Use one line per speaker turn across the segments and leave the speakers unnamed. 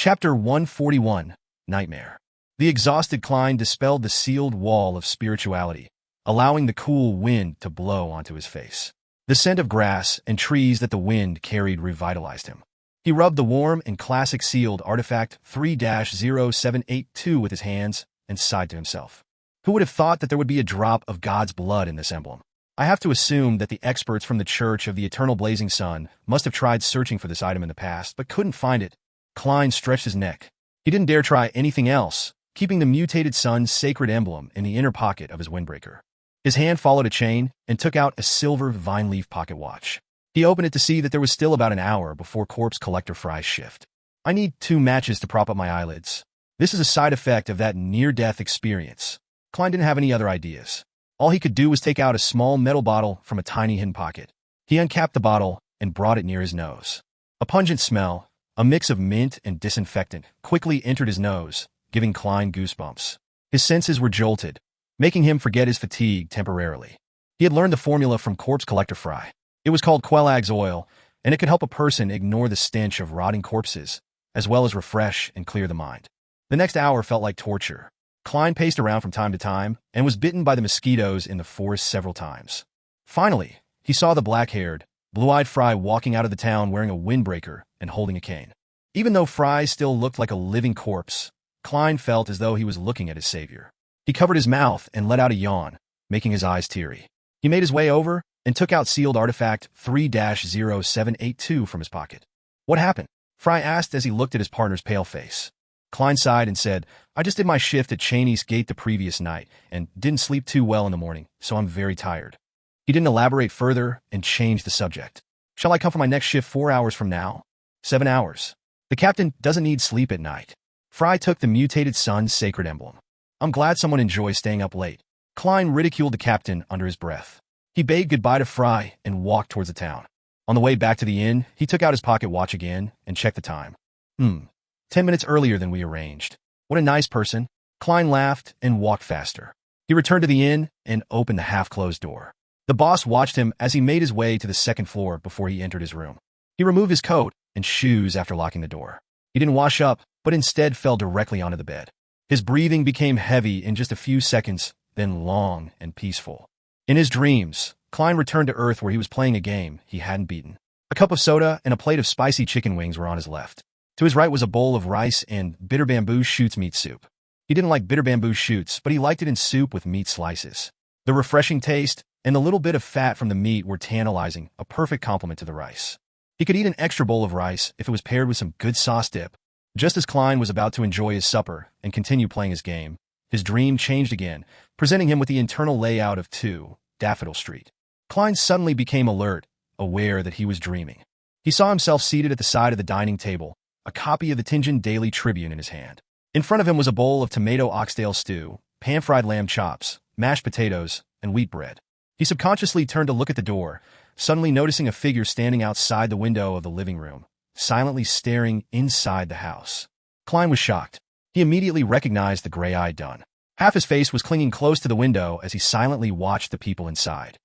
Chapter 141, Nightmare. The exhausted Klein dispelled the sealed wall of spirituality, allowing the cool wind to blow onto his face. The scent of grass and trees that the wind carried revitalized him. He rubbed the warm and classic sealed artifact 3-0782 with his hands and sighed to himself. Who would have thought that there would be a drop of God's blood in this emblem? I have to assume that the experts from the Church of the Eternal Blazing Sun must have tried searching for this item in the past, but couldn't find it. Klein stretched his neck. He didn't dare try anything else, keeping the mutated sun's sacred emblem in the inner pocket of his windbreaker. His hand followed a chain and took out a silver vine leaf pocket watch. He opened it to see that there was still about an hour before Corpse Collector Fry's shift. I need 2 matches to prop up my eyelids. This is a side effect of that near-death experience. Klein didn't have any other ideas. All he could do was take out a small metal bottle from a tiny hidden pocket. He uncapped the bottle and brought it near his nose. A pungent smell, a mix of mint and disinfectant, quickly entered his nose, giving Klein goosebumps. His senses were jolted, making him forget his fatigue temporarily. He had learned the formula from Corpse Collector Fry. It was called Quelaag's oil, and it could help a person ignore the stench of rotting corpses, as well as refresh and clear the mind. The next hour felt like torture. Klein paced around from time to time and was bitten by the mosquitoes in the forest several times. Finally, he saw the black-haired, blue-eyed Fry walking out of the town wearing a windbreaker and holding a cane. Even though Fry still looked like a living corpse, Klein felt as though he was looking at his savior. He covered his mouth and let out a yawn, making his eyes teary. He made his way over and took out sealed artifact 3-0782 from his pocket. "What happened?" Fry asked as he looked at his partner's pale face. Klein sighed and said, "I just did my shift at Cheney's Gate the previous night and didn't sleep too well in the morning, so I'm very tired." He didn't elaborate further and changed the subject. "Shall I come for my next shift 4 hours from now?" 7 hours. The captain doesn't need sleep at night. Fry took the mutated sun's sacred emblem. "I'm glad someone enjoys staying up late." Klein ridiculed the captain under his breath. He bade goodbye to Fry and walked towards the town. On the way back to the inn, he took out his pocket watch again and checked the time. 10 minutes earlier than we arranged. What a nice person. Klein laughed and walked faster. He returned to the inn and opened the half-closed door. The boss watched him as he made his way to the second floor before he entered his room. He removed his coat and shoes after locking the door. He didn't wash up, but instead fell directly onto the bed. His breathing became heavy in just a few seconds, then long and peaceful. In his dreams, Klein returned to Earth where he was playing a game he hadn't beaten. A cup of soda and a plate of spicy chicken wings were on his left. To his right was a bowl of rice and bitter bamboo shoots meat soup. He didn't like bitter bamboo shoots, but he liked it in soup with meat slices. The refreshing taste and the little bit of fat from the meat were tantalizing, a perfect complement to the rice. He could eat an extra bowl of rice if it was paired with some good sauce dip. Just as Klein was about to enjoy his supper and continue playing his game, his dream changed again, presenting him with the internal layout of 2 Daffodil Street. Klein suddenly became alert, aware that he was dreaming. He saw himself seated at the side of the dining table, a copy of the Tianjin Daily Tribune in his hand. In front of him was a bowl of tomato oxtail stew, pan-fried lamb chops, mashed potatoes, and wheat bread. He subconsciously turned to look at the door, suddenly noticing a figure standing outside the window of the living room, silently staring inside the house. Klein was shocked. He immediately recognized the gray-eyed Dunn. Half his face was clinging close to the window as he silently watched the people inside.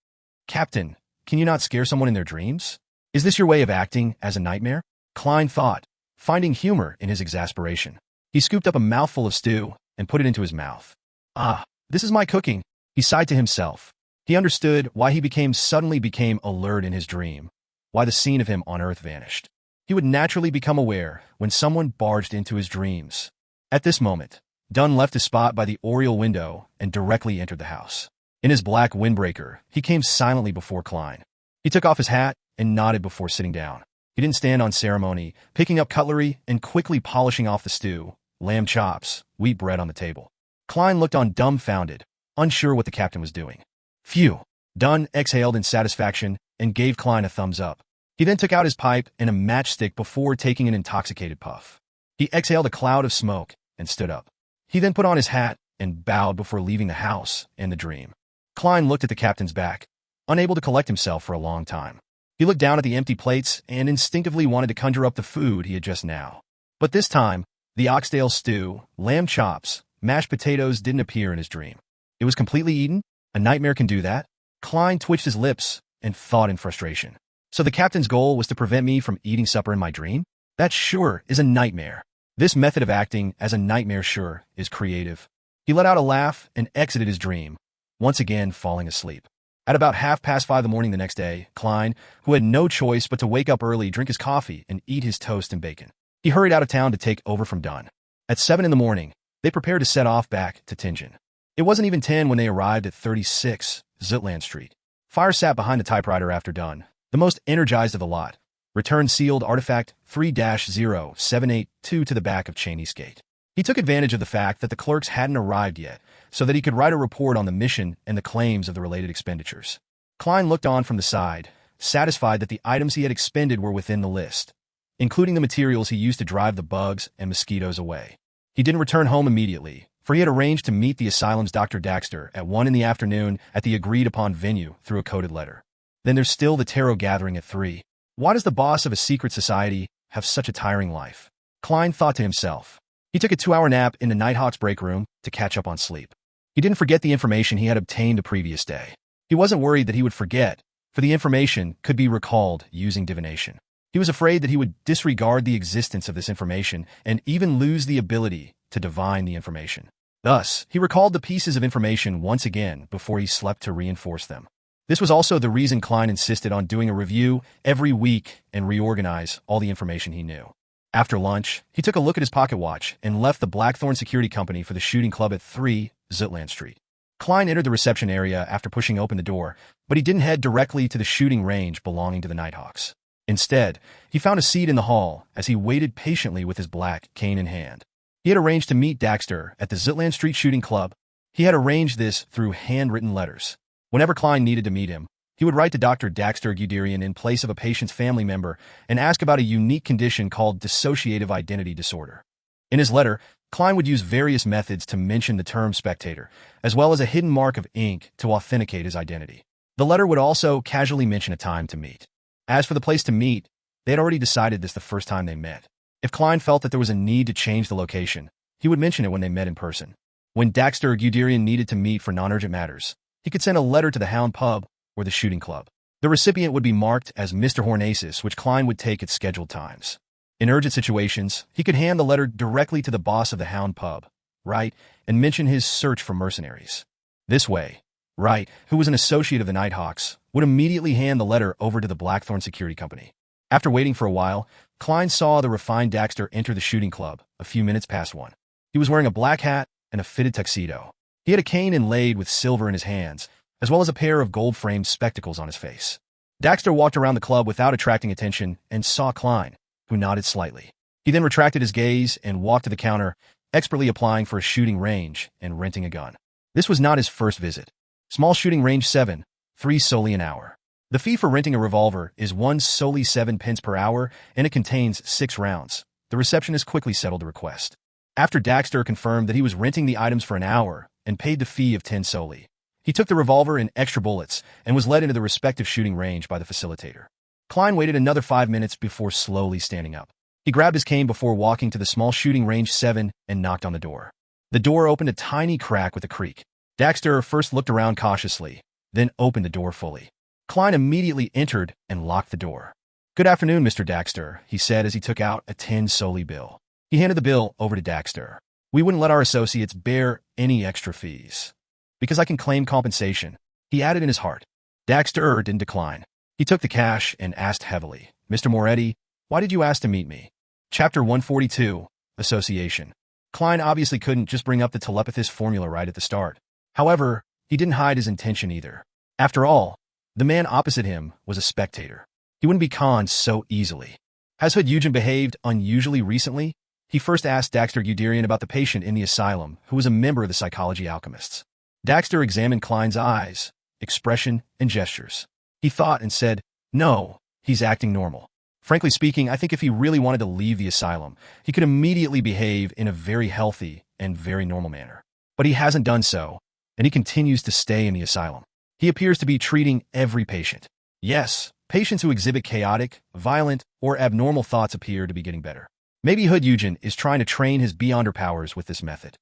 "Captain, can you not scare someone in their dreams? Is this your way of acting as a nightmare?" Klein thought, finding humor in his exasperation. He scooped up a mouthful of stew and put it into his mouth. "Ah, this is my cooking," he sighed to himself. He understood why he suddenly became alert in his dream, why the scene of him on Earth vanished. He would naturally become aware when someone barged into his dreams. At this moment, Dunn left his spot by the oriel window and directly entered the house. In his black windbreaker, he came silently before Klein. He took off his hat and nodded before sitting down. He didn't stand on ceremony, picking up cutlery and quickly polishing off the stew, lamb chops, wheat bread on the table. Klein looked on dumbfounded, unsure what the captain was doing. "Phew." Dunn exhaled in satisfaction and gave Klein a thumbs up. He then took out his pipe and a matchstick before taking an intoxicated puff. He exhaled a cloud of smoke and stood up. He then put on his hat and bowed before leaving the house and the dream. Klein looked at the captain's back, unable to collect himself for a long time. He looked down at the empty plates and instinctively wanted to conjure up the food he had just now. But this time, the oxtail stew, lamb chops, mashed potatoes didn't appear in his dream. It was completely eaten? A nightmare can do that? Klein twitched his lips and thought in frustration. So the captain's goal was to prevent me from eating supper in my dream? That sure is a nightmare. This method of acting as a nightmare sure is creative. He let out a laugh and exited his dream, once again falling asleep. At about 5:30 the morning the next day, Klein, who had no choice but to wake up early, drink his coffee, and eat his toast and bacon, he hurried out of town to take over from Dunn. At 7 in the morning, they prepared to set off back to Tingen. It wasn't even 10 when they arrived at 36 Zutland Street. Fire sat behind the typewriter after Dunn, the most energized of the lot, returned sealed artifact 3-0782 to the back of Cheney's gate. He took advantage of the fact that the clerks hadn't arrived yet, so that he could write a report on the mission and the claims of the related expenditures. Klein looked on from the side, satisfied that the items he had expended were within the list, including the materials he used to drive the bugs and mosquitoes away. He didn't return home immediately, for he had arranged to meet the asylum's Dr. Daxter at 1 in the afternoon at the agreed-upon venue through a coded letter. Then there's still the tarot gathering at 3. Why does the boss of a secret society have such a tiring life? Klein thought to himself. He took a 2-hour nap in the Nighthawk's break room to catch up on sleep. He didn't forget the information he had obtained the previous day. He wasn't worried that he would forget, for the information could be recalled using divination. He was afraid that he would disregard the existence of this information and even lose the ability to divine the information. Thus, he recalled the pieces of information once again before he slept to reinforce them. This was also the reason Klein insisted on doing a review every week and reorganize all the information he knew. After lunch, he took a look at his pocket watch and left the Blackthorn Security Company for the shooting club at 3 Zutland Street. Klein entered the reception area after pushing open the door, but he didn't head directly to the shooting range belonging to the Nighthawks. Instead, he found a seat in the hall as he waited patiently with his black cane in hand. He had arranged to meet Daxter at the Zutland Street Shooting Club. He had arranged this through handwritten letters. Whenever Klein needed to meet him, he would write to Dr. Daxter Guderian in place of a patient's family member and ask about a unique condition called dissociative identity disorder. In his letter, Klein would use various methods to mention the term spectator, as well as a hidden mark of ink to authenticate his identity. The letter would also casually mention a time to meet. As for the place to meet, they had already decided this the first time they met. If Klein felt that there was a need to change the location, he would mention it when they met in person. When Daxter Guderian needed to meet for non-urgent matters, he could send a letter to the Hound Pub or the shooting club. The recipient would be marked as Mr. Hornaces, which Klein would take at scheduled times. In urgent situations, he could hand the letter directly to the boss of the Hound Pub, Wright, and mention his search for mercenaries. This way, Wright, who was an associate of the Nighthawks, would immediately hand the letter over to the Blackthorn Security Company. After waiting for a while, Klein saw the refined Daxter enter the shooting club a few minutes past 1. He was wearing a black hat and a fitted tuxedo. He had a cane inlaid with silver in his hands, as well as a pair of gold-framed spectacles on his face. Daxter walked around the club without attracting attention and saw Klein, who nodded slightly. He then retracted his gaze and walked to the counter, expertly applying for a shooting range and renting a gun. This was not his first visit. Small shooting range 7, 3 solely an hour. The fee for renting a revolver is 1 solely 7 pence per hour, and it contains 6 rounds. The receptionist quickly settled the request. After Daxter confirmed that he was renting the items for an hour and paid the fee of 10 solely, he took the revolver and extra bullets and was led into the respective shooting range by the facilitator. Klein waited another 5 minutes before slowly standing up. He grabbed his cane before walking to the small shooting range 7 and knocked on the door. The door opened a tiny crack with a creak. Daxter first looked around cautiously, then opened the door fully. Klein immediately entered and locked the door. "Good afternoon, Mr. Daxter," he said as he took out a 10 solely bill. He handed the bill over to Daxter. "We wouldn't let our associates bear any extra fees, because I can claim compensation," he added in his heart. Daxter didn't decline. He took the cash and asked heavily, "Mr. Moretti, why did you ask to meet me?" Chapter 142, Association. Klein obviously couldn't just bring up the telepathist formula right at the start. However, he didn't hide his intention either. After all, the man opposite him was a spectator. He wouldn't be conned so easily. Has Hood Eugen behaved unusually recently? He first asked Daxter Guderian about the patient in the asylum, who was a member of the Psychology Alchemists. Daxter examined Klein's eyes, expression, and gestures. He thought and said, "No, he's acting normal. Frankly speaking, I think if he really wanted to leave the asylum, he could immediately behave in a very healthy and very normal manner. But he hasn't done so, and he continues to stay in the asylum. He appears to be treating every patient. Yes, patients who exhibit chaotic, violent, or abnormal thoughts appear to be getting better. Maybe Hood Eugen is trying to train his beyonder powers with this method.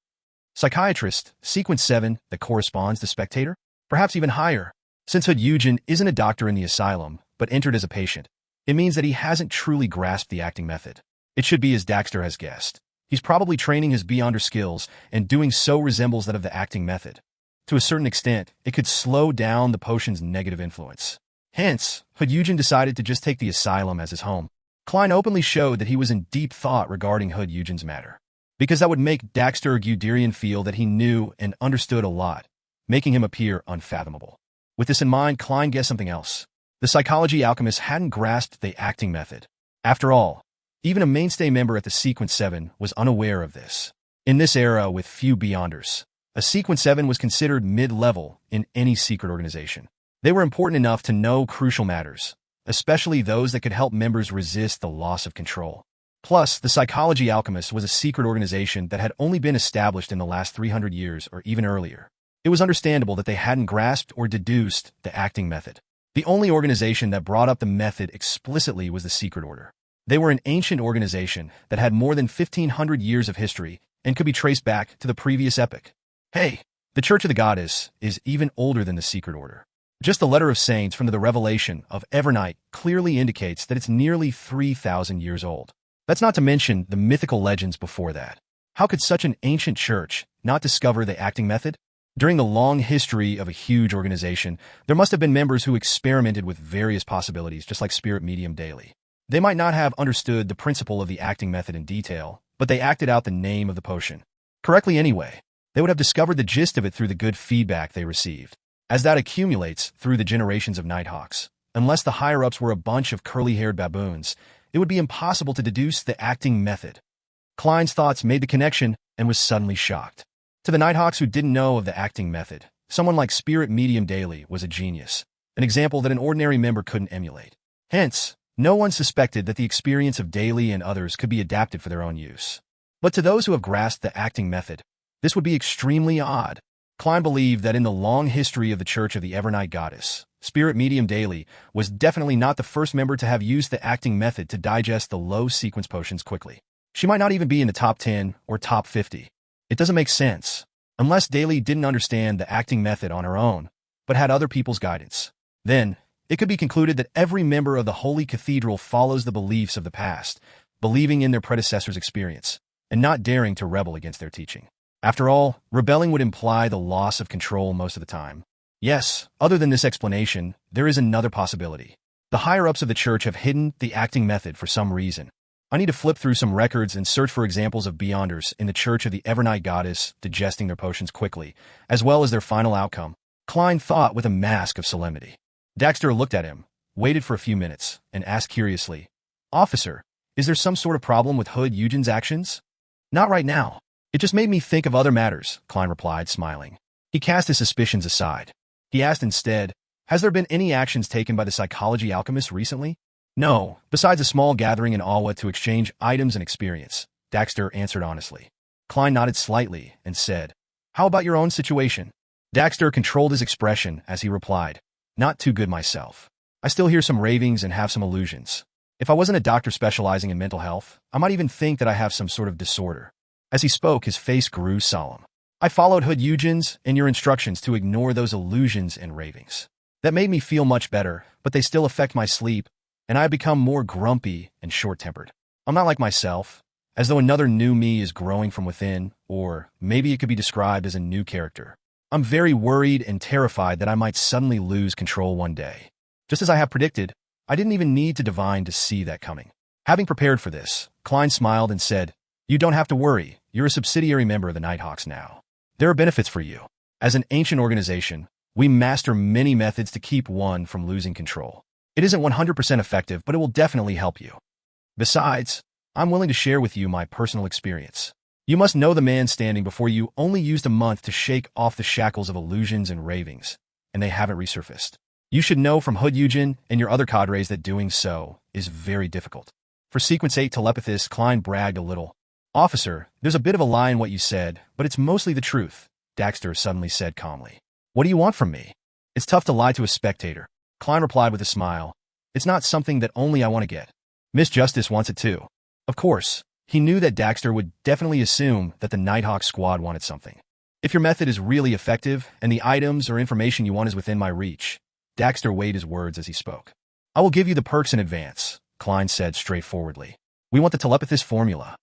Psychiatrist, sequence 7, that corresponds to spectator? Perhaps even higher. Since Hood Eugen isn't a doctor in the asylum, but entered as a patient, it means that he hasn't truly grasped the acting method. It should be as Daxter has guessed. He's probably training his Beyonder skills, and doing so resembles that of the acting method. To a certain extent, it could slow down the potion's negative influence. Hence, Hood Eugen decided to just take the asylum as his home. Klein openly showed that he was in deep thought regarding Hood Eugen's matter, because that would make Daxter Guderian feel that he knew and understood a lot, making him appear unfathomable. With this in mind, Klein guessed something else. The psychology alchemist hadn't grasped the acting method. After all, even a mainstay member at the Sequence 7 was unaware of this. In this era with few Beyonders, a Sequence 7 was considered mid-level in any secret organization. They were important enough to know crucial matters, especially those that could help members resist the loss of control. Plus, the Psychology Alchemist was a secret organization that had only been established in the last 300 years or even earlier. It was understandable that they hadn't grasped or deduced the acting method. The only organization that brought up the method explicitly was the Secret Order. They were an ancient organization that had more than 1,500 years of history and could be traced back to the previous epoch. Hey, the Church of the Goddess is even older than the Secret Order. Just the Letter of Saints from the Revelation of Evernight clearly indicates that it's nearly 3,000 years old. That's not to mention the mythical legends before that. How could such an ancient church not discover the acting method? During the long history of a huge organization, there must have been members who experimented with various possibilities, just like Spirit Medium Daily. They might not have understood the principle of the acting method in detail, but they acted out the name of the potion correctly anyway. They would have discovered the gist of it through the good feedback they received. As that accumulates through the generations of Nighthawks, unless the higher-ups were a bunch of curly-haired baboons, it would be impossible to deduce the acting method. Klein's thoughts made the connection and was suddenly shocked. To the Nighthawks who didn't know of the acting method, someone like Spirit Medium Daily was a genius, an example that an ordinary member couldn't emulate. Hence, no one suspected that the experience of Daily and others could be adapted for their own use. But to those who have grasped the acting method, this would be extremely odd. Klein believed that in the long history of the Church of the Evernight Goddess, Spirit Medium Daily was definitely not the first member to have used the acting method to digest the low-sequence potions quickly. She might not even be in the top 10 or top 50. It doesn't make sense, unless Daily didn't understand the acting method on her own, but had other people's guidance. Then, it could be concluded that every member of the Holy Cathedral follows the beliefs of the past, believing in their predecessors' experience, and not daring to rebel against their teaching. After all, rebelling would imply the loss of control most of the time. Yes, other than this explanation, there is another possibility. The higher-ups of the church have hidden the acting method for some reason. I need to flip through some records and search for examples of Beyonders in the Church of the Evernight Goddess digesting their potions quickly, as well as their final outcome. Klein thought with a mask of solemnity. Daxter looked at him, waited for a few minutes, and asked curiously, "Officer, is there some sort of problem with Hood Eugen's actions?" "Not right now. It just made me think of other matters," Klein replied, smiling. He cast his suspicions aside. He asked instead, "Has there been any actions taken by the psychology alchemists recently?" "No, besides a small gathering in Alwa to exchange items and experience," Daxter answered honestly. Klein nodded slightly and said, "How about your own situation?" Daxter controlled his expression as he replied, "Not too good myself. I still hear some ravings and have some illusions. If I wasn't a doctor specializing in mental health, I might even think that I have some sort of disorder." As he spoke, his face grew solemn. "I followed Hood Eugen's and your instructions to ignore those illusions and ravings. That made me feel much better, but they still affect my sleep, and I have become more grumpy and short-tempered. I'm not like myself, as though another new me is growing from within, or maybe it could be described as a new character. I'm very worried and terrified that I might suddenly lose control one day. Just as I have predicted, I didn't even need to divine to see that coming." Having prepared for this, Klein smiled and said, "You don't have to worry. You're a subsidiary member of the Nighthawks now. There are benefits for you. As an ancient organization, we master many methods to keep one from losing control. It isn't 100% effective, but it will definitely help you. Besides, I'm willing to share with you my personal experience. You must know the man standing before you only used a month to shake off the shackles of illusions and ravings, and they haven't resurfaced. You should know from Hood Eugen and your other cadres that doing so is very difficult." For Sequence 8 telepathist, Klein bragged a little. "Officer, there's a bit of a lie in what you said, but it's mostly the truth," Daxter suddenly said calmly. "What do you want from me?" "It's tough to lie to a spectator," Klein replied with a smile. "It's not something that only I want to get. Miss Justice wants it too." Of course, he knew that Daxter would definitely assume that the Nighthawk squad wanted something. "If your method is really effective and the items or information you want is within my reach," Daxter weighed his words as he spoke. "I will give you the perks in advance," Klein said straightforwardly. "We want the telepathist formula."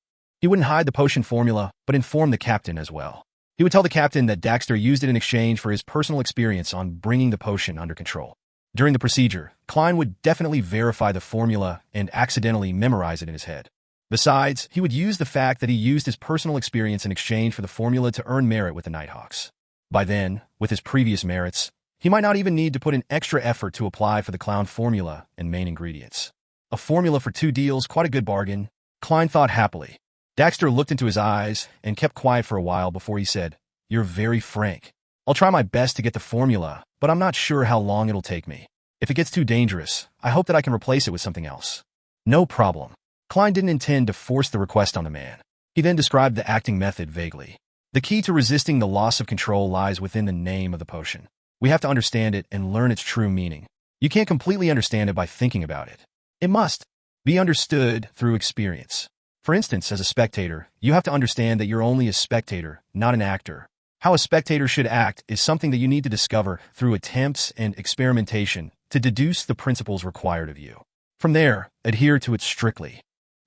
He wouldn't hide the potion formula, but inform the captain as well. He would tell the captain that Daxter used it in exchange for his personal experience on bringing the potion under control. During the procedure, Klein would definitely verify the formula and accidentally memorize it in his head. Besides, he would use the fact that he used his personal experience in exchange for the formula to earn merit with the Nighthawks. By then, with his previous merits, he might not even need to put an extra effort to apply for the clown formula and main ingredients. A formula for 2 deals, quite a good bargain, Klein thought happily. Daxter looked into his eyes and kept quiet for a while before he said, "You're very frank. I'll try my best to get the formula, but I'm not sure how long it'll take me. If it gets too dangerous, I hope that I can replace it with something else." No problem. Klein didn't intend to force the request on the man. He then described the acting method vaguely. The key to resisting the loss of control lies within the name of the potion. We have to understand it and learn its true meaning. You can't completely understand it by thinking about it. It must be understood through experience. For instance, as a spectator, you have to understand that you're only a spectator, not an actor. How a spectator should act is something that you need to discover through attempts and experimentation to deduce the principles required of you. From there, adhere to it strictly.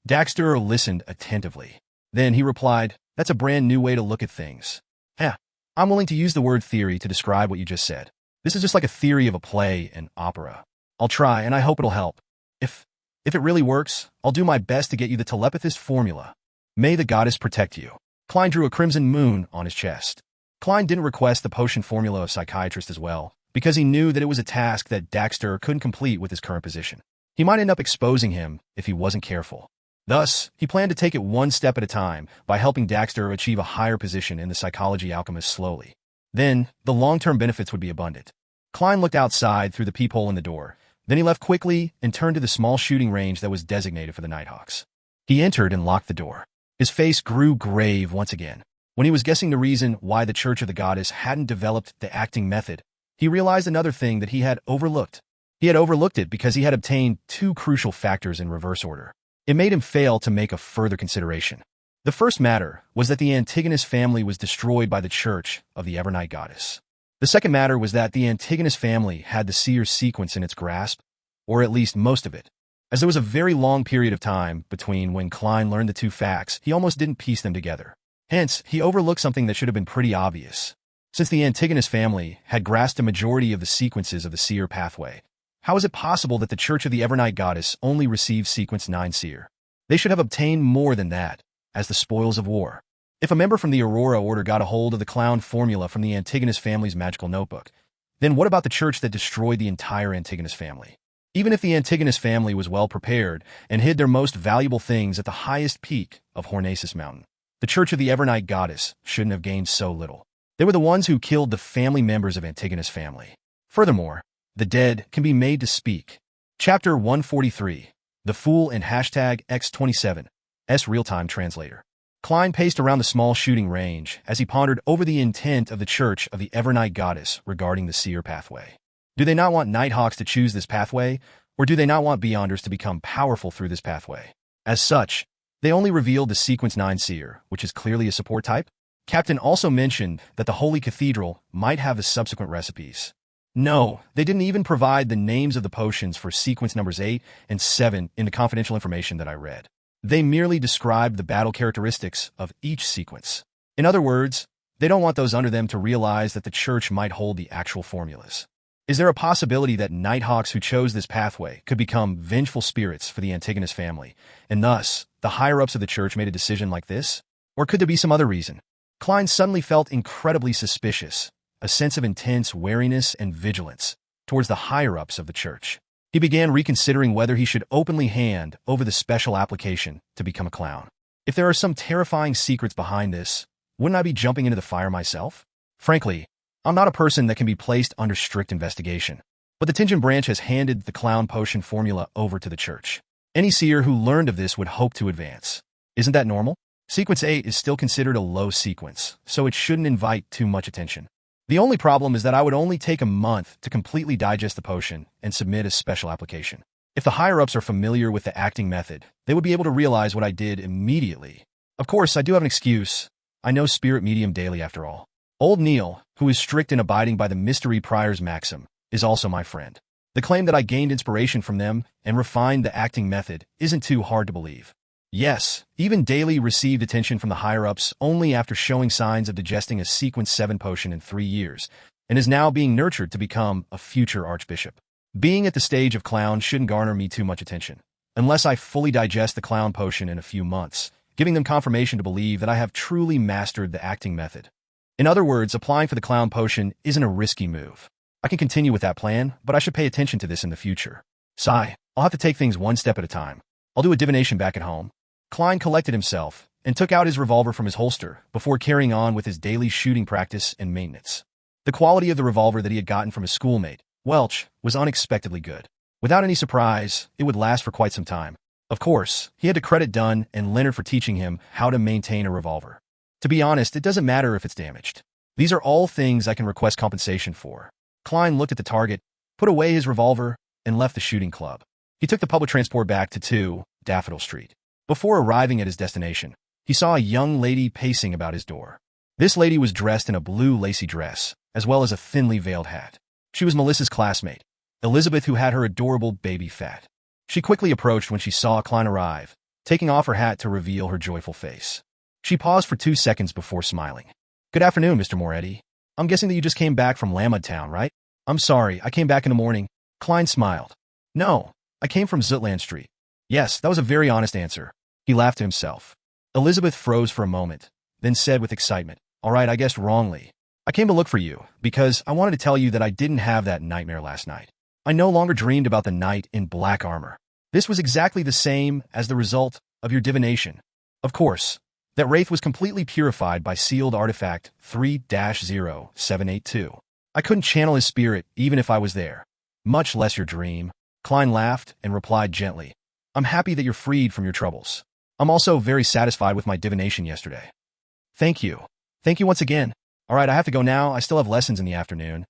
Daxter listened attentively. Then he replied, "That's a brand new way to look at things. I'm willing to use the word theory to describe what you just said. This is just like a theory of a play and opera. I'll try, and I hope it'll help. If it really works, I'll do my best to get you the telepathist formula. May the goddess protect you." Klein drew a crimson moon on his chest. Klein didn't request the potion formula of psychiatrist as well, because he knew that it was a task that Daxter couldn't complete with his current position. He might end up exposing him if he wasn't careful. Thus, he planned to take it one step at a time by helping Daxter achieve a higher position in the psychology alchemist slowly. Then, the long-term benefits would be abundant. Klein looked outside through the peephole in the door. Then he left quickly and turned to the small shooting range that was designated for the Nighthawks. He entered and locked the door. His face grew grave once again. When he was guessing the reason why the Church of the Goddess hadn't developed the acting method, he realized another thing that he had overlooked. He had overlooked it because he had obtained 2 crucial factors in reverse order. It made him fail to make a further consideration. The first matter was that the Antigonus family was destroyed by the Church of the Evernight Goddess. The second matter was that the Antigonus family had the Seer's sequence in its grasp, or at least most of it. As there was a very long period of time between when Klein learned the 2 facts, he almost didn't piece them together. Hence, he overlooked something that should have been pretty obvious. Since the Antigonus family had grasped a majority of the sequences of the Seer pathway, how is it possible that the Church of the Evernight Goddess only received Sequence 9 Seer? They should have obtained more than that, as the spoils of war. If a member from the Aurora Order got a hold of the clown formula from the Antigonus family's magical notebook, then what about the church that destroyed the entire Antigonus family? Even if the Antigonus family was well prepared and hid their most valuable things at the highest peak of Hornacis Mountain, the Church of the Evernight Goddess shouldn't have gained so little. They were the ones who killed the family members of Antigonus' family. Furthermore, the dead can be made to speak. Chapter 143, The Fool and #X27, S Real-Time Translator. Klein paced around the small shooting range as he pondered over the intent of the Church of the Evernight Goddess regarding the Seer pathway. Do they not want Nighthawks to choose this pathway, or do they not want Beyonders to become powerful through this pathway? As such, they only revealed the Sequence 9 Seer, which is clearly a support type. Captain also mentioned that the Holy Cathedral might have the subsequent recipes. No, they didn't even provide the names of the potions for sequence numbers 8 and 7 in the confidential information that I read. They merely described the battle characteristics of each sequence. In other words, they don't want those under them to realize that the church might hold the actual formulas. Is there a possibility that Nighthawks who chose this pathway could become vengeful spirits for the Antigonus family, and thus, the higher-ups of the church made a decision like this? Or could there be some other reason? Klein suddenly felt incredibly suspicious, a sense of intense wariness and vigilance towards the higher-ups of the church. He began reconsidering whether he should openly hand over the special application to become a clown. If there are some terrifying secrets behind this, wouldn't I be jumping into the fire myself? Frankly, I'm not a person that can be placed under strict investigation, but the Tenjin branch has handed the clown potion formula over to the church. Any seer who learned of this would hope to advance. Isn't that normal? Sequence 8 is still considered a low sequence, so it shouldn't invite too much attention. The only problem is that I would only take a month to completely digest the potion and submit a special application. If the higher-ups are familiar with the acting method, they would be able to realize what I did immediately. Of course, I do have an excuse. I know spirit medium daily after all. Old Neil, who is strict in abiding by the Mystery Prior's maxim, is also my friend. The claim that I gained inspiration from them and refined the acting method isn't too hard to believe. Yes, even Daly received attention from the higher-ups only after showing signs of digesting a Sequence 7 potion in 3 years, and is now being nurtured to become a future archbishop. Being at the stage of clown shouldn't garner me too much attention, unless I fully digest the clown potion in a few months, giving them confirmation to believe that I have truly mastered the acting method. In other words, applying for the clown potion isn't a risky move. I can continue with that plan, but I should pay attention to this in the future. Sigh, I'll have to take things one step at a time. I'll do a divination back at home. Klein collected himself and took out his revolver from his holster before carrying on with his daily shooting practice and maintenance. The quality of the revolver that he had gotten from his schoolmate, Welch, was unexpectedly good. Without any surprise, it would last for quite some time. Of course, he had to credit Dunn and Leonard for teaching him how to maintain a revolver. To be honest, it doesn't matter if it's damaged. These are all things I can request compensation for. Klein looked at the target, put away his revolver, and left the shooting club. He took the public transport back to 2 Daffodil Street. Before arriving at his destination, he saw a young lady pacing about his door. This lady was dressed in a blue lacy dress, as well as a thinly veiled hat. She was Melissa's classmate, Elizabeth, who had her adorable baby fat. She quickly approached when she saw Klein arrive, taking off her hat to reveal her joyful face. She paused for 2 seconds before smiling. "Good afternoon, Mr. Moretti. I'm guessing that you just came back from Lamudtown, right?" "I'm sorry, I came back in the morning." Klein smiled. "No, I came from Zutland Street." "Yes, that was a very honest answer." He laughed to himself. Elizabeth froze for a moment, then said with excitement, "All right, I guessed wrongly. I came to look for you, because I wanted to tell you that I didn't have that nightmare last night. I no longer dreamed about the knight in black armor. This was exactly the same as the result of your divination. Of course, that wraith was completely purified by sealed artifact 3-0782. I couldn't channel his spirit even if I was there, much less your dream." Klein laughed and replied gently, "I'm happy that you're freed from your troubles. I'm also very satisfied with my divination yesterday." "Thank you. Thank you once again. All right, I have to go now. I still have lessons in the afternoon.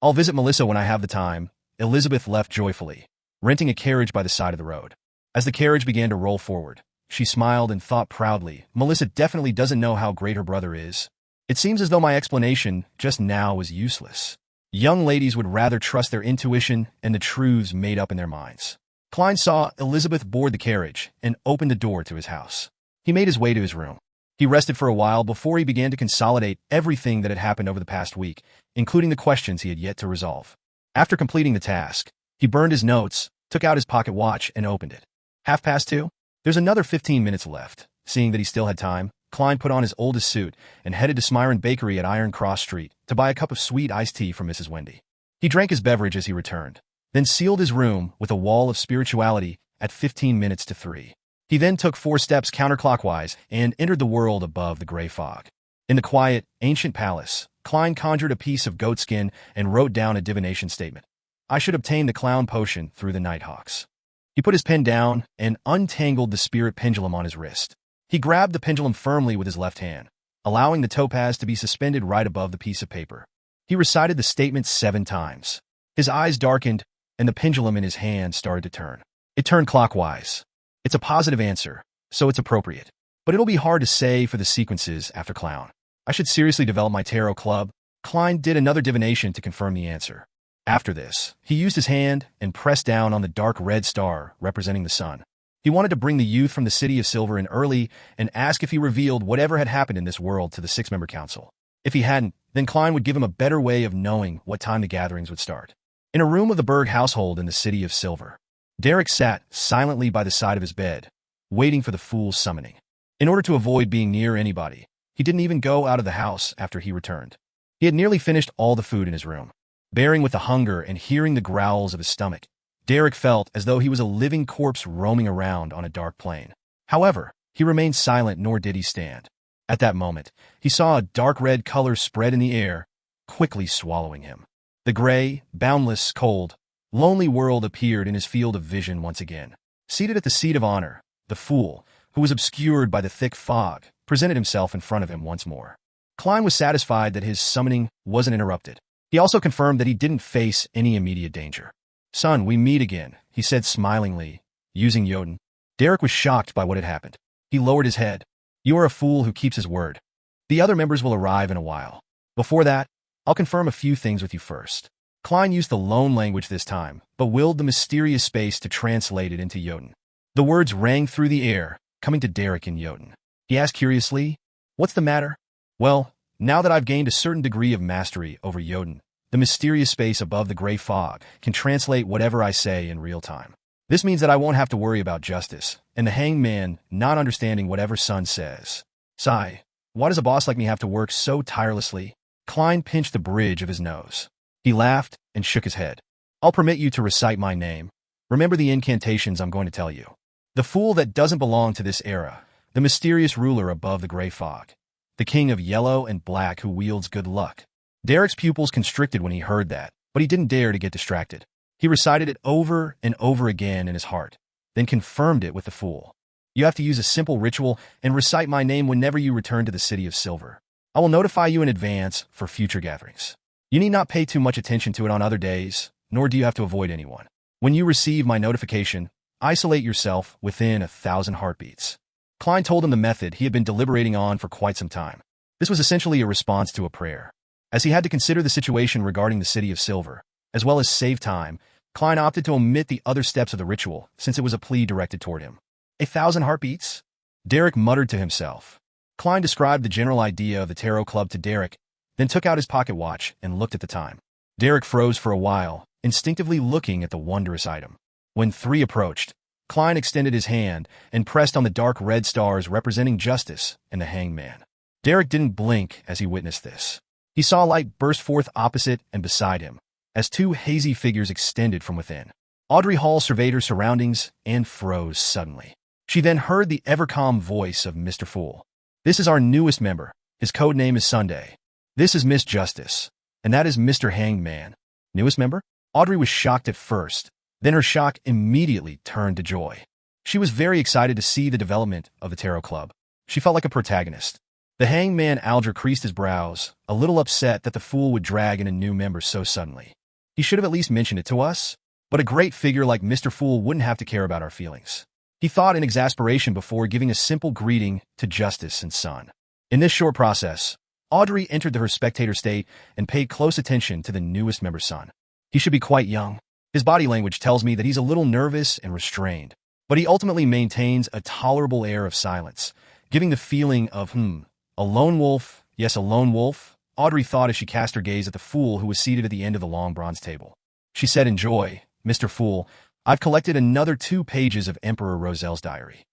I'll visit Melissa when I have the time." Elizabeth left joyfully, renting a carriage by the side of the road. As the carriage began to roll forward, she smiled and thought proudly, "Melissa definitely doesn't know how great her brother is. It seems as though my explanation just now was useless. Young ladies would rather trust their intuition and the truths made up in their minds." Klein saw Elizabeth board the carriage and opened the door to his house. He made his way to his room. He rested for a while before he began to consolidate everything that had happened over the past week, including the questions he had yet to resolve. After completing the task, he burned his notes, took out his pocket watch, and opened it. 2:30? There's another 15 minutes left. Seeing that he still had time, Klein put on his oldest suit and headed to Smyron Bakery at Iron Cross Street to buy a cup of sweet iced tea from Mrs. Wendy. He drank his beverage as he returned, then sealed his room with a wall of spirituality at 15 minutes to 3. He then took 4 steps counterclockwise and entered the world above the gray fog. In the quiet, ancient palace, Klein conjured a piece of goatskin and wrote down a divination statement. "I should obtain the clown potion through the Nighthawks." He put his pen down and untangled the spirit pendulum on his wrist. He grabbed the pendulum firmly with his left hand, allowing the topaz to be suspended right above the piece of paper. He recited the statement 7 times. His eyes darkened, and the pendulum in his hand started to turn. It turned clockwise. It's a positive answer, so it's appropriate. But it'll be hard to say for the sequences after clown. I should seriously develop my tarot club. Klein did another divination to confirm the answer. After this, he used his hand and pressed down on the dark red star representing the sun. He wanted to bring the youth from the City of Silver in early and ask if he revealed whatever had happened in this world to the 6-member council. If he hadn't, then Klein would give him a better way of knowing what time the gatherings would start. In a room of the Berg household in the City of Silver, Derek sat silently by the side of his bed, waiting for the fool's summoning. In order to avoid being near anybody, he didn't even go out of the house after he returned. He had nearly finished all the food in his room. Bearing with the hunger and hearing the growls of his stomach, Derek felt as though he was a living corpse roaming around on a dark plain. However, he remained silent, nor did he stand. At that moment, he saw a dark red color spread in the air, quickly swallowing him. The gray, boundless, cold, lonely world appeared in his field of vision once again. Seated at the seat of honor, the fool, who was obscured by the thick fog, presented himself in front of him once more. Klein was satisfied that his summoning wasn't interrupted. He also confirmed that he didn't face any immediate danger. "Son, we meet again," he said smilingly, using Jotun. Derek was shocked by what had happened. He lowered his head. "You are a fool who keeps his word. The other members will arrive in a while. Before that, I'll confirm a few things with you first." Klein used the loan language this time, but willed the mysterious space to translate it into Jotun. The words rang through the air, coming to Derek in Jotun. He asked curiously, "What's the matter?" "Well, now that I've gained a certain degree of mastery over Jotun, the mysterious space above the gray fog can translate whatever I say in real time. This means that I won't have to worry about justice, and the hanged man not understanding whatever Sun says." Sigh. Why does a boss like me have to work so tirelessly? Klein pinched the bridge of his nose. He laughed and shook his head. "I'll permit you to recite my name. Remember the incantations I'm going to tell you. The fool that doesn't belong to this era, the mysterious ruler above the gray fog, the king of yellow and black who wields good luck." Derek's pupils constricted when he heard that, but he didn't dare to get distracted. He recited it over and over again in his heart, then confirmed it with the fool. "You have to use a simple ritual and recite my name whenever you return to the City of Silver. I will notify you in advance for future gatherings. You need not pay too much attention to it on other days, nor do you have to avoid anyone. When you receive my notification, isolate yourself within 1,000 heartbeats." Klein told him the method he had been deliberating on for quite some time. This was essentially a response to a prayer. As he had to consider the situation regarding the City of Silver, as well as save time, Klein opted to omit the other steps of the ritual since it was a plea directed toward him. 1,000 heartbeats? Derek muttered to himself. Klein described the general idea of the tarot club to Derek, then took out his pocket watch and looked at the time. Derek froze for a while, instinctively looking at the wondrous item. When 3 approached, Klein extended his hand and pressed on the dark red stars representing justice and the hanged man. Derek didn't blink as he witnessed this. He saw light burst forth opposite and beside him, as 2 hazy figures extended from within. Audrey Hall surveyed her surroundings and froze suddenly. She then heard the ever-calm voice of Mr. Fool. "This is our newest member. His code name is Sunday. This is Miss Justice, and that is Mr. Hanged Man." Newest member? Audrey was shocked at first, then her shock immediately turned to joy. She was very excited to see the development of the Tarot Club. She felt like a protagonist. The hanged man Alger creased his brows, a little upset that the fool would drag in a new member so suddenly. He should have at least mentioned it to us, but a great figure like Mr. Fool wouldn't have to care about our feelings. He thought in exasperation before giving a simple greeting to Justice and Sun. In this short process, Audrey entered her spectator state and paid close attention to the newest member's son. He should be quite young. His body language tells me that he's a little nervous and restrained, but he ultimately maintains a tolerable air of silence, giving the feeling of, a lone wolf, yes, a lone wolf, Audrey thought as she cast her gaze at the fool who was seated at the end of the long bronze table. She said in joy, "Mr. Fool, I've collected another 2 pages of Emperor Roselle's diary."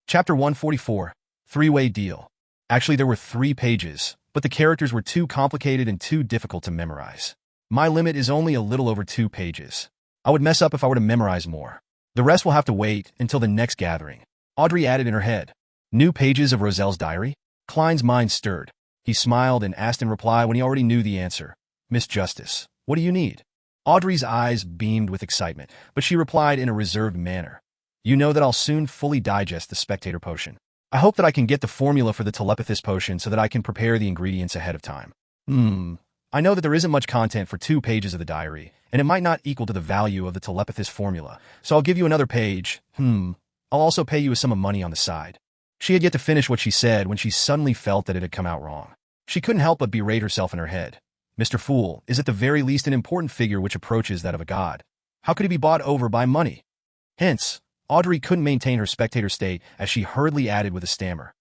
Chapter 144, Three-Way Deal. Actually, there were 3 pages, but the characters were too complicated and too difficult to memorize. My limit is only a little over 2 pages. I would mess up if I were to memorize more. The rest will have to wait until the next gathering. Audrey added in her head. New pages of Roselle's diary? Klein's mind stirred. He smiled and asked in reply when he already knew the answer. "Miss Justice, what do you need?" Audrey's eyes beamed with excitement, but she replied in a reserved manner. "You know that I'll soon fully digest the spectator potion. I hope that I can get the formula for the telepathist potion so that I can prepare the ingredients ahead of time. I know that there isn't much content for 2 pages of the diary, and it might not equal to the value of the telepathist formula, so I'll give you another page. I'll also pay you a sum of money on the side." She had yet to finish what she said when she suddenly felt that it had come out wrong. She couldn't help but berate herself in her head. Mr. Fool is at the very least an important figure which approaches that of a god. How could he be bought over by money? Hence, Audrey couldn't maintain her spectator state as she hurriedly added with a stammer.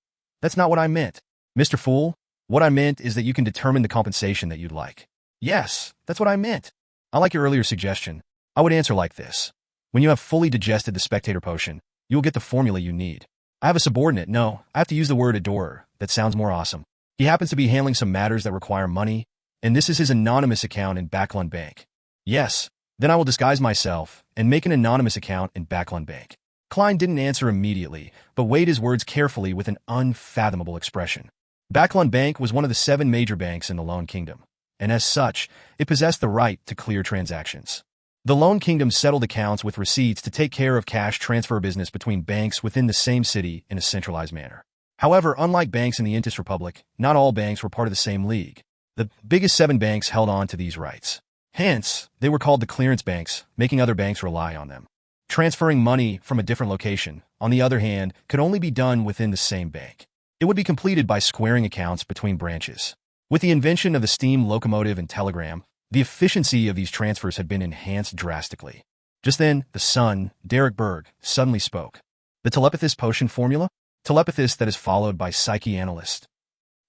"That's not what I meant. Mr. Fool, what I meant is that you can determine the compensation that you'd like." "Yes, that's what I meant. I like your earlier suggestion. I would answer like this. When you have fully digested the spectator potion, you will get the formula you need. I have a subordinate. No, I have to use the word adorer. That sounds more awesome. He happens to be handling some matters that require money, and this is his anonymous account in Backlund Bank." "Yes, then I will disguise myself and make an anonymous account in Backlund Bank." Klein didn't answer immediately, but weighed his words carefully with an unfathomable expression. Backlund Bank was one of the 7 major banks in the Lone Kingdom, and as such, it possessed the right to clear transactions. The Lone Kingdom settled accounts with receipts to take care of cash transfer business between banks within the same city in a centralized manner. However, unlike banks in the Intis Republic, not all banks were part of the same league. The biggest 7 banks held on to these rights. Hence, they were called the clearance banks, making other banks rely on them. Transferring money from a different location, on the other hand, could only be done within the same bank. It would be completed by squaring accounts between branches. With the invention of the steam locomotive and telegram, the efficiency of these transfers had been enhanced drastically. Just then, the son, Derek Berg, suddenly spoke. The telepathist potion formula? Telepathist that is followed by psyche-analyst.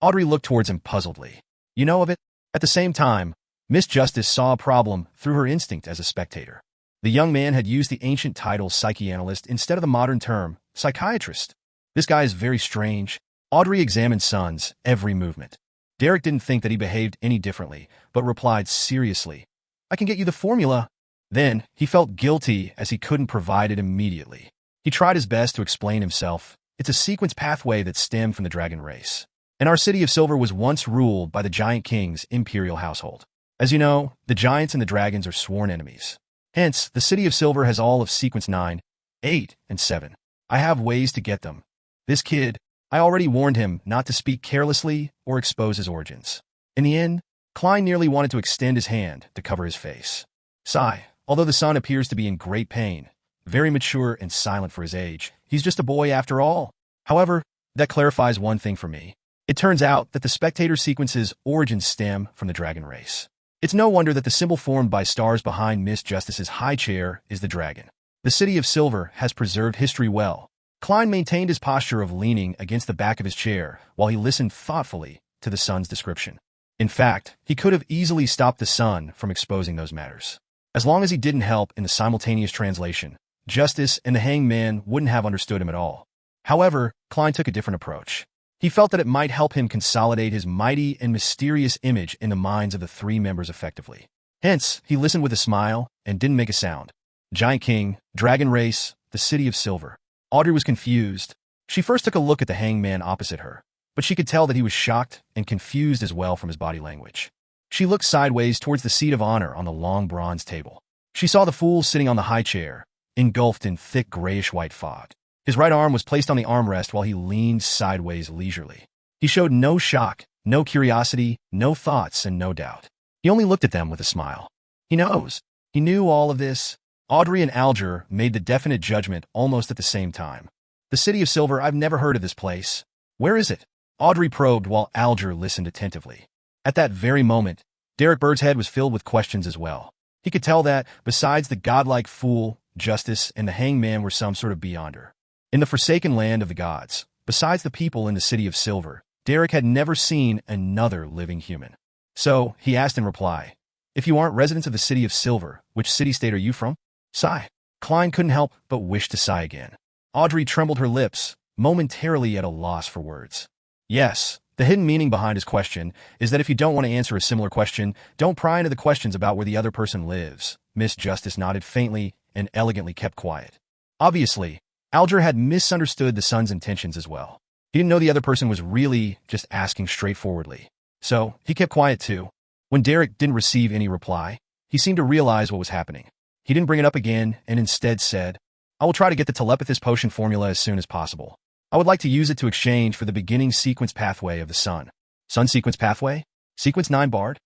Audrey looked towards him puzzledly. You know of it? At the same time, Miss Justice saw a problem through her instinct as a spectator. The young man had used the ancient title psyche-analyst instead of the modern term psychiatrist. This guy is very strange. Audrey examined Sun's every movement. Derek didn't think that he behaved any differently, but replied seriously, I can get you the formula. Then, he felt guilty as he couldn't provide it immediately. He tried his best to explain himself. It's a sequence pathway that stemmed from the dragon race. And our city of Silver was once ruled by the Giant King's imperial household. As you know, the giants and the dragons are sworn enemies. Hence, the city of Silver has all of sequence 9, 8, and 7. I have ways to get them. This kid, I already warned him not to speak carelessly or expose his origins. In the end, Klein nearly wanted to extend his hand to cover his face. Sigh, although the son appears to be in great pain, very mature and silent for his age, he's just a boy after all. However, that clarifies one thing for me. It turns out that the spectator sequence's origins stem from the dragon race. It's no wonder that the symbol formed by stars behind Miss Justice's high chair is the dragon. The city of Silver has preserved history well. Klein maintained his posture of leaning against the back of his chair while he listened thoughtfully to the son's description. In fact, he could have easily stopped the son from exposing those matters. As long as he didn't help in the simultaneous translation, Justice and the hangman wouldn't have understood him at all. However, Klein took a different approach. He felt that it might help him consolidate his mighty and mysterious image in the minds of the three members effectively. Hence, he listened with a smile and didn't make a sound. Giant King, Dragon Race, the City of Silver. Audrey was confused. She first took a look at the hangman opposite her, but she could tell that he was shocked and confused as well from his body language. She looked sideways towards the seat of honor on the long bronze table. She saw the fool sitting on the high chair, engulfed in thick grayish-white fog. His right arm was placed on the armrest while he leaned sideways leisurely. He showed no shock, no curiosity, no thoughts, and no doubt. He only looked at them with a smile. He knows. He knew all of this. Audrey and Alger made the definite judgment almost at the same time. The City of Silver, I've never heard of this place. Where is it? Audrey probed while Alger listened attentively. At that very moment, Derek Bird's head was filled with questions as well. He could tell that, besides the godlike fool, Justice, and the hangman were some sort of beyonder. In the forsaken land of the gods, besides the people in the City of Silver, Derek had never seen another living human. So, he asked in reply, if you aren't residents of the City of Silver, which city-state are you from? Sigh. Klein couldn't help but wish to sigh again. Audrey trembled her lips, momentarily at a loss for words. Yes, the hidden meaning behind his question is that if you don't want to answer a similar question, don't pry into the questions about where the other person lives. Miss Justice nodded faintly and elegantly kept quiet. Obviously, Alger had misunderstood the son's intentions as well. He didn't know the other person was really just asking straightforwardly. So, he kept quiet too. When Derek didn't receive any reply, he seemed to realize what was happening. He didn't bring it up again and instead said, I will try to get the telepathist potion formula as soon as possible. I would like to use it to exchange for the beginning sequence pathway of the sun. Sun sequence pathway? Sequence 9 barred?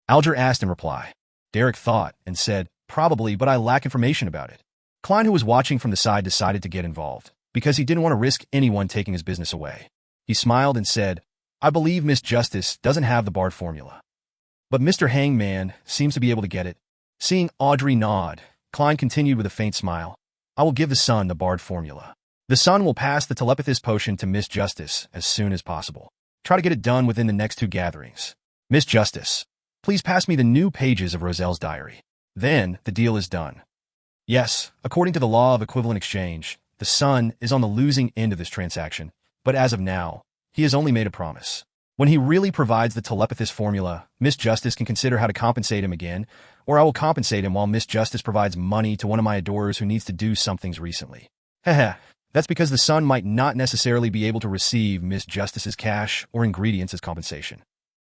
Alger asked in reply. Derek thought and said, probably, but I lack information about it. Klein, who was watching from the side, decided to get involved, because he didn't want to risk anyone taking his business away. He smiled and said, I believe Miss Justice doesn't have the barred formula. But Mr. Hangman seems to be able to get it. Seeing Audrey nod, Klein continued with a faint smile. I will give the son the barred formula. The son will pass the telepathist potion to Miss Justice as soon as possible. Try to get it done within the next 2 gatherings. Miss Justice, please pass me the new pages of Roselle's diary. Then the deal is done. Yes, according to the law of equivalent exchange, the son is on the losing end of this transaction, but as of now, he has only made a promise. When he really provides the telepathist formula, Miss Justice can consider how to compensate him again, or I will compensate him while Miss Justice provides money to one of my adorers who needs to do some things recently. Heh, that's because the son might not necessarily be able to receive Miss Justice's cash or ingredients as compensation.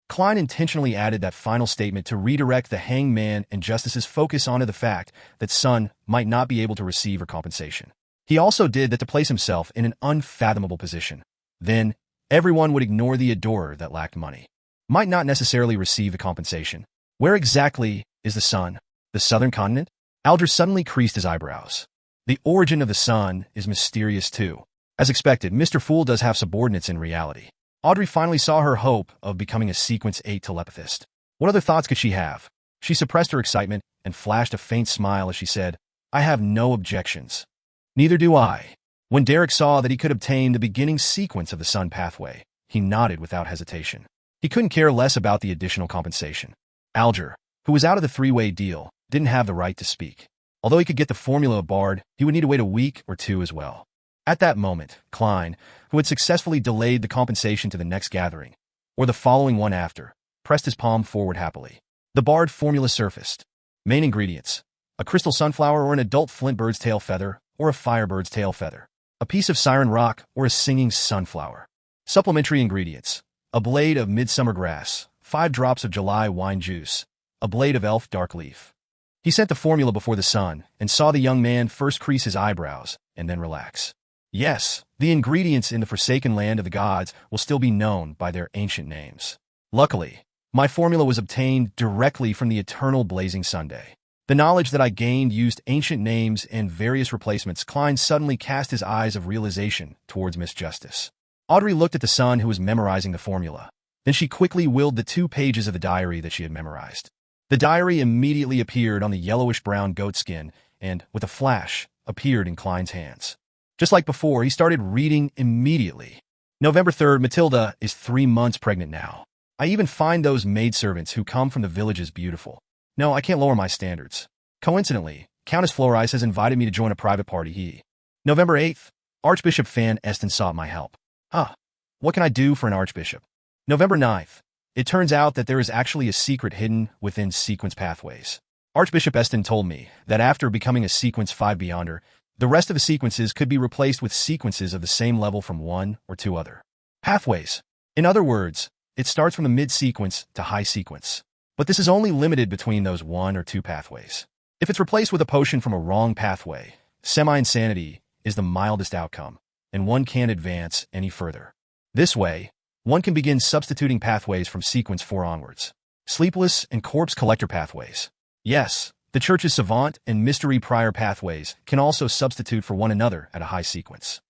Klein intentionally added that final statement to redirect the hangman and Justice's focus onto the fact that son might not be able to receive her compensation. He also did that to place himself in an unfathomable position. Then, everyone would ignore the adorer that lacked money. Might not necessarily receive the compensation. Where exactly is the sun? The southern continent? Alger suddenly creased his eyebrows. The origin of the sun is mysterious too. As expected, Mr. Fool does have subordinates in reality. Audrey finally saw her hope of becoming a Sequence 8 telepathist. What other thoughts could she have? She suppressed her excitement and flashed a faint smile as she said, I have no objections. Neither do I. When Derek saw that he could obtain the beginning sequence of the sun pathway, he nodded without hesitation. He couldn't care less about the additional compensation. Alger, who was out of the three-way deal, didn't have the right to speak. Although he could get the formula of Bard, he would need to wait a week or two as well. At that moment, Klein, who had successfully delayed the compensation to the next gathering, or the following one after, pressed his palm forward happily. The Bard formula surfaced. Main ingredients: a crystal sunflower or an adult flintbird's tail feather, or a firebird's tail feather. A piece of siren rock or a singing sunflower. Supplementary ingredients: a blade of midsummer grass, 5 drops of July wine juice, a blade of elf dark leaf. He sent the formula before the sun and saw the young man first crease his eyebrows and then relax. Yes, the ingredients in the forsaken land of the gods will still be known by their ancient names. Luckily, my formula was obtained directly from the eternal blazing Sunday. The knowledge that I gained used ancient names and various replacements. Klein suddenly cast his eyes of realization towards Miss Justice. Audrey looked at the son who was memorizing the formula. Then she quickly willed the 2 pages of the diary that she had memorized. The diary immediately appeared on the yellowish-brown goatskin and, with a flash, appeared in Klein's hands. Just like before, he started reading immediately. November 3rd, Matilda is 3 months pregnant now. I even find those maidservants who come from the villages beautiful. No, I can't lower my standards. Coincidentally, Countess Florice has invited me to join a private party. November 8th, Archbishop Van Esten sought my help. What can I do for an archbishop? November 9th, it turns out that there is actually a secret hidden within sequence pathways. Archbishop Esten told me that after becoming a sequence 5 beyonder, the rest of the sequences could be replaced with sequences of the same level from 1 or 2 other pathways. In other words, it starts from the mid-sequence to high sequence. But this is only limited between those 1 or 2 pathways. If it's replaced with a potion from a wrong pathway, semi-insanity is the mildest outcome, and one can't advance any further. This way, one can begin substituting pathways from sequence 4 onwards. Sleepless and corpse collector pathways. Yes, the Church's savant and mystery prior pathways can also substitute for one another at a high sequence.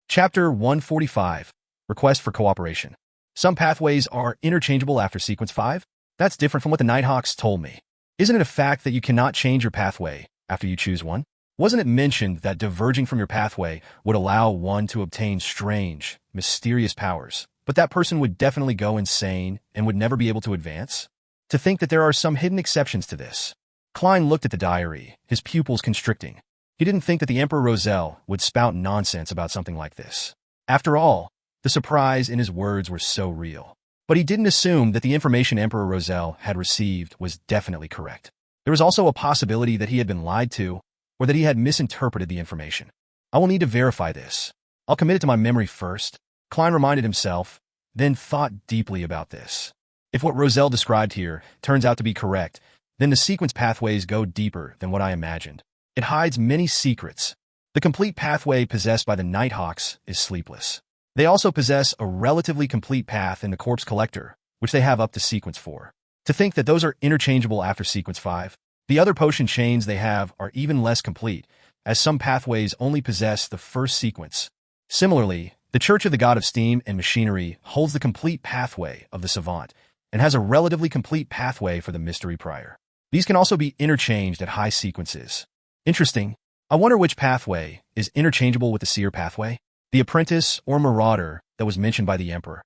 Chapter 145. Request for Cooperation. Some pathways are interchangeable after sequence 5. That's different from what the Nighthawks told me. Isn't it a fact that you cannot change your pathway after you choose one? Wasn't it mentioned that diverging from your pathway would allow one to obtain strange, mysterious powers, but that person would definitely go insane and would never be able to advance? To think that there are some hidden exceptions to this. Klein looked at the diary, his pupils constricting. He didn't think that the Emperor Roselle would spout nonsense about something like this. After all, the surprise in his words were so real. But he didn't assume that the information Emperor Roselle had received was definitely correct. There was also a possibility that he had been lied to, or that he had misinterpreted the information. I will need to verify this. I'll commit it to my memory first, Klein reminded himself, then thought deeply about this. If what Roselle described here turns out to be correct, then the sequence pathways go deeper than what I imagined. It hides many secrets. The complete pathway possessed by the Nighthawks is Sleepless. They also possess a relatively complete path in the Corpse Collector, which they have up to sequence 4. To think that those are interchangeable after sequence 5, the other potion chains they have are even less complete, as some pathways only possess the first sequence. Similarly, the Church of the God of Steam and Machinery holds the complete pathway of the Savant, and has a relatively complete pathway for the Mystery Prior. These can also be interchanged at high sequences. Interesting. I wonder which pathway is interchangeable with the Seer pathway? The Apprentice or Marauder that was mentioned by the Emperor.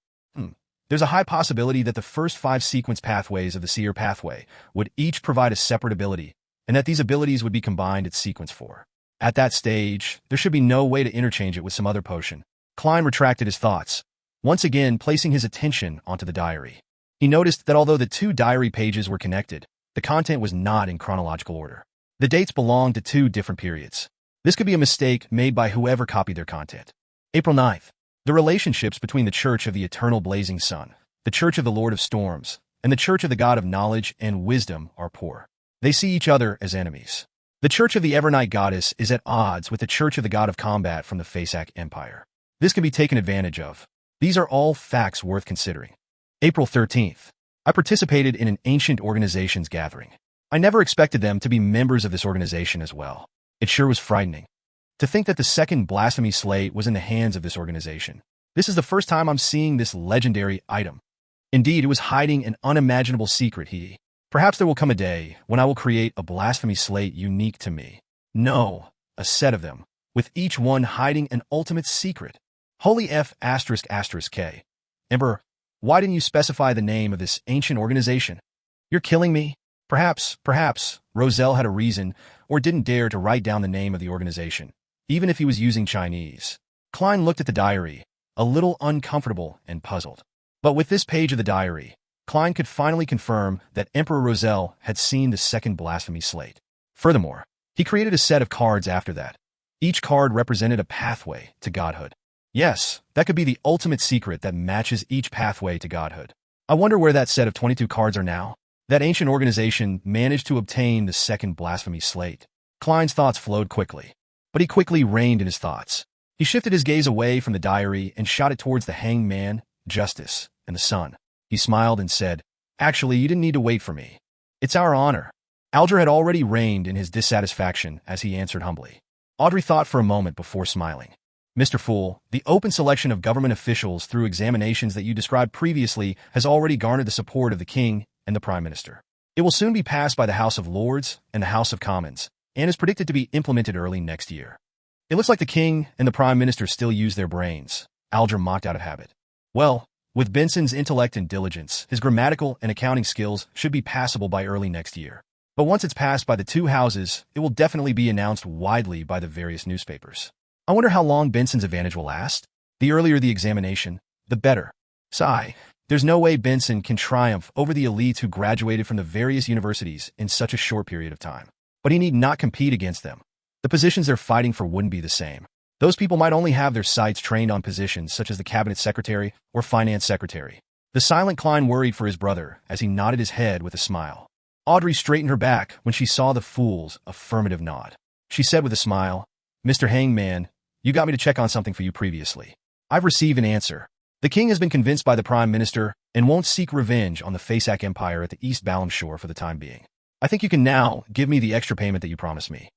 There's a high possibility that the first 5 sequence pathways of the Seer pathway would each provide a separate ability, and that these abilities would be combined at sequence 4. At that stage, there should be no way to interchange it with some other potion. Klein retracted his thoughts, once again placing his attention onto the diary. He noticed that although the 2 diary pages were connected, the content was not in chronological order. The dates belonged to 2 different periods. This could be a mistake made by whoever copied their content. April 9th. The relationships between the Church of the Eternal Blazing Sun, the Church of the Lord of Storms, and the Church of the God of Knowledge and Wisdom are poor. They see each other as enemies. The Church of the Evernight Goddess is at odds with the Church of the God of Combat from the Fasak Empire. This can be taken advantage of. These are all facts worth considering. April 13th. I participated in an ancient organization's gathering. I never expected them to be members of this organization as well. It sure was frightening. To think that the second blasphemy slate was in the hands of this organization. This is the first time I'm seeing this legendary item. Indeed, it was hiding an unimaginable secret. Perhaps there will come a day when I will create a blasphemy slate unique to me. No, a set of them. with each one hiding an ultimate secret. Holy F asterisk asterisk K. Emperor, why didn't you specify the name of this ancient organization? You're killing me? Perhaps, Roselle had a reason, or didn't dare to write down the name of the organization, even if he was using Chinese. Klein looked at the diary, a little uncomfortable and puzzled. But with this page of the diary, Klein could finally confirm that Emperor Roselle had seen the second blasphemy slate. Furthermore, he created a set of cards after that. Each card represented a pathway to godhood. Yes, that could be the ultimate secret that matches each pathway to godhood. I wonder where that set of 22 cards are now. That ancient organization managed to obtain the second blasphemy slate. Klein's thoughts flowed quickly, but he quickly reined in his thoughts. He shifted his gaze away from the diary and shot it towards the hanged man, justice, and the sun. He smiled and said, "Actually, you didn't need to wait for me. It's our honor." Alger had already reined in his dissatisfaction as he answered humbly. Audrey thought for a moment before smiling. "Mr. Fool, the open selection of government officials through examinations that you described previously has already garnered the support of the king and the Prime Minister. It will soon be passed by the House of Lords and the House of Commons, and is predicted to be implemented early next year. It looks like the king and the Prime Minister still use their brains," Alger mocked out of habit. "Well, with Benson's intellect and diligence, his grammatical and accounting skills should be passable by early next year. But once it's passed by the two houses, it will definitely be announced widely by the various newspapers. I wonder how long Benson's advantage will last? The earlier the examination, the better. Sigh. There's no way Benson can triumph over the elites who graduated from the various universities in such a short period of time. But he need not compete against them. The positions they're fighting for wouldn't be the same. Those people might only have their sights trained on positions such as the cabinet secretary or finance secretary." The silent Klein worried for his brother as he nodded his head with a smile. Audrey straightened her back when she saw the fool's affirmative nod. She said with a smile, "Mr. Hangman, you got me to check on something for you previously. I've received an answer. The king has been convinced by the Prime Minister and won't seek revenge on the Fasak Empire at the East Balam Shore for the time being. I think you can now give me the extra payment that you promised me."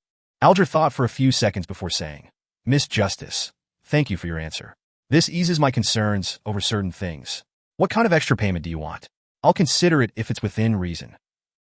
Alger thought for a few seconds before saying, "Miss Justice, thank you for your answer. This eases my concerns over certain things. What kind of extra payment do you want? I'll consider it if it's within reason."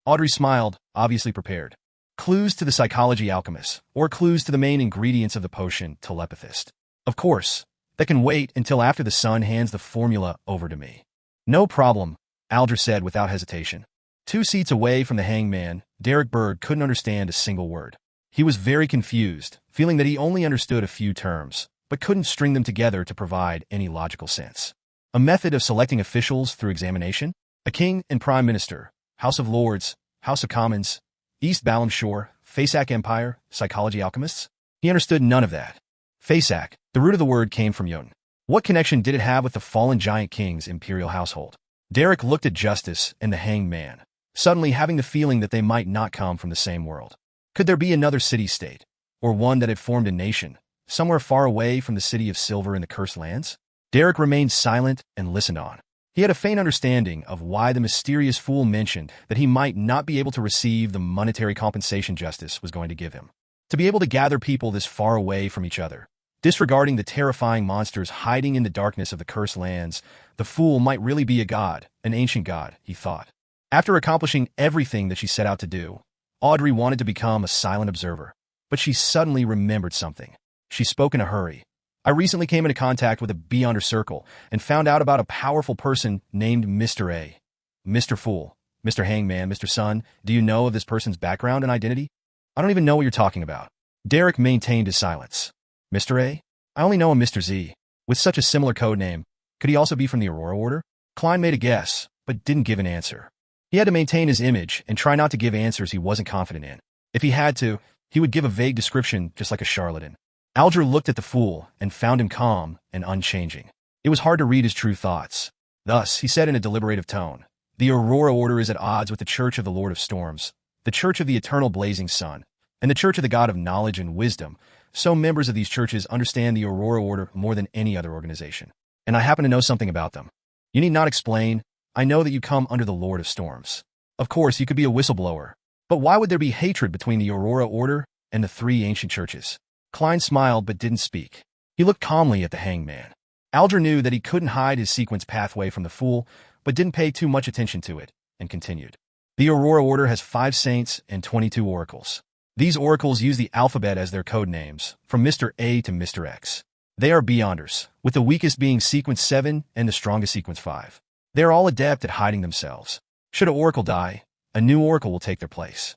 Audrey smiled, obviously prepared. "Clues to the psychology alchemist, or clues to the main ingredients of the potion telepathist. Of course, that can wait until after the sun hands the formula over to me." "No problem," Alger said without hesitation. 2 seats away from the hangman, Derek Bird couldn't understand a single word. He was very confused, feeling that he only understood a few terms, but couldn't string them together to provide any logical sense. A method of selecting officials through examination? A king and prime minister, House of Lords, House of Commons, East Balam Shore, Fasak Empire, psychology alchemists? He understood none of that. Fasak, the root of the word came from Jotun. What connection did it have with the fallen giant king's imperial household? Derek looked at Justice and the hanged man, suddenly having the feeling that they might not come from the same world. Could there be another city-state, or one that had formed a nation, somewhere far away from the city of silver in the cursed lands? Derek remained silent and listened on. He had a faint understanding of why the mysterious fool mentioned that he might not be able to receive the monetary compensation Justice was going to give him. To be able to gather people this far away from each other, disregarding the terrifying monsters hiding in the darkness of the cursed lands, the fool might really be a god, an ancient god, he thought. After accomplishing everything that she set out to do, Audrey wanted to become a silent observer, but she suddenly remembered something. She spoke in a hurry. "I recently came into contact with a Beyonder Circle and found out about a powerful person named Mr. A. Mr. Fool, Mr. Hangman, Mr. Sun, do you know of this person's background and identity?" "I don't even know what you're talking about." Derek maintained his silence. "Mr. A? I only know him Mr. Z. With such a similar code name, could he also be from the Aurora Order?" Klein made a guess, but didn't give an answer. He had to maintain his image and try not to give answers he wasn't confident in. If he had to, he would give a vague description just like a charlatan. Alger looked at the fool and found him calm and unchanging. It was hard to read his true thoughts. Thus, he said in a deliberative tone, "The Aurora Order is at odds with the Church of the Lord of Storms, the Church of the Eternal Blazing Sun, and the Church of the God of Knowledge and Wisdom. So members of these churches understand the Aurora Order more than any other organization. And I happen to know something about them. You need not explain. I know that you come under the Lord of Storms. Of course, you could be a whistleblower. But why would there be hatred between the Aurora Order and the 3 ancient churches?" Klein smiled but didn't speak. He looked calmly at the hangman. Alger knew that he couldn't hide his sequence pathway from the fool, but didn't pay too much attention to it, and continued. "The Aurora Order has 5 saints and 22 oracles. These oracles use the alphabet as their code names, from Mr. A to Mr. X. They are Beyonders, with the weakest being Sequence 7 and the strongest Sequence 5. They are all adept at hiding themselves. Should an oracle die, a new oracle will take their place.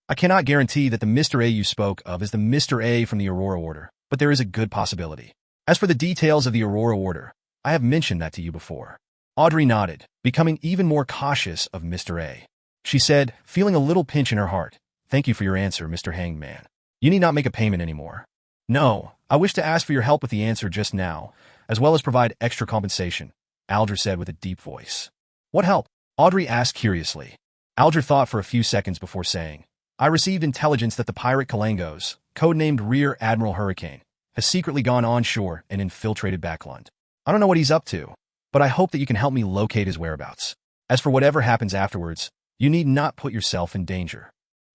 I cannot guarantee that the Mr. A you spoke of is the Mr. A from the Aurora Order, but there is a good possibility. As for the details of the Aurora Order, I have mentioned that to you before. Audrey nodded, becoming even more cautious of Mr. A. She said, feeling a little pinch in her heart, "Thank you for your answer, Mr. Hanged Man. You need not make a payment anymore." "No, I wish to ask for your help with the answer just now, as well as provide extra compensation," Alger said with a deep voice. "What help?" Audrey asked curiously. Alger thought for a few seconds before saying, "I received intelligence that the pirate Kalangos, codenamed Rear Admiral Hurricane, has secretly gone onshore and infiltrated Backland. I don't know what he's up to, but I hope that you can help me locate his whereabouts. As for whatever happens afterwards, you need not put yourself in danger."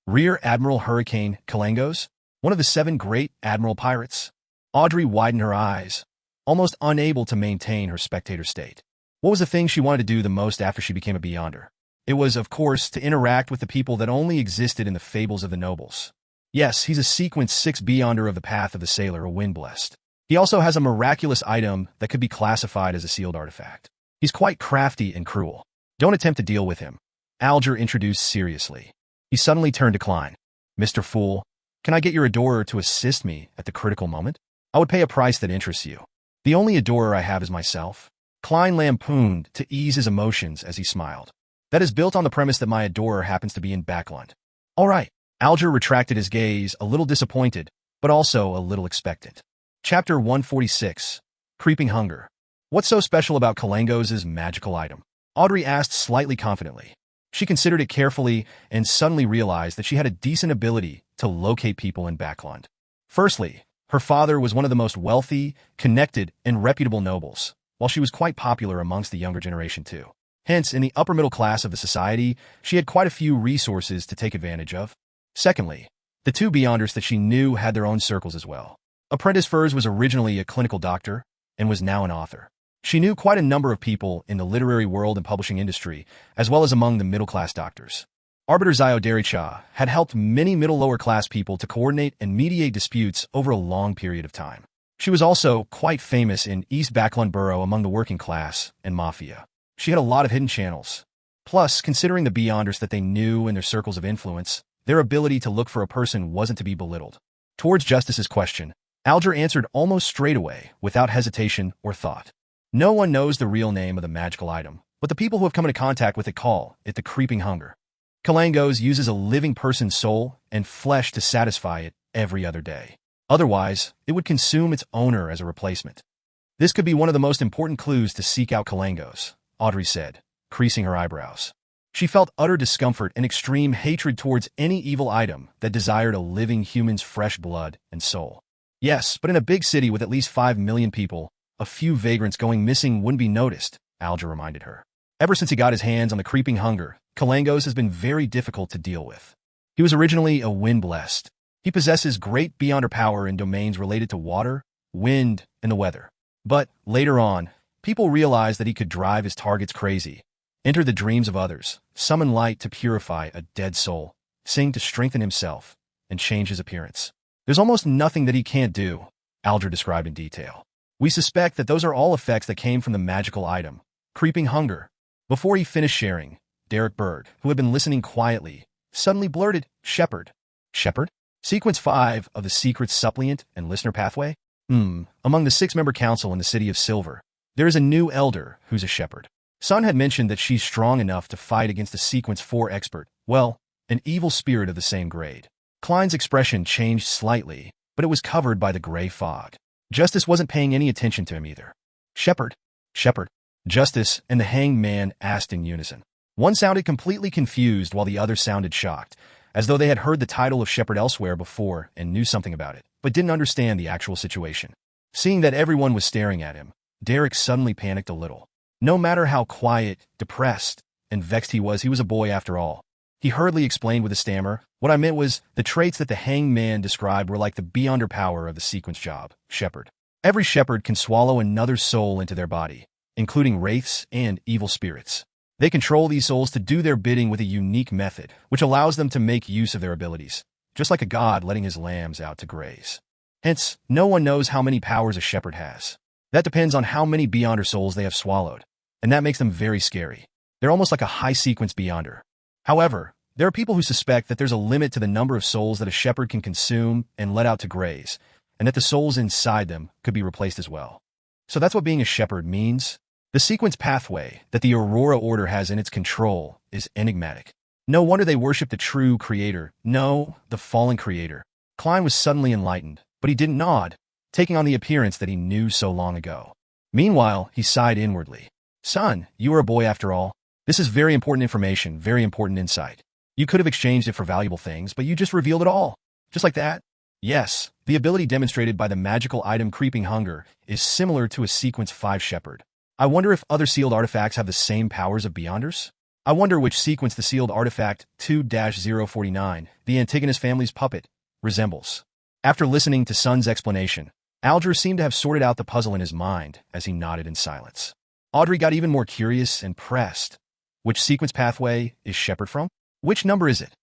Rear Admiral Hurricane Kalangos? One of the 7 great admiral pirates? Audrey widened her eyes, almost unable to maintain her spectator state. What was the thing she wanted to do the most after she became a Beyonder? It was, of course, to interact with the people that only existed in the fables of the nobles. Yes, he's a Sequence 6 Beyonder of the Path of the Sailor, a Wind-Blessed. He also has a miraculous item that could be classified as a sealed artifact. He's quite crafty and cruel. Don't attempt to deal with him, Alger introduced seriously. He suddenly turned to Klein. "Mr. Fool, can I get your adorer to assist me at the critical moment? I would pay a price that interests you. The only adorer I have is myself." Klein lampooned to ease his emotions as he smiled. "That is built on the premise that my adorer happens to be in Backland." "All right." Alger retracted his gaze, a little disappointed, but also a little expectant. Chapter 146, Creeping Hunger. "What's so special about Kalangos' magical item?" Audrey asked slightly confidently. She considered it carefully and suddenly realized that she had a decent ability to locate people in Backland. Firstly, her father was one of the most wealthy, connected, and reputable nobles, while she was quite popular amongst the younger generation too. Hence, in the upper middle class of the society, she had quite a few resources to take advantage of. Secondly, the 2 Beyonders that she knew had their own circles as well. Apprentice Furs was originally a clinical doctor and was now an author. She knew quite a number of people in the literary world and publishing industry, as well as among the middle-class doctors. Arbiter Zyodericha had helped many middle-lower-class people to coordinate and mediate disputes over a long period of time. She was also quite famous in East Backland Borough among the working class and mafia. She had a lot of hidden channels. Plus, considering the Beyonders that they knew and their circles of influence, their ability to look for a person wasn't to be belittled. Towards Justice's question, Alger answered almost straight away, without hesitation or thought. "No one knows the real name of the magical item, but the people who have come into contact with it call it the Creeping Hunger. Kalangos uses a living person's soul and flesh to satisfy it every other day. Otherwise, it would consume its owner as a replacement. This could be one of the most important clues to seek out Kalangos," Audrey said, creasing her eyebrows. She felt utter discomfort and extreme hatred towards any evil item that desired a living human's fresh blood and soul. "Yes, but in a big city with at least 5 million people, a few vagrants going missing wouldn't be noticed," Alger reminded her. "Ever since he got his hands on the Creeping Hunger, Kalangos has been very difficult to deal with. He was originally a Wind-Blessed. He possesses great Beyonder power in domains related to water, wind, and the weather. But, later on, people realized that he could drive his targets crazy, enter the dreams of others, summon light to purify a dead soul, sing to strengthen himself, and change his appearance. There's almost nothing that he can't do," Alger described in detail. "We suspect that those are all effects that came from the magical item, Creeping Hunger." Before he finished sharing, Derek Berg, who had been listening quietly, suddenly blurted, "Shepherd." "Shepherd? Sequence 5 of the Secret Suppliant and Listener Pathway? Among the 6-member council in the City of Silver, there is a new elder who's a shepherd. Sun had mentioned that she's strong enough to fight against a Sequence 4 expert, well, an evil spirit of the same grade." Klein's expression changed slightly, but it was covered by the gray fog. Justice wasn't paying any attention to him either. "Shepherd? Shepherd?" Justice and the Hanged Man asked in unison. One sounded completely confused while the other sounded shocked, as though they had heard the title of shepherd elsewhere before and knew something about it, but didn't understand the actual situation. Seeing that everyone was staring at him, Derek suddenly panicked a little. No matter how quiet, depressed, and vexed he was a boy after all. He hurriedly explained with a stammer, "What I meant was, the traits that the Hanged Man described were like the Beyonder power of the Sequence job, shepherd. Every shepherd can swallow another soul into their body, including wraiths and evil spirits. They control these souls to do their bidding with a unique method, which allows them to make use of their abilities. just like a god letting his lambs out to graze. Hence, no one knows how many powers a shepherd has. That depends on how many Beyonder souls they have swallowed, and that makes them very scary. They're almost like a high-sequence Beyonder. However, there are people who suspect that there's a limit to the number of souls that a shepherd can consume and let out to graze, and that the souls inside them could be replaced as well. So that's what being a shepherd means. The sequence pathway that the Aurora Order has in its control is enigmatic. No wonder they worship the true creator, no, the fallen creator. Klein was suddenly enlightened, but he didn't nod, taking on the appearance that he knew so long ago. Meanwhile, he sighed inwardly. Son, you are a boy after all. This is very important information, very important insight. You could have exchanged it for valuable things, but you just revealed it all. Just like that? Yes, the ability demonstrated by the magical item Creeping Hunger is similar to a Sequence 5 Shepherd. I wonder if other sealed artifacts have the same powers of Beyonders? I wonder which sequence the sealed artifact 2-049, the Antigonus family's puppet, resembles. After listening to Son's explanation, Alger seemed to have sorted out the puzzle in his mind as he nodded in silence. Audrey got even more curious and pressed. Which sequence pathway is Shepherd from? Which number is it?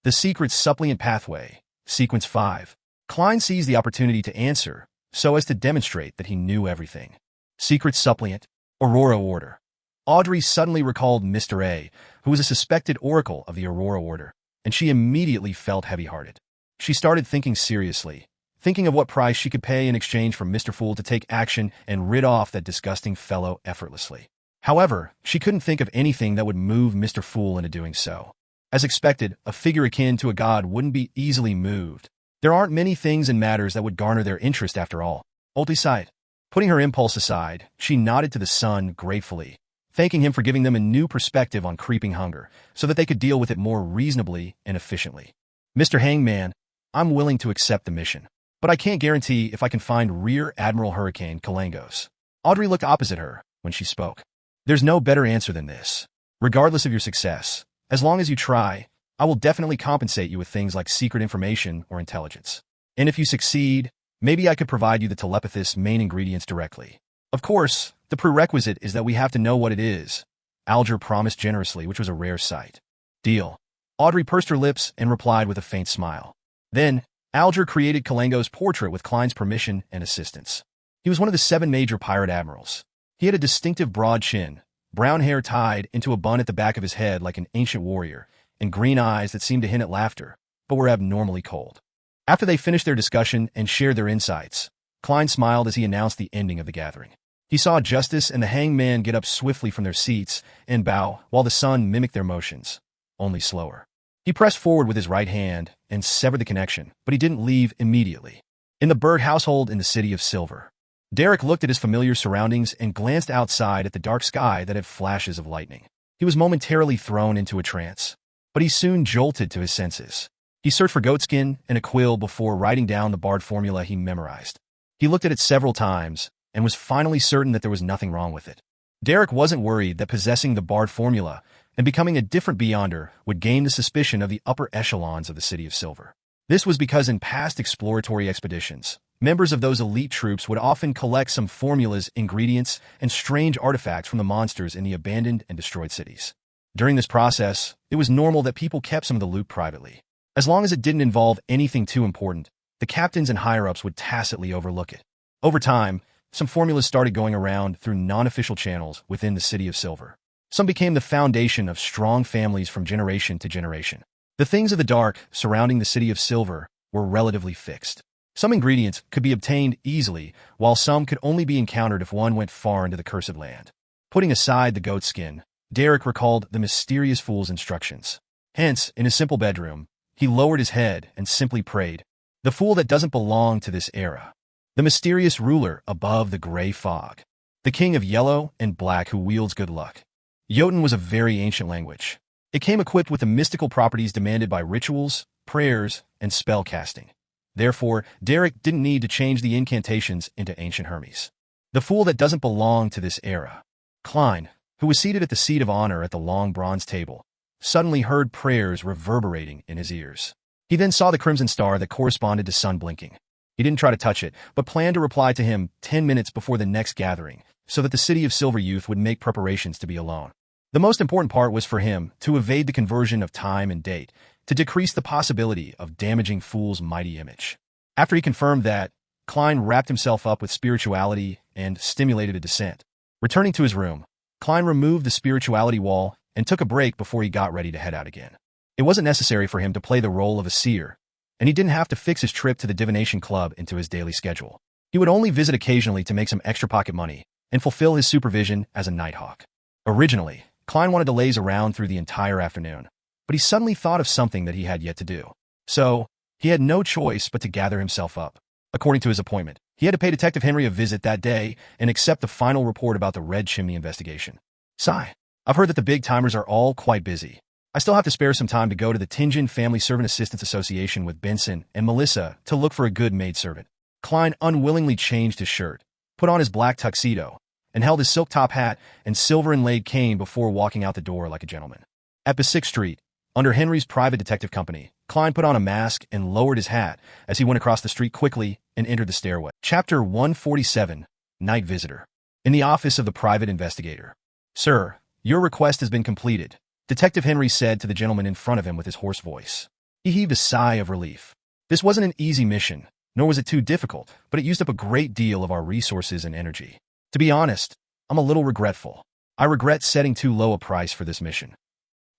The secret suppliant pathway, Sequence 5. Klein seized the opportunity to answer, so as to demonstrate that he knew everything. Secret suppliant, Aurora Order. Audrey suddenly recalled Mr. A, who was a suspected oracle of the Aurora Order, and she immediately felt heavy-hearted. She started thinking seriously, thinking of what price she could pay in exchange for Mr. Fool to take action and rid off that disgusting fellow effortlessly. However, she couldn't think of anything that would move Mr. Fool into doing so. As expected, a figure akin to a god wouldn't be easily moved. There aren't many things and matters that would garner their interest after all. Audrey sighed. Putting her impulse aside, she nodded to the son gratefully, thanking him for giving them a new perspective on Creeping Hunger, so that they could deal with it more reasonably and efficiently. Mr. Hangman, I'm willing to accept the mission, but I can't guarantee if I can find Rear Admiral Hurricane Kalangos. Audrey looked opposite her when she spoke. There's no better answer than this. Regardless of your success, as long as you try, I will definitely compensate you with things like secret information or intelligence. And if you succeed, maybe I could provide you the telepathist's main ingredients directly. Of course, the prerequisite is that we have to know what it is. Alger promised generously, which was a rare sight. Deal. Audrey pursed her lips and replied with a faint smile. Then, Alger created Kalangos' portrait with Klein's permission and assistance. He was one of the 7 major pirate admirals. He had a distinctive broad chin, brown hair tied into a bun at the back of his head like an ancient warrior, and green eyes that seemed to hint at laughter, but were abnormally cold. After they finished their discussion and shared their insights, Klein smiled as he announced the ending of the gathering. He saw Justice and the Hangman get up swiftly from their seats and bow while the son mimicked their motions, only slower. He pressed forward with his right hand and severed the connection, but he didn't leave immediately. In the Bird household in the City of Silver, Derek looked at his familiar surroundings and glanced outside at the dark sky that had flashes of lightning. He was momentarily thrown into a trance, but he soon jolted to his senses. He searched for goatskin and a quill before writing down the bard formula he memorized. He looked at it several times and was finally certain that there was nothing wrong with it. Derek wasn't worried that possessing the bard formula and becoming a different Beyonder would gain the suspicion of the upper echelons of the City of Silver. This was because in past exploratory expeditions, members of those elite troops would often collect some formulas, ingredients, and strange artifacts from the monsters in the abandoned and destroyed cities. During this process, it was normal that people kept some of the loot privately. As long as it didn't involve anything too important, the captains and higher-ups would tacitly overlook it. Over time, some formulas started going around through non-official channels within the City of Silver. Some became the foundation of strong families from generation to generation. The things of the dark surrounding the City of Silver were relatively fixed. Some ingredients could be obtained easily, while some could only be encountered if one went far into the Cursed Land. Putting aside the goat skin, Derek recalled the mysterious fool's instructions. Hence, in his simple bedroom, he lowered his head and simply prayed, "The fool that doesn't belong to this era. The mysterious ruler above the gray fog. The king of yellow and black who wields good luck." Jotun was a very ancient language. It came equipped with the mystical properties demanded by rituals, prayers, and spell casting. Therefore, Derek didn't need to change the incantations into ancient Hermes. The fool that doesn't belong to this era. Klein, who was seated at the seat of honor at the long bronze table, suddenly heard prayers reverberating in his ears. He then saw the crimson star that corresponded to sun blinking. He didn't try to touch it, but planned to reply to him 10 minutes before the next gathering, so that the City of Silver youth would make preparations to be alone. The most important part was for him to evade the conversion of time and date, to decrease the possibility of damaging Fool's mighty image. After he confirmed that, Klein wrapped himself up with spirituality and stimulated a descent. Returning to his room, Klein removed the spirituality wall and took a break before he got ready to head out again. It wasn't necessary for him to play the role of a seer, and he didn't have to fix his trip to the divination club into his daily schedule. He would only visit occasionally to make some extra pocket money and fulfill his supervision as a nighthawk. Originally, Klein wanted to laze around through the entire afternoon, but he suddenly thought of something that he had yet to do. So, he had no choice but to gather himself up. According to his appointment, he had to pay Detective Henry a visit that day and accept the final report about the Red Chimney investigation. Sigh. I've heard that the big-timers are all quite busy. I still have to spare some time to go to the Tinjin Family Servant Assistance Association with Benson and Melissa to look for a good maidservant. Klein unwillingly changed his shirt, put on his black tuxedo, and held his silk top hat and silver inlaid cane before walking out the door like a gentleman. At Basic Street, under Henry's private detective company, Klein put on a mask and lowered his hat as he went across the street quickly and entered the stairway. Chapter 147, Night Visitor. In the office of the private investigator. Sir, your request has been completed, Detective Henry said to the gentleman in front of him with his hoarse voice. He heaved a sigh of relief. This wasn't an easy mission, nor was it too difficult, but it used up a great deal of our resources and energy. To be honest, I'm a little regretful. I regret setting too low a price for this mission.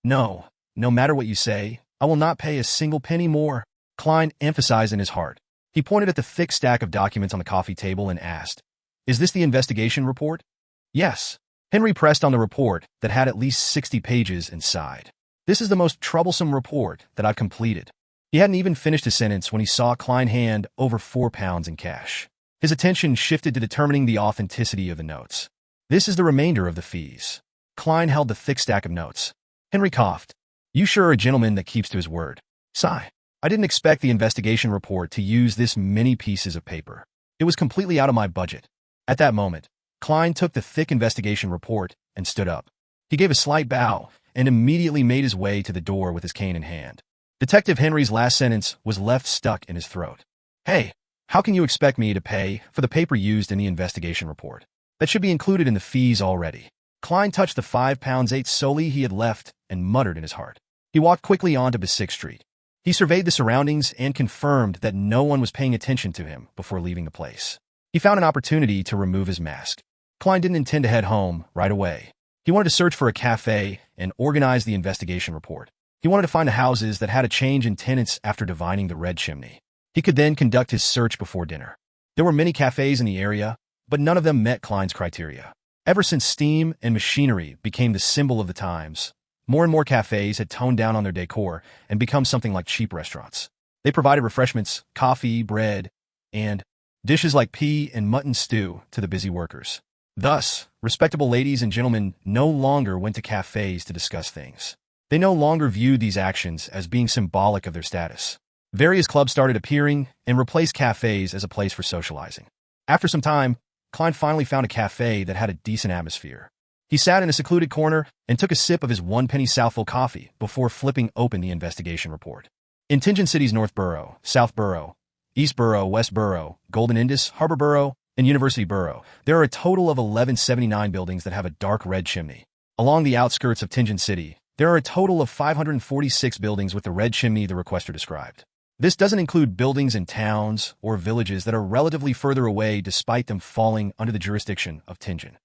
No matter what you say, I will not pay a single penny more, Klein emphasized in his heart. He pointed at the thick stack of documents on the coffee table and asked, "Is this the investigation report?" Yes. Henry pressed on the report that had at least 60 pages and sighed. This is the most troublesome report that I've completed. He hadn't even finished his sentence when he saw Klein hand over £4 in cash. His attention shifted to determining the authenticity of the notes. This is the remainder of the fees. Klein held the thick stack of notes. Henry coughed. You sure are a gentleman that keeps to his word. Sigh. I didn't expect the investigation report to use this many pieces of paper. It was completely out of my budget. At that moment, Klein took the thick investigation report and stood up. He gave a slight bow and immediately made his way to the door with his cane in hand. Detective Henry's last sentence was left stuck in his throat. Hey, how can you expect me to pay for the paper used in the investigation report? That should be included in the fees already. Klein touched the £5.8 solely he had left and muttered in his heart. He walked quickly on to Basic Street. He surveyed the surroundings and confirmed that no one was paying attention to him before leaving the place. He found an opportunity to remove his mask. Klein didn't intend to head home right away. He wanted to search for a cafe and organize the investigation report. He wanted to find the houses that had a change in tenants after divining the Red Chimney. He could then conduct his search before dinner. There were many cafes in the area, but none of them met Klein's criteria. Ever since steam and machinery became the symbol of the times, more and more cafes had toned down on their decor and become something like cheap restaurants. They provided refreshments, coffee, bread, and dishes like pea and mutton stew to the busy workers. Thus, respectable ladies and gentlemen no longer went to cafes to discuss things. They no longer viewed these actions as being symbolic of their status. Various clubs started appearing and replaced cafes as a place for socializing. After some time, Klein finally found a cafe that had a decent atmosphere. He sat in a secluded corner and took a sip of his 1-penny Southville coffee before flipping open the investigation report. In Tinjin City's North Borough, South Borough, East Borough, West Borough, Golden Indus, Harbor Borough, and University Borough, there are a total of 1179 buildings that have a dark red chimney. Along the outskirts of Tinjin City, there are a total of 546 buildings with the red chimney the requester described. This doesn't include buildings in towns or villages that are relatively further away despite them falling under the jurisdiction of Tinjin.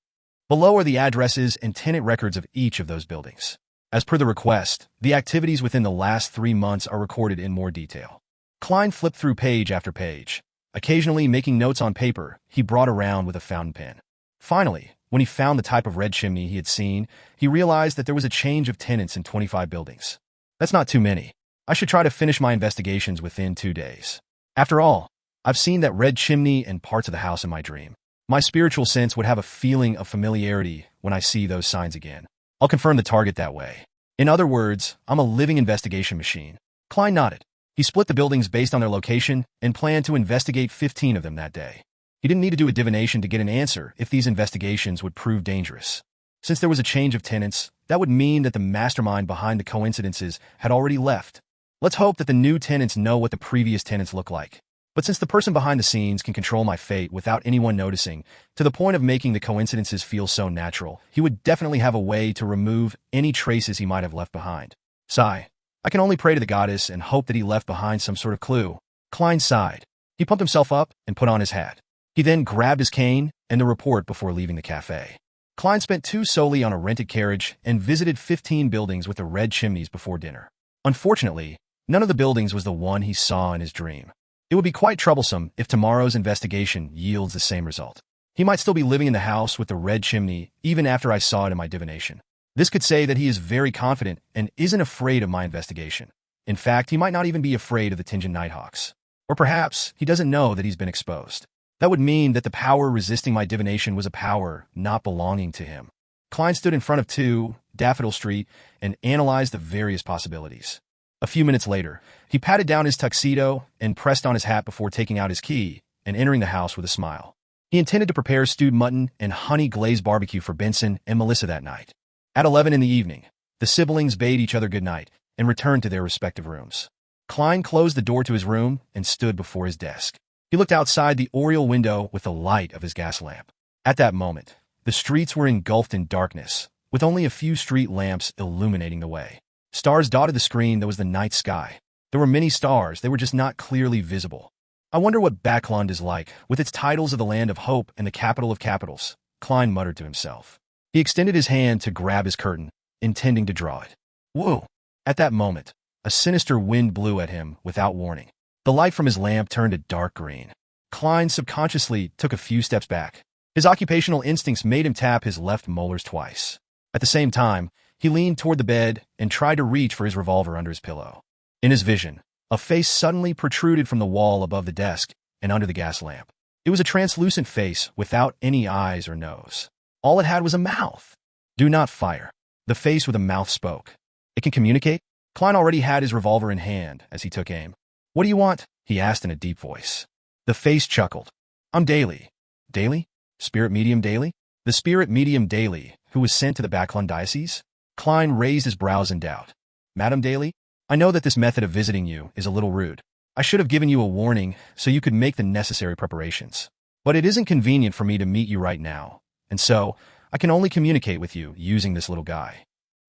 Below are the addresses and tenant records of each of those buildings. As per the request, the activities within the last 3 months are recorded in more detail. Klein flipped through page after page. Occasionally making notes on paper he brought around with a fountain pen. Finally, when he found the type of red chimney he had seen, he realized that there was a change of tenants in 25 buildings. That's not too many. I should try to finish my investigations within 2 days. After all, I've seen that red chimney and parts of the house in my dream. My spiritual sense would have a feeling of familiarity when I see those signs again. I'll confirm the target that way. In other words, I'm a living investigation machine. Klein nodded. He split the buildings based on their location and planned to investigate 15 of them that day. He didn't need to do a divination to get an answer if these investigations would prove dangerous. Since there was a change of tenants, that would mean that the mastermind behind the coincidences had already left. Let's hope that the new tenants know what the previous tenants look like. But since the person behind the scenes can control my fate without anyone noticing, to the point of making the coincidences feel so natural, he would definitely have a way to remove any traces he might have left behind. Sigh. I can only pray to the goddess and hope that he left behind some sort of clue. Klein sighed. He pumped himself up and put on his hat. He then grabbed his cane and the report before leaving the cafe. Klein spent 2 solely on a rented carriage and visited 15 buildings with the red chimneys before dinner. Unfortunately, none of the buildings was the one he saw in his dream. It would be quite troublesome if tomorrow's investigation yields the same result. He might still be living in the house with the red chimney even after I saw it in my divination. This could say that he is very confident and isn't afraid of my investigation. In fact, he might not even be afraid of the Tinjin Nighthawks. Or perhaps he doesn't know that he's been exposed. That would mean that the power resisting my divination was a power not belonging to him. Klein stood in front of 2 Daffodil Street and analyzed the various possibilities. A few minutes later, he patted down his tuxedo and pressed on his hat before taking out his key and entering the house with a smile. He intended to prepare stewed mutton and honey-glazed barbecue for Benson and Melissa that night. At 11 in the evening, the siblings bade each other good night and returned to their respective rooms. Klein closed the door to his room and stood before his desk. He looked outside the oriel window with the light of his gas lamp. At that moment, the streets were engulfed in darkness, with only a few street lamps illuminating the way. Stars dotted the screen that was the night sky. There were many stars, they were just not clearly visible. I wonder what Backlund is like, with its titles of the land of hope and the capital of capitals, Klein muttered to himself. He extended his hand to grab his curtain, intending to draw it. Whoa! At that moment, a sinister wind blew at him without warning. The light from his lamp turned a dark green. Klein subconsciously took a few steps back. His occupational instincts made him tap his left molars twice. At the same time, he leaned toward the bed and tried to reach for his revolver under his pillow. In his vision, a face suddenly protruded from the wall above the desk and under the gas lamp. It was a translucent face without any eyes or nose. All it had was a mouth. Do not fire. The face with a mouth spoke. It can communicate? Klein already had his revolver in hand as he took aim. What do you want? He asked in a deep voice. The face chuckled. I'm Daly. Daly? Spirit Medium Daly? The Spirit Medium Daly, who was sent to the Backlund Diocese? Klein raised his brows in doubt. Madam Daly, I know that this method of visiting you is a little rude. I should have given you a warning so you could make the necessary preparations. But it isn't convenient for me to meet you right now, and so I can only communicate with you using this little guy.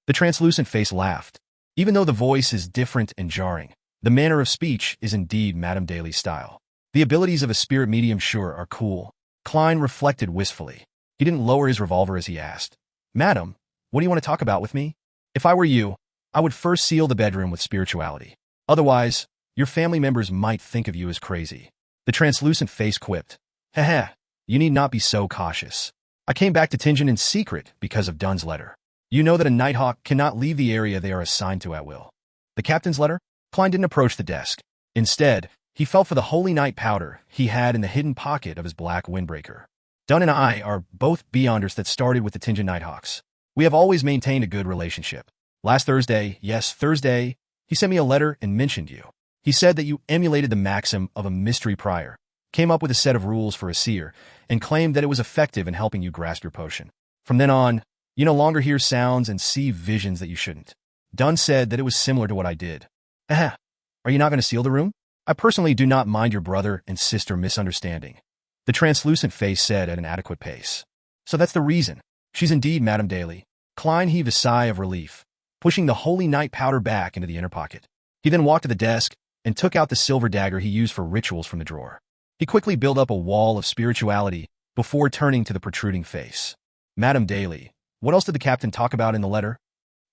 The translucent face laughed. Even though the voice is different and jarring, the manner of speech is indeed Madame Daly's style. The abilities of a spirit medium sure are cool. Klein reflected wistfully. He didn't lower his revolver as he asked, Madam, what do you want to talk about with me? If I were you, I would first seal the bedroom with spirituality. Otherwise, your family members might think of you as crazy. The translucent face quipped. Heh, you need not be so cautious. I came back to Tinjin in secret because of Dunn's letter. You know that a Nighthawk cannot leave the area they are assigned to at will. The captain's letter? Klein didn't approach the desk. Instead, he felt for the holy night powder he had in the hidden pocket of his black windbreaker. Dunn and I are both Beyonders that started with the Tinjin Nighthawks. We have always maintained a good relationship. Last Thursday, yes, Thursday, he sent me a letter and mentioned you. He said that you emulated the maxim of a mystery prior, came up with a set of rules for a seer, and claimed that it was effective in helping you grasp your potion. From then on, you no longer hear sounds and see visions that you shouldn't. Dunn said that it was similar to what I did. Are you not going to seal the room? I personally do not mind your brother and sister misunderstanding. The translucent face said at an adequate pace. So that's the reason. She's indeed Madame Daly. Klein heaved a sigh of relief, pushing the holy night powder back into the inner pocket. He then walked to the desk and took out the silver dagger he used for rituals from the drawer. He quickly built up a wall of spirituality before turning to the protruding face. Madame Daly, what else did the captain talk about in the letter?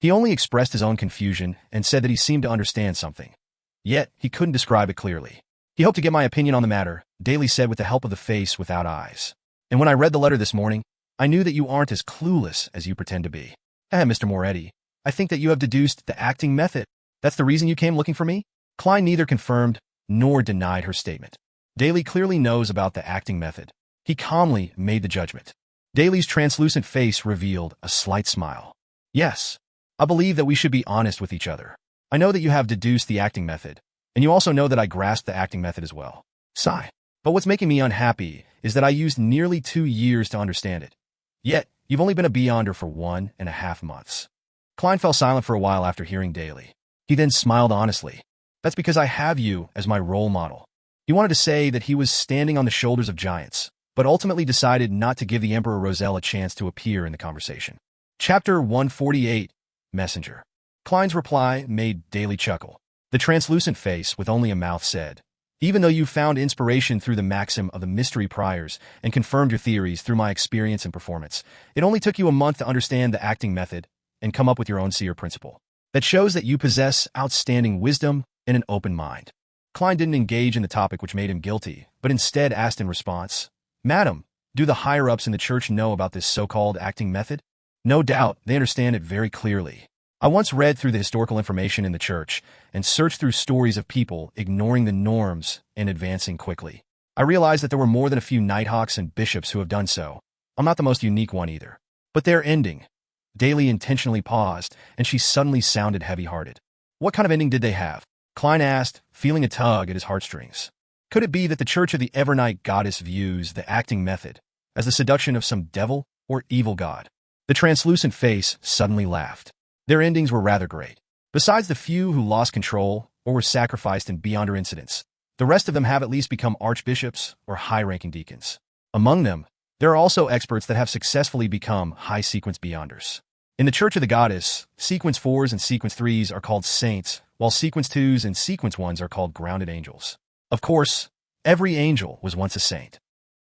He only expressed his own confusion and said that he seemed to understand something. Yet, he couldn't describe it clearly. He hoped to get my opinion on the matter, Daly said with the help of the face without eyes. And when I read the letter this morning, I knew that you aren't as clueless as you pretend to be. Mr. Moretti, I think that you have deduced the acting method. That's the reason you came looking for me? Klein neither confirmed nor denied her statement. Daly clearly knows about the acting method. He calmly made the judgment. Daly's translucent face revealed a slight smile. Yes, I believe that we should be honest with each other. I know that you have deduced the acting method, and you also know that I grasped the acting method as well. Sigh. But what's making me unhappy is that I used nearly 2 years to understand it. Yet, you've only been a Beyonder for 1.5 months. Klein fell silent for a while after hearing Daly. He then smiled honestly. That's because I have you as my role model. He wanted to say that he was standing on the shoulders of giants, but ultimately decided not to give the Emperor Roselle a chance to appear in the conversation. Chapter 148, Messenger. Klein's reply made Daly chuckle. The translucent face, with only a mouth, said, "Even though you found inspiration through the maxim of the mystery priors and confirmed your theories through my experience and performance, it only took you a month to understand the acting method and come up with your own seer principle. That shows that you possess outstanding wisdom and an open mind." Klein didn't engage in the topic, which made him guilty, but instead asked in response, "Madam, do the higher-ups in the church know about this so-called acting method?" "No doubt, they understand it very clearly. I once read through the historical information in the church and searched through stories of people ignoring the norms and advancing quickly. I realized that there were more than a few nighthawks and bishops who have done so. I'm not the most unique one either. But their ending." Daly intentionally paused, and she suddenly sounded heavy-hearted. "What kind of ending did they have?" Klein asked, feeling a tug at his heartstrings. Could it be that the Church of the Evernight Goddess views the acting method as the seduction of some devil or evil god? The translucent face suddenly laughed. Their endings were rather great. Besides the few who lost control or were sacrificed in beyonder incidents, the rest of them have at least become archbishops or high-ranking deacons. Among them, there are also experts that have successfully become high-sequence beyonders. In the Church of the Goddess, sequence 4s and sequence 3s are called saints, while sequence 2s and sequence 1s are called grounded angels. Of course, every angel was once a saint.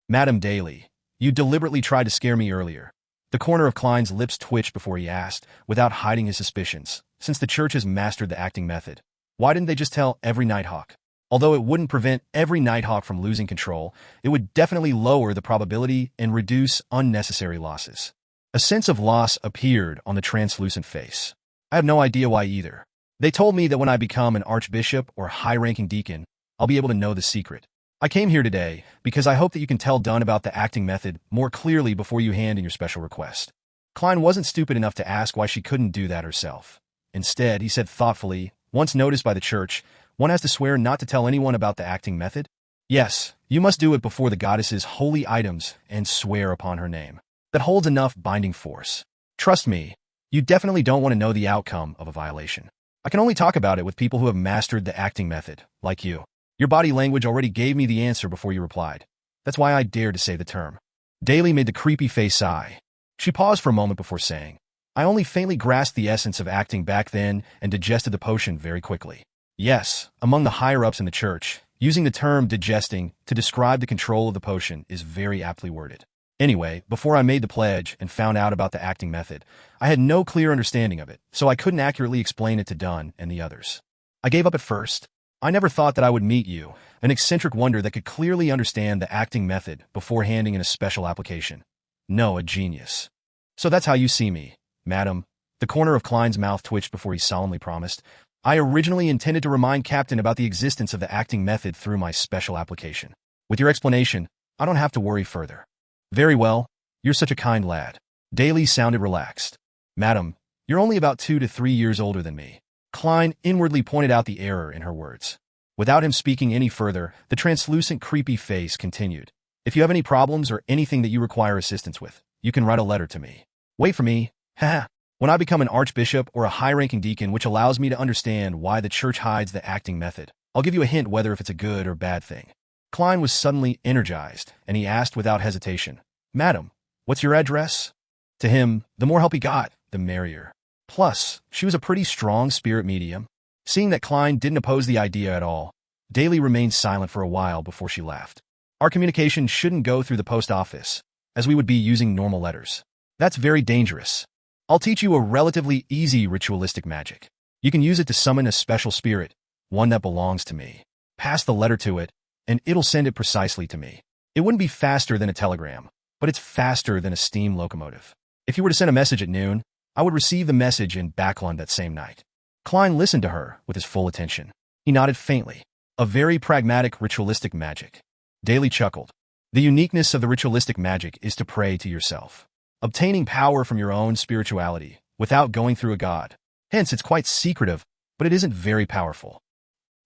"Madam Daly, you deliberately tried to scare me earlier." The corner of Klein's lips twitched before he asked, without hiding his suspicions, "Since the church has mastered the acting method, why didn't they just tell every nighthawk?" Although it wouldn't prevent every nighthawk from losing control, it would definitely lower the probability and reduce unnecessary losses. A sense of loss appeared on the translucent face. "I have no idea why either. They told me that when I become an archbishop or high-ranking deacon, I'll be able to know the secret. I came here today because I hope that you can tell Dunn about the acting method more clearly before you hand in your special request." Klein wasn't stupid enough to ask why she couldn't do that herself. Instead, he said thoughtfully, "Once noticed by the church, one has to swear not to tell anyone about the acting method?" "Yes, you must do it before the goddess's holy items and swear upon her name. That holds enough binding force. Trust me, you definitely don't want to know the outcome of a violation. I can only talk about it with people who have mastered the acting method, like you. Your body language already gave me the answer before you replied. That's why I dared to say the term." Daly made the creepy face sigh. She paused for a moment before saying, "I only faintly grasped the essence of acting back then and digested the potion very quickly." Yes, among the higher-ups in the church, using the term digesting to describe the control of the potion is very aptly worded. Anyway, before I made the pledge and found out about the acting method, I had no clear understanding of it, so I couldn't accurately explain it to Dunn and the others. I gave up at first. I never thought that I would meet you, an eccentric wonder that could clearly understand the acting method before handing in a special application. No, a genius. So that's how you see me, madam." The corner of Klein's mouth twitched before he solemnly promised, "I originally intended to remind Captain about the existence of the acting method through my special application. With your explanation, I don't have to worry further." "Very well. You're such a kind lad." Daly sounded relaxed. "Madam, you're only about 2 to 3 years older than me." Klein inwardly pointed out the error in her words. Without him speaking any further, the translucent, creepy face continued. "If you have any problems or anything that you require assistance with, you can write a letter to me. Wait for me. Haha. When I become an archbishop or a high-ranking deacon, which allows me to understand why the church hides the acting method, I'll give you a hint whether if it's a good or bad thing." Klein was suddenly energized, and he asked without hesitation, "Madam, what's your address?" To him, the more help he got, the merrier. Plus, she was a pretty strong spirit medium. Seeing that Klein didn't oppose the idea at all, Daly remained silent for a while before she laughed. "Our communication shouldn't go through the post office, as we would be using normal letters. That's very dangerous. I'll teach you a relatively easy ritualistic magic. You can use it to summon a special spirit, one that belongs to me. Pass the letter to it, and it'll send it precisely to me. It wouldn't be faster than a telegram, but it's faster than a steam locomotive. If you were to send a message at noon, I would receive the message in Backlund that same night." Klein listened to her with his full attention. He nodded faintly. "A very pragmatic ritualistic magic." Daly chuckled. "The uniqueness of the ritualistic magic is to pray to yourself, obtaining power from your own spirituality without going through a god. Hence, it's quite secretive, but it isn't very powerful.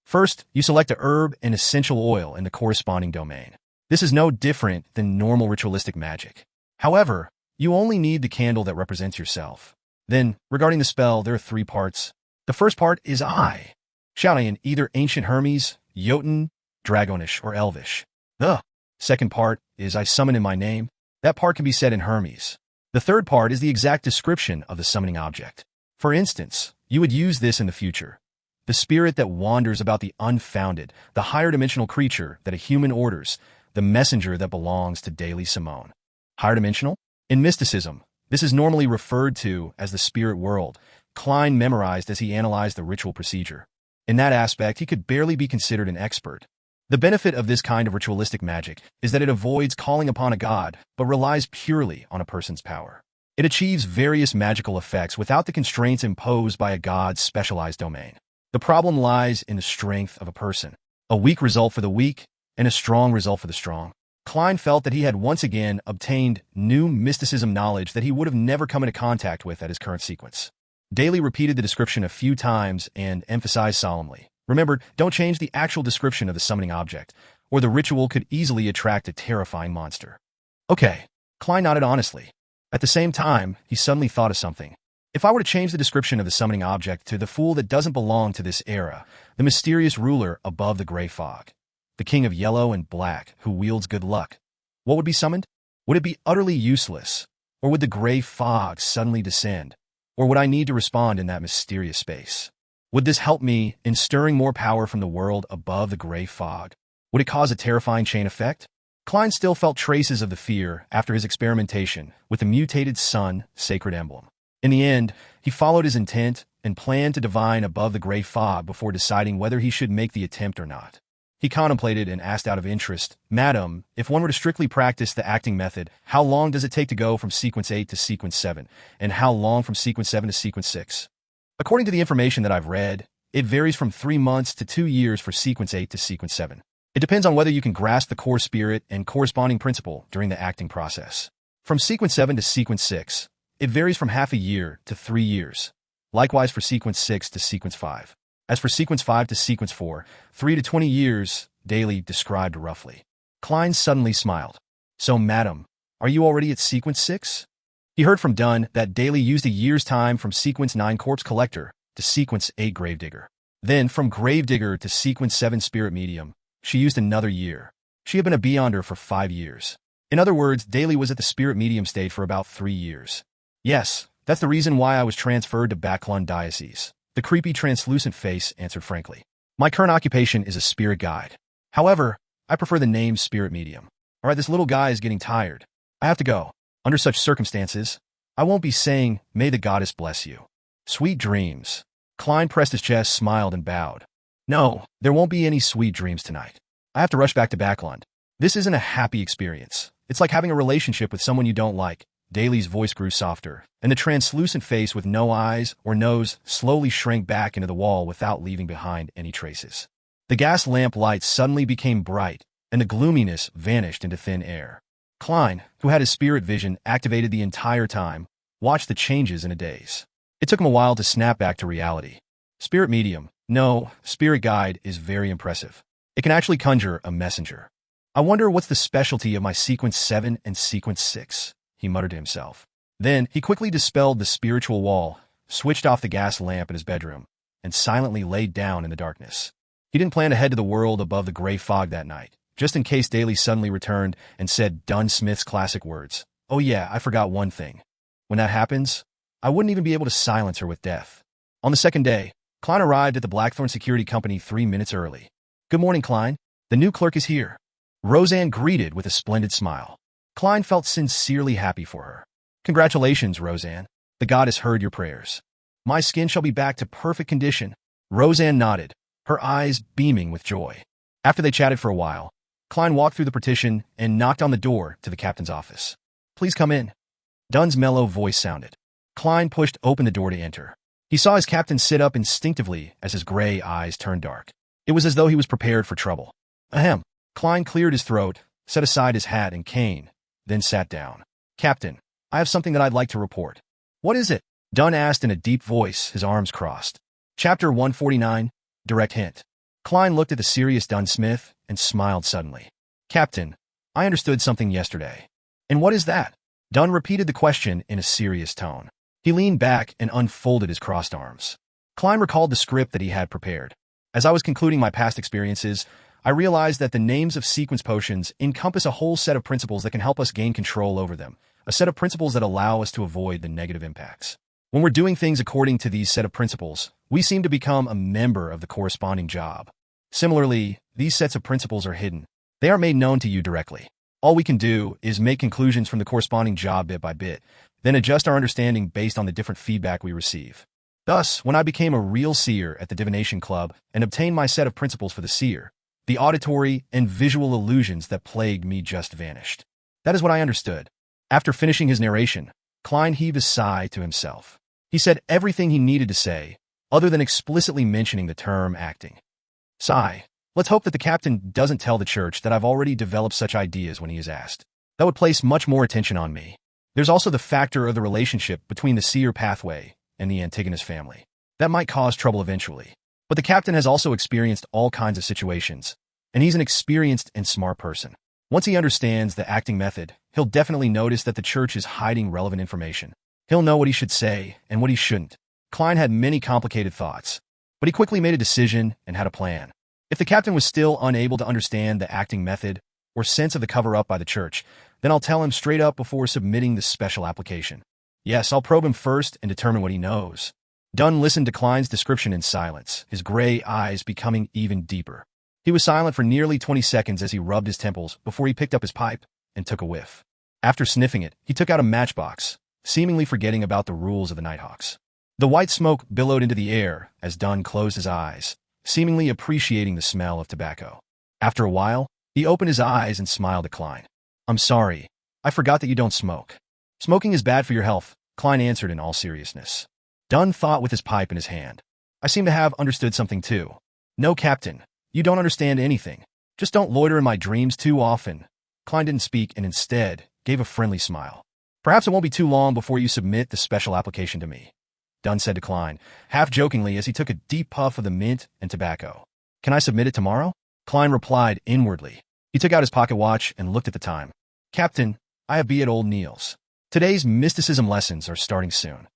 First, you select a herb and essential oil in the corresponding domain. This is no different than normal ritualistic magic. However, you only need the candle that represents yourself. Then, regarding the spell, there are 3 parts. The first part is I, shouting in either ancient Hermes, Jotun, Dragonish, or Elvish. The second part is I summon in my name. That part can be said in Hermes. The third part is the exact description of the summoning object. For instance, You would use this in the future. The spirit that wanders about the unfounded, the higher dimensional creature that a human orders, the messenger that belongs to daily Simone. Higher dimensional? In mysticism, this is normally referred to as the spirit world. Klein memorized as he analyzed the ritual procedure. In that aspect, he could barely be considered an expert. The benefit of this kind of ritualistic magic is that it avoids calling upon a god, but relies purely on a person's power. It achieves various magical effects without the constraints imposed by a god's specialized domain. The problem lies in the strength of a person. A weak result for the weak, and a strong result for the strong. Klein felt that he had once again obtained new mysticism knowledge that he would have never come into contact with at his current sequence. Daly repeated the description a few times and emphasized solemnly, "Remember, don't change the actual description of the summoning object, or the ritual could easily attract a terrifying monster." Okay, Klein nodded honestly. At the same time, he suddenly thought of something. If I were to change the description of the summoning object to the fool that doesn't belong to this era, the mysterious ruler above the gray fog, the king of yellow and black who wields good luck, what would be summoned? Would it be utterly useless? Or would the gray fog suddenly descend? Or would I need to respond in that mysterious space? Would this help me in stirring more power from the world above the gray fog? Would it cause a terrifying chain effect? Klein still felt traces of the fear after his experimentation with the mutated sun sacred emblem. In the end, he followed his intent and planned to divine above the gray fog before deciding whether he should make the attempt or not. He contemplated and asked out of interest, "Madam, if one were to strictly practice the acting method, how long does it take to go from sequence 8 to sequence 7, and how long from sequence 7 to sequence 6? According to the information that I've read, it varies from 3 months to 2 years for sequence 8 to sequence 7. It depends on whether you can grasp the core spirit and corresponding principle during the acting process. From sequence 7 to sequence 6, it varies from half a year to 3 years. Likewise for sequence 6 to sequence 5. As for sequence 5 to sequence 4, 3 to 20 years, Daly described roughly." Klein suddenly smiled. "So, madam, are you already at sequence 6? He heard from Dunn that Daly used a year's time from sequence 9 corpse collector to sequence 8 gravedigger. Then from gravedigger to sequence 7 spirit medium, she used another year. She had been a beyonder for 5 years. In other words, Daly was at the spirit medium state for about 3 years. Yes, that's the reason why I was transferred to Backlund Diocese. The creepy translucent face answered frankly. "My current occupation is a spirit guide. However, I prefer the name spirit medium. All right, this little guy is getting tired. I have to go. Under such circumstances, I won't be saying, 'May the goddess bless you.' Sweet dreams." Klein pressed his chest, smiled, and bowed. "No, there won't be any sweet dreams tonight. I have to rush back to Backlund. This isn't a happy experience. It's like having a relationship with someone you don't like." Daly's voice grew softer, and the translucent face with no eyes or nose slowly shrank back into the wall without leaving behind any traces. The gas lamp light suddenly became bright, and the gloominess vanished into thin air. Klein, who had his spirit vision activated the entire time, watched the changes in a daze. It took him a while to snap back to reality. Spirit medium, no, spirit guide is very impressive. It can actually conjure a messenger. I wonder what's the specialty of my sequence 7 and sequence 6. He muttered to himself. Then he quickly dispelled the spiritual wall, switched off the gas lamp in his bedroom, and silently laid down in the darkness. He didn't plan to head to the world above the gray fog that night, just in case Daly suddenly returned and said Dunn Smith's classic words, "Oh yeah, I forgot one thing. When that happens, I wouldn't even be able to silence her with death." On the second day, Klein arrived at the Blackthorn Security Company 3 minutes early. "Good morning, Klein. The new clerk is here." Roseanne greeted with a splendid smile. Klein felt sincerely happy for her. "Congratulations, Roseanne. The goddess heard your prayers. My skin shall be back to perfect condition." Roseanne nodded, her eyes beaming with joy. After they chatted for a while, Klein walked through the partition and knocked on the door to the captain's office. "Please come in." Dunn's mellow voice sounded. Klein pushed open the door to enter. He saw his captain sit up instinctively as his gray eyes turned dark. It was as though he was prepared for trouble. Ahem. Klein cleared his throat, set aside his hat and cane, then sat down. "Captain, I have something that I'd like to report." "What is it?" Dunn asked in a deep voice, his arms crossed. Chapter 149, Direct Hint. Klein looked at the serious Dunn Smith and smiled suddenly. "Captain, I understood something yesterday." "And what is that?" Dunn repeated the question in a serious tone. He leaned back and unfolded his crossed arms. Klein recalled the script that he had prepared. "As I was concluding my past experiences, I realized that the names of sequence potions encompass a whole set of principles that can help us gain control over them, a set of principles that allow us to avoid the negative impacts. When we're doing things according to these set of principles, we seem to become a member of the corresponding job. Similarly, these sets of principles are hidden. They aren't made known to you directly. All we can do is make conclusions from the corresponding job bit by bit, then adjust our understanding based on the different feedback we receive. Thus, when I became a real seer at the Divination Club and obtained my set of principles for the seer, the auditory and visual illusions that plagued me just vanished. That is what I understood. After finishing his narration, Klein heaved a sigh to himself. He said everything he needed to say, other than explicitly mentioning the term acting. Sigh. Let's hope that the captain doesn't tell the church that I've already developed such ideas when he is asked. That would place much more attention on me. There's also the factor of the relationship between the seer pathway and the Antigonus family. That might cause trouble eventually. But the captain has also experienced all kinds of situations, and he's an experienced and smart person. Once he understands the acting method, he'll definitely notice that the church is hiding relevant information. He'll know what he should say and what he shouldn't. Klein had many complicated thoughts, but he quickly made a decision and had a plan. If the captain was still unable to understand the acting method or sense of the cover-up by the church, then I'll tell him straight up before submitting the special application. Yes, I'll probe him first and determine what he knows. Dunn listened to Klein's description in silence, his gray eyes becoming even deeper. He was silent for nearly 20 seconds as he rubbed his temples before he picked up his pipe and took a whiff. After sniffing it, he took out a matchbox, seemingly forgetting about the rules of the Nighthawks. The white smoke billowed into the air as Dunn closed his eyes, seemingly appreciating the smell of tobacco. After a while, he opened his eyes and smiled at Klein. I'm sorry. I forgot that you don't smoke. Smoking is bad for your health, Klein answered in all seriousness. Dunn thought with his pipe in his hand. I seem to have understood something too. No, Captain. You don't understand anything. Just don't loiter in my dreams too often. Klein didn't speak and instead gave a friendly smile. Perhaps it won't be too long before you submit the special application to me, Dunn said to Klein, half-jokingly as he took a deep puff of the mint and tobacco. Can I submit it tomorrow? Klein replied inwardly. He took out his pocket watch and looked at the time. Captain, I have be at Old Neil's. Today's mysticism lessons are starting soon.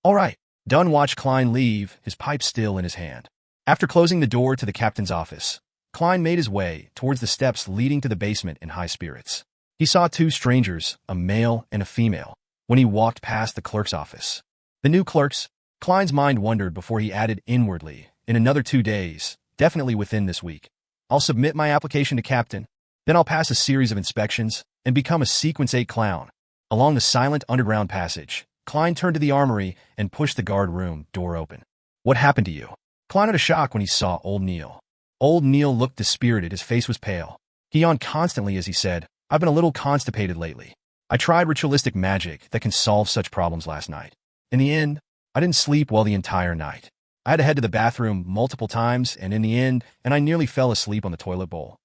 All right. Dunn watched Klein leave, his pipe still in his hand. After closing the door to the captain's office, Klein made his way towards the steps leading to the basement in high spirits. He saw two strangers, a male and a female, when he walked past the clerk's office. The new clerks? Klein's mind wondered before he added inwardly, in another 2 days, definitely within this week. I'll submit my application to captain, then I'll pass a series of inspections and become a Sequence 8 clown. Along the silent underground passage, Klein turned to the armory and pushed the guard room door open. What happened to you? Klein had a shock when he saw Old Neil. Old Neil looked dispirited, his face was pale. He yawned constantly as he said, I've been a little constipated lately. I tried ritualistic magic that can solve such problems last night. In the end, I didn't sleep well the entire night. I had to head to the bathroom multiple times, and in the end, I nearly fell asleep on the toilet bowl.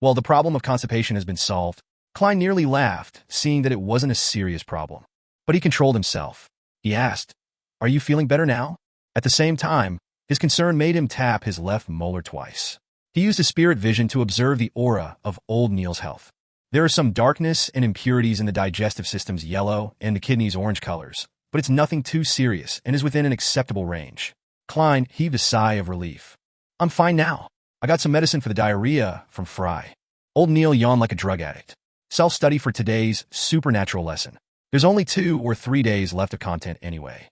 Well, the problem of constipation has been solved. Klein nearly laughed, seeing that it wasn't a serious problem. But he controlled himself. He asked, Are you feeling better now? At the same time, his concern made him tap his left molar twice. He used his spirit vision to observe the aura of Old Neil's health. There are some darkness and impurities in the digestive system's yellow and the kidneys' orange colors, but it's nothing too serious and is within an acceptable range. Klein heaved a sigh of relief. I'm fine now. I got some medicine for the diarrhea from Fry. Old Neil yawned like a drug addict. Self-study for today's supernatural lesson. There's only 2 or 3 days left of content anyway.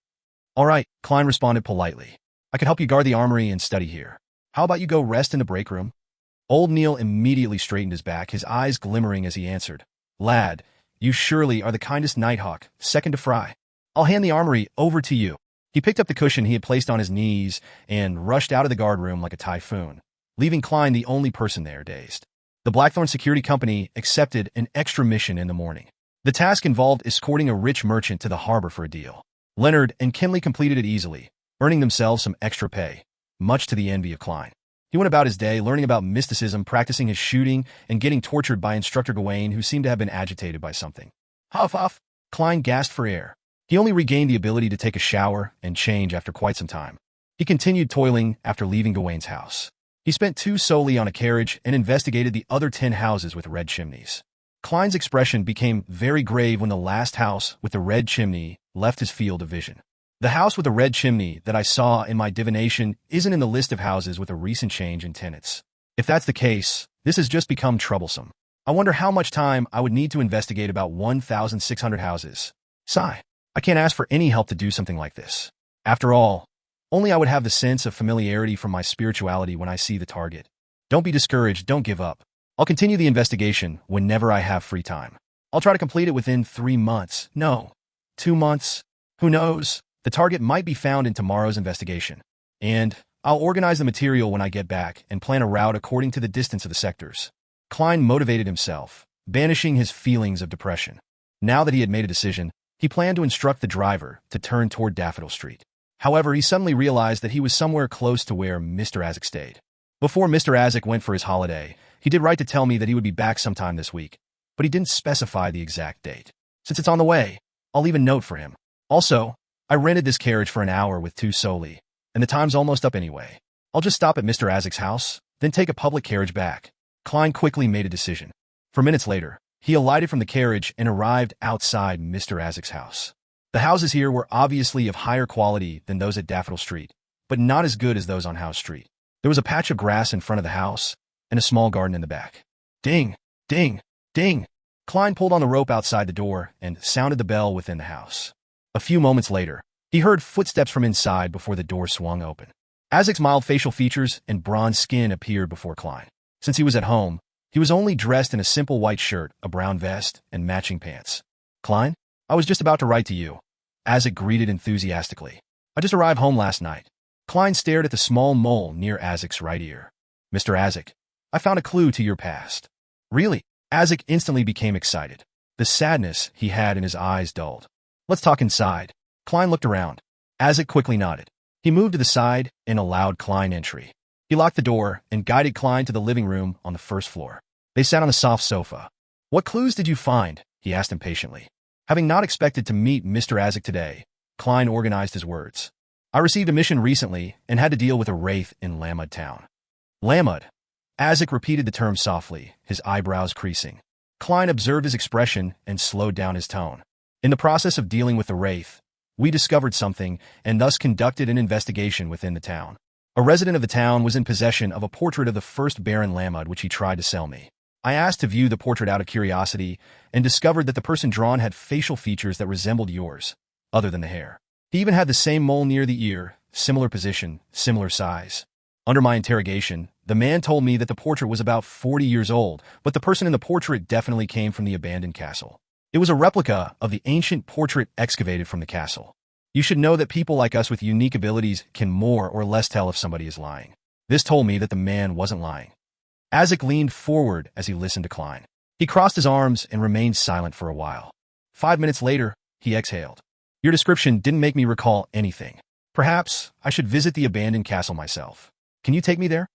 All right, Klein responded politely. I could help you guard the armory and study here. How about you go rest in the break room? Old Neil immediately straightened his back, his eyes glimmering as he answered. Lad, you surely are the kindest Nighthawk, second to Fry. I'll hand the armory over to you. He picked up the cushion he had placed on his knees and rushed out of the guardroom like a typhoon, leaving Klein the only person there, dazed. The Blackthorn Security Company accepted an extra mission in the morning. The task involved escorting a rich merchant to the harbor for a deal. Leonard and Kinley completed it easily, earning themselves some extra pay, much to the envy of Klein. He went about his day learning about mysticism, practicing his shooting, and getting tortured by Instructor Gawain, who seemed to have been agitated by something. Huff, huff! Klein gasped for air. He only regained the ability to take a shower and change after quite some time. He continued toiling after leaving Gawain's house. He spent 2 solely on a carriage and investigated the other 10 houses with red chimneys. Klein's expression became very grave when the last house with the red chimney left his field of vision. The house with the red chimney that I saw in my divination isn't in the list of houses with a recent change in tenants. If that's the case, this has just become troublesome. I wonder how much time I would need to investigate about 1,600 houses. Sigh. I I can't ask for any help to do something like this. After all, only I would have the sense of familiarity from my spirituality when I see the target. Don't be discouraged, don't give up. I'll continue the investigation whenever I have free time. I'll try to complete it within 3 months. No, 2 months. Who knows? The target might be found in tomorrow's investigation. And I'll organize the material when I get back and plan a route according to the distance of the sectors. Klein motivated himself, banishing his feelings of depression. Now that he had made a decision, he planned to instruct the driver to turn toward Daffodil Street. However, he suddenly realized that he was somewhere close to where Mr. Azek stayed. Before Mr. Azek went for his holiday, he did write to tell me that he would be back sometime this week, but he didn't specify the exact date. Since it's on the way, I'll leave a note for him. Also, I rented this carriage for an hour with 2 solely, and the time's almost up anyway. I'll just stop at Mr. Azek's house, then take a public carriage back. Klein quickly made a decision. 4 minutes later, he alighted from the carriage and arrived outside Mr. Azek's house. The houses here were obviously of higher quality than those at Daffodil Street, but not as good as those on House Street. There was a patch of grass in front of the house and a small garden in the back. Ding, ding, ding. Klein pulled on the rope outside the door and sounded the bell within the house. A few moments later, he heard footsteps from inside before the door swung open. Azek's mild facial features and bronze skin appeared before Klein. Since he was at home, he was only dressed in a simple white shirt, a brown vest, and matching pants. Klein, I was just about to write to you. Azek greeted enthusiastically. I just arrived home last night. Klein stared at the small mole near Azek's right ear. Mr. Azek, I found a clue to your past. Really? Azek instantly became excited. The sadness he had in his eyes dulled. Let's talk inside. Klein looked around. Azek quickly nodded. He moved to the side and allowed Klein entry. He locked the door and guided Klein to the living room on the first floor. They sat on a soft sofa. What clues did you find? He asked impatiently. Having not expected to meet Mr. Azek today, Klein organized his words. I received a mission recently and had to deal with a wraith in Lamud Town. Lamud. Azek repeated the term softly, his eyebrows creasing. Klein observed his expression and slowed down his tone. In the process of dealing with the wraith, we discovered something and thus conducted an investigation within the town. A resident of the town was in possession of a portrait of the first Baron Lamud which he tried to sell me. I asked to view the portrait out of curiosity and discovered that the person drawn had facial features that resembled yours, other than the hair. He even had the same mole near the ear, similar position, similar size. Under my interrogation, the man told me that the portrait was about 40 years old, but the person in the portrait definitely came from the abandoned castle. It was a replica of the ancient portrait excavated from the castle. You should know that people like us with unique abilities can more or less tell if somebody is lying. This told me that the man wasn't lying. Azek leaned forward as he listened to Klein. He crossed his arms and remained silent for a while. 5 minutes later, he exhaled. Your description didn't make me recall anything. Perhaps I should visit the abandoned castle myself. Can you take me there?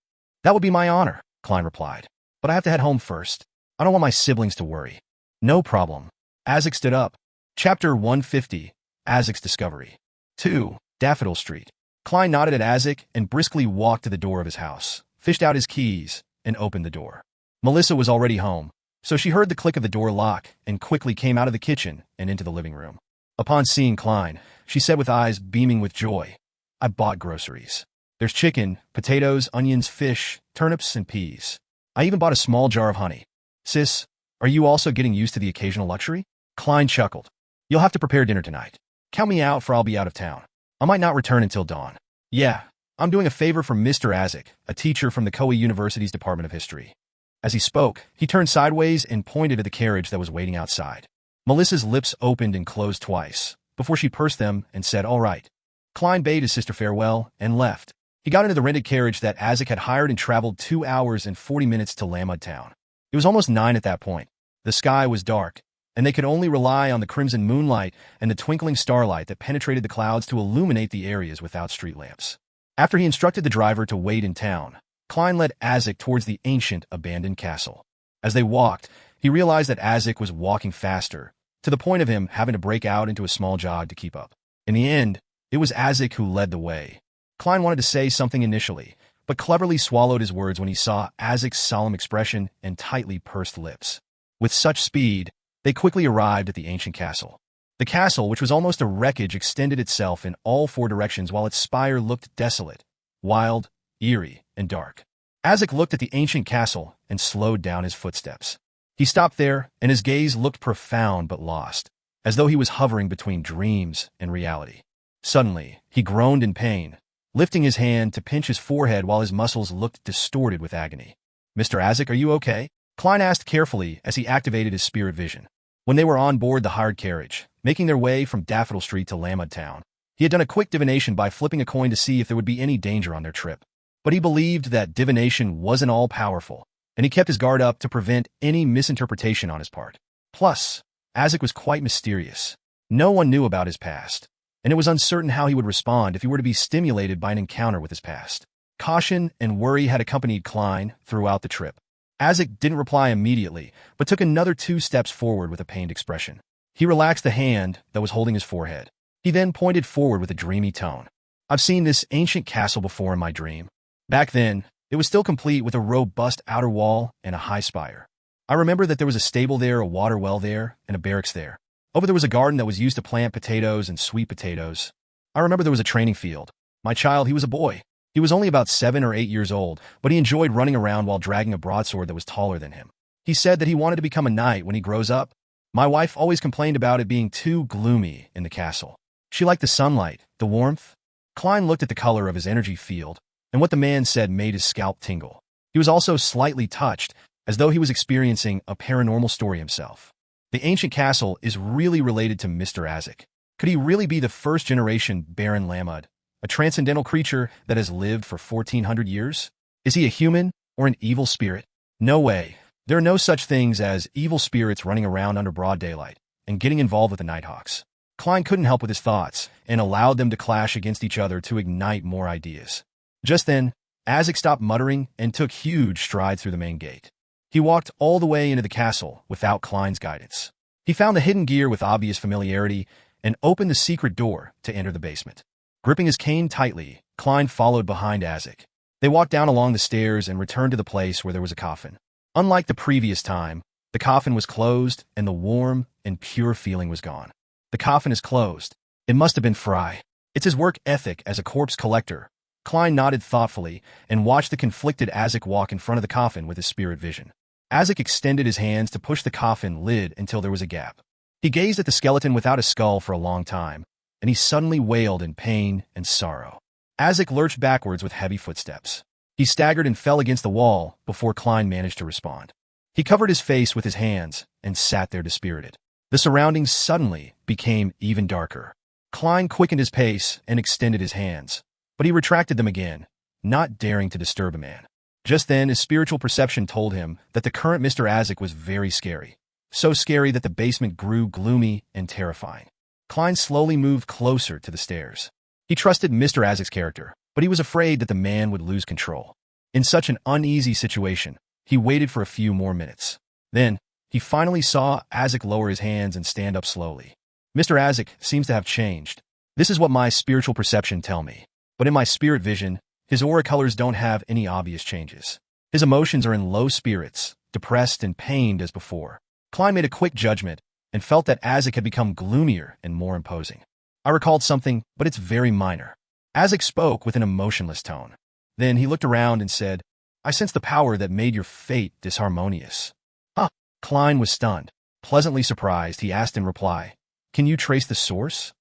That would be my honor, Klein replied. But I have to head home first. I don't want my siblings to worry. No problem. Azek stood up. Chapter 150, Azek's Discovery. 2. Daffodil Street. Klein nodded at Azek and briskly walked to the door of his house, fished out his keys, and opened the door. Melissa was already home, so she heard the click of the door lock and quickly came out of the kitchen and into the living room. Upon seeing Klein, she said with eyes beaming with joy, I bought groceries. There's chicken, potatoes, onions, fish, turnips, and peas. I even bought a small jar of honey. Sis, are you also getting used to the occasional luxury? Klein chuckled. You'll have to prepare dinner tonight. Count me out for I'll be out of town. I might not return until dawn. Yeah, I'm doing a favor for Mr. Azek, a teacher from the Koei University's Department of History. As he spoke, he turned sideways and pointed at the carriage that was waiting outside. Melissa's lips opened and closed twice, before she pursed them and said, all right. Klein bade his sister farewell and left. He got into the rented carriage that Azek had hired and traveled 2 hours and 40 minutes to Lamud Town. It was almost 9 at that point. The sky was dark, and they could only rely on the crimson moonlight and the twinkling starlight that penetrated the clouds to illuminate the areas without street lamps. After he instructed the driver to wait in town, Klein led Azek towards the ancient, abandoned castle. As they walked, he realized that Azek was walking faster, to the point of him having to break out into a small jog to keep up. In the end, it was Azek who led the way. Klein wanted to say something initially, but cleverly swallowed his words when he saw Azek's solemn expression and tightly pursed lips. With such speed, they quickly arrived at the ancient castle. The castle, which was almost a wreckage, extended itself in all 4 directions while its spire looked desolate, wild, eerie, and dark. Azek looked at the ancient castle and slowed down his footsteps. He stopped there, and his gaze looked profound but lost, as though he was hovering between dreams and reality. Suddenly, he groaned in pain, lifting his hand to pinch his forehead while his muscles looked distorted with agony. "Mr. Azek, are you okay?" Klein asked carefully as he activated his spirit vision. When they were on board the hired carriage, making their way from Daffodil Street to Lamud Town, he had done a quick divination by flipping a coin to see if there would be any danger on their trip. But he believed that divination wasn't all-powerful, and he kept his guard up to prevent any misinterpretation on his part. Plus, Azek was quite mysterious. No one knew about his past, and it was uncertain how he would respond if he were to be stimulated by an encounter with his past. Caution and worry had accompanied Klein throughout the trip. Azek didn't reply immediately, but took another 2 steps forward with a pained expression. He relaxed the hand that was holding his forehead. He then pointed forward with a dreamy tone. "I've seen this ancient castle before in my dream. Back then, it was still complete with a robust outer wall and a high spire. I remember that there was a stable there, a water well there, and a barracks there. Over there was a garden that was used to plant potatoes and sweet potatoes. I remember there was a training field. My child, he was a boy. He was only about 7 or 8 years old, but he enjoyed running around while dragging a broadsword that was taller than him. He said that he wanted to become a knight when he grows up. My wife always complained about it being too gloomy in the castle. She liked the sunlight, the warmth." Klein looked at the color of his energy field, and what the man said made his scalp tingle. He was also slightly touched, as though he was experiencing a paranormal story himself. The ancient castle is really related to Mr. Azek. Could he really be the first-generation Baron Lamud, a transcendental creature that has lived for 1,400 years? Is he a human or an evil spirit? No way. There are no such things as evil spirits running around under broad daylight and getting involved with the Nighthawks. Klein couldn't help with his thoughts and allowed them to clash against each other to ignite more ideas. Just then, Azek stopped muttering and took huge strides through the main gate. He walked all the way into the castle without Klein's guidance. He found the hidden gear with obvious familiarity and opened the secret door to enter the basement. Gripping his cane tightly, Klein followed behind Azek. They walked down along the stairs and returned to the place where there was a coffin. Unlike the previous time, the coffin was closed and the warm and pure feeling was gone. "The coffin is closed. It must have been Fry. It's his work ethic as a corpse collector." Klein nodded thoughtfully and watched the conflicted Azek walk in front of the coffin with his spirit vision. Azek extended his hands to push the coffin lid until there was a gap. He gazed at the skeleton without a skull for a long time, and he suddenly wailed in pain and sorrow. Azek lurched backwards with heavy footsteps. He staggered and fell against the wall before Klein managed to respond. He covered his face with his hands and sat there dispirited. The surroundings suddenly became even darker. Klein quickened his pace and extended his hands, but he retracted them again, not daring to disturb the man. Just then, his spiritual perception told him that the current Mr. Azek was very scary. So scary that the basement grew gloomy and terrifying. Klein slowly moved closer to the stairs. He trusted Mr. Azek's character, but he was afraid that the man would lose control. In such an uneasy situation, he waited for a few more minutes. Then, he finally saw Azek lower his hands and stand up slowly. Mr. Azek seems to have changed. This is what my spiritual perception tell me. But in my spirit vision, his aura colors don't have any obvious changes. His emotions are in low spirits, depressed and pained as before. Klein made a quick judgment and felt that Azek had become gloomier and more imposing. "I recalled something, but it's very minor." Azek spoke with an emotionless tone. Then he looked around and said, "I sense the power that made your fate disharmonious." "Huh?" Klein was stunned. Pleasantly surprised, he asked in reply, "Can you trace the source?"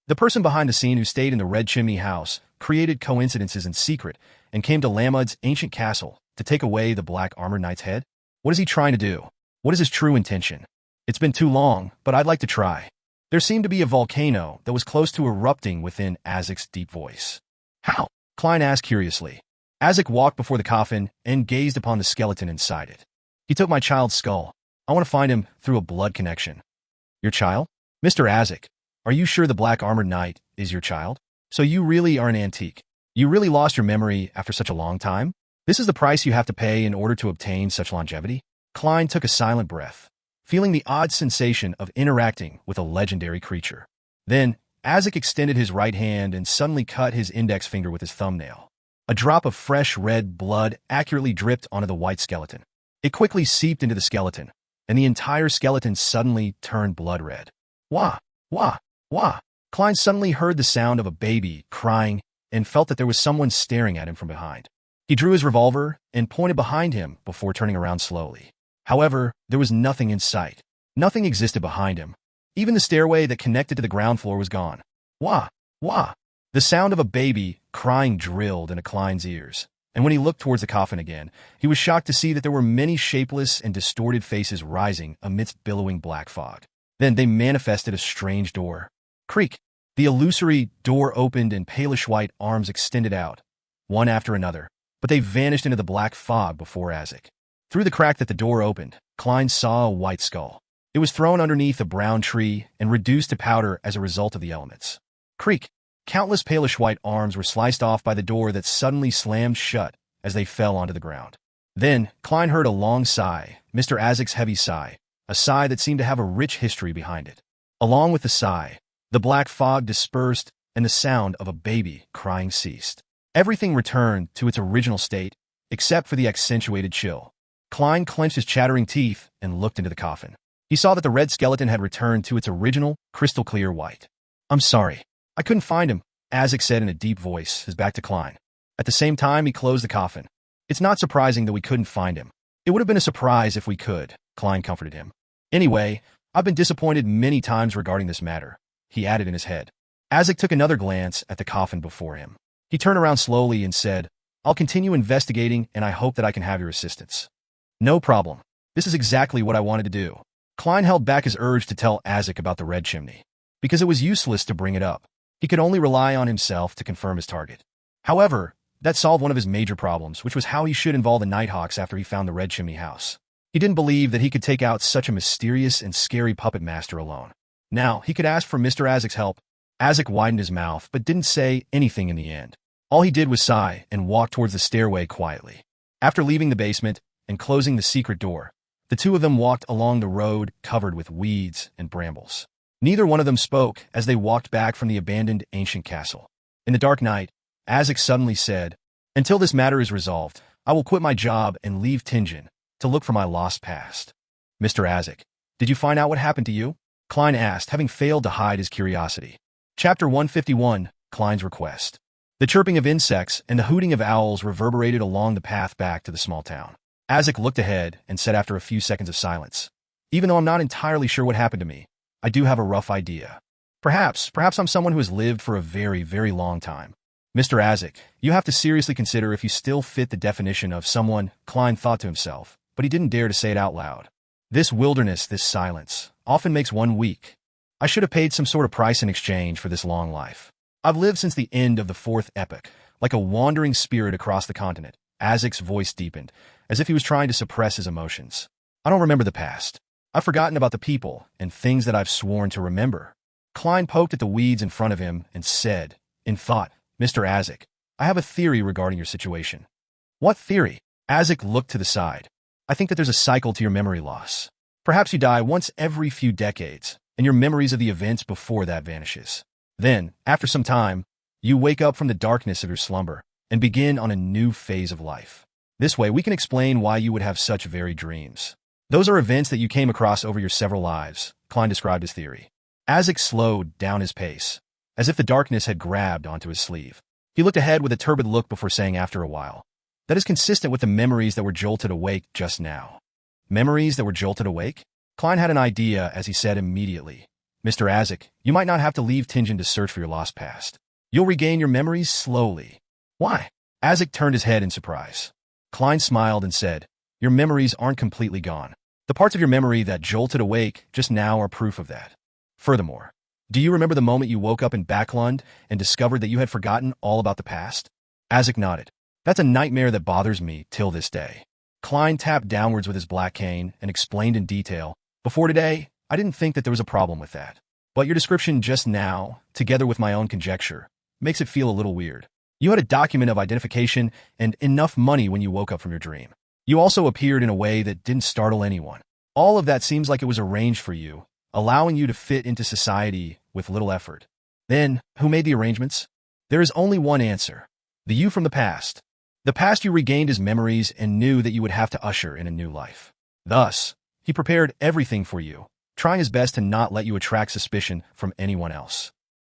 "The person behind the scene who stayed in the Red Chimney House created coincidences in secret and came to Lamud's ancient castle to take away the Black Armored Knight's head. What is he trying to do? What is his true intention? It's been too long, but I'd like to try." There seemed to be a volcano that was close to erupting within Azek's deep voice. "How?" Klein asked curiously. Azek walked before the coffin and gazed upon the skeleton inside it. "He took my child's skull. I want to find him through a blood connection." "Your child? Mr. Azek, are you sure the Black Armored Knight is your child? So you really are an antique. You really lost your memory after such a long time? This is the price you have to pay in order to obtain such longevity?" Klein took a silent breath, feeling the odd sensation of interacting with a legendary creature. Then, Azek extended his right hand and suddenly cut his index finger with his thumbnail. A drop of fresh red blood accurately dripped onto the white skeleton. It quickly seeped into the skeleton, and the entire skeleton suddenly turned blood red. "Wah! Wah! Wah!" Klein suddenly heard the sound of a baby crying and felt that there was someone staring at him from behind. He drew his revolver and pointed behind him before turning around slowly. However, there was nothing in sight. Nothing existed behind him. Even the stairway that connected to the ground floor was gone. Wah! Wah! The sound of a baby crying drilled into Klein's ears, and when he looked towards the coffin again, he was shocked to see that there were many shapeless and distorted faces rising amidst billowing black fog. Then they manifested a strange door. Creak! The illusory door opened and palish white arms extended out, one after another, but they vanished into the black fog before Isaac. Through the crack that the door opened, Klein saw a white skull. It was thrown underneath a brown tree and reduced to powder as a result of the elements. Creak! Countless palish white arms were sliced off by the door that suddenly slammed shut as they fell onto the ground. Then, Klein heard a long sigh, Mr. Isaac's heavy sigh, a sigh that seemed to have a rich history behind it. Along with the sigh, the black fog dispersed and the sound of a baby crying ceased. Everything returned to its original state, except for the accentuated chill. Klein clenched his chattering teeth and looked into the coffin. He saw that the red skeleton had returned to its original, crystal-clear white. "I'm sorry. I couldn't find him," Isaac said in a deep voice, his back to Klein. At the same time, he closed the coffin. "It's not surprising that we couldn't find him. It would have been a surprise if we could," Klein comforted him. "Anyway, I've been disappointed many times regarding this matter," he added in his head. Isaac took another glance at the coffin before him. He turned around slowly and said, "I'll continue investigating, and I hope that I can have your assistance." "No problem. This is exactly what I wanted to do." Klein held back his urge to tell Isaac about the red chimney, because it was useless to bring it up. He could only rely on himself to confirm his target. However, that solved one of his major problems, which was how he should involve the Nighthawks after he found the red chimney house. He didn't believe that he could take out such a mysterious and scary puppet master alone. Now, he could ask for Mr. Isaac's help. Isaac widened his mouth, but didn't say anything in the end. All he did was sigh and walk towards the stairway quietly. After leaving the basement and closing the secret door, the two of them walked along the road covered with weeds and brambles. Neither one of them spoke as they walked back from the abandoned ancient castle. In the dark night, Isaac suddenly said, "Until this matter is resolved, I will quit my job and leave Tingen to look for my lost past." "Mr. Isaac, did you find out what happened to you?" Klein asked, having failed to hide his curiosity. Chapter 151, Klein's Request. The chirping of insects and the hooting of owls reverberated along the path back to the small town. Isaac looked ahead and said after a few seconds of silence, "Even though I'm not entirely sure what happened to me, I do have a rough idea. Perhaps I'm someone who has lived for a very, very long time." "Mr. Isaac, you have to seriously consider if you still fit the definition of someone," Klein thought to himself, but he didn't dare to say it out loud. "This wilderness, this silence, often makes one weak. I should have paid some sort of price in exchange for this long life. I've lived since the end of the fourth epoch, like a wandering spirit across the continent." Isaac's voice deepened, as if he was trying to suppress his emotions. "I don't remember the past. I've forgotten about the people and things that I've sworn to remember." Klein poked at the weeds in front of him and said, in thought, "Mr. Isaac, I have a theory regarding your situation." "What theory?" Isaac looked to the side. "I think that there's a cycle to your memory loss. Perhaps you die once every few decades, and your memories of the events before that vanishes. Then, after some time, you wake up from the darkness of your slumber and begin on a new phase of life. This way, we can explain why you would have such varied dreams. Those are events that you came across over your several lives," Klein described his theory. Isaac slowed down his pace, as if the darkness had grabbed onto his sleeve. He looked ahead with a turbid look before saying after a while, "That is consistent with the memories that were jolted awake just now." "Memories that were jolted awake?" Klein had an idea as he said immediately, "Mr. Isaac, you might not have to leave Tingen to search for your lost past. You'll regain your memories slowly." "Why?" Isaac turned his head in surprise. Klein smiled and said, "Your memories aren't completely gone. The parts of your memory that jolted awake just now are proof of that. Furthermore, do you remember the moment you woke up in Backlund and discovered that you had forgotten all about the past?" Isaac nodded. "That's a nightmare that bothers me till this day." Klein tapped downwards with his black cane and explained in detail, "Before today, I didn't think that there was a problem with that. But your description just now, together with my own conjecture, makes it feel a little weird. You had a document of identification and enough money when you woke up from your dream. You also appeared in a way that didn't startle anyone. All of that seems like it was arranged for you, allowing you to fit into society with little effort. Then, who made the arrangements? There is only one answer. The you from the past. The past you regained his memories and knew that you would have to usher in a new life. Thus, he prepared everything for you, trying his best to not let you attract suspicion from anyone else."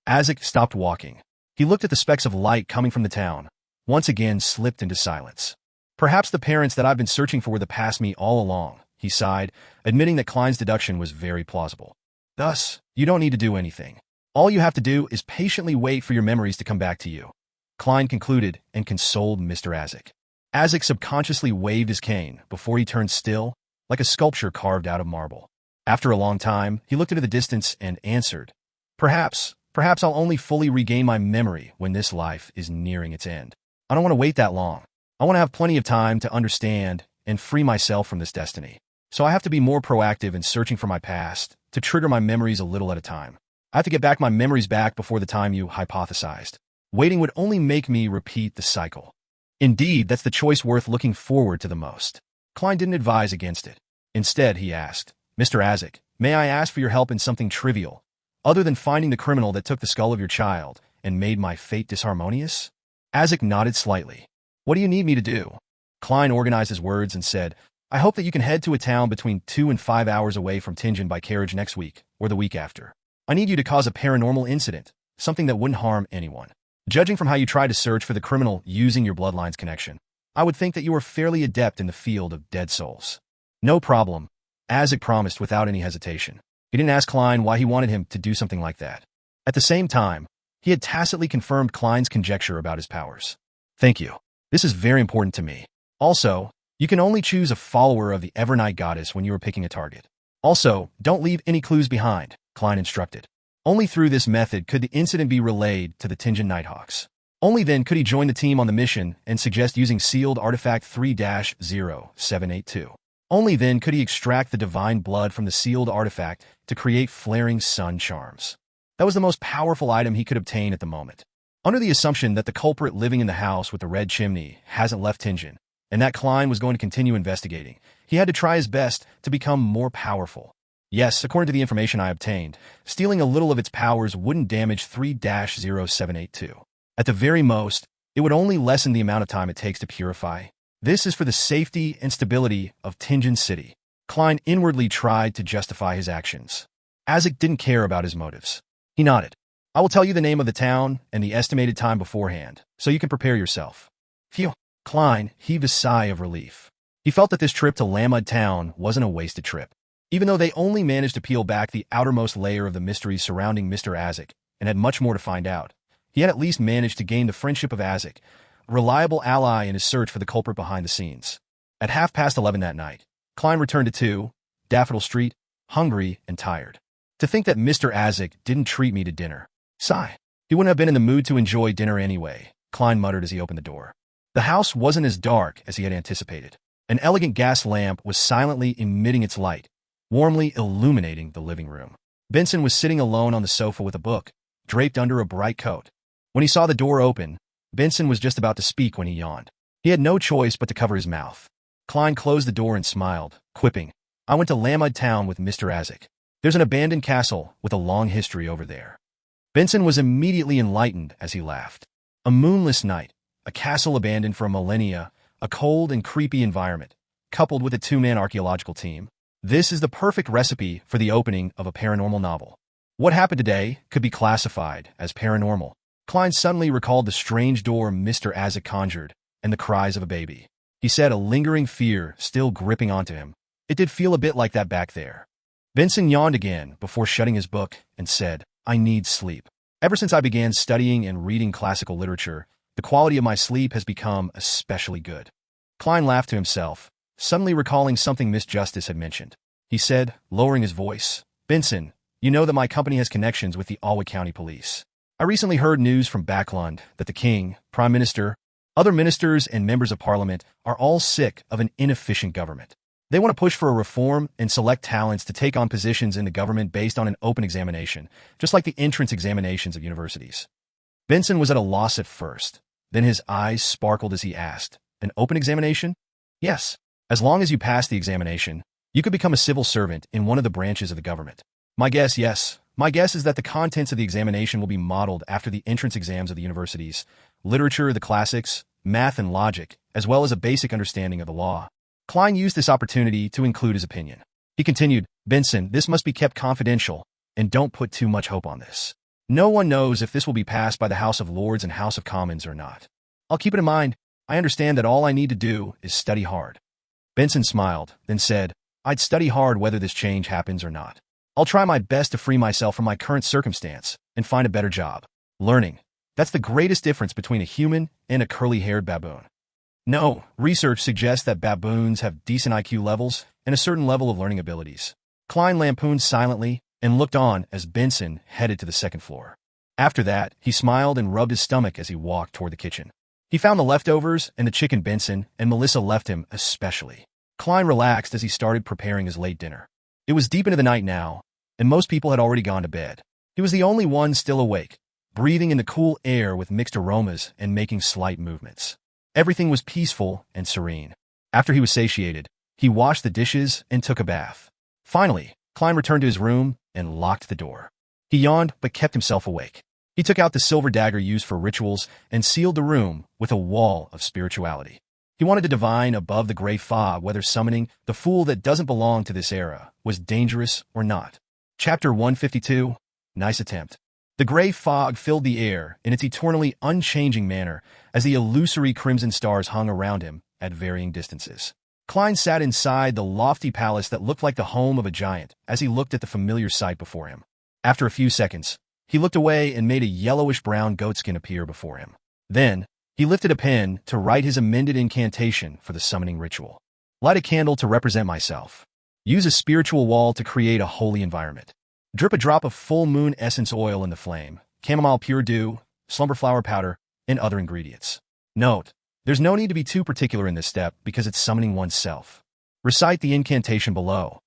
Isaac stopped walking. He looked at the specks of light coming from the town, once again slipped into silence. "Perhaps the parents that I've been searching for were the past me all along," he sighed, admitting that Klein's deduction was very plausible. Thus, you don't need to do anything. All you have to do is patiently wait for your memories to come back to you. Klein concluded and consoled Mr. Azek. Azek subconsciously waved his cane before he turned still, like a sculpture carved out of marble. After a long time, he looked into the distance and answered, Perhaps I'll only fully regain my memory when this life is nearing its end. I don't want to wait that long. I want to have plenty of time to understand and free myself from this destiny. So I have to be more proactive in searching for my past, to trigger my memories a little at a time. I have to get back my memories back before the time you hypothesized. Waiting would only make me repeat the cycle. Indeed, that's the choice worth looking forward to the most. Klein didn't advise against it. Instead, he asked, Mr. Azek, may I ask for your help in something trivial, other than finding the criminal that took the skull of your child and made my fate disharmonious? Azek nodded slightly. What do you need me to do? Klein organized his words and said, I hope that you can head to a town between 2 and 5 hours away from Tingen by carriage next week, or the week after. I need you to cause a paranormal incident, something that wouldn't harm anyone. Judging from how you tried to search for the criminal using your bloodline's connection, I would think that you are fairly adept in the field of dead souls. No problem, Azek promised without any hesitation. He didn't ask Klein why he wanted him to do something like that. At the same time, he had tacitly confirmed Klein's conjecture about his powers. Thank you. This is very important to me. Also, you can only choose a follower of the Evernight goddess when you are picking a target. Also, don't leave any clues behind, Klein instructed. Only through this method could the incident be relayed to the Tingen Nighthawks. Only then could he join the team on the mission and suggest using sealed artifact 3-0782. Only then could he extract the divine blood from the sealed artifact to create flaring sun charms. That was the most powerful item he could obtain at the moment. Under the assumption that the culprit living in the house with the red chimney hasn't left Tingen, and that Klein was going to continue investigating, he had to try his best to become more powerful. Yes, according to the information I obtained, stealing a little of its powers wouldn't damage 3-0782. At the very most, it would only lessen the amount of time it takes to purify. This is for the safety and stability of Tingen City. Klein inwardly tried to justify his actions. Azek didn't care about his motives. He nodded. I will tell you the name of the town and the estimated time beforehand, so you can prepare yourself. Phew. Klein heaved a sigh of relief. He felt that this trip to Lamud Town wasn't a wasted trip. Even though they only managed to peel back the outermost layer of the mysteries surrounding Mr. Azek and had much more to find out, he had at least managed to gain the friendship of Azek, a reliable ally in his search for the culprit behind the scenes. At 11:30 that night, Klein returned to 2, Daffodil Street, hungry and tired. To think that Mr. Azek didn't treat me to dinner. Sigh. He wouldn't have been in the mood to enjoy dinner anyway, Klein muttered as he opened the door. The house wasn't as dark as he had anticipated. An elegant gas lamp was silently emitting its light, warmly illuminating the living room. Benson was sitting alone on the sofa with a book, draped under a bright coat. When he saw the door open, Benson was just about to speak when he yawned. He had no choice but to cover his mouth. Klein closed the door and smiled, quipping, I went to Lamud Town with Mr. Azek. There's an abandoned castle with a long history over there. Benson was immediately enlightened as he laughed. A moonless night, a castle abandoned for millennia, a cold and creepy environment, coupled with a 2-man archaeological team. This is the perfect recipe for the opening of a paranormal novel. What happened today could be classified as paranormal. Klein suddenly recalled the strange door Mr. Azek conjured and the cries of a baby. He said, a lingering fear still gripping onto him. It did feel a bit like that back there. Benson yawned again before shutting his book and said, I need sleep. Ever since I began studying and reading classical literature, the quality of my sleep has become especially good. Klein laughed to himself, suddenly recalling something Miss Justice had mentioned. He said, lowering his voice, Benson, you know that my company has connections with the Alwa County Police. I recently heard news from Backlund that the king, prime minister, other ministers and members of parliament are all sick of an inefficient government. They want to push for a reform and select talents to take on positions in the government based on an open examination, just like the entrance examinations of universities. Benson was at a loss at first. Then his eyes sparkled as he asked, an open examination? Yes. As long as you pass the examination, you could become a civil servant in one of the branches of the government. My guess is that the contents of the examination will be modeled after the entrance exams of the universities, literature, the classics, math and logic, as well as a basic understanding of the law. Klein used this opportunity to include his opinion. He continued, Benson, this must be kept confidential, and don't put too much hope on this. No one knows if this will be passed by the House of Lords and House of Commons or not. I'll keep it in mind. I understand that all I need to do is study hard. Benson smiled, then said, I'd study hard whether this change happens or not. I'll try my best to free myself from my current circumstance and find a better job. Learning. That's the greatest difference between a human and a curly-haired baboon. No, research suggests that baboons have decent IQ levels and a certain level of learning abilities. Klein lampooned silently and looked on as Benson headed to the second floor. After that, he smiled and rubbed his stomach as he walked toward the kitchen. He found the leftovers and the chicken Benson and Melissa left him especially. Klein relaxed as he started preparing his late dinner. It was deep into the night now, and most people had already gone to bed. He was the only one still awake, breathing in the cool air with mixed aromas and making slight movements. Everything was peaceful and serene. After he was satiated, he washed the dishes and took a bath. Finally, Klein returned to his room and locked the door. He yawned but kept himself awake. He took out the silver dagger used for rituals and sealed the room with a wall of spirituality. He wanted to divine above the gray fog whether summoning the fool that doesn't belong to this era was dangerous or not. Chapter 152. Nice attempt. The gray fog filled the air in its eternally unchanging manner as the illusory crimson stars hung around him at varying distances. Klein sat inside the lofty palace that looked like the home of a giant as he looked at the familiar sight before him. After a few seconds, he looked away and made a yellowish-brown goatskin appear before him. Then, he lifted a pen to write his amended incantation for the summoning ritual. Light a candle to represent myself. Use a spiritual wall to create a holy environment. Drip a drop of full moon essence oil in the flame, chamomile pure dew, slumber flower powder, and other ingredients. Note, there's no need to be too particular in this step because it's summoning oneself. Recite the incantation below.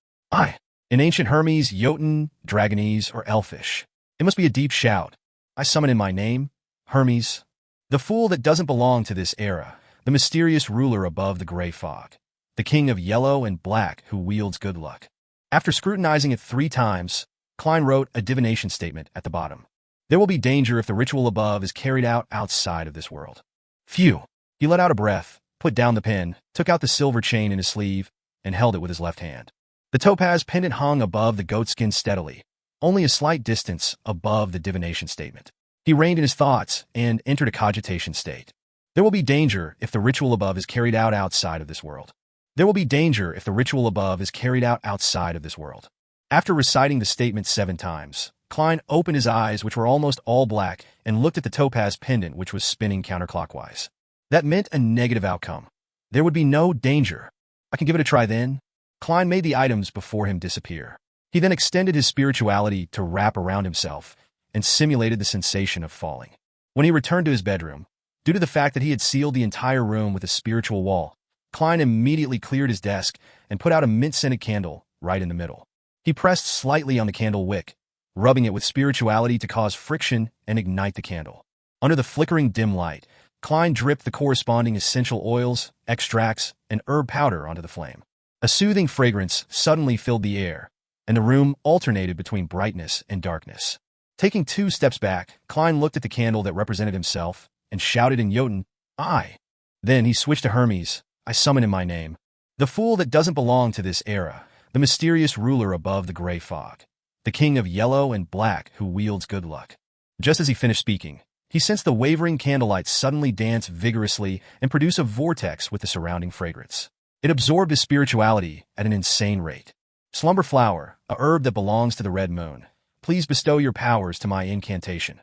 In ancient Hermes, Jotun, Dragonese, or Elfish. It must be a deep shout. I summon in my name, Hermes, the fool that doesn't belong to this era, the mysterious ruler above the gray fog, the king of yellow and black who wields good luck. After scrutinizing it 3 times, Klein wrote a divination statement at the bottom. There will be danger if the ritual above is carried out outside of this world. Phew. He let out a breath, put down the pen, took out the silver chain in his sleeve, and held it with his left hand. The topaz pendant hung above the goatskin steadily, only a slight distance above the divination statement. He reined in his thoughts and entered a cogitation state. There will be danger if the ritual above is carried out outside of this world. There will be danger if the ritual above is carried out outside of this world. After reciting the statement 7 times, Klein opened his eyes, which were almost all black, and looked at the topaz pendant, which was spinning counterclockwise. That meant a negative outcome. There would be no danger. I can give it a try then. Klein made the items before him disappear. He then extended his spirituality to wrap around himself and simulated the sensation of falling. When he returned to his bedroom, due to the fact that he had sealed the entire room with a spiritual wall, Klein immediately cleared his desk and put out a mint-scented candle right in the middle. He pressed slightly on the candle wick, rubbing it with spirituality to cause friction and ignite the candle. Under the flickering dim light, Klein dripped the corresponding essential oils, extracts, and herb powder onto the flame. A soothing fragrance suddenly filled the air, and the room alternated between brightness and darkness. Taking 2 steps back, Klein looked at the candle that represented himself and shouted in Jotun, I. Then he switched to Hermes, I summon in my name, the fool that doesn't belong to this era, the mysterious ruler above the gray fog, the king of yellow and black who wields good luck. Just as he finished speaking, he sensed the wavering candlelight suddenly dance vigorously and produce a vortex with the surrounding fragrance. It absorbed his spirituality at an insane rate. Slumber flower, a herb that belongs to the red moon. Please bestow your powers to my incantation.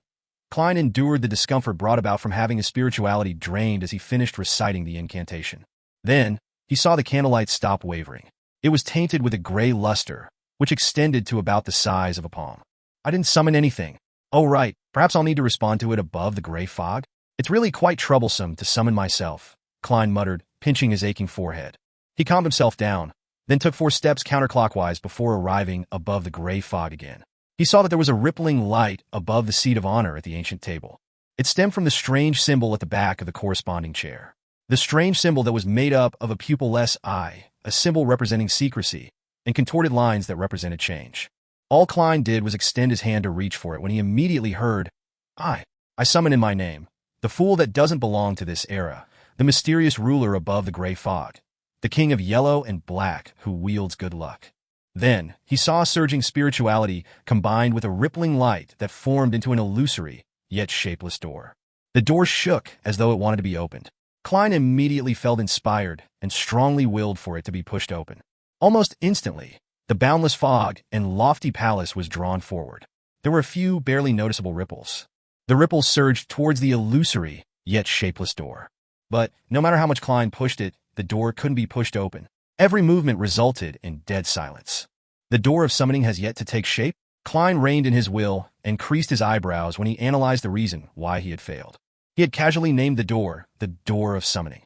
Klein endured the discomfort brought about from having his spirituality drained as he finished reciting the incantation. Then, he saw the candlelight stop wavering. It was tainted with a gray luster, which extended to about the size of a palm. I didn't summon anything. Oh right, perhaps I'll need to respond to it above the gray fog? It's really quite troublesome to summon myself, Klein muttered, pinching his aching forehead. He calmed himself down, then took 4 steps counterclockwise before arriving above the gray fog again. He saw that there was a rippling light above the seat of honor at the ancient table. It stemmed from the strange symbol at the back of the corresponding chair. The strange symbol that was made up of a pupilless eye, a symbol representing secrecy, and contorted lines that represented change. All Klein did was extend his hand to reach for it when he immediately heard, I summon in my name, the fool that doesn't belong to this era, the mysterious ruler above the gray fog, the king of yellow and black who wields good luck. Then, he saw a surging spirituality combined with a rippling light that formed into an illusory, yet shapeless door. The door shook as though it wanted to be opened. Klein immediately felt inspired and strongly willed for it to be pushed open. Almost instantly, The boundless fog and lofty palace was drawn forward. There were a few barely noticeable ripples. The ripples surged towards the illusory, yet shapeless door. But no matter how much Klein pushed it, the door couldn't be pushed open. Every movement resulted in dead silence. The door of summoning has yet to take shape? Klein reined in his will and creased his eyebrows when he analyzed the reason why he had failed. He had casually named the door of summoning.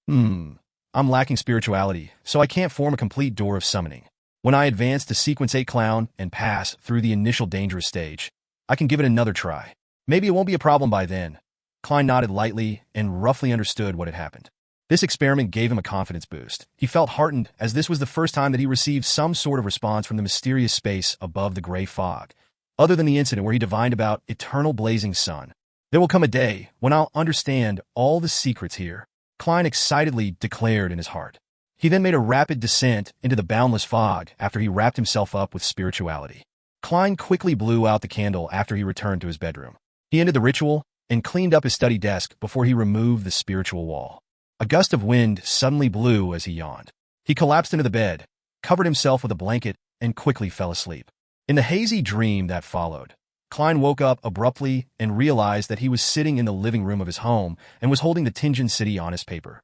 I'm lacking spirituality, so I can't form a complete door of summoning. When I advance to Sequence 8 Clown and pass through the initial dangerous stage, I can give it another try. Maybe it won't be a problem by then. Klein nodded lightly and roughly understood what had happened. This experiment gave him a confidence boost. He felt heartened as this was the first time that he received some sort of response from the mysterious space above the gray fog, other than the incident where he divined about eternal blazing sun. There will come a day when I'll understand all the secrets here, Klein excitedly declared in his heart. He then made a rapid descent into the boundless fog after he wrapped himself up with spirituality. Klein quickly blew out the candle after he returned to his bedroom. He ended the ritual and cleaned up his study desk before he removed the spiritual wall. A gust of wind suddenly blew as he yawned. He collapsed into the bed, covered himself with a blanket, and quickly fell asleep. In the hazy dream that followed, Klein woke up abruptly and realized that he was sitting in the living room of his home and was holding the Tinjin City honest paper.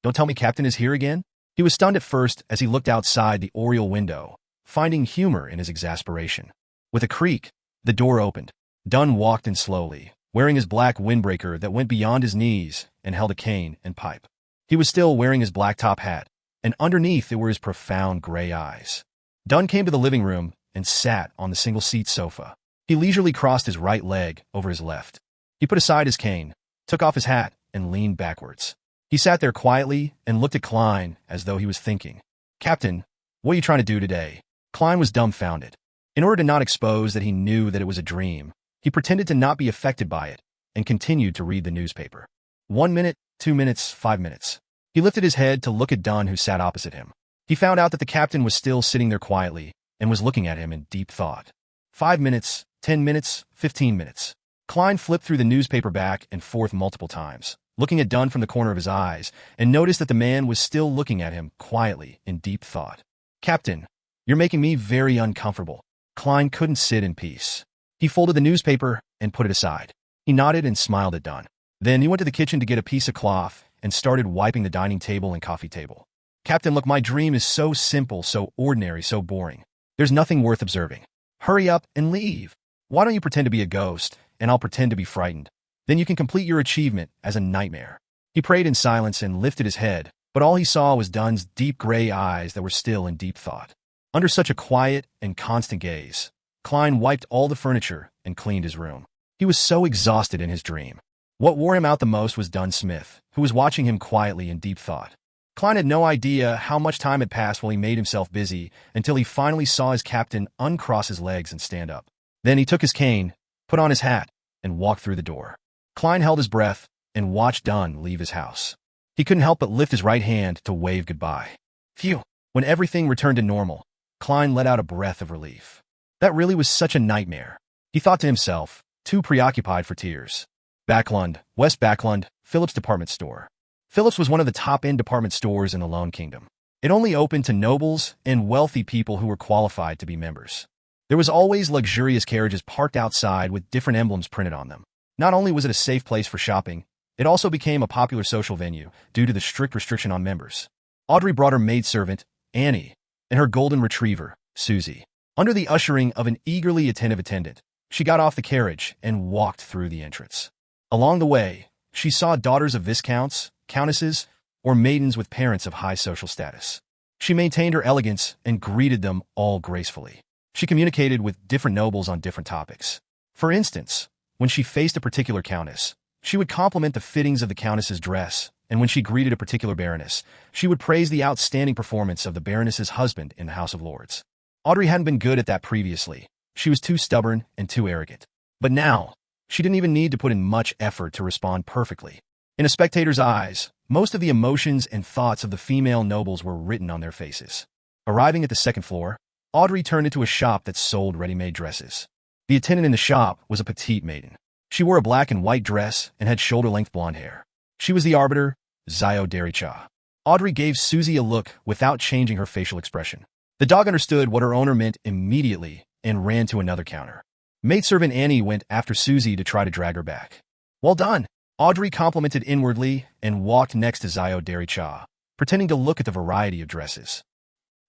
Don't tell me Captain is here again? He was stunned at first as he looked outside the oriel window, finding humor in his exasperation. With a creak, the door opened. Dunn walked in slowly, wearing his black windbreaker that went beyond his knees and held a cane and pipe. He was still wearing his black top hat, and underneath there were his profound gray eyes. Dunn came to the living room and sat on the single-seat sofa. He leisurely crossed his right leg over his left. He put aside his cane, took off his hat, and leaned backwards. He sat there quietly and looked at Klein as though he was thinking. Captain, what are you trying to do today? Klein was dumbfounded. In order to not expose that he knew that it was a dream, he pretended to not be affected by it and continued to read the newspaper. 1 minute, 2 minutes, 5 minutes. He lifted his head to look at Dunn, who sat opposite him. He found out that the captain was still sitting there quietly and was looking at him in deep thought. 5 minutes, 10 minutes, 15 minutes. Klein flipped through the newspaper back and forth multiple times, looking at Dunn from the corner of his eyes, and noticed that the man was still looking at him quietly in deep thought. Captain, you're making me very uncomfortable. Klein couldn't sit in peace. He folded the newspaper and put it aside. He nodded and smiled at Dunn. Then he went to the kitchen to get a piece of cloth and started wiping the dining table and coffee table. Captain, look, my dream is so simple, so ordinary, so boring. There's nothing worth observing. Hurry up and leave. Why don't you pretend to be a ghost, and I'll pretend to be frightened. Then you can complete your achievement as a nightmare. He prayed in silence and lifted his head, but all he saw was Dunn's deep gray eyes that were still in deep thought. Under such a quiet and constant gaze, Klein wiped all the furniture and cleaned his room. He was so exhausted in his dream. What wore him out the most was Dunn Smith, who was watching him quietly in deep thought. Klein had no idea how much time had passed while he made himself busy until he finally saw his captain uncross his legs and stand up. Then he took his cane, put on his hat, and walked through the door. Klein held his breath and watched Dunn leave his house. He couldn't help but lift his right hand to wave goodbye. Phew! When everything returned to normal, Klein let out a breath of relief. That really was such a nightmare. He thought to himself, too preoccupied for tears. Backlund, West Backlund, Phillips Department Store. Phillips was one of the top-end department stores in the Lone Kingdom. It only opened to nobles and wealthy people who were qualified to be members. There was always luxurious carriages parked outside with different emblems printed on them. Not only was it a safe place for shopping, it also became a popular social venue due to the strict restriction on members. Audrey brought her maidservant, Annie, and her golden retriever, Susie. Under the ushering of an eagerly attentive attendant, she got off the carriage and walked through the entrance. Along the way, she saw daughters of viscounts, countesses, or maidens with parents of high social status. She maintained her elegance and greeted them all gracefully. She communicated with different nobles on different topics. For instance, when she faced a particular countess, she would compliment the fittings of the countess's dress, and when she greeted a particular baroness, she would praise the outstanding performance of the baroness's husband in the House of Lords. Audrey hadn't been good at that previously. She was too stubborn and too arrogant. But now, she didn't even need to put in much effort to respond perfectly. In a spectator's eyes, most of the emotions and thoughts of the female nobles were written on their faces. Arriving at the second floor, Audrey turned into a shop that sold ready-made dresses. The attendant in the shop was a petite maiden. She wore a black and white dress and had shoulder-length blonde hair. She was the arbiter, Zio Dericha. Audrey gave Susie a look without changing her facial expression. The dog understood what her owner meant immediately and ran to another counter. Maidservant Annie went after Susie to try to drag her back. Well done, Audrey complimented inwardly and walked next to Zio Dericha, pretending to look at the variety of dresses.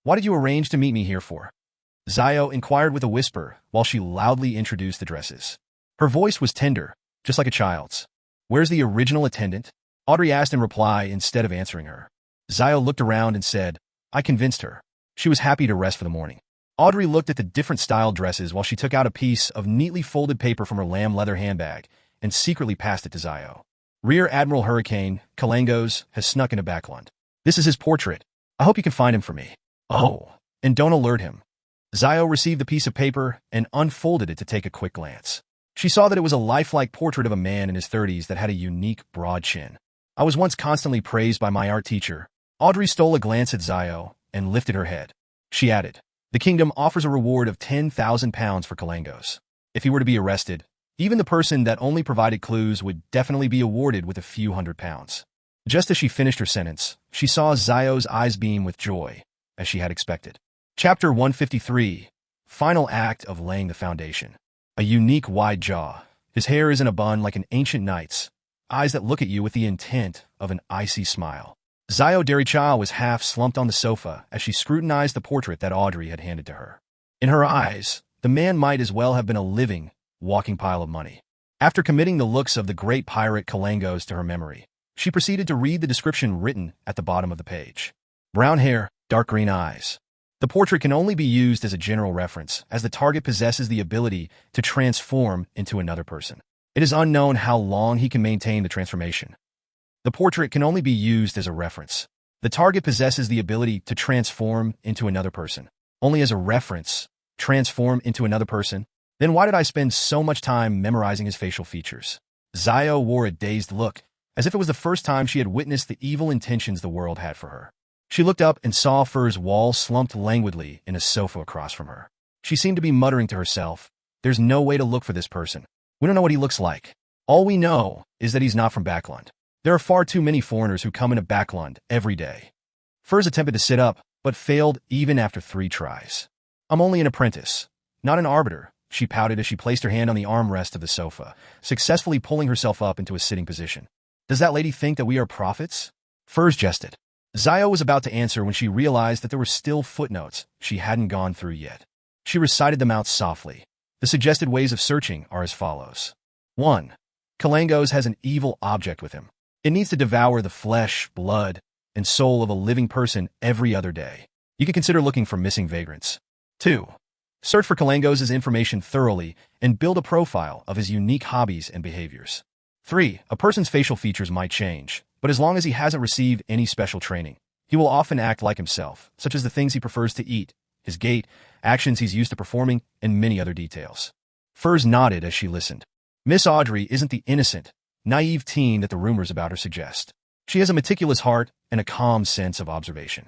What did you arrange to meet me here for? Zio inquired with a whisper while she loudly introduced the dresses. Her voice was tender, just like a child's. Where's the original attendant? Audrey asked in reply instead of answering her. Zio looked around and said, I convinced her. She was happy to rest for the morning. Audrey looked at the different style dresses while she took out a piece of neatly folded paper from her lamb leather handbag and secretly passed it to Zio. Rear Admiral Hurricane, Kalangos, has snuck into Backlund. This is his portrait. I hope you can find him for me. Oh, and don't alert him. Zio received the piece of paper and unfolded it to take a quick glance. She saw that it was a lifelike portrait of a man in his 30s that had a unique, broad chin. I was once constantly praised by my art teacher. Audrey stole a glance at Zio and lifted her head. She added, the kingdom offers a reward of 10,000 pounds for Kalangos. If he were to be arrested, even the person that only provided clues would definitely be awarded with a few £100. Just as she finished her sentence, she saw Zio's eyes beam with joy, as she had expected. Chapter 153, Final Act of Laying the Foundation. A unique wide jaw. His hair is in a bun like an ancient knight's. Eyes that look at you with the intent of an icy smile. Zio Dericha was half slumped on the sofa as she scrutinized the portrait that Audrey had handed to her. In her eyes, the man might as well have been a living, walking pile of money. After committing the looks of the great pirate Kalangos to her memory, she proceeded to read the description written at the bottom of the page. Brown hair, dark green eyes. The portrait can only be used as a general reference, as the target possesses the ability to transform into another person. It is unknown how long he can maintain the transformation. The portrait can only be used as a reference. The target possesses the ability to transform into another person. Only as a reference, transform into another person? Then why did I spend so much time memorizing his facial features? Zio wore a dazed look, as if it was the first time she had witnessed the evil intentions the world had for her. She looked up and saw Fur's wall slumped languidly in a sofa across from her. She seemed to be muttering to herself, there's no way to look for this person. We don't know what he looks like. All we know is that he's not from Backlund. There are far too many foreigners who come into Backlund every day. Furs attempted to sit up, but failed even after 3 tries. I'm only an apprentice, not an arbiter, she pouted as she placed her hand on the armrest of the sofa, successfully pulling herself up into a sitting position. Does that lady think that we are prophets? Furs jested. Zio was about to answer when she realized that there were still footnotes she hadn't gone through yet. She recited them out softly. The suggested ways of searching are as follows. 1. Kalangos has an evil object with him. It needs to devour the flesh, blood, and soul of a living person every other day. You can consider looking for missing vagrants. 2. Search for Kalangos' information thoroughly and build a profile of his unique hobbies and behaviors. 3. A person's facial features might change, but as long as he hasn't received any special training, he will often act like himself, such as the things he prefers to eat, his gait, actions he's used to performing, and many other details. Furs nodded as she listened. Miss Audrey isn't the innocent, naive teen that the rumors about her suggest. She has a meticulous heart and a calm sense of observation.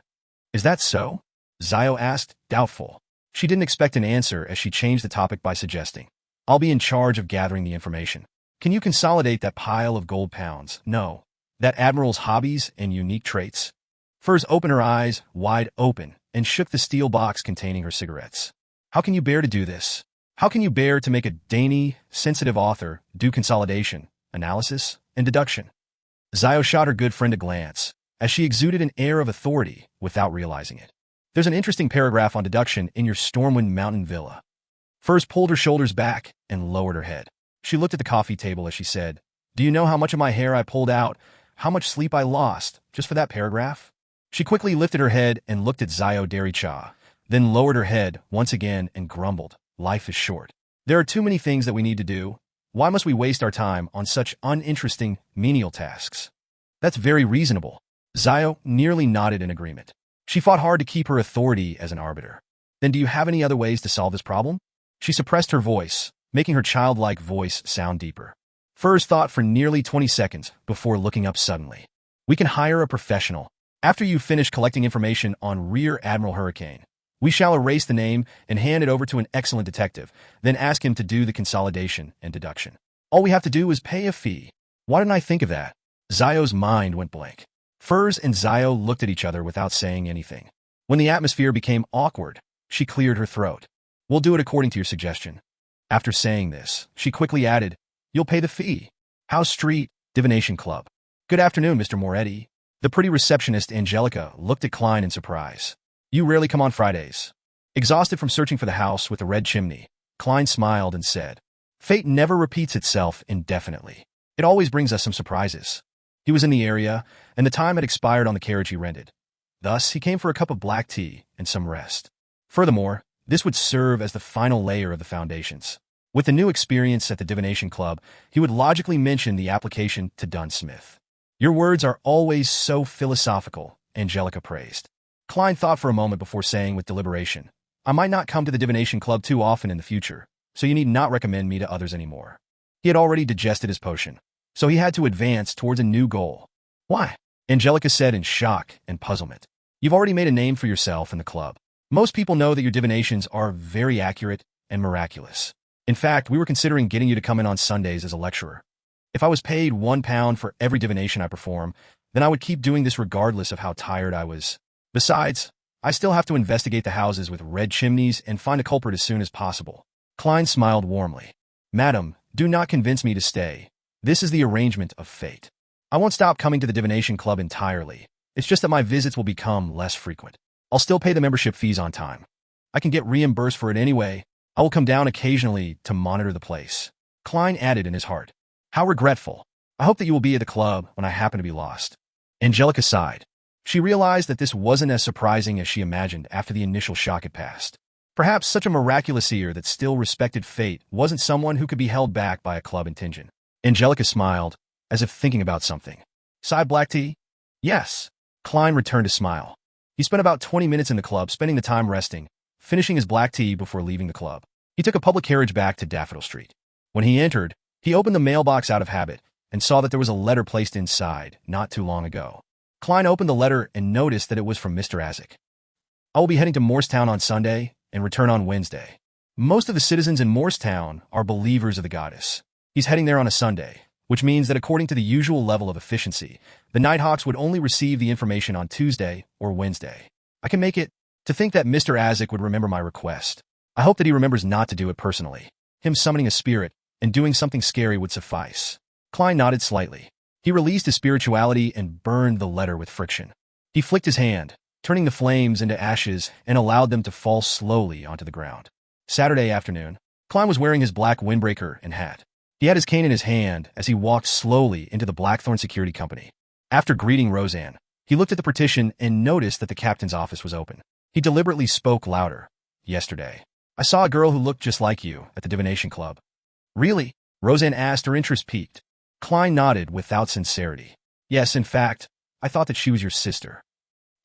Is that so? Zio asked, doubtful. She didn't expect an answer as she changed the topic by suggesting, I'll be in charge of gathering the information. Can you consolidate that pile of gold pounds? No. That admiral's hobbies and unique traits? Furs opened her eyes wide open and shook the steel box containing her cigarettes. How can you bear to do this? How can you bear to make a dainty, sensitive author do consolidation, analysis, and deduction? Zio shot her good friend a glance, as she exuded an air of authority without realizing it. There's an interesting paragraph on deduction in your Stormwind Mountain villa. Furs pulled her shoulders back and lowered her head. She looked at the coffee table as she said, Do you know how much of my hair I pulled out, how much sleep I lost, just for that paragraph? She quickly lifted her head and looked at Zio Dericha, then lowered her head once again and grumbled, Life is short. There are too many things that we need to do. Why must we waste our time on such uninteresting, menial tasks? That's very reasonable. Zio nearly nodded in agreement. She fought hard to keep her authority as an arbiter. Then do you have any other ways to solve this problem? She suppressed her voice, making her childlike voice sound deeper. Furs thought for nearly 20 seconds before looking up suddenly. We can hire a professional. After you finish collecting information on Rear Admiral Hurricane, we shall erase the name and hand it over to an excellent detective, then ask him to do the consolidation and deduction. All we have to do is pay a fee. Why didn't I think of that? Zio's mind went blank. Furs and Zio looked at each other without saying anything. When the atmosphere became awkward, she cleared her throat. We'll do it according to your suggestion. After saying this, she quickly added, You'll pay the fee. House Street, Divination Club. Good afternoon, Mr. Moretti. The pretty receptionist Angelica looked at Klein in surprise. You rarely come on Fridays. Exhausted from searching for the house with the red chimney, Klein smiled and said, Fate never repeats itself indefinitely. It always brings us some surprises. He was in the area, and the time had expired on the carriage he rented. Thus, he came for a cup of black tea and some rest. Furthermore, this would serve as the final layer of the foundations. With the new experience at the Divination Club, he would logically mention the application to Dunsmith. Your words are always so philosophical, Angelica praised. Klein thought for a moment before saying with deliberation, I might not come to the Divination Club too often in the future, so you need not recommend me to others anymore. He had already digested his potion, so he had to advance towards a new goal. Why? Angelica said in shock and puzzlement. You've already made a name for yourself in the club. Most people know that your divinations are very accurate and miraculous. In fact, we were considering getting you to come in on Sundays as a lecturer. If I was paid £1 for every divination I perform, then I would keep doing this regardless of how tired I was. Besides, I still have to investigate the houses with red chimneys and find a culprit as soon as possible. Klein smiled warmly. Madam, do not convince me to stay. This is the arrangement of fate. I won't stop coming to the Divination Club entirely. It's just that my visits will become less frequent. I'll still pay the membership fees on time. I can get reimbursed for it anyway. I will come down occasionally to monitor the place. Klein added in his heart. How regretful. I hope that you will be at the club when I happen to be lost. Angelica sighed. She realized that this wasn't as surprising as she imagined after the initial shock had passed. Perhaps such a miraculous seer that still respected fate wasn't someone who could be held back by a club intention. Angelica smiled, as if thinking about something. Side black tea? Yes. Klein returned to smile. He spent about 20 minutes in the club, spending the time resting, finishing his black tea before leaving the club. He took a public carriage back to Daffodil Street. When he entered, he opened the mailbox out of habit and saw that there was a letter placed inside not too long ago. Klein opened the letter and noticed that it was from Mr. Isaac. I will be heading to Morristown on Sunday and return on Wednesday. Most of the citizens in Morristown are believers of the goddess. He's heading there on a Sunday, which means that according to the usual level of efficiency, the Nighthawks would only receive the information on Tuesday or Wednesday. I can make it. To think that Mr. Isaac would remember my request. I hope that he remembers not to do it personally. Him summoning a spirit and doing something scary would suffice. Klein nodded slightly. He released his spirituality and burned the letter with friction. He flicked his hand, turning the flames into ashes and allowed them to fall slowly onto the ground. Saturday afternoon, Klein was wearing his black windbreaker and hat. He had his cane in his hand as he walked slowly into the Blackthorn Security Company. After greeting Roseanne, he looked at the partition and noticed that the captain's office was open. He deliberately spoke louder. Yesterday, I saw a girl who looked just like you at the Divination Club. Really? Roseanne asked, her interest piqued. Klein nodded without sincerity. Yes, in fact, I thought that she was your sister.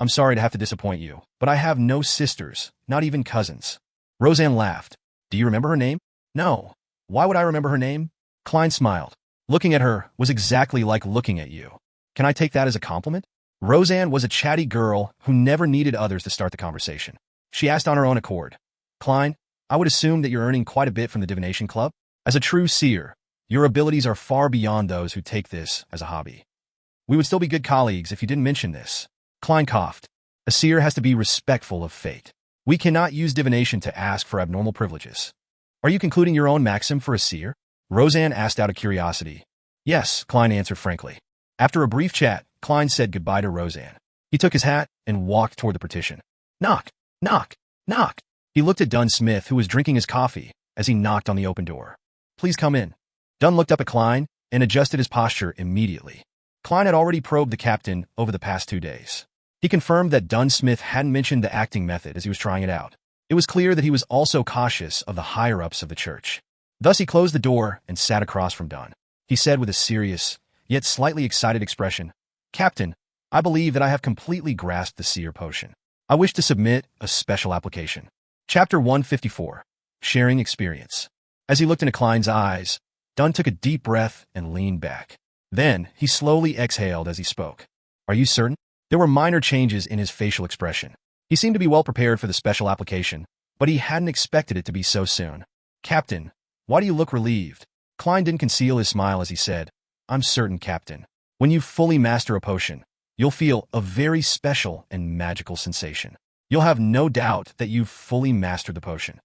I'm sorry to have to disappoint you, but I have no sisters, not even cousins. Roseanne laughed. Do you remember her name? No. Why would I remember her name? Klein smiled. Looking at her was exactly like looking at you. Can I take that as a compliment? Roseanne was a chatty girl who never needed others to start the conversation. She asked on her own accord. Klein, I would assume that you're earning quite a bit from the Divination Club. As a true seer, your abilities are far beyond those who take this as a hobby. We would still be good colleagues if you didn't mention this. Klein coughed. A seer has to be respectful of fate. We cannot use divination to ask for abnormal privileges. Are you concluding your own maxim for a seer? Roseanne asked out of curiosity. Yes, Klein answered frankly. After a brief chat, Klein said goodbye to Roseanne. He took his hat and walked toward the partition. Knock, knock, knock. He looked at Dunsmith, who was drinking his coffee, as he knocked on the open door. Please come in. Dunn looked up at Klein and adjusted his posture immediately. Klein had already probed the captain over the past 2 days. He confirmed that Dunsmith hadn't mentioned the acting method as he was trying it out. It was clear that he was also cautious of the higher-ups of the church. Thus he closed the door and sat across from Dunn. He said with a serious, yet slightly excited expression, Captain, I believe that I have completely grasped the seer potion. I wish to submit a special application. Chapter 154. Sharing Experience. As he looked into Klein's eyes, Dunn took a deep breath and leaned back. Then, he slowly exhaled as he spoke. Are you certain? There were minor changes in his facial expression. He seemed to be well prepared for the special application, but he hadn't expected it to be so soon. Captain, why do you look relieved? Klein didn't conceal his smile as he said, I'm certain, Captain. When you fully master a potion, you'll feel a very special and magical sensation. you'll have no doubt that you've fully mastered the potion.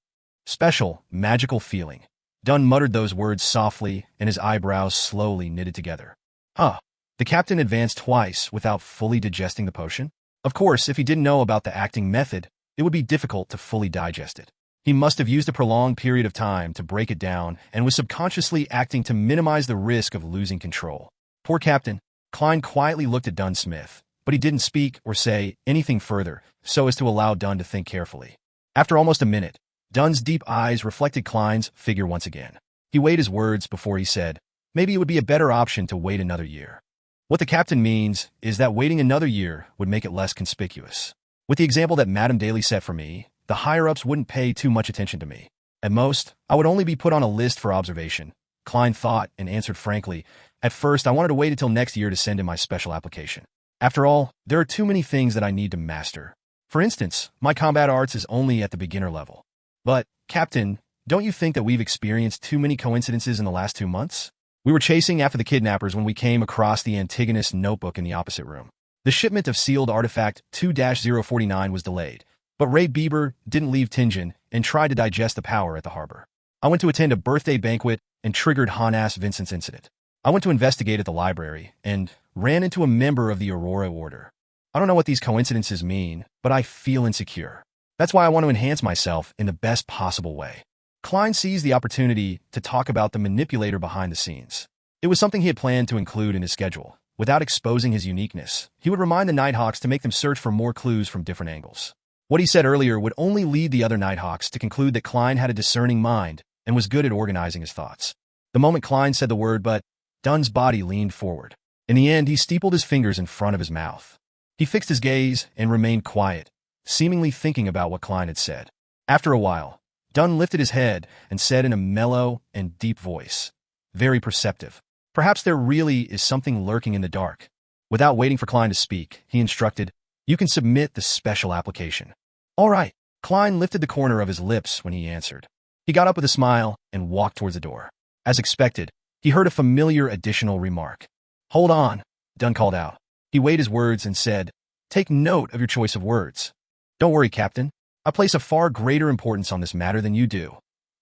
Special, magical feeling. Dunn muttered those words softly, and his eyebrows slowly knitted together. Huh. The captain advanced twice without fully digesting the potion? Of course, if he didn't know about the acting method, it would be difficult to fully digest it. He must have used a prolonged period of time to break it down and was subconsciously acting to minimize the risk of losing control. Poor Captain. Klein quietly looked at Dunn Smith, but he didn't speak or say anything further so as to allow Dunn to think carefully. After almost a minute, Dunn's deep eyes reflected Klein's figure once again. He weighed his words before he said, maybe it would be a better option to wait another year. What the captain means is that waiting another year would make it less conspicuous. With the example that Madame Daly set for me, the higher-ups wouldn't pay too much attention to me. At most, I would only be put on a list for observation. Klein thought and answered frankly, at first I wanted to wait until next year to send in my special application. After all, there are too many things that I need to master. For instance, my combat arts is only at the beginner level. But, Captain, don't you think that we've experienced too many coincidences in the last 2 months? We were chasing after the kidnappers when we came across the Antigonus notebook in the opposite room. The shipment of sealed artifact 2-049 was delayed, but Ray Bieber didn't leave Tingen and tried to digest the power at the harbor. I went to attend a birthday banquet and triggered Hanas Vincent's incident. I went to investigate at the library and ran into a member of the Aurora Order. I don't know what these coincidences mean, but I feel insecure. That's why I want to enhance myself in the best possible way. Klein seized the opportunity to talk about the manipulator behind the scenes. It was something he had planned to include in his schedule. Without exposing his uniqueness, he would remind the Nighthawks to make them search for more clues from different angles. What he said earlier would only lead the other Nighthawks to conclude that Klein had a discerning mind and was good at organizing his thoughts. The moment Klein said the word but, Dunn's body leaned forward. In the end, he steepled his fingers in front of his mouth. He fixed his gaze and remained quiet, seemingly thinking about what Klein had said. After a while, Dunn lifted his head and said in a mellow and deep voice, very perceptive, perhaps there really is something lurking in the dark. Without waiting for Klein to speak, he instructed, you can submit the special application. All right. Klein lifted the corner of his lips when he answered. He got up with a smile and walked towards the door. As expected, he heard a familiar additional remark. Hold on, Dunn called out. He weighed his words and said, take note of your choice of words. Don't worry, Captain. I place a far greater importance on this matter than you do.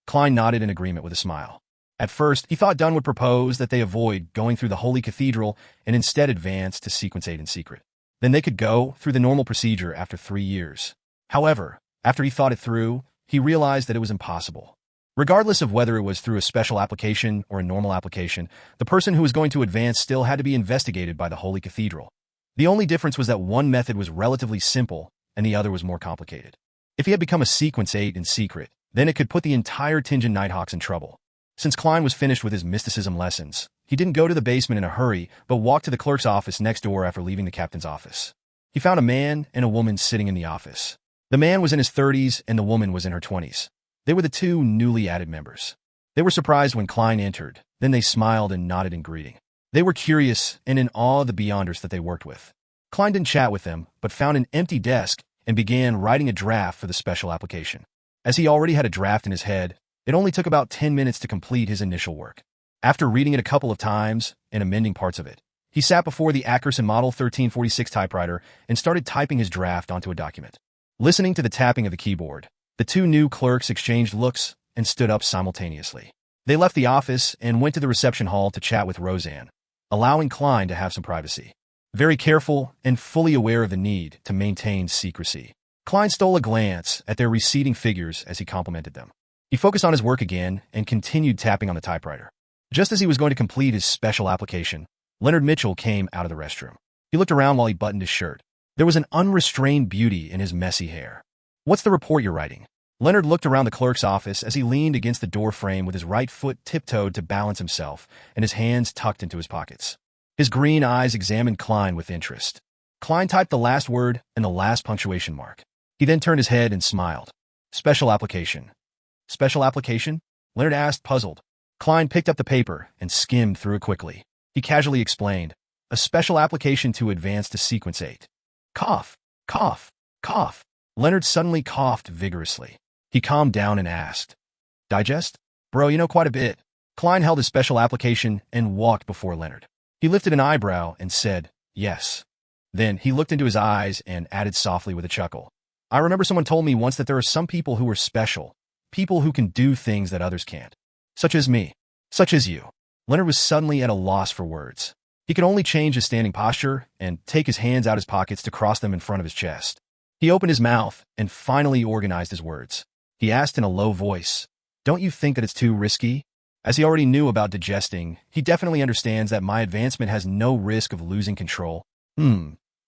Klein nodded in agreement with a smile. At first, he thought Dunn would propose that they avoid going through the Holy Cathedral and instead advance to Sequence 8 in secret. Then they could go through the normal procedure after 3 years. However, after he thought it through, he realized that it was impossible. Regardless of whether it was through a special application or a normal application, the person who was going to advance still had to be investigated by the Holy Cathedral. The only difference was that one method was relatively simple and the other was more complicated. If he had become a Sequence 8 in secret, then it could put the entire Tingen Nighthawks in trouble. Since Klein was finished with his mysticism lessons, he didn't go to the basement in a hurry, but walked to the clerk's office next door after leaving the captain's office. He found a man and a woman sitting in the office. The man was in his 30s and the woman was in her 20s. They were the two newly added members. They were surprised when Klein entered, then they smiled and nodded in greeting. They were curious and in awe of the Beyonders that they worked with. Klein didn't chat with them, but found an empty desk and began writing a draft for the special application. As he already had a draft in his head, it only took about 10 minutes to complete his initial work. After reading it a couple of times and amending parts of it, he sat before the Ackerson Model 1346 typewriter and started typing his draft onto a document. Listening to the tapping of the keyboard, the two new clerks exchanged looks and stood up simultaneously. They left the office and went to the reception hall to chat with Roseanne, allowing Klein to have some privacy. Very careful and fully aware of the need to maintain secrecy, Klein stole a glance at their receding figures as he complimented them. He focused on his work again and continued tapping on the typewriter. Just as he was going to complete his special application, Leonard Mitchell came out of the restroom. He looked around while he buttoned his shirt. There was an unrestrained beauty in his messy hair. What's the report you're writing? Leonard looked around the clerk's office as he leaned against the door frame with his right foot tiptoed to balance himself and his hands tucked into his pockets. His green eyes examined Klein with interest. Klein typed the last word and the last punctuation mark. He then turned his head and smiled. Special application. Special application? Leonard asked, puzzled. Klein picked up the paper and skimmed through it quickly. He casually explained, a special application to advance to Sequence 8. Cough, cough, cough. Leonard suddenly coughed vigorously. He calmed down and asked, digest? Bro, you know quite a bit. Klein held his special application and walked before Leonard. He lifted an eyebrow and said, yes. Then he looked into his eyes and added softly with a chuckle, I remember someone told me once that there are some people who are special, people who can do things that others can't. Such as me. Such as you. Leonard was suddenly at a loss for words. He could only change his standing posture and take his hands out his pockets to cross them in front of his chest. He opened his mouth and finally organized his words. He asked in a low voice, "Don't you think that it's too risky?" As he already knew about digesting, he definitely understands that my advancement has no risk of losing control.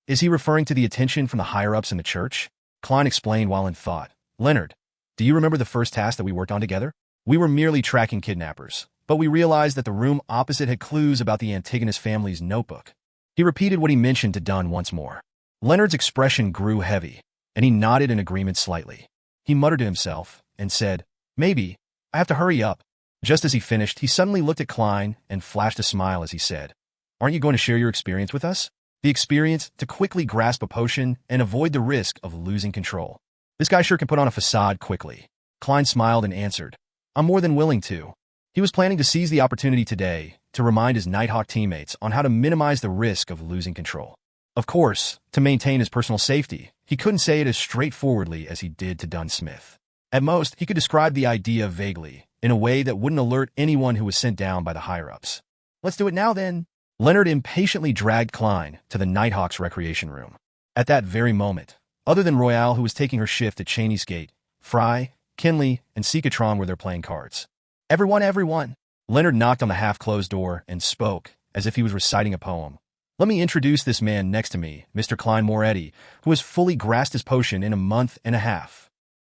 Is he referring to the attention from the higher-ups in the church? Klein explained while in thought. Leonard, do you remember the first task that we worked on together? We were merely tracking kidnappers, but we realized that the room opposite had clues about the Antigonus family's notebook. He repeated what he mentioned to Dunn once more. Leonard's expression grew heavy, and he nodded in agreement slightly. He muttered to himself and said, "Maybe. I have to hurry up." Just as he finished, he suddenly looked at Klein and flashed a smile as he said, "Aren't you going to share your experience with us? The experience to quickly grasp a potion and avoid the risk of losing control." This guy sure can put on a facade quickly. Klein smiled and answered, "I'm more than willing to." He was planning to seize the opportunity today to remind his Nighthawk teammates on how to minimize the risk of losing control. Of course, to maintain his personal safety, he couldn't say it as straightforwardly as he did to Dunn Smith. At most, he could describe the idea vaguely, in a way that wouldn't alert anyone who was sent down by the higher-ups. "Let's do it now, then." Leonard impatiently dragged Klein to the Nighthawk's recreation room. At that very moment, other than Royale, who was taking her shift at Cheney's Gate, Fry, Kinley, and Seekatron were there playing cards. Everyone. Leonard knocked on the half-closed door and spoke, as if he was reciting a poem. "Let me introduce this man next to me, Mr. Klein Moretti, who has fully grasped his potion in a month and a half."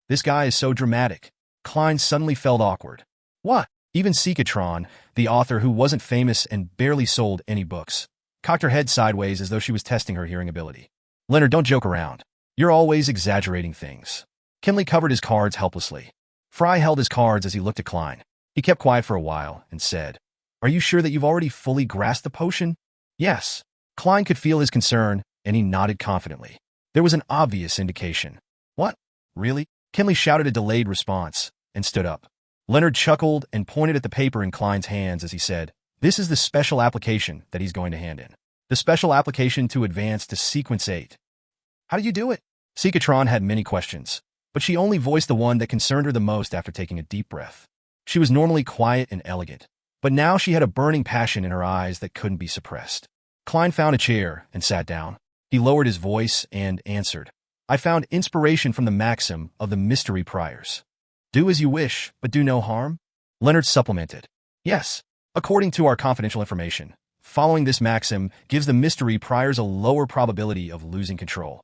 This guy is so dramatic. Klein suddenly felt awkward. What? Even Seekatron, the author who wasn't famous and barely sold any books, cocked her head sideways as though she was testing her hearing ability. "Leonard, don't joke around. You're always exaggerating things." Kinley covered his cards helplessly. Fry held his cards as he looked at Klein. He kept quiet for a while and said, "Are you sure that you've already fully grasped the potion?" "Yes." Klein could feel his concern, and he nodded confidently. There was an obvious indication. "What? Really?" Kinley shouted a delayed response and stood up. Leonard chuckled and pointed at the paper in Klein's hands as he said, "This is the special application that he's going to hand in. The special application to advance to Sequence 8. How do you do it?" Seekatron had many questions, but she only voiced the one that concerned her the most after taking a deep breath. She was normally quiet and elegant, but now she had a burning passion in her eyes that couldn't be suppressed. Klein found a chair and sat down. He lowered his voice and answered, "I found inspiration from the maxim of the mystery priors. Do as you wish, but do no harm." Leonard supplemented, "Yes, according to our confidential information, following this maxim gives the mystery priors a lower probability of losing control."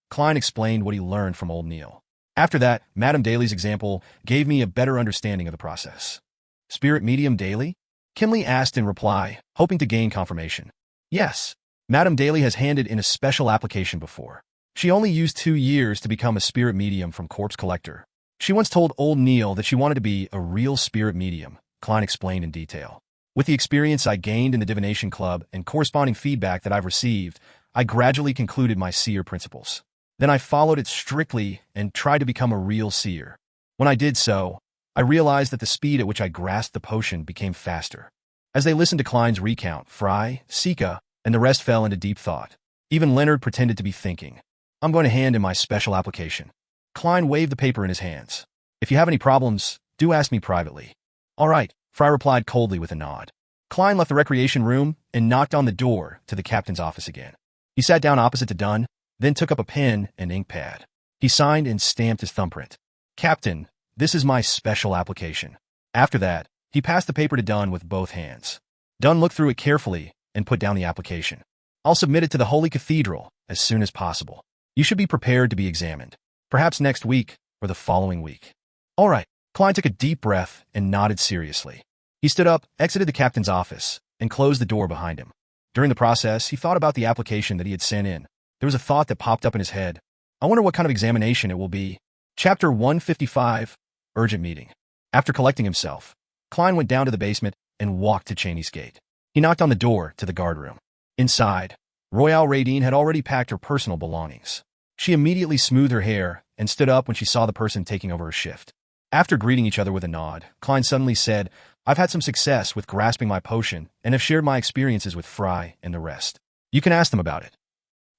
Klein explained what he learned from old Neil. After that, Madame Daly's example gave me a better understanding of the process. "Spirit medium Daly?" Kinley asked in reply, hoping to gain confirmation. "Yes. Madame Daly has handed in a special application before. She only used 2 years to become a spirit medium from Corpse Collector. She once told old Neil that she wanted to be a real spirit medium," Klein explained in detail. "With the experience I gained in the Divination Club and corresponding feedback that I've received, I gradually concluded my seer principles. Then I followed it strictly and tried to become a real seer. When I did so, I realized that the speed at which I grasped the potion became faster." As they listened to Klein's recount, Fry, Sika, and the rest fell into deep thought. Even Leonard pretended to be thinking. "I'm going to hand in my special application." Klein waved the paper in his hands. "If you have any problems, do ask me privately." "All right," Fry replied coldly with a nod. Klein left the recreation room and knocked on the door to the captain's office again. He sat down opposite to Dunn, then took up a pen and ink pad. He signed and stamped his thumbprint. "Captain, this is my special application." After that, he passed the paper to Dunn with both hands. Dunn looked through it carefully and put down the application. "I'll submit it to the Holy Cathedral as soon as possible. You should be prepared to be examined. Perhaps next week or the following week." "All right." Klein took a deep breath and nodded seriously. He stood up, exited the captain's office, and closed the door behind him. During the process, he thought about the application that he had sent in. There was a thought that popped up in his head. "I wonder what kind of examination it will be." Chapter 155, Urgent Meeting. After collecting himself, Klein went down to the basement and walked to Cheney's Gate. He knocked on the door to the guardroom. Inside, Royale Radine had already packed her personal belongings. She immediately smoothed her hair and stood up when she saw the person taking over her shift. After greeting each other with a nod, Klein suddenly said, "I've had some success with grasping my potion and have shared my experiences with Fry and the rest. You can ask them about it."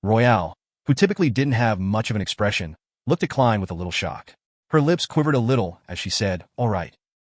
Royale, who typically didn't have much of an expression, looked at Klein with a little shock. Her lips quivered a little as she said, "All right,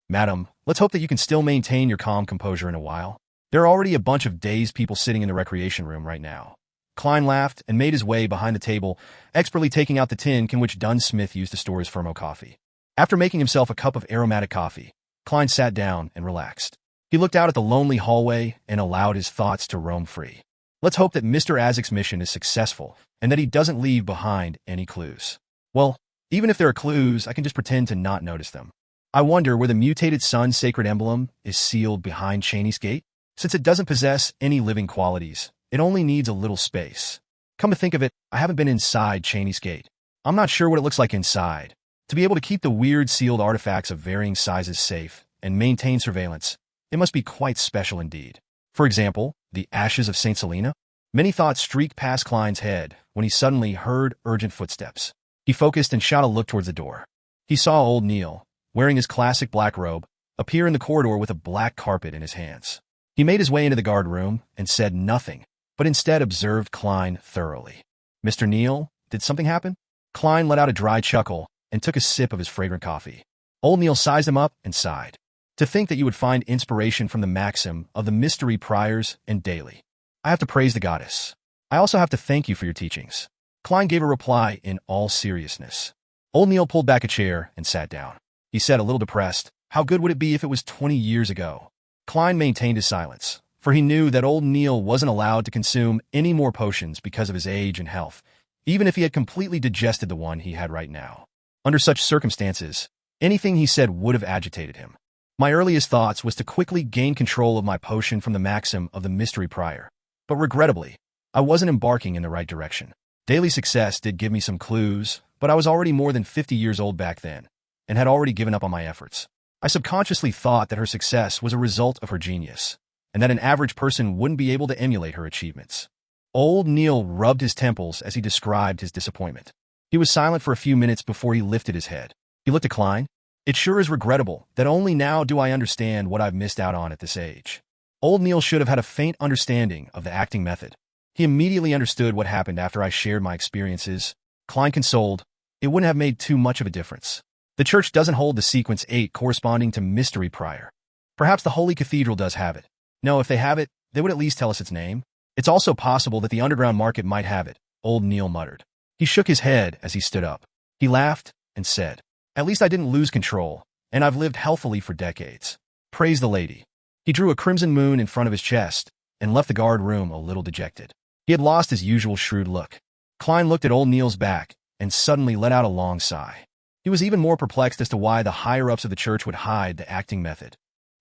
madam, let's hope that you can still maintain your calm composure in a while. There are already a bunch of dazed people sitting in the recreation room right now." Klein laughed and made his way behind the table, expertly taking out the tin can which Dunn Smith used to store his Fermo coffee. After making himself a cup of aromatic coffee, Klein sat down and relaxed. He looked out at the lonely hallway and allowed his thoughts to roam free. Let's hope that Mr. Azek's mission is successful and that he doesn't leave behind any clues. Well, even if there are clues, I can just pretend to not notice them. I wonder where the mutated sun's sacred emblem is sealed behind Cheney's gate? Since it doesn't possess any living qualities, it only needs a little space. Come to think of it, I haven't been inside Cheney's gate. I'm not sure what it looks like inside. To be able to keep the weird sealed artifacts of varying sizes safe and maintain surveillance, it must be quite special indeed. For example, the ashes of St. Selena? Many thoughts streaked past Klein's head when he suddenly heard urgent footsteps. He focused and shot a look towards the door. He saw old Neil, wearing his classic black robe, appear in the corridor with a black carpet in his hands. He made his way into the guard room and said nothing, but instead observed Klein thoroughly. "Mr. Neil, did something happen?" Klein let out a dry chuckle and took a sip of his fragrant coffee. Old Neil sized him up and sighed. "To think that you would find inspiration from the maxim of the mystery priors and daily. I have to praise the goddess. I also have to thank you for your teachings." Klein gave a reply in all seriousness. Old Neil pulled back a chair and sat down. He said, a little depressed, "How good would it be if it was 20 years ago?" Klein maintained his silence, for he knew that old Neil wasn't allowed to consume any more potions because of his age and health, even if he had completely digested the one he had right now. Under such circumstances, anything he said would have agitated him. "My earliest thoughts was to quickly gain control of my potion from the maxim of the mystery prior, but regrettably, I wasn't embarking in the right direction. Daily success did give me some clues, but I was already more than 50 years old back then, and had already given up on my efforts. I subconsciously thought that her success was a result of her genius, and that an average person wouldn't be able to emulate her achievements." Old Neil rubbed his temples as he described his disappointment. He was silent for a few minutes before he lifted his head. He looked at Klein. "It sure is regrettable that only now do I understand what I've missed out on at this age." Old Neil should have had a faint understanding of the acting method. He immediately understood what happened after I shared my experiences. Klein consoled, "It wouldn't have made too much of a difference. The church doesn't hold the sequence 8 corresponding to mystery prior. Perhaps the Holy Cathedral does have it. No, if they have it, they would at least tell us its name. It's also possible that the underground market might have it," old Neil muttered. He shook his head as he stood up. He laughed and said, "At least I didn't lose control, and I've lived healthily for decades. Praise the lady." He drew a crimson moon in front of his chest and left the guard room a little dejected. He had lost his usual shrewd look. Klein looked at old Neil's back and suddenly let out a long sigh. He was even more perplexed as to why the higher-ups of the church would hide the acting method.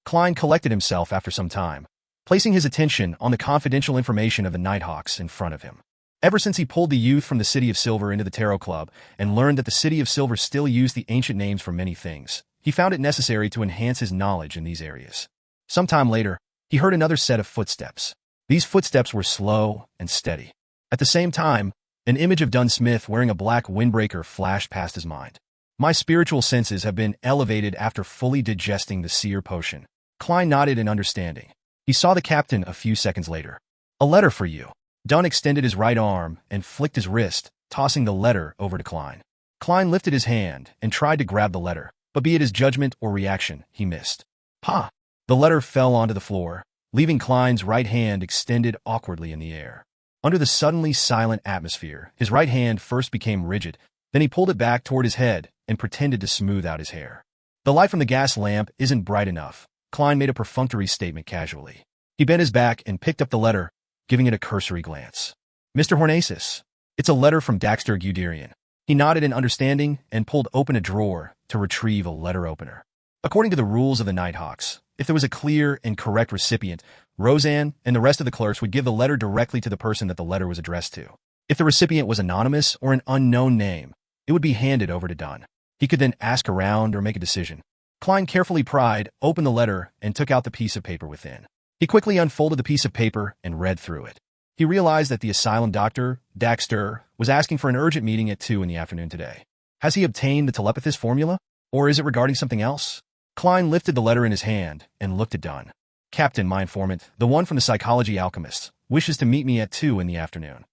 Klein collected himself after some time, placing his attention on the confidential information of the Nighthawks in front of him. Ever since he pulled the youth from the City of Silver into the Tarot Club and learned that the City of Silver still used the ancient names for many things, he found it necessary to enhance his knowledge in these areas. Sometime later, he heard another set of footsteps. These footsteps were slow and steady. At the same time, an image of Dunn Smith wearing a black windbreaker flashed past his mind. "My spiritual senses have been elevated after fully digesting the seer potion." Klein nodded in understanding. He saw the captain a few seconds later. "A letter for you." Dunn extended his right arm and flicked his wrist, tossing the letter over to Klein. Klein lifted his hand and tried to grab the letter, but be it his judgment or reaction, he missed. "Ha!" The letter fell onto the floor, leaving Klein's right hand extended awkwardly in the air. Under the suddenly silent atmosphere, his right hand first became rigid, then he pulled it back toward his head and pretended to smooth out his hair. "The light from the gas lamp isn't bright enough," Klein made a perfunctory statement casually. He bent his back and picked up the letter, giving it a cursory glance. "Mr. Hornacis, it's a letter from Daxter Guderian." He nodded in understanding and pulled open a drawer to retrieve a letter opener. According to the rules of the Nighthawks, if there was a clear and correct recipient, Roseanne and the rest of the clerks would give the letter directly to the person that the letter was addressed to. If the recipient was anonymous or an unknown name, it would be handed over to Dunn. He could then ask around or make a decision. Klein carefully pried open the letter and took out the piece of paper within. He quickly unfolded the piece of paper and read through it. He realized that the asylum doctor, Daxter, was asking for an urgent meeting at 2 in the afternoon today. Has he obtained the telepathist formula? Or is it regarding something else? Klein lifted the letter in his hand and looked at Dunn. "Captain, my informant, the one from the Psychology Alchemist, wishes to meet me at 2 in the afternoon."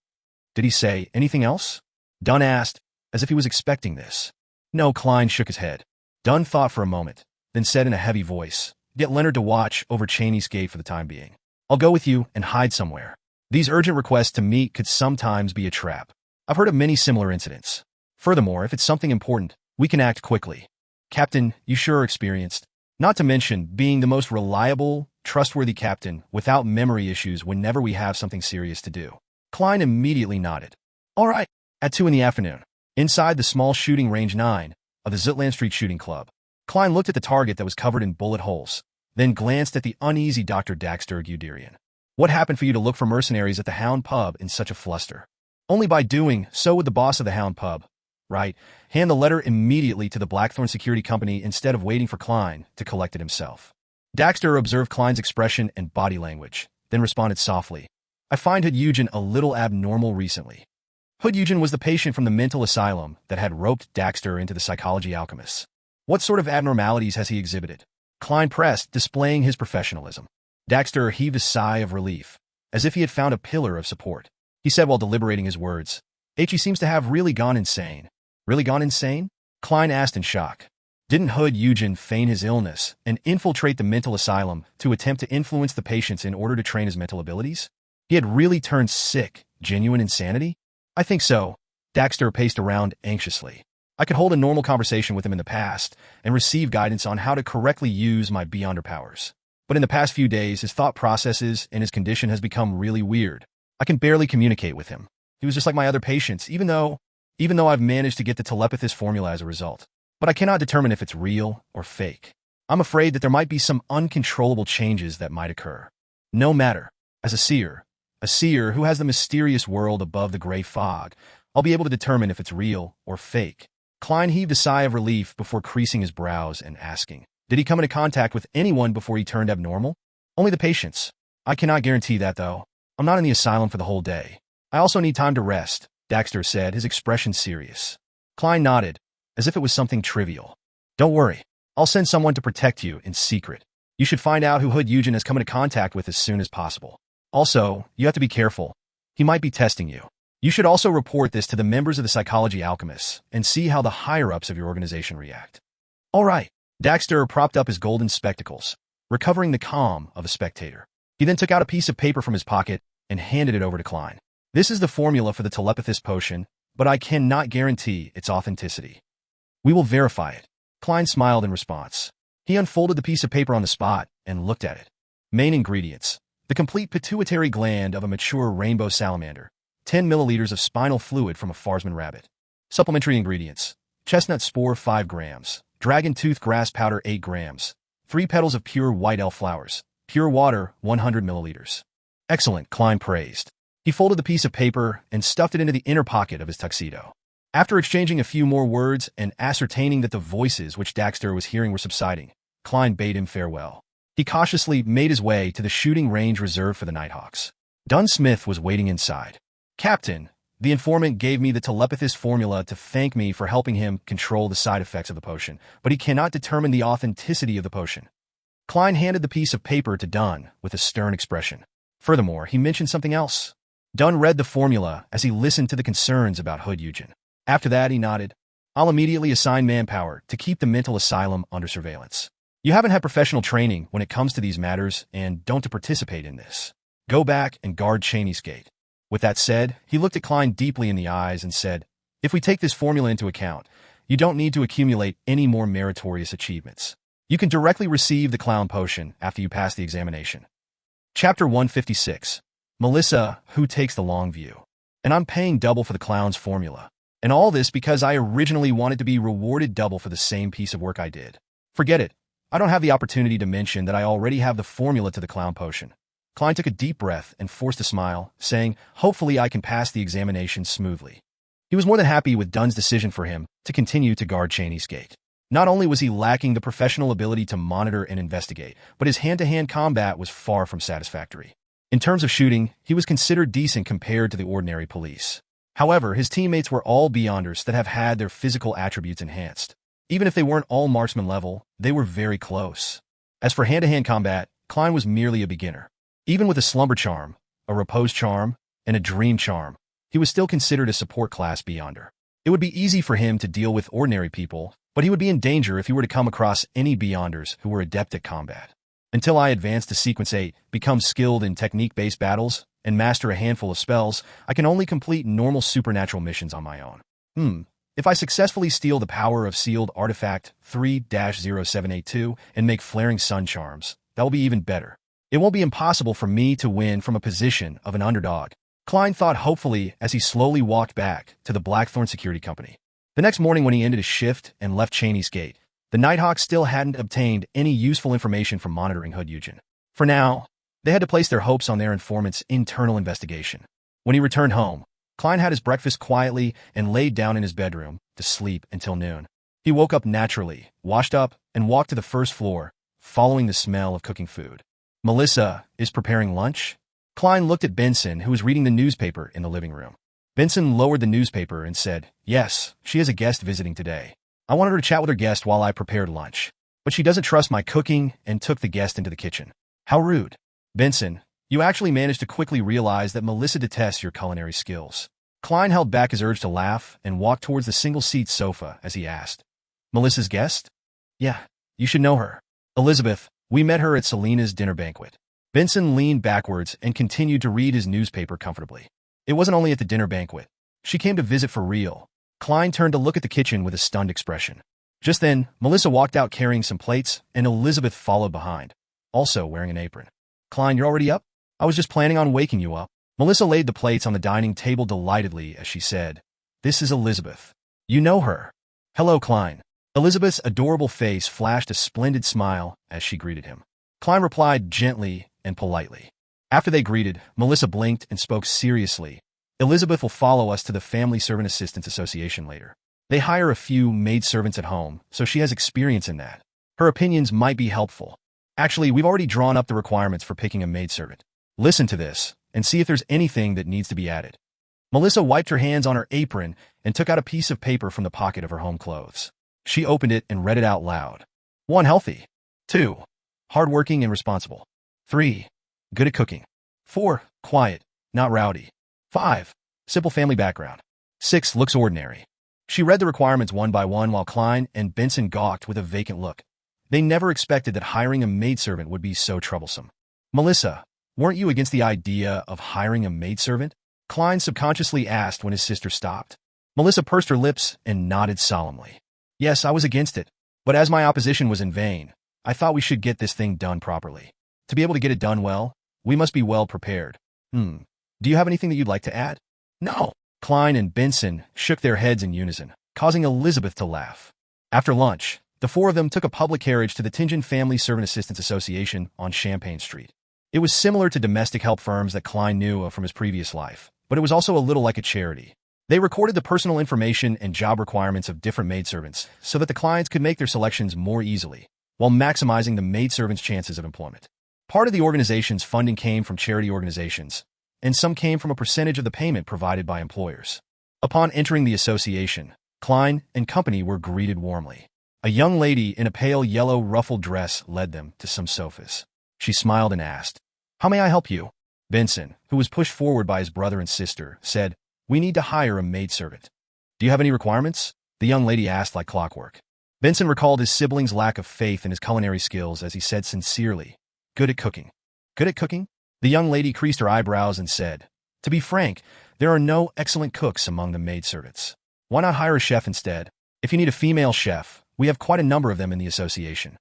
"Did he say anything else?" Dunn asked, as if he was expecting this. No, Klein shook his head. Dunn thought for a moment, then said in a heavy voice, "Get Leonard to watch over Cheney's gate for the time being. I'll go with you and hide somewhere. These urgent requests to meet could sometimes be a trap. I've heard of many similar incidents. Furthermore, if it's something important, we can act quickly. Captain, you sure are experienced. Not to mention being the most reliable, trustworthy captain without memory issues whenever we have something serious to do." Klein immediately nodded. "All right." At 2 in the afternoon, inside the small shooting range 9 of the Zutland Street Shooting Club, Klein looked at the target that was covered in bullet holes, then glanced at the uneasy Dr. Daxter Guderian. "What happened for you to look for mercenaries at the Hound Pub in such a fluster?" "Only by doing so would the boss of the Hound Pub. Right, hand the letter immediately to the Blackthorn Security Company instead of waiting for Klein to collect it himself." Daxter observed Klein's expression and body language, then responded softly, "I find Hood Eugen a little abnormal recently." Hood Eugen was the patient from the mental asylum that had roped Daxter into the psychology alchemists. "What sort of abnormalities has he exhibited?" Klein pressed, displaying his professionalism. Daxter heaved a sigh of relief, as if he had found a pillar of support. He said while deliberating his words, "He seems to have really gone insane." "Really gone insane?" Klein asked in shock. Didn't Hood Eugen feign his illness and infiltrate the mental asylum to attempt to influence the patients in order to train his mental abilities? He had really turned sick, genuine insanity? "I think so." Daxter paced around anxiously. "I could hold a normal conversation with him in the past and receive guidance on how to correctly use my beyonder powers. But in the past few days, his thought processes and his condition has become really weird. I can barely communicate with him. He was just like my other patients, even though I've managed to get the telepathist formula as a result. But I cannot determine if it's real or fake. I'm afraid that there might be some uncontrollable changes that might occur. No matter. As a seer who has the mysterious world above the gray fog, I'll be able to determine if it's real or fake." Klein heaved a sigh of relief before creasing his brows and asking, "Did he come into contact with anyone before he turned abnormal?" "Only the patients. I cannot guarantee that, though. I'm not in the asylum for the whole day. I also need time to rest," Daxter said, his expression serious. Klein nodded, as if it was something trivial. "Don't worry. I'll send someone to protect you in secret. You should find out who Hood Eugen has come into contact with as soon as possible. Also, you have to be careful. He might be testing you. You should also report this to the members of the Psychology Alchemists and see how the higher-ups of your organization react." "All right." Daxter propped up his golden spectacles, recovering the calm of a spectator. He then took out a piece of paper from his pocket and handed it over to Klein. "This is the formula for the telepathist potion, but I cannot guarantee its authenticity. We will verify it." Klein smiled in response. He unfolded the piece of paper on the spot and looked at it. Main ingredients: the complete pituitary gland of a mature rainbow salamander, 10 milliliters of spinal fluid from a Farsman rabbit. Supplementary ingredients: chestnut spore 5 grams, dragon tooth grass powder 8 grams, 3 petals of pure white elf flowers, pure water 100 milliliters. "Excellent," Klein praised. He folded the piece of paper and stuffed it into the inner pocket of his tuxedo. After exchanging a few more words and ascertaining that the voices which Daxter was hearing were subsiding, Klein bade him farewell. He cautiously made his way to the shooting range reserved for the Nighthawks. Dunn Smith was waiting inside. "Captain, the informant gave me the telepathist formula to thank me for helping him control the side effects of the potion, but he cannot determine the authenticity of the potion." Klein handed the piece of paper to Dunn with a stern expression. Furthermore, he mentioned something else. Dunn read the formula as he listened to the concerns about Hood Eugen. After that, he nodded. "I'll immediately assign manpower to keep the mental asylum under surveillance. You haven't had professional training when it comes to these matters and don't to participate in this. Go back and guard Cheney's gate." With that said, he looked at Klein deeply in the eyes and said, "If we take this formula into account, you don't need to accumulate any more meritorious achievements. You can directly receive the clown potion after you pass the examination." Chapter 156. Melissa, who takes the long view. "And I'm paying double for the clown's formula. And all this because I originally wanted to be rewarded double for the same piece of work I did. Forget it. I don't have the opportunity to mention that I already have the formula to the clown potion." Klein took a deep breath and forced a smile, saying, "Hopefully I can pass the examination smoothly." He was more than happy with Dunn's decision for him to continue to guard Cheney's gate. Not only was he lacking the professional ability to monitor and investigate, but his hand-to-hand combat was far from satisfactory. In terms of shooting, he was considered decent compared to the ordinary police. However, his teammates were all beyonders that have had their physical attributes enhanced. Even if they weren't all marksman level, they were very close. As for hand-to-hand combat, Klein was merely a beginner. Even with a slumber charm, a repose charm, and a dream charm, he was still considered a support class beyonder. It would be easy for him to deal with ordinary people, but he would be in danger if he were to come across any Beyonders who were adept at combat. Until I advance to Sequence 8, become skilled in technique-based battles, and master a handful of spells, I can only complete normal supernatural missions on my own. If I successfully steal the power of sealed artifact 3-0782 and make flaring sun charms, that will be even better. It won't be impossible for me to win from a position of an underdog. Klein thought hopefully as he slowly walked back to the Blackthorn Security Company. The next morning when he ended his shift and left Cheney's Gate, the Nighthawks still hadn't obtained any useful information from monitoring Hood Eugen. For now, they had to place their hopes on their informant's internal investigation. When he returned home, Klein had his breakfast quietly and laid down in his bedroom to sleep until noon. He woke up naturally, washed up, and walked to the first floor, following the smell of cooking food. Melissa is preparing lunch? Klein looked at Benson, who was reading the newspaper in the living room. Benson lowered the newspaper and said, "Yes, she has a guest visiting today. I wanted her to chat with her guest while I prepared lunch. But she doesn't trust my cooking and took the guest into the kitchen. How rude." "Benson, you actually managed to quickly realize that Melissa detests your culinary skills." Klein held back his urge to laugh and walked towards the single-seat sofa as he asked, "Melissa's guest?" "Yeah, you should know her. Elizabeth, we met her at Selena's dinner banquet." Benson leaned backwards and continued to read his newspaper comfortably. It wasn't only at the dinner banquet. She came to visit for real. Klein turned to look at the kitchen with a stunned expression. Just then, Melissa walked out carrying some plates, and Elizabeth followed behind, also wearing an apron. "Klein, you're already up? I was just planning on waking you up." Melissa laid the plates on the dining table delightedly as she said, "This is Elizabeth. You know her." "Hello, Klein." Elizabeth's adorable face flashed a splendid smile as she greeted him. Klein replied gently and politely. After they greeted, Melissa blinked and spoke seriously. "Elizabeth will follow us to the Family Servant Assistants Association later. They hire a few maidservants at home, so she has experience in that. Her opinions might be helpful. Actually, we've already drawn up the requirements for picking a maidservant. Listen to this and see if there's anything that needs to be added." Melissa wiped her hands on her apron and took out a piece of paper from the pocket of her home clothes. She opened it and read it out loud. 1. Healthy. 2. Hardworking and responsible. 3. Good at cooking. 4. Quiet, not rowdy. 5. Simple family background. 6. Looks ordinary. She read the requirements one by one while Klein and Benson gawked with a vacant look. They never expected that hiring a maidservant would be so troublesome. "Melissa, weren't you against the idea of hiring a maidservant?" Klein subconsciously asked when his sister stopped. Melissa pursed her lips and nodded solemnly. "Yes, I was against it, but as my opposition was in vain, I thought we should get this thing done properly. To be able to get it done well, we must be well prepared. Do you have anything that you'd like to add?" "No." Klein and Benson shook their heads in unison, causing Elizabeth to laugh. After lunch, the four of them took a public carriage to the Tingen Family Servant Assistants Association on Champagne Street. It was similar to domestic help firms that Klein knew of from his previous life, but it was also a little like a charity. They recorded the personal information and job requirements of different maidservants so that the clients could make their selections more easily, while maximizing the maidservant's chances of employment. Part of the organization's funding came from charity organizations, and some came from a percentage of the payment provided by employers. Upon entering the association, Klein and company were greeted warmly. A young lady in a pale yellow ruffled dress led them to some sofas. She smiled and asked, "How may I help you?" Benson, who was pushed forward by his brother and sister, said, "We need to hire a maidservant." "Do you have any requirements?" the young lady asked like clockwork. Benson recalled his siblings' lack of faith in his culinary skills as he said sincerely, "Good at cooking." "Good at cooking?" The young lady creased her eyebrows and said, "To be frank, there are no excellent cooks among the maidservants. Why not hire a chef instead? If you need a female chef, we have quite a number of them in the association."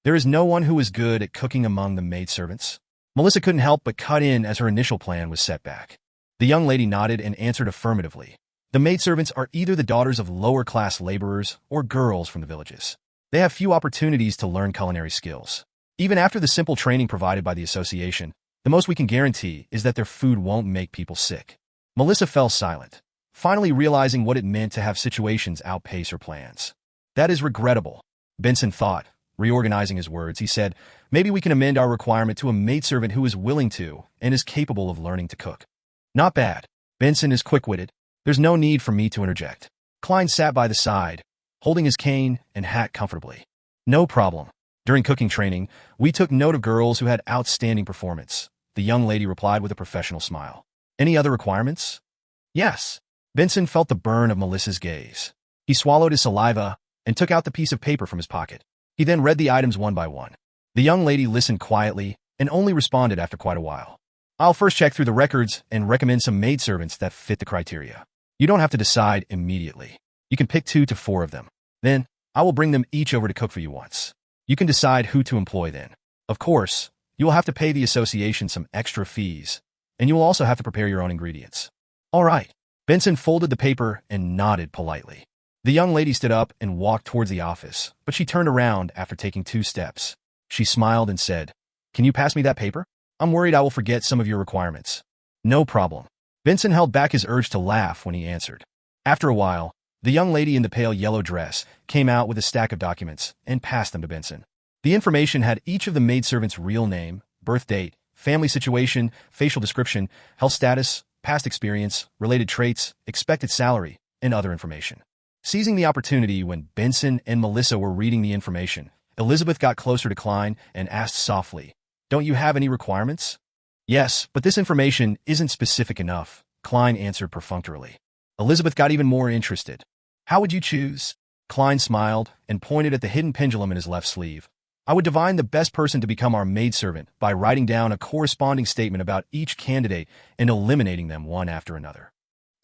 "There is no one who is good at cooking among the maidservants." Melissa couldn't help but cut in as her initial plan was set back. The young lady nodded and answered affirmatively. The maidservants are either the daughters of lower-class laborers or girls from the villages. They have few opportunities to learn culinary skills. Even after the simple training provided by the association, the most we can guarantee is that their food won't make people sick. Melissa fell silent, finally realizing what it meant to have situations outpace her plans. "That is regrettable," Benson thought. Reorganizing his words, he said, "Maybe we can amend our requirement to a maidservant who is willing to and is capable of learning to cook." "Not bad. Benson is quick-witted. There's no need for me to interject." Klein sat by the side, holding his cane and hat comfortably. "No problem. During cooking training, we took note of girls who had outstanding performance," the young lady replied with a professional smile. "Any other requirements?" "Yes. Benson felt the burn of Melissa's gaze. He swallowed his saliva and took out the piece of paper from his pocket. He then read the items one by one. The young lady listened quietly and only responded after quite a while. I'll first check through the records and recommend some maidservants that fit the criteria. You don't have to decide immediately. You can pick 2 to 4 of them. Then, I will bring them each over to cook for you once. You can decide who to employ then. Of course, you will have to pay the association some extra fees, and you will also have to prepare your own ingredients. All right. Benson folded the paper and nodded politely. The young lady stood up and walked towards the office, but she turned around after taking 2 steps. She smiled and said, "Can you pass me that paper? I'm worried I will forget some of your requirements." No problem. Benson held back his urge to laugh when he answered. After a while, the young lady in the pale yellow dress came out with a stack of documents and passed them to Benson. The information had each of the maidservants' real name, birth date, family situation, facial description, health status, past experience, related traits, expected salary, and other information. Seizing the opportunity when Benson and Melissa were reading the information, Elizabeth got closer to Klein and asked softly, "Don't you have any requirements?" "Yes, but this information isn't specific enough," Klein answered perfunctorily. Elizabeth got even more interested. "How would you choose?" Klein smiled and pointed at the hidden pendulum in his left sleeve. "I would divine the best person to become our maidservant by writing down a corresponding statement about each candidate and eliminating them one after another."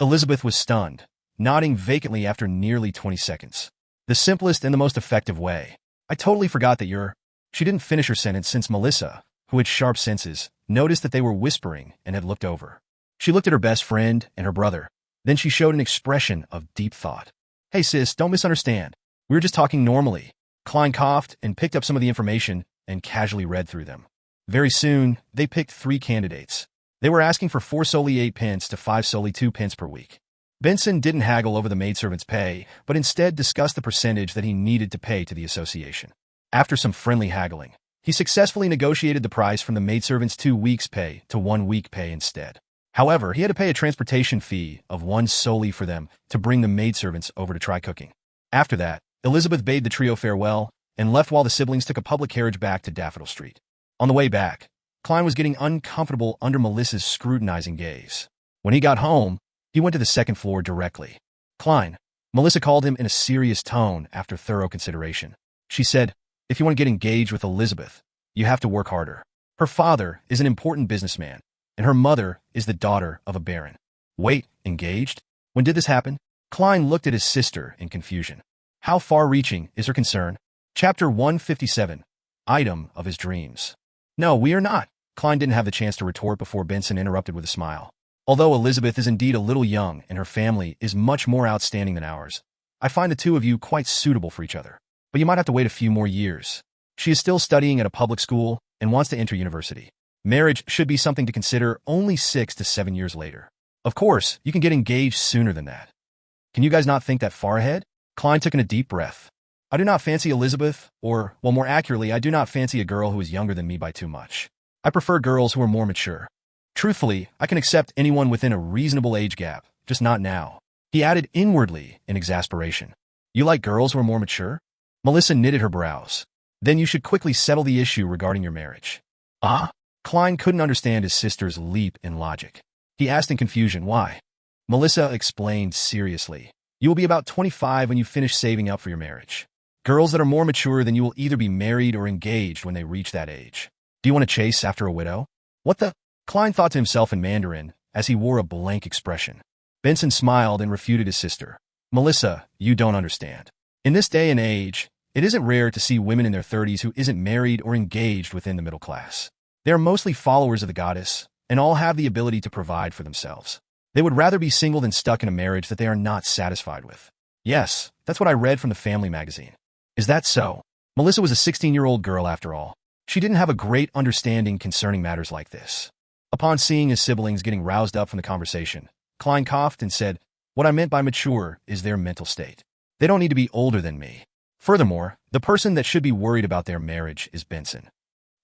Elizabeth was stunned, nodding vacantly after nearly 20 seconds. "The simplest and the most effective way. I totally forgot that you're—" She didn't finish her sentence since Melissa, who had sharp senses, noticed that they were whispering and had looked over. She looked at her best friend and her brother. Then she showed an expression of deep thought. "Hey sis, don't misunderstand. We were just talking normally." Klein coughed and picked up some of the information and casually read through them. Very soon, they picked 3 candidates. They were asking for 4 solely 8 pence to 5 solely 2 pence per week. Benson didn't haggle over the maidservant's pay, but instead discussed the percentage that he needed to pay to the association. After some friendly haggling, he successfully negotiated the price from the maidservant's 2 weeks' pay to 1 week pay instead. However, he had to pay a transportation fee of 1 solely for them to bring the maidservants over to try cooking. After that, Elizabeth bade the trio farewell and left while the siblings took a public carriage back to Daffodil Street. On the way back, Klein was getting uncomfortable under Melissa's scrutinizing gaze. When he got home, he went to the 2nd floor directly. "Klein," Melissa called him in a serious tone after thorough consideration. She said, "If you want to get engaged with Elizabeth, you have to work harder. Her father is an important businessman, and her mother is the daughter of a baron." "Wait, engaged? When did this happen?" Klein looked at his sister in confusion. How far-reaching is her concern? Chapter 157. Item of his dreams. "No, we are not." Klein didn't have the chance to retort before Benson interrupted with a smile. "Although Elizabeth is indeed a little young and her family is much more outstanding than ours, I find the 2 of you quite suitable for each other. But you might have to wait a few more years. She is still studying at a public school and wants to enter university. Marriage should be something to consider only 6 to 7 years later. Of course, you can get engaged sooner than that. Can you guys not think that far ahead?" Klein took in a deep breath. "I do not fancy Elizabeth, or, well, more accurately, I do not fancy a girl who is younger than me by too much. I prefer girls who are more mature. Truthfully, I can accept anyone within a reasonable age gap, just not now." He added inwardly in exasperation. "You like girls who are more mature?" Melissa knitted her brows. "Then you should quickly settle the issue regarding your marriage." "Ah?" Klein couldn't understand his sister's leap in logic. He asked in confusion, "Why?" Melissa explained seriously. "You will be about 25 when you finish saving up for your marriage. Girls that are more mature than you will either be married or engaged when they reach that age. Do you want to chase after a widow?" "What the?" Klein thought to himself in Mandarin as he wore a blank expression. Benson smiled and refuted his sister. "Melissa, you don't understand. In this day and age, it isn't rare to see women in their 30s who isn't married or engaged within the middle class. They are mostly followers of the goddess, and all have the ability to provide for themselves. They would rather be single than stuck in a marriage that they are not satisfied with." "Yes, that's what I read from the family magazine." "Is that so?" Melissa was a 16-year-old girl after all. She didn't have a great understanding concerning matters like this. Upon seeing his siblings getting roused up from the conversation, Klein coughed and said, "What I meant by mature is their mental state. They don't need to be older than me. Furthermore, the person that should be worried about their marriage is Benson."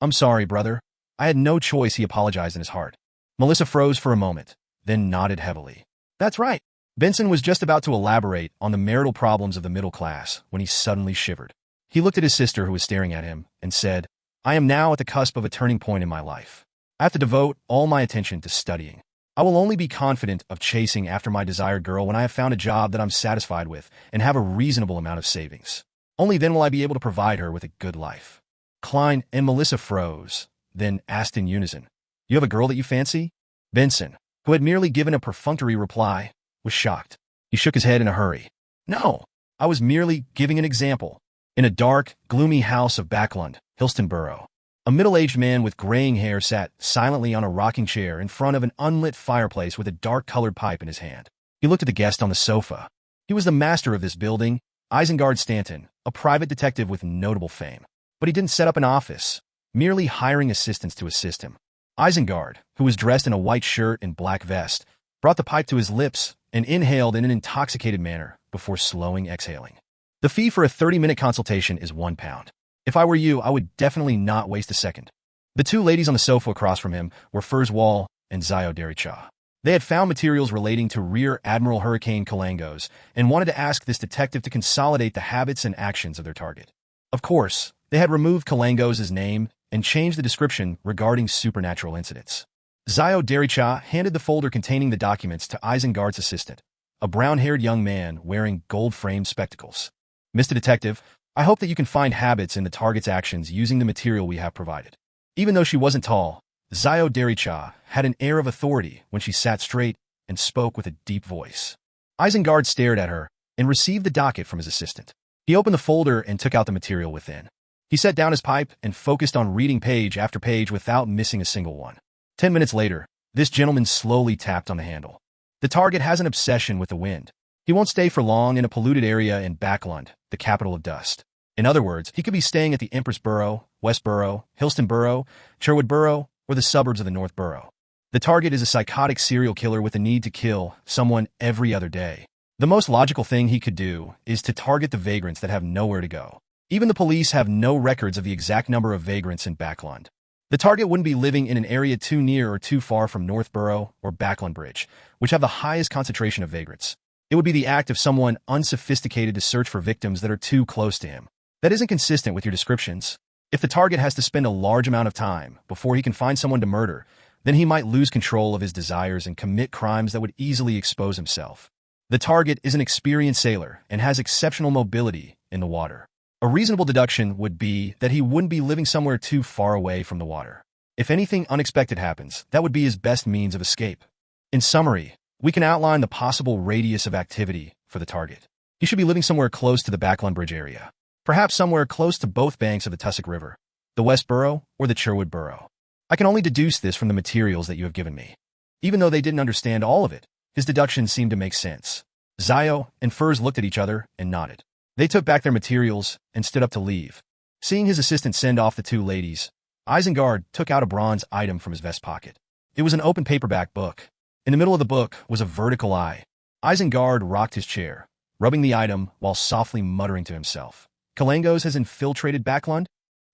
"I'm sorry, brother. I had no choice," he apologized in his heart. Melissa froze for a moment, then nodded heavily. "That's right." Benson was just about to elaborate on the marital problems of the middle class when he suddenly shivered. He looked at his sister who was staring at him and said, "I am now at the cusp of a turning point in my life. I have to devote all my attention to studying. I will only be confident of chasing after my desired girl when I have found a job that I'm satisfied with and have a reasonable amount of savings. Only then will I be able to provide her with a good life." Klein and Melissa froze, then asked in unison, "You have a girl that you fancy?" Benson, who had merely given a perfunctory reply, was shocked. He shook his head in a hurry. "No, I was merely giving an example." In a dark, gloomy house of Backlund, Hillstonborough, a middle-aged man with graying hair sat silently on a rocking chair in front of an unlit fireplace with a dark-colored pipe in his hand. He looked at the guest on the sofa. He was the master of this building, Isengard Stanton, a private detective with notable fame. But he didn't set up an office, merely hiring assistants to assist him. Isengard, who was dressed in a white shirt and black vest, brought the pipe to his lips and inhaled in an intoxicated manner before slowing exhaling. The fee for a 30-minute consultation is £1. If I were you, I would definitely not waste a second. The two ladies on the sofa across from him were Furs Wall and Zio Dericha. They had found materials relating to Rear Admiral Hurricane Kalangos and wanted to ask this detective to consolidate the habits and actions of their target. Of course, they had removed Kalangos' name and changed the description regarding supernatural incidents. Zio Dericha handed the folder containing the documents to Isengard's assistant, a brown-haired young man wearing gold-framed spectacles. "Mr. Detective, I hope that you can find habits in the target's actions using the material we have provided." Even though she wasn't tall, Zio Dericha had an air of authority when she sat straight and spoke with a deep voice. Isengard stared at her and received the docket from his assistant. He opened the folder and took out the material within. He set down his pipe and focused on reading page after page without missing a single one. 10 minutes later, this gentleman slowly tapped on the handle. The target has an obsession with the wind. He won't stay for long in a polluted area in Backlund, the capital of dust. In other words, he could be staying at the Empress Borough, West Borough, Hillston Borough, Sherwood Borough, or the suburbs of the North Borough. The target is a psychotic serial killer with a need to kill someone every other day. The most logical thing he could do is to target the vagrants that have nowhere to go. Even the police have no records of the exact number of vagrants in Backlund. The target wouldn't be living in an area too near or too far from North Borough or Backlund Bridge, which have the highest concentration of vagrants. It would be the act of someone unsophisticated to search for victims that are too close to him. That isn't consistent with your descriptions. If the target has to spend a large amount of time before he can find someone to murder, then he might lose control of his desires and commit crimes that would easily expose himself. The target is an experienced sailor and has exceptional mobility in the water. A reasonable deduction would be that he wouldn't be living somewhere too far away from the water. If anything unexpected happens, that would be his best means of escape. In summary, we can outline the possible radius of activity for the target. He should be living somewhere close to the Backlund Bridge area. Perhaps somewhere close to both banks of the Tussock River, the West Borough or the Sherwood Borough. I can only deduce this from the materials that you have given me. Even though they didn't understand all of it, his deductions seemed to make sense. Zio and Furs looked at each other and nodded. They took back their materials and stood up to leave. Seeing his assistant send off the two ladies, Isengard took out a bronze item from his vest pocket. It was an open paperback book. In the middle of the book was a vertical eye. Isengard rocked his chair, rubbing the item while softly muttering to himself. Kalangos has infiltrated Backlund?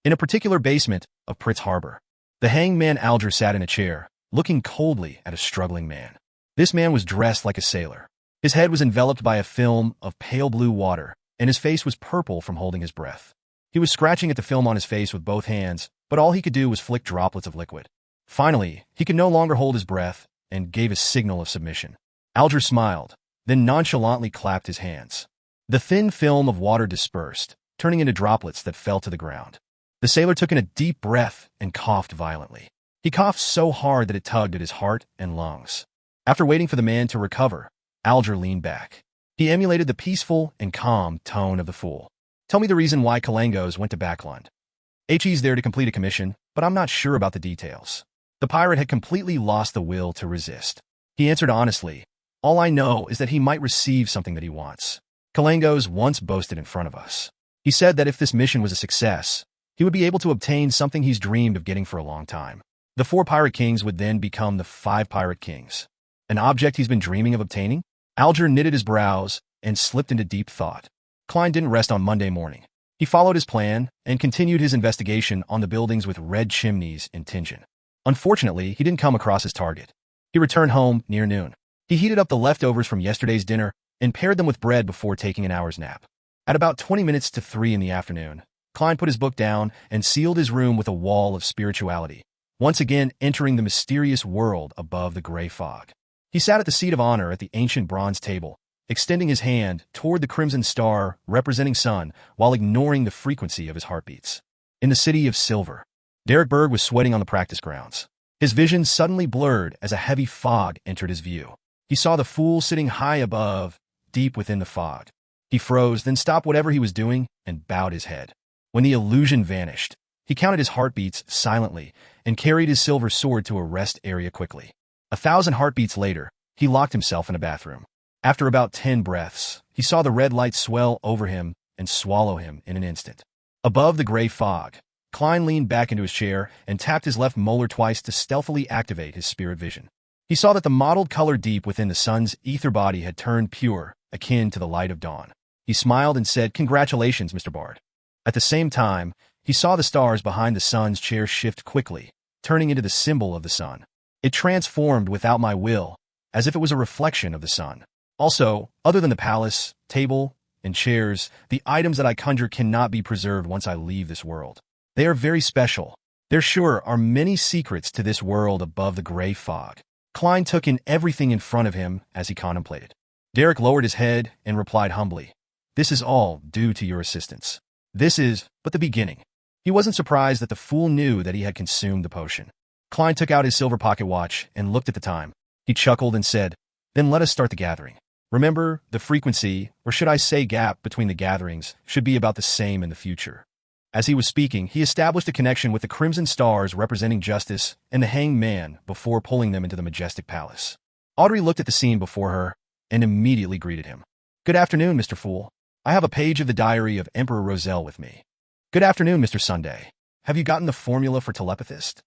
In a particular basement of Pritz Harbor. The hanged man Alger sat in a chair, looking coldly at a struggling man. This man was dressed like a sailor. His head was enveloped by a film of pale blue water, and his face was purple from holding his breath. He was scratching at the film on his face with both hands, but all he could do was flick droplets of liquid. Finally, he could no longer hold his breath and gave a signal of submission. Alger smiled, then nonchalantly clapped his hands. The thin film of water dispersed, turning into droplets that fell to the ground. The sailor took in a deep breath and coughed violently. He coughed so hard that it tugged at his heart and lungs. After waiting for the man to recover, Alger leaned back. He emulated the peaceful and calm tone of the fool. "Tell me the reason why Kalangos went to Backlund. He's there to complete a commission, but I'm not sure about the details." The pirate had completely lost the will to resist. He answered honestly, "All I know is that he might receive something that he wants. Kalangos once boasted in front of us. He said that if this mission was a success, he would be able to obtain something he's dreamed of getting for a long time. The 4 pirate kings would then become the 5 pirate kings. An object he's been dreaming of obtaining?" Alger knitted his brows and slipped into deep thought. Klein didn't rest on Monday morning. He followed his plan and continued his investigation on the buildings with red chimneys in Tingen. Unfortunately, he didn't come across his target. He returned home near noon. He heated up the leftovers from yesterday's dinner and paired them with bread before taking an hour's nap. At about 20 minutes to 3 in the afternoon, Klein put his book down and sealed his room with a wall of spirituality, once again entering the mysterious world above the gray fog. He sat at the seat of honor at the ancient bronze table, extending his hand toward the crimson star representing sun while ignoring the frequency of his heartbeats. In the city of Silver, Derek Berg was sweating on the practice grounds. His vision suddenly blurred as a heavy fog entered his view. He saw the fool sitting high above, deep within the fog. He froze, then stopped whatever he was doing and bowed his head. When the illusion vanished, he counted his heartbeats silently and carried his silver sword to a rest area quickly. 1,000 heartbeats later, he locked himself in a bathroom. After about 10 breaths, he saw the red light swell over him and swallow him in an instant. Above the gray fog, Klein leaned back into his chair and tapped his left molar twice to stealthily activate his spirit vision. He saw that the mottled color deep within the sun's ether body had turned pure, akin to the light of dawn. He smiled and said, "Congratulations, Mr. Bard." At the same time, he saw the stars behind the sun's chair shift quickly, turning into the symbol of the sun. It transformed without my will, as if it was a reflection of the sun. Also, other than the palace, table, and chairs, the items that I conjure cannot be preserved once I leave this world. They are very special. There sure are many secrets to this world above the gray fog. Klein took in everything in front of him as he contemplated. Derek lowered his head and replied humbly, "This is all due to your assistance. This is but the beginning." He wasn't surprised that the fool knew that he had consumed the potion. Klein took out his silver pocket watch and looked at the time. He chuckled and said, "Then let us start the gathering. Remember, the frequency, or should I say gap, between the gatherings should be about the same in the future." As he was speaking, he established a connection with the crimson stars representing justice and the hanged man before pulling them into the majestic palace. Audrey looked at the scene before her and immediately greeted him. "Good afternoon, Mr. Fool. I have a page of the diary of Emperor Roselle with me." "Good afternoon, Mr. Sunday. Have you gotten the formula for telepathist?"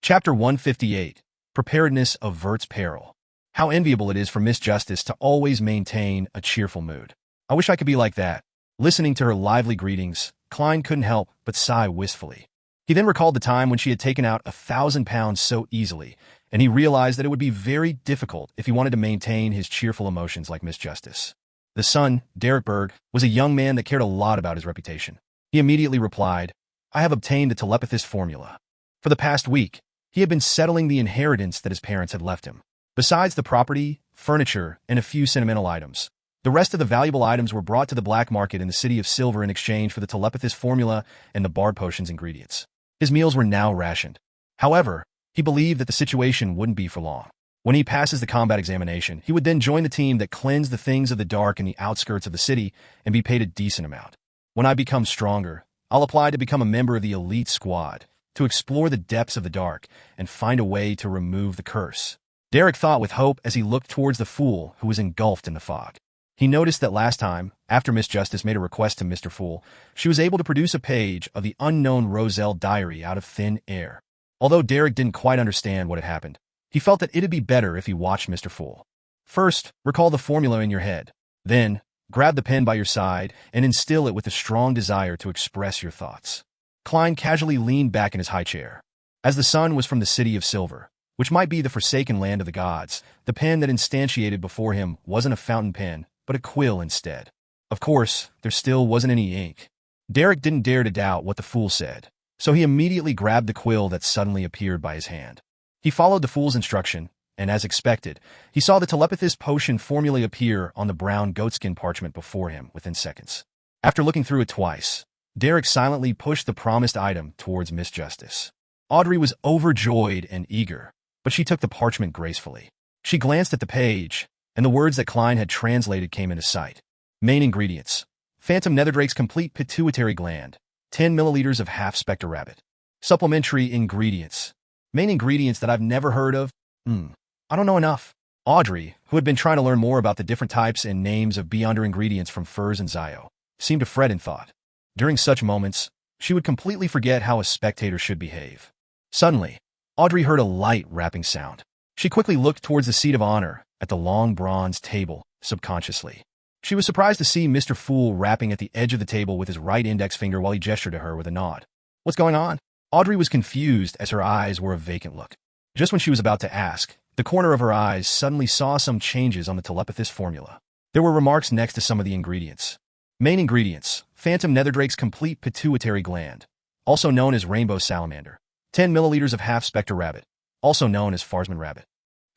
Chapter 158, Preparedness Averts Peril. How enviable it is for Miss Justice to always maintain a cheerful mood. I wish I could be like that. Listening to her lively greetings, Klein couldn't help but sigh wistfully. He then recalled the time when she had taken out 1,000 pounds so easily, and he realized that it would be very difficult if he wanted to maintain his cheerful emotions like Miss Justice. The son, Derek Berg, was a young man that cared a lot about his reputation. He immediately replied, "I have obtained the telepathist formula." For the past week, he had been settling the inheritance that his parents had left him. Besides the property, furniture, and a few sentimental items, the rest of the valuable items were brought to the black market in the city of Silver in exchange for the telepathist formula and the Bard potion's ingredients. His meals were now rationed. However, he believed that the situation wouldn't be for long. When he passes the combat examination, he would then join the team that cleansed the things of the dark in the outskirts of the city and be paid a decent amount. "When I become stronger, I'll apply to become a member of the elite squad, to explore the depths of the dark and find a way to remove the curse." Derek thought with hope as he looked towards the fool who was engulfed in the fog. He noticed that last time, after Miss Justice made a request to Mr. Fool, she was able to produce a page of the unknown Roselle diary out of thin air. Although Derek didn't quite understand what had happened, he felt that it'd be better if he watched Mr. Fool. First, recall the formula in your head. Then, grab the pen by your side and instill it with a strong desire to express your thoughts. Klein casually leaned back in his high chair. As the sun was from the city of Silver, which might be the forsaken land of the gods, the pen that instantiated before him wasn't a fountain pen, but a quill instead. Of course, there still wasn't any ink. Derek didn't dare to doubt what the fool said, so he immediately grabbed the quill that suddenly appeared by his hand. He followed the fool's instruction, and as expected, he saw the telepathist potion formula appear on the brown goatskin parchment before him within seconds. After looking through it twice, Derek silently pushed the promised item towards Miss Justice. Audrey was overjoyed and eager, but she took the parchment gracefully. She glanced at the page, and the words that Klein had translated came into sight. Main ingredients: Phantom Netherdrake's complete pituitary gland, 10 milliliters of half-spectre rabbit. Supplementary ingredients. Main ingredients that I've never heard of? I don't know enough. Audrey, who had been trying to learn more about the different types and names of beyonder ingredients from furs and Zio, seemed to fret in thought. During such moments, she would completely forget how a spectator should behave. Suddenly, Audrey heard a light rapping sound. She quickly looked towards the seat of honor at the long bronze table, subconsciously. She was surprised to see Mr. Fool rapping at the edge of the table with his right index finger while he gestured to her with a nod. "What's going on?" Audrey was confused as her eyes were a vacant look. Just when she was about to ask, the corner of her eyes suddenly saw some changes on the telepathist formula. There were remarks next to some of the ingredients. Main ingredients: Phantom Netherdrake's complete pituitary gland, also known as rainbow salamander. 10 milliliters of half-spectre rabbit, also known as Farsman rabbit.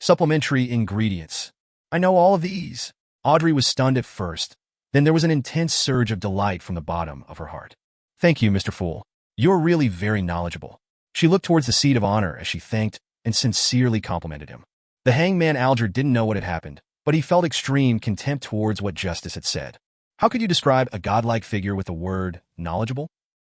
Supplementary ingredients. I know all of these. Audrey was stunned at first. Then there was an intense surge of delight from the bottom of her heart. Thank you, Mr. Fool. You're really very knowledgeable. She looked towards the seat of honor as she thanked and sincerely complimented him. The hangman Alger didn't know what had happened, but he felt extreme contempt towards what Justice had said. How could you describe a godlike figure with the word knowledgeable?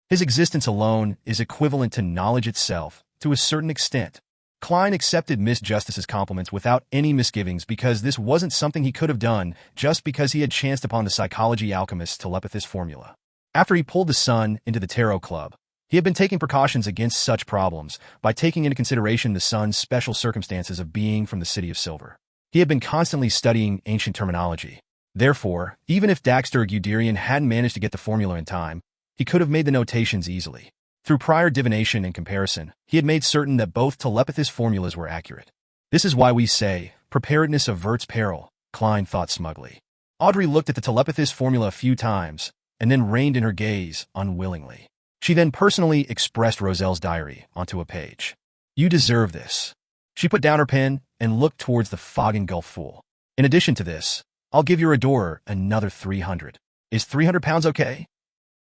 His existence alone is equivalent to knowledge itself, to a certain extent. Klein accepted Miss Justice's compliments without any misgivings because this wasn't something he could have done just because he had chanced upon the psychology alchemist's telepathist formula. After he pulled the sun into the Tarot Club, he had been taking precautions against such problems by taking into consideration the sun's special circumstances of being from the City of Silver. He had been constantly studying ancient terminology. Therefore, even if Daxter Guderian hadn't managed to get the formula in time, he could have made the notations easily. Through prior divination and comparison, he had made certain that both telepathist formulas were accurate. This is why we say, preparedness averts peril, Klein thought smugly. Audrey looked at the telepathist formula a few times, and then reined in her gaze unwillingly. She then personally expressed Roselle's diary onto a page. You deserve this. She put down her pen and looked towards the fog-engulfed fool. In addition to this, I'll give your adorer another 300. Is 300 pounds okay?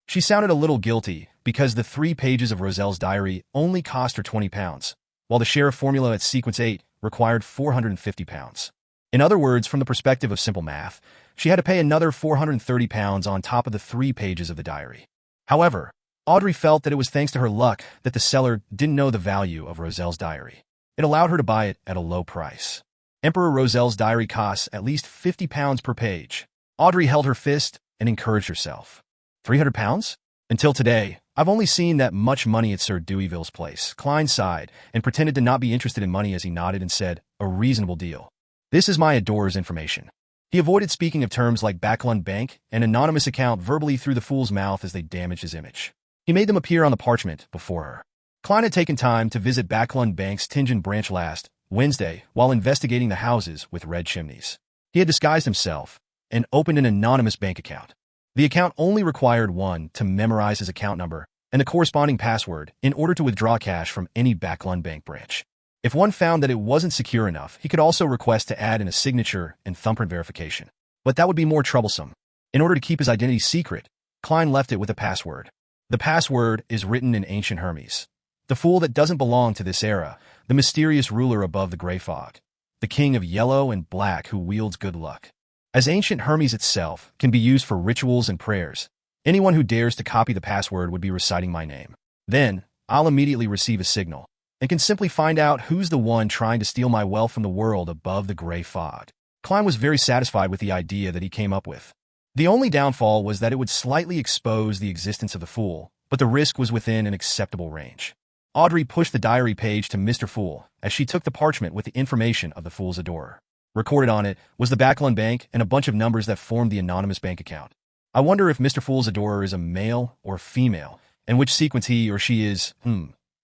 She sounded a little guilty because the 3 pages of Roselle's diary only cost her 20 pounds, while the sheriff formula at Sequence 8 required 450 pounds. In other words, from the perspective of simple math, she had to pay another 430 pounds on top of the 3 pages of the diary. However, Audrey felt that it was thanks to her luck that the seller didn't know the value of Roselle's diary. It allowed her to buy it at a low price. Emperor Roselle's diary costs at least 50 pounds per page. Audrey held her fist and encouraged herself. 300 pounds? Until today, I've only seen that much money at Sir Deweyville's place. Klein sighed and pretended to not be interested in money as he nodded and said, a reasonable deal. This is my adorer's information. He avoided speaking of terms like Backlund Bank and anonymous account verbally through the fool's mouth as they damaged his image. He made them appear on the parchment before her. Klein had taken time to visit Backlund Bank's Tingen branch last Wednesday while investigating the houses with red chimneys. He had disguised himself and opened an anonymous bank account. The account only required one to memorize his account number and the corresponding password in order to withdraw cash from any Backlund Bank branch. If one found that it wasn't secure enough, he could also request to add in a signature and thumbprint verification. But that would be more troublesome. In order to keep his identity secret, Klein left it with a password. The password is written in ancient Hermes. The fool that doesn't belong to this era, the mysterious ruler above the gray fog, the king of yellow and black who wields good luck. As ancient Hermes itself can be used for rituals and prayers, anyone who dares to copy the password would be reciting my name. Then, I'll immediately receive a signal, and can simply find out who's the one trying to steal my wealth from the world above the gray fog. Klein was very satisfied with the idea that he came up with. The only downfall was that it would slightly expose the existence of the fool, but the risk was within an acceptable range. Audrey pushed the diary page to Mr. Fool as she took the parchment with the information of the fool's adorer. Recorded on it was the Backlund Bank and a bunch of numbers that formed the anonymous bank account. I wonder if Mr. Fool's adorer is a male or female, and which sequence he or she is.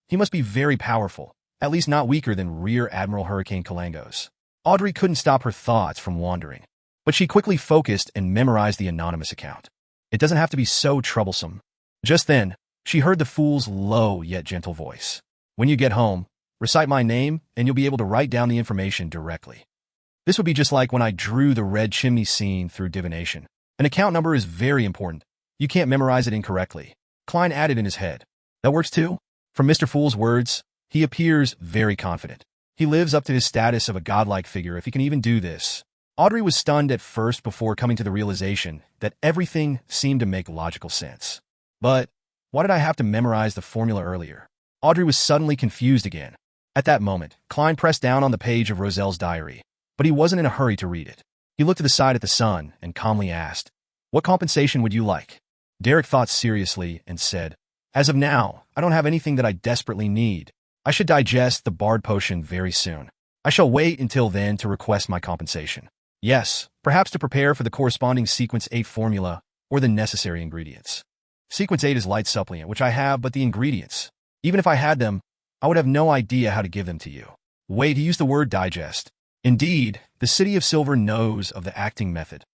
He must be very powerful, at least not weaker than Rear Admiral Hurricane Kalangos. Audrey couldn't stop her thoughts from wandering, but she quickly focused and memorized the anonymous account. It doesn't have to be so troublesome. Just then, she heard the fool's low yet gentle voice. When you get home, recite my name and you'll be able to write down the information directly. This would be just like when I drew the red chimney scene through divination. An account number is very important. You can't memorize it incorrectly. Klein added in his head. That works too? From Mr. Fool's words, he appears very confident. He lives up to his status of a godlike figure if he can even do this. Audrey was stunned at first before coming to the realization that everything seemed to make logical sense. But why did I have to memorize the formula earlier? Audrey was suddenly confused again. At that moment, Klein pressed down on the page of Roselle's diary, but he wasn't in a hurry to read it. He looked to the side at the sun and calmly asked, "What compensation would you like?" Derek thought seriously and said, "As of now, I don't have anything that I desperately need. I should digest the Bard potion very soon. I shall wait until then to request my compensation. Yes, perhaps to prepare for the corresponding Sequence 8 formula or the necessary ingredients. Sequence 8 is light supplement, which I have, but the ingredients, even if I had them, I would have no idea how to give them to you." Wait, he used the word digest. Indeed, the City of Silver knows of the acting method.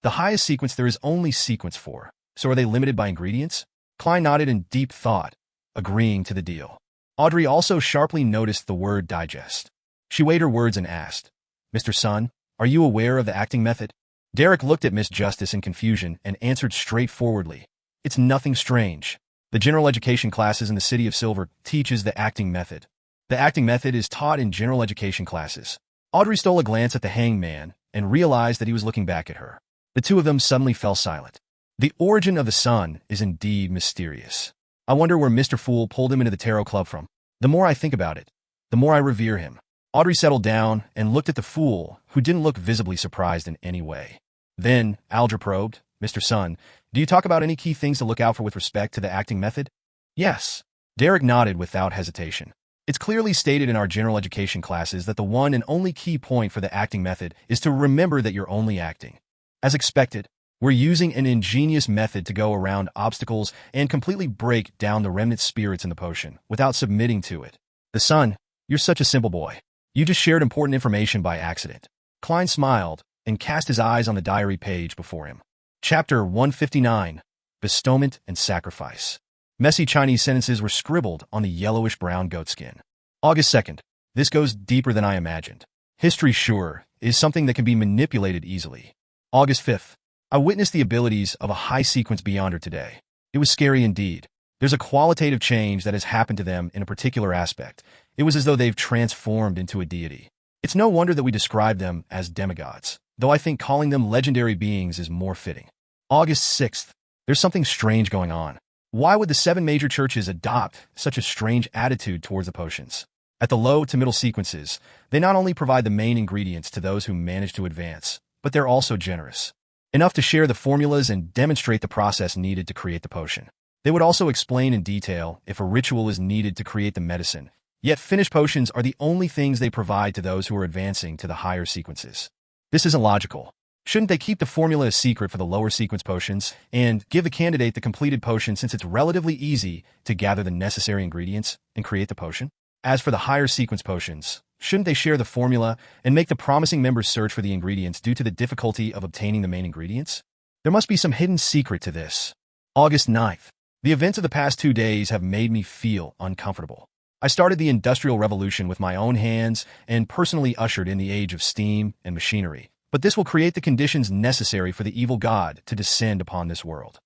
The highest sequence there is only Sequence 4. So are they limited by ingredients? Klein nodded in deep thought, agreeing to the deal. Audrey also sharply noticed the word digest. She weighed her words and asked, "Mr. Sun, are you aware of the acting method?" Derek looked at Miss Justice in confusion and answered straightforwardly, "It's nothing strange. The general education classes in the City of Silver teaches the acting method. The acting method is taught in general education classes." Audrey stole a glance at the hangman and realized that he was looking back at her. The two of them suddenly fell silent. The origin of the sun is indeed mysterious. I wonder where Mr. Fool pulled him into the tarot club from. The more I think about it, the more I revere him. Audrey settled down and looked at the fool, who didn't look visibly surprised in any way. Then, Alger probed, "Mr. Sun, do you talk about any key things to look out for with respect to the acting method?" "Yes." Derek nodded without hesitation. "It's clearly stated in our general education classes that the one and only key point for the acting method is to remember that you're only acting. As expected, we're using an ingenious method to go around obstacles and completely break down the remnant spirits in the potion without submitting to it. The Sun, you're such a simple boy. You just shared important information by accident." Klein smiled and cast his eyes on the diary page before him. Chapter 159, Bestowment and Sacrifice. Messy Chinese sentences were scribbled on the yellowish-brown goatskin. August 2nd. This goes deeper than I imagined. History, sure, is something that can be manipulated easily. August 5th. I witnessed the abilities of a high-sequence beyonder today. It was scary indeed. There's a qualitative change that has happened to them in a particular aspect. It was as though they've transformed into a deity. It's no wonder that we describe them as demigods, though I think calling them legendary beings is more fitting. August 6th. There's something strange going on. Why would the 7 major churches adopt such a strange attitude towards the potions? At the low to middle sequences, they not only provide the main ingredients to those who manage to advance, but they're also generous. Enough to share the formulas and demonstrate the process needed to create the potion. They would also explain in detail if a ritual is needed to create the medicine, yet finished potions are the only things they provide to those who are advancing to the higher sequences. This isn't logical. Shouldn't they keep the formula a secret for the lower sequence potions and give the candidate the completed potion since it's relatively easy to gather the necessary ingredients and create the potion? As for the higher sequence potions, shouldn't they share the formula and make the promising members search for the ingredients due to the difficulty of obtaining the main ingredients? There must be some hidden secret to this. August 9th. The events of the past 2 days have made me feel uncomfortable. I started the Industrial Revolution with my own hands and personally ushered in the age of steam and machinery. But this will create the conditions necessary for the evil god to descend upon this world.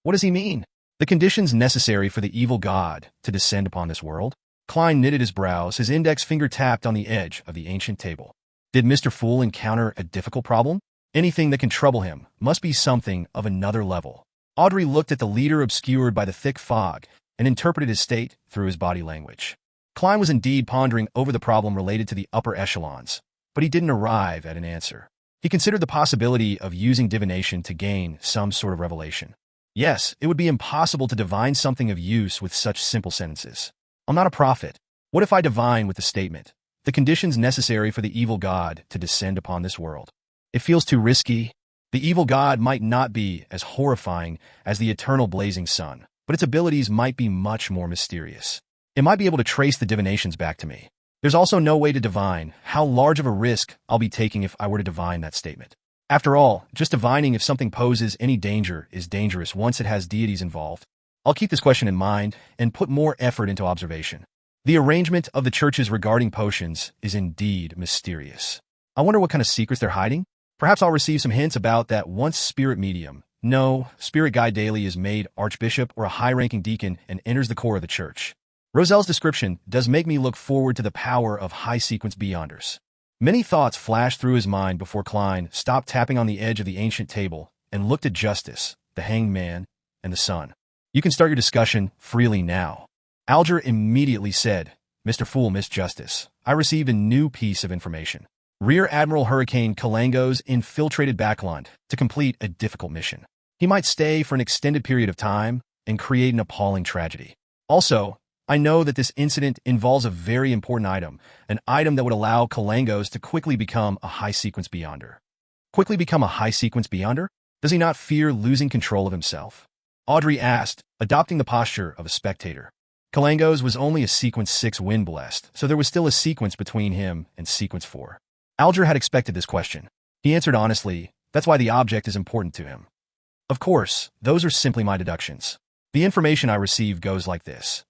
What does he mean? The conditions necessary for the evil god to descend upon this world? Klein knitted his brows, his index finger tapped on the edge of the ancient table. Did Mr. Fool encounter a difficult problem? Anything that can trouble him must be something of another level. Audrey looked at the leader obscured by the thick fog and interpreted his state through his body language. Klein was indeed pondering over the problem related to the upper echelons, but he didn't arrive at an answer. He considered the possibility of using divination to gain some sort of revelation. Yes, it would be impossible to divine something of use with such simple sentences. I'm not a prophet. What if I divine with the statement, the conditions necessary for the evil god to descend upon this world? It feels too risky. The evil god might not be as horrifying as the eternal blazing sun, but its abilities might be much more mysterious. It might be able to trace the divinations back to me. There's also no way to divine how large of a risk I'll be taking if I were to divine that statement. After all, just divining if something poses any danger is dangerous once it has deities involved. I'll keep this question in mind and put more effort into observation. The arrangement of the churches regarding potions is indeed mysterious. I wonder what kind of secrets they're hiding? Perhaps I'll receive some hints about that once spirit medium. No, spirit guide daily is made archbishop or a high-ranking deacon and enters the core of the church. Roselle's description does make me look forward to the power of high-sequence beyonders. Many thoughts flashed through his mind before Klein stopped tapping on the edge of the ancient table and looked at Justice, the hanged man, and the sun. You can start your discussion freely now. Alger immediately said, "Mr. Fool, Miss Justice, I received a new piece of information. Rear Admiral Hurricane Kalango's infiltrated Backland to complete a difficult mission. He might stay for an extended period of time and create an appalling tragedy. Also, I know that this incident involves a very important item, an item that would allow Kalangos to quickly become a high-sequence beyonder." Quickly become a high-sequence beyonder? Does he not fear losing control of himself? Audrey asked, adopting the posture of a spectator. Kalangos was only a sequence 6 wind blessed, so there was still a sequence between him and sequence 4. Alger had expected this question. He answered honestly, that's why the object is important to him. Of course, those are simply my deductions. The information I received goes like this.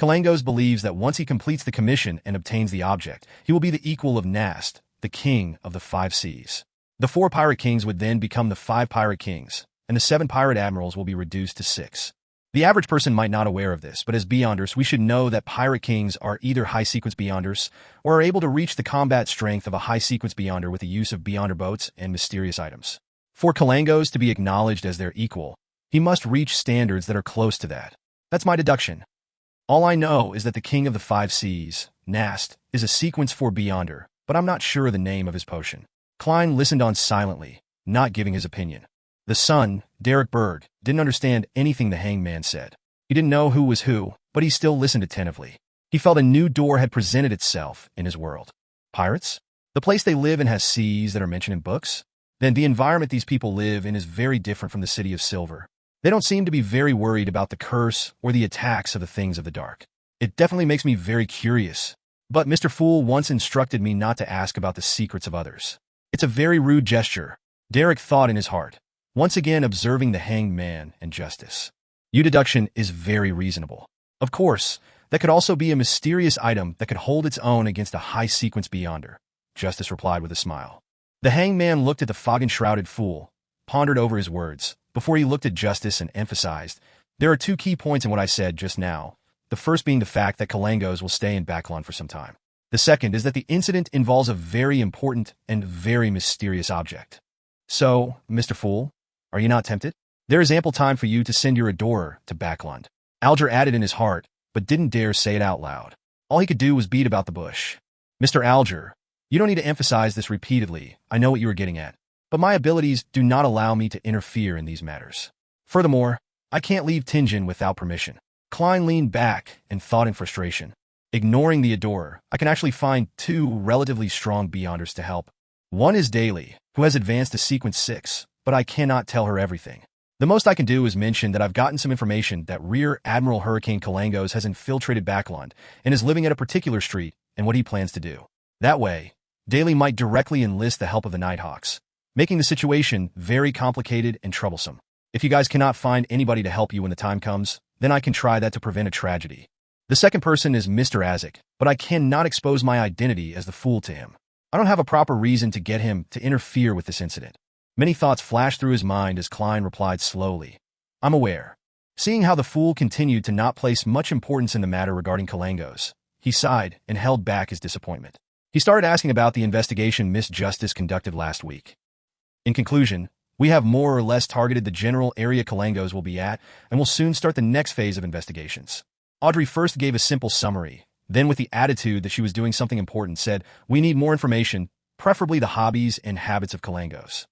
Kalangos believes that once he completes the commission and obtains the object, he will be the equal of Nast, the king of the 5 seas. The 4 pirate kings would then become the 5 pirate kings, and the 7 pirate admirals will be reduced to 6. The average person might not be aware of this, but as Beyonders, we should know that pirate kings are either high-sequence Beyonders or are able to reach the combat strength of a high-sequence Beyonder with the use of Beyonder boats and mysterious items. For Kalangos to be acknowledged as their equal, he must reach standards that are close to that. That's my deduction. All I know is that the king of the 5 seas, Nast, is a sequence 4 Beyonder, but I'm not sure of the name of his potion. Klein listened on silently, not giving his opinion. The son, Derek Berg, didn't understand anything the hangman said. He didn't know who was who, but he still listened attentively. He felt a new door had presented itself in his world. Pirates? The place they live in has seas that are mentioned in books? Then the environment these people live in is very different from the City of Silver. They don't seem to be very worried about the curse or the attacks of the things of the dark. It definitely makes me very curious. But Mr. Fool once instructed me not to ask about the secrets of others. It's a very rude gesture, Derek thought in his heart, once again observing the hanged man and justice. Your deduction is very reasonable. Of course, that could also be a mysterious item that could hold its own against a high-sequence Beyonder, Justice replied with a smile. The hanged man looked at the fog-enshrouded fool, pondered over his words, before he looked at Justice and emphasized, there are 2 key points in what I said just now, the first being the fact that Kalangos will stay in Backlund for some time. The second is that the incident involves a very important and very mysterious object. So, Mr. Fool, are you not tempted? There is ample time for you to send your adorer to Backlund. Alger added in his heart, but didn't dare say it out loud. All he could do was beat about the bush. Mr. Alger, you don't need to emphasize this repeatedly, I know what you are getting at. But my abilities do not allow me to interfere in these matters. Furthermore, I can't leave Tingen without permission. Klein leaned back and thought in frustration. Ignoring the adorer, I can actually find 2 relatively strong Beyonders to help. One is Daly, who has advanced to Sequence 6, but I cannot tell her everything. The most I can do is mention that I've gotten some information that Rear Admiral Hurricane Kalangos has infiltrated Backlund and is living at a particular street and what he plans to do. That way, Daly might directly enlist the help of the Nighthawks, making the situation very complicated and troublesome. If you guys cannot find anybody to help you when the time comes, then I can try that to prevent a tragedy. The second person is Mr. Azek, but I cannot expose my identity as the fool to him. I don't have a proper reason to get him to interfere with this incident. Many thoughts flashed through his mind as Klein replied slowly. I'm aware. Seeing how the fool continued to not place much importance in the matter regarding Kalangos, he sighed and held back his disappointment. He started asking about the investigation Miss Justice conducted last week. In conclusion, we have more or less targeted the general area Kalangos will be at and will soon start the next phase of investigations. Audrey first gave a simple summary, then with the attitude that she was doing something important said, we need more information, preferably the hobbies and habits of Kalangos.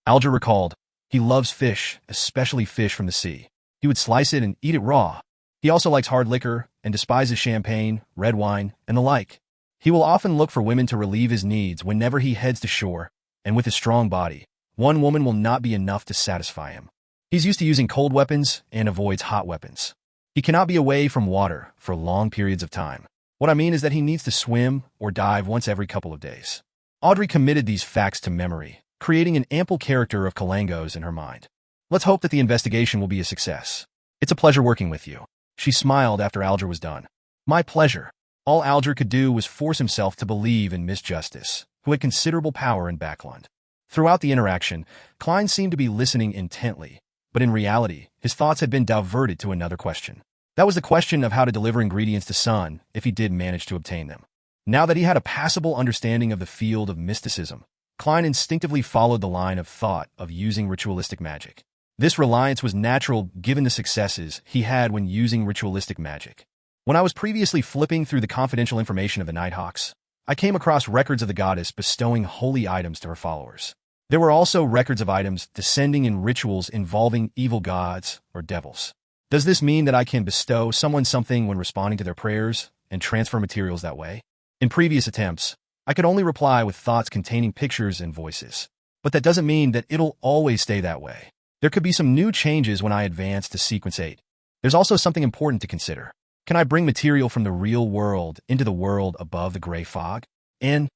Alger recalled, he loves fish, especially fish from the sea. He would slice it and eat it raw. He also likes hard liquor and despises champagne, red wine, and the like. He will often look for women to relieve his needs whenever he heads to shore, and with his strong body, one woman will not be enough to satisfy him. He's used to using cold weapons and avoids hot weapons. He cannot be away from water for long periods of time. What I mean is that he needs to swim or dive once every couple of days. Audrey committed these facts to memory, creating an ample character of Kalangos in her mind. Let's hope that the investigation will be a success. It's a pleasure working with you. She smiled after Alger was done. My pleasure. All Alger could do was force himself to believe in Miss Justice, who had considerable power in Backlund. Throughout the interaction, Klein seemed to be listening intently, but in reality, his thoughts had been diverted to another question. That was the question of how to deliver ingredients to Sun if he did manage to obtain them. Now that he had a passable understanding of the field of mysticism, Klein instinctively followed the line of thought of using ritualistic magic. This reliance was natural given the successes he had when using ritualistic magic. When I was previously flipping through the confidential information of the Nighthawks, I came across records of the goddess bestowing holy items to her followers. There were also records of items descending in rituals involving evil gods or devils. Does this mean that I can bestow someone something when responding to their prayers and transfer materials that way? In previous attempts, I could only reply with thoughts containing pictures and voices. But that doesn't mean that it'll always stay that way. There could be some new changes when I advance to Sequence 8. There's also something important to consider. Can I bring material from the real world into the world above the gray fog? And,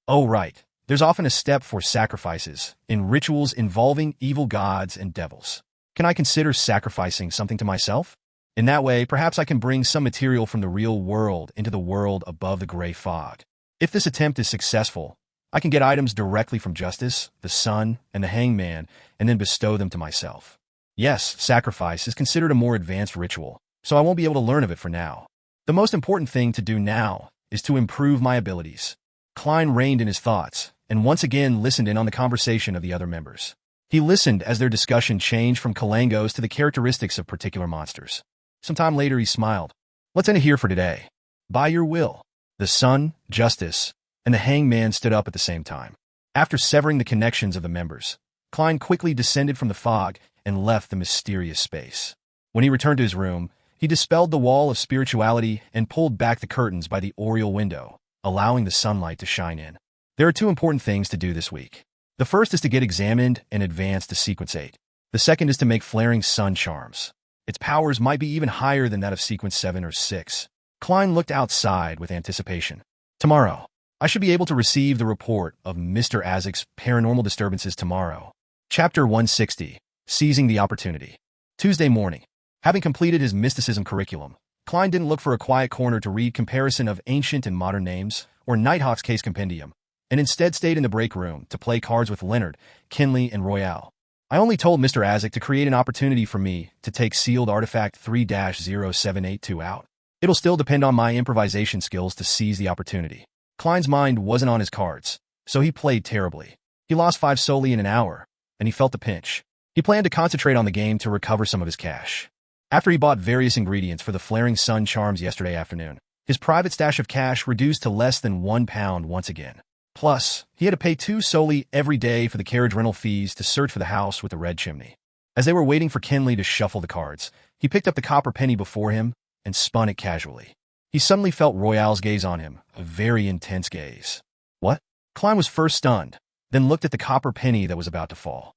oh right, there's often a step for sacrifices in rituals involving evil gods and devils. Can I consider sacrificing something to myself? In that way, perhaps I can bring some material from the real world into the world above the gray fog. If this attempt is successful, I can get items directly from Justice, the Sun, and the Hangman, and then bestow them to myself. Yes, sacrifice is considered a more advanced ritual, so I won't be able to learn of it for now. The most important thing to do now is to improve my abilities. Klein reined in his thoughts, and once again listened in on the conversation of the other members. He listened as their discussion changed from Kalangos to the characteristics of particular monsters. Sometime later he smiled. Let's end it here for today. By your will. The Sun, Justice, and the Hangman stood up at the same time. After severing the connections of the members, Klein quickly descended from the fog and left the mysterious space. When he returned to his room, he dispelled the wall of spirituality and pulled back the curtains by the oriel window, allowing the sunlight to shine in. There are two important things to do this week. The first is to get examined and advance to Sequence 8. The second is to make flaring sun charms. Its powers might be even higher than that of Sequence 7 or 6. Klein looked outside with anticipation. Tomorrow, I should be able to receive the report of Mr. Azek's paranormal disturbances tomorrow. Chapter 160, Seizing the Opportunity. Tuesday morning. Having completed his mysticism curriculum, Klein didn't look for a quiet corner to read comparison of ancient and modern names or Nighthawk's case compendium, and instead stayed in the break room to play cards with Leonard, Kinley, and Royale. I only told Mr. Azek to create an opportunity for me to take sealed artifact 3-0782 out. It'll still depend on my improvisation skills to seize the opportunity. Klein's mind wasn't on his cards, so he played terribly. He lost 5 solely in an hour, and he felt the pinch. He planned to concentrate on the game to recover some of his cash. After he bought various ingredients for the flaring sun charms yesterday afternoon, his private stash of cash reduced to less than £1 once again. Plus, he had to pay 2 solely every day for the carriage rental fees to search for the house with the red chimney. As they were waiting for Kinley to shuffle the cards, he picked up the copper penny before him and spun it casually. He suddenly felt Royale's gaze on him, a very intense gaze. What? Klein was first stunned, then looked at the copper penny that was about to fall.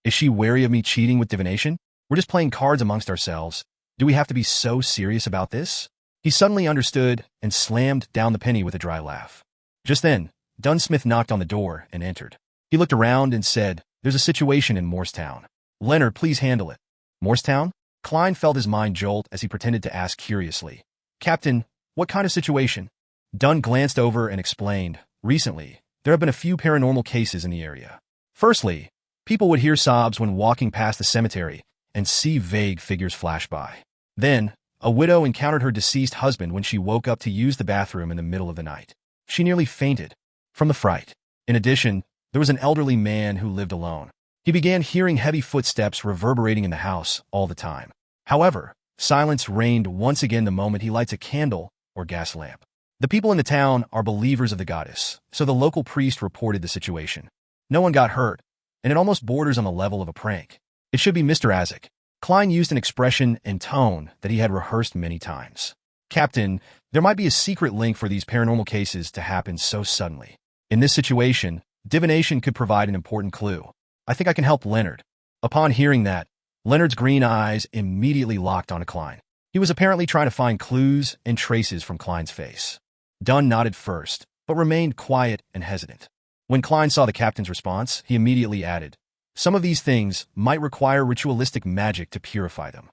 Is she wary of me cheating with divination? We're just playing cards amongst ourselves. Do we have to be so serious about this? He suddenly understood and slammed down the penny with a dry laugh. Just then, Dunsmith knocked on the door and entered. He looked around and said, "There's a situation in Morristown. Leonard, please handle it." Morristown? Klein felt his mind jolt as he pretended to ask curiously. "Captain, what kind of situation?" Dunn glanced over and explained, "Recently, there have been a few paranormal cases in the area. Firstly, people would hear sobs when walking past the cemetery and see vague figures flash by. Then, a widow encountered her deceased husband when she woke up to use the bathroom in the middle of the night. She nearly fainted from the fright. In addition, there was an elderly man who lived alone. He began hearing heavy footsteps reverberating in the house all the time. However, silence reigned once again the moment he lights a candle or gas lamp. The people in the town are believers of the goddess, so the local priest reported the situation. No one got hurt, and it almost borders on the level of a prank. It should be Mr. Azek." Klein used an expression and tone that he had rehearsed many times. "Captain, there might be a secret link for these paranormal cases to happen so suddenly. In this situation, divination could provide an important clue. I think I can help Leonard." Upon hearing that, Leonard's green eyes immediately locked onto Klein. He was apparently trying to find clues and traces from Klein's face. Dunn nodded first, but remained quiet and hesitant. When Klein saw the captain's response, he immediately added, "Some of these things might require ritualistic magic to purify them."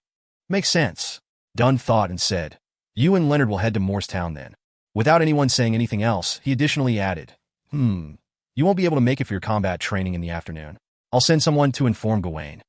"Makes sense." Dunn thought and said, "You and Leonard will head to Morristown then." Without anyone saying anything else, he additionally added, You won't be able to make it for your combat training in the afternoon. I'll send someone to inform Gawain."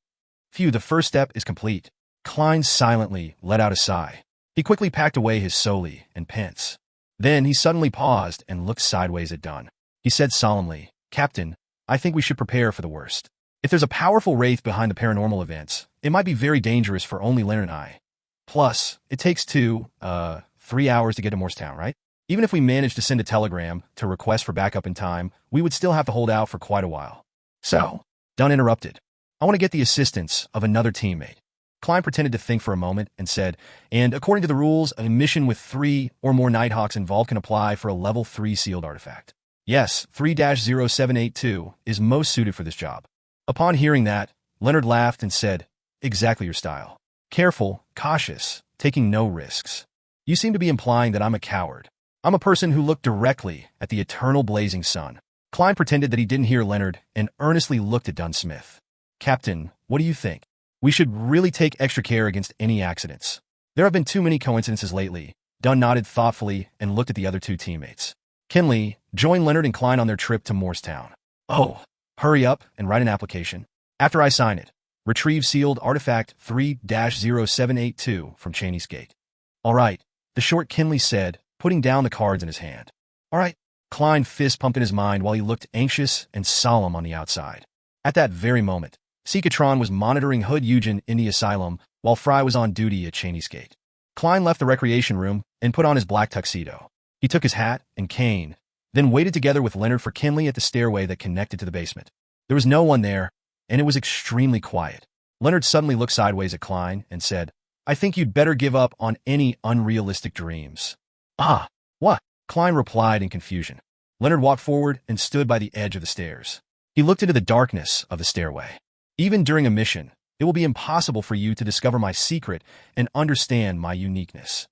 Phew, the first step is complete. Klein silently let out a sigh. He quickly packed away his soli and pence. Then he suddenly paused and looked sideways at Dunn. He said solemnly, "Captain, I think we should prepare for the worst. If there's a powerful wraith behind the paranormal events, it might be very dangerous for only Leonard and I. Plus, it takes 3 hours to get to Morristown, right? Even if we managed to send a telegram to request for backup in time, we would still have to hold out for quite a while." "So," Dunn interrupted, "I want to get the assistance of another teammate." Klein pretended to think for a moment and said, "And according to the rules, a mission with 3 or more Nighthawks involved can apply for a level 3 sealed artifact. Yes, 3-0782 is most suited for this job." Upon hearing that, Leonard laughed and said, "Exactly your style. Careful, cautious, taking no risks. You seem to be implying that I'm a coward. I'm a person who looked directly at the eternal blazing sun." Klein pretended that he didn't hear Leonard and earnestly looked at Dunsmith. "Captain, what do you think? We should really take extra care against any accidents. There have been too many coincidences lately. Dunn nodded thoughtfully and looked at the other two teammates. Kinley, join Leonard and Klein on their trip to Morristown. Oh, hurry up and write an application. After I sign it, retrieve sealed artifact 3-0782 from Cheney's gate. All right, the short Kinley said, putting down the cards in his hand. All right. Klein fist pumped in his mind while he looked anxious and solemn on the outside. At that very moment, Seekatron was monitoring Hood Eugen in the asylum while Fry was on duty at Cheney's gate. Klein left the recreation room and put on his black tuxedo. He took his hat and cane, then waited together with Leonard for Kinley at the stairway that connected to the basement. There was no one there, and it was extremely quiet. Leonard suddenly looked sideways at Klein and said, I think you'd better give up on any unrealistic dreams. Ah, what? Klein replied in confusion. Leonard walked forward and stood by the edge of the stairs. He looked into the darkness of the stairway. Even during a mission, it will be impossible for you to discover my secret and understand my uniqueness.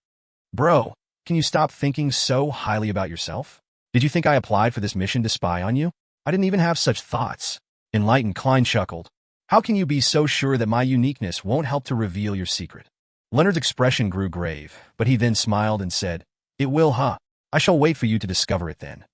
Bro, can you stop thinking so highly about yourself? Did you think I applied for this mission to spy on you? I didn't even have such thoughts. Enlightened, Klein chuckled. How can you be so sure that my uniqueness won't help to reveal your secret? Leonard's expression grew grave, but he then smiled and said, It will, huh? I shall wait for you to discover it then.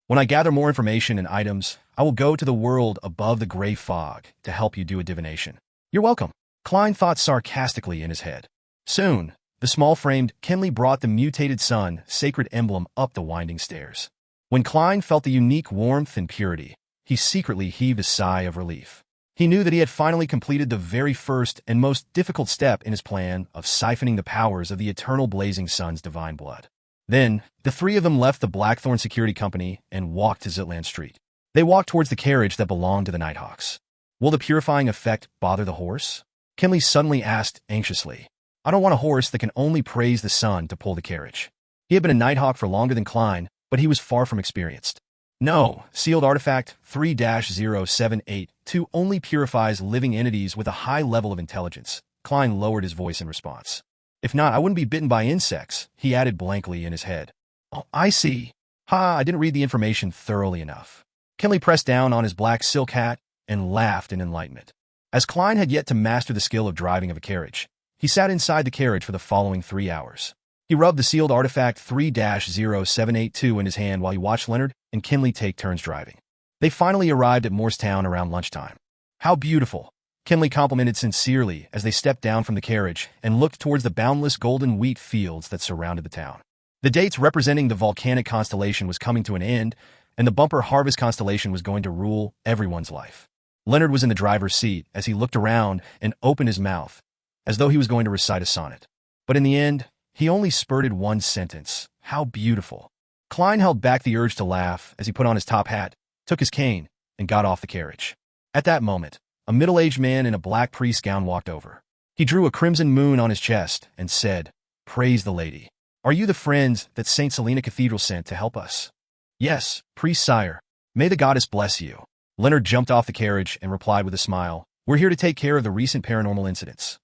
When I gather more information and items, I will go to the world above the gray fog to help you do a divination. You're welcome. Klein thought sarcastically in his head. Soon, the small-framed Kinley brought the mutated sun sacred emblem up the winding stairs. When Klein felt the unique warmth and purity, he secretly heaved a sigh of relief. He knew that he had finally completed the very first and most difficult step in his plan of siphoning the powers of the eternal blazing sun's divine blood. Then, the three of them left the Blackthorn Security Company and walked to Zitland Street. They walked towards the carriage that belonged to the Nighthawks. Will the purifying effect bother the horse? Kinley suddenly asked anxiously. I don't want a horse that can only praise the sun to pull the carriage. He had been a Nighthawk for longer than Klein, but he was far from experienced. No, sealed artifact 3-0782 only purifies living entities with a high level of intelligence. Klein lowered his voice in response. If not, I wouldn't be bitten by insects, he added blankly in his head. Oh, I see. Ha, I didn't read the information thoroughly enough. Kinley pressed down on his black silk hat and laughed in enlightenment. As Klein had yet to master the skill of driving of a carriage, he sat inside the carriage for the following 3 hours. He rubbed the sealed artifact 3-0782 in his hand while he watched Leonard and Kinley take turns driving. They finally arrived at Morristown around lunchtime. How beautiful! Kinley complimented sincerely as they stepped down from the carriage and looked towards the boundless golden wheat fields that surrounded the town. The dates representing the volcanic constellation was coming to an end, and the bumper harvest constellation was going to rule everyone's life. Leonard was in the driver's seat as he looked around and opened his mouth, as though he was going to recite a sonnet. But in the end, he only spurted one sentence. How beautiful. Klein held back the urge to laugh as he put on his top hat, took his cane, and got off the carriage. At that moment, a middle-aged man in a black priest gown walked over. He drew a crimson moon on his chest and said, Praise the lady. Are you the friends that St. Selena Cathedral sent to help us? Yes, priest sire. May the goddess bless you. Leonard jumped off the carriage and replied with a smile, We're here to take care of the recent paranormal incidents.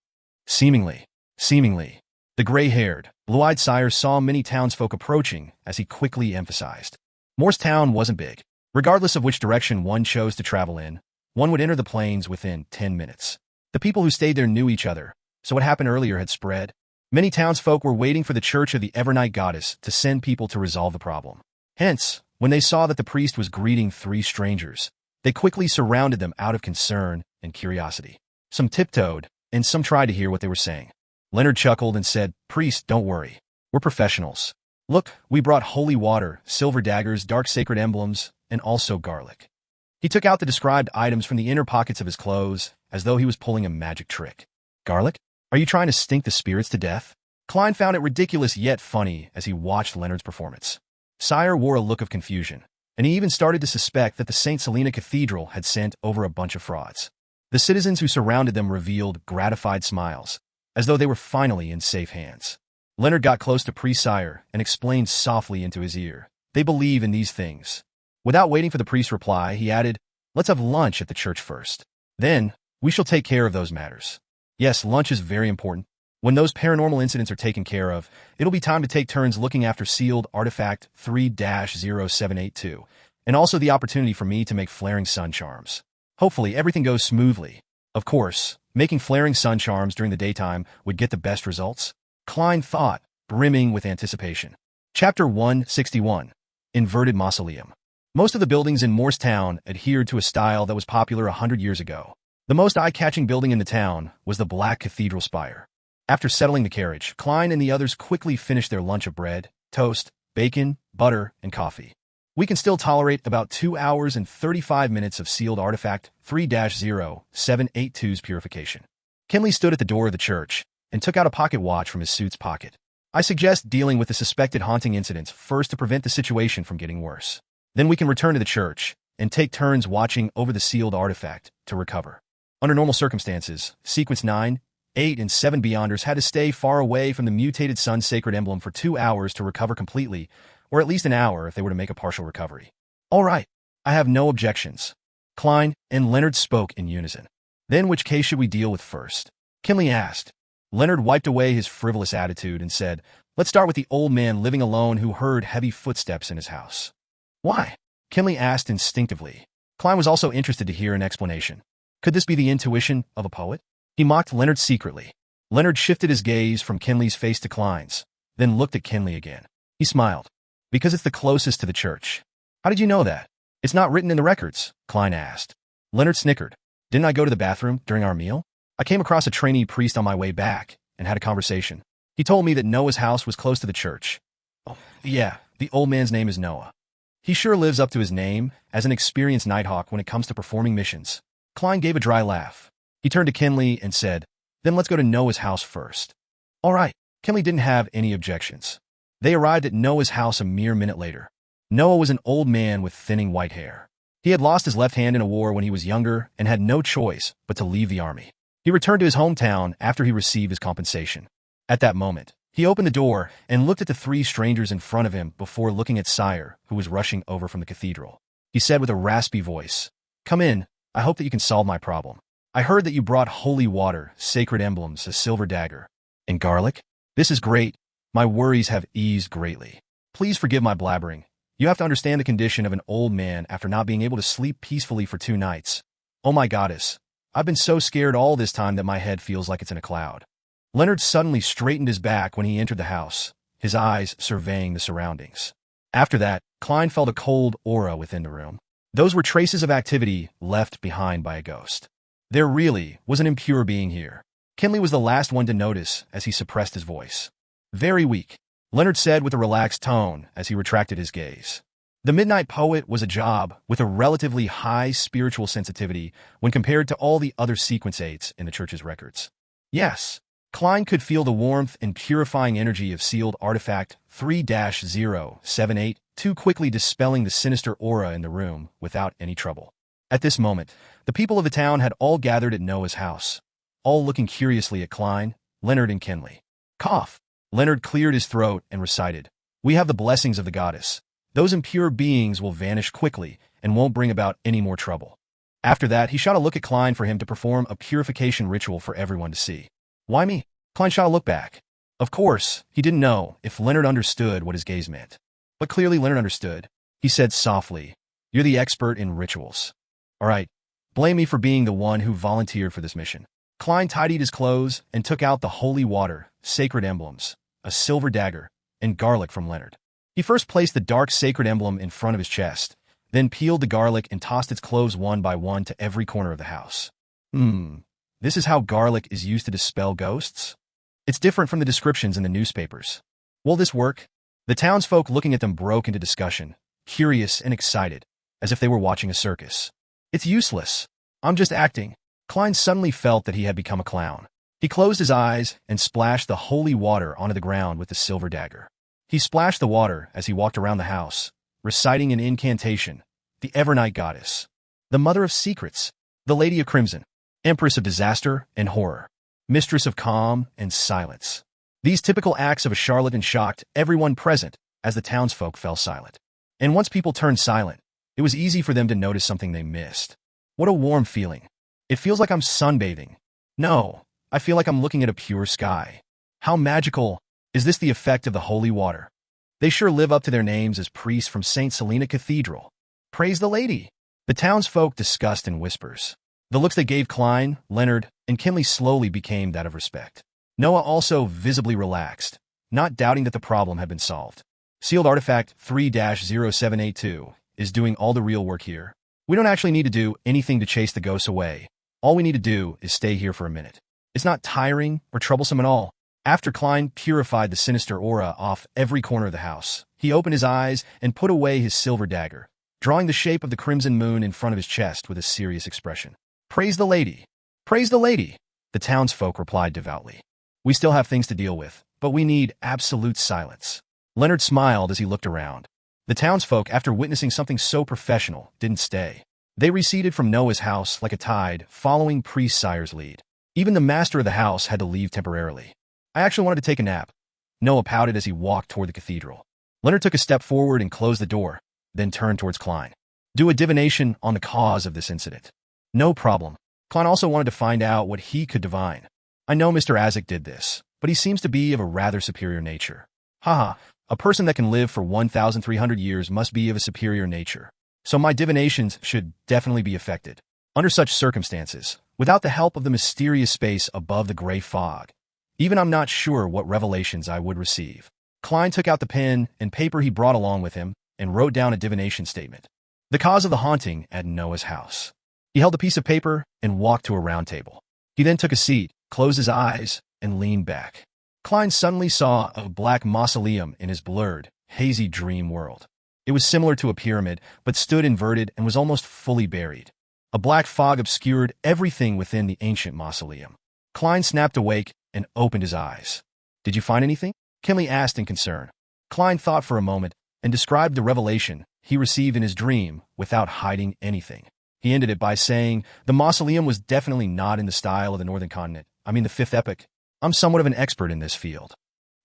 Seemingly. The gray-haired, blue-eyed sire saw many townsfolk approaching as he quickly emphasized. Morristown wasn't big. Regardless of which direction one chose to travel in, one would enter the plains within 10 minutes. The people who stayed there knew each other, so what happened earlier had spread. Many townsfolk were waiting for the Church of the Evernight Goddess to send people to resolve the problem. Hence, when they saw that the priest was greeting 3 strangers, they quickly surrounded them out of concern and curiosity. Some tiptoed, and some tried to hear what they were saying. Leonard chuckled and said, Priest, don't worry. We're professionals. Look, we brought holy water, silver daggers, dark sacred emblems, and also garlic. He took out the described items from the inner pockets of his clothes, as though he was pulling a magic trick. Garlic? Are you trying to stink the spirits to death? Klein found it ridiculous yet funny as he watched Leonard's performance. Sire wore a look of confusion, and he even started to suspect that the St. Selena Cathedral had sent over a bunch of frauds. The citizens who surrounded them revealed gratified smiles, as though they were finally in safe hands. Leonard got close to Priest Sire and explained softly into his ear, They believe in these things. Without waiting for the priest's reply, he added, Let's have lunch at the church first. Then, we shall take care of those matters. Yes, lunch is very important. When those paranormal incidents are taken care of, it'll be time to take turns looking after sealed artifact 3-0782, and also the opportunity for me to make flaring sun charms. Hopefully, everything goes smoothly. Of course, making flaring sun charms during the daytime would get the best results. Klein thought, brimming with anticipation. Chapter 161. Inverted Mausoleum. Most of the buildings in Morristown adhered to a style that was popular 100 years ago. The most eye-catching building in the town was the black cathedral spire. After settling the carriage, Klein and the others quickly finished their lunch of bread, toast, bacon, butter, and coffee. We can still tolerate about 2 hours and 35 minutes of sealed artifact 3-0782's purification. Kinley stood at the door of the church and took out a pocket watch from his suit's pocket. I suggest dealing with the suspected haunting incidents first to prevent the situation from getting worse. Then we can return to the church and take turns watching over the sealed artifact to recover. Under normal circumstances, Sequence 9, 8, and 7 Beyonders had to stay far away from the mutated sun sacred emblem for 2 hours to recover completely, or at least an hour if they were to make a partial recovery. All right, I have no objections. Klein and Leonard spoke in unison. Then which case should we deal with first? Kinley asked. Leonard wiped away his frivolous attitude and said, let's start with the old man living alone who heard heavy footsteps in his house. Why? Kinley asked instinctively. Klein was also interested to hear an explanation. Could this be the intuition of a poet? He mocked Leonard secretly. Leonard shifted his gaze from Kinley's face to Klein's, then looked at Kinley again. He smiled. Because it's the closest to the church. How did you know that? It's not written in the records, Klein asked. Leonard snickered. Didn't I go to the bathroom during our meal? I came across a trainee priest on my way back and had a conversation. He told me that Noah's house was close to the church. Oh, yeah, the old man's name is Noah. He sure lives up to his name as an experienced nighthawk when it comes to performing missions. Klein gave a dry laugh. He turned to Kinley and said, then let's go to Noah's house first. All right. Kinley didn't have any objections. They arrived at Noah's house a mere minute later. Noah was an old man with thinning white hair. He had lost his left hand in a war when he was younger and had no choice but to leave the army. He returned to his hometown after he received his compensation. At that moment, he opened the door and looked at the 3 strangers in front of him before looking at Sire, who was rushing over from the cathedral. He said with a raspy voice, come in, I hope that you can solve my problem. I heard that you brought holy water, sacred emblems, a silver dagger, and garlic. This is great. My worries have eased greatly. Please forgive my blabbering. You have to understand the condition of an old man after not being able to sleep peacefully for 2 nights. Oh my goddess. I've been so scared all this time that my head feels like it's in a cloud. Leonard suddenly straightened his back when he entered the house, his eyes surveying the surroundings. After that, Klein felt a cold aura within the room. Those were traces of activity left behind by a ghost. There really was an impure being here. Kinley was the last one to notice as he suppressed his voice. Very weak, Leonard said with a relaxed tone as he retracted his gaze. The Midnight Poet was a job with a relatively high spiritual sensitivity when compared to all the other Sequence 8s in the church's records. Yes, Klein could feel the warmth and purifying energy of sealed artifact 3-0782 quickly dispelling the sinister aura in the room without any trouble. At this moment, the people of the town had all gathered at Noah's house, all looking curiously at Klein, Leonard, and Kinley. Cough. Leonard cleared his throat and recited, we have the blessings of the goddess. Those impure beings will vanish quickly and won't bring about any more trouble. After that, he shot a look at Klein for him to perform a purification ritual for everyone to see. Why me? Klein shot a look back. Of course, he didn't know if Leonard understood what his gaze meant. But clearly Leonard understood. He said softly, you're the expert in rituals. All right, blame me for being the one who volunteered for this mission. Klein tidied his clothes and took out the holy water, sacred emblems, a silver dagger, and garlic from Leonard. He first placed the dark sacred emblem in front of his chest, then peeled the garlic and tossed its cloves one by one to every corner of the house. This is how garlic is used to dispel ghosts? It's different from the descriptions in the newspapers. Will this work? The townsfolk looking at them broke into discussion, curious and excited, as if they were watching a circus. It's useless. I'm just acting. Klein suddenly felt that he had become a clown. He closed his eyes and splashed the holy water onto the ground with the silver dagger. He splashed the water as he walked around the house, reciting an incantation, the Evernight Goddess, the Mother of Secrets, the Lady of Crimson, Empress of Disaster and Horror, Mistress of Calm and Silence. These typical acts of a charlatan shocked everyone present as the townsfolk fell silent. And once people turned silent, it was easy for them to notice something they missed. What a warm feeling. It feels like I'm sunbathing. No, I feel like I'm looking at a pure sky. How magical. Is this the effect of the holy water? They sure live up to their names as priests from St. Selena Cathedral. Praise the lady. The townsfolk discussed in whispers. The looks they gave Klein, Leonard, and Kinley slowly became that of respect. Noah also visibly relaxed, not doubting that the problem had been solved. Sealed Artifact 3-0782 is doing all the real work here. We don't actually need to do anything to chase the ghosts away. All we need to do is stay here for a minute. It's not tiring or troublesome at all. After Klein purified the sinister aura off every corner of the house, he opened his eyes and put away his silver dagger, drawing the shape of the crimson moon in front of his chest with a serious expression. "Praise the lady! Praise the lady!" the townsfolk replied devoutly. "We still have things to deal with, but we need absolute silence." Leonard smiled as he looked around. The townsfolk, after witnessing something so professional, didn't stay. They receded from Noah's house like a tide, following Priest Sire's lead. Even the master of the house had to leave temporarily. "I actually wanted to take a nap." Noah pouted as he walked toward the cathedral. Leonard took a step forward and closed the door, then turned towards Klein. "Do a divination on the cause of this incident." "No problem." Klein also wanted to find out what he could divine. "I know Mr. Azek did this, but he seems to be of a rather superior nature." "Haha, a person that can live for 1,300 years must be of a superior nature. So my divinations should definitely be affected. Under such circumstances, without the help of the mysterious space above the gray fog, even I'm not sure what revelations I would receive." Klein took out the pen and paper he brought along with him and wrote down a divination statement. The cause of the haunting at Noah's house. He held a piece of paper and walked to a round table. He then took a seat, closed his eyes, and leaned back. Klein suddenly saw a black mausoleum in his blurred, hazy dream world. It was similar to a pyramid, but stood inverted and was almost fully buried. A black fog obscured everything within the ancient mausoleum. Klein snapped awake and opened his eyes. "Did you find anything?" Kinley asked in concern. Klein thought for a moment and described the revelation he received in his dream without hiding anything. He ended it by saying, "The mausoleum was definitely not in the style of the Northern Continent. I mean the Fifth Epoch. I'm somewhat of an expert in this field."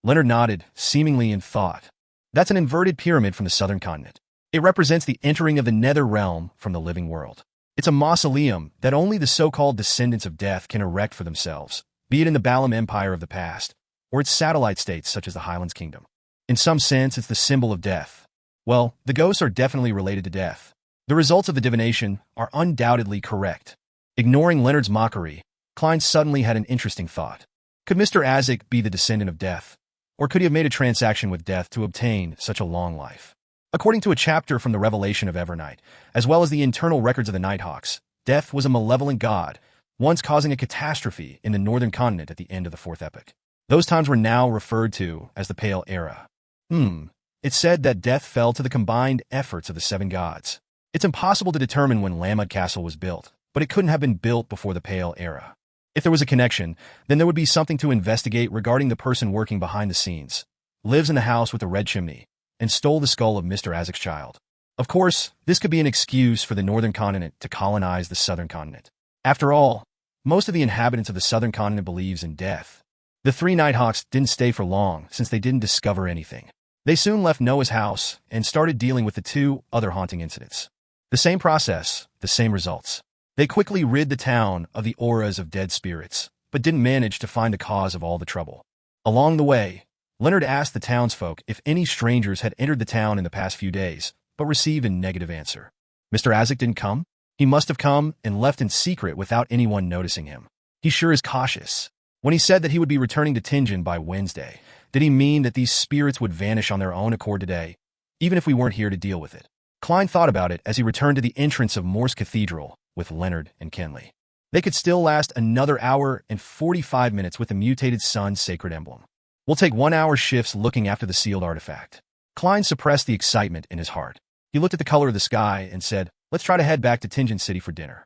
Leonard nodded, seemingly in thought. "That's an inverted pyramid from the Southern Continent. It represents the entering of the nether realm from the living world. It's a mausoleum that only the so-called descendants of death can erect for themselves, be it in the Balam Empire of the past, or its satellite states such as the Highlands Kingdom. In some sense, it's the symbol of death. Well, the ghosts are definitely related to death. The results of the divination are undoubtedly correct." Ignoring Leonard's mockery, Klein suddenly had an interesting thought. Could Mr. Azek be the descendant of death? Or could he have made a transaction with death to obtain such a long life? According to a chapter from the Revelation of Evernight, as well as the internal records of the Nighthawks, death was a malevolent god, once causing a catastrophe in the Northern Continent at the end of the Fourth Epoch. Those times were now referred to as the Pale Era. It's said that death fell to the combined efforts of the seven gods. It's impossible to determine when Lamud Castle was built, but it couldn't have been built before the Pale Era. If there was a connection, then there would be something to investigate regarding the person working behind the scenes, lives in the house with the red chimney, and stole the skull of Mr. Azek's child. Of course, this could be an excuse for the Northern Continent to colonize the Southern Continent. After all, most of the inhabitants of the Southern Continent believes in death. The three Nighthawks didn't stay for long since they didn't discover anything. They soon left Noah's house and started dealing with the two other haunting incidents. The same process, the same results. They quickly rid the town of the auras of dead spirits, but didn't manage to find the cause of all the trouble. Along the way, Leonard asked the townsfolk if any strangers had entered the town in the past few days, but received a negative answer. Mr. Azek didn't come? He must have come and left in secret without anyone noticing him. He sure is cautious. When he said that he would be returning to Tingen by Wednesday, did he mean that these spirits would vanish on their own accord today, even if we weren't here to deal with it? Klein thought about it as he returned to the entrance of Morse Cathedral with Leonard and Kinley. They could still last another hour and 45 minutes with the mutated sun's sacred emblem. We'll take 1 hour shifts looking after the sealed artifact. Klein suppressed the excitement in his heart. He looked at the color of the sky and said, "Let's try to head back to Tingen City for dinner."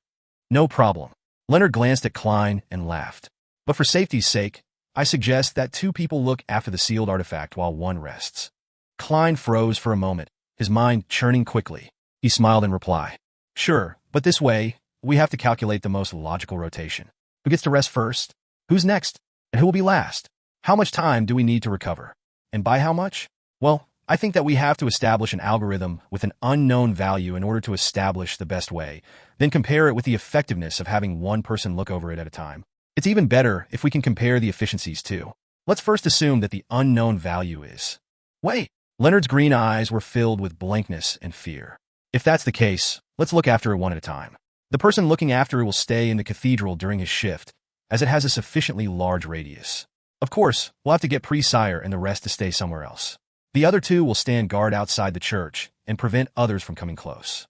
"No problem." Leonard glanced at Klein and laughed. "But for safety's sake, I suggest that 2 people look after the sealed artifact while 1 rests." Klein froze for a moment, his mind churning quickly. He smiled in reply. "Sure, but this way, we have to calculate the most logical rotation. Who gets to rest first? Who's next? And who will be last? How much time do we need to recover? And by how much? Well, I think that we have to establish an algorithm with an unknown value in order to establish the best way, then compare it with the effectiveness of having 1 person look over it at a time. It's even better if we can compare the efficiencies too. Let's first assume that the unknown value is..." "Wait!" Leonard's green eyes were filled with blankness and fear. "If that's the case, let's look after it one at a time. The person looking after it will stay in the cathedral during his shift, as it has a sufficiently large radius. Of course, we'll have to get Pre-Sire and the rest to stay somewhere else. The other two will stand guard outside the church and prevent others from coming close.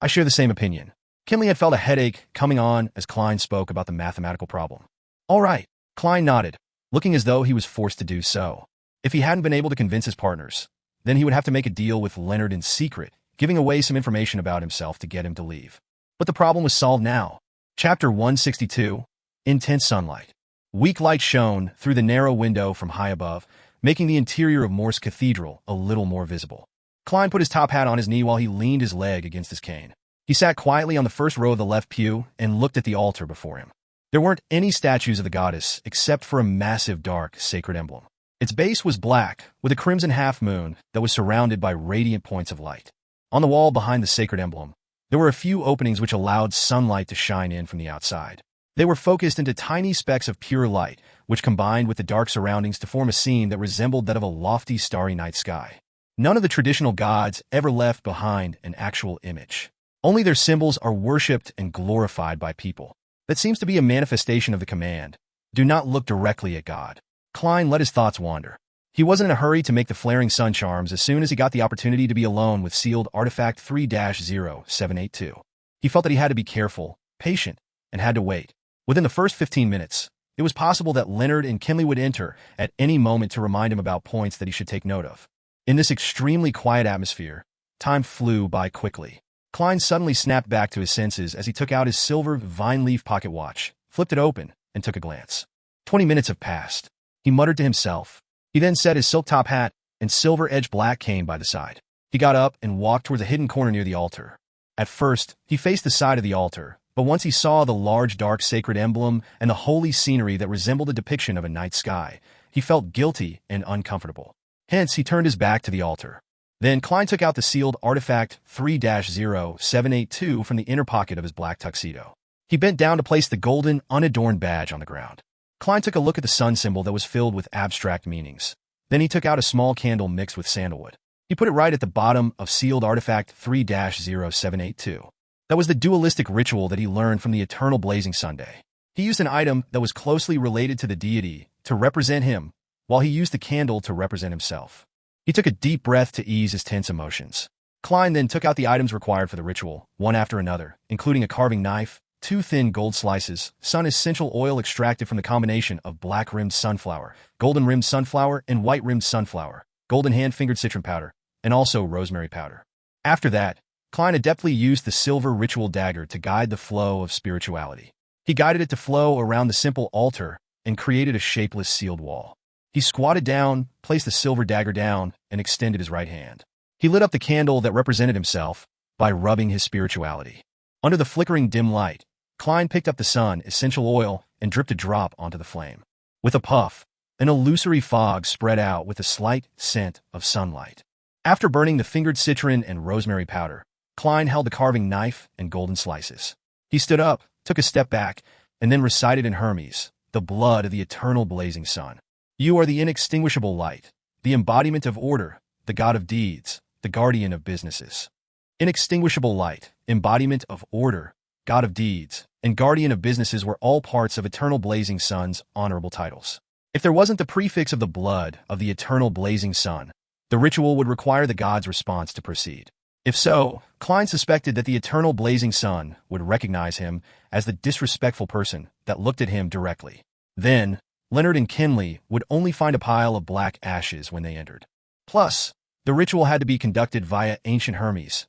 I share the same opinion. Kinley had felt a headache coming on as Klein spoke about the mathematical problem. All right, Klein nodded, looking as though he was forced to do so. If he hadn't been able to convince his partners, then he would have to make a deal with Leonard in secret, giving away some information about himself to get him to leave. But the problem was solved now. Chapter 162, Intense Sunlight. Weak light shone through the narrow window from high above, making the interior of Morse Cathedral a little more visible. Klein put his top hat on his knee while he leaned his leg against his cane. He sat quietly on the first row of the left pew and looked at the altar before him. There weren't any statues of the goddess except for a massive dark sacred emblem. Its base was black, with a crimson half-moon that was surrounded by radiant points of light. On the wall behind the sacred emblem, there were a few openings which allowed sunlight to shine in from the outside. They were focused into tiny specks of pure light, which combined with the dark surroundings to form a scene that resembled that of a lofty starry night sky. None of the traditional gods ever left behind an actual image. Only their symbols are worshipped and glorified by people. That seems to be a manifestation of the command, do not look directly at God. Klein let his thoughts wander. He wasn't in a hurry to make the flaring sun charms as soon as he got the opportunity to be alone with sealed artifact 3-0782. He felt that he had to be careful, patient, and had to wait. Within the first 15 minutes, it was possible that Leonard and Kinley would enter at any moment to remind him about points that he should take note of. In this extremely quiet atmosphere, time flew by quickly. Klein suddenly snapped back to his senses as he took out his silver vine-leaf pocket watch, flipped it open, and took a glance. 20 minutes have passed. He muttered to himself. He then set his silk top hat and silver-edged black cane by the side. He got up and walked towards a hidden corner near the altar. At first, he faced the side of the altar, but once he saw the large dark sacred emblem and the holy scenery that resembled a depiction of a night sky, he felt guilty and uncomfortable. Hence, he turned his back to the altar. Then Klein took out the sealed artifact 3-0782 from the inner pocket of his black tuxedo. He bent down to place the golden, unadorned badge on the ground. Klein took a look at the sun symbol that was filled with abstract meanings. Then he took out a small candle mixed with sandalwood. He put it right at the bottom of sealed artifact 3-0782. That was the dualistic ritual that he learned from the eternal blazing Sunday. He used an item that was closely related to the deity to represent him, while he used the candle to represent himself. He took a deep breath to ease his tense emotions. Klein then took out the items required for the ritual, one after another, including a carving knife, 2 thin gold slices, sun essential oil extracted from the combination of black-rimmed sunflower, golden-rimmed sunflower, and white-rimmed sunflower, golden hand-fingered citron powder, and also rosemary powder. After that, Klein adeptly used the silver ritual dagger to guide the flow of spirituality. He guided it to flow around the simple altar and created a shapeless sealed wall. He squatted down, placed the silver dagger down, and extended his right hand. He lit up the candle that represented himself by rubbing his spirituality. Under the flickering dim light, Klein picked up the sun essential oil and dripped a drop onto the flame. With a puff, an illusory fog spread out with a slight scent of sunlight. After burning the fingered citron and rosemary powder, Klein held the carving knife and golden slices. He stood up, took a step back, and then recited in Hermes, the blood of the eternal blazing sun. You are the inextinguishable light, the embodiment of order, the god of deeds, the guardian of businesses. Inextinguishable light, embodiment of order, god of deeds, and guardian of businesses were all parts of eternal blazing sun's honorable titles. If there wasn't the prefix of the blood of the eternal blazing sun, the ritual would require the god's response to proceed. If so, Klein suspected that the eternal blazing sun would recognize him as the disrespectful person that looked at him directly. Then, Leonard and Kinley would only find a pile of black ashes when they entered. Plus, the ritual had to be conducted via ancient Hermes,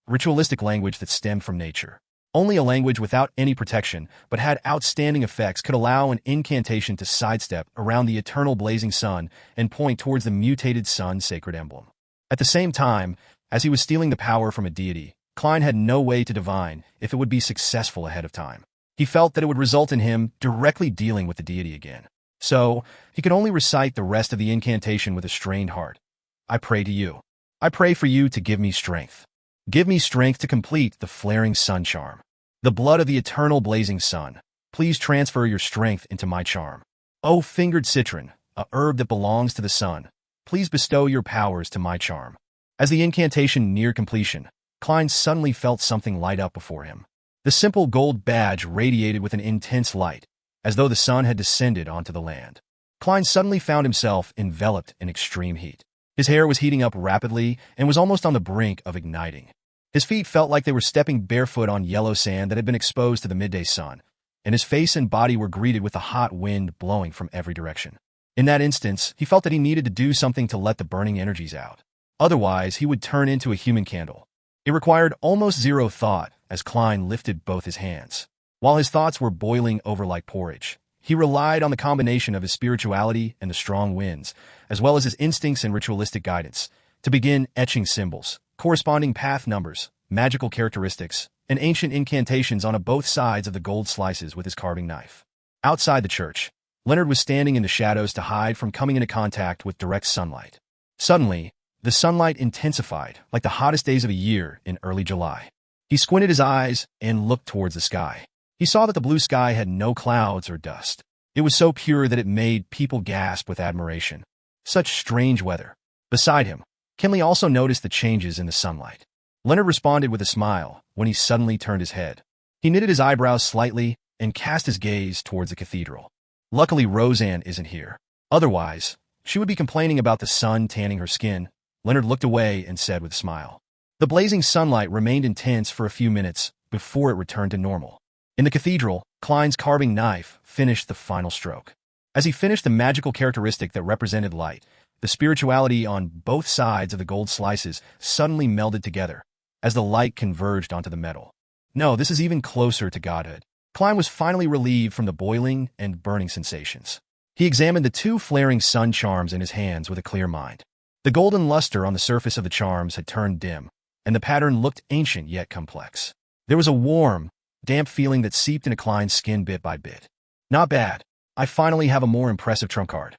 ritualistic language that stemmed from nature. Only a language without any protection but had outstanding effects could allow an incantation to sidestep around the eternal blazing sun and point towards the mutated sun's sacred emblem. At the same time, as he was stealing the power from a deity, Klein had no way to divine if it would be successful ahead of time. He felt that it would result in him directly dealing with the deity again. So, he could only recite the rest of the incantation with a strained heart. I pray to you. I pray for you to give me strength. Give me strength to complete the flaring sun charm. The blood of the eternal blazing sun. Please transfer your strength into my charm. O fingered citron, a herb that belongs to the sun, please bestow your powers to my charm. As the incantation neared completion, Klein suddenly felt something light up before him. The simple gold badge radiated with an intense light, as though the sun had descended onto the land. Klein suddenly found himself enveloped in extreme heat. His hair was heating up rapidly and was almost on the brink of igniting. His feet felt like they were stepping barefoot on yellow sand that had been exposed to the midday sun, and his face and body were greeted with a hot wind blowing from every direction. In that instance, he felt that he needed to do something to let the burning energies out. Otherwise, he would turn into a human candle. It required almost zero thought as Klein lifted both his hands. While his thoughts were boiling over like porridge, he relied on the combination of his spirituality and the strong winds, as well as his instincts and ritualistic guidance, to begin etching symbols, corresponding path numbers, magical characteristics, and ancient incantations on both sides of the gold slices with his carving knife. Outside the church, Leonard was standing in the shadows to hide from coming into contact with direct sunlight. Suddenly, the sunlight intensified like the hottest days of a year in early July. He squinted his eyes and looked towards the sky. He saw that the blue sky had no clouds or dust. It was so pure that it made people gasp with admiration. Such strange weather. Beside him, Kinley also noticed the changes in the sunlight. Leonard responded with a smile when he suddenly turned his head. He knitted his eyebrows slightly and cast his gaze towards the cathedral. Luckily, Roseanne isn't here. Otherwise, she would be complaining about the sun tanning her skin. Leonard looked away and said with a smile. The blazing sunlight remained intense for a few minutes before it returned to normal. In the cathedral, Klein's carving knife finished the final stroke. As he finished the magical characteristic that represented light, the spirituality on both sides of the gold slices suddenly melded together as the light converged onto the metal. No, this is even closer to godhood. Klein was finally relieved from the boiling and burning sensations. He examined the two flaring sun charms in his hands with a clear mind. The golden luster on the surface of the charms had turned dim, and the pattern looked ancient yet complex. There was a warm, damp feeling that seeped into Klein's skin bit by bit. Not bad. I finally have a more impressive trump card.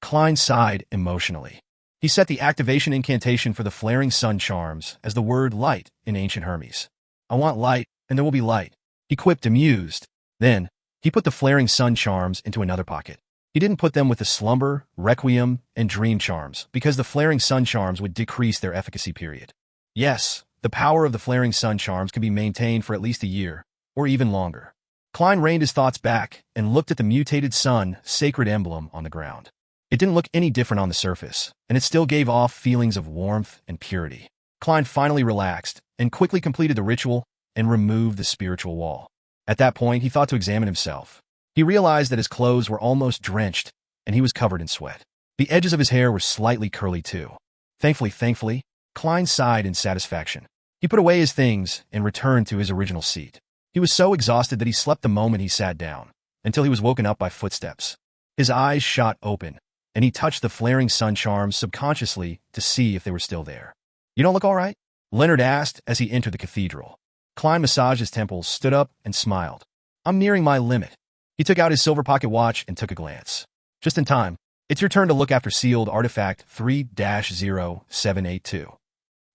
Klein sighed emotionally. He set the activation incantation for the flaring sun charms as the word light in ancient Hermes. I want light, and there will be light. He quipped, amused. Then, he put the flaring sun charms into another pocket. He didn't put them with the slumber, requiem, and dream charms because the flaring sun charms would decrease their efficacy period. Yes, the power of the flaring sun charms can be maintained for at least a year, or even longer. Klein reined his thoughts back and looked at the mutated sun sacred emblem on the ground. It didn't look any different on the surface, and it still gave off feelings of warmth and purity. Klein finally relaxed and quickly completed the ritual and removed the spiritual wall. At that point, he thought to examine himself. He realized that his clothes were almost drenched, and he was covered in sweat. The edges of his hair were slightly curly too. Thankfully, Klein sighed in satisfaction. He put away his things and returned to his original seat. He was so exhausted that he slept the moment he sat down, until he was woken up by footsteps. His eyes shot open, and he touched the flaring sun charms subconsciously to see if they were still there. You don't look all right? Leonard asked as he entered the cathedral. Klein massaged his temples, stood up, and smiled. I'm nearing my limit. He took out his silver pocket watch and took a glance. Just in time. It's your turn to look after sealed artifact 3-0782.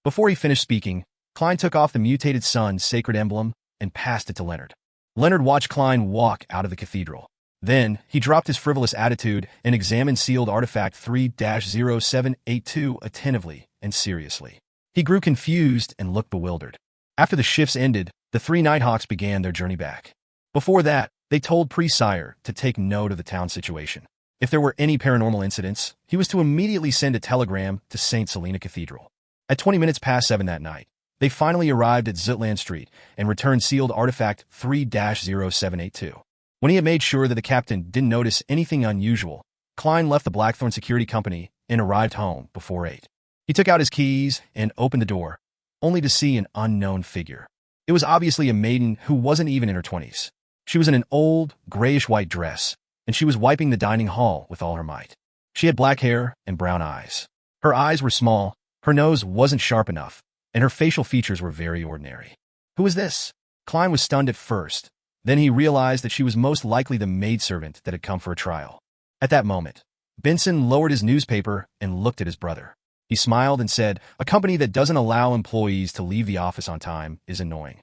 Before he finished speaking, Klein took off the mutated sun sacred emblem and passed it to Leonard. Leonard watched Klein walk out of the cathedral. Then, he dropped his frivolous attitude and examined sealed artifact 3-0782 attentively and seriously. He grew confused and looked bewildered. After the shifts ended, the three Nighthawks began their journey back. Before that, they told Priest Sire to take note of the town situation. If there were any paranormal incidents, he was to immediately send a telegram to St. Selena Cathedral. At 20 minutes past 7 that night, they finally arrived at Zutland Street and returned sealed artifact 3-0782. When he had made sure that the captain didn't notice anything unusual, Klein left the Blackthorn Security Company and arrived home before 8. He took out his keys and opened the door, only to see an unknown figure. It was obviously a maiden who wasn't even in her 20s. She was in an old, grayish-white dress, and she was wiping the dining hall with all her might. She had black hair and brown eyes. Her eyes were small, her nose wasn't sharp enough, and her facial features were very ordinary. Who was this? Klein was stunned at first. Then he realized that she was most likely the maidservant that had come for a trial. At that moment, Benson lowered his newspaper and looked at his brother. He smiled and said, "A company that doesn't allow employees to leave the office on time is annoying.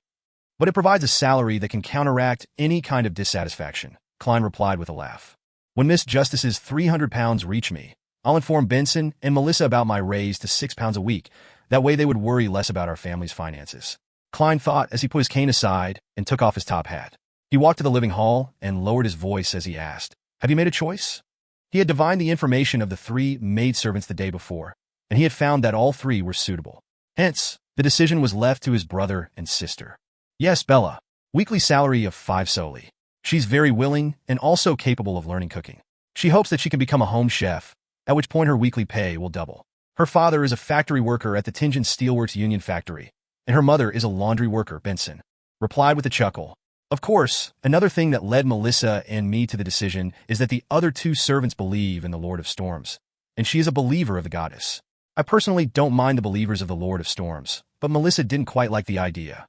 But it provides a salary that can counteract any kind of dissatisfaction," Klein replied with a laugh. "When Miss Justice's £300 reach me, I'll inform Benson and Melissa about my raise to £6 a week. That way they would worry less about our family's finances." Klein thought as he put his cane aside and took off his top hat. He walked to the living hall and lowered his voice as he asked, "Have you made a choice?" He had divined the information of the 3 maidservants the day before, and he had found that all 3 were suitable. Hence, the decision was left to his brother and sister. Yes, Bella. Weekly salary of 5 solely. She's very willing and also capable of learning cooking. She hopes that she can become a home chef, at which point her weekly pay will double. Her father is a factory worker at the Tingen Steelworks Union Factory, and her mother is a laundry worker, Benson replied with a chuckle. Of course, another thing that led Melissa and me to the decision is that the other 2 servants believe in the Lord of Storms, and she is a believer of the goddess. I personally don't mind the believers of the Lord of Storms, but Melissa didn't quite like the idea.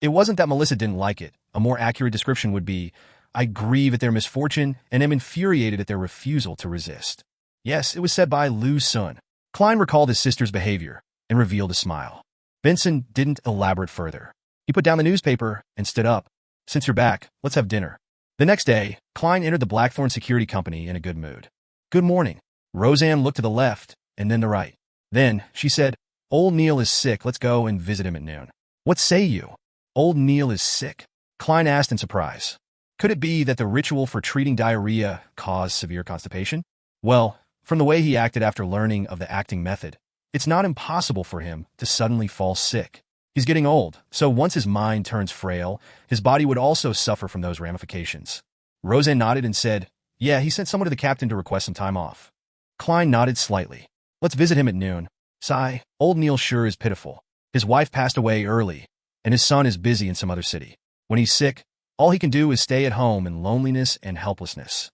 It wasn't that Melissa didn't like it. A more accurate description would be, I grieve at their misfortune and am infuriated at their refusal to resist. Yes, it was said by Lou's son. Klein recalled his sister's behavior and revealed a smile. Benson didn't elaborate further. He put down the newspaper and stood up. Since you're back, let's have dinner. The next day, Klein entered the Blackthorn Security Company in a good mood. Good morning. Roseanne looked to the left and then the right. Then, she said, Old Neil is sick, let's go and visit him at noon. What say you? Old Neil is sick? Klein asked in surprise. Could it be that the ritual for treating diarrhea caused severe constipation? Well, from the way he acted after learning of the acting method, it's not impossible for him to suddenly fall sick. He's getting old, so once his mind turns frail, his body would also suffer from those ramifications. Roseanne nodded and said, Yeah, he sent someone to the captain to request some time off. Klein nodded slightly. Let's visit him at noon. Sigh, old Neil sure is pitiful. His wife passed away early, and his son is busy in some other city. When he's sick, all he can do is stay at home in loneliness and helplessness.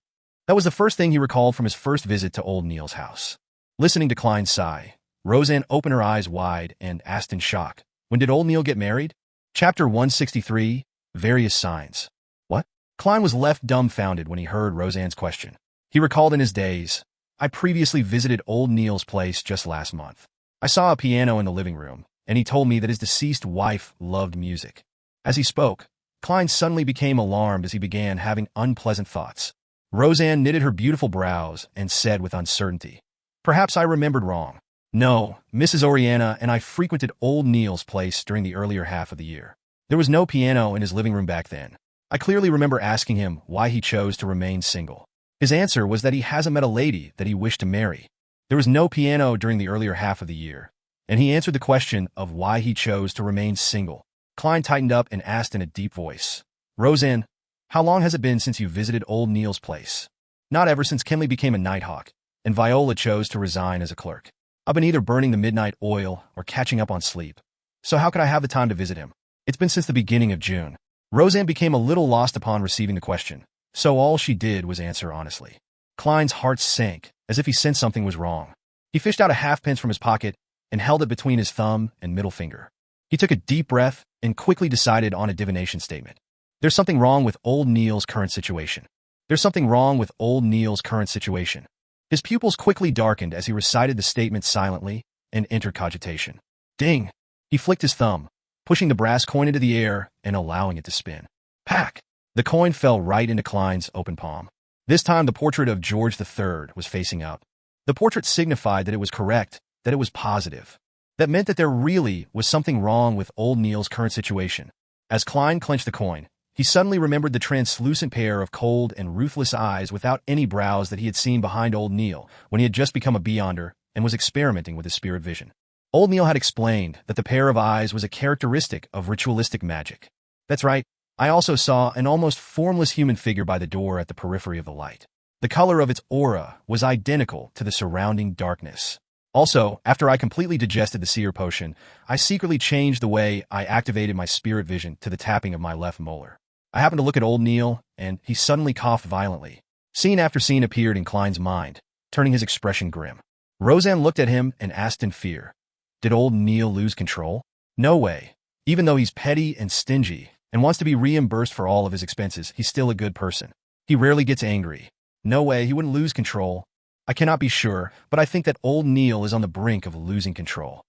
That was the first thing he recalled from his first visit to old Neil's house. Listening to Klein's sigh, Roseanne opened her eyes wide and asked in shock, When did old Neil get married? Chapter 163, Various Signs. What? Klein was left dumbfounded when he heard Roseanne's question. He recalled in his daze, I previously visited old Neil's place just last month. I saw a piano in the living room, and he told me that his deceased wife loved music. As he spoke, Klein suddenly became alarmed as he began having unpleasant thoughts. Roseanne knitted her beautiful brows and said with uncertainty, Perhaps I remembered wrong. No, Mrs. Oriana and I frequented old Neil's place during the earlier half of the year. There was no piano in his living room back then. I clearly remember asking him why he chose to remain single. His answer was that he hasn't met a lady that he wished to marry. There was no piano during the earlier half of the year, and he answered the question of why he chose to remain single. Klein tightened up and asked in a deep voice, Roseanne, how long has it been since you visited old Neil's place? Not ever since Kenley became a nighthawk, and Viola chose to resign as a clerk. I've been either burning the midnight oil or catching up on sleep. So how could I have the time to visit him? It's been since the beginning of June. Roseanne became a little lost upon receiving the question, so all she did was answer honestly. Klein's heart sank, as if he sensed something was wrong. He fished out a halfpence from his pocket and held it between his thumb and middle finger. He took a deep breath and quickly decided on a divination statement. There's something wrong with old Neil's current situation. There's something wrong with old Neil's current situation. His pupils quickly darkened as he recited the statement silently and entered cogitation. Ding! He flicked his thumb, pushing the brass coin into the air and allowing it to spin. Pack! The coin fell right into Klein's open palm. This time the portrait of George III was facing up. The portrait signified that it was correct, that it was positive. That meant that there really was something wrong with old Neil's current situation. As Klein clenched the coin, he suddenly remembered the translucent pair of cold and ruthless eyes without any brows that he had seen behind old Neil when he had just become a beyonder and was experimenting with his spirit vision. Old Neil had explained that the pair of eyes was a characteristic of ritualistic magic. That's right, I also saw an almost formless human figure by the door at the periphery of the light. The color of its aura was identical to the surrounding darkness. Also, after I completely digested the seer potion, I secretly changed the way I activated my spirit vision to the tapping of my left molar. I happened to look at old Neil, and he suddenly coughed violently. Scene after scene appeared in Klein's mind, turning his expression grim. Roseanne looked at him and asked in fear, Did old Neil lose control? No way. Even though he's petty and stingy and wants to be reimbursed for all of his expenses, he's still a good person. He rarely gets angry. No way, he wouldn't lose control. I cannot be sure, but I think that old Neil is on the brink of losing control.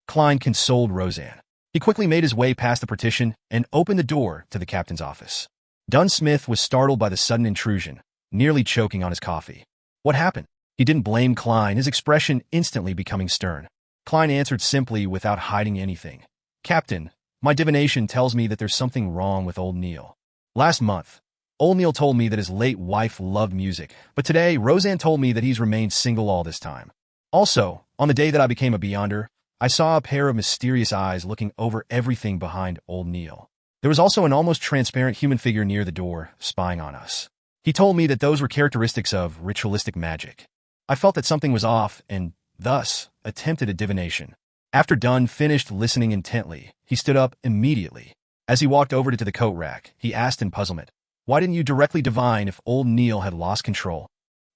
Klein consoled Roseanne. He quickly made his way past the partition and opened the door to the captain's office. Dunn Smith was startled by the sudden intrusion, nearly choking on his coffee. What happened? He didn't blame Klein, his expression instantly becoming stern. Klein answered simply without hiding anything. Captain, my divination tells me that there's something wrong with old Neil. Last month, Old Neil told me that his late wife loved music, but today Roseanne told me that he's remained single all this time. Also, on the day that I became a Beyonder, I saw a pair of mysterious eyes looking over everything behind Old Neil. There was also an almost transparent human figure near the door, spying on us. He told me that those were characteristics of ritualistic magic. I felt that something was off and, thus, attempted a divination. After Dunn finished listening intently, he stood up immediately. As he walked over to the coat rack, he asked in puzzlement, "Why didn't you directly divine if Old Neil had lost control?"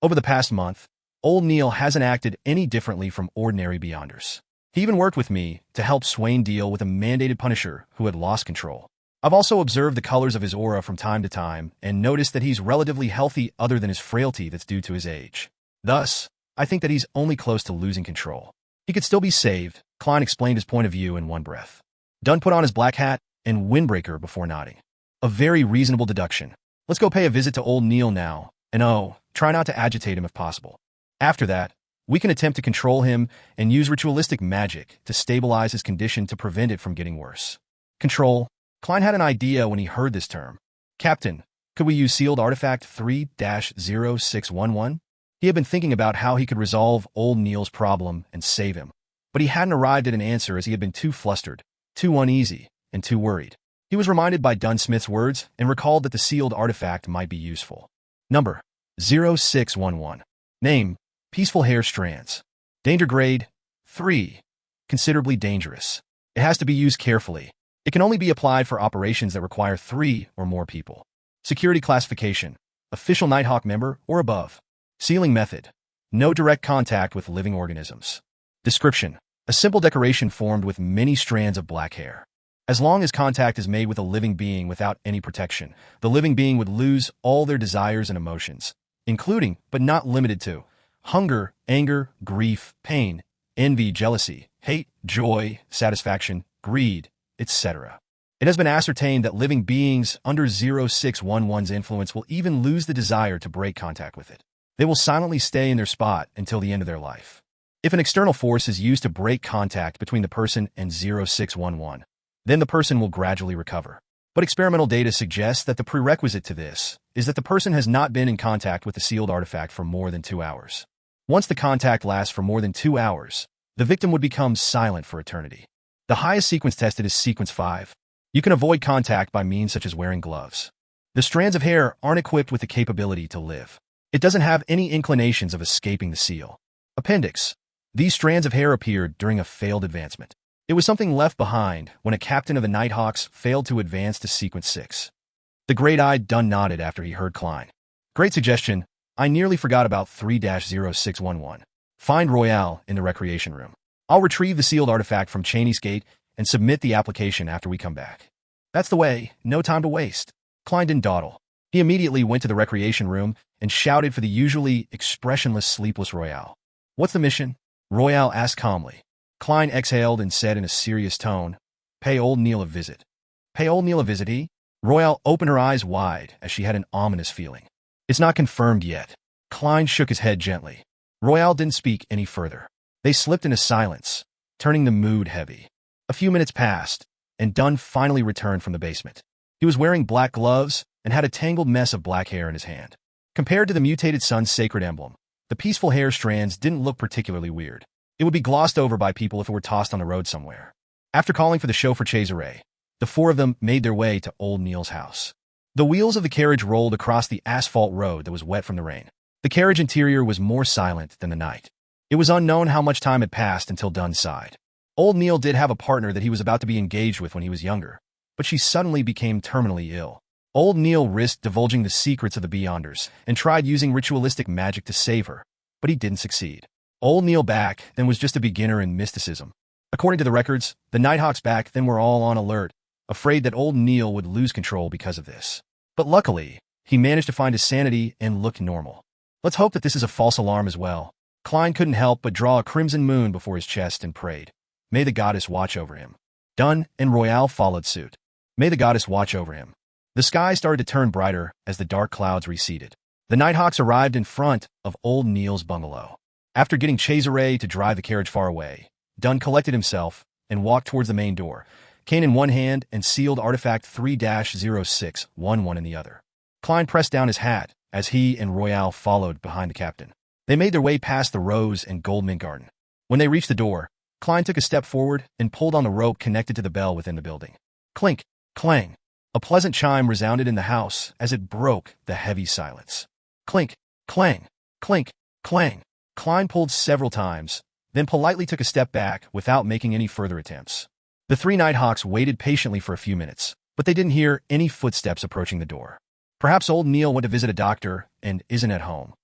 Over the past month, Old Neil hasn't acted any differently from ordinary Beyonders. He even worked with me to help Swain deal with a mandated Punisher who had lost control. I've also observed the colors of his aura from time to time and noticed that he's relatively healthy other than his frailty that's due to his age. Thus, I think that he's only close to losing control. He could still be saved, Klein explained his point of view in one breath. Dunn put on his black hat and windbreaker before nodding. A very reasonable deduction. Let's go pay a visit to Old Neil now, and try not to agitate him if possible. After that, we can attempt to control him and use ritualistic magic to stabilize his condition to prevent it from getting worse. Control. Klein had an idea when he heard this term. Captain, could we use sealed artifact 3-0611? He had been thinking about how he could resolve Old Neil's problem and save him, but he hadn't arrived at an answer as he had been too flustered, too uneasy, and too worried. He was reminded by Dunn Smith's words and recalled that the sealed artifact might be useful. Number 0611. Name, Peaceful Hair Strands. Danger grade, 3. Considerably dangerous. It has to be used carefully. It can only be applied for operations that require 3 or more people. Security classification, official Nighthawk member or above. Sealing method, no direct contact with living organisms. Description, a simple decoration formed with many strands of black hair. As long as contact is made with a living being without any protection, the living being would lose all their desires and emotions, including, but not limited to, hunger, anger, grief, pain, envy, jealousy, hate, joy, satisfaction, greed, etc. It has been ascertained that living beings under 0611's influence will even lose the desire to break contact with it. They will silently stay in their spot until the end of their life. If an external force is used to break contact between the person and 0611, then the person will gradually recover. But experimental data suggests that the prerequisite to this is that the person has not been in contact with the sealed artifact for more than 2 hours. Once the contact lasts for more than 2 hours, the victim would become silent for eternity. The highest sequence tested is sequence 5. You can avoid contact by means such as wearing gloves. The strands of hair aren't equipped with the capability to live. It doesn't have any inclinations of escaping the seal. Appendix. These strands of hair appeared during a failed advancement. It was something left behind when a captain of the Nighthawks failed to advance to sequence 6. The great-eyed Dunn nodded after he heard Klein. Great suggestion. I nearly forgot about 3-0611. Find Royale in the recreation room. I'll retrieve the sealed artifact from Cheney's gate and submit the application after we come back. That's the way, no time to waste. Klein didn't dawdle. He immediately went to the recreation room and shouted for the usually expressionless Sleepless Royale. What's the mission? Royale asked calmly. Klein exhaled and said in a serious tone, Pay Old Neil a visit. Pay Old Neil a visit, he? Royale opened her eyes wide as she had an ominous feeling. It's not confirmed yet. Klein shook his head gently. Royale didn't speak any further. They slipped into silence, turning the mood heavy. A few minutes passed, and Dunn finally returned from the basement. He was wearing black gloves and had a tangled mess of black hair in his hand. Compared to the mutated sun's sacred emblem, the peaceful hair strands didn't look particularly weird. It would be glossed over by people if it were tossed on the road somewhere. After calling for the chauffeur Cesare, the 4 of them made their way to Old Neil's house. The wheels of the carriage rolled across the asphalt road that was wet from the rain. The carriage interior was more silent than the night. It was unknown how much time had passed until Dunn sighed. Old Neil did have a partner that he was about to be engaged with when he was younger, but she suddenly became terminally ill. Old Neil risked divulging the secrets of the Beyonders and tried using ritualistic magic to save her, but he didn't succeed. Old Neil back then was just a beginner in mysticism. According to the records, the Nighthawks back then were all on alert, afraid that Old Neil would lose control because of this. But luckily, he managed to find his sanity and looked normal. Let's hope that this is a false alarm as well. Klein couldn't help but draw a crimson moon before his chest and prayed. May the goddess watch over him. Dunn and Royale followed suit. May the goddess watch over him. The sky started to turn brighter as the dark clouds receded. The Nighthawks arrived in front of Old Neil's bungalow. After getting Cesare to drive the carriage far away, Dunn collected himself and walked towards the main door, cane in one hand and sealed artifact 3-0611 in the other. Klein pressed down his hat as he and Royale followed behind the captain. They made their way past the rose and gold mint garden. When they reached the door, Klein took a step forward and pulled on the rope connected to the bell within the building. Clink, clang. A pleasant chime resounded in the house as it broke the heavy silence. Clink, clang, clink, clang. Klein pulled several times, then politely took a step back without making any further attempts. The three Nighthawks waited patiently for a few minutes, but they didn't hear any footsteps approaching the door. Perhaps old Neil went to visit a doctor and isn't at home.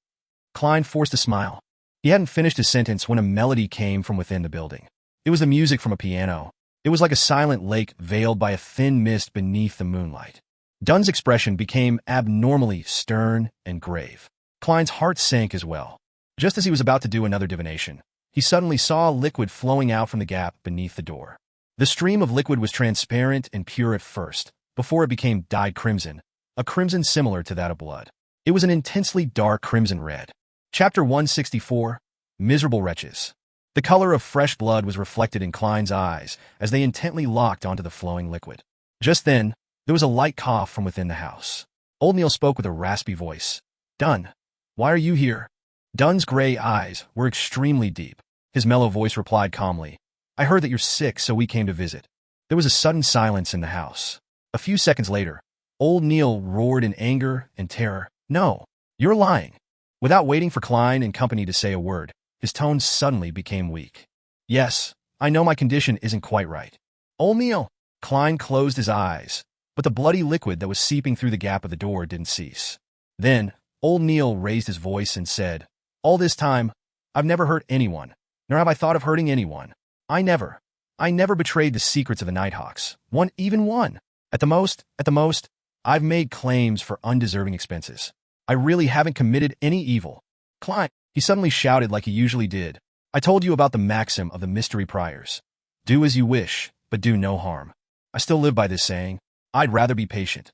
Klein forced a smile. He hadn't finished his sentence when a melody came from within the building. It was the music from a piano. It was like a silent lake veiled by a thin mist beneath the moonlight. Dunn's expression became abnormally stern and grave. Klein's heart sank as well. Just as he was about to do another divination, he suddenly saw liquid flowing out from the gap beneath the door. The stream of liquid was transparent and pure at first, before it became dyed crimson, a crimson similar to that of blood. It was an intensely dark crimson red. Chapter 164, Miserable Wretches. The color of fresh blood was reflected in Klein's eyes as they intently locked onto the flowing liquid. Just then, there was a light cough from within the house. Old Neil spoke with a raspy voice. Dunn, why are you here? Dunn's gray eyes were extremely deep. His mellow voice replied calmly, I heard that you're sick, so we came to visit. There was a sudden silence in the house. A few seconds later, old Neil roared in anger and terror. No, you're lying. Without waiting for Klein and company to say a word, his tone suddenly became weak. Yes, I know my condition isn't quite right. Old Neil. Klein closed his eyes, but the bloody liquid that was seeping through the gap of the door didn't cease. Then, old Neil raised his voice and said, All this time, I've never hurt anyone, nor have I thought of hurting anyone. I never betrayed the secrets of the Nighthawks. Even one. At the most, I've made claims for undeserving expenses. I really haven't committed any evil. Klein, he suddenly shouted like he usually did. I told you about the maxim of the mystery priors. Do as you wish, but do no harm. I still live by this saying. I'd rather be patient.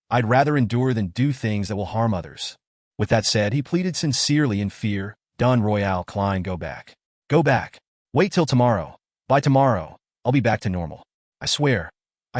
I'd rather endure than do things that will harm others. With that said, he pleaded sincerely in fear. Done, Royale, Klein, go back. Go back. Wait till tomorrow. By tomorrow, I'll be back to normal. I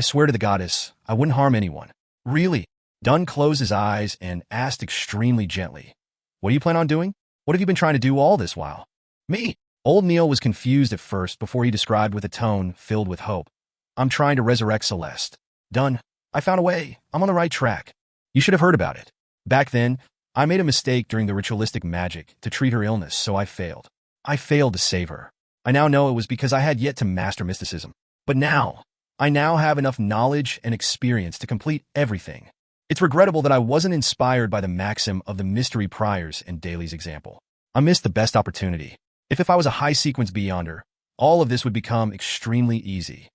swear to the goddess, I wouldn't harm anyone. Really? Dunn closed his eyes and asked extremely gently, What do you plan on doing? What have you been trying to do all this while? Me. Old Neil was confused at first before he described with a tone filled with hope. I'm trying to resurrect Celeste. Dunn, I found a way. I'm on the right track. You should have heard about it. Back then, I made a mistake during the ritualistic magic to treat her illness, so I failed. I failed to save her. I now know it was because I had yet to master mysticism. But I now have enough knowledge and experience to complete everything. It's regrettable that I wasn't inspired by the maxim of the mystery priors and Daly's example. I missed the best opportunity. If I was a high-sequence beyonder, all of this would become extremely easy.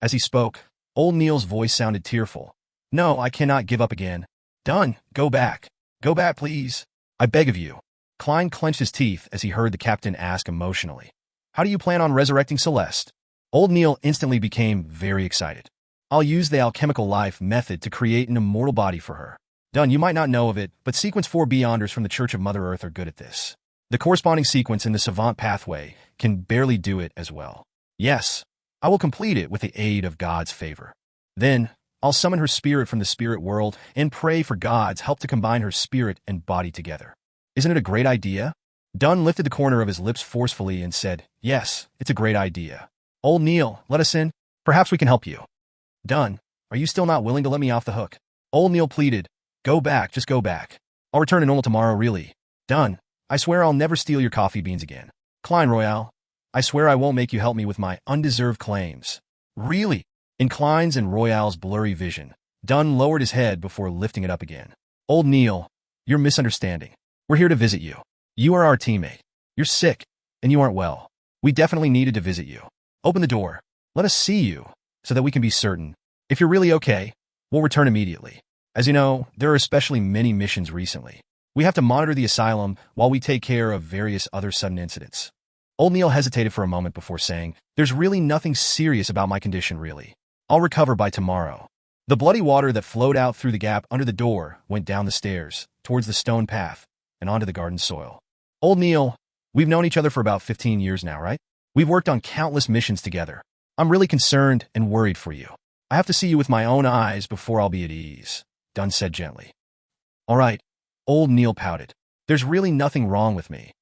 As he spoke, old Neil's voice sounded tearful. No, I cannot give up again. Dunn, go back. Go back, please. I beg of you. Klein clenched his teeth as he heard the captain ask emotionally. How do you plan on resurrecting Celeste? Old Neil instantly became very excited. I'll use the alchemical life method to create an immortal body for her. Dunn, you might not know of it, but Sequence 4 Beyonders from the Church of Mother Earth are good at this. The corresponding sequence in the Savant pathway can barely do it as well. Yes, I will complete it with the aid of God's favor. Then, I'll summon her spirit from the spirit world and pray for God's help to combine her spirit and body together. Isn't it a great idea? Dunn lifted the corner of his lips forcefully and said, Yes, it's a great idea. Old Neil, let us in. Perhaps we can help you. Dunn, are you still not willing to let me off the hook? Old Neil pleaded. Go back, just go back. I'll return to normal tomorrow, really. Dunn, I swear I'll never steal your coffee beans again. Klein, Royale, I swear I won't make you help me with my undeserved claims. Really? In Klein's and Royale's blurry vision, Dunn lowered his head before lifting it up again. Old Neil, you're misunderstanding. We're here to visit you. You are our teammate. You're sick, and you aren't well. We definitely needed to visit you. Open the door. Let us see you, so that we can be certain. If you're really okay, we'll return immediately. As you know, there are especially many missions recently. We have to monitor the asylum while we take care of various other sudden incidents. Old Neil hesitated for a moment before saying, There's really nothing serious about my condition, really. I'll recover by tomorrow. The bloody water that flowed out through the gap under the door went down the stairs, towards the stone path, and onto the garden soil. Old Neil, we've known each other for about 15 years now, right? We've worked on countless missions together. I'm really concerned and worried for you. I have to see you with my own eyes before I'll be at ease, Dunn said gently. All right. Old Neil pouted. There's really nothing wrong with me.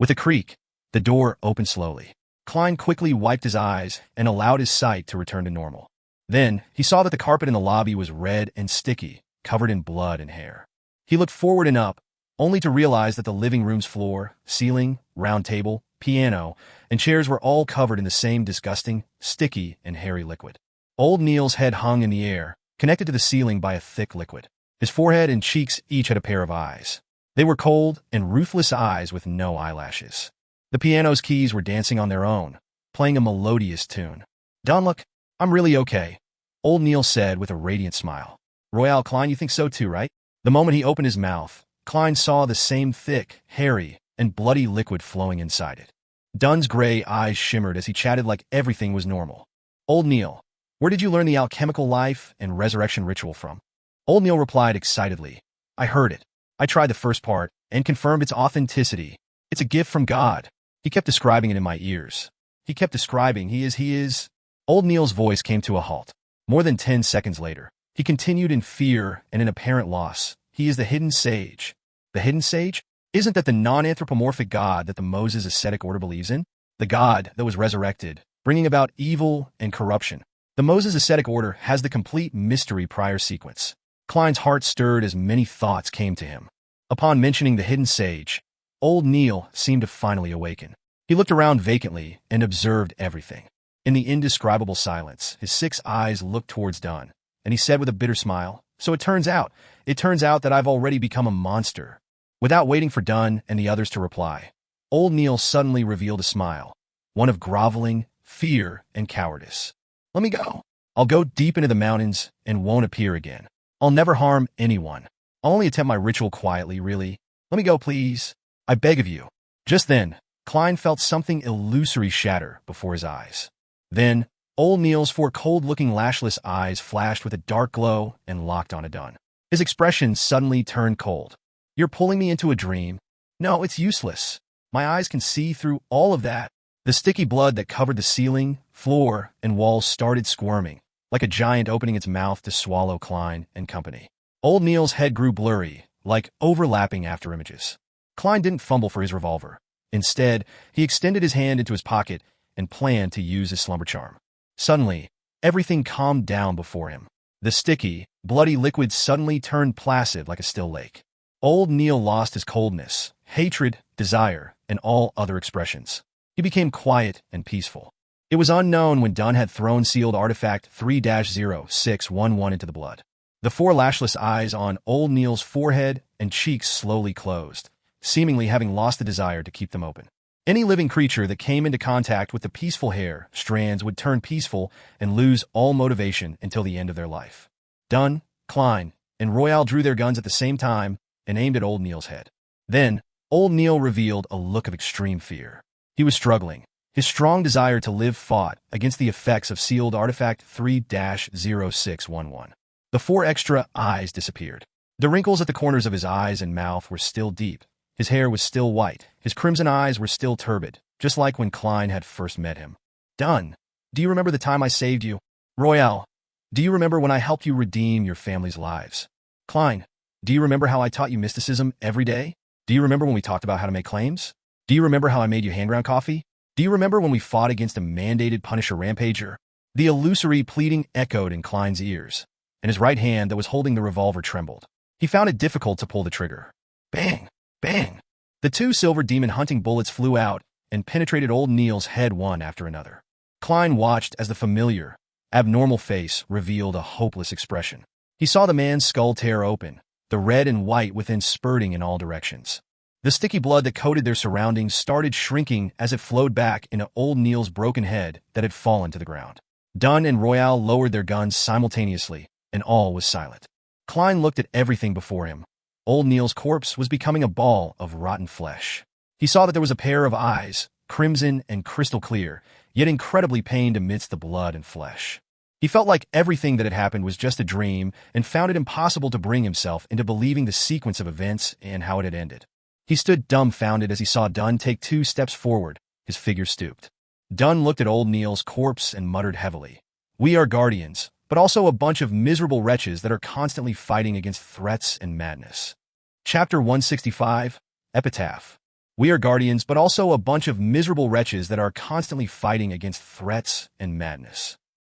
With a creak, the door opened slowly. Klein quickly wiped his eyes and allowed his sight to return to normal. Then, he saw that the carpet in the lobby was red and sticky, covered in blood and hair. He looked forward and up, only to realize that the living room's floor, ceiling, round table, piano, and chairs were all covered in the same disgusting, sticky, and hairy liquid. Old Neil's head hung in the air, connected to the ceiling by a thick liquid. His forehead and cheeks each had a pair of eyes. They were cold and ruthless eyes with no eyelashes. The piano's keys were dancing on their own, playing a melodious tune. "Don, look, I'm really okay," Old Neil said with a radiant smile. "Royale Klein, you think so too, right?" The moment he opened his mouth, Klein saw the same thick, hairy, and bloody liquid flowing inside it. Dunn's gray eyes shimmered as he chatted like everything was normal. "Old Neil, where did you learn the alchemical life and resurrection ritual from?" Old Neil replied excitedly. "I heard it. I tried the first part and confirmed its authenticity. It's a gift from God." He kept describing it in my ears. He kept describing, he is. Old Neil's voice came to a halt. More than 10 seconds later, he continued in fear and in apparent loss. "He is the hidden sage." The hidden sage? Isn't that the non-anthropomorphic God that the Moses ascetic order believes in? The God that was resurrected, bringing about evil and corruption. The Moses ascetic order has the complete mystery prior sequence. Klein's heart stirred as many thoughts came to him. Upon mentioning the hidden sage, Old Neil seemed to finally awaken. He looked around vacantly and observed everything. In the indescribable silence, his 6 eyes looked towards Dunn, and he said with a bitter smile, "So it turns out that I've already become a monster." Without waiting for Dunn and the others to reply, Old Neil suddenly revealed a smile, one of groveling, fear, and cowardice. "Let me go. I'll go deep into the mountains and won't appear again. I'll never harm anyone. I'll only attempt my ritual quietly, really. Let me go, please. I beg of you." Just then, Klein felt something illusory shatter before his eyes. Then, Old Neil's 4 cold-looking lashless eyes flashed with a dark glow and locked on Dunn. His expression suddenly turned cold. "You're pulling me into a dream? No, it's useless. My eyes can see through all of that." The sticky blood that covered the ceiling, floor, and walls started squirming, like a giant opening its mouth to swallow Klein and company. Old Neil's head grew blurry, like overlapping afterimages. Klein didn't fumble for his revolver. Instead, he extended his hand into his pocket and planned to use his slumber charm. Suddenly, everything calmed down before him. The sticky, bloody liquid suddenly turned placid like a still lake. Old Neil lost his coldness, hatred, desire, and all other expressions. He became quiet and peaceful. It was unknown when Dunn had thrown sealed artifact 3-0611 into the blood. The 4 lashless eyes on Old Neil's forehead and cheeks slowly closed, seemingly having lost the desire to keep them open. Any living creature that came into contact with the peaceful hair strands would turn peaceful and lose all motivation until the end of their life. Dunn, Klein, and Royale drew their guns at the same time and aimed at Old Neil's head. Then, Old Neil revealed a look of extreme fear. He was struggling. His strong desire to live fought against the effects of sealed artifact 3-0611. The 4 extra eyes disappeared. The wrinkles at the corners of his eyes and mouth were still deep. His hair was still white. His crimson eyes were still turbid, just like when Klein had first met him. "Dunn, do you remember the time I saved you? Royale, do you remember when I helped you redeem your family's lives? Klein, do you remember how I taught you mysticism every day? Do you remember when we talked about how to make claims? Do you remember how I made you hand-ground coffee? Do you remember when we fought against a mandated Punisher rampager?" The illusory pleading echoed in Klein's ears, and his right hand that was holding the revolver trembled. He found it difficult to pull the trigger. Bang! Bang! The 2 silver demon hunting bullets flew out and penetrated Old Neil's head one after another. Klein watched as the familiar, abnormal face revealed a hopeless expression. He saw the man's skull tear open, the red and white within spurting in all directions. The sticky blood that coated their surroundings started shrinking as it flowed back into Old Neil's broken head that had fallen to the ground. Dunn and Royale lowered their guns simultaneously, and all was silent. Klein looked at everything before him. Old Neil's corpse was becoming a ball of rotten flesh. He saw that there was a pair of eyes, crimson and crystal clear, yet incredibly pained amidst the blood and flesh. He felt like everything that had happened was just a dream and found it impossible to bring himself into believing the sequence of events and how it had ended. He stood dumbfounded as he saw Dunn take 2 steps forward, his figure stooped. Dunn looked at Old Neil's corpse and muttered heavily, "We are guardians, but also a bunch of miserable wretches that are constantly fighting against threats and madness." Chapter 165, Epitaph. We are guardians, but also a bunch of miserable wretches that are constantly fighting against threats and madness.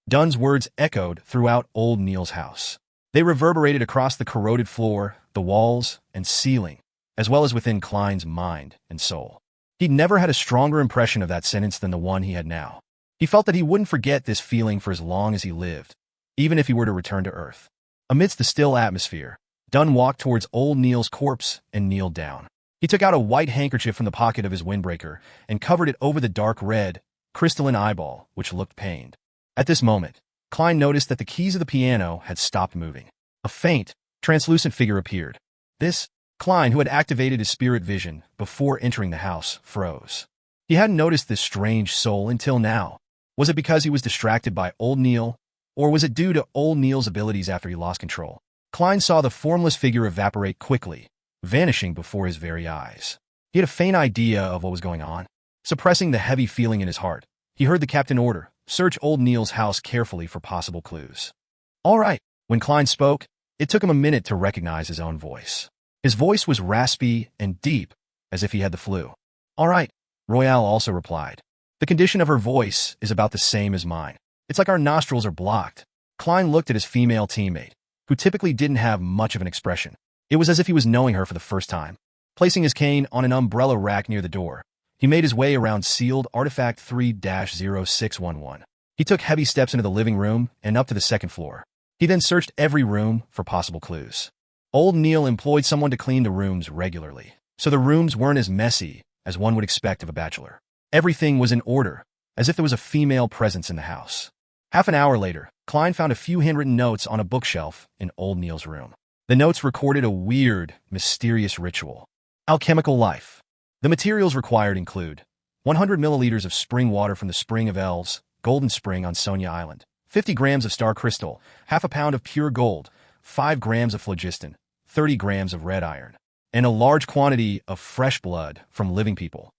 Dunn's words echoed throughout old Neil's house. They reverberated across the corroded floor, the walls, and ceiling, as well as within Klein's mind and soul. He'd never had a stronger impression of that sentence than the one he had now. He felt that he wouldn't forget this feeling for as long as he lived, even if he were to return to Earth. Amidst the still atmosphere, Dunn walked towards old Neil's corpse and kneeled down. He took out a white handkerchief from the pocket of his windbreaker and covered it over the dark red, crystalline eyeball, which looked pained. At this moment, Klein noticed that the keys of the piano had stopped moving. A faint, translucent figure appeared. This, Klein, who had activated his spirit vision before entering the house, froze. He hadn't noticed this strange soul until now. Was it because he was distracted by old Neil, or was it due to old Neil's abilities after he lost control? Klein saw the formless figure evaporate quickly, vanishing before his very eyes. He had a faint idea of what was going on. Suppressing the heavy feeling in his heart, he heard the captain order, "Search old Neil's house carefully for possible clues." "All right." When Klein spoke, it took him a minute to recognize his own voice. His voice was raspy and deep, as if he had the flu. "All right," Royale also replied. The condition of her voice is about the same as mine. It's like our nostrils are blocked. Klein looked at his female teammate, who typically didn't have much of an expression. It was as if he was knowing her for the first time. Placing his cane on an umbrella rack near the door, he made his way around sealed Artifact 3-0611. He took heavy steps into the living room and up to the second floor. He then searched every room for possible clues. Old Neil employed someone to clean the rooms regularly, so the rooms weren't as messy as one would expect of a bachelor. Everything was in order, as if there was a female presence in the house. Half an hour later, Klein found a few handwritten notes on a bookshelf in old Neil's room. The notes recorded a weird, mysterious ritual. Alchemical life. The materials required include 100 milliliters of spring water from the Spring of Elves, Golden Spring on Sonia Island, 50 grams of star crystal, half a pound of pure gold, 5 grams of phlogiston, 30 grams of red iron, and a large quantity of fresh blood from living people.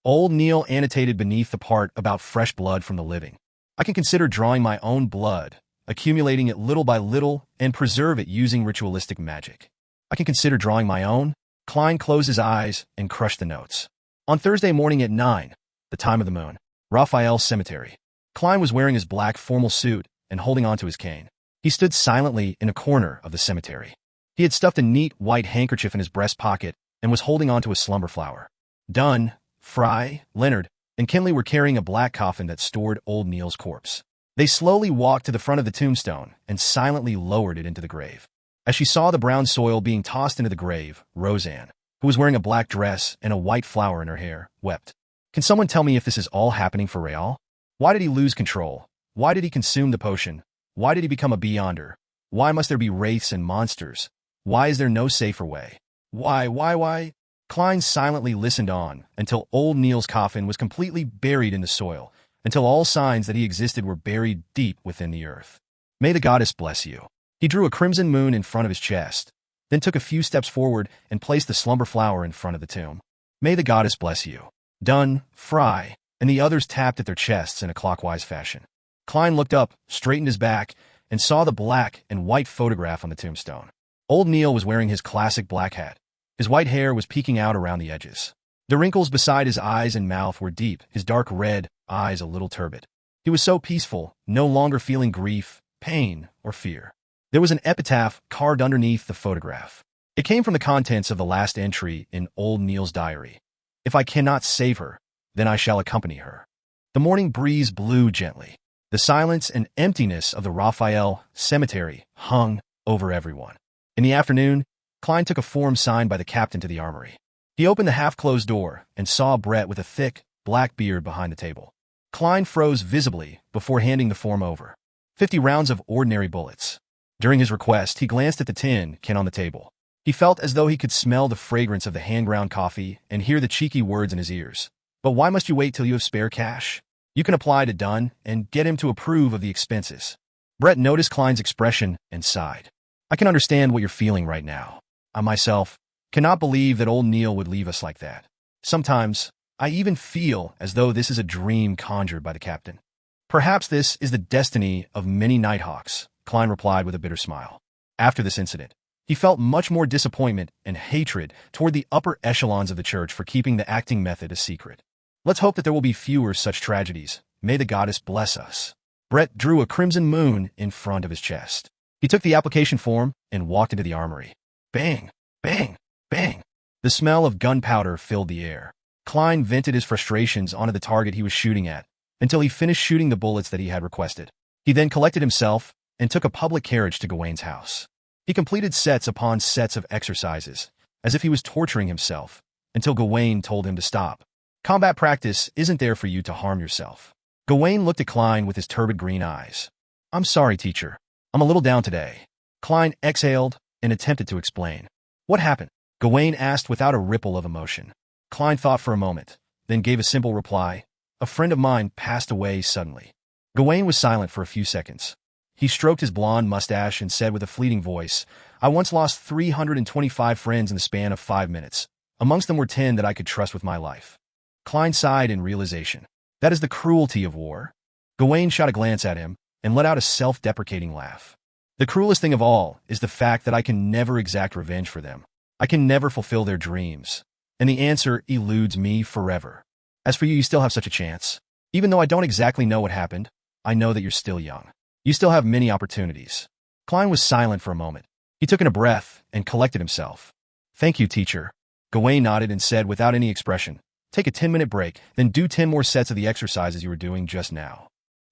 Old Neil annotated beneath the part about fresh blood from the living. I can consider drawing my own blood, accumulating it little by little, and preserve it using ritualistic magic. I can consider drawing my own. Klein closed his eyes and crushed the notes. On Thursday morning at 9, the time of the moon, Raphael's cemetery. Klein was wearing his black formal suit and holding onto his cane. He stood silently in a corner of the cemetery. He had stuffed a neat white handkerchief in his breast pocket and was holding onto a slumber flower. Dunn, Fry, Leonard, and Kinley were carrying a black coffin that stored old Neil's corpse. They slowly walked to the front of the tombstone and silently lowered it into the grave. As she saw the brown soil being tossed into the grave, Roseanne, who was wearing a black dress and a white flower in her hair, wept. "Can someone tell me if this is all happening for Real? Why did he lose control? Why did he consume the potion? Why did he become a beyonder? Why must there be wraiths and monsters? Why is there no safer way? Why? Klein silently listened on until old Neil's coffin was completely buried in the soil, until all signs that he existed were buried deep within the earth. "May the goddess bless you." He drew a crimson moon in front of his chest, then took a few steps forward and placed the slumber flower in front of the tomb. "May the goddess bless you." Dunn, Fry, and the others tapped at their chests in a clockwise fashion. Klein looked up, straightened his back, and saw the black and white photograph on the tombstone. Old Neil was wearing his classic black hat. His white hair was peeking out around the edges. The wrinkles beside his eyes and mouth were deep, his dark red eyes a little turbid. He was so peaceful, no longer feeling grief, pain, or fear. There was an epitaph carved underneath the photograph. It came from the contents of the last entry in old Neil's diary. "If I cannot save her, then I shall accompany her." The morning breeze blew gently. The silence and emptiness of the Raphael cemetery hung over everyone. In the afternoon, Klein took a form signed by the captain to the armory. He opened the half-closed door and saw Brett with a thick, black beard behind the table. Klein froze visibly before handing the form over. 50 rounds of ordinary bullets. During his request, he glanced at the tin can on the table. He felt as though he could smell the fragrance of the hand-ground coffee and hear the cheeky words in his ears. "But why must you wait till you have spare cash? You can apply to Dunn and get him to approve of the expenses." Brett noticed Klein's expression and sighed. "I can understand what you're feeling right now. I myself cannot believe that old Neil would leave us like that. Sometimes, I even feel as though this is a dream conjured by the captain." "Perhaps this is the destiny of many Nighthawks," Klein replied with a bitter smile. After this incident, He felt much more disappointment and hatred toward the upper echelons of the church for keeping the acting method a secret. Let's hope that there will be fewer such tragedies. May the goddess bless us. Brett drew a crimson moon in front of his chest. He took the application form and walked into the armory. Bang, bang, bang. The smell of gunpowder filled the air. Klein vented his frustrations onto the target he was shooting at until he finished shooting the bullets that he had requested. He then collected himself and took a public carriage to Gawain's house. He completed sets upon sets of exercises, as if he was torturing himself, until Gawain told him to stop. Combat practice isn't there for you to harm yourself. Gawain looked at Klein with his turbid green eyes. I'm sorry, teacher. I'm a little down today. Klein exhaled and attempted to explain. What happened? Gawain asked without a ripple of emotion. Klein thought for a moment, then gave a simple reply. A friend of mine passed away suddenly. Gawain was silent for a few seconds. He stroked his blonde mustache and said with a fleeting voice, I once lost 325 friends in the span of 5 minutes. Amongst them were 10 that I could trust with my life. Klein sighed in realization. That is the cruelty of war. Gawain shot a glance at him and let out a self-deprecating laugh. The cruelest thing of all is the fact that I can never exact revenge for them. I can never fulfill their dreams. And the answer eludes me forever. As for you, you still have such a chance. Even though I don't exactly know what happened, I know that you're still young. You still have many opportunities. Klein was silent for a moment. He took in a breath and collected himself. Thank you, teacher. Gawain nodded and said without any expression, take a 10-minute break, then do 10 more sets of the exercises you were doing just now.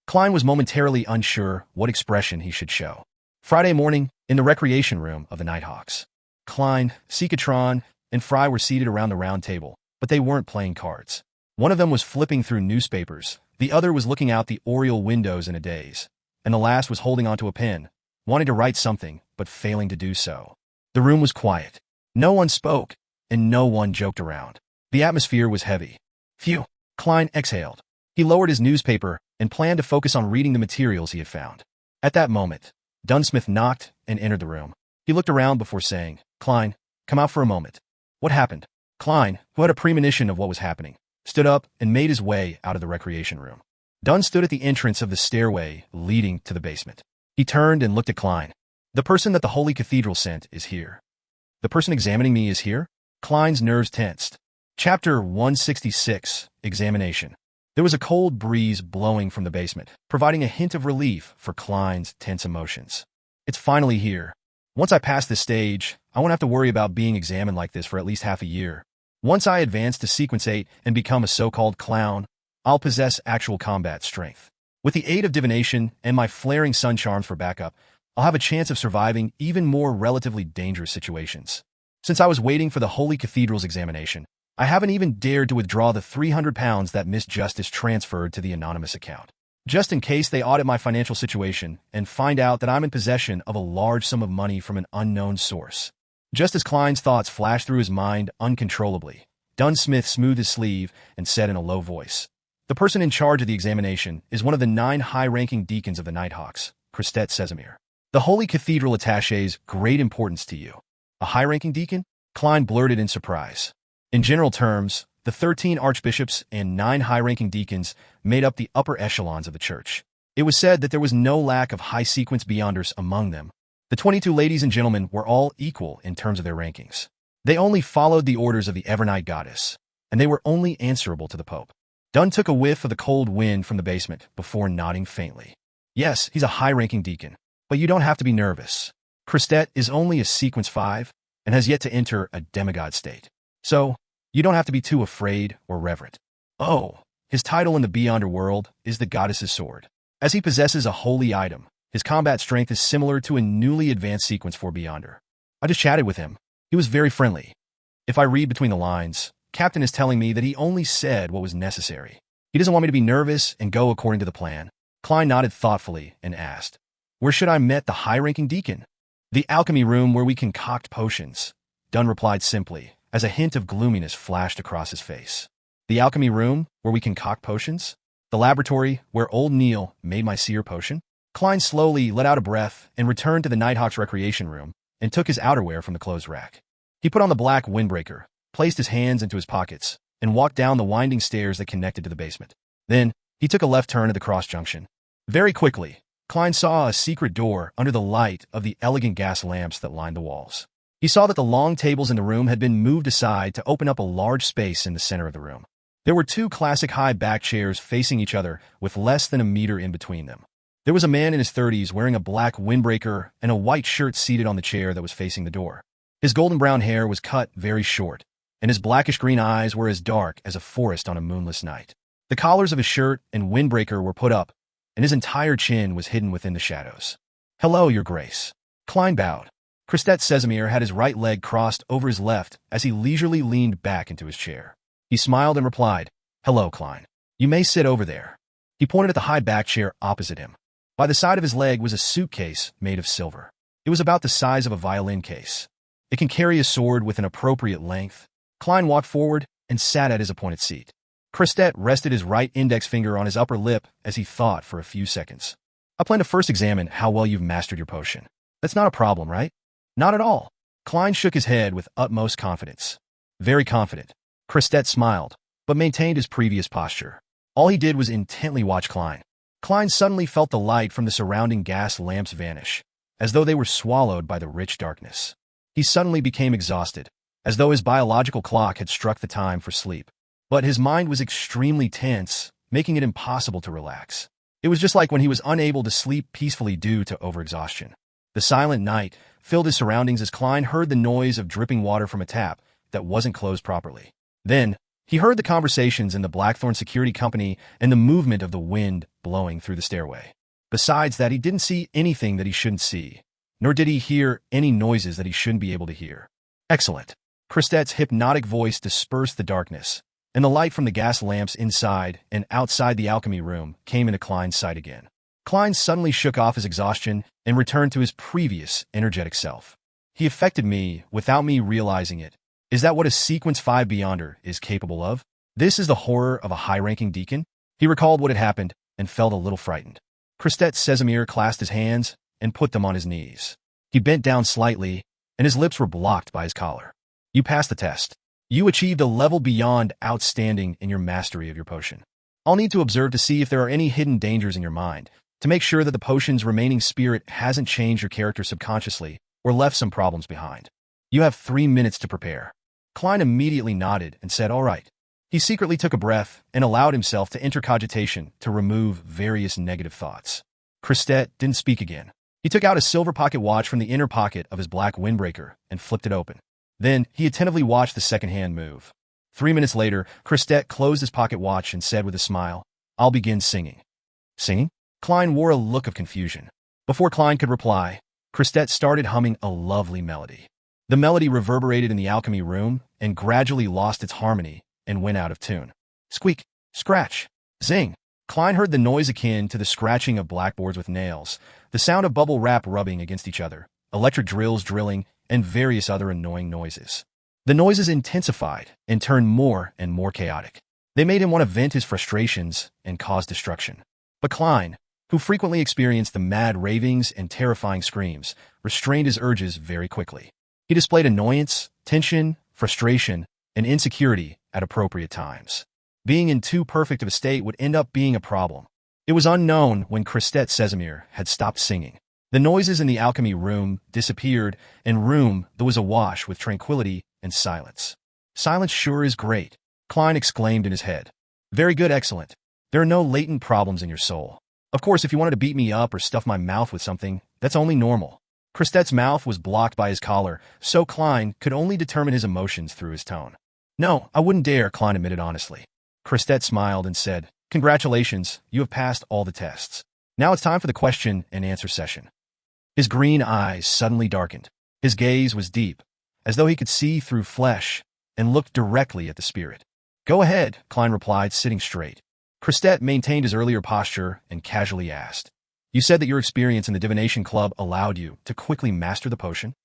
Klein was momentarily unsure what expression he should show. Friday morning, in the recreation room of the Nighthawks. Klein, Seekatron, and Fry were seated around the round table, but they weren't playing cards. One of them was flipping through newspapers, the other was looking out the oriel windows in a daze, and the last was holding onto a pen, wanting to write something, but failing to do so. The room was quiet. No one spoke, and no one joked around. The atmosphere was heavy. Phew, Klein exhaled. He lowered his newspaper and planned to focus on reading the materials he had found. At that moment, Dunsmith knocked and entered the room. He looked around before saying, Klein, come out for a moment. What happened? Klein, who had a premonition of what was happening, stood up and made his way out of the recreation room. Dunn stood at the entrance of the stairway leading to the basement. He turned and looked at Klein. The person that the Holy Cathedral sent is here. The person examining me is here? Klein's nerves tensed. Chapter 166, Examination. There was a cold breeze blowing from the basement, providing a hint of relief for Klein's tense emotions. It's finally here. Once I pass this stage, I won't have to worry about being examined like this for at least half a year. Once I advance to Sequence 8 and become a so-called clown, I'll possess actual combat strength. With the aid of divination and my flaring sun charms for backup, I'll have a chance of surviving even more relatively dangerous situations. Since I was waiting for the Holy Cathedral's examination, I haven't even dared to withdraw the 300 pounds that Miss Justice transferred to the anonymous account. Just in case they audit my financial situation and find out that I'm in possession of a large sum of money from an unknown source. Just as Klein's thoughts flashed through his mind uncontrollably, Dunsmith smoothed his sleeve and said in a low voice, the person in charge of the examination is one of the 9 high-ranking deacons of the Nighthawks, Christet Sesamir. The Holy Cathedral attaches great importance to you. A high-ranking deacon? Klein blurted in surprise. In general terms, the 13 archbishops and 9 high-ranking deacons made up the upper echelons of the church. It was said that there was no lack of high-sequence beyonders among them. The 22 ladies and gentlemen were all equal in terms of their rankings. They only followed the orders of the Evernight goddess, and they were only answerable to the Pope. Dunn took a whiff of the cold wind from the basement before nodding faintly. Yes, he's a high-ranking deacon, but you don't have to be nervous. Christet is only a Sequence 5 and has yet to enter a demigod state. So, you don't have to be too afraid or reverent. Oh, his title in the Beyonder world is the Goddess's Sword. As he possesses a holy item, his combat strength is similar to a newly advanced Sequence 4 Beyonder. I just chatted with him. He was very friendly. If I read between the lines, Captain is telling me that he only said what was necessary. He doesn't want me to be nervous and go according to the plan. Klein nodded thoughtfully and asked, where should I meet the high-ranking deacon? The alchemy room where we concoct potions. Dunn replied simply, as a hint of gloominess flashed across his face. The alchemy room where we concoct potions? The laboratory where old Neil made my seer potion? Klein slowly let out a breath and returned to the Nighthawks recreation room and took his outerwear from the clothes rack. He put on the black windbreaker, placed his hands into his pockets, and walked down the winding stairs that connected to the basement. Then, he took a left turn at the cross junction. Very quickly, Klein saw a secret door under the light of the elegant gas lamps that lined the walls. He saw that the long tables in the room had been moved aside to open up a large space in the center of the room. There were two classic high-back chairs facing each other with less than a meter in between them. There was a man in his 30s wearing a black windbreaker and a white shirt seated on the chair that was facing the door. His golden brown hair was cut very short, and his blackish-green eyes were as dark as a forest on a moonless night. The collars of his shirt and windbreaker were put up, and his entire chin was hidden within the shadows. "Hello, Your Grace." Klein bowed. Christet Casimir had his right leg crossed over his left as he leisurely leaned back into his chair. He smiled and replied, "Hello, Klein. You may sit over there." He pointed at the high-back chair opposite him. By the side of his leg was a suitcase made of silver. It was about the size of a violin case. It can carry a sword with an appropriate length. Klein walked forward and sat at his appointed seat. Christet rested his right index finger on his upper lip as he thought for a few seconds. "I plan to first examine how well you've mastered your potion. That's not a problem, right?" "Not at all." Klein shook his head with utmost confidence. "Very confident." Christet smiled, but maintained his previous posture. All he did was intently watch Klein. Klein suddenly felt the light from the surrounding gas lamps vanish, as though they were swallowed by the rich darkness. He suddenly became exhausted, as though his biological clock had struck the time for sleep. But his mind was extremely tense, making it impossible to relax. It was just like when he was unable to sleep peacefully due to overexhaustion. The silent night filled his surroundings as Klein heard the noise of dripping water from a tap that wasn't closed properly. Then, he heard the conversations in the Blackthorn Security Company and the movement of the wind blowing through the stairway. Besides that, he didn't see anything that he shouldn't see, nor did he hear any noises that he shouldn't be able to hear. "Excellent." Christet's hypnotic voice dispersed the darkness, and the light from the gas lamps inside and outside the alchemy room came into Klein's sight again. Klein suddenly shook off his exhaustion and returned to his previous energetic self. "He affected me without me realizing it. Is that what a Sequence 5 Beyonder is capable of? This is the horror of a high-ranking deacon?" He recalled what had happened and felt a little frightened. Christet Casimir clasped his hands and put them on his knees. He bent down slightly, and his lips were blocked by his collar. "You passed the test. You achieved a level beyond outstanding in your mastery of your potion. I'll need to observe to see if there are any hidden dangers in your mind, to make sure that the potion's remaining spirit hasn't changed your character subconsciously or left some problems behind. You have 3 minutes to prepare." Klein immediately nodded and said, "All right." He secretly took a breath and allowed himself to enter cogitation to remove various negative thoughts. Christet didn't speak again. He took out a silver pocket watch from the inner pocket of his black windbreaker and flipped it open. Then, he attentively watched the second hand move. 3 minutes later, Christet closed his pocket watch and said with a smile, "I'll begin singing." "Singing?" Klein wore a look of confusion. Before Klein could reply, Christet started humming a lovely melody. The melody reverberated in the alchemy room and gradually lost its harmony and went out of tune. Squeak, scratch, zing. Klein heard the noise akin to the scratching of blackboards with nails, the sound of bubble wrap rubbing against each other, electric drills drilling, and various other annoying noises. The noises intensified and turned more and more chaotic. They made him want to vent his frustrations and cause destruction. But Klein, who frequently experienced the mad ravings and terrifying screams, restrained his urges very quickly. He displayed annoyance, tension, frustration, and insecurity at appropriate times. Being in too perfect of a state would end up being a problem. It was unknown when Christet Casimir had stopped singing. The noises in the alchemy room disappeared, and room that was awash with tranquility and silence. "Silence sure is great," Klein exclaimed in his head. "Very good, excellent. There are no latent problems in your soul. Of course, if you wanted to beat me up or stuff my mouth with something, that's only normal." Christet's mouth was blocked by his collar, so Klein could only determine his emotions through his tone. "No, I wouldn't dare," Klein admitted honestly. Christet smiled and said, "Congratulations, you have passed all the tests. Now it's time for the question and answer session." His green eyes suddenly darkened. His gaze was deep, as though he could see through flesh, and looked directly at the spirit. "Go ahead," Klein replied, sitting straight. Christet maintained his earlier posture and casually asked, "You said that your experience in the Divination Club allowed you to quickly master the potion?"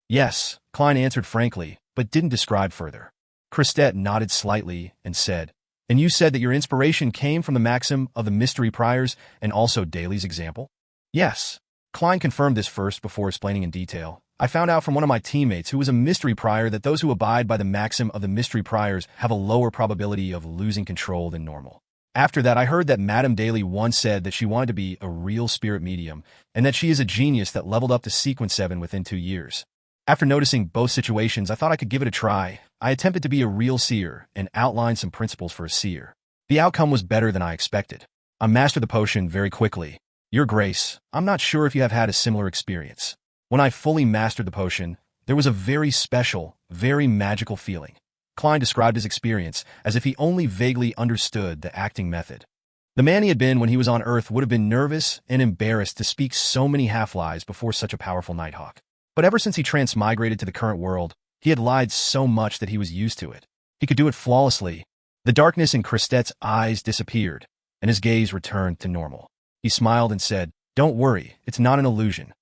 "Yes," Klein answered frankly, but didn't describe further. Christet nodded slightly and said, "And you said that your inspiration came from the maxim of the mystery priors and also Daly's example?" "Yes." Klein confirmed this first before explaining in detail. "I found out from one of my teammates who was a mystery prior that those who abide by the maxim of the mystery priors have a lower probability of losing control than normal. After that, I heard that Madame Daly once said that she wanted to be a real spirit medium, and that she is a genius that leveled up to Sequence 7 within 2 years. After noticing both situations, I thought I could give it a try. I attempted to be a real seer and outline some principles for a seer. The outcome was better than I expected. I mastered the potion very quickly. Your Grace, I'm not sure if you have had a similar experience. When I fully mastered the potion, there was a very special, very magical feeling. Klein described his experience as if he only vaguely understood the acting method. The man he had been when he was on Earth would have been nervous and embarrassed to speak so many half-lies before such a powerful Nighthawk. But ever since he transmigrated to the current world, he had lied so much that he was used to it. He could do it flawlessly. The darkness in Christette's eyes disappeared, and his gaze returned to normal. He smiled and said, "Don't worry, it's not an illusion."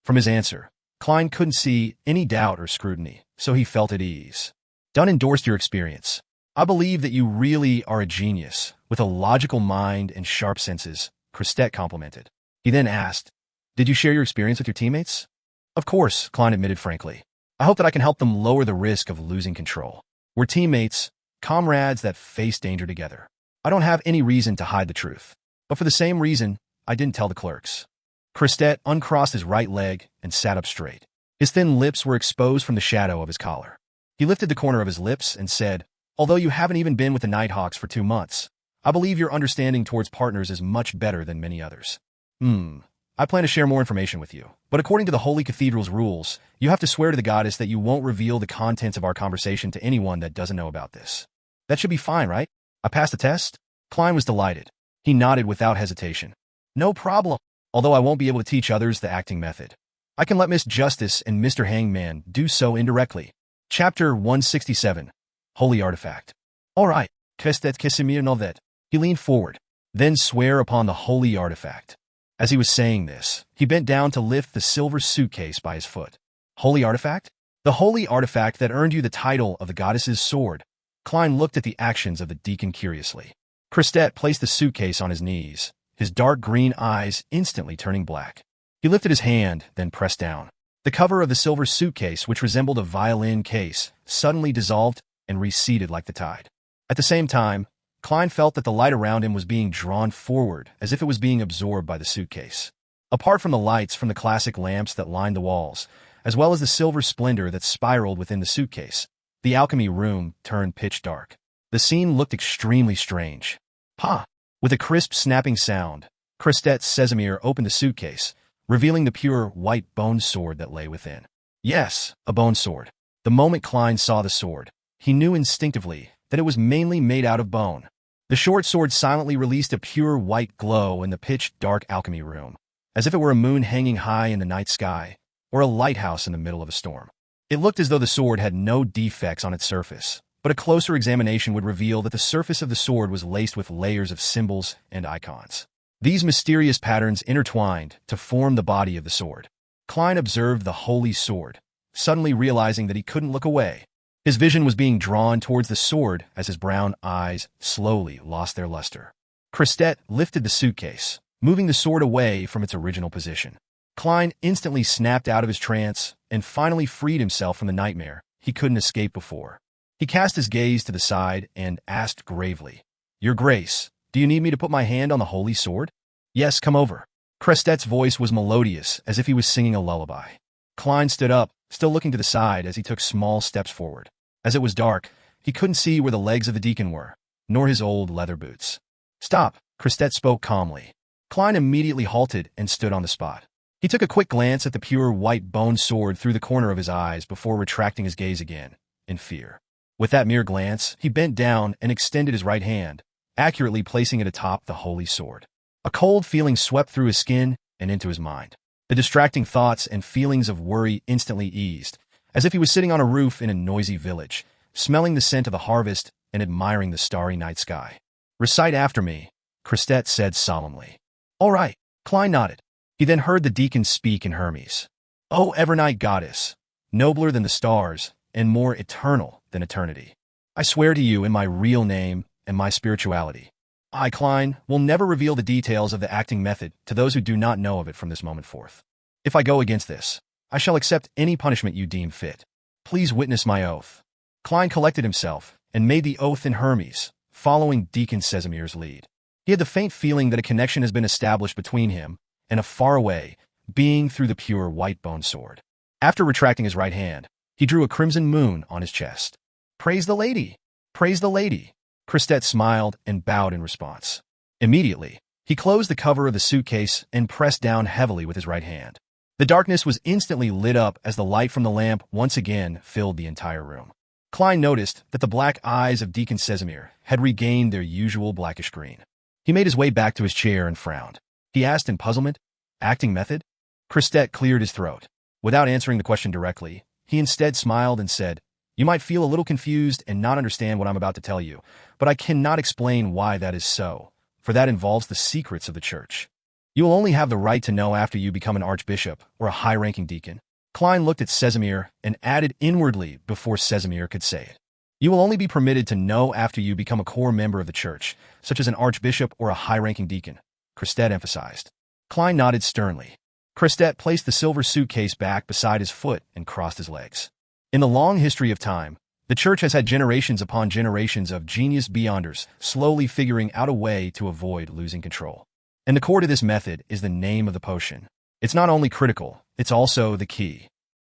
From his answer, Klein couldn't see any doubt or scrutiny, so he felt at ease. Dunn endorsed your experience. I believe that you really are a genius, with a logical mind and sharp senses, Christette complimented. He then asked, "Did you share your experience with your teammates?" "Of course," Klein admitted frankly. "I hope that I can help them lower the risk of losing control. We're teammates, comrades that face danger together. I don't have any reason to hide the truth. But for the same reason, I didn't tell the clerks." Christette uncrossed his right leg and sat up straight. His thin lips were exposed from the shadow of his collar. He lifted the corner of his lips and said, "Although you haven't even been with the Nighthawks for 2 months, I believe your understanding towards partners is much better than many others. I plan to share more information with you, but according to the Holy Cathedral's rules, you have to swear to the goddess that you won't reveal the contents of our conversation to anyone that doesn't know about this. That should be fine, right? I passed the test?" Klein was delighted. He nodded without hesitation. "No problem. Although I won't be able to teach others the acting method, I can let Miss Justice and Mr. Hangman do so indirectly." Chapter 167. Holy Artifact. "All right, Christette Casimir Novet." He leaned forward. "Then swear upon the holy artifact." As he was saying this, he bent down to lift the silver suitcase by his foot. "Holy artifact?" "The holy artifact that earned you the title of the goddess's sword." Klein looked at the actions of the deacon curiously. Christette placed the suitcase on his knees, his dark green eyes instantly turning black. He lifted his hand, then pressed down. The cover of the silver suitcase, which resembled a violin case, suddenly dissolved and receded like the tide. At the same time, Klein felt that the light around him was being drawn forward, as if it was being absorbed by the suitcase. Apart from the lights from the classic lamps that lined the walls, as well as the silver splendor that spiraled within the suitcase, the alchemy room turned pitch dark. The scene looked extremely strange. "Pa!" With a crisp snapping sound, Christette Casimir opened the suitcase, revealing the pure white bone sword that lay within. Yes, a bone sword. The moment Klein saw the sword, he knew instinctively that it was mainly made out of bone. The short sword silently released a pure white glow in the pitch-dark alchemy room, as if it were a moon hanging high in the night sky, or a lighthouse in the middle of a storm. It looked as though the sword had no defects on its surface, but a closer examination would reveal that the surface of the sword was laced with layers of symbols and icons. These mysterious patterns intertwined to form the body of the sword. Klein observed the holy sword, suddenly realizing that he couldn't look away. His vision was being drawn towards the sword as his brown eyes slowly lost their luster. Christette lifted the suitcase, moving the sword away from its original position. Klein instantly snapped out of his trance and finally freed himself from the nightmare he couldn't escape before. He cast his gaze to the side and asked gravely, "Your Grace, do you need me to put my hand on the holy sword?" "Yes, come over." Christette's voice was melodious, as if he was singing a lullaby. Klein stood up, still looking to the side as he took small steps forward. As it was dark, he couldn't see where the legs of the deacon were, nor his old leather boots. "Stop," Christette spoke calmly. Klein immediately halted and stood on the spot. He took a quick glance at the pure white bone sword through the corner of his eyes before retracting his gaze again, in fear. With that mere glance, he bent down and extended his right hand, accurately placing it atop the holy sword. A cold feeling swept through his skin and into his mind. The distracting thoughts and feelings of worry instantly eased, as if he was sitting on a roof in a noisy village, smelling the scent of the harvest and admiring the starry night sky. "Recite after me," Christette said solemnly. "All right," Klein nodded. He then heard the deacon speak in Hermes. "O Evernight Goddess, nobler than the stars and more eternal than eternity, I swear to you in my real name and my spirituality, I, Klein, will never reveal the details of the acting method to those who do not know of it from this moment forth. If I go against this, I shall accept any punishment you deem fit. Please witness my oath." Klein collected himself and made the oath in Hermes, following Deacon Casimir's lead. He had the faint feeling that a connection has been established between him and a faraway being through the pure white bone sword. After retracting his right hand, he drew a crimson moon on his chest. "Praise the lady! Praise the lady!" Christet smiled and bowed in response. Immediately, he closed the cover of the suitcase and pressed down heavily with his right hand. The darkness was instantly lit up as the light from the lamp once again filled the entire room. Klein noticed that the black eyes of Deacon Casimir had regained their usual blackish green. He made his way back to his chair and frowned. He asked in puzzlement, "Acting method?" Christet cleared his throat. Without answering the question directly, he instead smiled and said, "You might feel a little confused and not understand what I'm about to tell you, but I cannot explain why that is so, for that involves the secrets of the church. You will only have the right to know after you become an archbishop or a high-ranking deacon." Klein looked at Casimir and added inwardly before Casimir could say it. "You will only be permitted to know after you become a core member of the church, such as an archbishop or a high-ranking deacon," Christet emphasized. Klein nodded sternly. Christet placed the silver suitcase back beside his foot and crossed his legs. In the long history of time, the church has had generations upon generations of genius beyonders slowly figuring out a way to avoid losing control. And the core to this method is the name of the potion. It's not only critical, it's also the key.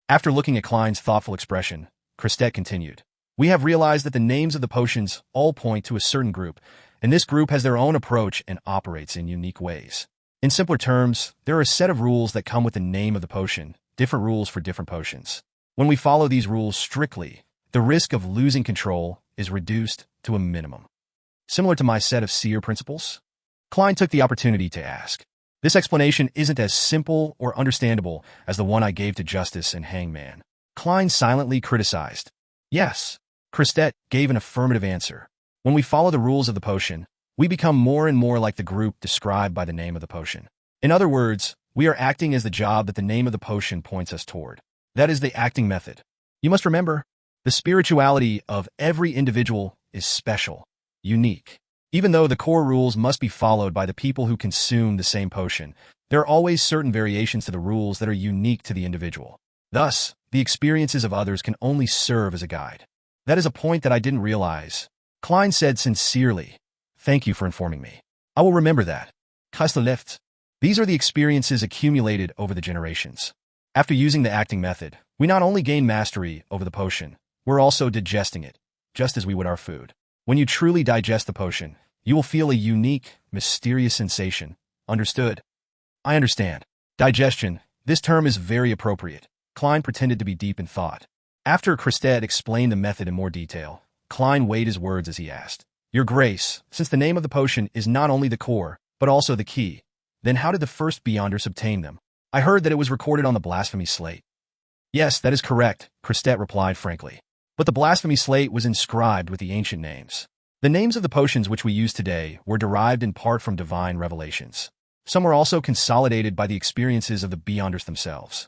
After looking at Klein's thoughtful expression, Christet continued, "We have realized that the names of the potions all point to a certain group, and this group has their own approach and operates in unique ways. In simpler terms, there are a set of rules that come with the name of the potion, different rules for different potions. When we follow these rules strictly, the risk of losing control is reduced to a minimum. Similar to my set of seer principles?" Klein took the opportunity to ask. "This explanation isn't as simple or understandable as the one I gave to Justice and Hangman." Klein silently criticized. "Yes." Christet gave an affirmative answer. "When we follow the rules of the potion, we become more and more like the group described by the name of the potion. In other words, we are acting as the job that the name of the potion points us toward. That is the acting method. You must remember, the spirituality of every individual is special, unique. Even though the core rules must be followed by the people who consume the same potion, there are always certain variations to the rules that are unique to the individual. Thus, the experiences of others can only serve as a guide. That is a point that I didn't realize." Klein said sincerely, "Thank you for informing me. I will remember that." Kastelift. These are the experiences accumulated over the generations. After using the acting method, we not only gain mastery over the potion, we're also digesting it, just as we would our food. When you truly digest the potion, you will feel a unique, mysterious sensation. Understood? "I understand. Digestion. This term is very appropriate." Klein pretended to be deep in thought. After Christet explained the method in more detail, Klein weighed his words as he asked, "Your Grace, since the name of the potion is not only the core, but also the key, then how did the first Beyonders obtain them? I heard that it was recorded on the blasphemy slate." "Yes, that is correct," Christet replied frankly. "But the blasphemy slate was inscribed with the ancient names. The names of the potions which we use today were derived in part from divine revelations. Some were also consolidated by the experiences of the Beyonders themselves."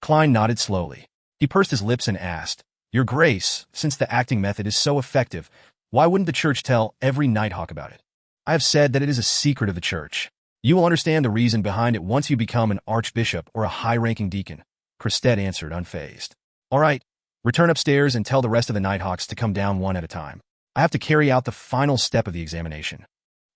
Klein nodded slowly. He pursed his lips and asked, "Your Grace, since the acting method is so effective, why wouldn't the church tell every Nighthawk about it?" "I have said that it is a secret of the church. You will understand the reason behind it once you become an archbishop or a high-ranking deacon," Christet answered unfazed. "All right, return upstairs and tell the rest of the Nighthawks to come down one at a time. I have to carry out the final step of the examination."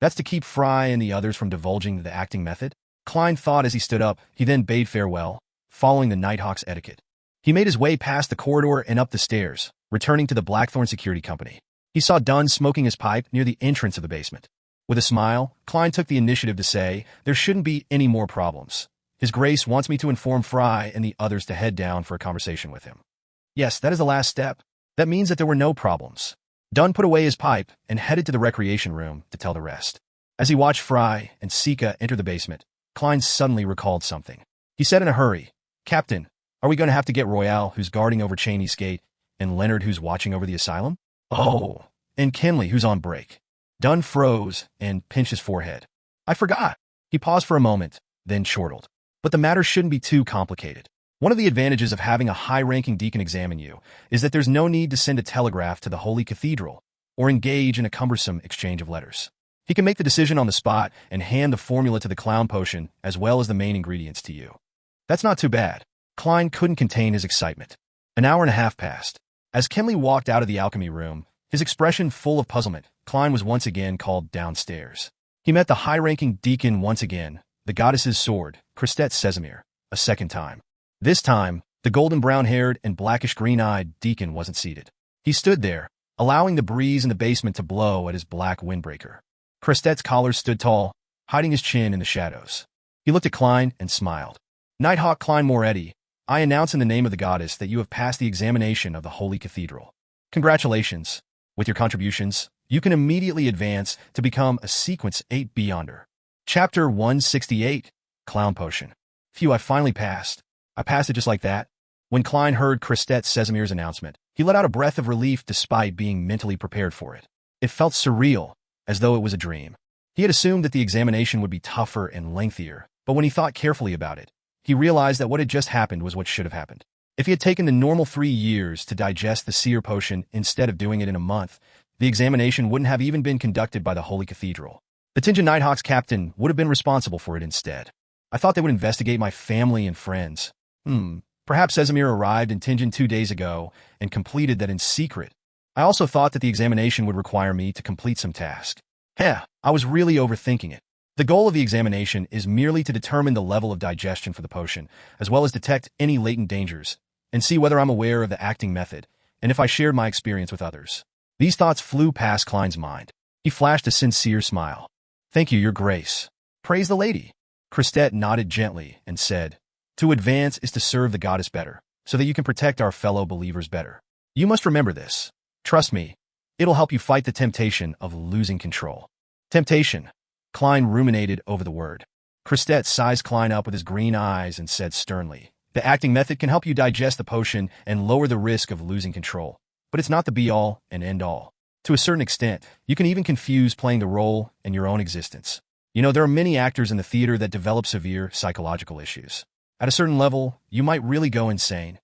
"That's to keep Fry and the others from divulging the acting method?" Klein thought as he stood up. He then bade farewell, following the Nighthawk's etiquette. He made his way past the corridor and up the stairs, returning to the Blackthorn Security Company. He saw Dunn smoking his pipe near the entrance of the basement. With a smile, Klein took the initiative to say, "There shouldn't be any more problems. His Grace wants me to inform Fry and the others to head down for a conversation with him." "Yes, that is the last step. That means that there were no problems." Dunn put away his pipe and headed to the recreation room to tell the rest. As he watched Fry and Sika enter the basement, Klein suddenly recalled something. He said in a hurry, "Captain, are we going to have to get Royale, who's guarding over Cheney's gate, and Leonard, who's watching over the asylum? Oh, and Kenley, who's on break?" Dunn froze and pinched his forehead. "I forgot." He paused for a moment, then chortled. "But the matter shouldn't be too complicated. One of the advantages of having a high-ranking deacon examine you is that there's no need to send a telegraph to the Holy Cathedral or engage in a cumbersome exchange of letters. He can make the decision on the spot and hand the formula to the clown potion as well as the main ingredients to you. That's not too bad." Klein couldn't contain his excitement. An hour and a half passed. As Kenley walked out of the alchemy room, his expression full of puzzlement, Klein was once again called downstairs. He He met the high-ranking deacon once again, the goddess's sword, Christet Sesamir, a second time. This time, the golden brown-haired and blackish-green-eyed deacon wasn't seated. He stood there, allowing the breeze in the basement to blow at his black windbreaker. Christet's collar stood tall, hiding his chin in the shadows. He looked at Klein and smiled. Nighthawk Klein Moretti, I announce in the name of the goddess that you have passed the examination of the Holy Cathedral. Congratulations. With your contributions, you can immediately advance to become a Sequence 8 Beyonder. Chapter 168, Clown Potion. Phew, I finally passed. I passed it just like that. When Klein heard Christet Sesamir's announcement, he let out a breath of relief despite being mentally prepared for it. It felt surreal, as though it was a dream. He had assumed that the examination would be tougher and lengthier, but when he thought carefully about it, he realized that what had just happened was what should have happened. If he had taken the normal 3 years to digest the seer potion instead of doing it in a month, the examination wouldn't have even been conducted by the Holy Cathedral. The Tinja Nighthawk's captain would have been responsible for it instead. I thought they would investigate my family and friends. Perhaps Sesamir arrived in Tinjin 2 days ago and completed that in secret. I also thought that the examination would require me to complete some task. I was really overthinking it. The goal of the examination is merely to determine the level of digestion for the potion, as well as detect any latent dangers, and see whether I'm aware of the acting method, and if I shared my experience with others. These thoughts flew past Klein's mind. He flashed a sincere smile. Thank you, Your Grace. Praise the lady. Christet nodded gently and said, To advance is to serve the goddess better, so that you can protect our fellow believers better. You must remember this. Trust me, it'll help you fight the temptation of losing control. Temptation. Klein ruminated over the word. Christet sized Klein up with his green eyes and said sternly, The acting method can help you digest the potion and lower the risk of losing control, but it's not the be-all and end-all. To a certain extent, you can even confuse playing the role and your own existence. You know, there are many actors in the theater that develop severe psychological issues. At a certain level, you might really go insane.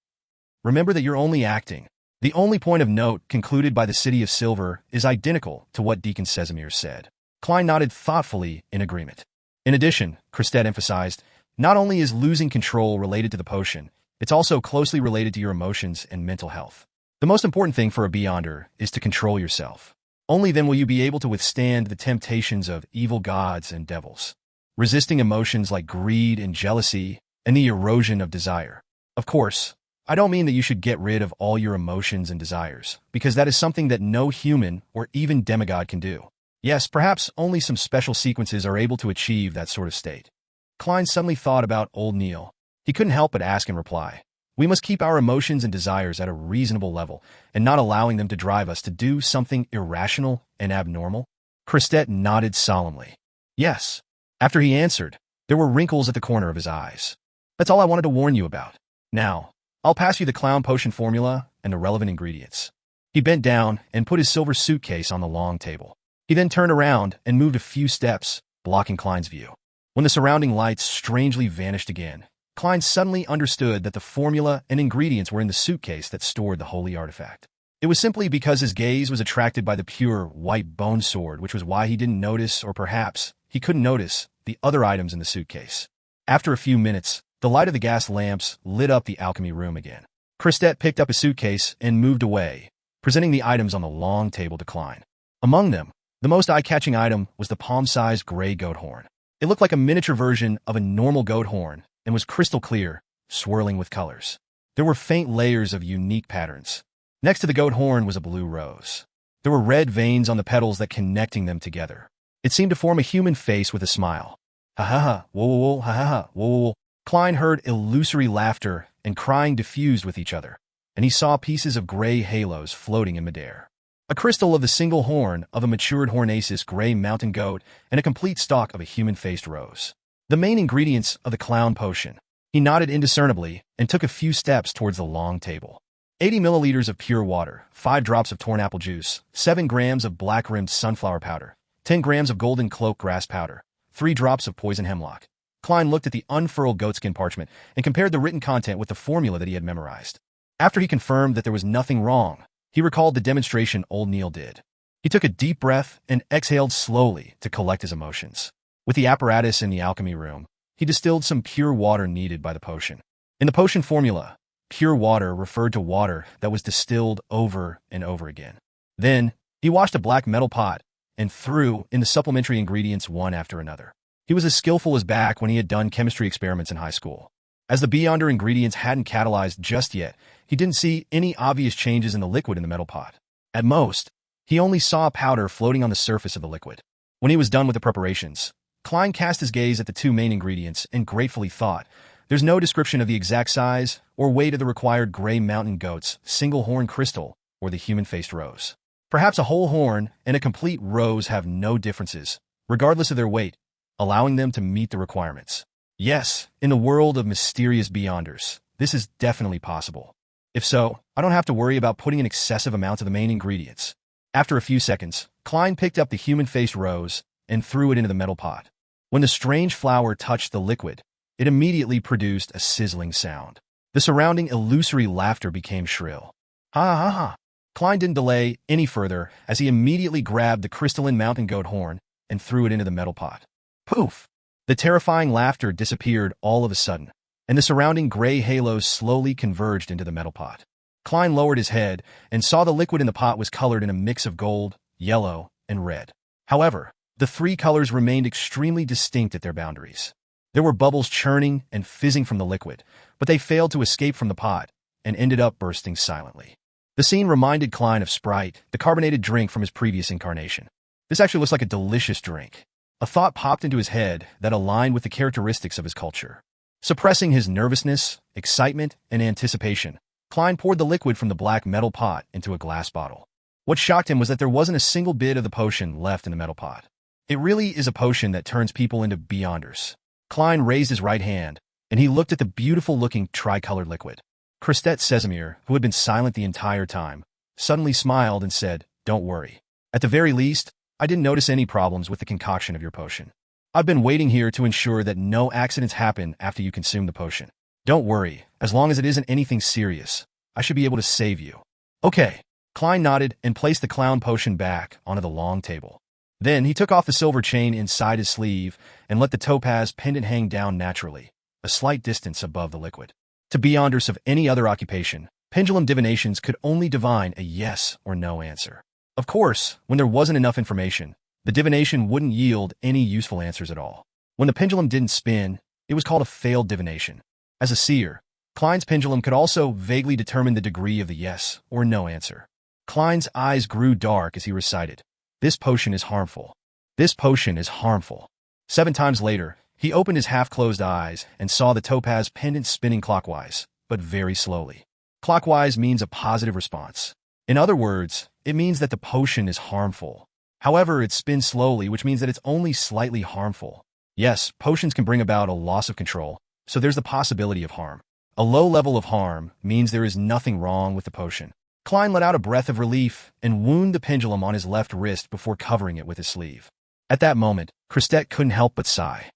Remember that you're only acting. The only point of note concluded by the City of Silver is identical to what Deacon Sesamir said. Klein nodded thoughtfully in agreement. In addition, Christet emphasized, not only is losing control related to the potion, it's also closely related to your emotions and mental health. The most important thing for a Beyonder is to control yourself. Only then will you be able to withstand the temptations of evil gods and devils, resisting emotions like greed and jealousy and the erosion of desire. Of course, I don't mean that you should get rid of all your emotions and desires, because that is something that no human or even demigod can do. Yes, perhaps only some special sequences are able to achieve that sort of state. Klein suddenly thought about old Neil. He couldn't help but ask in reply. We must keep our emotions and desires at a reasonable level and not allowing them to drive us to do something irrational and abnormal. Christet nodded solemnly. Yes. After he answered, there were wrinkles at the corner of his eyes. That's all I wanted to warn you about. Now, I'll pass you the clown potion formula and the relevant ingredients. He bent down and put his silver suitcase on the long table. He then turned around and moved a few steps, blocking Klein's view. When the surrounding lights strangely vanished again, Klein suddenly understood that the formula and ingredients were in the suitcase that stored the holy artifact. It was simply because his gaze was attracted by the pure, white bone sword, which was why he didn't notice, or perhaps he couldn't notice, the other items in the suitcase. After a few minutes, the light of the gas lamps lit up the alchemy room again. Christet picked up his suitcase and moved away, presenting the items on the long table to Klein. Among them, the most eye-catching item was the palm-sized gray goat horn. It looked like a miniature version of a normal goat horn and was crystal clear, swirling with colors. There were faint layers of unique patterns. Next to the goat horn was a blue rose. There were red veins on the petals that connecting them together. It seemed to form a human face with a smile. Ha-ha-ha, whoa, ha-ha-ha, whoa. Klein heard illusory laughter and crying diffused with each other, and he saw pieces of gray halos floating in midair. A crystal of the single horn of a matured hornaceous gray mountain goat and a complete stalk of a human-faced rose. The main ingredients of the clown potion. He nodded indiscernibly and took a few steps towards the long table. 80 milliliters of pure water, 5 drops of torn apple juice, 7 grams of black-rimmed sunflower powder, 10 grams of golden cloak grass powder, 3 drops of poison hemlock. Klein looked at the unfurled goatskin parchment and compared the written content with the formula that he had memorized. After he confirmed that there was nothing wrong, he recalled the demonstration old Neil did. He took a deep breath and exhaled slowly to collect his emotions. With the apparatus in the alchemy room, he distilled some pure water needed by the potion. In the potion formula, pure water referred to water that was distilled over and over again. Then, he washed a black metal pot and threw in the supplementary ingredients one after another. He was as skillful as back when he had done chemistry experiments in high school. As the Beyonder ingredients hadn't catalyzed just yet, he didn't see any obvious changes in the liquid in the metal pot. At most, he only saw powder floating on the surface of the liquid. When he was done with the preparations, Klein cast his gaze at the two main ingredients and gratefully thought, "There's no description of the exact size or weight of the required gray mountain goat's single horn crystal or the human-faced rose. Perhaps a whole horn and a complete rose have no differences, regardless of their weight, allowing them to meet the requirements. Yes, in the world of mysterious Beyonders, this is definitely possible. If so, I don't have to worry about putting in excessive amounts of the main ingredients." After a few seconds, Klein picked up the human-faced rose and threw it into the metal pot. When the strange flower touched the liquid, it immediately produced a sizzling sound. The surrounding illusory laughter became shrill. Ha ha ha! Klein didn't delay any further as he immediately grabbed the crystalline mountain goat horn and threw it into the metal pot. Poof! The terrifying laughter disappeared all of a sudden, and the surrounding gray halos slowly converged into the metal pot. Klein lowered his head and saw the liquid in the pot was colored in a mix of gold, yellow, and red. However, the three colors remained extremely distinct at their boundaries. There were bubbles churning and fizzing from the liquid, but they failed to escape from the pot and ended up bursting silently. The scene reminded Klein of Sprite, the carbonated drink from his previous incarnation. This actually looks like a delicious drink. A thought popped into his head that aligned with the characteristics of his culture. Suppressing his nervousness, excitement, and anticipation, Klein poured the liquid from the black metal pot into a glass bottle. What shocked him was that there wasn't a single bit of the potion left in the metal pot. It really is a potion that turns people into Beyonders. Klein raised his right hand, and he looked at the beautiful-looking tricolored liquid. Christette Sesamir, who had been silent the entire time, suddenly smiled and said, "Don't worry. At the very least, I didn't notice any problems with the concoction of your potion. I've been waiting here to ensure that no accidents happen after you consume the potion. Don't worry, as long as it isn't anything serious, I should be able to save you." "Okay." Klein nodded and placed the clown potion back onto the long table. Then he took off the silver chain inside his sleeve and let the topaz pendant hang down naturally, a slight distance above the liquid. To Beyonders of any other occupation, pendulum divinations could only divine a yes or no answer. Of course, when there wasn't enough information, the divination wouldn't yield any useful answers at all. When the pendulum didn't spin, it was called a failed divination. As a seer, Klein's pendulum could also vaguely determine the degree of the yes or no answer. Klein's eyes grew dark as he recited, "This potion is harmful. This potion is harmful." 7 times later, he opened his half-closed eyes and saw the topaz pendant spinning clockwise, but very slowly. Clockwise means a positive response. In other words, it means that the potion is harmful. However, it spins slowly, which means that it's only slightly harmful. Yes, potions can bring about a loss of control, so there's the possibility of harm. A low level of harm means there is nothing wrong with the potion. Klein let out a breath of relief and wound the pendulum on his left wrist before covering it with his sleeve. At that moment, Christette couldn't help but sigh.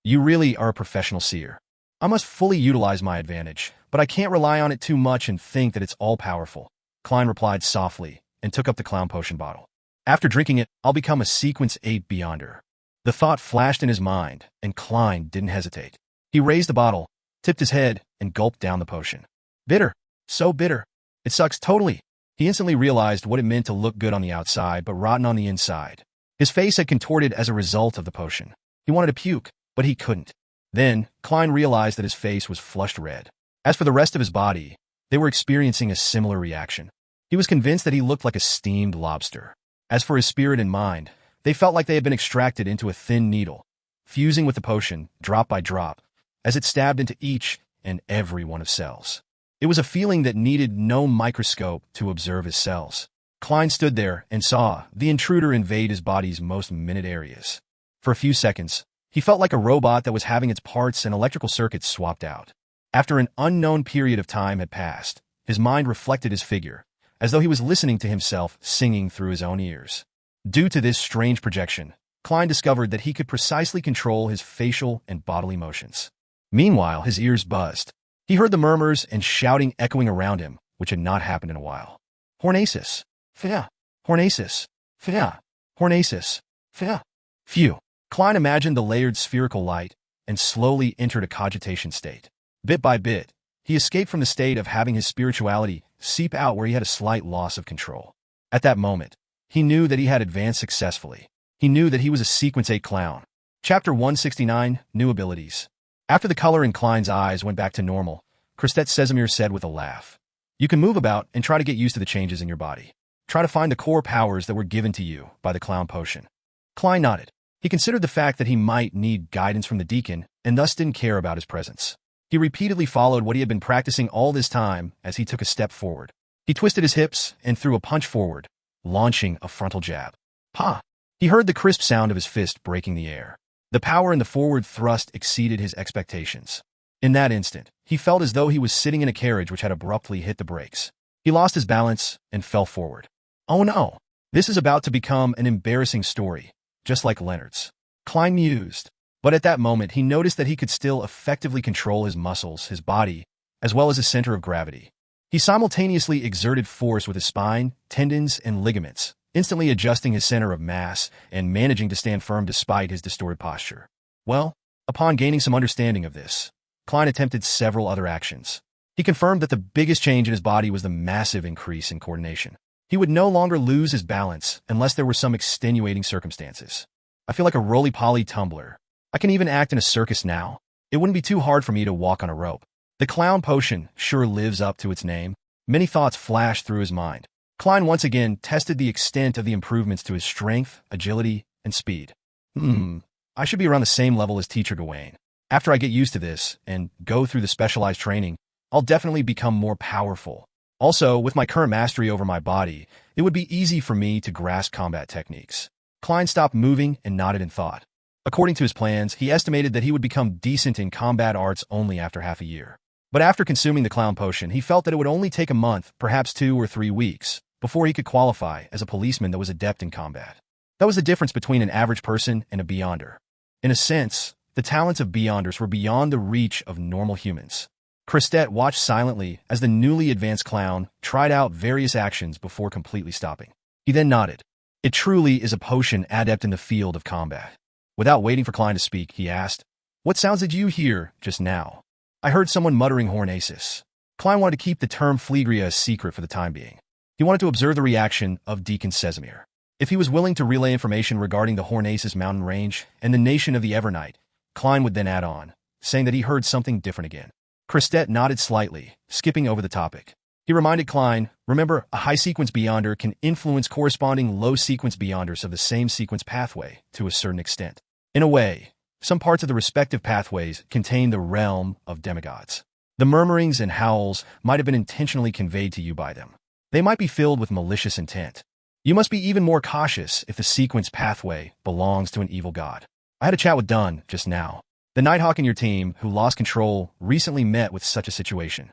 "You really are a professional seer. I must fully utilize my advantage, but I can't rely on it too much and think that it's all-powerful," Klein replied softly and took up the clown potion bottle. "After drinking it, I'll become a Sequence 8 Beyonder." The thought flashed in his mind, and Klein didn't hesitate. He raised the bottle, tipped his head, and gulped down the potion. Bitter. So bitter. It sucks totally. He instantly realized what it meant to look good on the outside, but rotten on the inside. His face had contorted as a result of the potion. He wanted to puke, but he couldn't. Then, Klein realized that his face was flushed red. As for the rest of his body, they were experiencing a similar reaction. He was convinced that he looked like a steamed lobster. As for his spirit and mind, they felt like they had been extracted into a thin needle, fusing with the potion, drop by drop, as it stabbed into each and every one of cells. It was a feeling that needed no microscope to observe his cells. Klein stood there and saw the intruder invade his body's most minute areas. For a few seconds, he felt like a robot that was having its parts and electrical circuits swapped out. After an unknown period of time had passed, his mind reflected his figure, as though he was listening to himself singing through his own ears. Due to this strange projection, Klein discovered that he could precisely control his facial and bodily motions. Meanwhile, his ears buzzed. He heard the murmurs and shouting echoing around him, which had not happened in a while. "Hornasis! Fia! Hornasis! Fia! Hornasis! Fia!" Phew! Klein imagined the layered spherical light and slowly entered a cogitation state. Bit by bit, he escaped from the state of having his spirituality seep out where he had a slight loss of control. At that moment, he knew that he had advanced successfully. He knew that he was a Sequence 8 clown. Chapter 169, New Abilities. After the color in Klein's eyes went back to normal, Christet Casimir said with a laugh, "You can move about and try to get used to the changes in your body. Try to find the core powers that were given to you by the clown potion." Klein nodded. He considered the fact that he might need guidance from the deacon and thus didn't care about his presence. He repeatedly followed what he had been practicing all this time as he took a step forward. He twisted his hips and threw a punch forward, launching a frontal jab. Ha! He heard the crisp sound of his fist breaking the air. The power in the forward thrust exceeded his expectations. In that instant, he felt as though he was sitting in a carriage which had abruptly hit the brakes. He lost his balance and fell forward. Oh no! This is about to become an embarrassing story, just like Leonard's. Klein mused, but at that moment he noticed that he could still effectively control his muscles, his body, as well as his center of gravity. He simultaneously exerted force with his spine, tendons, and ligaments, instantly adjusting his center of mass and managing to stand firm despite his distorted posture. Well, upon gaining some understanding of this, Klein attempted several other actions. He confirmed that the biggest change in his body was the massive increase in coordination. He would no longer lose his balance unless there were some extenuating circumstances. "I feel like a roly-poly tumbler. I can even act in a circus now. It wouldn't be too hard for me to walk on a rope. The clown potion sure lives up to its name." Many thoughts flashed through his mind. Klein once again tested the extent of the improvements to his strength, agility, and speed. I should be around the same level as Teacher Gawain. After I get used to this and go through the specialized training, I'll definitely become more powerful. Also, with my current mastery over my body, it would be easy for me to grasp combat techniques. Klein stopped moving and nodded in thought. According to his plans, he estimated that he would become decent in combat arts only after half a year. But after consuming the clown potion, he felt that it would only take a month, perhaps 2 or 3 weeks, before he could qualify as a policeman that was adept in combat. That was the difference between an average person and a beyonder. In a sense, the talents of beyonders were beyond the reach of normal humans. Christet watched silently as the newly advanced clown tried out various actions before completely stopping. He then nodded. "It truly is a potion adept in the field of combat." Without waiting for Klein to speak, he asked, "What sounds did you hear just now?" "I heard someone muttering Hornaces." Klein wanted to keep the term Phlegria a secret for the time being. He wanted to observe the reaction of Deacon Casimir. If he was willing to relay information regarding the Hornaces mountain range and the nation of the Evernight, Klein would then add on, saying that he heard something different again. Christet nodded slightly, skipping over the topic. He reminded Klein, "Remember, a high-sequence beyonder can influence corresponding low-sequence beyonders of the same sequence pathway to a certain extent. In a way, some parts of the respective pathways contain the realm of demigods. The murmurings and howls might have been intentionally conveyed to you by them. They might be filled with malicious intent. You must be even more cautious if the sequence pathway belongs to an evil god." I had a chat with Dunn just now. The Nighthawk in your team, who lost control, recently met with such a situation.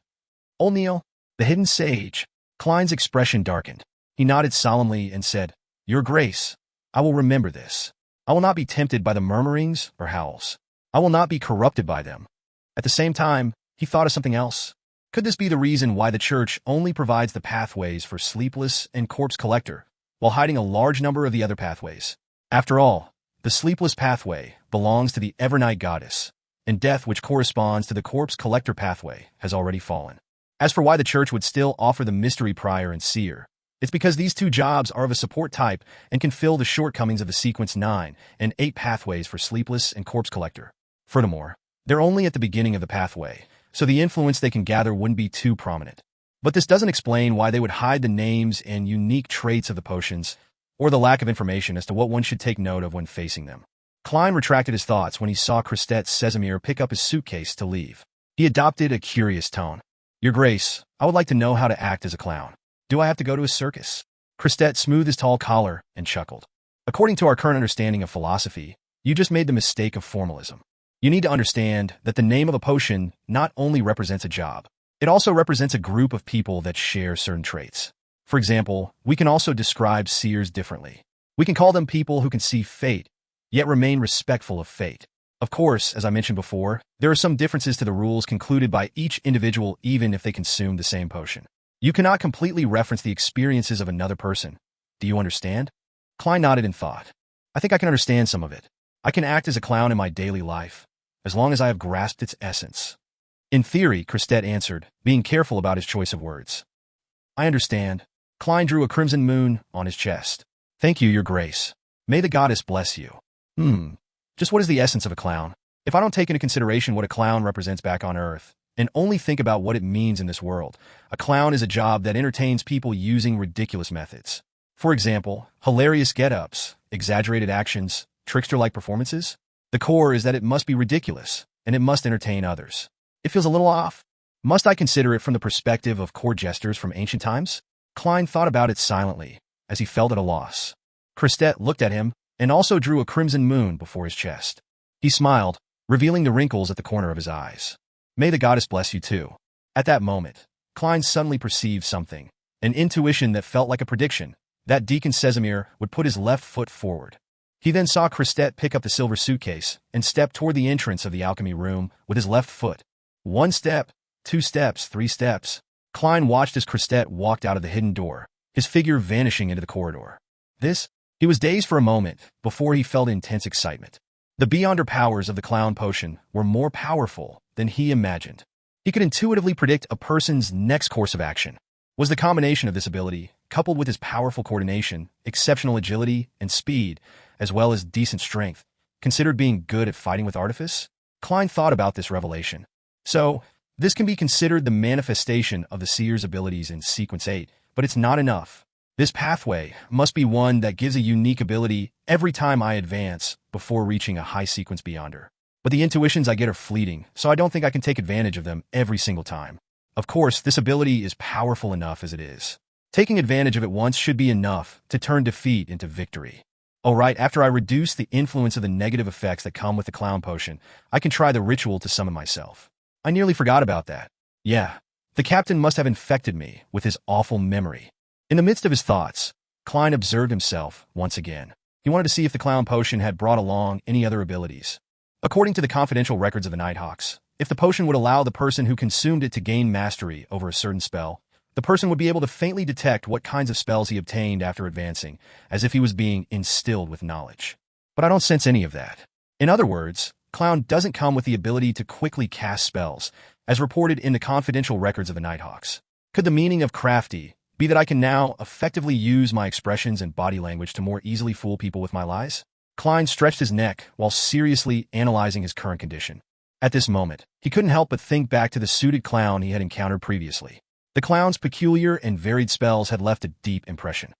O'Neill, the hidden sage. Klein's expression darkened. He nodded solemnly and said, "Your Grace, I will remember this. I will not be tempted by the murmurings or howls. I will not be corrupted by them." At the same time, he thought of something else. Could this be the reason why the Church only provides the pathways for Sleepless and Corpse Collector, while hiding a large number of the other pathways? After all, the Sleepless pathway belongs to the Evernight goddess, and death, which corresponds to the Corpse Collector pathway, has already fallen. As for why the Church would still offer the Mystery Prior and Seer, it's because these two jobs are of a support type and can fill the shortcomings of the Sequence 9 and 8 pathways for Sleepless and Corpse Collector. Furthermore, they're only at the beginning of the pathway, so the influence they can gather wouldn't be too prominent. But this doesn't explain why they would hide the names and unique traits of the potions, or the lack of information as to what one should take note of when facing them. Klein retracted his thoughts when he saw Christet Casimir pick up his suitcase to leave. He adopted a curious tone. "Your Grace, I would like to know how to act as a clown. Do I have to go to a circus?" Christet smoothed his tall collar and chuckled. "According to our current understanding of philosophy, you just made the mistake of formalism. You need to understand that the name of a potion not only represents a job, it also represents a group of people that share certain traits. For example, we can also describe seers differently. We can call them people who can see fate, yet remain respectful of fate. Of course, as I mentioned before, there are some differences to the rules concluded by each individual even if they consume the same potion. You cannot completely reference the experiences of another person. Do you understand?" Klein nodded in thought. "I think I can understand some of it. I can act as a clown in my daily life, as long as I have grasped its essence." "In theory," Christet answered, being careful about his choice of words. "I understand." Klein drew a crimson moon on his chest. Thank you, your grace. May the goddess bless you. Just what is the essence of a clown? If I don't take into consideration what a clown represents back on Earth, and only think about what it means in this world, a clown is a job that entertains people using ridiculous methods. For example, hilarious get-ups, exaggerated actions, trickster-like performances. The core is that it must be ridiculous, and it must entertain others. It feels a little off. Must I consider it from the perspective of court jesters from ancient times? Klein thought about it silently, as he felt at a loss. Christette looked at him, and also drew a crimson moon before his chest. He smiled, revealing the wrinkles at the corner of his eyes. May the goddess bless you too. At that moment, Klein suddenly perceived something, an intuition that felt like a prediction, that Deacon Casimir would put his left foot forward. He then saw Christette pick up the silver suitcase and step toward the entrance of the alchemy room with his left foot. 1 step, 2 steps, 3 steps. Klein watched as Christette walked out of the hidden door, his figure vanishing into the corridor. He was dazed for a moment before he felt intense excitement. The beyonder powers of the clown potion were more powerful than he imagined. He could intuitively predict a person's next course of action. Was the combination of this ability, coupled with his powerful coordination, exceptional agility, and speed, as well as decent strength, considered being good at fighting with artifice? Klein thought about this revelation. So, this can be considered the manifestation of the seer's abilities in Sequence 8, but it's not enough. This pathway must be one that gives a unique ability every time I advance before reaching a high sequence beyonder. But the intuitions I get are fleeting, so I don't think I can take advantage of them every single time. Of course, this ability is powerful enough as it is. Taking advantage of it once should be enough to turn defeat into victory. Alright, after I reduce the influence of the negative effects that come with the clown potion, I can try the ritual to summon myself. I nearly forgot about that. Yeah, the captain must have infected me with his awful memory. In the midst of his thoughts, Klein observed himself once again. He wanted to see if the clown potion had brought along any other abilities. According to the confidential records of the Nighthawks, if the potion would allow the person who consumed it to gain mastery over a certain spell, the person would be able to faintly detect what kinds of spells he obtained after advancing, as if he was being instilled with knowledge. But I don't sense any of that. In other words, Clown doesn't come with the ability to quickly cast spells, as reported in the confidential records of the Nighthawks. Could the meaning of crafty be that I can now effectively use my expressions and body language to more easily fool people with my lies? Klein stretched his neck while seriously analyzing his current condition. At this moment, he couldn't help but think back to the suited clown he had encountered previously. The clown's peculiar and varied spells had left a deep impression.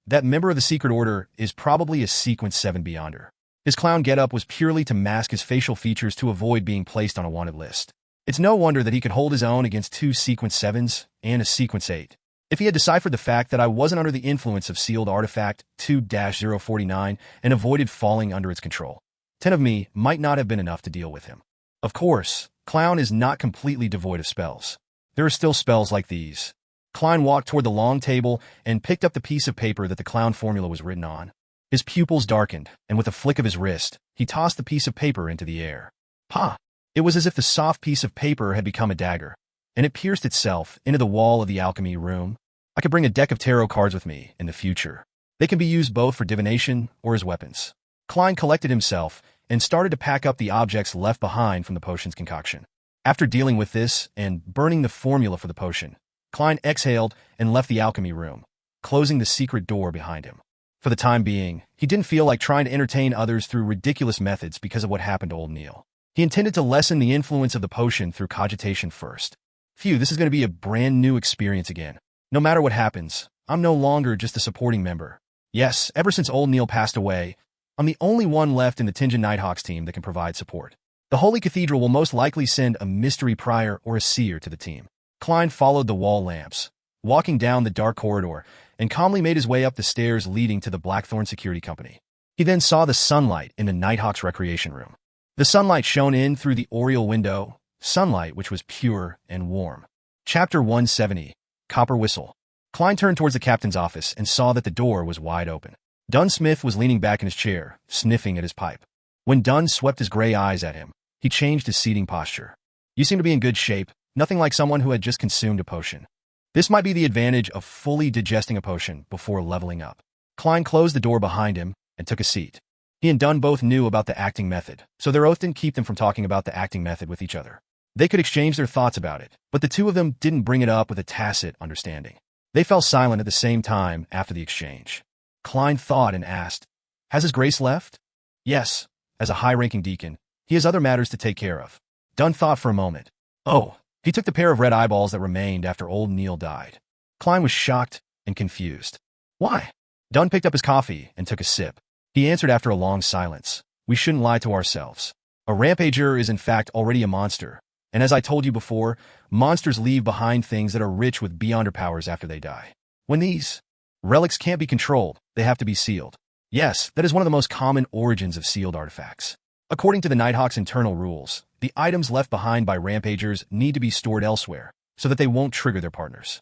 That member of the Secret Order is probably a Sequence 7 Beyonder. His clown getup was purely to mask his facial features to avoid being placed on a wanted list. It's no wonder that he could hold his own against 2 Sequence 7s and a Sequence 8. If he had deciphered the fact that I wasn't under the influence of sealed artifact 2-049 and avoided falling under its control, 10 of me might not have been enough to deal with him. Of course, Clown is not completely devoid of spells. There are still spells like these. Klein walked toward the long table and picked up the piece of paper that the clown formula was written on. His pupils darkened, and with a flick of his wrist, he tossed the piece of paper into the air. Ha! It was as if the soft piece of paper had become a dagger, and it pierced itself into the wall of the alchemy room. I could bring a deck of tarot cards with me in the future. They can be used both for divination or as weapons. Klein collected himself and started to pack up the objects left behind from the potion's concoction. After dealing with this and burning the formula for the potion, Klein exhaled and left the alchemy room, closing the secret door behind him. For the time being, he didn't feel like trying to entertain others through ridiculous methods because of what happened to old Neil. He intended to lessen the influence of the potion through cogitation first. Phew, this is going to be a brand new experience again. No matter what happens, I'm no longer just a supporting member. Yes, ever since old Neil passed away, I'm the only one left in the Tinjin Nighthawks team that can provide support. The Holy Cathedral will most likely send a mystery prior or a seer to the team. Klein followed the wall lamps, walking down the dark corridor, and calmly made his way up the stairs leading to the Blackthorn Security Company. He then saw the sunlight in the Nighthawks recreation room. The sunlight shone in through the oriel window, sunlight which was pure and warm. Chapter 170, Copper Whistle. Klein turned towards the captain's office and saw that the door was wide open. Dunn Smith was leaning back in his chair, sniffing at his pipe. When Dunn swept his gray eyes at him, he changed his seating posture. You seem to be in good shape, nothing like someone who had just consumed a potion. This might be the advantage of fully digesting a potion before leveling up. Klein closed the door behind him and took a seat. He and Dunn both knew about the acting method, so their oath didn't keep them from talking about the acting method with each other. They could exchange their thoughts about it, but the two of them didn't bring it up with a tacit understanding. They fell silent at the same time after the exchange. Klein thought and asked, "Has His Grace left?" "Yes, as a high-ranking deacon. He has other matters to take care of." Dunn thought for a moment. "Oh, he took the pair of red eyeballs that remained after old Neil died." Klein was shocked and confused. "Why?" Dunn picked up his coffee and took a sip. He answered after a long silence, "We shouldn't lie to ourselves. A rampager is in fact already a monster, and as I told you before, monsters leave behind things that are rich with beyonder powers after they die. When these relics can't be controlled, they have to be sealed. Yes, that is one of the most common origins of sealed artifacts. According to the Nighthawk's internal rules, the items left behind by rampagers need to be stored elsewhere so that they won't trigger their partners.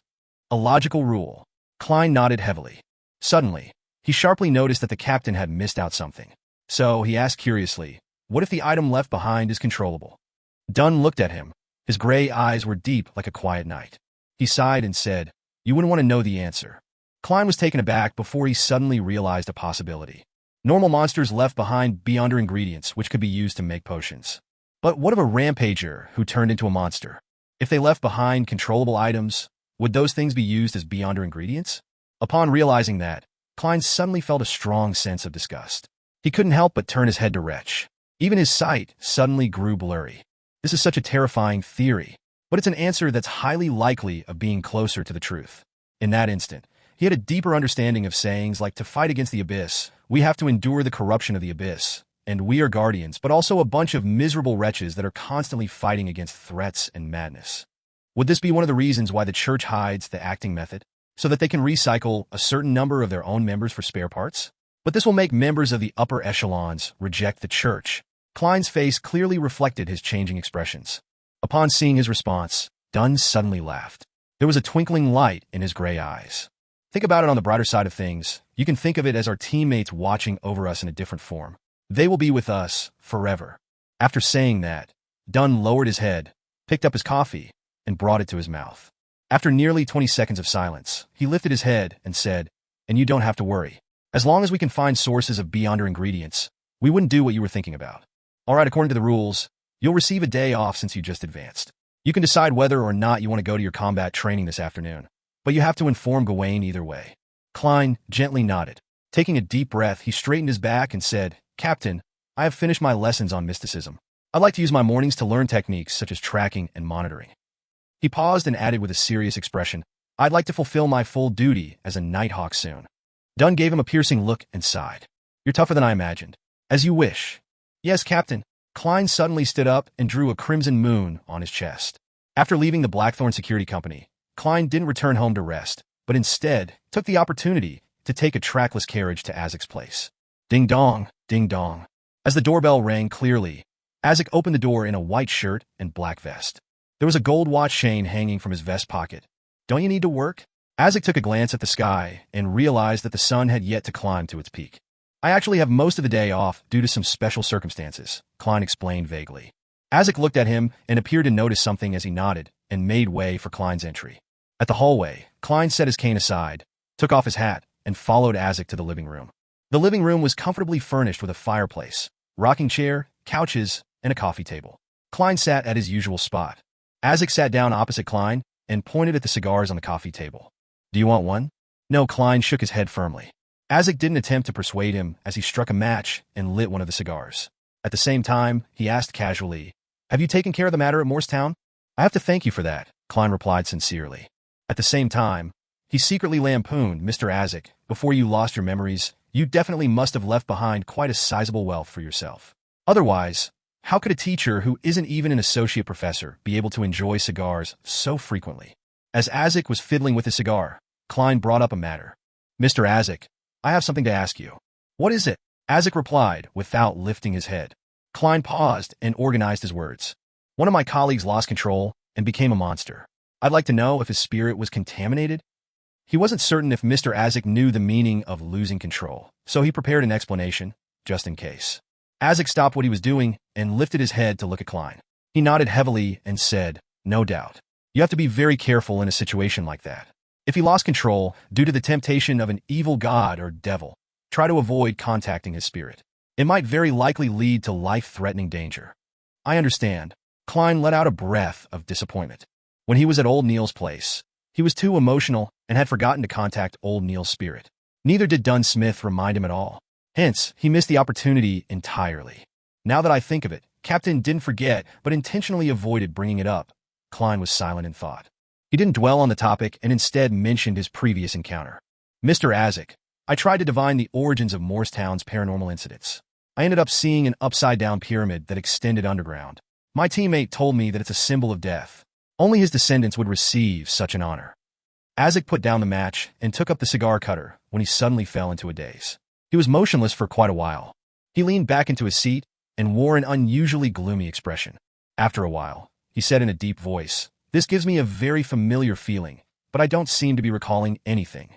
A logical rule." Klein nodded heavily. Suddenly, he sharply noticed that the captain had missed out something. So he asked curiously, "What if the item left behind is controllable?" Dunn looked at him. His gray eyes were deep like a quiet night. He sighed and said, "You wouldn't want to know the answer." Klein was taken aback before he suddenly realized a possibility. Normal monsters left behind beyonder ingredients which could be used to make potions. But what of a rampager who turned into a monster? If they left behind controllable items, would those things be used as beyonder ingredients? Upon realizing that, Klein suddenly felt a strong sense of disgust. He couldn't help but turn his head to retch. Even his sight suddenly grew blurry. This is such a terrifying theory, but it's an answer that's highly likely of being closer to the truth. In that instant, he had a deeper understanding of sayings like, to fight against the abyss, we have to endure the corruption of the abyss, and we are guardians, but also a bunch of miserable wretches that are constantly fighting against threats and madness. Would this be one of the reasons why the church hides the acting method? So that they can recycle a certain number of their own members for spare parts? But this will make members of the upper echelons reject the church. Klein's face clearly reflected his changing expressions. Upon seeing his response, Dunn suddenly laughed. There was a twinkling light in his gray eyes. Think about it on the brighter side of things. You can think of it as our teammates watching over us in a different form. They will be with us forever. After saying that, Dunn lowered his head, picked up his coffee, and brought it to his mouth. After nearly 20 seconds of silence, he lifted his head and said, "And you don't have to worry. As long as we can find sources of beyonder ingredients, we wouldn't do what you were thinking about. All right, according to the rules, you'll receive a day off since you just advanced. You can decide whether or not you want to go to your combat training this afternoon, but you have to inform Gawain either way." Klein gently nodded. Taking a deep breath, he straightened his back and said, "Captain, I have finished my lessons on mysticism. I'd like to use my mornings to learn techniques such as tracking and monitoring." He paused and added with a serious expression, "I'd like to fulfill my full duty as a Nighthawk soon." Dunn gave him a piercing look and sighed. "You're tougher than I imagined. As you wish." "Yes, Captain." Klein suddenly stood up and drew a crimson moon on his chest. After leaving the Blackthorn Security Company, Klein didn't return home to rest, but instead took the opportunity to take a trackless carriage to Azek's place. Ding dong, ding dong. As the doorbell rang clearly, Azek opened the door in a white shirt and black vest. There was a gold watch chain hanging from his vest pocket. "Don't you need to work?" Azek took a glance at the sky and realized that the sun had yet to climb to its peak. "I actually have most of the day off due to some special circumstances," Klein explained vaguely. Azek looked at him and appeared to notice something as he nodded and made way for Klein's entry. At the hallway, Klein set his cane aside, took off his hat, and followed Azek to the living room. The living room was comfortably furnished with a fireplace, rocking chair, couches, and a coffee table. Klein sat at his usual spot. Azek sat down opposite Klein and pointed at the cigars on the coffee table. "Do you want one?" "No," Klein shook his head firmly. Azek didn't attempt to persuade him as he struck a match and lit one of the cigars. At the same time, he asked casually, "Have you taken care of the matter at Morristown?" "I have to thank you for that," Klein replied sincerely. At the same time, he secretly lampooned Mr. Azek. "Before you lost your memories, you definitely must have left behind quite a sizable wealth for yourself. Otherwise, how could a teacher who isn't even an associate professor be able to enjoy cigars so frequently?" As Azek was fiddling with his cigar, Klein brought up a matter. "Mr. Azek, I have something to ask you." "What is it?" Azek replied without lifting his head. Klein paused and organized his words. "One of my colleagues lost control and became a monster. I'd like to know if his spirit was contaminated." He wasn't certain if Mr. Azek knew the meaning of losing control, so he prepared an explanation, just in case. Azek stopped what he was doing and lifted his head to look at Klein. He nodded heavily and said, "No doubt. You have to be very careful in a situation like that. If he lost control due to the temptation of an evil god or devil, try to avoid contacting his spirit. It might very likely lead to life-threatening danger." "I understand." Klein let out a breath of disappointment. When he was at old Neil's place, he was too emotional and had forgotten to contact old Neil's spirit. Neither did Dunn Smith remind him at all. Hence, he missed the opportunity entirely. Now that I think of it, Captain didn't forget, but intentionally avoided bringing it up. Klein was silent in thought. He didn't dwell on the topic and instead mentioned his previous encounter. Mr. Azek, I tried to divine the origins of Morristown's paranormal incidents. I ended up seeing an upside-down pyramid that extended underground. My teammate told me that it's a symbol of death. Only his descendants would receive such an honor. Azek put down the match and took up the cigar cutter when he suddenly fell into a daze. He was motionless for quite a while. He leaned back into his seat and wore an unusually gloomy expression. After a while, he said in a deep voice, "This gives me a very familiar feeling, but I don't seem to be recalling anything."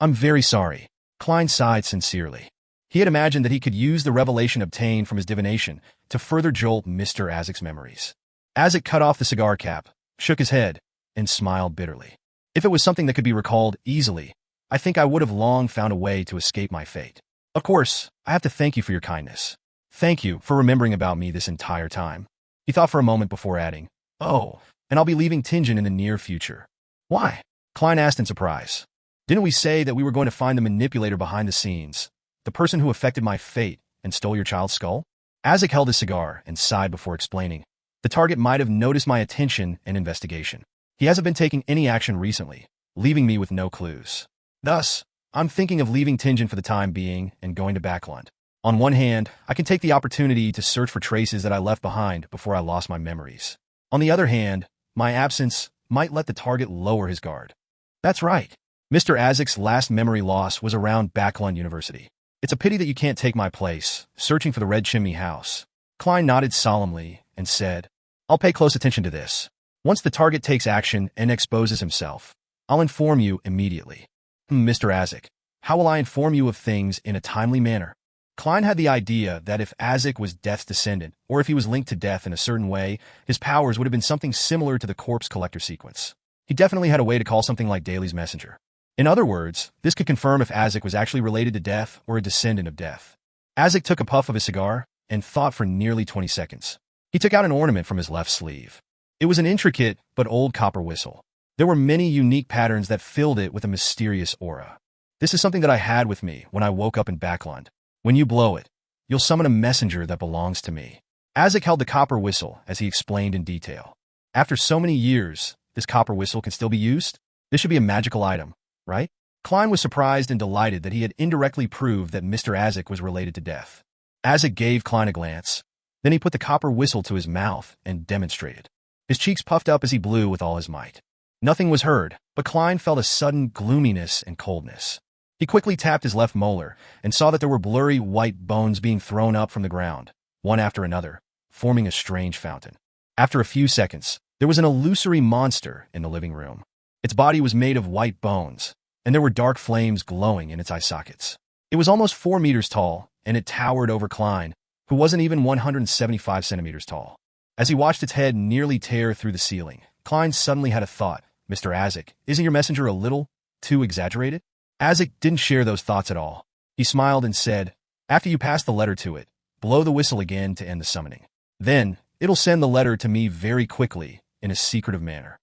"I'm very sorry." Klein sighed sincerely. He had imagined that he could use the revelation obtained from his divination to further jolt Mr. Azek's memories. Azek cut off the cigar cap, shook his head, and smiled bitterly. "If it was something that could be recalled easily, I think I would have long found a way to escape my fate. Of course, I have to thank you for your kindness. Thank you for remembering about me this entire time." He thought for a moment before adding, "Oh, and I'll be leaving Tingen in the near future." "Why?" Klein asked in surprise. "Didn't we say that we were going to find the manipulator behind the scenes, the person who affected my fate and stole your child's skull?" Azek held his cigar and sighed before explaining. "The target might have noticed my attention and investigation. He hasn't been taking any action recently, leaving me with no clues. Thus, I'm thinking of leaving Tingen for the time being and going to Backlund. On one hand, I can take the opportunity to search for traces that I left behind before I lost my memories. On the other hand, my absence might let the target lower his guard." "That's right. Mr. Azek's last memory loss was around Backlund University. It's a pity that you can't take my place, searching for the Red Chimney House." Klein nodded solemnly and said, "I'll pay close attention to this. Once the target takes action and exposes himself, I'll inform you immediately." "Mr. Azek, how will I inform you of things in a timely manner?" Klein had the idea that if Azek was Death's descendant, or if he was linked to Death in a certain way, his powers would have been something similar to the corpse collector sequence. He definitely had a way to call something like Daly's messenger. In other words, this could confirm if Azek was actually related to Death or a descendant of Death. Azek took a puff of his cigar and thought for nearly 20 seconds. He took out an ornament from his left sleeve. It was an intricate but old copper whistle. There were many unique patterns that filled it with a mysterious aura. "This is something that I had with me when I woke up in Backlund. When you blow it, you'll summon a messenger that belongs to me." Azek held the copper whistle as he explained in detail. "After so many years, this copper whistle can still be used? This should be a magical item, right?" Klein was surprised and delighted that he had indirectly proved that Mr. Azek was related to Death. Azek gave Klein a glance. Then he put the copper whistle to his mouth and demonstrated. His cheeks puffed up as he blew with all his might. Nothing was heard, but Klein felt a sudden gloominess and coldness. He quickly tapped his left molar and saw that there were blurry white bones being thrown up from the ground, one after another, forming a strange fountain. After a few seconds, there was an illusory monster in the living room. Its body was made of white bones, and there were dark flames glowing in its eye sockets. It was almost 4 meters tall, and it towered over Klein, who wasn't even 175 centimeters tall. As he watched its head nearly tear through the ceiling, Klein suddenly had a thought. "Mr. Azek, isn't your messenger a little too exaggerated?" Azek didn't share those thoughts at all. He smiled and said, "After you pass the letter to it, blow the whistle again to end the summoning. Then, it'll send the letter to me very quickly, in a secretive manner."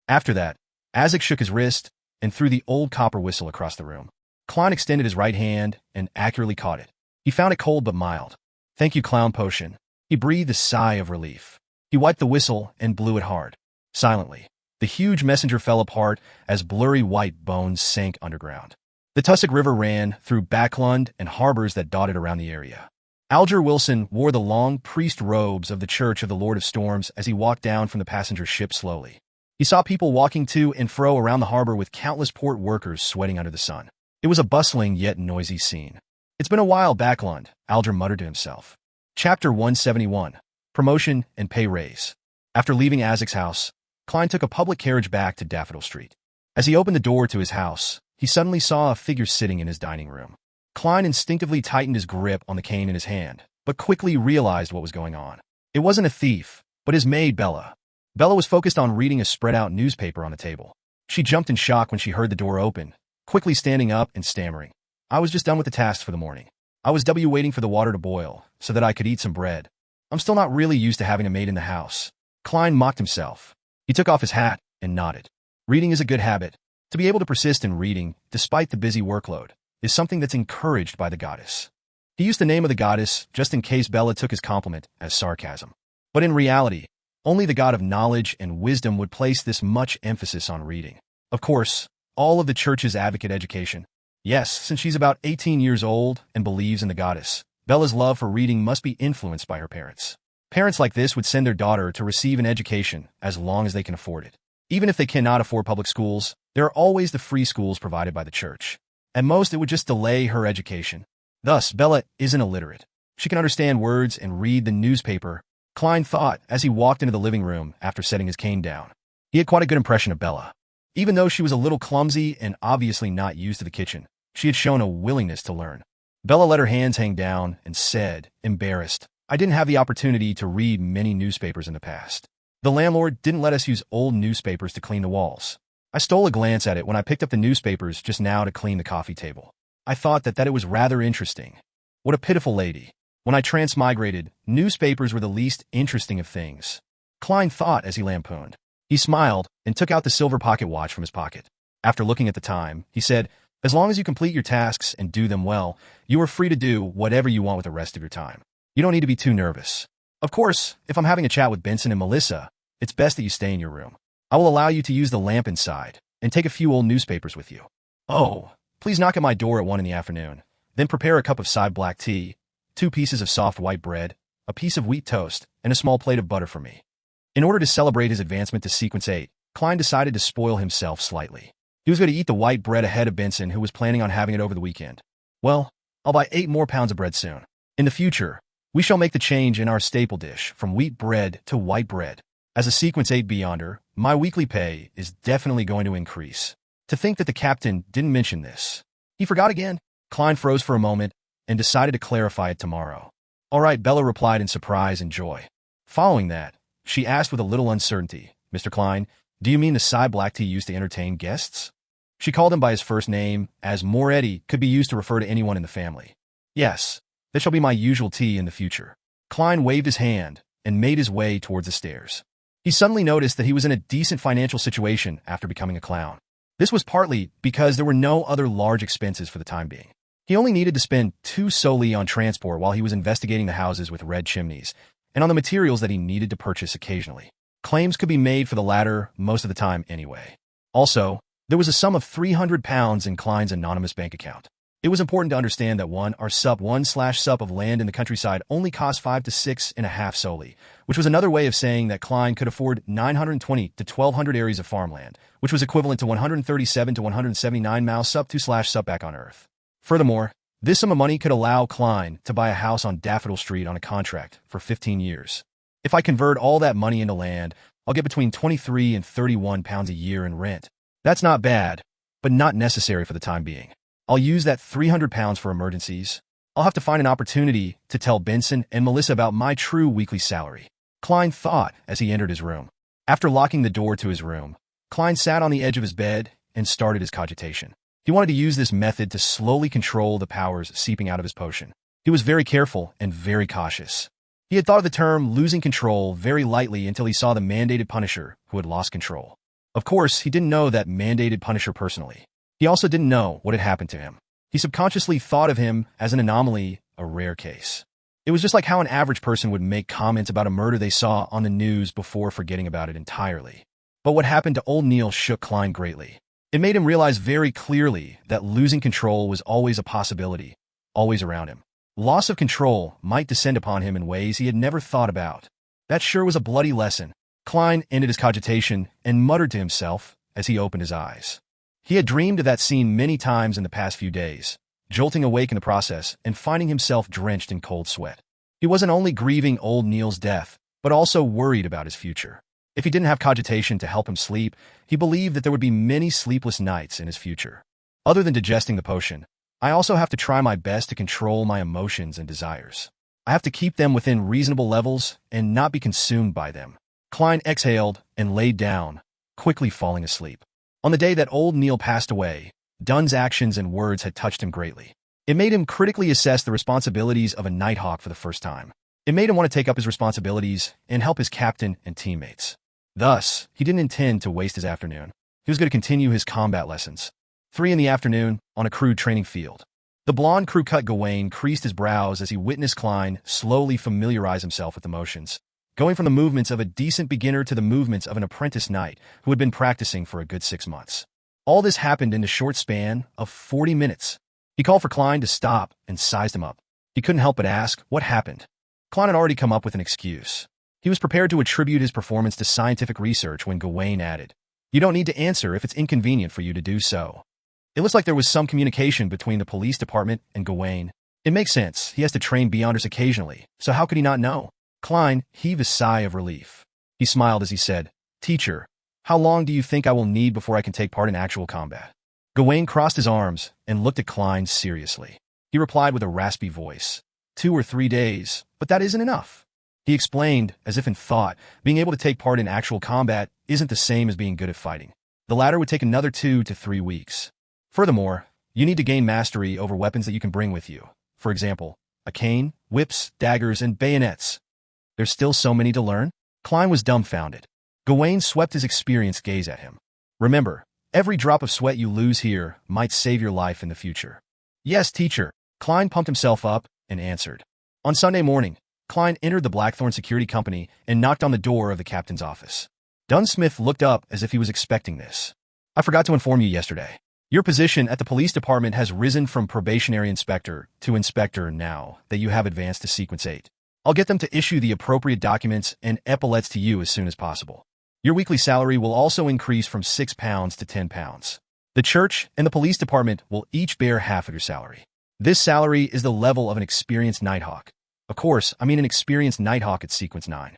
After that, Azek shook his wrist and threw the old copper whistle across the room. Klein extended his right hand and accurately caught it. He found it cold but mild. "Thank you, Clown Potion." He breathed a sigh of relief. He wiped the whistle and blew it hard. Silently, the huge messenger fell apart as blurry white bones sank underground. The Tussock River ran through Backlund and harbors that dotted around the area. Alger Wilson wore the long priest robes of the Church of the Lord of Storms as he walked down from the passenger ship slowly. He saw people walking to and fro around the harbor with countless port workers sweating under the sun. It was a bustling yet noisy scene. "It's been a while, Backlund," Alger muttered to himself. Chapter 171. Promotion and Pay Raise. After leaving Azek's house, Klein took a public carriage back to Daffodil Street. As he opened the door to his house, he suddenly saw a figure sitting in his dining room. Klein instinctively tightened his grip on the cane in his hand, but quickly realized what was going on. It wasn't a thief, but his maid, Bella. Bella was focused on reading a spread-out newspaper on the table. She jumped in shock when she heard the door open, quickly standing up and stammering. "I was just done with the tasks for the morning. I was waiting for the water to boil, so that I could eat some bread. I'm still not really used to having a maid in the house." Klein mocked himself. He took off his hat and nodded. Reading is a good habit. To be able to persist in reading, despite the busy workload, is something that's encouraged by the goddess. He used the name of the goddess just in case Bella took his compliment as sarcasm. But in reality, only the god of knowledge and wisdom would place this much emphasis on reading. Of course, all of the church's advocate education. Yes, since she's about 18 years old and believes in the goddess, Bella's love for reading must be influenced by her parents. Parents like this would send their daughter to receive an education as long as they can afford it. Even if they cannot afford public schools, there are always the free schools provided by the church. At most, it would just delay her education. Thus, Bella isn't illiterate. She can understand words and read the newspaper, Klein thought as he walked into the living room after setting his cane down. He had quite a good impression of Bella. Even though she was a little clumsy and obviously not used to the kitchen, she had shown a willingness to learn. Bella let her hands hang down and said, embarrassed, "I didn't have the opportunity to read many newspapers in the past. The landlord didn't let us use old newspapers to clean the walls. I stole a glance at it when I picked up the newspapers just now to clean the coffee table. I thought that it was rather interesting. What a pitiful lady. When I transmigrated, newspapers were the least interesting of things," Klein thought as he lampooned. He smiled and took out the silver pocket watch from his pocket. After looking at the time, he said, "As long as you complete your tasks and do them well, you are free to do whatever you want with the rest of your time. You don't need to be too nervous. Of course, if I'm having a chat with Benson and Melissa, it's best that you stay in your room. I will allow you to use the lamp inside and take a few old newspapers with you. Oh, please knock at my door at 1 in the afternoon. Then prepare a cup of side black tea, 2 pieces of soft white bread, a piece of wheat toast, and a small plate of butter for me." In order to celebrate his advancement to Sequence 8, Klein decided to spoil himself slightly. He was going to eat the white bread ahead of Benson, who was planning on having it over the weekend. "Well, I'll buy 8 more pounds of bread soon. In the future, we shall make the change in our staple dish from wheat bread to white bread. As a Sequence 8 Beyonder, my weekly pay is definitely going to increase." To think that the captain didn't mention this. He forgot again. Klein froze for a moment and decided to clarify it tomorrow. "All right," Bella replied in surprise and joy. Following that, she asked with a little uncertainty, "Mr. Klein, do you mean the side black tea used to entertain guests?" She called him by his first name, as Moretti could be used to refer to anyone in the family. "Yes, that shall be my usual tea in the future." Klein waved his hand and made his way towards the stairs. He suddenly noticed that he was in a decent financial situation after becoming a clown. This was partly because there were no other large expenses for the time being. He only needed to spend 2 solely on transport while he was investigating the houses with red chimneys, and on the materials that he needed to purchase occasionally. Claims could be made for the latter most of the time anyway. Also, there was a sum of £300 in Klein's anonymous bank account. It was important to understand that 1/sup of land in the countryside only cost 5 to 6.5 solely, which was another way of saying that Klein could afford 920 to 1,200 areas of farmland, which was equivalent to 137 to 179 miles sup 2/sup back on Earth. Furthermore, this sum of money could allow Klein to buy a house on Daffodil Street on a contract for 15 years. "If I convert all that money into land, I'll get between 23 and 31 pounds a year in rent. That's not bad, but not necessary for the time being. I'll use that 300 pounds for emergencies. I'll have to find an opportunity to tell Benson and Melissa about my true weekly salary," Klein thought as he entered his room. After locking the door to his room, Klein sat on the edge of his bed and started his cogitation. He wanted to use this method to slowly control the powers seeping out of his potion. He was very careful and very cautious. He had thought of the term losing control very lightly until he saw the mandated Punisher who had lost control. Of course, he didn't know that mandated Punisher personally. He also didn't know what had happened to him. He subconsciously thought of him as an anomaly, a rare case. It was just like how an average person would make comments about a murder they saw on the news before forgetting about it entirely. But what happened to old Neil shook Klein greatly. It made him realize very clearly that losing control was always a possibility, always around him. Loss of control might descend upon him in ways he had never thought about. That sure was a bloody lesson. Klein ended his cogitation and muttered to himself as he opened his eyes. He had dreamed of that scene many times in the past few days, jolting awake in the process and finding himself drenched in cold sweat. He wasn't only grieving old Neil's death, but also worried about his future. If he didn't have cogitation to help him sleep, he believed that there would be many sleepless nights in his future. Other than digesting the potion, I also have to try my best to control my emotions and desires. I have to keep them within reasonable levels and not be consumed by them. Klein exhaled and laid down, quickly falling asleep. On the day that old Neil passed away, Dunn's actions and words had touched him greatly. It made him critically assess the responsibilities of a Nighthawk for the first time. It made him want to take up his responsibilities and help his captain and teammates. Thus, he didn't intend to waste his afternoon. He was going to continue his combat lessons. 3 in the afternoon, on a crude training field. The blonde crew-cut Gawain creased his brows as he witnessed Klein slowly familiarize himself with the motions, going from the movements of a decent beginner to the movements of an apprentice knight who had been practicing for a good 6 months. All this happened in a short span of 40 minutes. He called for Klein to stop and sized him up. He couldn't help but ask what happened. Klein had already come up with an excuse. He was prepared to attribute his performance to scientific research when Gawain added, "You don't need to answer if it's inconvenient for you to do so." It looks like there was some communication between the police department and Gawain. It makes sense. He has to train Beyonders occasionally, so how could he not know? Klein heaved a sigh of relief. He smiled as he said, "Teacher, how long do you think I will need before I can take part in actual combat?" Gawain crossed his arms and looked at Klein seriously. He replied with a raspy voice, 2 or 3 days, but that isn't enough." He explained, as if in thought, being able to take part in actual combat isn't the same as being good at fighting. The latter would take another 2 to 3 weeks. Furthermore, you need to gain mastery over weapons that you can bring with you. For example, a cane, whips, daggers, and bayonets. There's still so many to learn? Klein was dumbfounded. Gawain swept his experienced gaze at him. "Remember, every drop of sweat you lose here might save your life in the future." "Yes, teacher." Klein pumped himself up and answered. On Sunday morning, Klein entered the Blackthorn Security Company and knocked on the door of the captain's office. Dunsmith looked up as if he was expecting this. "I forgot to inform you yesterday. Your position at the police department has risen from probationary inspector to inspector now that you have advanced to Sequence 8. I'll get them to issue the appropriate documents and epaulets to you as soon as possible. Your weekly salary will also increase from £6 to £10. The church and the police department will each bear half of your salary. This salary is the level of an experienced Nighthawk. Of course, I mean an experienced Nighthawk at Sequence 9.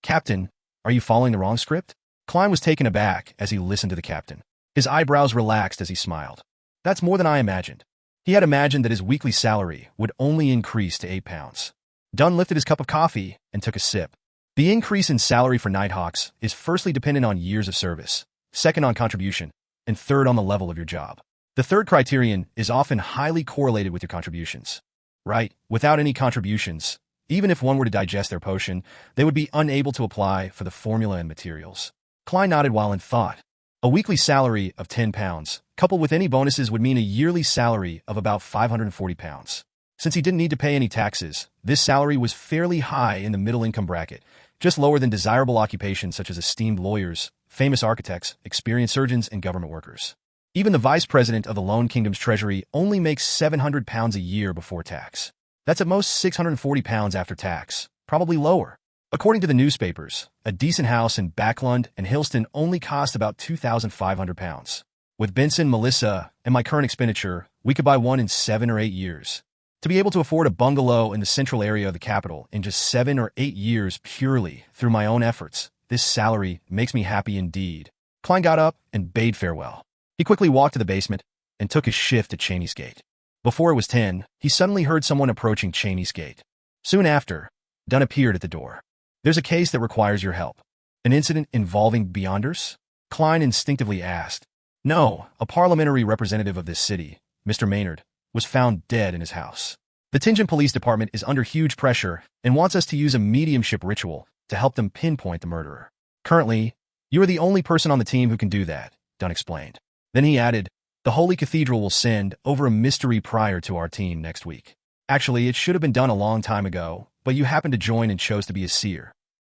Captain, are you following the wrong script?" Klein was taken aback as he listened to the captain. His eyebrows relaxed as he smiled. "That's more than I imagined." He had imagined that his weekly salary would only increase to £8. Dunn lifted his cup of coffee and took a sip. The increase in salary for Nighthawks is firstly dependent on years of service, second on contribution, and third on the level of your job. The third criterion is often highly correlated with your contributions. Right, without any contributions, even if one were to digest their potion, they would be unable to apply for the formula and materials. Klein nodded while in thought. A weekly salary of £10, coupled with any bonuses, would mean a yearly salary of about £540. Since he didn't need to pay any taxes, this salary was fairly high in the middle income bracket, just lower than desirable occupations such as esteemed lawyers, famous architects, experienced surgeons, and government workers. Even the vice president of the Lone Kingdom's treasury only makes £700 a year before tax. That's at most £640 after tax, probably lower. According to the newspapers, a decent house in Backlund and Hillston only cost about £2,500. With Benson, Melissa, and my current expenditure, we could buy one in 7 or 8 years. To be able to afford a bungalow in the central area of the capital in just 7 or 8 years purely through my own efforts, this salary makes me happy indeed. Klein got up and bade farewell. He quickly walked to the basement and took his shift at Cheney's Gate. Before it was 10, he suddenly heard someone approaching Cheney's Gate. Soon after, Dunn appeared at the door. "There's a case that requires your help." "An incident involving Beyonders?" Klein instinctively asked. "No, a parliamentary representative of this city, Mr. Maynard, was found dead in his house. The Tingen Police Department is under huge pressure and wants us to use a mediumship ritual to help them pinpoint the murderer. Currently, you are the only person on the team who can do that," Dunn explained. Then he added, "The Holy Cathedral will send over a mystery prior to our team next week. Actually, it should have been done a long time ago, but you happened to join and chose to be a seer."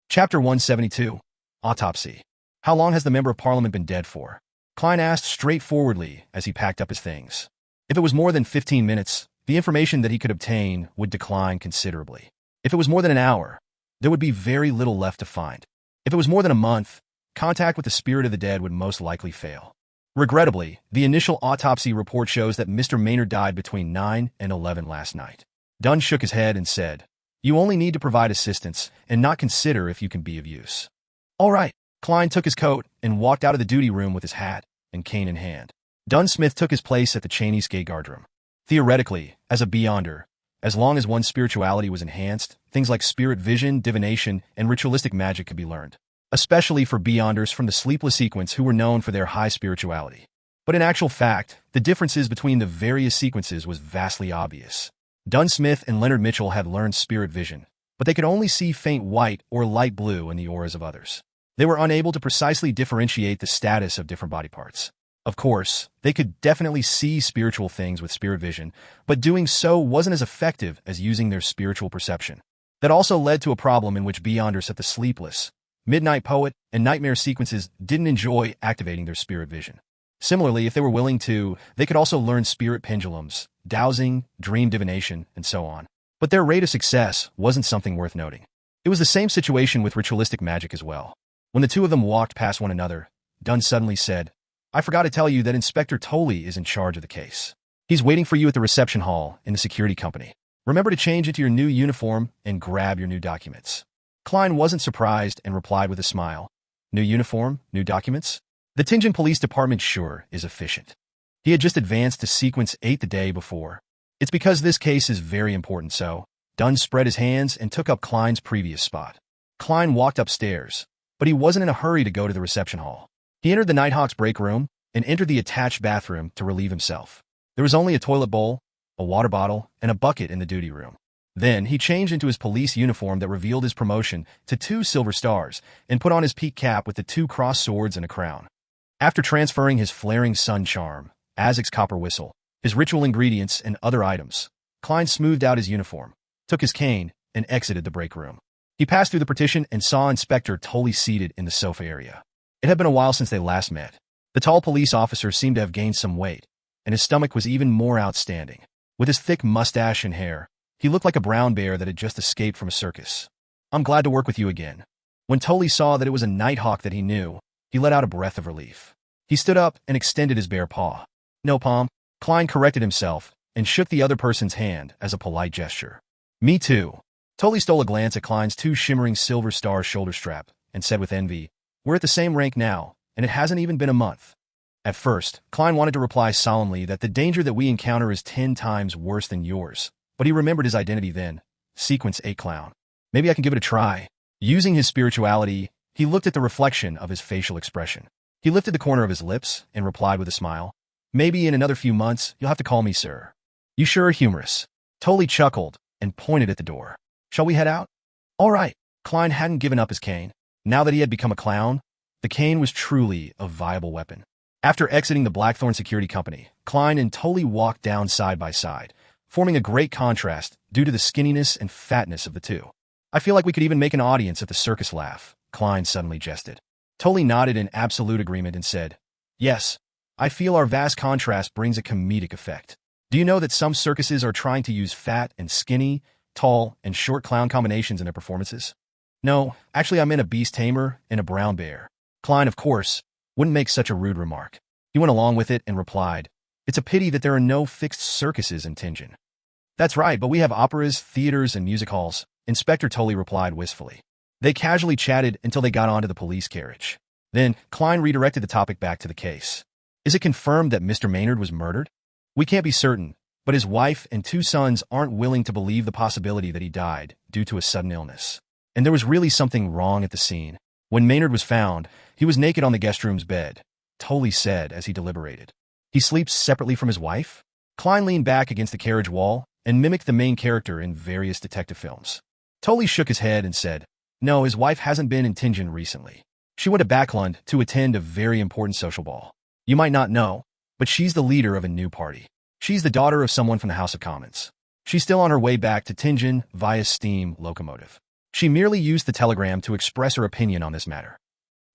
Chapter 172. Autopsy. "How long has the Member of Parliament been dead for?" Klein asked straightforwardly as he packed up his things. If it was more than 15 minutes, the information that he could obtain would decline considerably. If it was more than an hour, there would be very little left to find. If it was more than a month, contact with the spirit of the dead would most likely fail. Regrettably, the initial autopsy report shows that Mr. Maynard died between 9 and 11 last night. Dunn shook his head and said, "You only need to provide assistance and not consider if you can be of use." "All right." Klein took his coat and walked out of the duty room with his hat and cane in hand. Dunsmith took his place at the Cheney's Gate guardroom. Theoretically, as a Beyonder, as long as one's spirituality was enhanced, things like spirit vision, divination, and ritualistic magic could be learned, especially for Beyonders from the Sleepless Sequence who were known for their high spirituality. But in actual fact, the differences between the various sequences was vastly obvious. Dunsmith and Leonard Mitchell had learned spirit vision, but they could only see faint white or light blue in the auras of others. They were unable to precisely differentiate the status of different body parts. Of course, they could definitely see spiritual things with spirit vision, but doing so wasn't as effective as using their spiritual perception. That also led to a problem in which Beyonders at the Sleepless, Midnight Poet, and Nightmare sequences didn't enjoy activating their spirit vision. Similarly, if they were willing to, they could also learn spirit pendulums, dowsing, dream divination, and so on. But their rate of success wasn't something worth noting. It was the same situation with ritualistic magic as well. When the two of them walked past one another, Dunn suddenly said, "I forgot to tell you that Inspector Tolley is in charge of the case. He's waiting for you at the reception hall in the security company. Remember to change into your new uniform and grab your new documents." Klein wasn't surprised and replied with a smile. "New uniform, new documents?" The Tianjin Police Department sure is efficient. He had just advanced to Sequence 8 the day before. It's because this case is very important, so Dunn spread his hands and took up Klein's previous spot. Klein walked upstairs, but he wasn't in a hurry to go to the reception hall. He entered the Nighthawk's break room and entered the attached bathroom to relieve himself. There was only a toilet bowl, a water bottle, and a bucket in the duty room. Then he changed into his police uniform that revealed his promotion to 2 silver stars and put on his peak cap with the 2 crossed swords and a crown. After transferring his flaring sun charm, Azek's copper whistle, his ritual ingredients, and other items, Klein smoothed out his uniform, took his cane, and exited the break room. He passed through the partition and saw Inspector Tolley seated in the sofa area. It had been a while since they last met. The tall police officer seemed to have gained some weight, and his stomach was even more outstanding. With his thick mustache and hair, he looked like a brown bear that had just escaped from a circus. "I'm glad to work with you again." When Tolley saw that it was a Nighthawk that he knew, he let out a breath of relief. He stood up and extended his bare paw. "No, Pom." Klein corrected himself and shook the other person's hand as a polite gesture. "Me too." Tolley stole a glance at Klein's 2 shimmering silver star shoulder strap and said with envy, "We're at the same rank now, and it hasn't even been a month." At first, Klein wanted to reply solemnly that the danger that we encounter is 10 times worse than yours, but he remembered his identity then, Sequence 8 Clown. Maybe I can give it a try. Using his spirituality, he looked at the reflection of his facial expression. He lifted the corner of his lips and replied with a smile, "Maybe in another few months, you'll have to call me sir." "You sure are humorous." Tolley chuckled and pointed at the door. "Shall we head out?" "All right." Klein hadn't given up his cane. Now that he had become a clown, the cane was truly a viable weapon. After exiting the Blackthorn Security Company, Klein and Tolley walked down side by side, forming a great contrast due to the skinniness and fatness of the two. "I feel like we could even make an audience at the circus laugh," Klein suddenly jested. Tolley nodded in absolute agreement and said, "Yes, I feel our vast contrast brings a comedic effect. Do you know that some circuses are trying to use fat and skinny, tall and short clown combinations in their performances?" "No, actually I meant a beast tamer and a brown bear." Klein, of course, wouldn't make such a rude remark. He went along with it and replied, "It's a pity that there are no fixed circuses in Tianjin." "That's right, but we have operas, theaters, and music halls," Inspector Tolley replied wistfully. They casually chatted until they got onto the police carriage. Then Klein redirected the topic back to the case. "Is it confirmed that Mr. Maynard was murdered?" "We can't be certain, but his wife and 2 sons aren't willing to believe the possibility that he died due to a sudden illness. And there was really something wrong at the scene. When Maynard was found, he was naked on the guest room's bed," Tolley said as he deliberated. "He sleeps separately from his wife?" Klein leaned back against the carriage wall and mimicked the main character in various detective films. Tolley shook his head and said, "No, his wife hasn't been in Tianjin recently. She went to Backlund to attend a very important social ball. You might not know, but she's the leader of a new party. She's the daughter of someone from the House of Commons. She's still on her way back to Tianjin via steam locomotive. She merely used the telegram to express her opinion on this matter."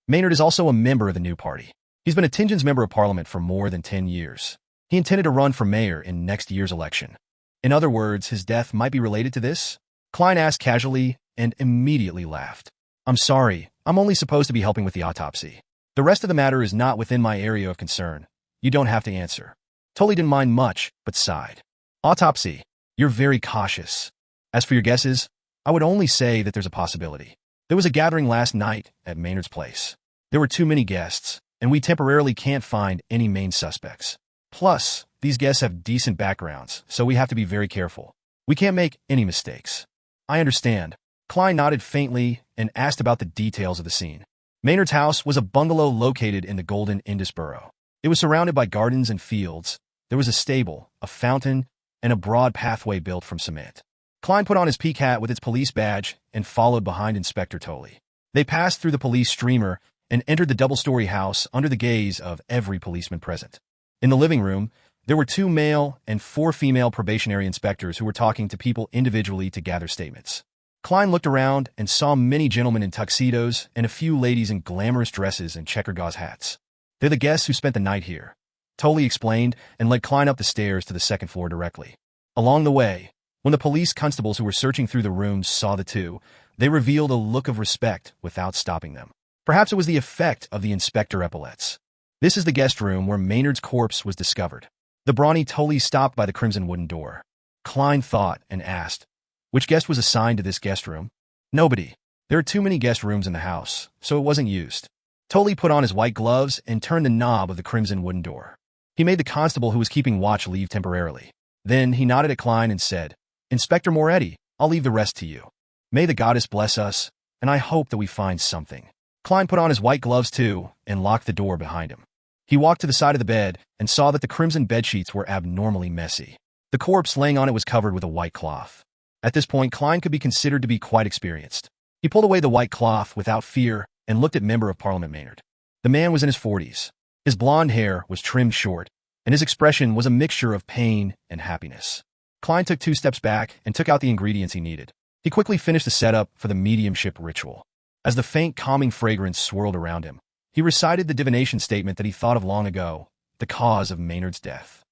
Maynard is also a member of the new party. He's been a Tianjin's member of parliament for more than 10 years. He intended to run for mayor in next year's election. In other words, his death might be related to this? Klein asked casually and immediately laughed. "I'm sorry, I'm only supposed to be helping with the autopsy. The rest of the matter is not within my area of concern. You don't have to answer." Tolley didn't mind much, but sighed. "Autopsy? You're very cautious. As for your guesses, I would only say that there's a possibility. There was a gathering last night at Maynard's place. There were too many guests, and we temporarily can't find any main suspects. Plus, these guests have decent backgrounds, so we have to be very careful. We can't make any mistakes." "I understand." Klein nodded faintly and asked about the details of the scene. Maynard's house was a bungalow located in the Golden Indus borough. It was surrounded by gardens and fields. There was a stable, a fountain, and a broad pathway built from cement. Klein put on his peak hat with its police badge and followed behind Inspector Tolley. They passed through the police streamer and entered the double-story house under the gaze of every policeman present. In the living room, there were 2 male and 4 female probationary inspectors who were talking to people individually to gather statements. Klein looked around and saw many gentlemen in tuxedos and a few ladies in glamorous dresses and checker gauze hats. "They're the guests who spent the night here," Tully explained and led Klein up the stairs to the second floor directly. Along the way, when the police constables who were searching through the rooms saw the two, they revealed a look of respect without stopping them. Perhaps it was the effect of the inspector epaulets. "This is the guest room where Maynard's corpse was discovered." The brawny Tully stopped by the crimson wooden door. Klein thought and asked, "Which guest was assigned to this guest room?" "Nobody. There are too many guest rooms in the house, so it wasn't used." Tully put on his white gloves and turned the knob of the crimson wooden door. He made the constable who was keeping watch leave temporarily. Then he nodded at Klein and said, "Inspector Moretti, I'll leave the rest to you. May the goddess bless us, and I hope that we find something." Klein put on his white gloves too and locked the door behind him. He walked to the side of the bed and saw that the crimson bedsheets were abnormally messy. The corpse laying on it was covered with a white cloth. At this point, Klein could be considered to be quite experienced. He pulled away the white cloth without fear and looked at Member of Parliament Maynard. The man was in his 40s. His blonde hair was trimmed short, and his expression was a mixture of pain and happiness. Klein took 2 steps back and took out the ingredients he needed. He quickly finished the setup for the mediumship ritual. As the faint, calming fragrance swirled around him, he recited the divination statement that he thought of long ago, the cause of Maynard's death.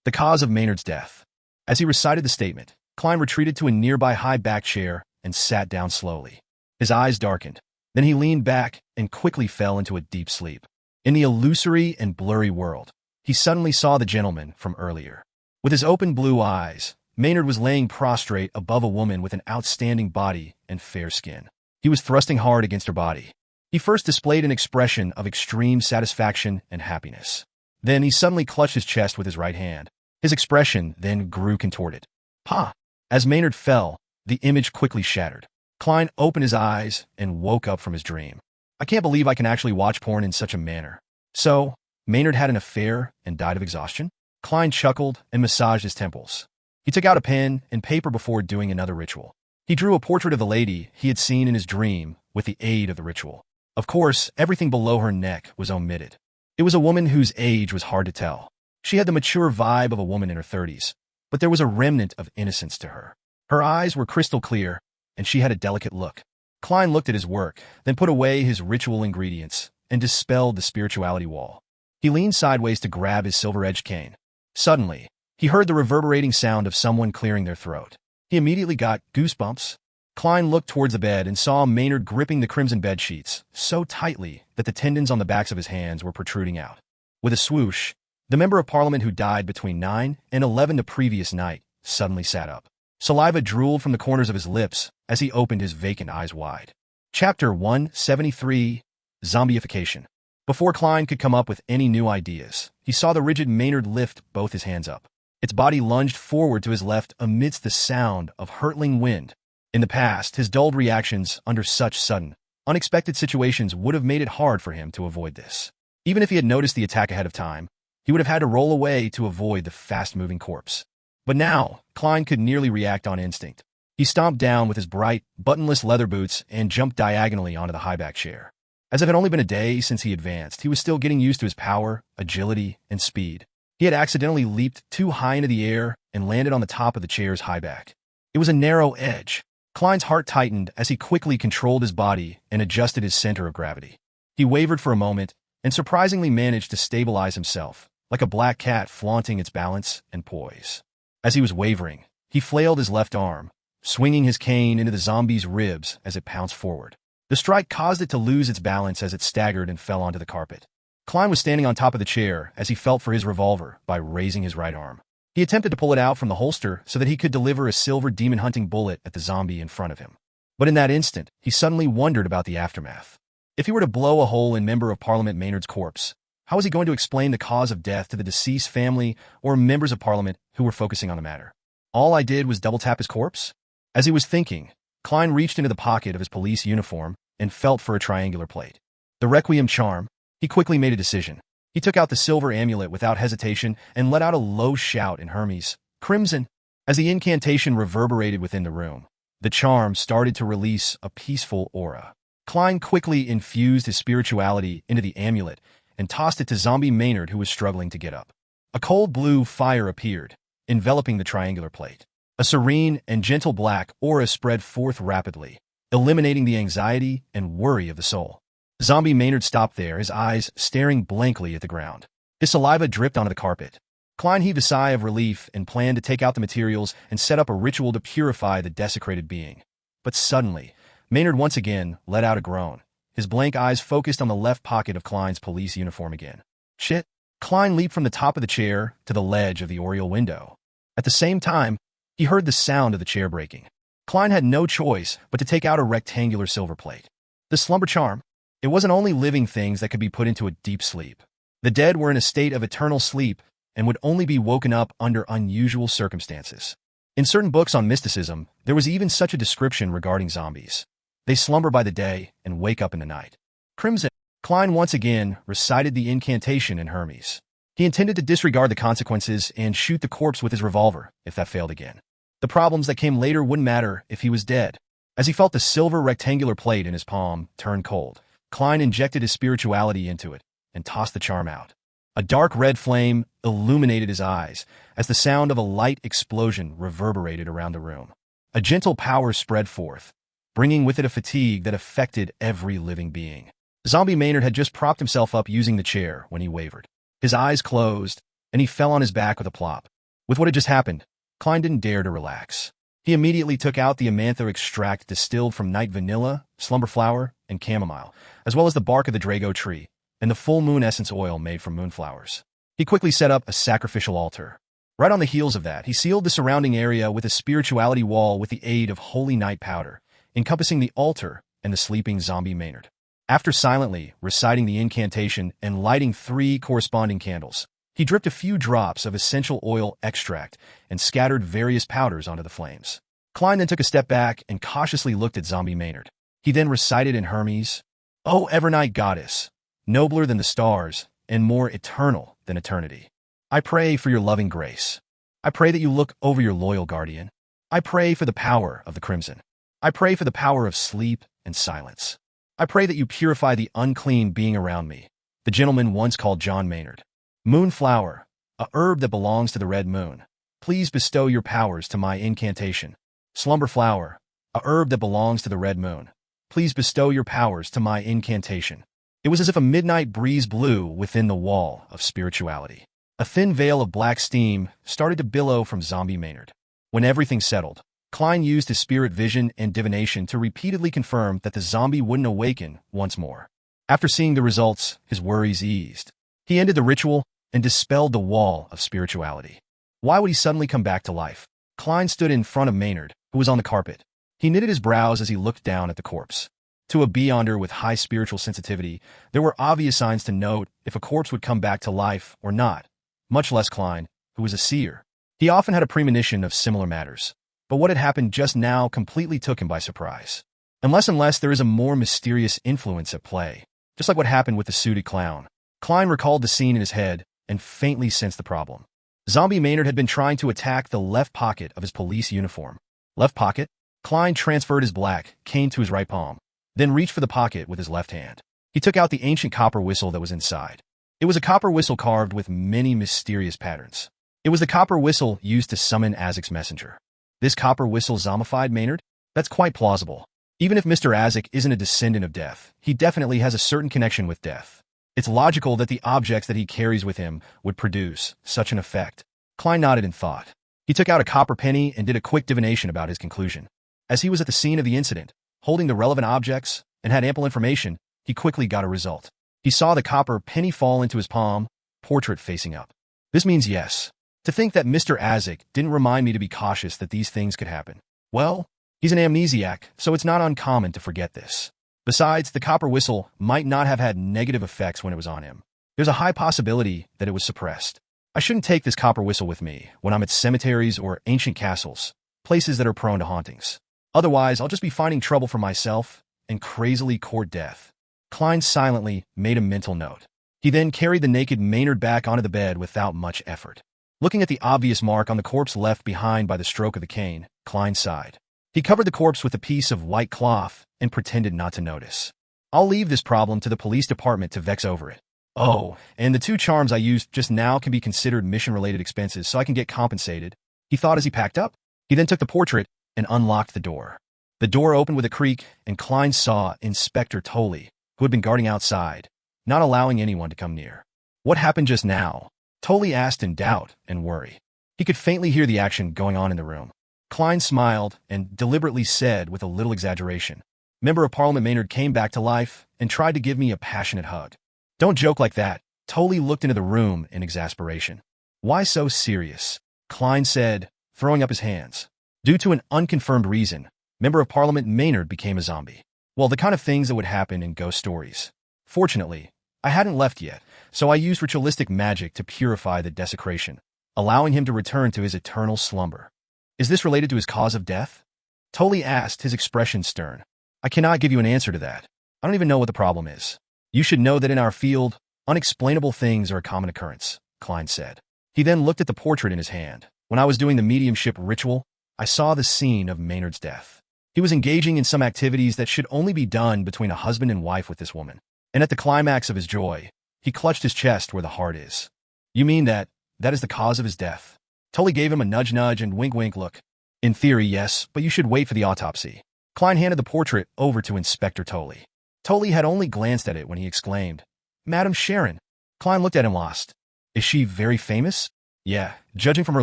The cause of Maynard's death. As he recited the statement, Klein retreated to a nearby high-backed chair and sat down slowly. His eyes darkened. Then he leaned back and quickly fell into a deep sleep. In the illusory and blurry world, he suddenly saw the gentleman from earlier. With his open blue eyes, Maynard was laying prostrate above a woman with an outstanding body and fair skin. He was thrusting hard against her body. He first displayed an expression of extreme satisfaction and happiness. Then he suddenly clutched his chest with his right hand. His expression then grew contorted. "Ha!" As Maynard fell, the image quickly shattered. Klein opened his eyes and woke up from his dream. "I can't believe I can actually watch porn in such a manner." So, Maynard had an affair and died of exhaustion? Klein chuckled and massaged his temples. He took out a pen and paper before doing another ritual. He drew a portrait of the lady he had seen in his dream with the aid of the ritual. Of course, everything below her neck was omitted. It was a woman whose age was hard to tell. She had the mature vibe of a woman in her 30s, but there was a remnant of innocence to her. Her eyes were crystal clear, and she had a delicate look. Klein looked at his work, then put away his ritual ingredients and dispelled the spirituality wall. He leaned sideways to grab his silver-edged cane. Suddenly, he heard the reverberating sound of someone clearing their throat. He immediately got goosebumps. Klein looked towards the bed and saw Maynard gripping the crimson bed sheets so tightly that the tendons on the backs of his hands were protruding out. With a swoosh, the member of parliament who died between 9 and 11 the previous night suddenly sat up. Saliva drooled from the corners of his lips as he opened his vacant eyes wide. Chapter 173, Zombification. Before Klein could come up with any new ideas, he saw the rigid Maynard lift both his hands up. Its body lunged forward to his left amidst the sound of hurtling wind. In the past, his dulled reactions under such sudden, unexpected situations would have made it hard for him to avoid this. Even if he had noticed the attack ahead of time, he would have had to roll away to avoid the fast-moving corpse. But now, Klein could nearly react on instinct. He stomped down with his bright, buttonless leather boots and jumped diagonally onto the high-back chair. As if it had only been a day since he advanced, he was still getting used to his power, agility, and speed. He had accidentally leaped too high into the air and landed on the top of the chair's high back. It was a narrow edge. Klein's heart tightened as he quickly controlled his body and adjusted his center of gravity. He wavered for a moment and surprisingly managed to stabilize himself, like a black cat flaunting its balance and poise. As he was wavering, he flailed his left arm, swinging his cane into the zombie's ribs as it pounced forward. The strike caused it to lose its balance as it staggered and fell onto the carpet. Klein was standing on top of the chair as he felt for his revolver by raising his right arm. He attempted to pull it out from the holster so that he could deliver a silver demon-hunting bullet at the zombie in front of him. But in that instant, he suddenly wondered about the aftermath. If he were to blow a hole in Member of Parliament Maynard's corpse, how was he going to explain the cause of death to the deceased family or members of Parliament who were focusing on the matter? All I did was double-tap his corpse? As he was thinking, Klein reached into the pocket of his police uniform and felt for a triangular plate. The Requiem charm. He quickly made a decision. He took out the silver amulet without hesitation and let out a low shout in Hermes, "Crimson!" As the incantation reverberated within the room, the charm started to release a peaceful aura. Klein quickly infused his spirituality into the amulet and tossed it to Zombie Maynard, who was struggling to get up. A cold blue fire appeared, enveloping the triangular plate. A serene and gentle black aura spread forth rapidly, eliminating the anxiety and worry of the soul. Zombie Maynard stopped there, his eyes staring blankly at the ground. His saliva dripped onto the carpet. Klein heaved a sigh of relief and planned to take out the materials and set up a ritual to purify the desecrated being. But suddenly, Maynard once again let out a groan. His blank eyes focused on the left pocket of Klein's police uniform again. Shit! Klein leaped from the top of the chair to the ledge of the oriel window. At the same time, he heard the sound of the chair breaking. Klein had no choice but to take out a rectangular silver plate. The slumber charm? It wasn't only living things that could be put into a deep sleep. The dead were in a state of eternal sleep and would only be woken up under unusual circumstances. In certain books on mysticism, there was even such a description regarding zombies. They slumber by the day and wake up in the night. Crimson. Klein once again recited the incantation in Hermes. He intended to disregard the consequences and shoot the corpse with his revolver if that failed again. The problems that came later wouldn't matter if he was dead. As he felt the silver rectangular plate in his palm turn cold, Klein injected his spirituality into it and tossed the charm out. A dark red flame illuminated his eyes as the sound of a light explosion reverberated around the room. A gentle power spread forth, bringing with it a fatigue that affected every living being. Zombie Maynard had just propped himself up using the chair when he wavered. His eyes closed, and he fell on his back with a plop. With what had just happened, Klein didn't dare to relax. He immediately took out the amantha extract distilled from night vanilla, slumber flower, and chamomile, as well as the bark of the Drago tree, and the full moon essence oil made from moonflowers. He quickly set up a sacrificial altar. Right on the heels of that, he sealed the surrounding area with a spirituality wall with the aid of holy night powder, encompassing the altar and the sleeping Zombie Maynard. After silently reciting the incantation and lighting 3 corresponding candles, he dripped a few drops of essential oil extract and scattered various powders onto the flames. Klein then took a step back and cautiously looked at Zombie Maynard. He then recited in Hermes, "O Evernight Goddess, nobler than the stars and more eternal than eternity, I pray for your loving grace. I pray that you look over your loyal guardian. I pray for the power of the crimson. I pray for the power of sleep and silence. I pray that you purify the unclean being around me, the gentleman once called John Maynard. Moonflower, a herb that belongs to the red moon, please bestow your powers to my incantation. Slumber flower, a herb that belongs to the red moon, please bestow your powers to my incantation." It was as if a midnight breeze blew within the wall of spirituality. A thin veil of black steam started to billow from Zombie Maynard. When everything settled, Klein used his spirit vision and divination to repeatedly confirm that the zombie wouldn't awaken once more. After seeing the results, his worries eased. He ended the ritual and dispelled the wall of spirituality. Why would he suddenly come back to life? Klein stood in front of Maynard, who was on the carpet. He knitted his brows as he looked down at the corpse. To a beyonder with high spiritual sensitivity, there were obvious signs to note if a corpse would come back to life or not, much less Klein, who was a seer. He often had a premonition of similar matters, but what had happened just now completely took him by surprise. Unless there is a more mysterious influence at play, just like what happened with the suited clown. Klein recalled the scene in his head and faintly sensed the problem. Zombie Maynard had been trying to attack the left pocket of his police uniform. Left pocket? Klein transferred his black cane to his right palm, then reached for the pocket with his left hand. He took out the ancient copper whistle that was inside. It was a copper whistle carved with many mysterious patterns. It was the copper whistle used to summon Azek's messenger. This copper whistle zombified Maynard? That's quite plausible. Even if Mr. Azek isn't a descendant of death, he definitely has a certain connection with death. It's logical that the objects that he carries with him would produce such an effect. Klein nodded in thought. He took out a copper penny and did a quick divination about his conclusion. As he was at the scene of the incident, holding the relevant objects, and had ample information, he quickly got a result. He saw the copper penny fall into his palm, portrait facing up. This means yes. To think that Mr. Azek didn't remind me to be cautious that these things could happen. Well, he's an amnesiac, so it's not uncommon to forget this. Besides, the copper whistle might not have had negative effects when it was on him. There's a high possibility that it was suppressed. I shouldn't take this copper whistle with me when I'm at cemeteries or ancient castles, places that are prone to hauntings. Otherwise, I'll just be finding trouble for myself and crazily court death. Klein silently made a mental note. He then carried the naked Maynard back onto the bed without much effort. Looking at the obvious mark on the corpse left behind by the stroke of the cane, Klein sighed. He covered the corpse with a piece of white cloth and pretended not to notice. I'll leave this problem to the police department to vex over it. Oh, and the 2 charms I used just now can be considered mission-related expenses, so I can get compensated, he thought as he packed up. He then took the portrait and unlocked the door. The door opened with a creak, and Klein saw Inspector Tolley, who had been guarding outside, not allowing anyone to come near. What happened just now? Tolley asked in doubt and worry. He could faintly hear the action going on in the room. Klein smiled and deliberately said with a little exaggeration, "Member of Parliament Maynard came back to life and tried to give me a passionate hug." "Don't joke like that." Tolley looked into the room in exasperation. "Why so serious?" Klein said, throwing up his hands. "Due to an unconfirmed reason, Member of Parliament Maynard became a zombie." Well, the kind of things that would happen in ghost stories. Fortunately, I hadn't left yet, so I used ritualistic magic to purify the desecration, allowing him to return to his eternal slumber. "Is this related to his cause of death?" Tolley asked, his expression stern. "I cannot give you an answer to that. I don't even know what the problem is. You should know that in our field, unexplainable things are a common occurrence," Klein said. He then looked at the portrait in his hand. "When I was doing the mediumship ritual, I saw the scene of Maynard's death. He was engaging in some activities that should only be done between a husband and wife with this woman. And at the climax of his joy, he clutched his chest where the heart is." "You mean that is the cause of his death?" Tolley gave him a nudge-nudge and wink-wink look. "In theory, yes, but you should wait for the autopsy." Klein handed the portrait over to Inspector Tolley. Tolley had only glanced at it when he exclaimed, "Madam Sharon." Klein looked at him lost. "Is she very famous?" "Yeah, judging from her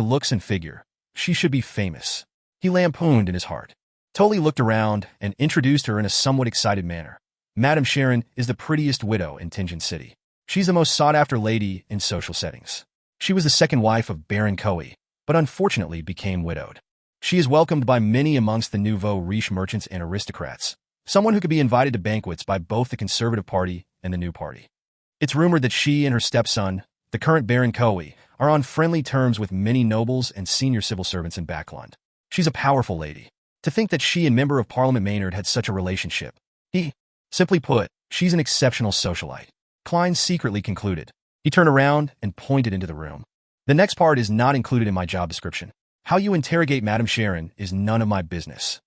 looks and figure, she should be famous." He lampooned in his heart. Tolley looked around and introduced her in a somewhat excited manner. "Madam Sharon is the prettiest widow in Tingen City. She's the most sought-after lady in social settings. She was the second wife of Baron Coey, but unfortunately became widowed. She is welcomed by many amongst the nouveau riche merchants and aristocrats, someone who could be invited to banquets by both the Conservative Party and the New Party. It's rumored that she and her stepson, the current Baron Coey, are on friendly terms with many nobles and senior civil servants in Backlund. She's a powerful lady. To think that she and Member of Parliament Maynard had such a relationship. Simply put, she's an exceptional socialite," Klein secretly concluded. He turned around and pointed into the room. "The next part is not included in my job description. How you interrogate Madam Sharon is none of my business.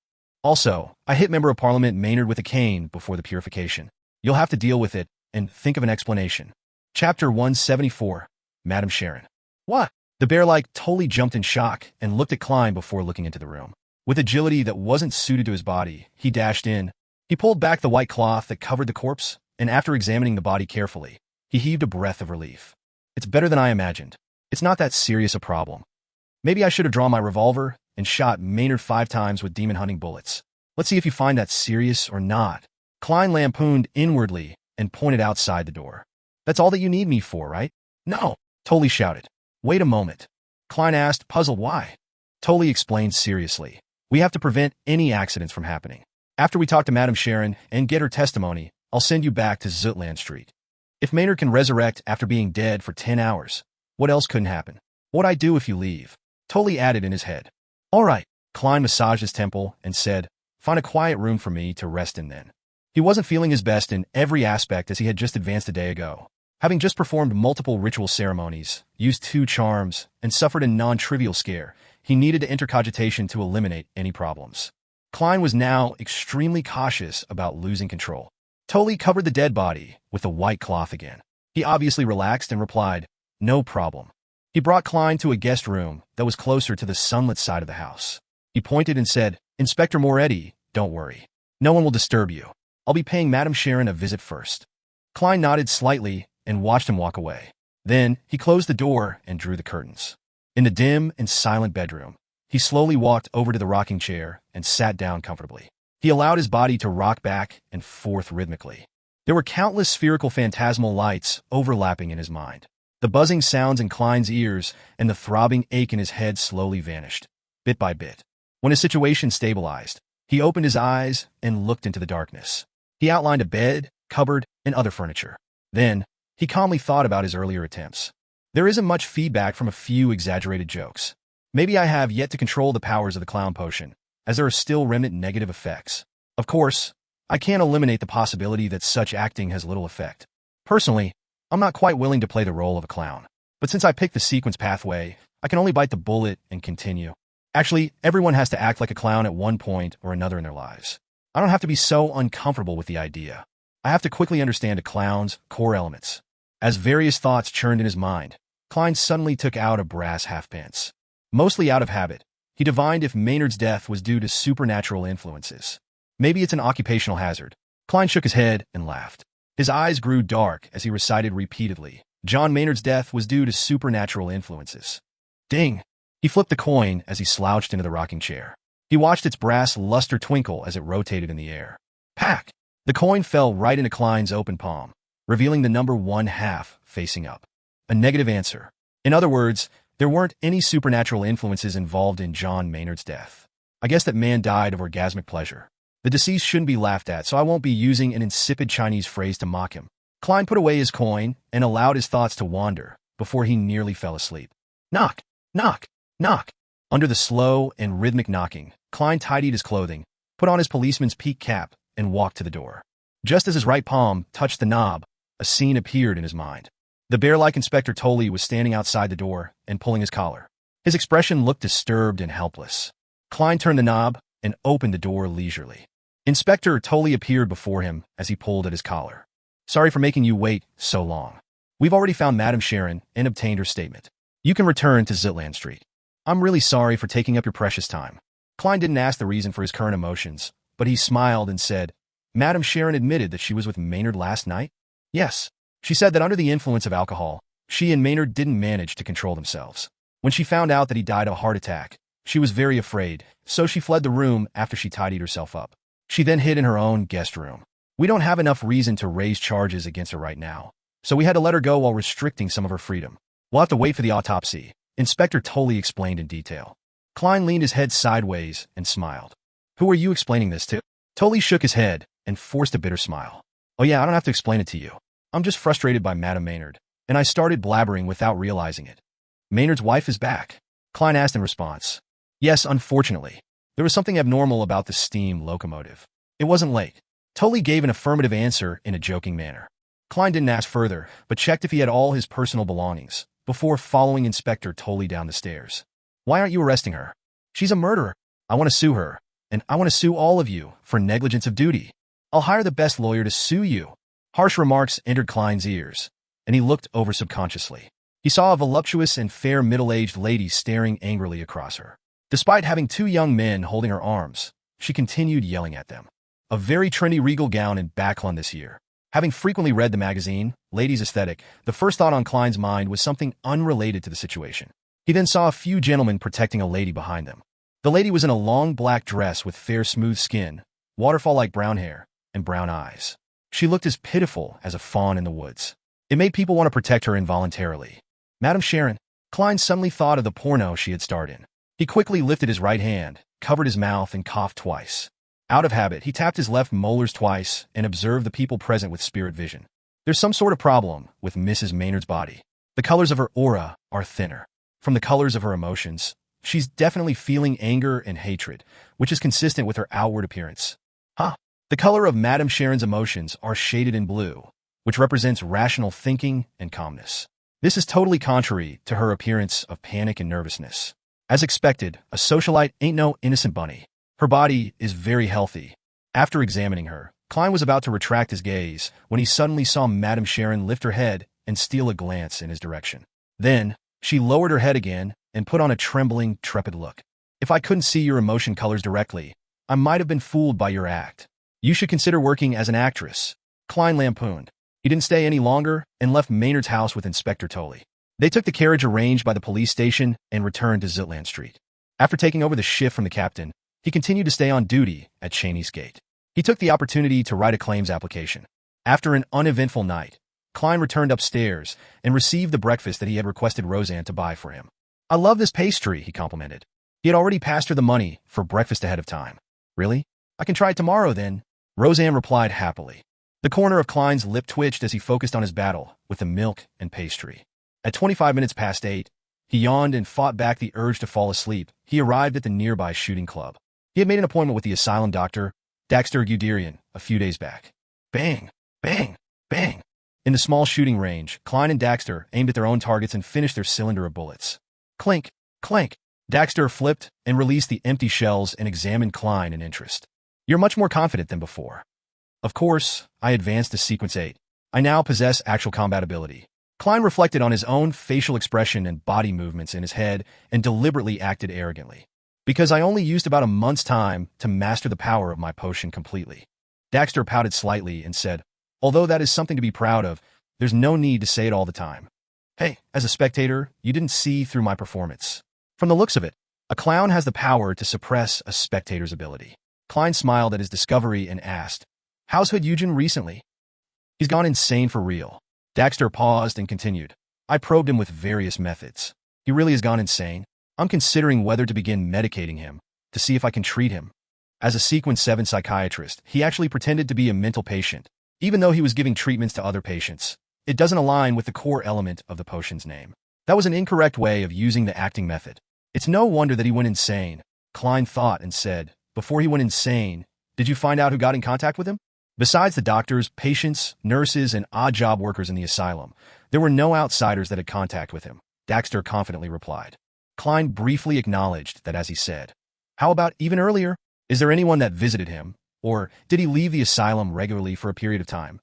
Also, I hit Member of Parliament Maynard with a cane before the purification. You'll have to deal with it and think of an explanation." Chapter 174, Madam Sharon. "What?" The bear-like Tolley jumped in shock and looked at Klein before looking into the room. With agility that wasn't suited to his body, he dashed in. He pulled back the white cloth that covered the corpse, and after examining the body carefully, he heaved a breath of relief. "It's better than I imagined. It's not that serious a problem. Maybe I should have drawn my revolver and shot Maynard 5 times with demon-hunting bullets. Let's see if you find that serious or not." Klein lampooned inwardly and pointed outside the door. "That's all that you need me for, right?" "No," Tolley shouted. "Wait a moment." Klein asked, puzzled why. Tolley explained seriously. "We have to prevent any accidents from happening. After we talk to Madam Sharon and get her testimony, I'll send you back to Zutland Street. If Maynard can resurrect after being dead for 10 hours, what else couldn't happen? What'd I do if you leave?" Tolley added in his head. "All right." Klein massaged his temple and said, "Find a quiet room for me to rest in then." He wasn't feeling his best in every aspect as he had just advanced a day ago. Having just performed multiple ritual ceremonies, used 2 charms, and suffered a non-trivial scare, he needed to enter cogitation to eliminate any problems. Klein was now extremely cautious about losing control. Tolley covered the dead body with the white cloth again. He obviously relaxed and replied, "No problem." He brought Klein to a guest room that was closer to the sunlit side of the house. He pointed and said, "Inspector Moretti, don't worry. No one will disturb you. I'll be paying Madam Sharon a visit first." Klein nodded slightly and watched him walk away. Then he closed the door and drew the curtains. In the dim and silent bedroom, he slowly walked over to the rocking chair and sat down comfortably. He allowed his body to rock back and forth rhythmically. There were countless spherical phantasmal lights overlapping in his mind. The buzzing sounds in Klein's ears and the throbbing ache in his head slowly vanished, bit by bit. When his situation stabilized, he opened his eyes and looked into the darkness. He outlined a bed, cupboard, and other furniture. Then, he calmly thought about his earlier attempts. There isn't much feedback from a few exaggerated jokes. Maybe I have yet to control the powers of the clown potion, as there are still remnant negative effects. Of course, I can't eliminate the possibility that such acting has little effect. Personally, I'm not quite willing to play the role of a clown. But since I picked the sequence pathway, I can only bite the bullet and continue. Actually, everyone has to act like a clown at one point or another in their lives. I don't have to be so uncomfortable with the idea. I have to quickly understand a clown's core elements. As various thoughts churned in his mind, Klein suddenly took out a brass halfpence. Mostly out of habit, he divined if Maynard's death was due to supernatural influences. Maybe it's an occupational hazard. Klein shook his head and laughed. His eyes grew dark as he recited repeatedly, John Maynard's death was due to supernatural influences. Ding! He flipped the coin as he slouched into the rocking chair. He watched its brass luster twinkle as it rotated in the air. Pack! The coin fell right into Klein's open palm, revealing the number 1/2 facing up. A negative answer. In other words, there weren't any supernatural influences involved in John Maynard's death. I guess that man died of orgasmic pleasure. The deceased shouldn't be laughed at, so I won't be using an insipid Chinese phrase to mock him. Klein put away his coin and allowed his thoughts to wander before he nearly fell asleep. Knock! Knock! Knock! Under the slow and rhythmic knocking, Klein tidied his clothing, put on his policeman's peak cap, and walked to the door. Just as his right palm touched the knob, a scene appeared in his mind. The bear-like Inspector Tolley was standing outside the door and pulling his collar. His expression looked disturbed and helpless. Klein turned the knob and opened the door leisurely. Inspector Tolley appeared before him as he pulled at his collar. Sorry for making you wait so long. We've already found Madame Sharon and obtained her statement. You can return to Zitland Street. I'm really sorry for taking up your precious time. Klein didn't ask the reason for his current emotions, but he smiled and said, Madame Sharon admitted that she was with Maynard last night? Yes. She said that under the influence of alcohol, she and Maynard didn't manage to control themselves. When she found out that he died of a heart attack, she was very afraid, so she fled the room after she tidied herself up. She then hid in her own guest room. We don't have enough reason to raise charges against her right now, so we had to let her go while restricting some of her freedom. We'll have to wait for the autopsy, Inspector Tolley explained in detail. Klein leaned his head sideways and smiled. Who are you explaining this to? Tolley shook his head and forced a bitter smile. Oh yeah, I don't have to explain it to you. I'm just frustrated by Madame Maynard, and I started blabbering without realizing it. Maynard's wife is back, Klein asked in response. Yes, unfortunately. There was something abnormal about the steam locomotive. It wasn't late. Tolley gave an affirmative answer in a joking manner. Klein didn't ask further, but checked if he had all his personal belongings, before following Inspector Tolley down the stairs. Why aren't you arresting her? She's a murderer. I want to sue her, and I want to sue all of you for negligence of duty. I'll hire the best lawyer to sue you. Harsh remarks entered Klein's ears, and he looked over subconsciously. He saw a voluptuous and fair middle-aged lady staring angrily across her. Despite having two young men holding her arms, she continued yelling at them. A very trendy regal gown in Backlund this year. Having frequently read the magazine, Ladies' Aesthetic, the first thought on Klein's mind was something unrelated to the situation. He then saw a few gentlemen protecting a lady behind them. The lady was in a long black dress with fair smooth skin, waterfall-like brown hair, and brown eyes. She looked as pitiful as a fawn in the woods. It made people want to protect her involuntarily. Madame Sharon, Klein suddenly thought of the porno she had starred in. He quickly lifted his right hand, covered his mouth, and coughed twice. Out of habit, he tapped his left molars twice and observed the people present with spirit vision. There's some sort of problem with Mrs. Maynard's body. The colors of her aura are thinner. From the colors of her emotions, she's definitely feeling anger and hatred, which is consistent with her outward appearance. The color of Madame Sharon's emotions are shaded in blue, which represents rational thinking and calmness. This is totally contrary to her appearance of panic and nervousness. As expected, a socialite ain't no innocent bunny. Her body is very healthy. After examining her, Klein was about to retract his gaze when he suddenly saw Madame Sharon lift her head and steal a glance in his direction. Then, she lowered her head again and put on a trembling, trepid look. If I couldn't see your emotion colors directly, I might have been fooled by your act. You should consider working as an actress, Klein lampooned. He didn't stay any longer and left Maynard's house with Inspector Tolley. They took the carriage arranged by the police station and returned to Zitland Street. After taking over the shift from the captain, he continued to stay on duty at Cheney's Gate. He took the opportunity to write a claims application. After an uneventful night, Klein returned upstairs and received the breakfast that he had requested Roseanne to buy for him. I love this pastry, he complimented. He had already passed her the money for breakfast ahead of time. Really? I can try it tomorrow then, Roseanne replied happily. The corner of Klein's lip twitched as he focused on his battle with the milk and pastry. At 25 minutes past 8, he yawned and fought back the urge to fall asleep. He arrived at the nearby shooting club. He had made an appointment with the asylum doctor, Dexter Guderian, a few days back. Bang! Bang! Bang! In the small shooting range, Klein and Daxter aimed at their own targets and finished their cylinder of bullets. Clink! Clank! Daxter flipped and released the empty shells and examined Klein in interest. You're much more confident than before. Of course, I advanced to Sequence 8. I now possess actual combat ability. Klein reflected on his own facial expression and body movements in his head and deliberately acted arrogantly. Because I only used about a month's time to master the power of my potion completely. Daxter pouted slightly and said, although that is something to be proud of, there's no need to say it all the time. Hey, as a spectator, you didn't see through my performance. From the looks of it, a clown has the power to suppress a spectator's ability. Klein smiled at his discovery and asked, how's Hood Eugen recently? He's gone insane for real. Daxter paused and continued. I probed him with various methods. He really has gone insane. I'm considering whether to begin medicating him, to see if I can treat him. As a Sequence 7 psychiatrist, he actually pretended to be a mental patient, even though he was giving treatments to other patients. It doesn't align with the core element of the potion's name. That was an incorrect way of using the acting method. It's no wonder that he went insane, Klein thought and said, before he went insane, did you find out who got in contact with him? Besides the doctors, patients, nurses, and odd job workers in the asylum, there were no outsiders that had contact with him, Daxter confidently replied. Klein briefly acknowledged that as he said, how about even earlier? Is there anyone that visited him, or did he leave the asylum regularly for a period of time?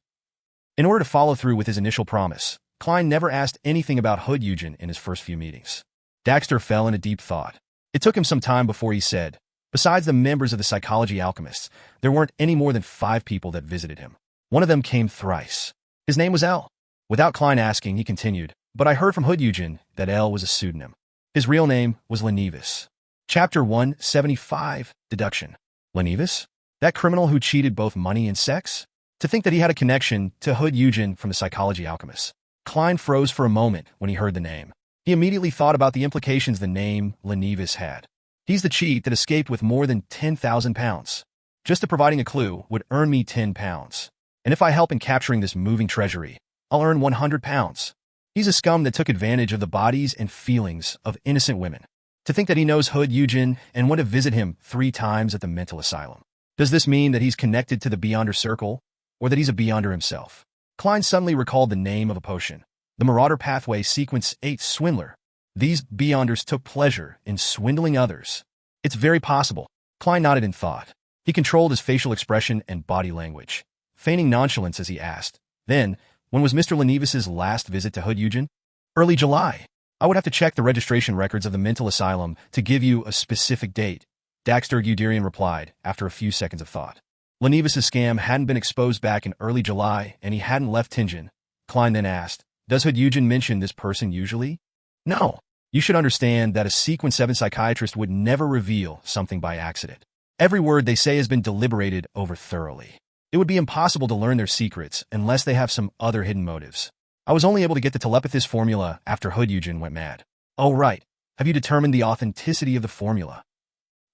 In order to follow through with his initial promise, Klein never asked anything about Hood Eugen in his first few meetings. Daxter fell into deep thought. It took him some time before he said, besides the members of the psychology alchemists, there weren't any more than 5 people that visited him. One of them came thrice. His name was L. Without Klein asking, he continued, but I heard from Hood Eugen that L was a pseudonym. His real name was Lenevis. Chapter 175, Deduction. Lenevis? That criminal who cheated both money and sex? To think that he had a connection to Hood Eugen from the psychology alchemists. Klein froze for a moment when he heard the name. He immediately thought about the implications the name Lenevis had. He's the cheat that escaped with more than 10,000 pounds. Just to providing a clue would earn me 10 pounds. And if I help in capturing this moving treasury, I'll earn 100 pounds. He's a scum that took advantage of the bodies and feelings of innocent women. To think that he knows Hood Eugen and went to visit him 3 times at the mental asylum. Does this mean that he's connected to the Beyonder Circle, or that he's a Beyonder himself? Klein suddenly recalled the name of a potion. The Marauder Pathway Sequence 8 Swindler. These Beyonders took pleasure in swindling others. It's very possible. Klein nodded in thought. He controlled his facial expression and body language, feigning nonchalance as he asked, then, when was Mr. Lenevis's last visit to Hood Eugen? Early July. I would have to check the registration records of the mental asylum to give you a specific date, Daxter Guderian replied after a few seconds of thought. Lenevis's scam hadn't been exposed back in early July, and he hadn't left Tingen. Klein then asked, does Hood Eugen mention this person usually? No. You should understand that a Sequence 7 psychiatrist would never reveal something by accident. Every word they say has been deliberated over thoroughly. It would be impossible to learn their secrets unless they have some other hidden motives. I was only able to get the telepathist formula after Hood Eugen went mad. Oh right, have you determined the authenticity of the formula?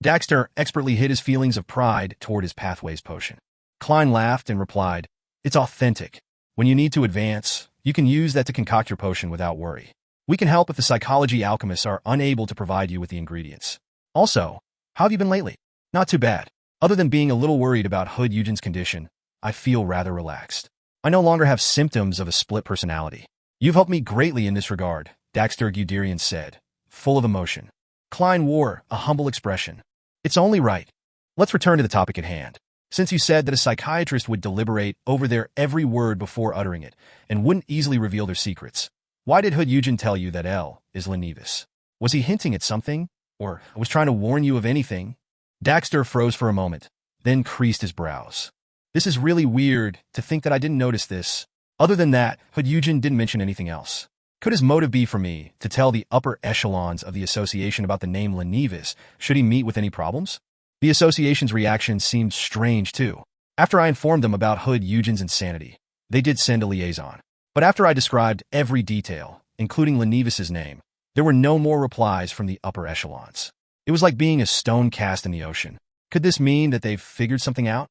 Daxter expertly hid his feelings of pride toward his Pathways potion. Klein laughed and replied, it's authentic. When you need to advance, you can use that to concoct your potion without worry. We can help if the psychology alchemists are unable to provide you with the ingredients. Also, how have you been lately? Not too bad. Other than being a little worried about Hood Eugen's condition, I feel rather relaxed. I no longer have symptoms of a split personality. You've helped me greatly in this regard, Daxter Guderian said, full of emotion. Klein wore a humble expression. It's only right. Let's return to the topic at hand. Since you said that a psychiatrist would deliberate over their every word before uttering it and wouldn't easily reveal their secrets, why did Hood Eugen tell you that L is Lenevis? Was he hinting at something? Or was trying to warn you of anything? Daxter froze for a moment, then creased his brows. This is really weird to think that I didn't notice this. Other than that, Hood Eugen didn't mention anything else. Could his motive be for me to tell the upper echelons of the association about the name Lenevis should he meet with any problems? The association's reaction seemed strange too. After I informed them about Hood Eugen's insanity, they did send a liaison. But after I described every detail, including Lenevis's name, there were no more replies from the upper echelons. It was like being a stone cast in the ocean. Could this mean that they've figured something out?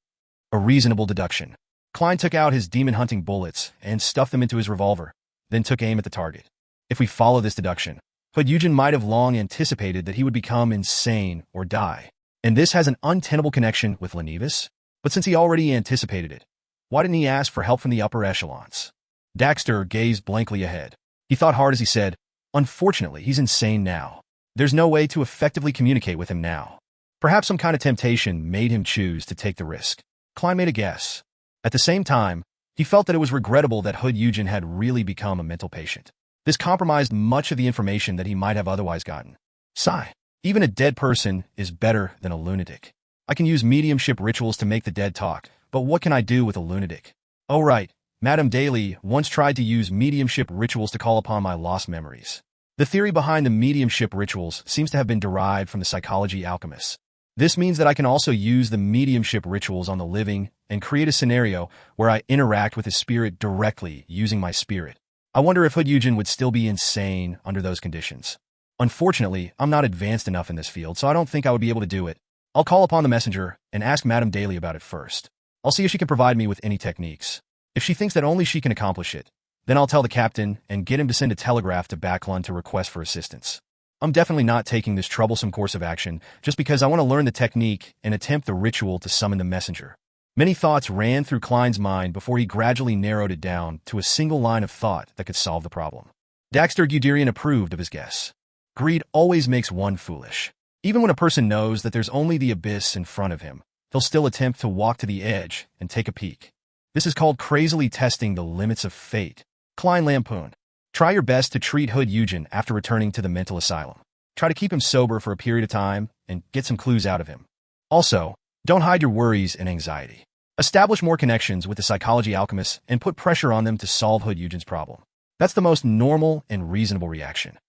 A reasonable deduction. Klein took out his demon-hunting bullets and stuffed them into his revolver, then took aim at the target. If we follow this deduction, Hood Eugen might have long anticipated that he would become insane or die. And this has an untenable connection with Lenevis? But since he already anticipated it, why didn't he ask for help from the upper echelons? Daxter gazed blankly ahead. He thought hard as he said, unfortunately, he's insane now. There's no way to effectively communicate with him now. Perhaps some kind of temptation made him choose to take the risk. Klein made a guess. At the same time, he felt that it was regrettable that Hood Eugen had really become a mental patient. This compromised much of the information that he might have otherwise gotten. Sigh. Even a dead person is better than a lunatic. I can use mediumship rituals to make the dead talk, but what can I do with a lunatic? Oh right, Madame Daly once tried to use mediumship rituals to call upon my lost memories. The theory behind the mediumship rituals seems to have been derived from the psychology alchemists. This means that I can also use the mediumship rituals on the living and create a scenario where I interact with his spirit directly using my spirit. I wonder if Hood Eugen would still be insane under those conditions. Unfortunately, I'm not advanced enough in this field, so I don't think I would be able to do it. I'll call upon the messenger and ask Madame Daly about it first. I'll see if she can provide me with any techniques. If she thinks that only she can accomplish it, then I'll tell the captain and get him to send a telegraph to Backlund to request for assistance. I'm definitely not taking this troublesome course of action just because I want to learn the technique and attempt the ritual to summon the messenger. Many thoughts ran through Klein's mind before he gradually narrowed it down to a single line of thought that could solve the problem. Daxter Guderian approved of his guess. Greed always makes one foolish. Even when a person knows that there's only the abyss in front of him, he'll still attempt to walk to the edge and take a peek. This is called crazily testing the limits of fate. Klein lampooned. Try your best to treat Hood Eugen after returning to the mental asylum. Try to keep him sober for a period of time and get some clues out of him. Also, don't hide your worries and anxiety. Establish more connections with the psychology alchemists and put pressure on them to solve Hood Eugen's problem. That's the most normal and reasonable reaction.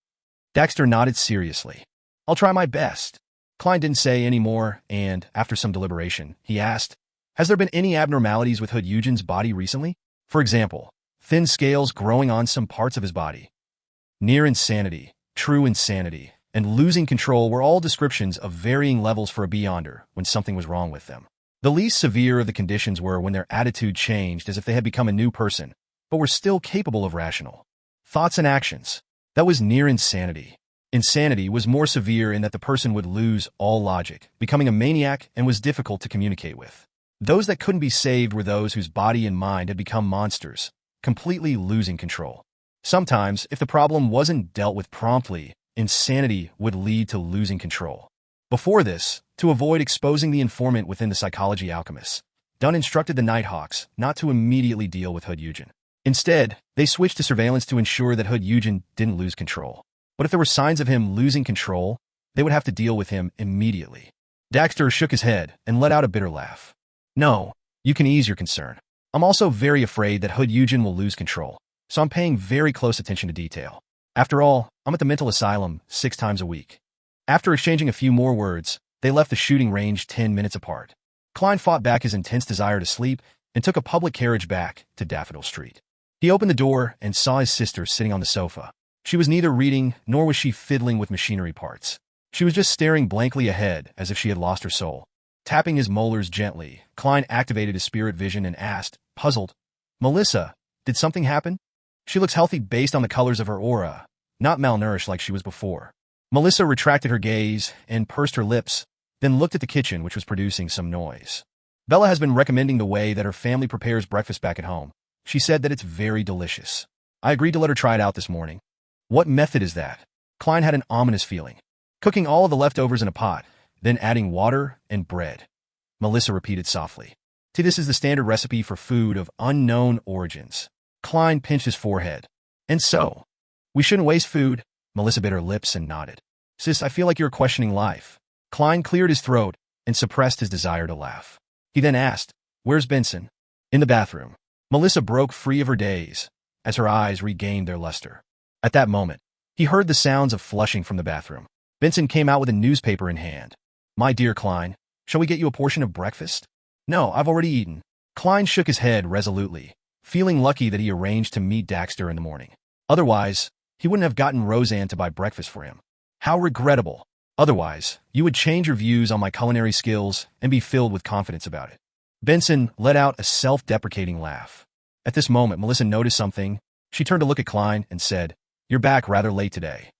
Daxter nodded seriously. I'll try my best. Klein didn't say any more, and, after some deliberation, he asked, has there been any abnormalities with Hood Eugen's body recently? For example, thin scales growing on some parts of his body. Near insanity, true insanity, and losing control were all descriptions of varying levels for a beyonder when something was wrong with them. The least severe of the conditions were when their attitude changed as if they had become a new person, but were still capable of rational thoughts and actions. That was near insanity. Insanity was more severe in that the person would lose all logic, becoming a maniac and was difficult to communicate with. Those that couldn't be saved were those whose body and mind had become monsters, completely losing control. Sometimes, if the problem wasn't dealt with promptly, insanity would lead to losing control. Before this, to avoid exposing the informant within the psychology alchemists, Dunn instructed the Nighthawks not to immediately deal with Hood Eugen. Instead, they switched to surveillance to ensure that Hood Eugen didn't lose control. But if there were signs of him losing control, they would have to deal with him immediately. Daxter shook his head and let out a bitter laugh. No, you can ease your concern. I'm also very afraid that Hood Eugen will lose control, so I'm paying very close attention to detail. After all, I'm at the mental asylum 6 times a week. After exchanging a few more words, they left the shooting range 10 minutes apart. Klein fought back his intense desire to sleep and took a public carriage back to Daffodil Street. He opened the door and saw his sister sitting on the sofa. She was neither reading nor was she fiddling with machinery parts. She was just staring blankly ahead as if she had lost her soul. Tapping his molars gently, Klein activated his spirit vision and asked, puzzled, Melissa, did something happen? She looks healthy based on the colors of her aura, not malnourished like she was before. Melissa retracted her gaze and pursed her lips, then looked at the kitchen, which was producing some noise. Bella has been recommending the way that her family prepares breakfast back at home. She said that it's very delicious. I agreed to let her try it out this morning. What method is that? Klein had an ominous feeling. Cooking all of the leftovers in a pot, then adding water and bread. Melissa repeated softly. This is the standard recipe for food of unknown origins. Klein pinched his forehead. And so, we shouldn't waste food. Melissa bit her lips and nodded. Sis, I feel like you're questioning life. Klein cleared his throat and suppressed his desire to laugh. He then asked, where's Benson? In the bathroom. Melissa broke free of her daze as her eyes regained their luster. At that moment, he heard the sounds of flushing from the bathroom. Benson came out with a newspaper in hand. My dear Klein, shall we get you a portion of breakfast? No, I've already eaten. Klein shook his head resolutely, feeling lucky that he arranged to meet Daxter in the morning. Otherwise, he wouldn't have gotten Roseanne to buy breakfast for him. How regrettable. Otherwise, you would change your views on my culinary skills and be filled with confidence about it. Benson let out a self-deprecating laugh. At this moment, Melissa noticed something. She turned to look at Klein and said, You're back rather late today.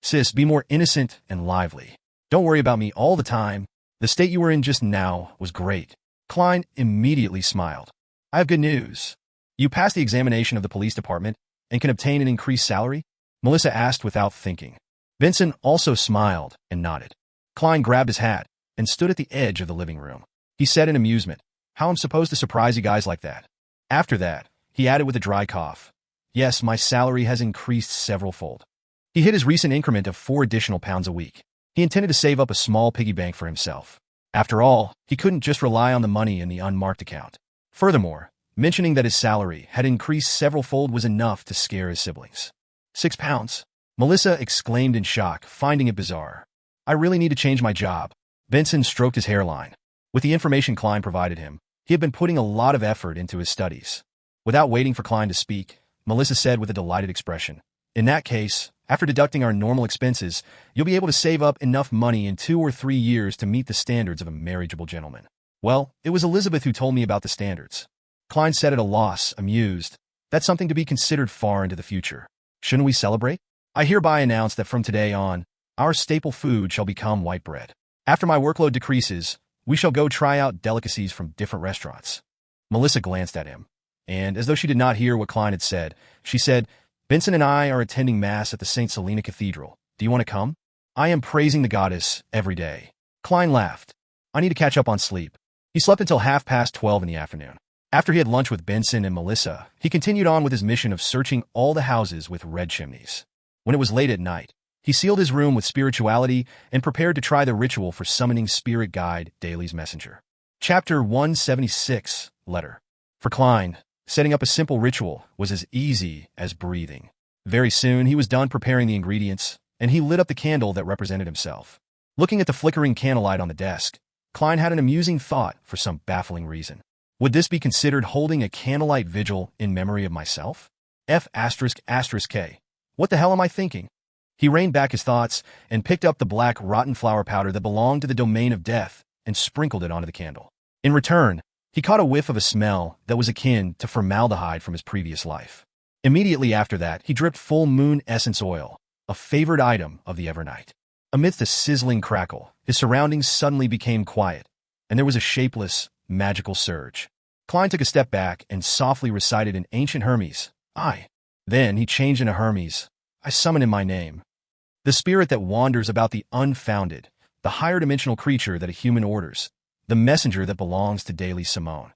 Sis, be more innocent and lively. Don't worry about me all the time. The state you were in just now was great. Klein immediately smiled. I have good news. You passed the examination of the police department and can obtain an increased salary? Melissa asked without thinking. Benson also smiled and nodded. Klein grabbed his hat and stood at the edge of the living room. He said in amusement, "How I'm supposed to surprise you guys like that?" After that, he added with a dry cough, "Yes, my salary has increased several-fold." He hit his recent increment of 4 additional pounds a week. He intended to save up a small piggy bank for himself. After all, he couldn't just rely on the money in the unmarked account. Furthermore, mentioning that his salary had increased several-fold was enough to scare his siblings. 6 pounds? Melissa exclaimed in shock, finding it bizarre. "I really need to change my job." Benson stroked his hairline. With the information Klein provided him, he had been putting a lot of effort into his studies. Without waiting for Klein to speak, Melissa said with a delighted expression, "In that case, after deducting our normal expenses, you'll be able to save up enough money in 2 or 3 years to meet the standards of a marriageable gentleman." "Well, it was Elizabeth who told me about the standards." Klein said at a loss, amused. "That's something to be considered far into the future. Shouldn't we celebrate? I hereby announce that from today on, our staple food shall become white bread. After my workload decreases, we shall go try out delicacies from different restaurants." Melissa glanced at him, and as though she did not hear what Klein had said, she said, "Benson and I are attending Mass at the St. Selena Cathedral. Do you want to come? I am praising the goddess every day." Klein laughed. "I need to catch up on sleep." He slept until 12:30 in the afternoon. After he had lunch with Benson and Melissa, he continued on with his mission of searching all the houses with red chimneys. When it was late at night, he sealed his room with spirituality and prepared to try the ritual for summoning spirit guide Daly's messenger. Chapter 176, Letter. For Klein, setting up a simple ritual was as easy as breathing. Very soon, he was done preparing the ingredients, and he lit up the candle that represented himself. Looking at the flickering candlelight on the desk, Klein had an amusing thought for some baffling reason. Would this be considered holding a candlelight vigil in memory of myself? F***K. What the hell am I thinking? He reined back his thoughts and picked up the black rotten flower powder that belonged to the domain of death and sprinkled it onto the candle. In return, he caught a whiff of a smell that was akin to formaldehyde from his previous life. Immediately after that, he dripped full moon essence oil, a favored item of the Evernight. Amidst a sizzling crackle, his surroundings suddenly became quiet, and there was a shapeless, magical surge. Klein took a step back and softly recited an ancient Hermes, "I." Then he changed into Hermes, "I summon in my name." The spirit that wanders about the unfounded, the higher dimensional creature that a human orders, the messenger that belongs to Daly Simone.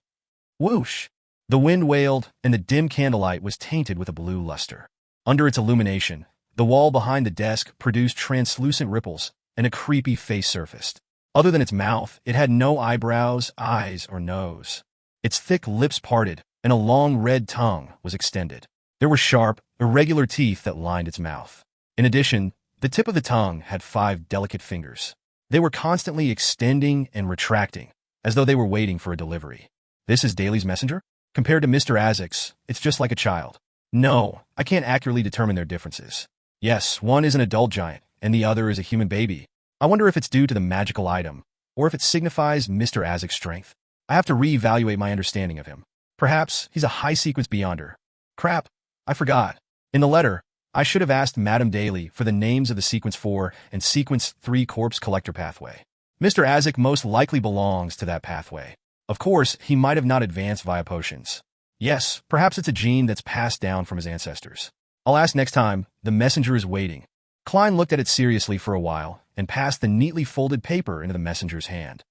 Whoosh! The wind wailed, and the dim candlelight was tainted with a blue luster. Under its illumination, the wall behind the desk produced translucent ripples, and a creepy face surfaced. Other than its mouth, it had no eyebrows, eyes, or nose. Its thick lips parted, and a long red tongue was extended. There were sharp, irregular teeth that lined its mouth. In addition, the tip of the tongue had 5 delicate fingers. They were constantly extending and retracting, as though they were waiting for a delivery. This is Daly's messenger? Compared to Mr. Azek's, it's just like a child. No, I can't accurately determine their differences. Yes, one is an adult giant, and the other is a human baby. I wonder if it's due to the magical item, or if it signifies Mr. Azek's strength. I have to reevaluate my understanding of him. Perhaps he's a high-sequence beyonder. Crap, I forgot. In the letter, I should have asked Madame Daly for the names of the Sequence 4 and Sequence 3 corpse collector pathway. Mr. Azek most likely belongs to that pathway. Of course, he might have not advanced via potions. Yes, perhaps it's a gene that's passed down from his ancestors. I'll ask next time. The messenger is waiting. Klein looked at it seriously for a while and passed the neatly folded paper into the messenger's hand.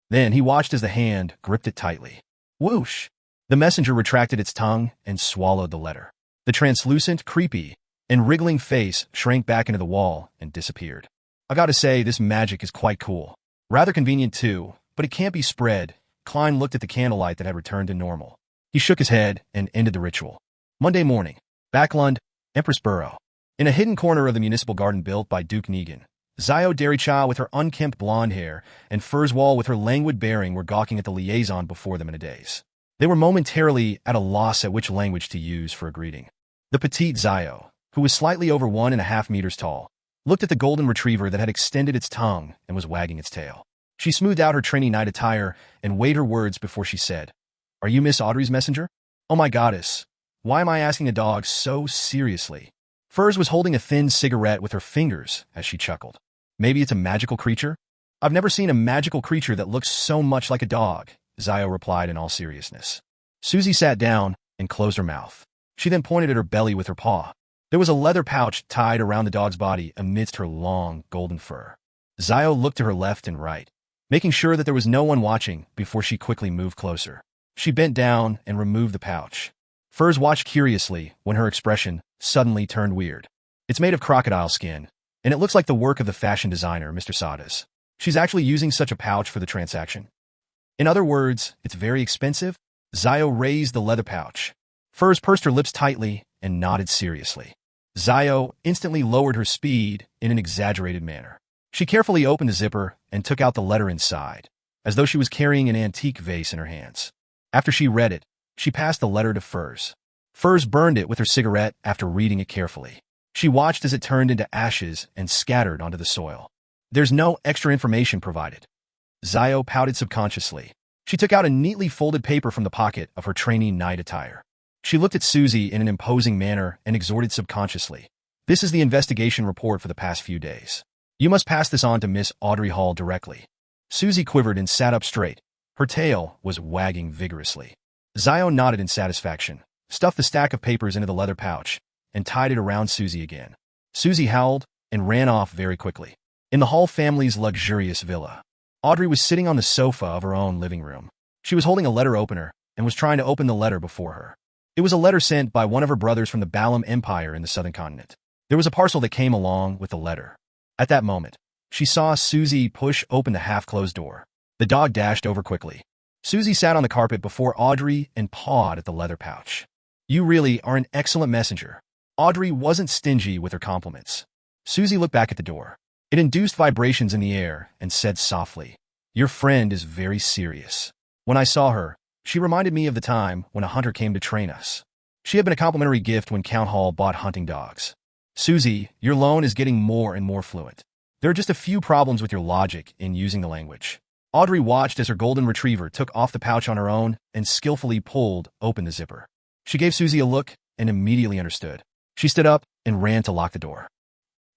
Then he watched as the hand gripped it tightly. Whoosh! The messenger retracted its tongue and swallowed the letter. The translucent, creepy, and wriggling face shrank back into the wall and disappeared. I gotta say, this magic is quite cool. Rather convenient too, but it can't be spread. Klein looked at the candlelight that had returned to normal. He shook his head and ended the ritual. Monday morning, Backlund, Empress Borough. In a hidden corner of the municipal garden built by Duke Negan, Zio Dericha with her unkempt blonde hair and Furzwall with her languid bearing were gawking at the liaison before them in a daze. They were momentarily at a loss at which language to use for a greeting. The petite Zio, who was slightly over 1.5 meters tall, looked at the golden retriever that had extended its tongue and was wagging its tail. She smoothed out her trainee night attire and weighed her words before she said, "Are you Miss Audrey's messenger?" "Oh my goddess, why am I asking a dog so seriously?" Furs was holding a thin cigarette with her fingers as she chuckled. "Maybe it's a magical creature?" "I've never seen a magical creature that looks so much like a dog," Zio replied in all seriousness. Susie sat down and closed her mouth. She then pointed at her belly with her paw. There was a leather pouch tied around the dog's body amidst her long, golden fur. Zio looked to her left and right, making sure that there was no one watching before she quickly moved closer. She bent down and removed the pouch. Furs watched curiously when her expression suddenly turned weird. It's made of crocodile skin, and it looks like the work of the fashion designer, Mr. Sadas. She's actually using such a pouch for the transaction. In other words, it's very expensive? Zio raised the leather pouch. Furs pursed her lips tightly and nodded seriously. Zio instantly lowered her speed in an exaggerated manner. She carefully opened the zipper and took out the letter inside, as though she was carrying an antique vase in her hands. After she read it, she passed the letter to Furs. Furs burned it with her cigarette after reading it carefully. She watched as it turned into ashes and scattered onto the soil. There's no extra information provided. Zio pouted subconsciously. She took out a neatly folded paper from the pocket of her training night attire. She looked at Susie in an imposing manner and exhorted subconsciously. This is the investigation report for the past few days. You must pass this on to Miss Audrey Hall directly. Susie quivered and sat up straight. Her tail was wagging vigorously. Zio nodded in satisfaction, stuffed the stack of papers into the leather pouch, and tied it around Susie again. Susie howled and ran off very quickly. In the Hall family's luxurious villa, Audrey was sitting on the sofa of her own living room. She was holding a letter opener and was trying to open the letter before her. It was a letter sent by one of her brothers from the Balam Empire in the southern continent. There was a parcel that came along with the letter. At that moment, she saw Susie push open the half-closed door. The dog dashed over quickly. Susie sat on the carpet before Audrey and pawed at the leather pouch. You really are an excellent messenger. Audrey wasn't stingy with her compliments. Susie looked back at the door. It induced vibrations in the air and said softly, Your friend is very serious. When I saw her, she reminded me of the time when a hunter came to train us. She had been a complimentary gift when Count Hall bought hunting dogs. Susie, your loan is getting more and more fluent. There are just a few problems with your logic in using the language. Audrey watched as her golden retriever took off the pouch on her own and skillfully pulled open the zipper. She gave Susie a look and immediately understood. She stood up and ran to lock the door.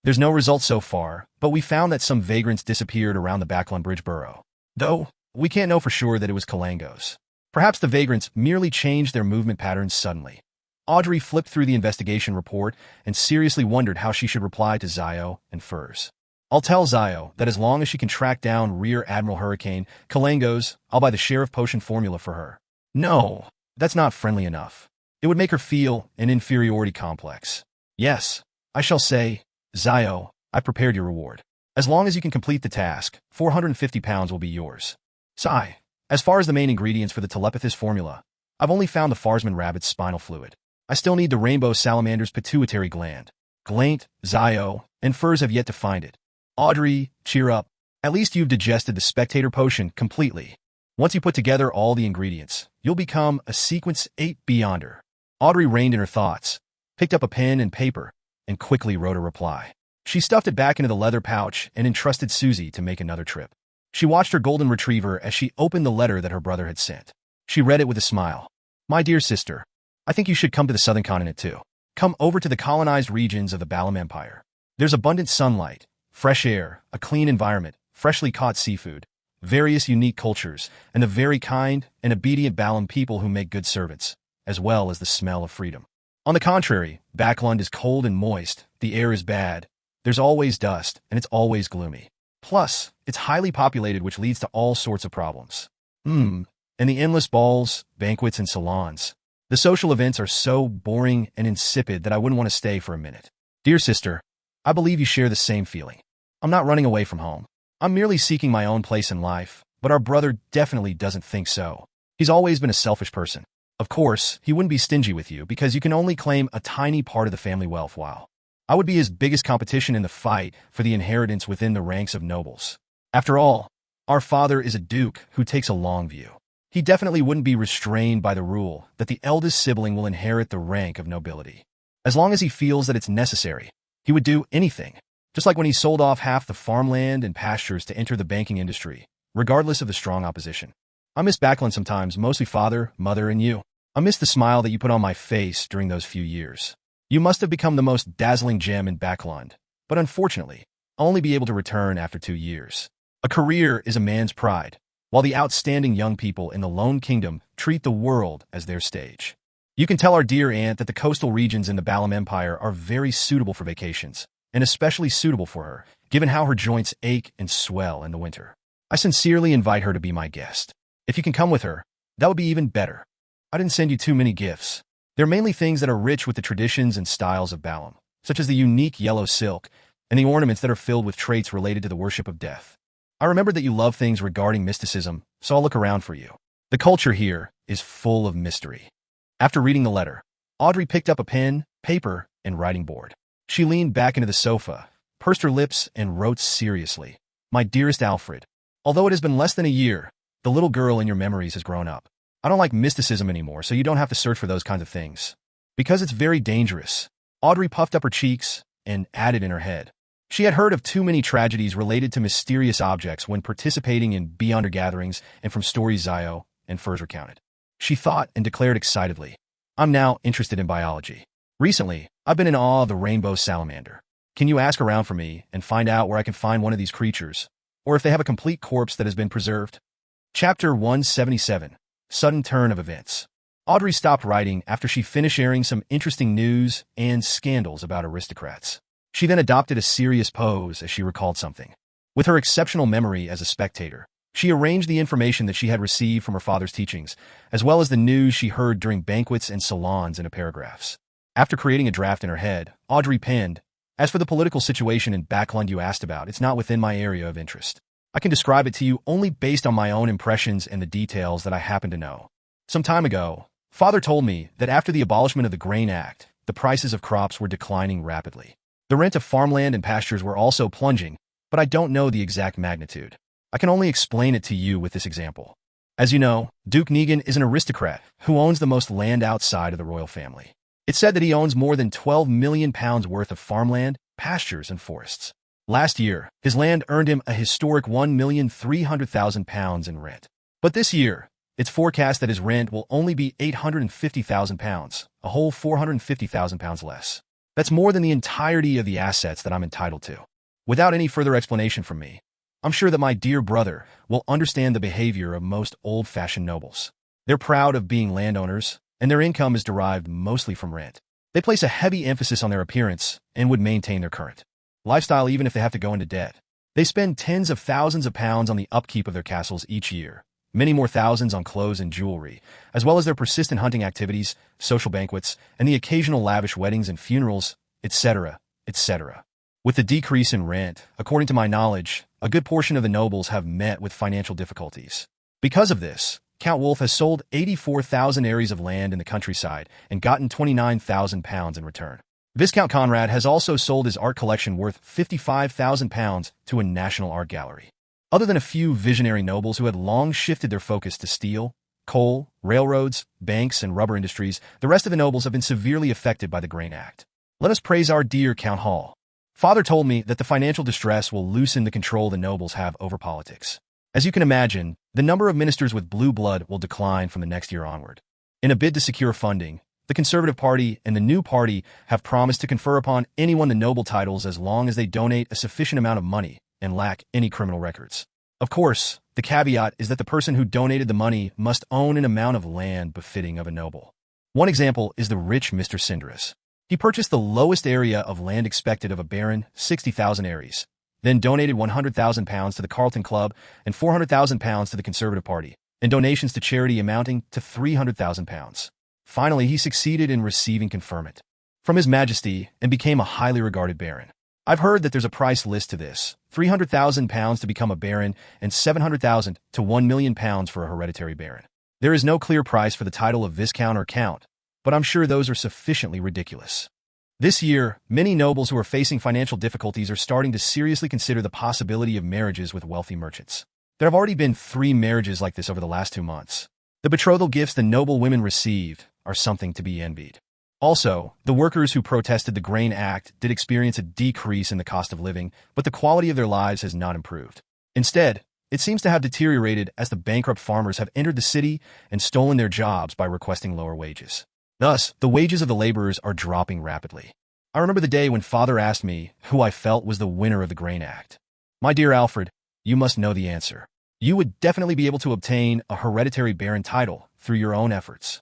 There's no results so far, but we found that some vagrants disappeared around the Backlund Bridge Borough. Though, we can't know for sure that it was Kalangos. Perhaps the vagrants merely changed their movement patterns suddenly. Audrey flipped through the investigation report and seriously wondered how she should reply to Zio and Furs. I'll tell Zio that as long as she can track down Rear Admiral Hurricane Kalangos, I'll buy the sheriff potion formula for her. No, that's not friendly enough. It would make her feel an inferiority complex. Yes, I shall say, Zio, I prepared your reward. As long as you can complete the task, 450 pounds will be yours. Sigh. As far as the main ingredients for the telepathist formula, I've only found the Farsman rabbit's spinal fluid. I still need the rainbow salamander's pituitary gland. Glaint, Zio, and Furs have yet to find it. Audrey, cheer up. At least you've digested the spectator potion completely. Once you put together all the ingredients, you'll become a Sequence 8 Beyonder. Audrey reined in her thoughts, picked up a pen and paper, and quickly wrote a reply. She stuffed it back into the leather pouch and entrusted Susie to make another trip. She watched her golden retriever as she opened the letter that her brother had sent. She read it with a smile. My dear sister, I think you should come to the southern continent too. Come over to the colonized regions of the Balam Empire. There's abundant sunlight, fresh air, a clean environment, freshly caught seafood, various unique cultures, and the very kind and obedient Balam people who make good servants, as well as the smell of freedom. On the contrary, Backlund is cold and moist, the air is bad, there's always dust, and it's always gloomy. Plus, it's highly populated, which leads to all sorts of problems. And the endless balls, banquets, and salons. The social events are so boring and insipid that I wouldn't want to stay for a minute. Dear sister, I believe you share the same feeling. I'm not running away from home. I'm merely seeking my own place in life, but our brother definitely doesn't think so. He's always been a selfish person. Of course, he wouldn't be stingy with you because you can only claim a tiny part of the family wealth while I would be his biggest competition in the fight for the inheritance within the ranks of nobles. After all, our father is a duke who takes a long view. He definitely wouldn't be restrained by the rule that the eldest sibling will inherit the rank of nobility. As long as he feels that it's necessary, he would do anything, just like when he sold off half the farmland and pastures to enter the banking industry, regardless of the strong opposition. I miss Backlund sometimes, mostly father, mother, and you. I miss the smile that you put on my face during those few years. You must have become the most dazzling gem in Backlund, but unfortunately, I'll only be able to return after 2 years. A career is a man's pride, while the outstanding young people in the Lone Kingdom treat the world as their stage. You can tell our dear aunt that the coastal regions in the Balam Empire are very suitable for vacations, and especially suitable for her, given how her joints ache and swell in the winter. I sincerely invite her to be my guest. If you can come with her, that would be even better. I didn't send you too many gifts. They're mainly things that are rich with the traditions and styles of Balam, such as the unique yellow silk and the ornaments that are filled with traits related to the worship of death. I remember that you love things regarding mysticism, so I'll look around for you. The culture here is full of mystery. After reading the letter, Audrey picked up a pen, paper, and writing board. She leaned back into the sofa, pursed her lips, and wrote seriously. My dearest Alfred, although it has been less than a year, the little girl in your memories has grown up. I don't like mysticism anymore, so you don't have to search for those kinds of things. Because it's very dangerous. Audrey puffed up her cheeks and added in her head. She had heard of too many tragedies related to mysterious objects when participating in Beyonder gatherings and from stories Zio and Furs recounted. She thought and declared excitedly, I'm now interested in biology. Recently, I've been in awe of the rainbow salamander. Can you ask around for me and find out where I can find one of these creatures, or if they have a complete corpse that has been preserved? Chapter 177. Sudden Turn of Events. Audrey stopped writing after she finished sharing some interesting news and scandals about aristocrats. She then adopted a serious pose as she recalled something. With her exceptional memory as a spectator, she arranged the information that she had received from her father's teachings, as well as the news she heard during banquets and salons into paragraphs. After creating a draft in her head, Audrey penned, As for the political situation in Backlund you asked about, it's not within my area of interest. I can describe it to you only based on my own impressions and the details that I happen to know. Some time ago, Father told me that after the abolishment of the Grain Act, the prices of crops were declining rapidly. The rent of farmland and pastures were also plunging, but I don't know the exact magnitude. I can only explain it to you with this example. As you know, Duke Negan is an aristocrat who owns the most land outside of the royal family. It's said that he owns more than £12 million worth of farmland, pastures, and forests. Last year, his land earned him a historic £1,300,000 in rent. But this year, it's forecast that his rent will only be £850,000, a whole £450,000 less. That's more than the entirety of the assets that I'm entitled to. Without any further explanation from me, I'm sure that my dear brother will understand the behavior of most old-fashioned nobles. They're proud of being landowners, and their income is derived mostly from rent. They place a heavy emphasis on their appearance and would maintain their current lifestyle even if they have to go into debt. They spend tens of thousands of pounds on the upkeep of their castles each year, many more thousands on clothes and jewelry, as well as their persistent hunting activities, social banquets, and the occasional lavish weddings and funerals, etc., etc. With the decrease in rent, according to my knowledge, a good portion of the nobles have met with financial difficulties. Because of this, Count Wolf has sold 84,000 areas of land in the countryside and gotten £29,000 in return. Viscount Conrad has also sold his art collection worth £55,000 to a national art gallery. Other than a few visionary nobles who had long shifted their focus to steel, coal, railroads, banks, and rubber industries, the rest of the nobles have been severely affected by the Grain Act. Let us praise our dear Count Hall. Father told me that the financial distress will loosen the control the nobles have over politics. As you can imagine, the number of ministers with blue blood will decline from the next year onward. In a bid to secure funding, the Conservative Party and the New Party have promised to confer upon anyone the noble titles as long as they donate a sufficient amount of money and lack any criminal records. Of course, the caveat is that the person who donated the money must own an amount of land befitting of a noble. One example is the rich Mr. Cinderis. He purchased the lowest area of land expected of a baron, 60,000 aries, then donated £100,000 to the Carlton Club and £400,000 to the Conservative Party, and donations to charity amounting to £300,000. Finally, he succeeded in receiving conferment from His Majesty and became a highly regarded baron. I've heard that there's a price list to this, £300,000 to become a baron and £700,000 to £1 million for a hereditary baron. There is no clear price for the title of Viscount or Count, but I'm sure those are sufficiently ridiculous. This year, many nobles who are facing financial difficulties are starting to seriously consider the possibility of marriages with wealthy merchants. There have already been 3 marriages like this over the last 2 months. The betrothal gifts the noble women received are something to be envied. Also, the workers who protested the Grain Act did experience a decrease in the cost of living, but the quality of their lives has not improved. Instead, it seems to have deteriorated as the bankrupt farmers have entered the city and stolen their jobs by requesting lower wages. Thus, the wages of the laborers are dropping rapidly. I remember the day when Father asked me who I felt was the winner of the Grain Act. My dear Alfred, you must know the answer. You would definitely be able to obtain a hereditary baron title through your own efforts.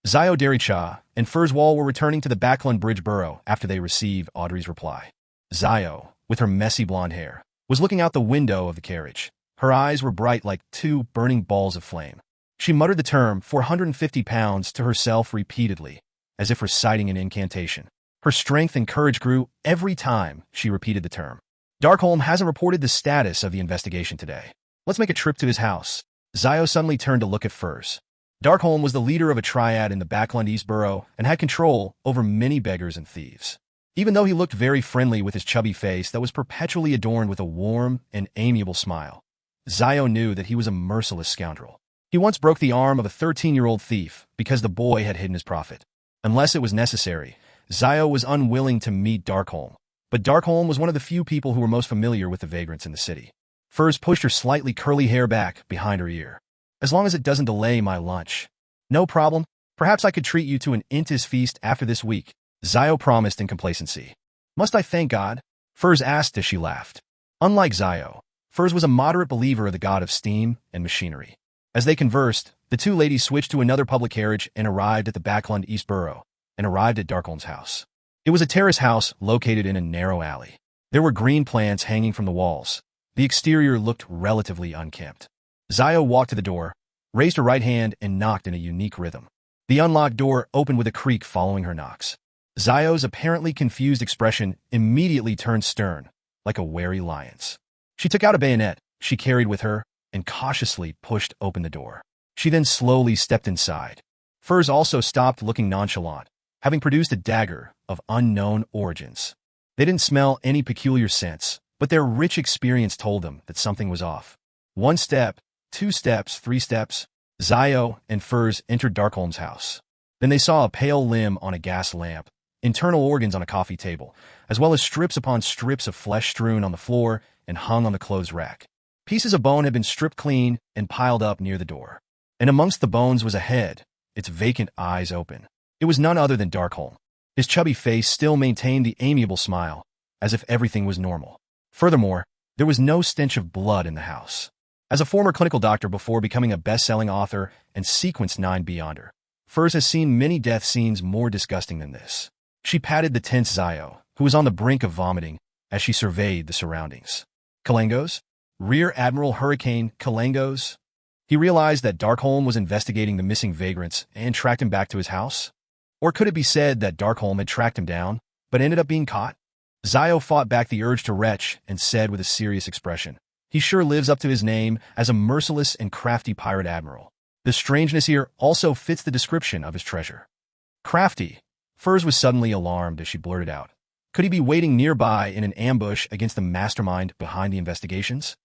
Zio Dericha and Furzwall were returning to the Backlund Bridge Burrow after they received Audrey's reply. Zio, with her messy blonde hair, was looking out the window of the carriage. Her eyes were bright like two burning balls of flame. She muttered the term 450 pounds to herself repeatedly, as if reciting an incantation. Her strength and courage grew every time she repeated the term. Darkholm hasn't reported the status of the investigation today. Let's make a trip to his house. Zio suddenly turned to look at Furs. Darkholm was the leader of a triad in the Backlund East Borough and had control over many beggars and thieves. Even though he looked very friendly with his chubby face that was perpetually adorned with a warm and amiable smile, Zio knew that he was a merciless scoundrel. He once broke the arm of a 13-year-old thief because the boy had hidden his profit. Unless it was necessary, Zio was unwilling to meet Darkholm, but Darkholm was one of the few people who were most familiar with the vagrants in the city. Furs pushed her slightly curly hair back behind her ear. As long as it doesn't delay my lunch. No problem. Perhaps I could treat you to an Intis feast after this week, Zio promised in complacency. Must I thank God? Furs asked as she laughed. Unlike Zio, Furs was a moderate believer of the god of steam and machinery. As they conversed, the two ladies switched to another public carriage and arrived at the Backlund East Borough, and arrived at Darkholm's house. It was a terrace house located in a narrow alley. There were green plants hanging from the walls. The exterior looked relatively unkempt. Zio walked to the door, raised her right hand, and knocked in a unique rhythm. The unlocked door opened with a creak following her knocks. Zio's apparently confused expression immediately turned stern, like a wary lion's. She took out a bayonet she carried with her and cautiously pushed open the door. She then slowly stepped inside. Furs also stopped looking nonchalant, having produced a dagger of unknown origins. They didn't smell any peculiar scents, but their rich experience told them that something was off. 1 step, 2 steps, 3 steps. Zio and Furs entered Darkholm's house. Then they saw a pale limb on a gas lamp, internal organs on a coffee table, as well as strips upon strips of flesh strewn on the floor and hung on the clothes rack. Pieces of bone had been stripped clean and piled up near the door. And amongst the bones was a head, its vacant eyes open. It was none other than Darkholm. His chubby face still maintained the amiable smile, as if everything was normal. Furthermore, there was no stench of blood in the house. As a former clinical doctor before becoming a best-selling author and Sequence 9 Beyonder, Furs has seen many death scenes more disgusting than this. She patted the tense Zio, who was on the brink of vomiting, as she surveyed the surroundings. Kalangos? Rear Admiral Hurricane Kalangos? He realized that Darkholm was investigating the missing vagrants and tracked him back to his house? Or could it be said that Darkholm had tracked him down, but ended up being caught? Zio fought back the urge to retch and said with a serious expression, "He sure lives up to his name as a merciless and crafty pirate admiral. The strangeness here also fits the description of his treasure." Crafty? Furs was suddenly alarmed as she blurted out. Could he be waiting nearby in an ambush against the mastermind behind the investigations?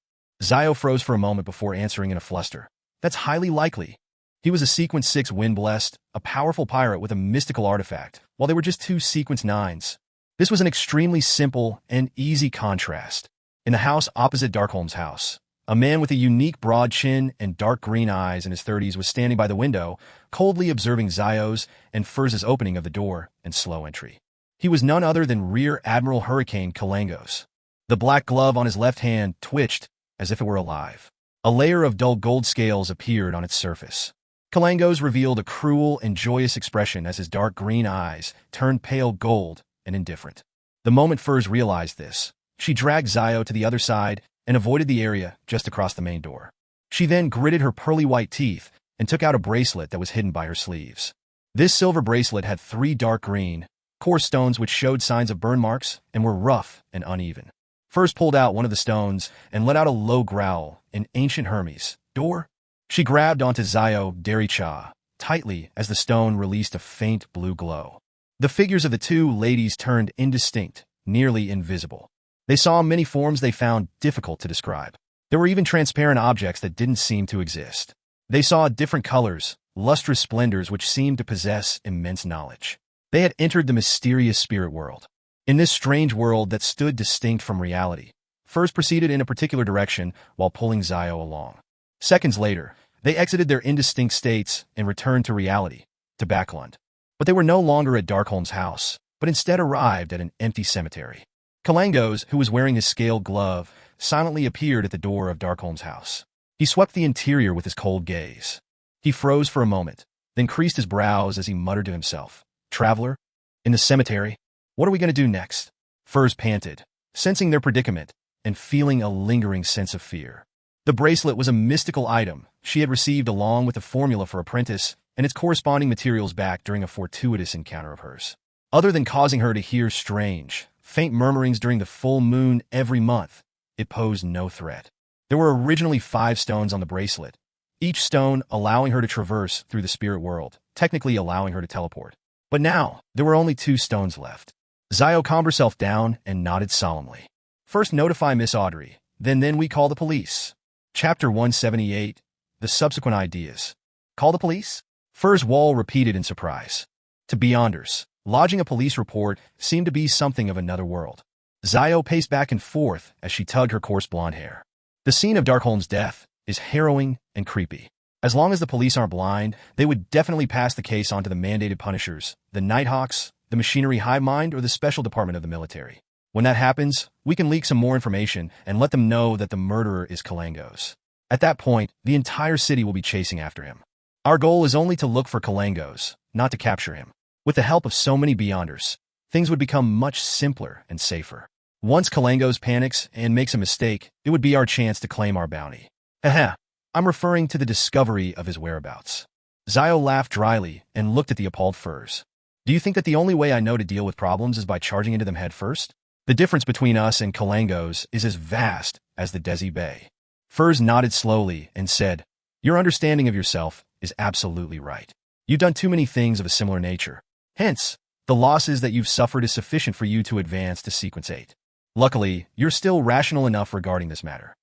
Zio froze for a moment before answering in a fluster. That's highly likely. He was a Sequence 6 wind-blessed, a powerful pirate with a mystical artifact, while they were just 2 Sequence 9s. This was an extremely simple and easy contrast. In the house opposite Darkholm's house, a man with a unique broad chin and dark green eyes in his 30s was standing by the window, coldly observing Zio's and Furz's opening of the door and slow entry. He was none other than Rear Admiral Hurricane Kalangos. The black glove on his left hand twitched as if it were alive. A layer of dull gold scales appeared on its surface. Kalangos revealed a cruel and joyous expression as his dark green eyes turned pale gold and indifferent. The moment Furs realized this, she dragged Zio to the other side and avoided the area just across the main door. She then gritted her pearly white teeth and took out a bracelet that was hidden by her sleeves. This silver bracelet had 3 dark green, coarse stones which showed signs of burn marks and were rough and uneven. Furs pulled out one of the stones and let out a low growl in ancient Hermes. Door? She grabbed onto Zio Dericha tightly as the stone released a faint blue glow. The figures of the two ladies turned indistinct, nearly invisible. They saw many forms they found difficult to describe. There were even transparent objects that didn't seem to exist. They saw different colors, lustrous splendors which seemed to possess immense knowledge. They had entered the mysterious spirit world. In this strange world that stood distinct from reality, Furs proceeded in a particular direction while pulling Zio along. Seconds later, they exited their indistinct states and returned to reality, to Backlund. But they were no longer at Darkholm's house, but instead arrived at an empty cemetery. Kalangos, who was wearing his scaled glove, silently appeared at the door of Darkholm's house. He swept the interior with his cold gaze. He froze for a moment, then creased his brows as he muttered to himself. Traveler? In the cemetery? What are we going to do next? Furs panted, sensing their predicament and feeling a lingering sense of fear. The bracelet was a mystical item she had received along with the formula for apprentice and its corresponding materials back during a fortuitous encounter of hers. Other than causing her to hear strange, faint murmurings during the full moon every month, it posed no threat. There were originally 5 stones on the bracelet, each stone allowing her to traverse through the spirit world, technically allowing her to teleport. But now, there were only 2 stones left. Zio calmed herself down and nodded solemnly. First notify Miss Audrey, then we call the police. Chapter 178, The Subsequent Ideas. Call the police? Furs Wall repeated in surprise. To Beyonders, lodging a police report seemed to be something of another world. Zio paced back and forth as she tugged her coarse blonde hair. The scene of Darkholm's death is harrowing and creepy. As long as the police aren't blind, they would definitely pass the case on to the mandated punishers, the Nighthawks, the Machinery Hive Mind, or the Special Department of the military. When that happens, we can leak some more information and let them know that the murderer is Kalangos. At that point, the entire city will be chasing after him. Our goal is only to look for Kalangos, not to capture him. With the help of so many Beyonders, things would become much simpler and safer. Once Kalangos panics and makes a mistake, it would be our chance to claim our bounty. Haha, I'm referring to the discovery of his whereabouts. Zio laughed dryly and looked at the appalled Furs. Do you think that the only way I know to deal with problems is by charging into them head first? The difference between us and Kalangos is as vast as the Desi Bay. Furs nodded slowly and said, Your understanding of yourself is absolutely right. You've done too many things of a similar nature. Hence, the losses that you've suffered is sufficient for you to advance to Sequence 8. Luckily, you're still rational enough regarding this matter.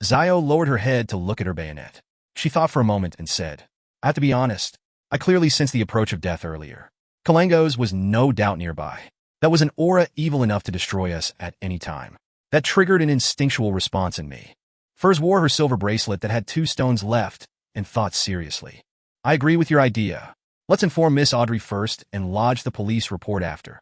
Zio lowered her head to look at her bayonet. She thought for a moment and said, I have to be honest, I clearly sensed the approach of death earlier. Kalangos was no doubt nearby. That was an aura evil enough to destroy us at any time. That triggered an instinctual response in me. Furs wore her silver bracelet that had 2 stones left and thought seriously. I agree with your idea. Let's inform Miss Audrey first and lodge the police report after.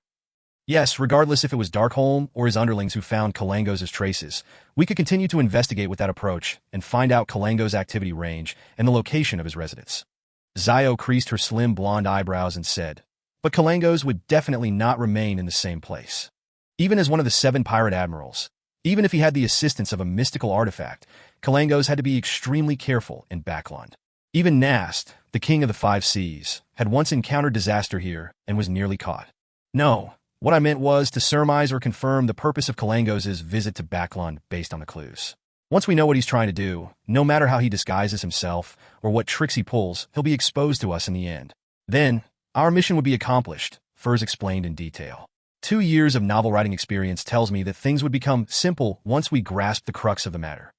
Yes, regardless if it was Darkholm or his underlings who found Kalangos' traces, we could continue to investigate with that approach and find out Kalangos' activity range and the location of his residence. Zio creased her slim blonde eyebrows and said, But Kalangos would definitely not remain in the same place. Even as one of the 7 pirate admirals, even if he had the assistance of a mystical artifact, Kalangos had to be extremely careful in Backlund. Even Nast, the king of the 5 seas, had once encountered disaster here and was nearly caught. No, what I meant was to surmise or confirm the purpose of Kalangos' visit to Backlund based on the clues. Once we know what he's trying to do, no matter how he disguises himself or what tricks he pulls, he'll be exposed to us in the end. Then, our mission would be accomplished, Furs explained in detail. 2 years of novel writing experience tells me that things would become simple once we grasp the crux of the matter.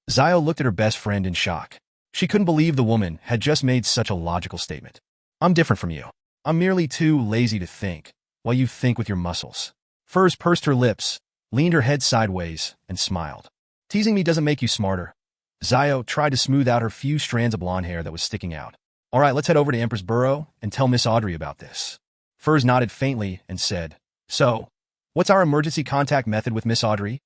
Zio looked at her best friend in shock. She couldn't believe the woman had just made such a logical statement. I'm different from you. I'm merely too lazy to think, while you think with your muscles. Furs pursed her lips, leaned her head sideways, and smiled. Teasing me doesn't make you smarter. Zio tried to smooth out her few strands of blonde hair that was sticking out. All right, let's head over to Empress Burrow and tell Miss Audrey about this. Furs nodded faintly and said, So, what's our emergency contact method with Miss Audrey?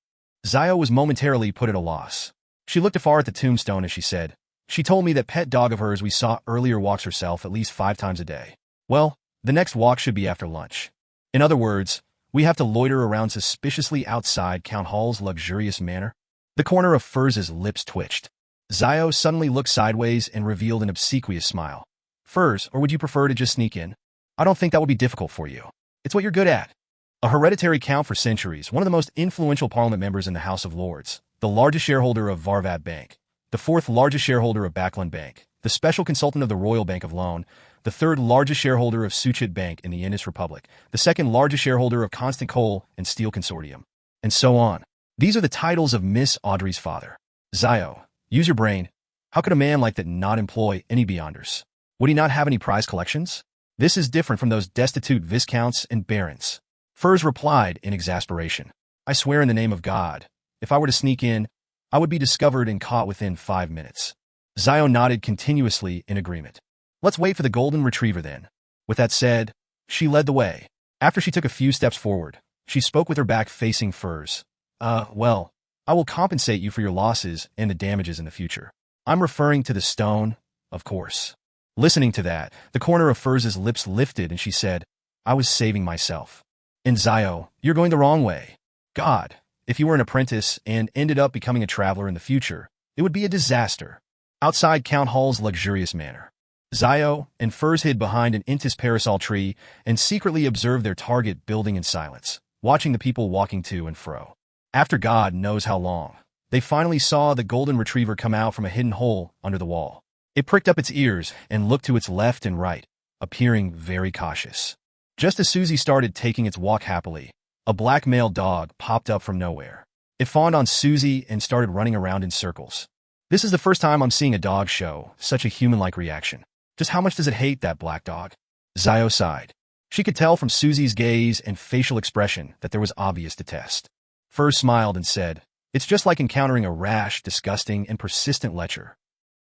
Zio was momentarily put at a loss. She looked afar at the tombstone as she said, She told me that pet dog of hers we saw earlier walks herself at least 5 times a day. Well, the next walk should be after lunch. In other words, we have to loiter around suspiciously outside Count Hall's luxurious manor. The corner of Furs' lips twitched. Zio suddenly looked sideways and revealed an obsequious smile. Furs, or would you prefer to just sneak in? I don't think that would be difficult for you. It's what you're good at. A hereditary count for centuries, one of the most influential parliament members in the House of Lords, the largest shareholder of Varvat Bank, the 4th largest shareholder of Backlund Bank, the special consultant of the Royal Bank of Loan, the 3rd largest shareholder of Suchit Bank in the Indus Republic, the 2nd largest shareholder of Constant Coal and Steel Consortium, and so on. These are the titles of Miss Audrey's father. Zio, use your brain. How could a man like that not employ any Beyonders? Would he not have any prize collections? This is different from those destitute viscounts and barons. Furs replied in exasperation. I swear in the name of God, if I were to sneak in, I would be discovered and caught within 5 minutes. Zio nodded continuously in agreement. Let's wait for the golden retriever then. With that said, she led the way. After she took a few steps forward, she spoke with her back facing Furs. Well, I will compensate you for your losses and the damages in the future. I'm referring to the stone, of course. Listening to that, the corner of Furz's lips lifted and she said, I was saving myself. And Zio, you're going the wrong way. God, if you were an apprentice and ended up becoming a traveler in the future, it would be a disaster. Outside Count Hall's luxurious manor, Zio and Furz hid behind an Intis parasol tree and secretly observed their target building in silence, watching the people walking to and fro. After God knows how long, they finally saw the golden retriever come out from a hidden hole under the wall. It pricked up its ears and looked to its left and right, appearing very cautious. Just as Susie started taking its walk happily, a black male dog popped up from nowhere. It fawned on Susie and started running around in circles. This is the first time I'm seeing a dog show such a human-like reaction. Just how much does it hate that black dog? Zio sighed. She could tell from Susie's gaze and facial expression that there was obvious detest. Furz smiled and said, It's just like encountering a rash, disgusting, and persistent lecher.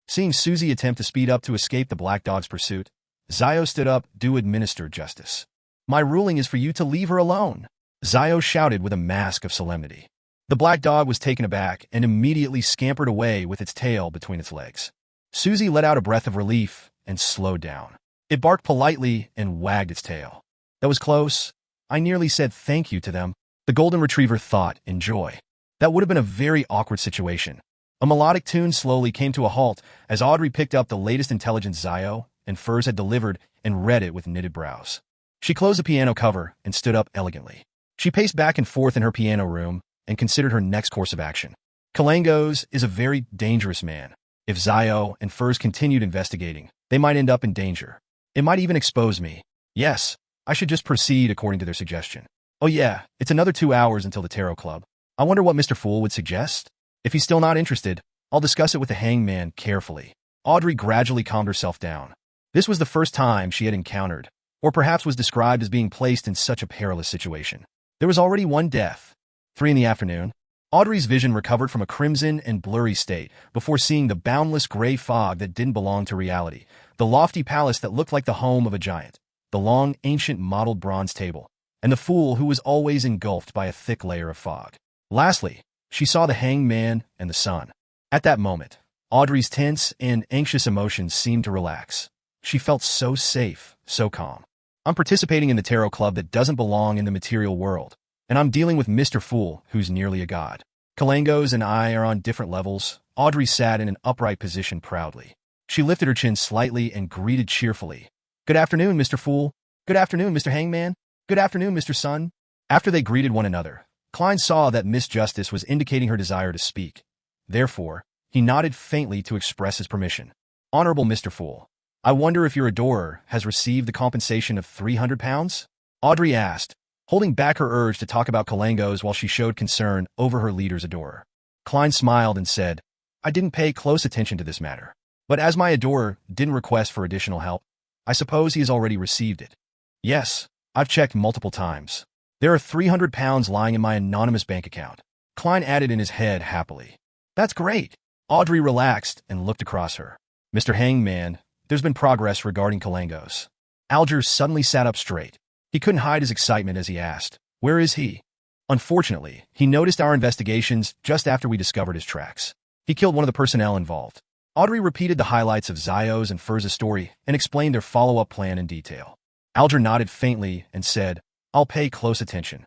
Seeing Susie attempt to speed up to escape the black dog's pursuit, Zio stood up, do administer justice. My ruling is for you to leave her alone, Zio shouted with a mask of solemnity. The black dog was taken aback and immediately scampered away with its tail between its legs. Susie let out a breath of relief and slowed down. It barked politely and wagged its tail. That was close. I nearly said thank you to them, the golden retriever thought in joy. That would have been a very awkward situation. A melodic tune slowly came to a halt as Audrey picked up the latest intelligence Zio and Furz had delivered and read it with knitted brows. She closed the piano cover and stood up elegantly. She paced back and forth in her piano room and considered her next course of action. Kalangos is a very dangerous man. If Zio and Furz continued investigating, they might end up in danger. It might even expose me. Yes, I should just proceed according to their suggestion. Oh yeah, it's another 2 hours until the Tarot Club. I wonder what Mr. Fool would suggest? If he's still not interested, I'll discuss it with the hangman carefully. Audrey gradually calmed herself down. This was the first time she had encountered, or perhaps was described as being placed in such a perilous situation. There was already one death. 3 in the afternoon. Audrey's vision recovered from a crimson and blurry state before seeing the boundless gray fog that didn't belong to reality, the lofty palace that looked like the home of a giant, the long, ancient mottled bronze table, and the fool who was always engulfed by a thick layer of fog. Lastly, she saw the hangman and the sun. At that moment, Audrey's tense and anxious emotions seemed to relax. She felt so safe, so calm. I'm participating in the tarot club that doesn't belong in the material world, and I'm dealing with Mr. Fool, who's nearly a god. Kalangos and I are on different levels. Audrey sat in an upright position proudly. She lifted her chin slightly and greeted cheerfully. Good afternoon, Mr. Fool. Good afternoon, Mr. Hangman. Good afternoon, Mr. Sun. After they greeted one another, Klein saw that Miss Justice was indicating her desire to speak. Therefore, he nodded faintly to express his permission. Honorable Mr. Fool, I wonder if your adorer has received the compensation of 300 pounds? Audrey asked, holding back her urge to talk about Kalangos while she showed concern over her leader's adorer. Klein smiled and said, I didn't pay close attention to this matter. But as my adorer didn't request for additional help, I suppose he has already received it. Yes, I've checked multiple times. There are 300 pounds lying in my anonymous bank account. Klein added in his head happily. That's great. Audrey relaxed and looked across her. Mr. Hangman, there's been progress regarding Kalangos. Alger suddenly sat up straight. He couldn't hide his excitement as he asked, where is he? Unfortunately, he noticed our investigations just after we discovered his tracks. He killed one of the personnel involved. Audrey repeated the highlights of Zio's and Furz's story and explained their follow-up plan in detail. Alger nodded faintly and said, I'll pay close attention.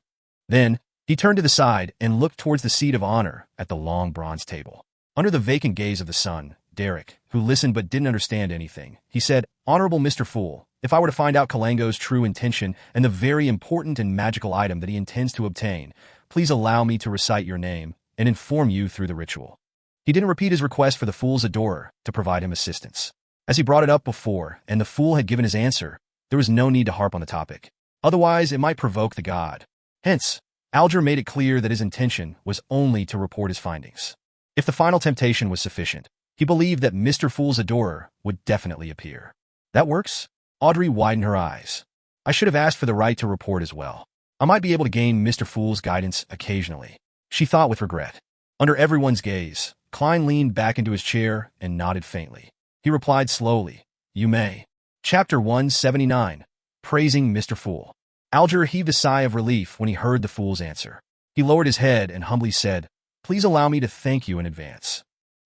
Then, he turned to the side and looked towards the seat of honor at the long bronze table. Under the vacant gaze of the son, Derek, who listened but didn't understand anything, he said, Honorable Mr. Fool, if I were to find out Kalangos' true intention and the very important and magical item that he intends to obtain, please allow me to recite your name and inform you through the ritual. He didn't repeat his request for the fool's adorer to provide him assistance. As he brought it up before and the fool had given his answer, there was no need to harp on the topic. Otherwise, it might provoke the god. Hence, Alger made it clear that his intention was only to report his findings. If the final temptation was sufficient, he believed that Mr. Fool's adorer would definitely appear. That works? Audrey widened her eyes. I should have asked for the right to report as well. I might be able to gain Mr. Fool's guidance occasionally, she thought with regret. Under everyone's gaze, Klein leaned back into his chair and nodded faintly. He replied slowly, You may. Chapter 179. Praising Mr. Fool. Alger heaved a sigh of relief when he heard the fool's answer. He lowered his head and humbly said, Please allow me to thank you in advance.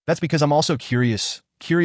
That's because I'm also curious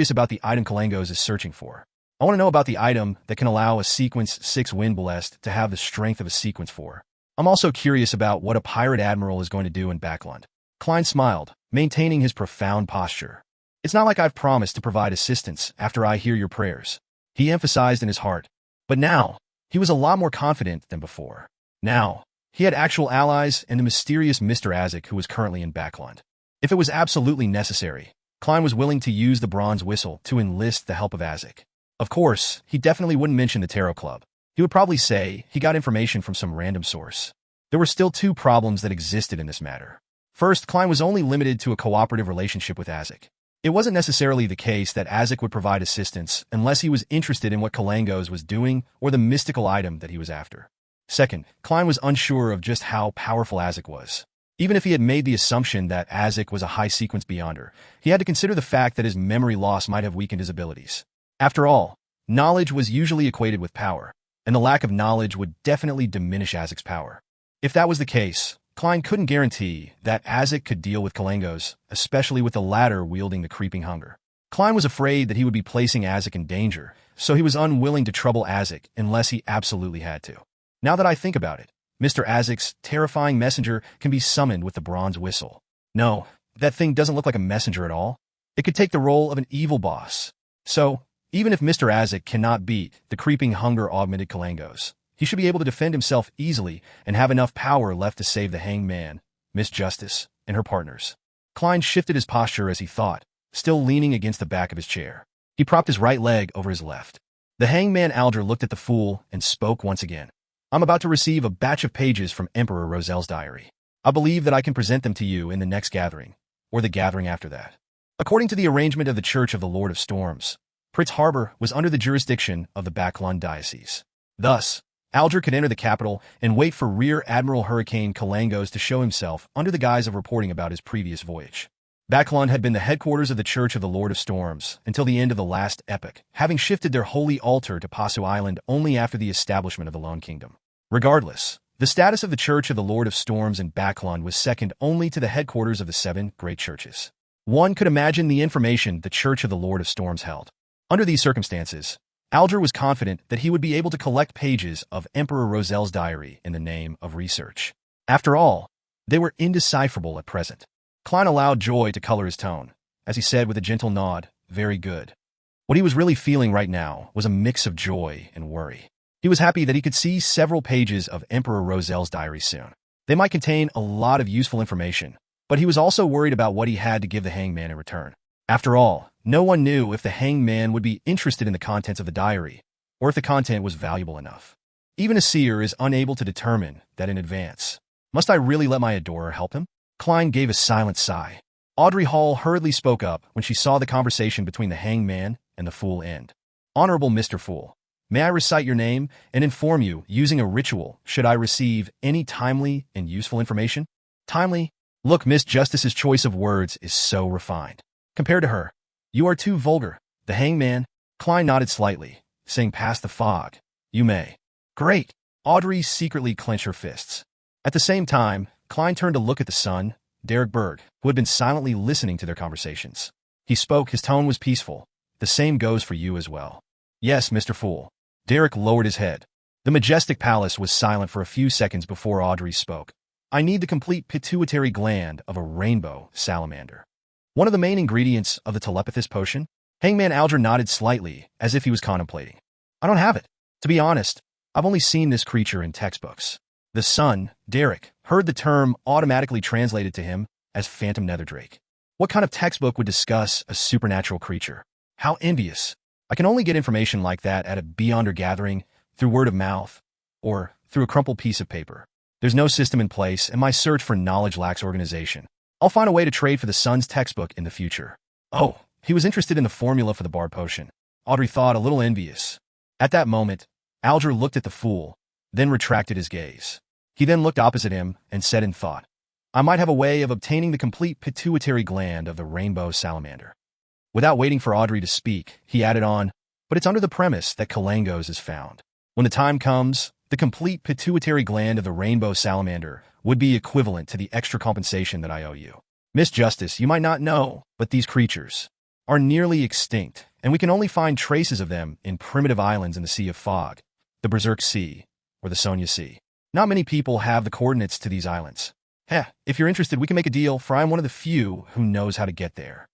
about the item Kalangos is searching for. I want to know about the item that can allow a Sequence 6 Wind Blessed to have the strength of a Sequence 4. I'm also curious about what a pirate admiral is going to do in Backland. Klein smiled, maintaining his profound posture. It's not like I've promised to provide assistance after I hear your prayers, he emphasized in his heart. But now, he was a lot more confident than before. Now, he had actual allies and the mysterious Mr. Azek who was currently in Backland. If it was absolutely necessary, Klein was willing to use the bronze whistle to enlist the help of Azek. Of course, he definitely wouldn't mention the Tarot Club. He would probably say he got information from some random source. There were still two problems that existed in this matter. First, Klein was only limited to a cooperative relationship with Azek. It wasn't necessarily the case that Azek would provide assistance unless he was interested in what Kalangos was doing or the mystical item that he was after. Second, Klein was unsure of just how powerful Azek was. Even if he had made the assumption that Azek was a high sequence beyonder, he had to consider the fact that his memory loss might have weakened his abilities. After all, knowledge was usually equated with power, and the lack of knowledge would definitely diminish Azek's power. If that was the case, Klein couldn't guarantee that Azek could deal with Kalangos, especially with the latter wielding the creeping hunger. Klein was afraid that he would be placing Azek in danger, so he was unwilling to trouble Azek unless he absolutely had to. Now that I think about it, Mr. Azek's terrifying messenger can be summoned with the bronze whistle. No, that thing doesn't look like a messenger at all. It could take the role of an evil boss. So, even if Mr. Azek cannot beat the creeping hunger-augmented Kalangos, he should be able to defend himself easily and have enough power left to save the Hanged Man, Miss Justice, and her partners. Klein shifted his posture as he thought, still leaning against the back of his chair. He propped his right leg over his left. The Hanged Man Alger looked at the fool and spoke once again. I'm about to receive a batch of pages from Emperor Roselle's diary. I believe that I can present them to you in the next gathering, or the gathering after that. According to the arrangement of the Church of the Lord of Storms, Pritz Harbor was under the jurisdiction of the Baklund Diocese. Thus, Alger could enter the capital and wait for Rear Admiral Hurricane Kalangos to show himself under the guise of reporting about his previous voyage. Baklund had been the headquarters of the Church of the Lord of Storms until the end of the last epoch, having shifted their holy altar to Pasu Island only after the establishment of the Lone Kingdom. Regardless, the status of the Church of the Lord of Storms in Baklund was second only to the headquarters of the 7 great churches. One could imagine the information the Church of the Lord of Storms held. Under these circumstances, Alger was confident that he would be able to collect pages of Emperor Roselle's diary in the name of research. After all, they were indecipherable at present. Klein allowed joy to color his tone, as he said with a gentle nod, "Very good." What he was really feeling right now was a mix of joy and worry. He was happy that he could see several pages of Emperor Roselle's diary soon. They might contain a lot of useful information, but he was also worried about what he had to give the Hanged Man in return. After all, no one knew if the Hanged Man would be interested in the contents of the diary, or if the content was valuable enough. Even a seer is unable to determine that in advance. Must I really let my adorer help him? Klein gave a silent sigh. Audrey Hall hurriedly spoke up when she saw the conversation between the Hanged Man and the Fool end. Honorable Mr. Fool, may I recite your name and inform you using a ritual should I receive any timely and useful information? Timely? Look, Miss Justice's choice of words is so refined. Compared to her, you are too vulgar. The Hanged Man? Klein nodded slightly, saying past the fog. You may. Great. Audrey secretly clenched her fists. At the same time, Klein turned to look at the son, Derek Berg, who had been silently listening to their conversations. He spoke, his tone was peaceful. The same goes for you as well. Yes, Mr. Fool. Derek lowered his head. The majestic palace was silent for a few seconds before Audrey spoke. I need the complete pituitary gland of a rainbow salamander. One of the main ingredients of the telepathist potion? Hangman Alger nodded slightly, as if he was contemplating. I don't have it. To be honest, I've only seen this creature in textbooks. The son, Derek, heard the term automatically translated to him as Phantom Netherdrake. What kind of textbook would discuss a supernatural creature? How envious. I can only get information like that at a Beyonder gathering, through word of mouth, or through a crumpled piece of paper. There's no system in place, and my search for knowledge lacks organization. I'll find a way to trade for the son's textbook in the future. Oh, he was interested in the formula for the Bard potion. Audrey thought, a little envious. At that moment, Alger looked at the fool, then retracted his gaze. He then looked opposite him and said in thought, I might have a way of obtaining the complete pituitary gland of the rainbow salamander. Without waiting for Audrey to speak, he added on, but it's under the premise that Kalangos is found. When the time comes, the complete pituitary gland of the rainbow salamander would be equivalent to the extra compensation that I owe you. Miss Justice, you might not know, but these creatures are nearly extinct and we can only find traces of them in primitive islands in the Sea of Fog, the Berserk Sea, or the Sonya Sea. Not many people have the coordinates to these islands. If you're interested, we can make a deal, for I am one of the few who knows how to get there.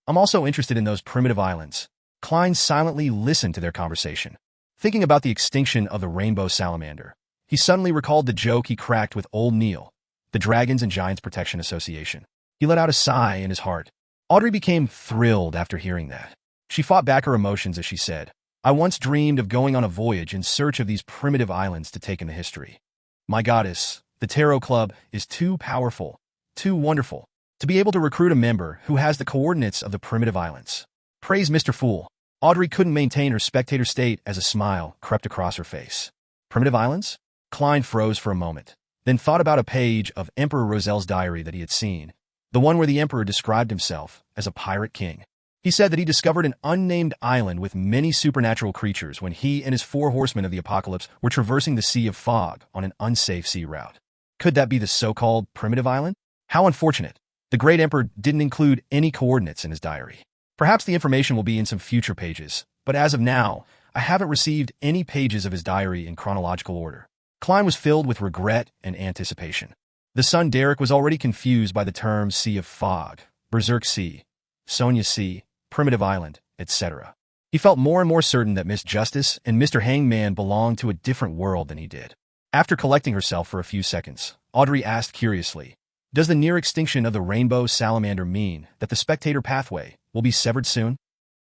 I'm also interested in those primitive islands. Klein silently listened to their conversation. Thinking about the extinction of the rainbow salamander, he suddenly recalled the joke he cracked with old Neil, the Dragons and Giants Protection Association. He let out a sigh in his heart. Audrey became thrilled after hearing that. She fought back her emotions as she said, I once dreamed of going on a voyage in search of these primitive islands to take in the history. My goddess, the Tarot Club is too powerful, too wonderful, to be able to recruit a member who has the coordinates of the primitive islands. Praise Mr. Fool. Audrey couldn't maintain her spectator state as a smile crept across her face. Primitive islands? Klein froze for a moment, then thought about a page of Emperor Roselle's diary that he had seen, the one where the emperor described himself as a pirate king. He said that he discovered an unnamed island with many supernatural creatures when he and his 4 horsemen of the apocalypse were traversing the Sea of Fog on an unsafe sea route. Could that be the so-called primitive island? How unfortunate. The great emperor didn't include any coordinates in his diary. Perhaps the information will be in some future pages, but as of now, I haven't received any pages of his diary in chronological order. Klein was filled with regret and anticipation. The son Derek was already confused by the terms Sea of Fog, Berserk Sea, Sonya Sea, Primitive Island, etc. He felt more and more certain that Miss Justice and Mr. Hangman belonged to a different world than he did. After collecting herself for a few seconds, Audrey asked curiously, does the near extinction of the rainbow salamander mean that the spectator pathway will be severed soon?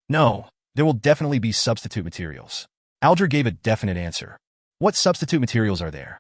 No, there will definitely be substitute materials. Alger gave a definite answer. What substitute materials are there?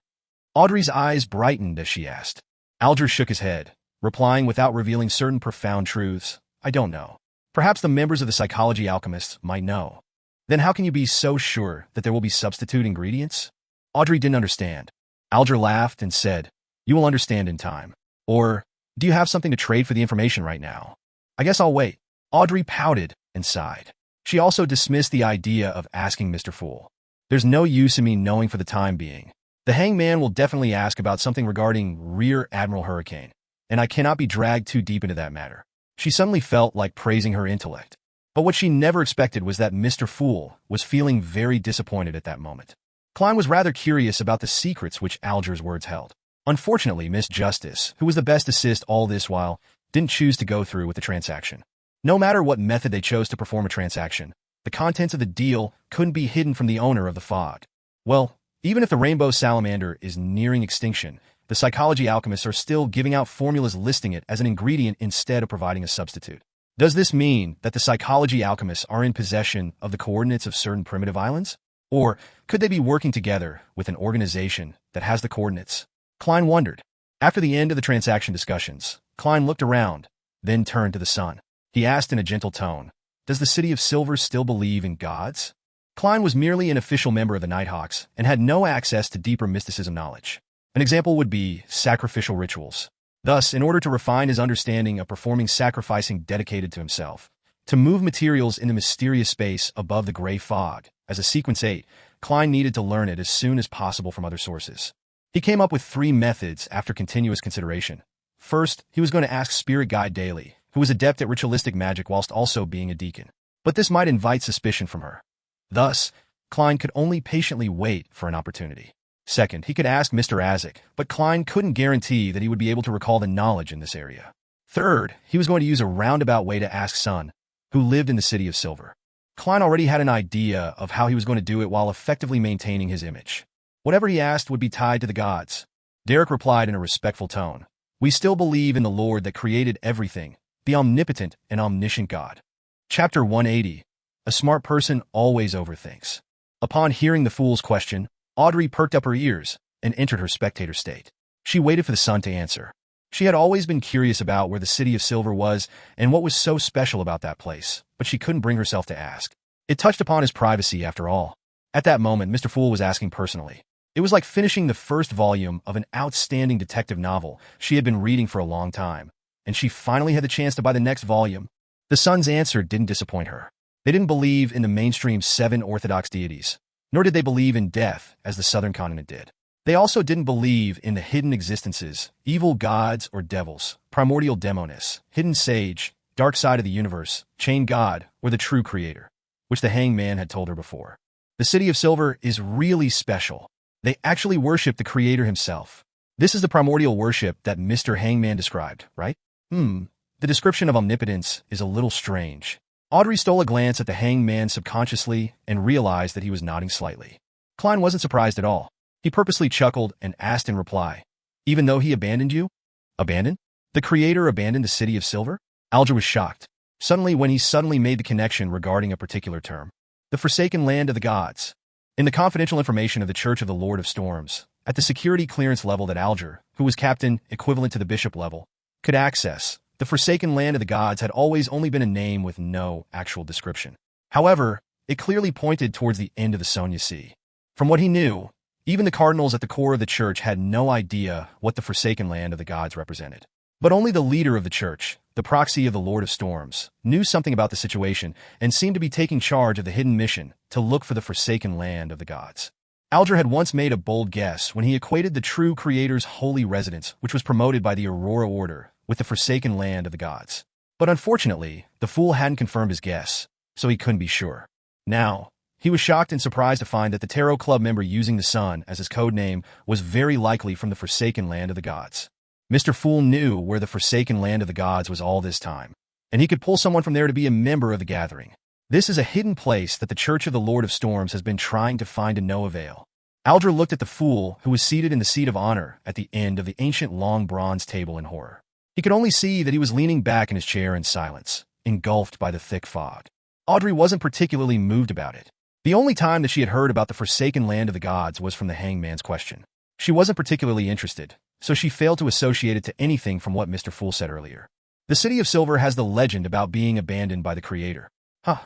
Audrey's eyes brightened as she asked. Alger shook his head, replying without revealing certain profound truths, I don't know. Perhaps the members of the psychology alchemists might know. Then how can you be so sure that there will be substitute ingredients? Audrey didn't understand. Alger laughed and said, you will understand in time. Or, do you have something to trade for the information right now? I guess I'll wait. Audrey pouted and sighed. She also dismissed the idea of asking Mr. Fool. There's no use in me knowing for the time being. The hangman will definitely ask about something regarding Rear Admiral Hurricane, and I cannot be dragged too deep into that matter. She suddenly felt like praising her intellect. But what she never expected was that Mr. Fool was feeling very disappointed at that moment. Klein was rather curious about the secrets which Alger's words held. Unfortunately, Miss Justice, who was the best assist all this while, didn't choose to go through with the transaction. No matter what method they chose to perform a transaction, the contents of the deal couldn't be hidden from the owner of the fog. Well, even if the rainbow salamander is nearing extinction, the psychology alchemists are still giving out formulas listing it as an ingredient instead of providing a substitute. Does this mean that the psychology alchemists are in possession of the coordinates of certain primitive islands? Or could they be working together with an organization that has the coordinates? Klein wondered. After the end of the transaction discussions, Klein looked around, then turned to the sun. He asked in a gentle tone, does the City of Silver still believe in gods? Klein was merely an official member of the Nighthawks and had no access to deeper mysticism knowledge. An example would be sacrificial rituals. Thus, in order to refine his understanding of performing sacrificing dedicated to himself, to move materials in the mysterious space above the gray fog, as a Sequence 8, Klein needed to learn it as soon as possible from other sources. He came up with 3 methods after continuous consideration. First, he was going to ask Spirit Guide Daly, who was adept at ritualistic magic whilst also being a deacon. But this might invite suspicion from her. Thus, Klein could only patiently wait for an opportunity. Second, he could ask Mr. Azek, but Klein couldn't guarantee that he would be able to recall the knowledge in this area. Third, he was going to use a roundabout way to ask Sun, who lived in the City of Silver. Klein already had an idea of how he was going to do it while effectively maintaining his image. Whatever he asked would be tied to the gods. Derek replied in a respectful tone, we still believe in the Lord that created everything, the omnipotent and omniscient God. Chapter 180. A smart person always overthinks. Upon hearing the fool's question, Audrey perked up her ears and entered her spectator state. She waited for the sun to answer. She had always been curious about where the City of Silver was and what was so special about that place, but she couldn't bring herself to ask. It touched upon his privacy after all. At that moment, Mr. Fool was asking personally. It was like finishing the first volume of an outstanding detective novel she had been reading for a long time, and she finally had the chance to buy the next volume. The Sun's answer didn't disappoint her. They didn't believe in the mainstream 7 orthodox deities, nor did they believe in death as the southern continent did. They also didn't believe in the hidden existences, evil gods or devils, primordial demonis, hidden sage, dark side of the universe, chain god, or the true creator. which the hangman had told her before. The City of Silver is really special. They actually worship the Creator himself. This is the primordial worship that Mr. Hangman described, right? The description of omnipotence is a little strange. Audrey stole a glance at the hangman subconsciously and realized that he was nodding slightly. Klein wasn't surprised at all. He purposely chuckled and asked in reply, "Even though he abandoned you?" "Abandoned? The Creator abandoned the City of Silver?" Alger was shocked. When he made the connection regarding a particular term. The Forsaken Land of the Gods. In the confidential information of the Church of the Lord of Storms, at the security clearance level that Alger, who was captain equivalent to the bishop level, could access, the Forsaken Land of the Gods had always only been a name with no actual description. However, it clearly pointed towards the end of the Sonya Sea. From what he knew, even the cardinals at the core of the church had no idea what the Forsaken Land of the Gods represented. But only the leader of the church, the proxy of the Lord of Storms, knew something about the situation and seemed to be taking charge of the hidden mission to look for the Forsaken Land of the Gods. Alger had once made a bold guess when he equated the true Creator's holy residence, which was promoted by the Aurora Order, with the Forsaken Land of the Gods. But unfortunately, the fool hadn't confirmed his guess, so he couldn't be sure. Now, he was shocked and surprised to find that the Tarot Club member using the sun as his code name was very likely from the Forsaken Land of the Gods. Mr. Fool knew where the Forsaken Land of the Gods was all this time, and he could pull someone from there to be a member of the gathering. This is a hidden place that the Church of the Lord of Storms has been trying to find to no avail. Alger looked at the fool who was seated in the seat of honor at the end of the ancient long bronze table in horror. He could only see that he was leaning back in his chair in silence, engulfed by the thick fog. Audrey wasn't particularly moved about it. The only time that she had heard about the Forsaken Land of the Gods was from the hangman's question. She wasn't particularly interested, so she failed to associate it to anything from what Mr. Fool said earlier. The City of Silver has the legend about being abandoned by the Creator.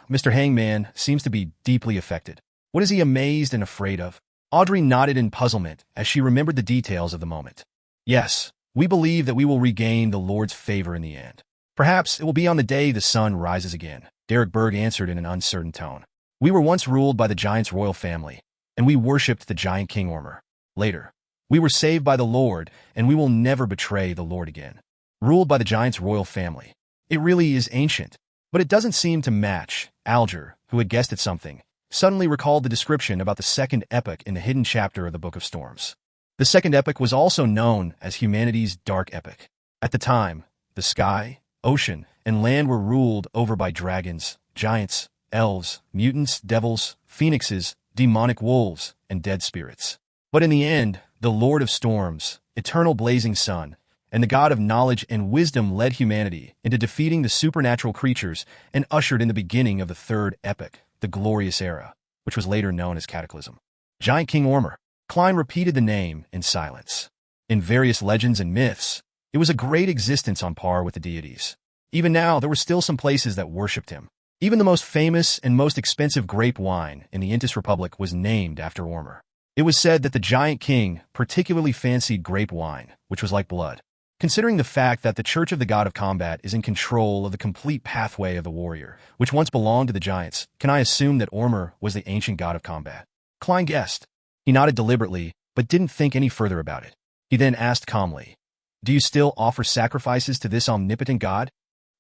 Mr. Hangman seems to be deeply affected. What is he amazed and afraid of? Audrey nodded in puzzlement as she remembered the details of the moment. Yes, we believe that we will regain the Lord's favor in the end. Perhaps it will be on the day the sun rises again, Derek Berg answered in an uncertain tone. We were once ruled by the Giant's royal family, and we worshipped the Giant King Ormer. Later, we were saved by the Lord, and we will never betray the Lord again. Ruled by the Giant's royal family. It really is ancient, but it doesn't seem to match. Alger, who had guessed at something, suddenly recalled the description about the second epoch in the hidden chapter of the Book of Storms. The second epoch was also known as humanity's dark epoch. At the time, the sky, ocean, and land were ruled over by dragons, giants, elves, mutants, devils, phoenixes, demonic wolves, and dead spirits. But in the end, the Lord of Storms, eternal blazing sun, and the God of knowledge and wisdom led humanity into defeating the supernatural creatures and ushered in the beginning of the third epoch, the glorious era, which was later known as Cataclysm. Giant King Ormer. Klein repeated the name in silence. In various legends and myths, it was a great existence on par with the deities. Even now, there were still some places that worshipped him. Even the most famous and most expensive grape wine in the Intis Republic was named after Ormer. It was said that the Giant King particularly fancied grape wine, which was like blood. Considering the fact that the Church of the God of Combat is in control of the complete pathway of the warrior, which once belonged to the Giants, can I assume that Ormer was the ancient god of combat? Klein guessed. He nodded deliberately, but didn't think any further about it. He then asked calmly, "Do you still offer sacrifices to this omnipotent god?"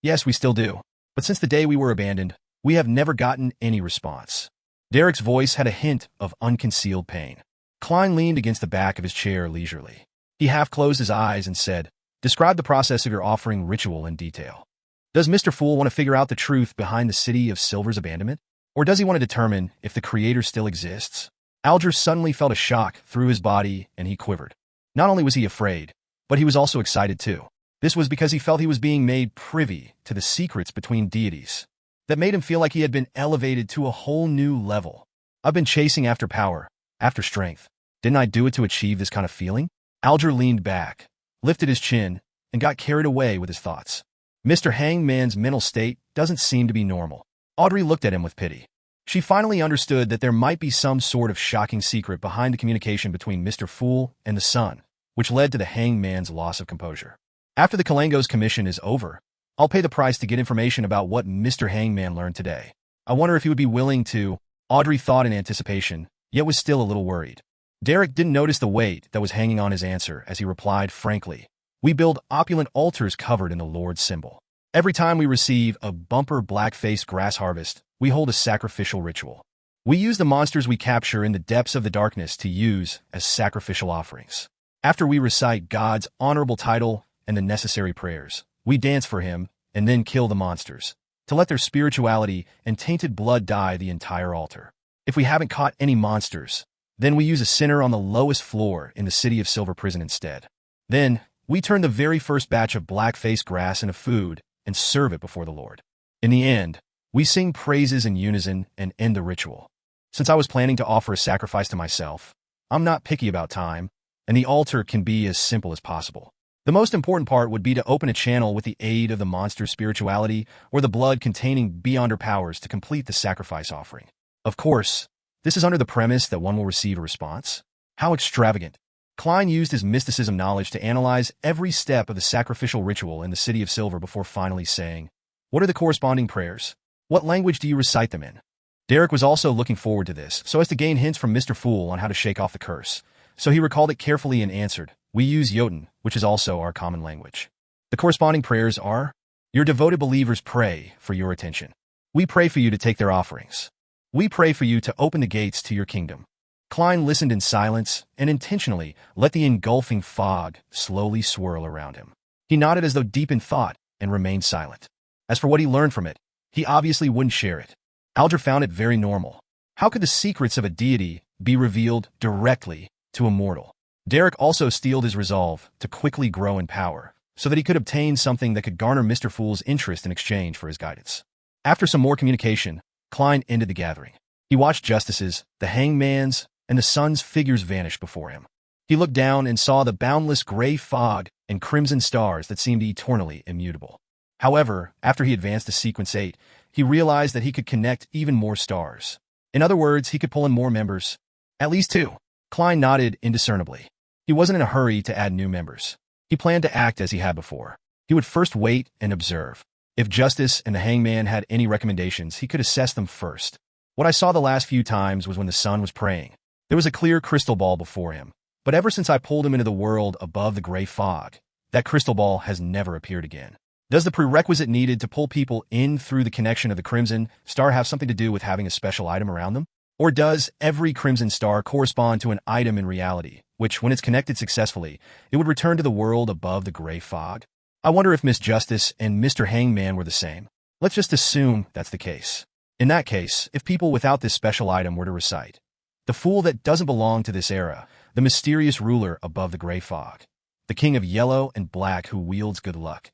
"Yes, we still do. But since the day we were abandoned, we have never gotten any response." Derek's voice had a hint of unconcealed pain. Klein leaned against the back of his chair leisurely. He half closed his eyes and said, "Describe the process of your offering ritual in detail. Does Mr. Fool want to figure out the truth behind the City of Silver's abandonment? Or does he want to determine if the Creator still exists?" Alger suddenly felt a shock through his body and he quivered. Not only was he afraid, but he was also excited too. This was because he felt he was being made privy to the secrets between deities. That made him feel like he had been elevated to a whole new level. "I've been chasing after power, after strength. Didn't I do it to achieve this kind of feeling?" Alger leaned back, lifted his chin, and got carried away with his thoughts. Mr. Hangman's mental state doesn't seem to be normal. Audrey looked at him with pity. She finally understood that there might be some sort of shocking secret behind the communication between Mr. Fool and the sun, which led to the hangman's loss of composure. "After the Kalango's commission is over, I'll pay the price to get information about what Mr. Hangman learned today. I wonder if he would be willing to..." Audrey thought in anticipation, yet was still a little worried. Derek didn't notice the weight that was hanging on his answer as he replied frankly, "We build opulent altars covered in the Lord's symbol. Every time we receive a bumper black-faced grass harvest, we hold a sacrificial ritual. We use the monsters we capture in the depths of the darkness to use as sacrificial offerings. After we recite God's honorable title and the necessary prayers, we dance for him and then kill the monsters, to let their spirituality and tainted blood dye the entire altar. If we haven't caught any monsters, then we use a sinner on the lowest floor in the City of Silver prison instead. Then, we turn the very first batch of black-faced grass into food and serve it before the Lord. In the end, we sing praises in unison and end the ritual. Since I was planning to offer a sacrifice to myself, I'm not picky about time, and the altar can be as simple as possible. The most important part would be to open a channel with the aid of the monster's spirituality or the blood containing beyond her powers to complete the sacrifice offering. Of course, this is under the premise that one will receive a response. How extravagant! Klein used his mysticism knowledge to analyze every step of the sacrificial ritual in the City of Silver before finally saying, "What are the corresponding prayers? What language do you recite them in?" Derek was also looking forward to this, so as to gain hints from Mr. Fool on how to shake off the curse. So he recalled it carefully and answered, "We use Jotun, which is also our common language. The corresponding prayers are, your devoted believers pray for your attention. We pray for you to take their offerings. We pray for you to open the gates to your kingdom." Klein listened in silence and intentionally let the engulfing fog slowly swirl around him. He nodded as though deep in thought and remained silent. As for what he learned from it, he obviously wouldn't share it. Alger found it very normal. How could the secrets of a deity be revealed directly to a mortal? Derek also steeled his resolve to quickly grow in power, so that he could obtain something that could garner Mr. Fool's interest in exchange for his guidance. After some more communication, Klein ended the gathering. He watched justices, the hangman's, and the sun's figures vanish before him. He looked down and saw the boundless gray fog and crimson stars that seemed eternally immutable. However, after he advanced to Sequence 8, he realized that he could connect even more stars. In other words, he could pull in more members. At least 2. Klein nodded indiscernibly. He wasn't in a hurry to add new members. He planned to act as he had before. He would first wait and observe. If Justice and the Hangman had any recommendations, he could assess them first. What I saw the last few times was when the sun was praying. There was a clear crystal ball before him. But ever since I pulled him into the world above the gray fog, that crystal ball has never appeared again. Does the prerequisite needed to pull people in through the connection of the Crimson Star have something to do with having a special item around them? Or does every Crimson Star correspond to an item in reality, which, when it's connected successfully, it would return to the world above the gray fog? I wonder if Miss Justice and Mr. Hangman were the same. Let's just assume that's the case. In that case, if people without this special item were to recite, "The fool that doesn't belong to this era, the mysterious ruler above the gray fog, the king of yellow and black who wields good luck,"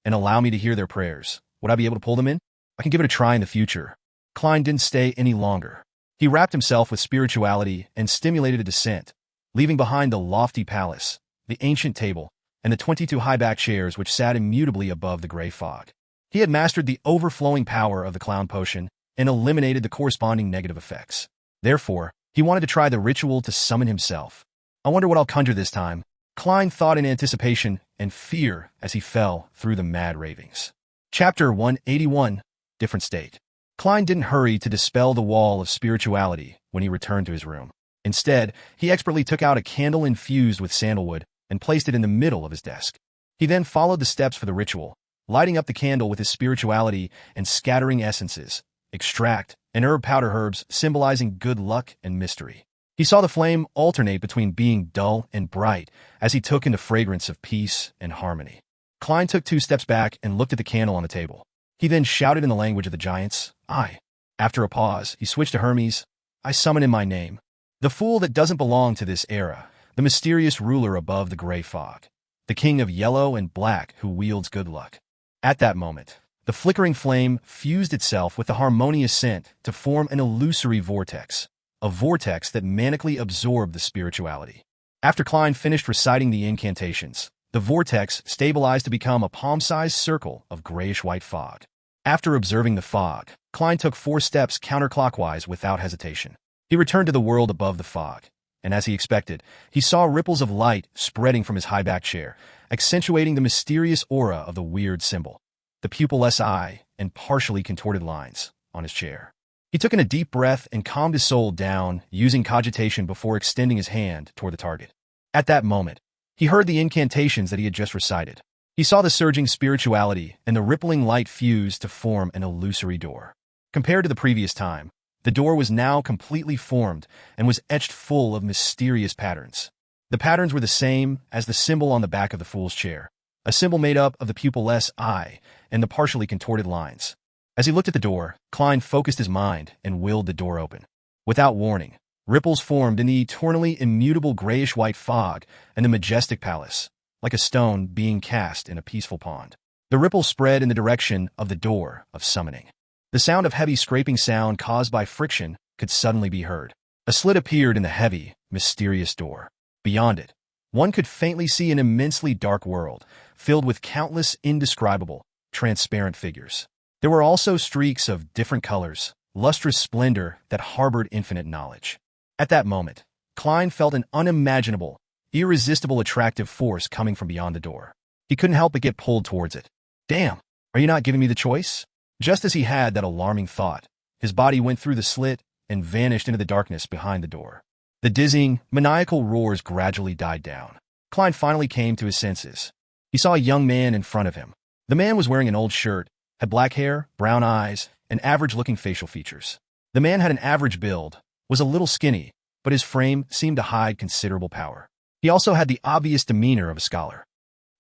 and allow me to hear their prayers, would I be able to pull them in? I can give it a try in the future. Klein didn't stay any longer. He wrapped himself with spirituality and stimulated a descent, leaving behind the lofty palace, the ancient table, and the 22 high-backed chairs which sat immutably above the gray fog. He had mastered the overflowing power of the clown potion and eliminated the corresponding negative effects. Therefore, he wanted to try the ritual to summon himself. I wonder what I'll conjure this time. Klein thought in anticipation and fear as he fell through the mad ravings. Chapter 181, Different State. Klein didn't hurry to dispel the wall of spirituality when he returned to his room. Instead, he expertly took out a candle infused with sandalwood and placed it in the middle of his desk. He then followed the steps for the ritual, lighting up the candle with his spirituality and scattering essences, extract, and herb powder herbs symbolizing good luck and mystery. He saw the flame alternate between being dull and bright as he took in the fragrance of peace and harmony. Klein took 2 steps back and looked at the candle on the table. He then shouted in the language of the giants, "I." After a pause, he switched to Hermes, "I summon in my name. The fool that doesn't belong to this era, the mysterious ruler above the gray fog, the king of yellow and black who wields good luck." At that moment, the flickering flame fused itself with the harmonious scent to form an illusory vortex, a vortex that manically absorbed the spirituality. After Klein finished reciting the incantations, the vortex stabilized to become a palm-sized circle of grayish-white fog. After observing the fog, Klein took 4 steps counterclockwise without hesitation. He returned to the world above the fog, and as he expected, he saw ripples of light spreading from his high-backed chair, accentuating the mysterious aura of the weird symbol, the pupilless eye and partially contorted lines, on his chair. He took in a deep breath and calmed his soul down, using cogitation before extending his hand toward the target. At that moment, he heard the incantations that he had just recited. He saw the surging spirituality and the rippling light fuse to form an illusory door. Compared to the previous time, the door was now completely formed and was etched full of mysterious patterns. The patterns were the same as the symbol on the back of the fool's chair, a symbol made up of the pupilless eye and the partially contorted lines. As he looked at the door, Klein focused his mind and willed the door open. Without warning, ripples formed in the eternally immutable grayish-white fog and the majestic palace, like a stone being cast in a peaceful pond. The ripples spread in the direction of the door of summoning. The sound of heavy scraping sound caused by friction could suddenly be heard. A slit appeared in the heavy, mysterious door. Beyond it, one could faintly see an immensely dark world, filled with countless indescribable, transparent figures. There were also streaks of different colors, lustrous splendor that harbored infinite knowledge. At that moment, Klein felt an unimaginable, irresistible attractive force coming from beyond the door. He couldn't help but get pulled towards it. Damn, are you not giving me the choice? Just as he had that alarming thought, his body went through the slit and vanished into the darkness behind the door. The dizzying, maniacal roars gradually died down. Klein finally came to his senses. He saw a young man in front of him. The man was wearing an old shirt, had black hair, brown eyes, and average-looking facial features. The man had an average build, was a little skinny, but his frame seemed to hide considerable power. He also had the obvious demeanor of a scholar.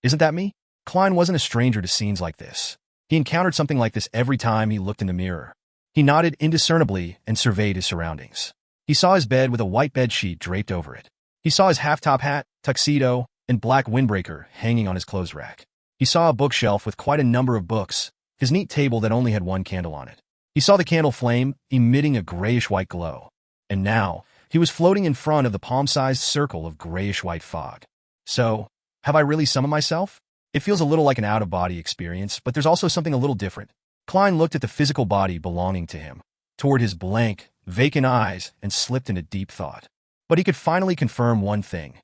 Isn't that me? Klein wasn't a stranger to scenes like this. He encountered something like this every time he looked in the mirror. He nodded indiscernibly and surveyed his surroundings. He saw his bed with a white bedsheet draped over it. He saw his half-top hat, tuxedo, and black windbreaker hanging on his clothes rack. He saw a bookshelf with quite a number of books, his neat table that only had one candle on it. He saw the candle flame, emitting a grayish-white glow. And now, he was floating in front of the palm-sized circle of grayish-white fog. So, have I really summoned myself? It feels a little like an out-of-body experience, but there's also something a little different. Klein looked at the physical body belonging to him, toward his blank, vacant eyes, and slipped into deep thought. But he could finally confirm one thing.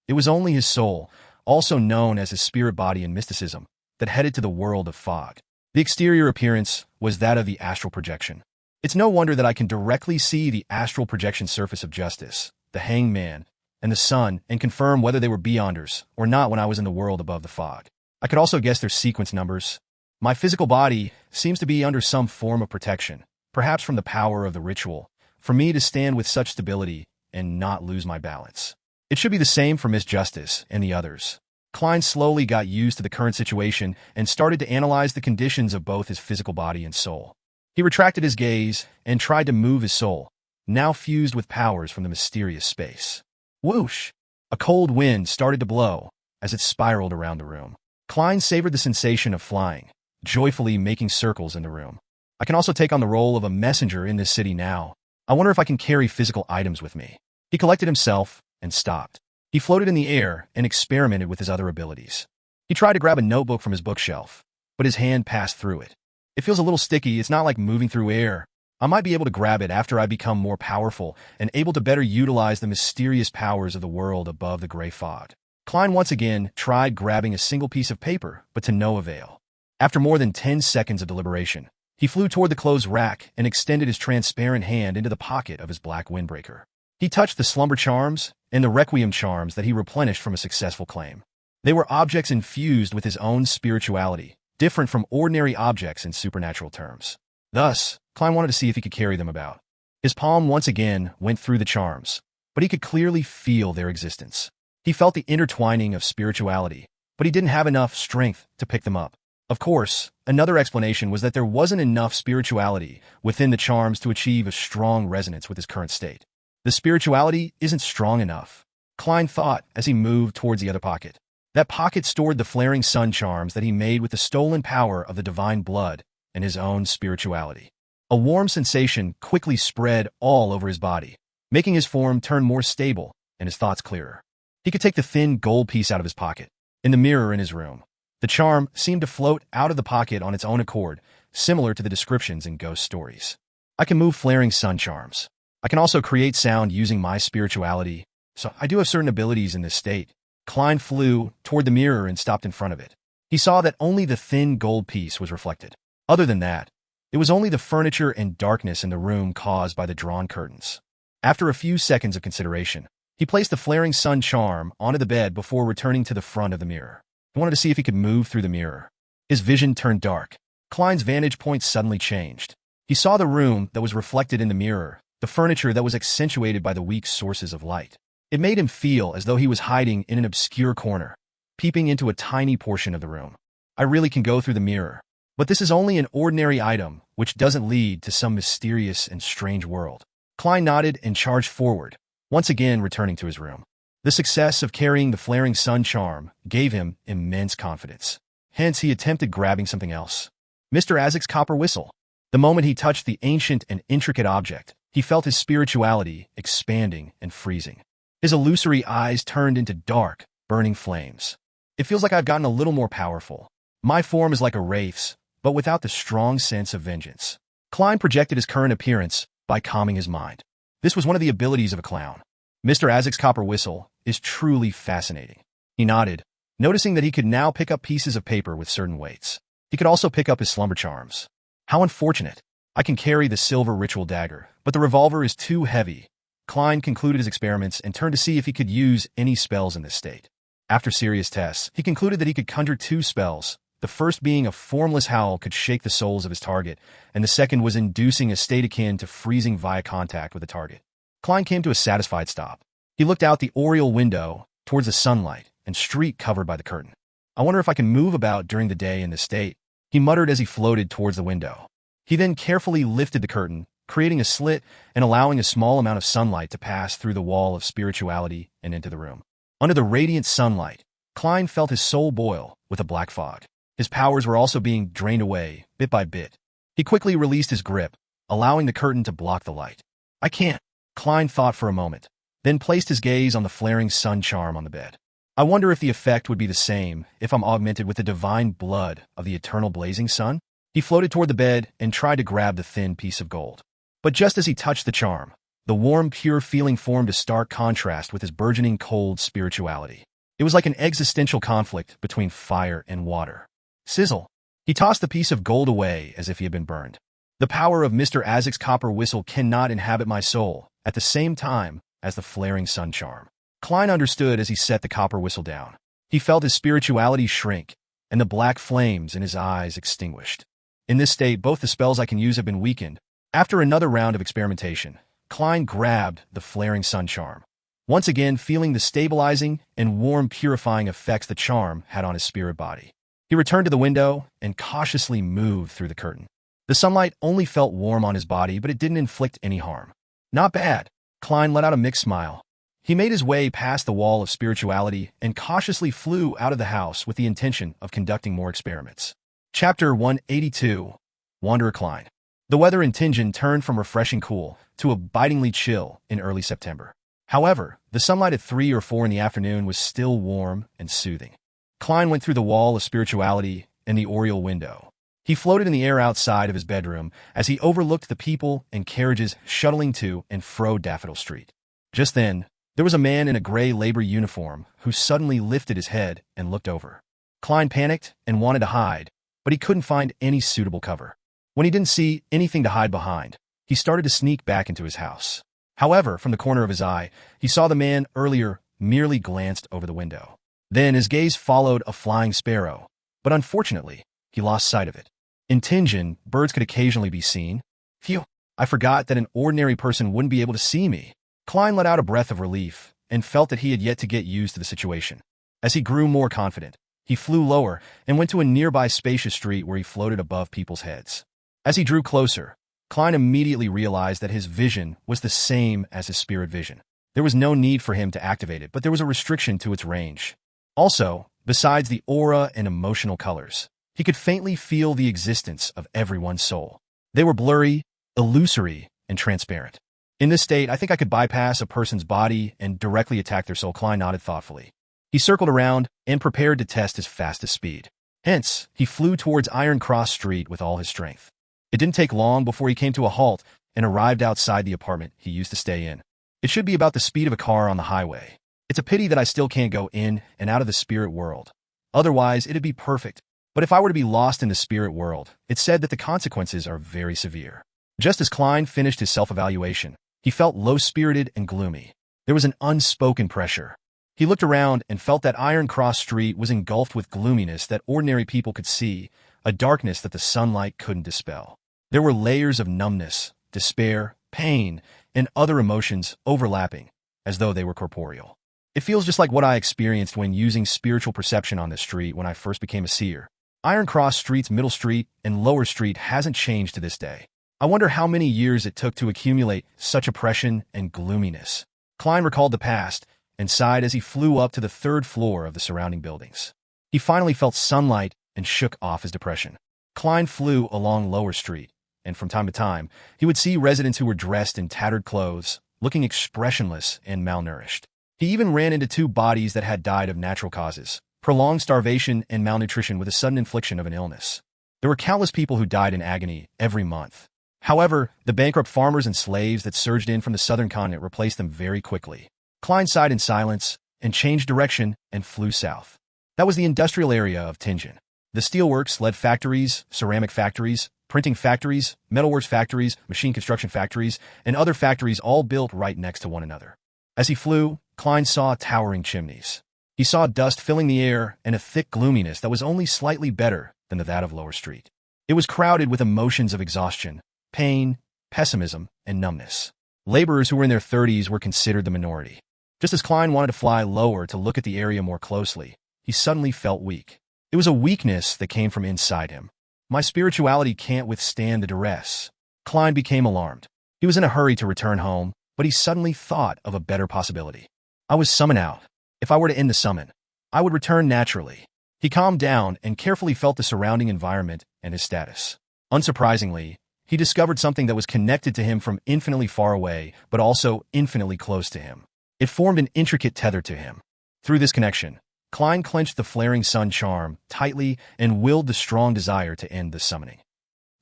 It was only his soul, also known as his spirit body in mysticism, that headed to the world of fog. The exterior appearance was that of the astral projection. It's no wonder that I can directly see the astral projection surface of justice, the hanged man, and the sun, and confirm whether they were beyonders or not when I was in the world above the fog. I could also guess their sequence numbers. My physical body seems to be under some form of protection, perhaps from the power of the ritual, for me to stand with such stability and not lose my balance. It should be the same for Miss Justice and the others. Klein slowly got used to the current situation and started to analyze the conditions of both his physical body and soul. He retracted his gaze and tried to move his soul, now fused with powers from the mysterious space. Whoosh! A cold wind started to blow as it spiraled around the room. Klein savored the sensation of flying, joyfully making circles in the room. I can also take on the role of a messenger in this city now. I wonder if I can carry physical items with me. He collected himself and stopped. He floated in the air and experimented with his other abilities. He tried to grab a notebook from his bookshelf, but his hand passed through it. It feels a little sticky. It's not like moving through air. I might be able to grab it after I become more powerful and able to better utilize the mysterious powers of the world above the gray fog. Klein once again tried grabbing a single piece of paper, but to no avail. After more than 10 seconds of deliberation, he flew toward the clothes rack and extended his transparent hand into the pocket of his black windbreaker. He touched the slumber charms and the requiem charms that he replenished from a successful claim. They were objects infused with his own spirituality, different from ordinary objects in supernatural terms. Thus, Klein wanted to see if he could carry them about. His palm once again went through the charms, but he could clearly feel their existence. He felt the intertwining of spirituality, but he didn't have enough strength to pick them up. Of course, another explanation was that there wasn't enough spirituality within the charms to achieve a strong resonance with his current state. The spirituality isn't strong enough, Klein thought as he moved towards the other pocket. That pocket stored the flaring sun charms that he made with the stolen power of the divine blood and his own spirituality. A warm sensation quickly spread all over his body, making his form turn more stable and his thoughts clearer. He could take the thin gold piece out of his pocket. In the mirror in his room, the charm seemed to float out of the pocket on its own accord, similar to the descriptions in ghost stories. I can move flaring sun charms. I can also create sound using my spirituality, so I do have certain abilities in this state. Klein flew toward the mirror and stopped in front of it. He saw that only the thin gold piece was reflected. Other than that, it was only the furniture and darkness in the room caused by the drawn curtains. After a few seconds of consideration, he placed the flaring sun charm onto the bed before returning to the front of the mirror. He wanted to see if he could move through the mirror. His vision turned dark. Klein's vantage point suddenly changed. He saw the room that was reflected in the mirror, the furniture that was accentuated by the weak sources of light. It made him feel as though he was hiding in an obscure corner, peeping into a tiny portion of the room. I really can go through the mirror. But this is only an ordinary item, which doesn't lead to some mysterious and strange world. Klein nodded and charged forward, once again returning to his room. The success of carrying the flaring sun charm gave him immense confidence. Hence, he attempted grabbing something else. Mr. Azek's copper whistle. The moment he touched the ancient and intricate object, he felt his spirituality expanding and freezing. His illusory eyes turned into dark, burning flames. It feels like I've gotten a little more powerful. My form is like a wraith's, but without the strong sense of vengeance. Klein projected his current appearance by calming his mind. This was one of the abilities of a clown. Mr. Azek's copper whistle is truly fascinating. He nodded, noticing that he could now pick up pieces of paper with certain weights. He could also pick up his slumber charms. How unfortunate. I can carry the silver ritual dagger, but the revolver is too heavy. Klein concluded his experiments and turned to see if he could use any spells in this state. After serious tests, he concluded that he could conjure 2 spells, the first being a formless howl could shake the souls of his target, and the second was inducing a state akin to freezing via contact with the target. Klein came to a satisfied stop. He looked out the oriel window towards the sunlight and street covered by the curtain. I wonder if I can move about during the day in this state, he muttered as he floated towards the window. He then carefully lifted the curtain, creating a slit and allowing a small amount of sunlight to pass through the wall of spirituality and into the room. Under the radiant sunlight, Klein felt his soul boil with a black fog. His powers were also being drained away, bit by bit. He quickly released his grip, allowing the curtain to block the light. I can't, Klein thought for a moment, then placed his gaze on the flaring sun charm on the bed. I wonder if the effect would be the same if I'm augmented with the divine blood of the eternal blazing sun? He floated toward the bed and tried to grab the thin piece of gold. But just as he touched the charm, the warm, pure feeling formed a stark contrast with his burgeoning cold spirituality. It was like an existential conflict between fire and water. Sizzle. He tossed the piece of gold away as if he had been burned. The power of Mr. Azek's copper whistle cannot inhabit my soul at the same time as the flaring sun charm. Klein understood as he set the copper whistle down. He felt his spirituality shrink and the black flames in his eyes extinguished. In this state, both the spells I can use have been weakened. After another round of experimentation, Klein grabbed the flaring sun charm, once again feeling the stabilizing and warm purifying effects the charm had on his spirit body. He returned to the window and cautiously moved through the curtain. The sunlight only felt warm on his body, but it didn't inflict any harm. Not bad. Klein let out a mixed smile. He made his way past the wall of spirituality and cautiously flew out of the house with the intention of conducting more experiments. Chapter 182. Wanderer Klein. The weather in Tingen turned from refreshing cool to a bitingly chill in early September. However, the sunlight at 3 or 4 in the afternoon was still warm and soothing. Klein went through the wall of spirituality and the oriel window. He floated in the air outside of his bedroom as he overlooked the people and carriages shuttling to and fro Daffodil Street. Just then, there was a man in a gray labor uniform who suddenly lifted his head and looked over. Klein panicked and wanted to hide, but he couldn't find any suitable cover. When he didn't see anything to hide behind, he started to sneak back into his house. However, from the corner of his eye, he saw the man earlier merely glanced over the window. Then his gaze followed a flying sparrow, but unfortunately, he lost sight of it. In Tingen, birds could occasionally be seen. Phew, I forgot that an ordinary person wouldn't be able to see me. Klein let out a breath of relief and felt that he had yet to get used to the situation. As he grew more confident, he flew lower and went to a nearby spacious street where he floated above people's heads. As he drew closer, Klein immediately realized that his vision was the same as his spirit vision. There was no need for him to activate it, but there was a restriction to its range. Also, besides the aura and emotional colors, he could faintly feel the existence of everyone's soul. They were blurry, illusory, and transparent. In this state, I think I could bypass a person's body and directly attack their soul. Klein nodded thoughtfully. He circled around and prepared to test his fastest speed. Hence, he flew towards Iron Cross Street with all his strength. It didn't take long before he came to a halt and arrived outside the apartment he used to stay in. It should be about the speed of a car on the highway. It's a pity that I still can't go in and out of the spirit world. Otherwise, it'd be perfect. But if I were to be lost in the spirit world, it's said that the consequences are very severe. Just as Klein finished his self-evaluation, he felt low-spirited and gloomy. There was an unspoken pressure. He looked around and felt that Iron Cross Street was engulfed with gloominess that ordinary people could see, a darkness that the sunlight couldn't dispel. There were layers of numbness, despair, pain, and other emotions overlapping, as though they were corporeal. It feels just like what I experienced when using spiritual perception on this street when I first became a seer. Iron Cross Street's Middle Street and Lower Street hasn't changed to this day. I wonder how many years it took to accumulate such oppression and gloominess. Klein recalled the past and sighed as he flew up to the third floor of the surrounding buildings. He finally felt sunlight and shook off his depression. Klein flew along Lower Street, and from time to time, he would see residents who were dressed in tattered clothes, looking expressionless and malnourished. He even ran into two bodies that had died of natural causes, prolonged starvation and malnutrition with a sudden infliction of an illness. There were countless people who died in agony every month. However, the bankrupt farmers and slaves that surged in from the southern continent replaced them very quickly. Klein sighed in silence and changed direction and flew south. That was the industrial area of Tianjin. The steelworks, lead factories, ceramic factories, printing factories, metalworks factories, machine construction factories, and other factories all built right next to one another. As he flew, Klein saw towering chimneys. He saw dust filling the air and a thick gloominess that was only slightly better than that of Lower Street. It was crowded with emotions of exhaustion, pain, pessimism, and numbness. Laborers who were in their 30s were considered the minority. Just as Klein wanted to fly lower to look at the area more closely, he suddenly felt weak. It was a weakness that came from inside him. My spirituality can't withstand the duress. Klein became alarmed. He was in a hurry to return home, but he suddenly thought of a better possibility. I was summoned out. If I were to end the summon, I would return naturally. He calmed down and carefully felt the surrounding environment and his status. Unsurprisingly, he discovered something that was connected to him from infinitely far away, but also infinitely close to him. It formed an intricate tether to him. Through this connection, Klein clenched the flaring sun charm tightly and willed the strong desire to end the summoning.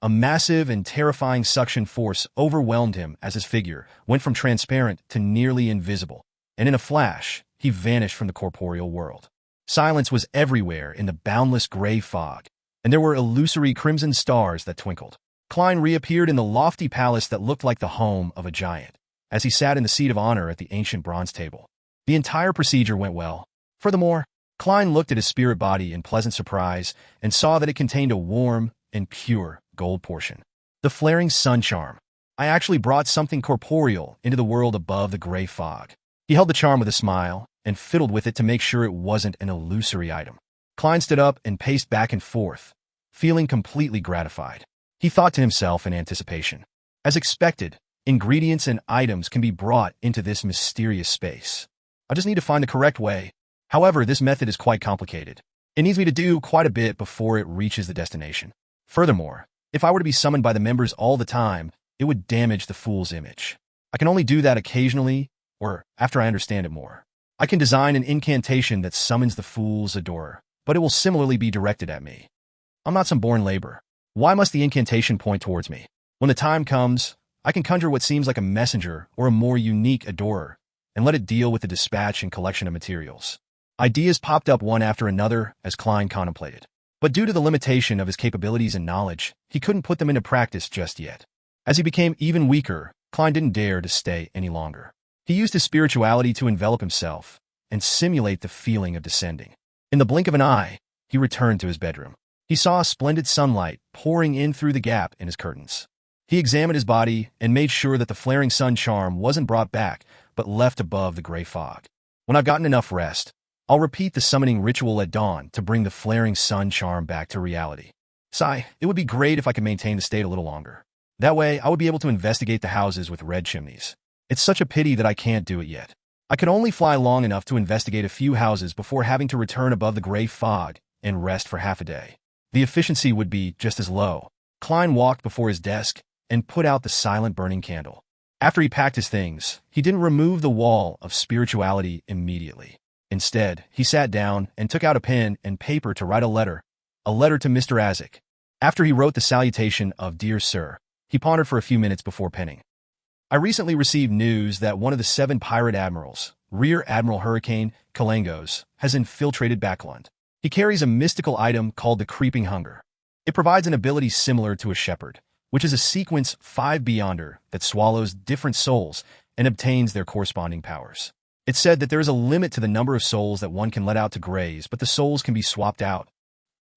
A massive and terrifying suction force overwhelmed him as his figure went from transparent to nearly invisible, and in a flash, he vanished from the corporeal world. Silence was everywhere in the boundless gray fog, and there were illusory crimson stars that twinkled. Klein reappeared in the lofty palace that looked like the home of a giant, as he sat in the seat of honor at the ancient bronze table. The entire procedure went well. Furthermore, Klein looked at his spirit body in pleasant surprise and saw that it contained a warm and pure gold portion. The flaring sun charm. I actually brought something corporeal into the world above the gray fog. He held the charm with a smile and fiddled with it to make sure it wasn't an illusory item. Klein stood up and paced back and forth, feeling completely gratified. He thought to himself in anticipation. As expected, ingredients and items can be brought into this mysterious space. I just need to find the correct way. However, this method is quite complicated. It needs me to do quite a bit before it reaches the destination. Furthermore, if I were to be summoned by the members all the time, it would damage the fool's image. I can only do that occasionally, or after I understand it more. I can design an incantation that summons the fool's adorer, but it will similarly be directed at me. I'm not some born laborer. Why must the incantation point towards me? When the time comes, I can conjure what seems like a messenger or a more unique adorer, and let it deal with the dispatch and collection of materials. Ideas popped up one after another as Klein contemplated. But due to the limitation of his capabilities and knowledge, he couldn't put them into practice just yet. As he became even weaker, Klein didn't dare to stay any longer. He used his spirituality to envelop himself and simulate the feeling of descending. In the blink of an eye, he returned to his bedroom. He saw splendid sunlight pouring in through the gap in his curtains. He examined his body and made sure that the flaring sun charm wasn't brought back, but left above the gray fog. When I've gotten enough rest, I'll repeat the summoning ritual at dawn to bring the flaring sun charm back to reality. Sigh, it would be great if I could maintain the state a little longer. That way, I would be able to investigate the houses with red chimneys. It's such a pity that I can't do it yet. I could only fly long enough to investigate a few houses before having to return above the gray fog and rest for half a day. The efficiency would be just as low. Klein walked before his desk and put out the silent burning candle. After he packed his things, he didn't remove the wall of spirituality immediately. Instead, he sat down and took out a pen and paper to write a letter to Mr. Azek. After he wrote the salutation of Dear Sir, he pondered for a few minutes before penning. I recently received news that one of the 7 pirate admirals, Rear Admiral Hurricane Kalangos, has infiltrated Backland. He carries a mystical item called the Creeping Hunger. It provides an ability similar to a shepherd, which is a sequence 5 beyonder that swallows different souls and obtains their corresponding powers. It's said that there is a limit to the number of souls that one can let out to graze, but the souls can be swapped out.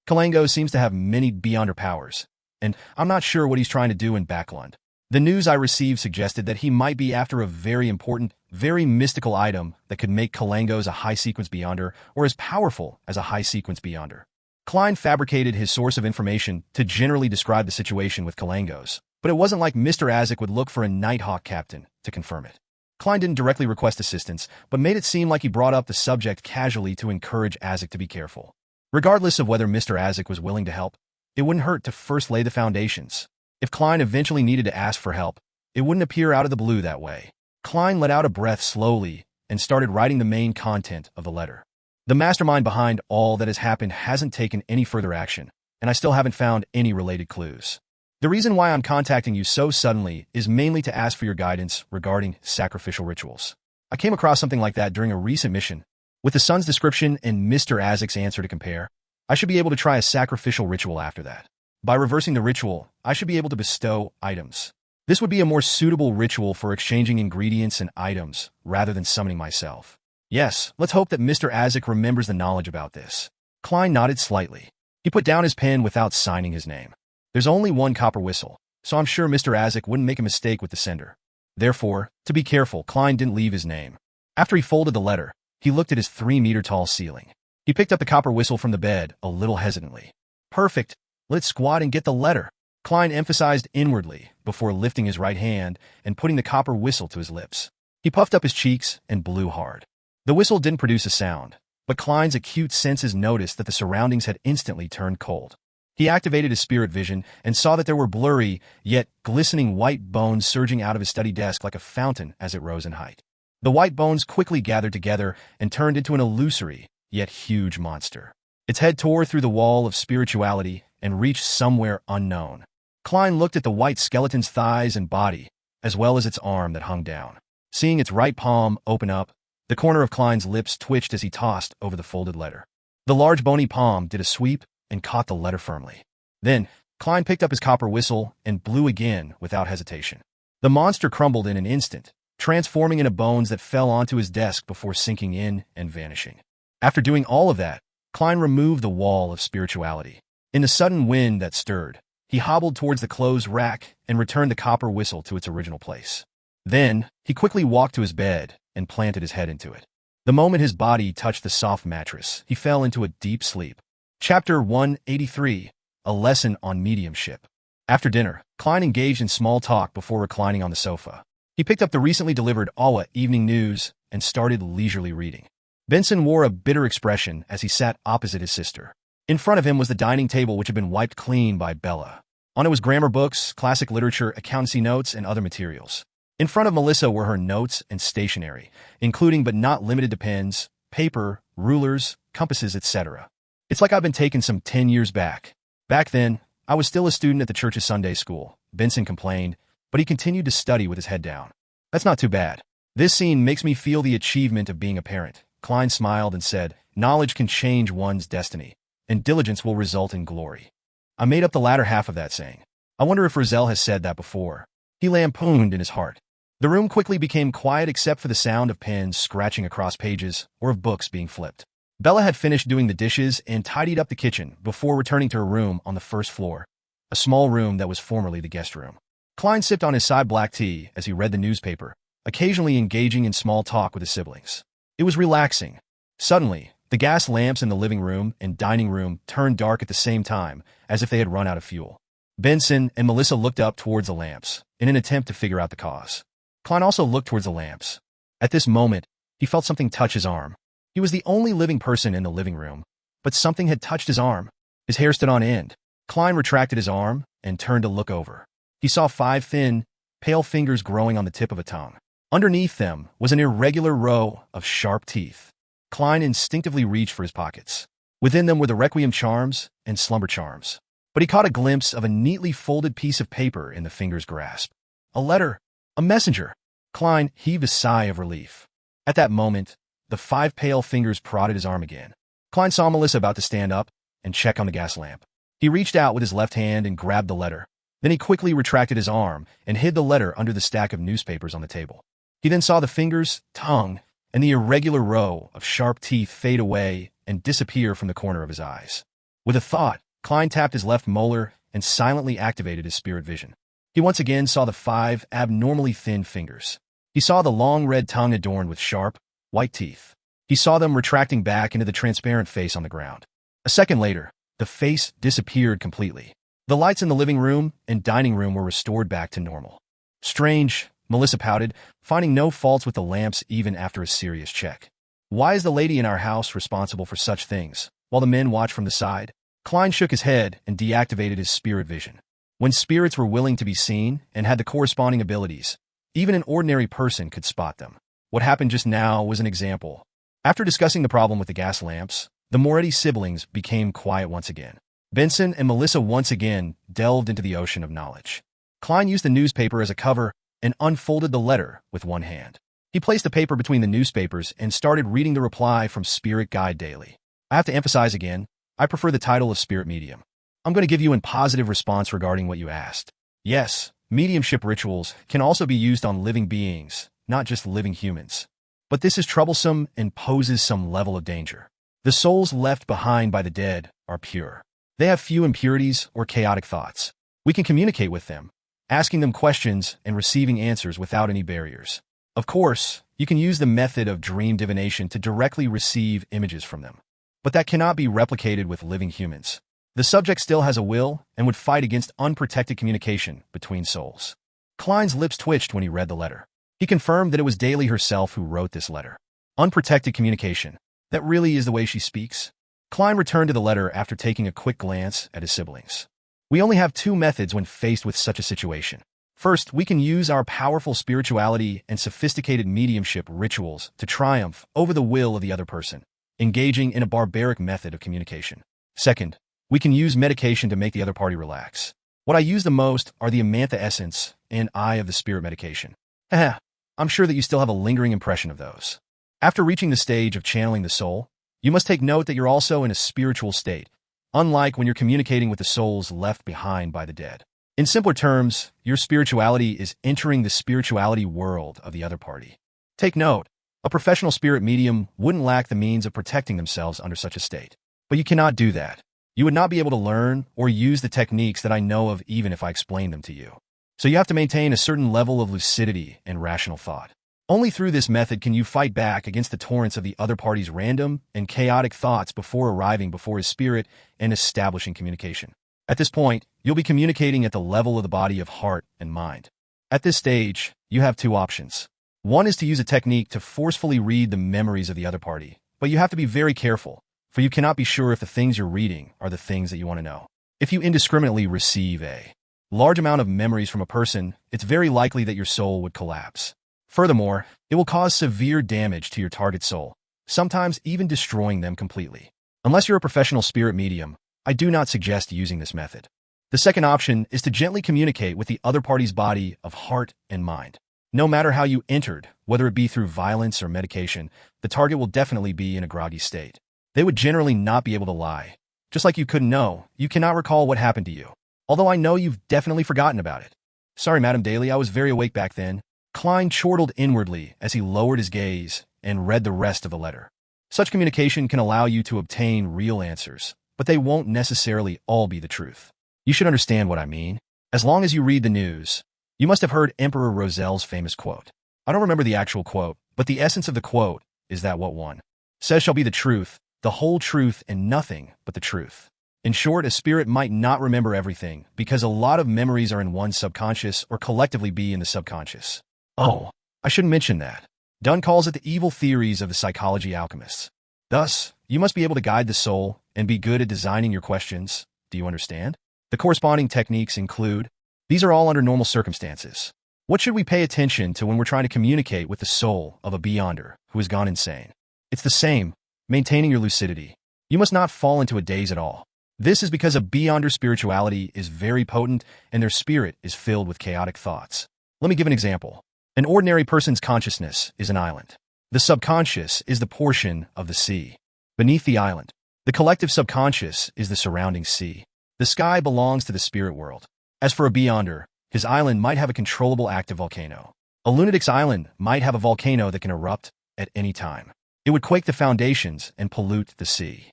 Kalango seems to have many beyonder powers, and I'm not sure what he's trying to do in Backlund. The news I received suggested that he might be after a very important, very mystical item that could make Kalangos a high-sequence beyonder or as powerful as a high-sequence beyonder. Klein fabricated his source of information to generally describe the situation with Kalangos, but it wasn't like Mr. Azek would look for a Nighthawk captain to confirm it. Klein didn't directly request assistance, but made it seem like he brought up the subject casually to encourage Azek to be careful. Regardless of whether Mr. Azek was willing to help, it wouldn't hurt to first lay the foundations. If Klein eventually needed to ask for help, it wouldn't appear out of the blue that way. Klein let out a breath slowly and started writing the main content of the letter. The mastermind behind all that has happened hasn't taken any further action, and I still haven't found any related clues. The reason why I'm contacting you so suddenly is mainly to ask for your guidance regarding sacrificial rituals. I came across something like that during a recent mission. With the son's description and Mr. Azek's answer to compare, I should be able to try a sacrificial ritual after that. By reversing the ritual, I should be able to bestow items. This would be a more suitable ritual for exchanging ingredients and items, rather than summoning myself. Yes, let's hope that Mr. Azek remembers the knowledge about this. Klein nodded slightly. He put down his pen without signing his name. There's only one copper whistle, so I'm sure Mr. Azek wouldn't make a mistake with the sender. Therefore, to be careful, Klein didn't leave his name. After he folded the letter, he looked at his 3-meter-tall ceiling. He picked up the copper whistle from the bed, a little hesitantly. Perfect. Let's squat and get the letter, Klein emphasized inwardly before lifting his right hand and putting the copper whistle to his lips. He puffed up his cheeks and blew hard. The whistle didn't produce a sound, but Klein's acute senses noticed that the surroundings had instantly turned cold. He activated his spirit vision and saw that there were blurry, yet glistening white bones surging out of his study desk like a fountain as it rose in height. The white bones quickly gathered together and turned into an illusory, yet huge monster. Its head tore through the wall of spirituality and reached somewhere unknown. Klein looked at the white skeleton's thighs and body, as well as its arm that hung down. Seeing its right palm open up, the corner of Klein's lips twitched as he tossed over the folded letter. The large bony palm did a sweep and caught the letter firmly. Then, Klein picked up his copper whistle and blew again without hesitation. The monster crumbled in an instant, transforming into bones that fell onto his desk before sinking in and vanishing. After doing all of that, Klein removed the wall of spirituality. In the sudden wind that stirred, he hobbled towards the clothes rack and returned the copper whistle to its original place. Then, he quickly walked to his bed and planted his head into it. The moment his body touched the soft mattress, he fell into a deep sleep. Chapter 183, A Lesson on Mediumship. After dinner, Klein engaged in small talk before reclining on the sofa. He picked up the recently delivered Awa Evening News and started leisurely reading. Benson wore a bitter expression as he sat opposite his sister. In front of him was the dining table which had been wiped clean by Bella. On it was grammar books, classic literature, accountancy notes, and other materials. In front of Melissa were her notes and stationery, including but not limited to pens, paper, rulers, compasses, etc. It's like I've been taken some 10 years back. Back then, I was still a student at the church's Sunday school, Benson complained, but he continued to study with his head down. That's not too bad. This scene makes me feel the achievement of being a parent. Klein smiled and said, knowledge can change one's destiny, and diligence will result in glory. I made up the latter half of that saying. I wonder if Roselle has said that before. He lampooned in his heart. The room quickly became quiet except for the sound of pens scratching across pages or of books being flipped. Bella had finished doing the dishes and tidied up the kitchen before returning to her room on the first floor, a small room that was formerly the guest room. Klein sipped on his side black tea as he read the newspaper, occasionally engaging in small talk with his siblings. It was relaxing. Suddenly, the gas lamps in the living room and dining room turned dark at the same time, as if they had run out of fuel. Benson and Melissa looked up towards the lamps in an attempt to figure out the cause. Klein also looked towards the lamps. At this moment, he felt something touch his arm. He was the only living person in the living room, but something had touched his arm. His hair stood on end. Klein retracted his arm and turned to look over. He saw 5 thin, pale fingers growing on the tip of a tongue. Underneath them was an irregular row of sharp teeth. Klein instinctively reached for his pockets. Within them were the requiem charms and slumber charms. But he caught a glimpse of a neatly folded piece of paper in the finger's grasp. A letter. A messenger. Klein heaved a sigh of relief. At that moment, the 5 pale fingers prodded his arm again. Klein saw Melissa about to stand up and check on the gas lamp. He reached out with his left hand and grabbed the letter. Then he quickly retracted his arm and hid the letter under the stack of newspapers on the table. He then saw the fingers, tongue, and the irregular row of sharp teeth fade away and disappear from the corner of his eyes. With a thought, Klein tapped his left molar and silently activated his spirit vision. He once again saw the 5 abnormally thin fingers. He saw the long red tongue adorned with sharp, white teeth. He saw them retracting back into the transparent face on the ground. A second later, the face disappeared completely. The lights in the living room and dining room were restored back to normal. Strange, Melissa pouted, finding no faults with the lamps even after a serious check. Why is the lady in our house responsible for such things? While the men watched from the side, Klein shook his head and deactivated his spirit vision. When spirits were willing to be seen and had the corresponding abilities, even an ordinary person could spot them. What happened just now was an example. After discussing the problem with the gas lamps, the Moretti siblings became quiet once again. Benson and Melissa once again delved into the ocean of knowledge. Klein used the newspaper as a cover and unfolded the letter with one hand. He placed the paper between the newspapers and started reading the reply from Spirit Guide Daily. I have to emphasize again, I prefer the title of Spirit Medium. I'm going to give you a positive response regarding what you asked. Yes, mediumship rituals can also be used on living beings, not just living humans. But this is troublesome and poses some level of danger. The souls left behind by the dead are pure. They have few impurities or chaotic thoughts. We can communicate with them, asking them questions and receiving answers without any barriers. Of course, you can use the method of dream divination to directly receive images from them. But that cannot be replicated with living humans. The subject still has a will and would fight against unprotected communication between souls. Klein's lips twitched when he read the letter. He confirmed that it was Daly herself who wrote this letter. Unprotected communication. That really is the way she speaks? Klein returned to the letter after taking a quick glance at his siblings. We only have 2 methods when faced with such a situation. First, we can use our powerful spirituality and sophisticated mediumship rituals to triumph over the will of the other person, engaging in a barbaric method of communication. Second, we can use medication to make the other party relax. What I use the most are the Amantha Essence and Eye of the Spirit medication. I'm sure that you still have a lingering impression of those. After reaching the stage of channeling the soul, you must take note that you're also in a spiritual state, unlike when you're communicating with the souls left behind by the dead. In simpler terms, your spirituality is entering the spirituality world of the other party. Take note, a professional spirit medium wouldn't lack the means of protecting themselves under such a state. But you cannot do that. You would not be able to learn or use the techniques that I know of even if I explained them to you. So you have to maintain a certain level of lucidity and rational thought. Only through this method can you fight back against the torrents of the other party's random and chaotic thoughts before arriving before his spirit and establishing communication. At this point, you'll be communicating at the level of the body of heart and mind. At this stage, you have 2 options. One is to use a technique to forcefully read the memories of the other party, but you have to be very careful, for you cannot be sure if the things you're reading are the things that you want to know. If you indiscriminately receive a large amount of memories from a person, it's very likely that your soul would collapse. Furthermore, it will cause severe damage to your target soul, sometimes even destroying them completely. Unless you're a professional spirit medium, I do not suggest using this method. The second option is to gently communicate with the other party's body of heart and mind. No matter how you entered, whether it be through violence or medication, the target will definitely be in a groggy state. They would generally not be able to lie. Just like you couldn't know, you cannot recall what happened to you. Although I know you've definitely forgotten about it. Sorry, Madam Daly, I was very awake back then. Klein chortled inwardly as he lowered his gaze and read the rest of the letter. Such communication can allow you to obtain real answers, but they won't necessarily all be the truth. You should understand what I mean. As long as you read the news, you must have heard Emperor Roselle's famous quote. I don't remember the actual quote, but the essence of the quote is that what one says shall be the truth, the whole truth, and nothing but the truth. In short, a spirit might not remember everything because a lot of memories are in one's subconscious or collectively be in the subconscious. Oh, I shouldn't mention that. Dunn calls it the evil theories of the psychology alchemists. Thus, you must be able to guide the soul and be good at designing your questions. Do you understand? The corresponding techniques include, these are all under normal circumstances. What should we pay attention to when we're trying to communicate with the soul of a beyonder who has gone insane? It's the same, maintaining your lucidity. You must not fall into a daze at all. This is because a beyonder spirituality is very potent and their spirit is filled with chaotic thoughts. Let me give an example. An ordinary person's consciousness is an island. The subconscious is the portion of the sea beneath the island. The collective subconscious is the surrounding sea. The sky belongs to the spirit world. As for a beyonder, his island might have a controllable active volcano. A lunatic's island might have a volcano that can erupt at any time. It would quake the foundations and pollute the sea.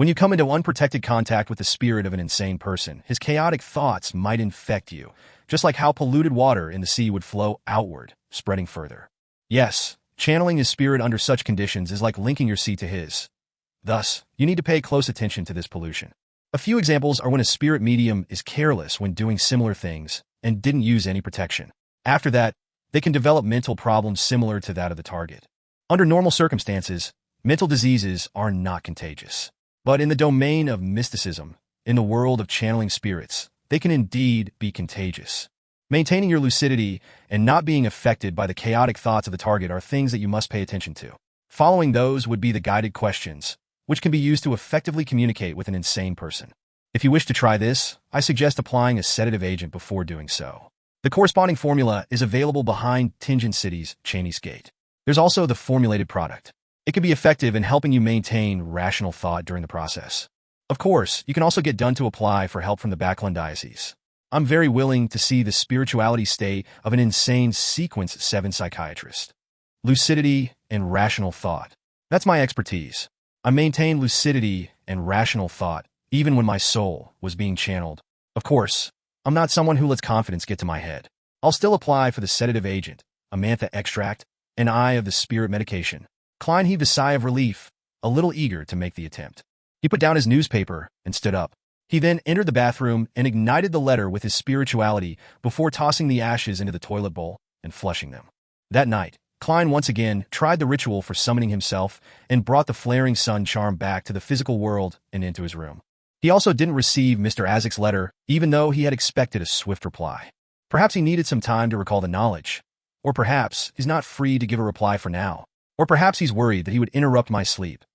When you come into unprotected contact with the spirit of an insane person, his chaotic thoughts might infect you, just like how polluted water in the sea would flow outward, spreading further. Yes, channeling his spirit under such conditions is like linking your sea to his. Thus, you need to pay close attention to this pollution. A few examples are when a spirit medium is careless when doing similar things and didn't use any protection. After that, they can develop mental problems similar to that of the target. Under normal circumstances, mental diseases are not contagious. But in the domain of mysticism, in the world of channeling spirits, they can indeed be contagious. Maintaining your lucidity and not being affected by the chaotic thoughts of the target are things that you must pay attention to. Following those would be the guided questions, which can be used to effectively communicate with an insane person. If you wish to try this, I suggest applying a sedative agent before doing so. The corresponding formula is available behind Tingen City's Cheney's Gate. There's also the formulated product. It can be effective in helping you maintain rational thought during the process. Of course, you can also get done to apply for help from the Backland Diocese. I'm very willing to see the spirituality state of an insane Sequence 7 psychiatrist. Lucidity and rational thought. That's my expertise. I maintain lucidity and rational thought, even when my soul was being channeled. Of course, I'm not someone who lets confidence get to my head. I'll still apply for the sedative agent, a mantha extract, and eye of the spirit medication. Klein heaved a sigh of relief, a little eager to make the attempt. He put down his newspaper and stood up. He then entered the bathroom and ignited the letter with his spirituality before tossing the ashes into the toilet bowl and flushing them. That night, Klein once again tried the ritual for summoning himself and brought the flaring sun charm back to the physical world and into his room. He also didn't receive Mr. Azek's letter, even though he had expected a swift reply. Perhaps he needed some time to recall the knowledge. Or perhaps he's not free to give a reply for now. Or perhaps he's worried that he would interrupt my sleep.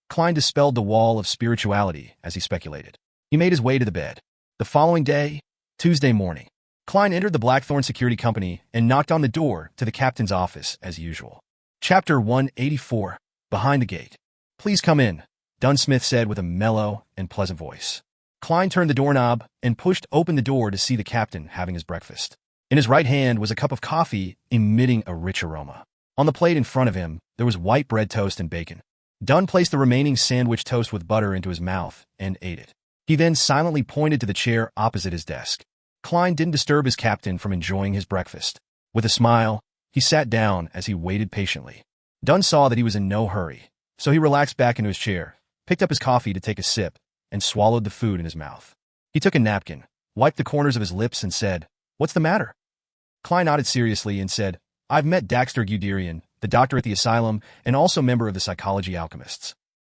Klein dispelled the wall of spirituality as he speculated. He made his way to the bed. The following day, Tuesday morning, Klein entered the Blackthorn Security Company and knocked on the door to the captain's office as usual. Chapter 184, Behind the Gate. Please come in, Dunsmith said with a mellow and pleasant voice. Klein turned the doorknob and pushed open the door to see the captain having his breakfast. In his right hand was a cup of coffee emitting a rich aroma. On the plate in front of him, there was white bread toast and bacon. Dunn placed the remaining sandwich toast with butter into his mouth and ate it. He then silently pointed to the chair opposite his desk. Klein didn't disturb his captain from enjoying his breakfast. With a smile, he sat down as he waited patiently. Dunn saw that he was in no hurry, so he relaxed back into his chair, picked up his coffee to take a sip, and swallowed the food in his mouth. He took a napkin, wiped the corners of his lips, and said, "What's the matter?" Klein nodded seriously and said, "I've met Daxter Guderian, the doctor at the asylum, and also member of the Psychology Alchemists."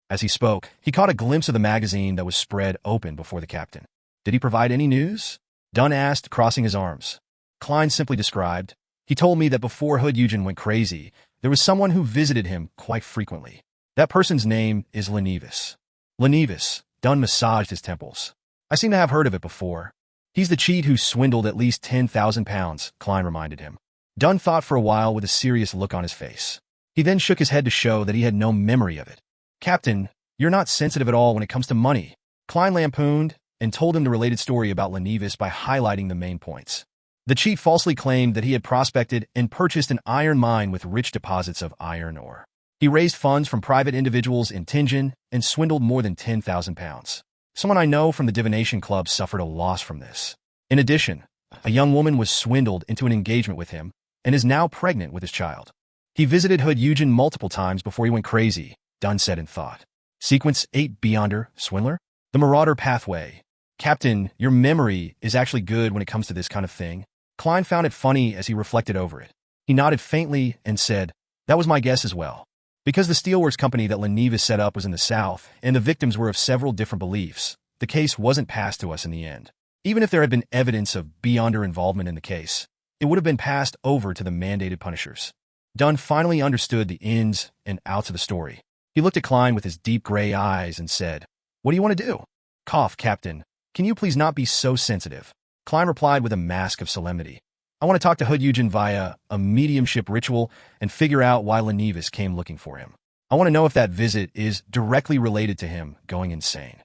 As he spoke, he caught a glimpse of the magazine that was spread open before the captain. "Did he provide any news?" Dunn asked, crossing his arms. Klein simply described, "He told me that before Hood Eugen went crazy, there was someone who visited him quite frequently. That person's name is Lenevis." Lenevis, Dunn massaged his temples. "I seem to have heard of it before." "He's the cheat who swindled at least 10,000 pounds, Klein reminded him. Dunn thought for a while with a serious look on his face. He then shook his head to show that he had no memory of it. "Captain, you're not sensitive at all when it comes to money," Klein lampooned, and told him the related story about Lenevis by highlighting the main points. The cheat falsely claimed that he had prospected and purchased an iron mine with rich deposits of iron ore. He raised funds from private individuals in Tingen and swindled more than 10,000 pounds. Someone I know from the Divination Club suffered a loss from this. In addition, a young woman was swindled into an engagement with him and is now pregnant with his child. He visited Hood Eugen multiple times before he went crazy, Dunn said in thought. Sequence 8 Beyonder, Swindler? The Marauder Pathway. Captain, your memory is actually good when it comes to this kind of thing. Klein found it funny as he reflected over it. He nodded faintly and said, "That was my guess as well." Because the steelworks company that Lenevis set up was in the South, and the victims were of several different beliefs, the case wasn't passed to us in the end. Even if there had been evidence of Beyonder involvement in the case, it would have been passed over to the mandated punishers. Dunn finally understood the ins and outs of the story. He looked at Klein with his deep gray eyes and said, "What do you want to do?" "Cough, Captain. Can you please not be so sensitive?" Klein replied with a mask of solemnity. "I want to talk to Hood Eugen via a mediumship ritual and figure out why Lenevis came looking for him. I want to know if that visit is directly related to him going insane."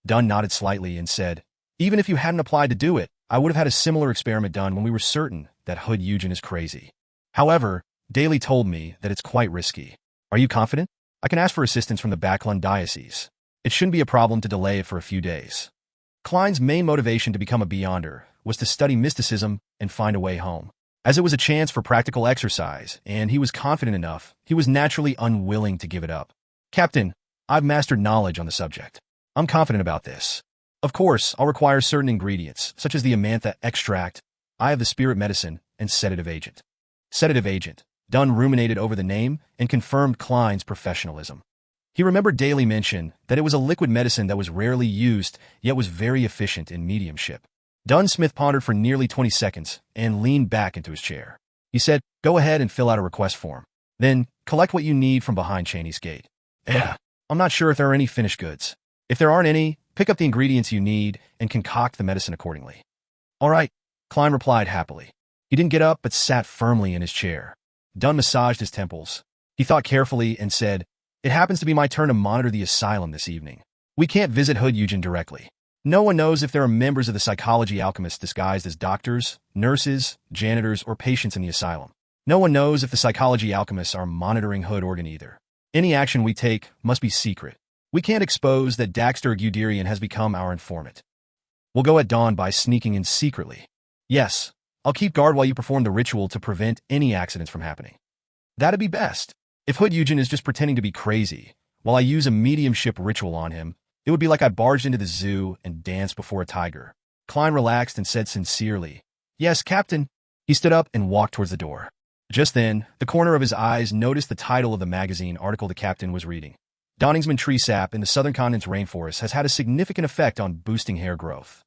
Dunn nodded slightly and said, "Even if you hadn't applied to do it, I would have had a similar experiment done when we were certain that Hood Eugen is crazy. However, Daly told me that it's quite risky. Are you confident? I can ask for assistance from the Backland Diocese. It shouldn't be a problem to delay it for a few days. Klein's main motivation to become a Beyonder was to study mysticism and find a way home. As it was a chance for practical exercise, and he was confident enough, he was naturally unwilling to give it up. Captain, I've mastered knowledge on the subject. I'm confident about this. Of course, I'll require certain ingredients, such as the amantha extract. I have the spirit medicine and sedative agent. Sedative agent. Dunn ruminated over the name and confirmed Klein's professionalism. He remembered Daly mention that it was a liquid medicine that was rarely used, yet was very efficient in mediumship. Smith pondered for nearly 20 seconds and leaned back into his chair. He said, "Go ahead and fill out a request form. Then, collect what you need from behind Cheney's gate. I'm not sure if there are any finished goods. If there aren't any, pick up the ingredients you need and concoct the medicine accordingly." "All right," Klein replied happily. He didn't get up but sat firmly in his chair. Dunn massaged his temples. He thought carefully and said, "It happens to be my turn to monitor the asylum this evening. We can't visit Hood Eugen directly. No one knows if there are members of the psychology alchemists disguised as doctors, nurses, janitors, or patients in the asylum. No one knows if the psychology alchemists are monitoring Hood Organ either. Any action we take must be secret. We can't expose that Daxter Guderian has become our informant. We'll go at dawn by sneaking in secretly. Yes, I'll keep guard while you perform the ritual to prevent any accidents from happening. That'd be best. If Hood Eugen is just pretending to be crazy, while I use a mediumship ritual on him, it would be like I barged into the zoo and danced before a tiger." Klein relaxed and said sincerely, "Yes, Captain." He stood up and walked towards the door. Just then, the corner of his eyes noticed the title of the magazine article the captain was reading. Donningsman tree sap in the southern continent's rainforest has had a significant effect on boosting hair growth.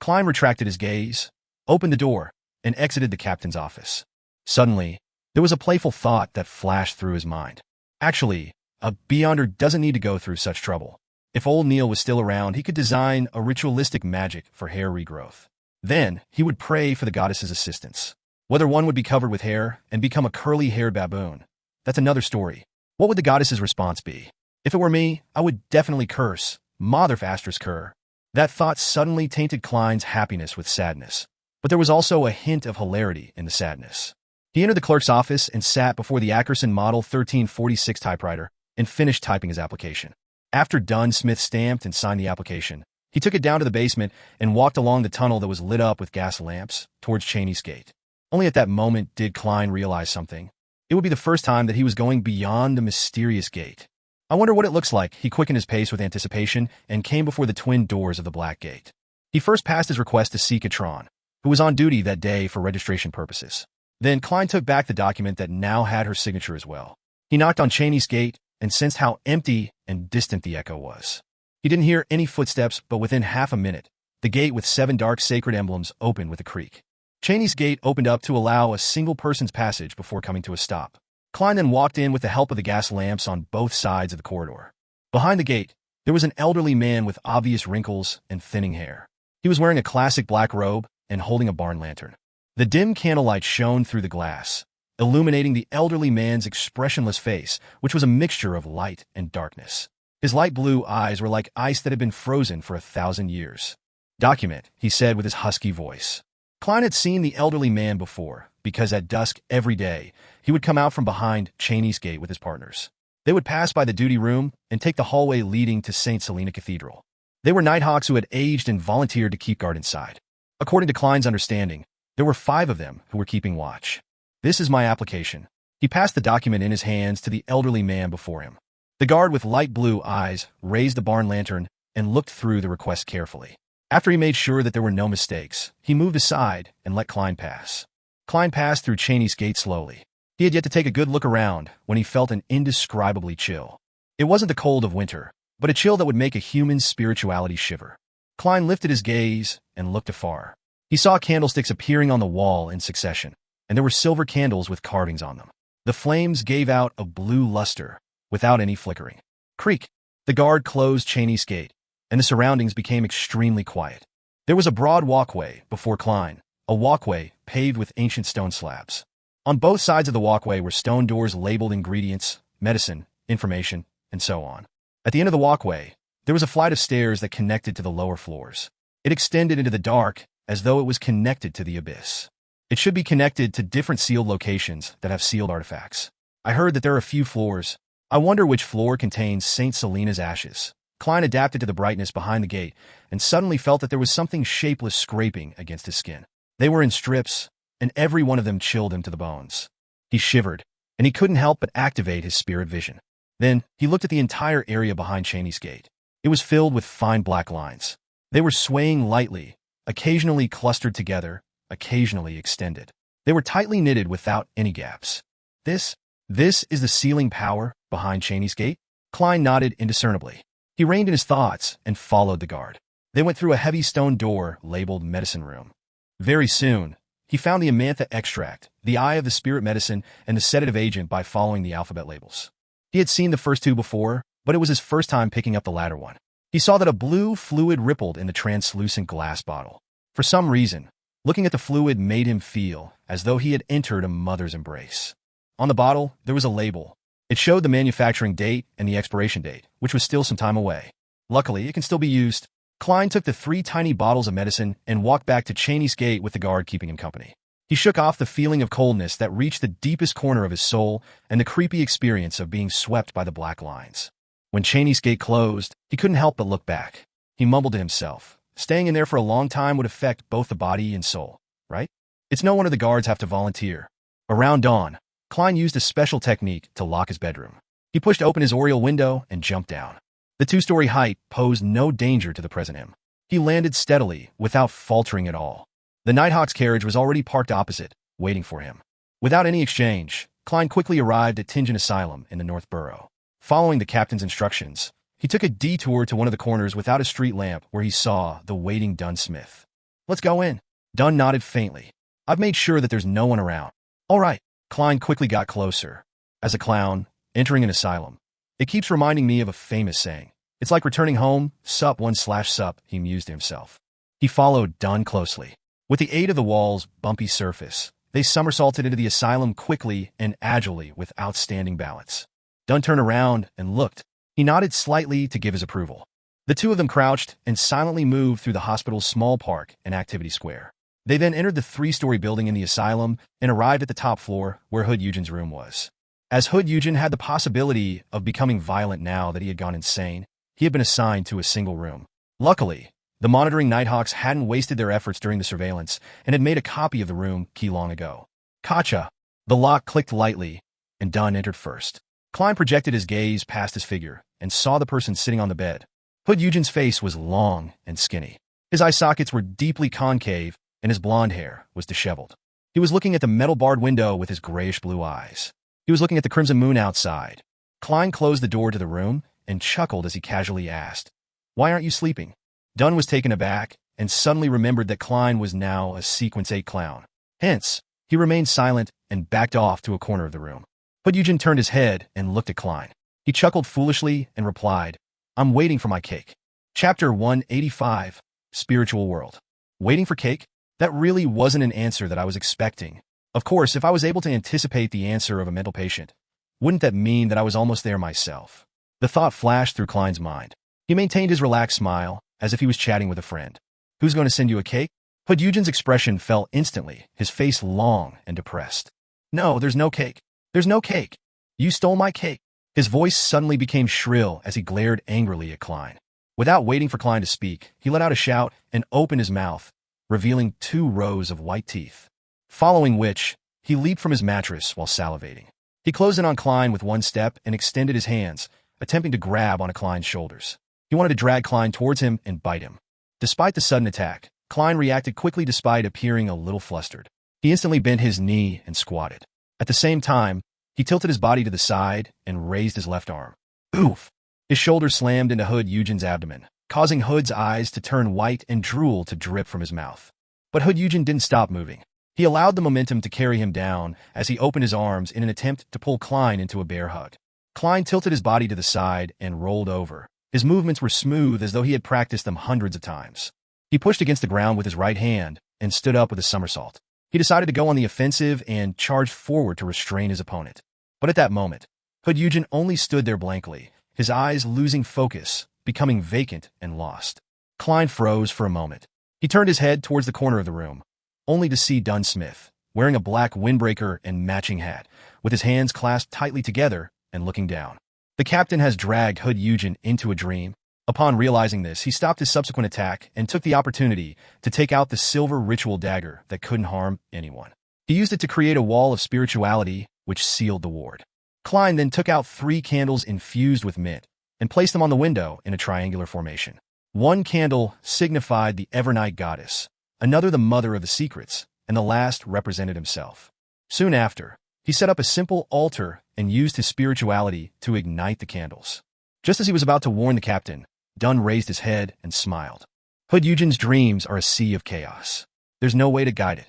Klein retracted his gaze, opened the door, and exited the captain's office. Suddenly, there was a playful thought that flashed through his mind. Actually, a Beyonder doesn't need to go through such trouble. If old Neil was still around, he could design a ritualistic magic for hair regrowth. Then, he would pray for the goddess's assistance. Whether one would be covered with hair and become a curly-haired baboon, that's another story. What would the goddess's response be? If it were me, I would definitely curse. Motherfasters cur. That thought suddenly tainted Klein's happiness with sadness. But there was also a hint of hilarity in the sadness. He entered the clerk's office and sat before the Ackerson Model 1346 typewriter and finished typing his application. After Dunn, Smith stamped and signed the application, he took it down to the basement and walked along the tunnel that was lit up with gas lamps towards Cheney's gate. Only at that moment did Klein realize something. It would be the first time that he was going beyond the mysterious gate. I wonder what it looks like. He quickened his pace with anticipation and came before the twin doors of the black gate. He first passed his request to see Catron, who was on duty that day for registration purposes. Then Klein took back the document that now had her signature as well. He knocked on Cheney's gate and sensed how empty and distant the echo was. He didn't hear any footsteps, but within half a minute, the gate with 7 dark sacred emblems opened with a creak. Cheney's gate opened up to allow a single person's passage before coming to a stop. Klein then walked in with the help of the gas lamps on both sides of the corridor. Behind the gate, there was an elderly man with obvious wrinkles and thinning hair. He was wearing a classic black robe and holding a barn lantern. The dim candlelight shone through the glass, illuminating the elderly man's expressionless face, which was a mixture of light and darkness. His light blue eyes were like ice that had been frozen for 1,000 years. "Document," he said with his husky voice. Klein had seen the elderly man before, because at dusk every day, he would come out from behind Cheney's gate with his partners. They would pass by the duty room and take the hallway leading to St. Selena Cathedral. They were Nighthawks who had aged and volunteered to keep guard inside. According to Klein's understanding, there were 5 of them who were keeping watch. "This is my application." He passed the document in his hands to the elderly man before him. The guard with light blue eyes raised the barn lantern and looked through the request carefully. After he made sure that there were no mistakes, he moved aside and let Klein pass. Klein passed through Cheney's gate slowly. He had yet to take a good look around when he felt an indescribably chill. It wasn't the cold of winter, but a chill that would make a human's spirituality shiver. Klein lifted his gaze and looked afar. He saw candlesticks appearing on the wall in succession, and there were silver candles with carvings on them. The flames gave out a blue luster, without any flickering. Creak! The guard closed Cheney's gate, and the surroundings became extremely quiet. There was a broad walkway before Klein, a walkway paved with ancient stone slabs. On both sides of the walkway were stone doors labeled ingredients, medicine, information, and so on. At the end of the walkway, there was a flight of stairs that connected to the lower floors. It extended into the dark as though it was connected to the abyss. It should be connected to different sealed locations that have sealed artifacts. I heard that there are a few floors. I wonder which floor contains St. Selena's ashes. Klein adapted to the brightness behind the gate and suddenly felt that there was something shapeless scraping against his skin. They were in strips, and every one of them chilled him to the bones. He shivered, and he couldn't help but activate his spirit vision. Then, he looked at the entire area behind Cheney's gate. It was filled with fine black lines. They were swaying lightly, occasionally clustered together, occasionally extended. They were tightly knitted without any gaps. This is the sealing power behind Cheney's gate? Klein nodded indiscernibly. He reined in his thoughts and followed the guard. They went through a heavy stone door labeled medicine room. Very soon, he found the amantha extract, the eye of the spirit medicine, and the sedative agent by following the alphabet labels. He had seen the first two before, but it was his first time picking up the latter one. He saw that a blue fluid rippled in the translucent glass bottle. For some reason, looking at the fluid made him feel as though he had entered a mother's embrace. On the bottle, there was a label. It showed the manufacturing date and the expiration date, which was still some time away. Luckily, it can still be used. Klein took the 3 tiny bottles of medicine and walked back to Cheney's gate with the guard keeping him company. He shook off the feeling of coldness that reached the deepest corner of his soul and the creepy experience of being swept by the black lines. When Cheney's gate closed, he couldn't help but look back. He mumbled to himself, staying in there for a long time would affect both the body and soul, right? It's no wonder the guards have to volunteer. Around dawn, Klein used a special technique to lock his bedroom. He pushed open his oriel window and jumped down. The 2-story height posed no danger to the present him. He landed steadily, without faltering at all. The Nighthawk's carriage was already parked opposite, waiting for him. Without any exchange, Klein quickly arrived at Tingen Asylum in the North Borough. Following the captain's instructions, he took a detour to one of the corners without a street lamp where he saw the waiting Dunn Smith. "Let's go in." Dunn nodded faintly. "I've made sure that there's no one around." "All right." Klein quickly got closer. As a clown, entering an asylum, it keeps reminding me of a famous saying. It's like returning home, sup 1/sup, he mused to himself. He followed Dunn closely. With the aid of the wall's bumpy surface, they somersaulted into the asylum quickly and agilely with outstanding balance. Dunn turned around and looked. He nodded slightly to give his approval. The two of them crouched and silently moved through the hospital's small park and activity square. They then entered the 3-story building in the asylum and arrived at the top floor where Hood Eugen's room was. As Hood Eugen had the possibility of becoming violent now that he had gone insane, he had been assigned to a single room. Luckily, the monitoring Nighthawks hadn't wasted their efforts during the surveillance and had made a copy of the room key long ago. Gotcha! The lock clicked lightly, and Dunn entered first. Klein projected his gaze past his figure and saw the person sitting on the bed. Hood Eugen's face was long and skinny. His eye sockets were deeply concave, and his blonde hair was disheveled. He was looking at the metal-barred window with his grayish-blue eyes. He was looking at the crimson moon outside. Klein closed the door to the room and chuckled as he casually asked, "Why aren't you sleeping?" Dunn was taken aback and suddenly remembered that Klein was now a Sequence 8 clown. Hence, he remained silent and backed off to a corner of the room. Hood Eugen turned his head and looked at Klein. He chuckled foolishly and replied, "I'm waiting for my cake." Chapter 185, Spiritual World. Waiting for cake? That really wasn't an answer that I was expecting. Of course, if I was able to anticipate the answer of a mental patient, wouldn't that mean that I was almost there myself? The thought flashed through Klein's mind. He maintained his relaxed smile, as if he was chatting with a friend. "Who's going to send you a cake?" Hood Eugen's expression fell instantly, his face long and depressed. "No, there's no cake. There's no cake. You stole my cake." His voice suddenly became shrill as he glared angrily at Klein. Without waiting for Klein to speak, he let out a shout and opened his mouth, revealing 2 rows of white teeth. Following which, he leaped from his mattress while salivating. He closed in on Klein with one step and extended his hands, attempting to grab onto Klein's shoulders. He wanted to drag Klein towards him and bite him. Despite the sudden attack, Klein reacted quickly despite appearing a little flustered. He instantly bent his knee and squatted. At the same time, he tilted his body to the side and raised his left arm. Oof! His shoulder slammed into Hood Eugen's abdomen, causing Hood's eyes to turn white and drool to drip from his mouth. But Hood Eugen didn't stop moving. He allowed the momentum to carry him down as he opened his arms in an attempt to pull Klein into a bear hug. Klein tilted his body to the side and rolled over. His movements were smooth as though he had practiced them hundreds of times. He pushed against the ground with his right hand and stood up with a somersault. He decided to go on the offensive and charged forward to restrain his opponent. But at that moment, Hood Eugen only stood there blankly, his eyes losing focus, becoming vacant and lost. Klein froze for a moment. He turned his head towards the corner of the room, only to see Dunn Smith, wearing a black windbreaker and matching hat, with his hands clasped tightly together and looking down. The captain has dragged Hood Eugen into a dream. Upon realizing this, he stopped his subsequent attack and took the opportunity to take out the silver ritual dagger that couldn't harm anyone. He used it to create a wall of spirituality, which sealed the ward. Klein then took out 3 candles infused with mint and placed them on the window in a triangular formation. One candle signified the Evernight goddess, another the mother of the secrets, and the last represented himself. Soon after, he set up a simple altar and used his spirituality to ignite the candles. Just as he was about to warn the captain, Dunn raised his head and smiled. Hood Eugen's dreams are a sea of chaos. There's no way to guide it.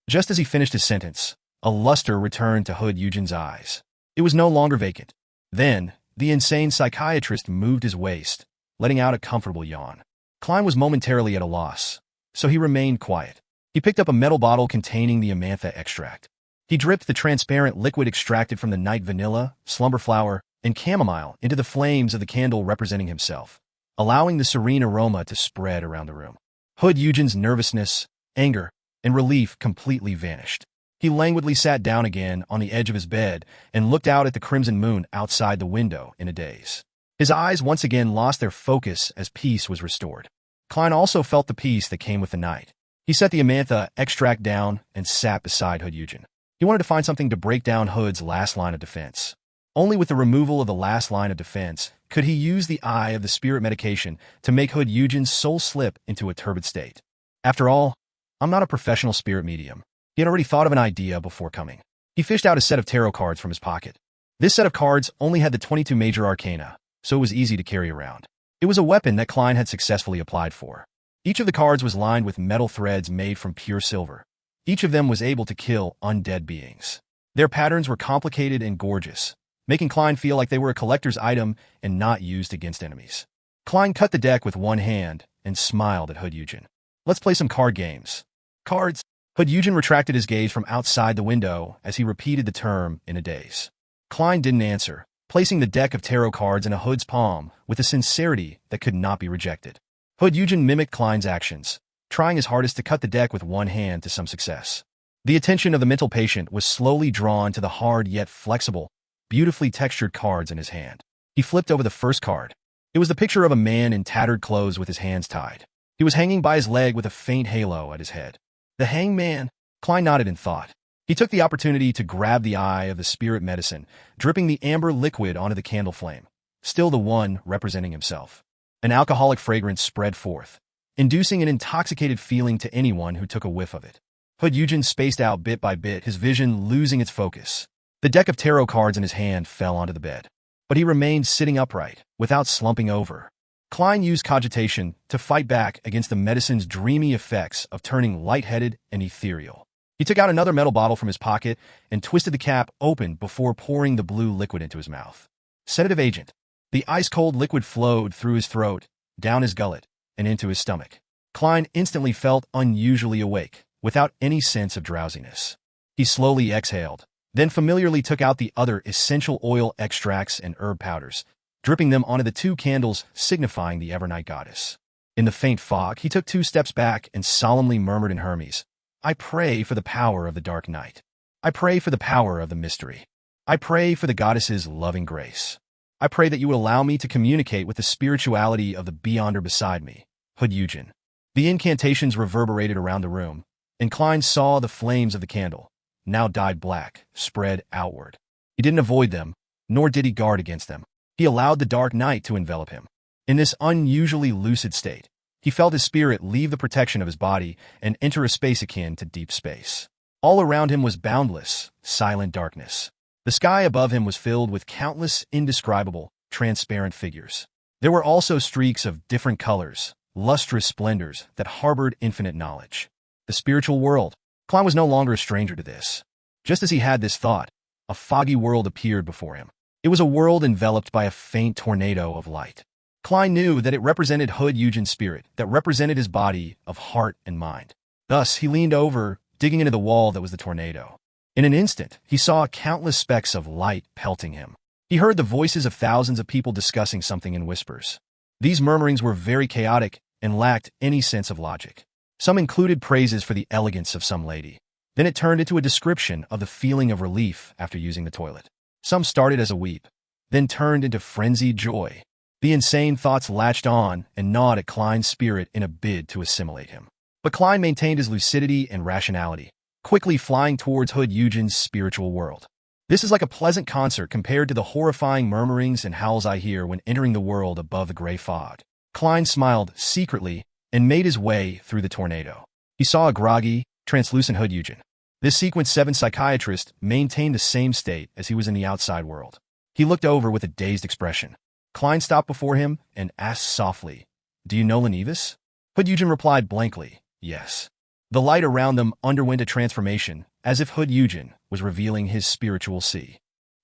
Just as he finished his sentence, a luster returned to Hood Eugen's eyes. It was no longer vacant. Then, the insane psychiatrist moved his waist, letting out a comfortable yawn. Klein was momentarily at a loss, so he remained quiet. He picked up a metal bottle containing the amantha extract. He dripped the transparent liquid extracted from the night vanilla, slumber flower, and chamomile into the flames of the candle representing himself, allowing the serene aroma to spread around the room. Hood Eugen's nervousness, anger, and relief completely vanished. He languidly sat down again on the edge of his bed and looked out at the crimson moon outside the window in a daze. His eyes once again lost their focus as peace was restored. Klein also felt the peace that came with the night. He set the amantha extract down and sat beside Hood Eugen. He wanted to find something to break down Hood's last line of defense. Only with the removal of the last line of defense could he use the eye of the spirit medication to make Hood Eugen's soul slip into a turbid state. After all, I'm not a professional spirit medium. He had already thought of an idea before coming. He fished out a set of tarot cards from his pocket. This set of cards only had the 22 major arcana, so it was easy to carry around. It was a weapon that Klein had successfully applied for. Each of the cards was lined with metal threads made from pure silver. Each of them was able to kill undead beings. Their patterns were complicated and gorgeous, making Klein feel like they were a collector's item and not used against enemies. Klein cut the deck with one hand and smiled at Hood Eugen. Let's play some card games. Cards. Hood Eugen retracted his gaze from outside the window as he repeated the term in a daze. Klein didn't answer, placing the deck of tarot cards in a Hood's palm with a sincerity that could not be rejected. Hood Eugen mimicked Klein's actions, trying his hardest to cut the deck with one hand to some success. The attention of the mental patient was slowly drawn to the hard yet flexible, beautifully textured cards in his hand. He flipped over the first card. It was the picture of a man in tattered clothes with his hands tied. He was hanging by his leg with a faint halo at his head. The hangman? Klein nodded in thought. He took the opportunity to grab the eye of the spirit medicine, dripping the amber liquid onto the candle flame, still the one representing himself. An alcoholic fragrance spread forth, inducing an intoxicated feeling to anyone who took a whiff of it. Hood Eugen spaced out bit by bit, his vision losing its focus. The deck of tarot cards in his hand fell onto the bed, but he remained sitting upright, without slumping over. Klein used cogitation to fight back against the medicine's dreamy effects of turning lightheaded and ethereal. He took out another metal bottle from his pocket and twisted the cap open before pouring the blue liquid into his mouth. Sedative agent. The ice-cold liquid flowed through his throat, down his gullet, and into his stomach. Klein instantly felt unusually awake, without any sense of drowsiness. He slowly exhaled, then familiarly took out the other essential oil extracts and herb powders, dripping them onto the 2 candles signifying the Evernight goddess. In the faint fog, he took 2 steps back and solemnly murmured in Hermes, I pray for the power of the dark night. I pray for the power of the mystery. I pray for the goddess's loving grace. I pray that you would allow me to communicate with the spirituality of the beyonder beside me, Hood Eugen. The incantations reverberated around the room, and Klein saw the flames of the candle, now dyed black, spread outward. He didn't avoid them, nor did he guard against them. He allowed the dark night to envelop him. In this unusually lucid state, he felt his spirit leave the protection of his body and enter a space akin to deep space. All around him was boundless, silent darkness. The sky above him was filled with countless indescribable, transparent figures. There were also streaks of different colors, lustrous splendors that harbored infinite knowledge. The spiritual world. Klein was no longer a stranger to this. Just as he had this thought, a foggy world appeared before him. It was a world enveloped by a faint tornado of light. Klein knew that it represented Hood Eugen's spirit, that represented his body of heart and mind. Thus, he leaned over, digging into the wall that was the tornado. In an instant, he saw countless specks of light pelting him. He heard the voices of thousands of people discussing something in whispers. These murmurings were very chaotic and lacked any sense of logic. Some included praises for the elegance of some lady. Then it turned into a description of the feeling of relief after using the toilet. Some started as a weep, then turned into frenzied joy. The insane thoughts latched on and gnawed at Klein's spirit in a bid to assimilate him. But Klein maintained his lucidity and rationality, quickly flying towards Hood Eugen's spiritual world. This is like a pleasant concert compared to the horrifying murmurings and howls I hear when entering the world above the gray fog. Klein smiled secretly and made his way through the tornado. He saw a groggy, translucent Hood Eugen. This Sequence 7 psychiatrist maintained the same state as he was in the outside world. He looked over with a dazed expression. Klein stopped before him and asked softly, "Do you know Lenevis?" Hood Eugen replied blankly, "Yes." The light around them underwent a transformation, as if Hood Eugen was revealing his spiritual sea.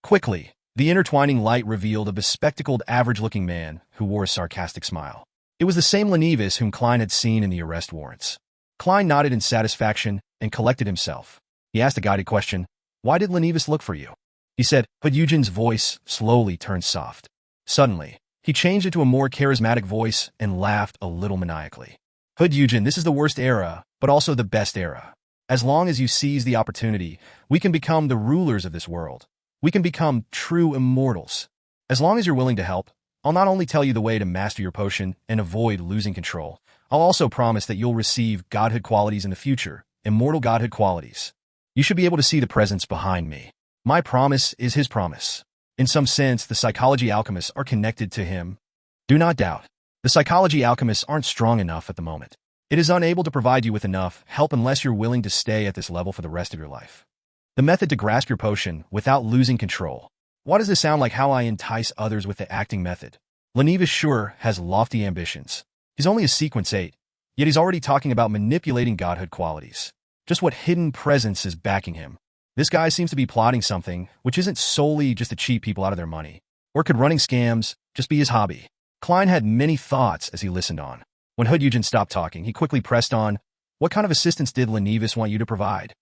Quickly, the intertwining light revealed a bespectacled, average-looking man who wore a sarcastic smile. It was the same Lenevis whom Klein had seen in the arrest warrants. Klein nodded in satisfaction and collected himself. He asked a guided question, "Why did Lenevis look for you?" He said. Hood Eugen's voice slowly turned soft. Suddenly, he changed it to a more charismatic voice and laughed a little maniacally. "Hood Eugen, this is the worst era, but also the best era. As long as you seize the opportunity, we can become the rulers of this world. We can become true immortals. As long as you're willing to help, I'll not only tell you the way to master your potion and avoid losing control, I'll also promise that you'll receive godhood qualities in the future, immortal godhood qualities. You should be able to see the presence behind me. My promise is his promise." In some sense, the psychology alchemists are connected to him. Do not doubt. The psychology alchemists aren't strong enough at the moment. It is unable to provide you with enough help unless you're willing to stay at this level for the rest of your life. The method to grasp your potion without losing control. Why does this sound like how I entice others with the acting method? Lenevis sure has lofty ambitions. He's only a Sequence 8, yet he's already talking about manipulating godhood qualities. Just what hidden presence is backing him? This guy seems to be plotting something which isn't solely just to cheat people out of their money. Or could running scams just be his hobby? Klein had many thoughts as he listened on. When Hood Eugen stopped talking, he quickly pressed on, "What kind of assistance did Lenevis want you to provide?"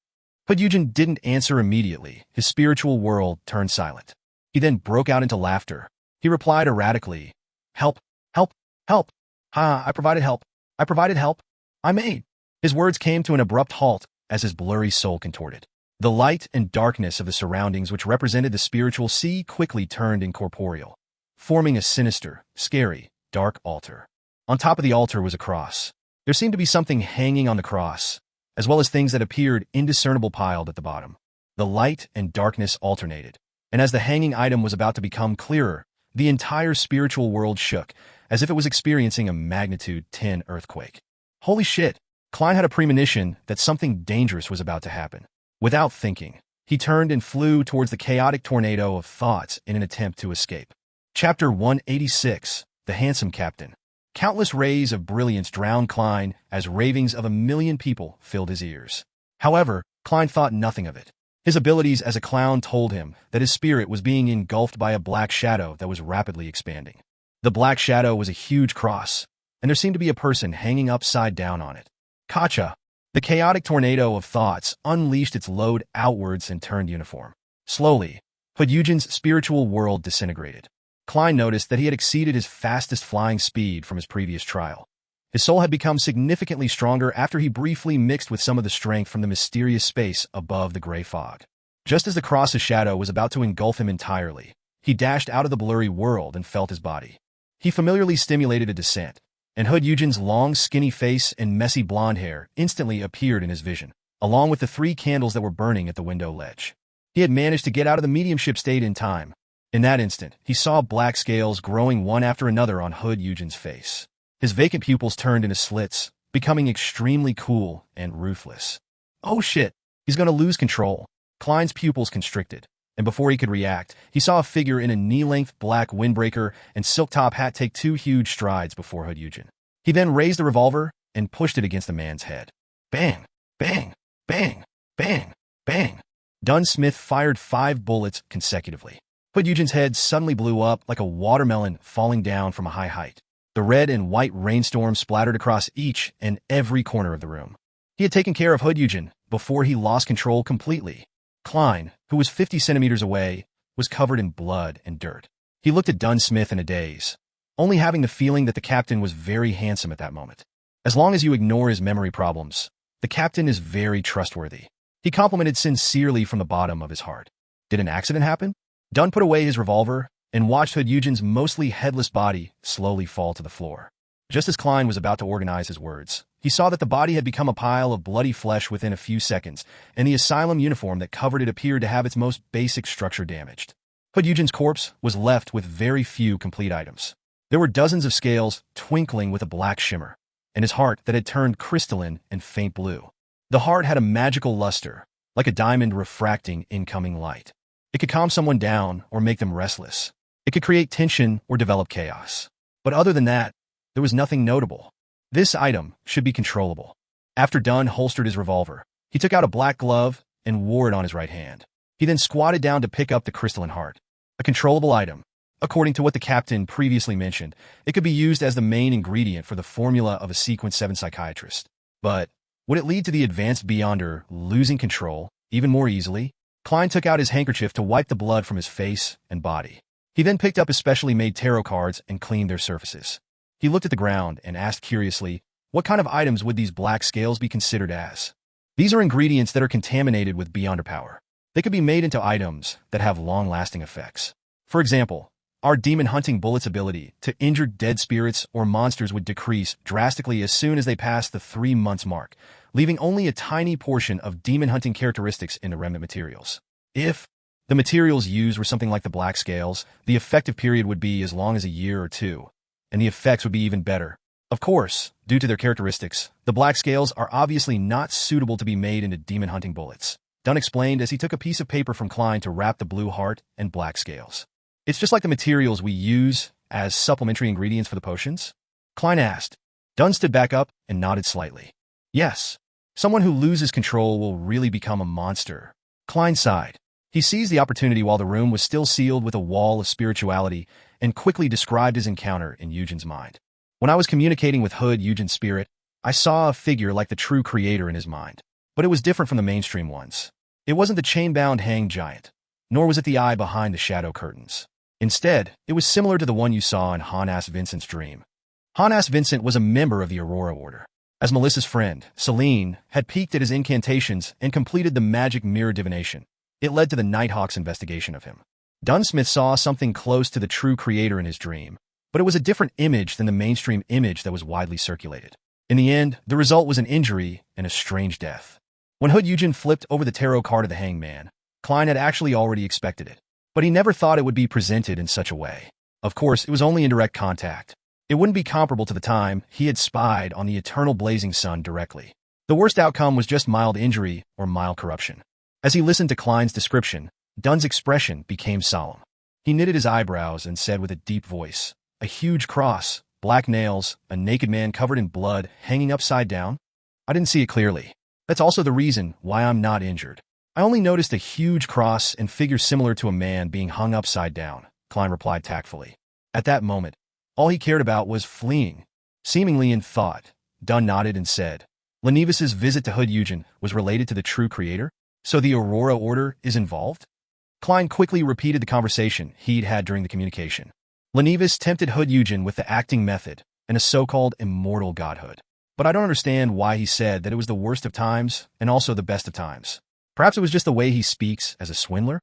Hood Eugen didn't answer immediately. His spiritual world turned silent. He then broke out into laughter. He replied erratically, "Help, help, help. I provided help. I provided help. I made." His words came to an abrupt halt as his blurry soul contorted. The light and darkness of the surroundings which represented the spiritual sea quickly turned incorporeal, forming a sinister, scary, dark altar. On top of the altar was a cross. There seemed to be something hanging on the cross, as well as things that appeared indiscernible piled at the bottom. The light and darkness alternated, and as the hanging item was about to become clearer, the entire spiritual world shook, as if it was experiencing a magnitude 10 earthquake. Holy shit! Klein had a premonition that something dangerous was about to happen. Without thinking, he turned and flew towards the chaotic tornado of thoughts in an attempt to escape. Chapter 186, The Handsome Captain. Countless rays of brilliance drowned Klein as ravings of 1,000,000 people filled his ears. However, Klein thought nothing of it. His abilities as a clown told him that his spirit was being engulfed by a black shadow that was rapidly expanding. The black shadow was a huge cross, and there seemed to be a person hanging upside down on it. Kacha! The chaotic tornado of thoughts unleashed its load outwards and turned uniform. Slowly, Hood Eugen's spiritual world disintegrated. Klein noticed that he had exceeded his fastest flying speed from his previous trial. His soul had become significantly stronger after he briefly mixed with some of the strength from the mysterious space above the gray fog. Just as the cross's shadow was about to engulf him entirely, he dashed out of the blurry world and felt his body. He familiarly stimulated a descent, and Hood Eugen's long, skinny face and messy blonde hair instantly appeared in his vision, along with the 3 candles that were burning at the window ledge. He had managed to get out of the mediumship state in time. In that instant, he saw black scales growing one after another on Hood Eugen's face. His vacant pupils turned into slits, becoming extremely cool and ruthless. Oh shit, he's gonna lose control. Klein's pupils constricted, and before he could react, he saw a figure in a knee-length black windbreaker and silk-top hat take 2 huge strides before Hood Eugen. He then raised the revolver and pushed it against the man's head. Bang! Bang! Bang! Bang! Bang! Dunn Smith fired 5 bullets consecutively. Hood Eugen's head suddenly blew up like a watermelon falling down from a high height. The red and white rainstorm splattered across each and every corner of the room. He had taken care of Hood Eugen before he lost control completely. Klein, who was 50 centimeters away, was covered in blood and dirt. He looked at Dunn Smith in a daze, only having the feeling that the captain was very handsome at that moment. As long as you ignore his memory problems, the captain is very trustworthy. He complimented sincerely from the bottom of his heart. Did an accident happen? Dunn put away his revolver and watched Hood Eugen's mostly headless body slowly fall to the floor. Just as Klein was about to organize his words, he saw that the body had become a pile of bloody flesh within a few seconds, and the asylum uniform that covered it appeared to have its most basic structure damaged. Hood Eugen's corpse was left with very few complete items. There were dozens of scales twinkling with a black shimmer, and his heart that had turned crystalline and faint blue. The heart had a magical luster, like a diamond refracting incoming light. It could calm someone down or make them restless. It could create tension or develop chaos. But other than that, there was nothing notable. This item should be controllable. After Dunn holstered his revolver, he took out a black glove and wore it on his right hand. He then squatted down to pick up the crystalline heart. A controllable item. According to what the captain previously mentioned, it could be used as the main ingredient for the formula of a Sequence 7 psychiatrist. But would it lead to the advanced Beyonder losing control even more easily? Klein took out his handkerchief to wipe the blood from his face and body. He then picked up his specially made tarot cards and cleaned their surfaces. He looked at the ground and asked curiously, what kind of items would these black scales be considered as? These are ingredients that are contaminated with Beyonder power. They could be made into items that have long-lasting effects. For example, our demon hunting bullet's ability to injure dead spirits or monsters would decrease drastically as soon as they passed the 3 months mark, leaving only a tiny portion of demon hunting characteristics in the remnant materials. If the materials used were something like the black scales, the effective period would be as long as a year or two, and the effects would be even better. Of course, due to their characteristics, the black scales are obviously not suitable to be made into demon hunting bullets. Dunn explained as he took a piece of paper from Klein to wrap the blue heart and black scales. It's just like the materials we use as supplementary ingredients for the potions? Klein asked. Dunn stood back up and nodded slightly. Yes, someone who loses control will really become a monster. Klein sighed. He seized the opportunity while the room was still sealed with a wall of spirituality and quickly described his encounter in Eugen's mind. When I was communicating with Hood Eugen's spirit, I saw a figure like the true creator in his mind, but it was different from the mainstream ones. It wasn't the chain-bound hanged giant, nor was it the eye behind the shadow curtains. Instead, it was similar to the one you saw in Hannas Vincent's dream. Hannas Vincent was a member of the Aurora Order. As Melissa's friend, Celine, had peeked at his incantations and completed the magic mirror divination. It led to the Nighthawk's investigation of him. Dunsmith saw something close to the true creator in his dream, but it was a different image than the mainstream image that was widely circulated. In the end, the result was an injury and a strange death. When Hood Eugen flipped over the tarot card of the Hanged Man, Klein had actually already expected it, but he never thought it would be presented in such a way. Of course, it was only in direct contact. It wouldn't be comparable to the time he had spied on the eternal blazing sun directly. The worst outcome was just mild injury or mild corruption. As he listened to Klein's description, Dunn's expression became solemn. He knitted his eyebrows and said with a deep voice, "A huge cross, black nails, a naked man covered in blood, hanging upside down? I didn't see it clearly. That's also the reason why I'm not injured. I only noticed a huge cross and figure similar to a man being hung upside down," Klein replied tactfully. At that moment, all he cared about was fleeing. Seemingly in thought, Dunn nodded and said, "Lenivis's visit to Hood Eugen was related to the true creator? So the Aurora Order is involved?" Klein quickly repeated the conversation he'd had during the communication. Lenivis tempted Hood Eugen with the acting method and a so-called immortal godhood. But I don't understand why he said that it was the worst of times and also the best of times. Perhaps it was just the way he speaks as a swindler?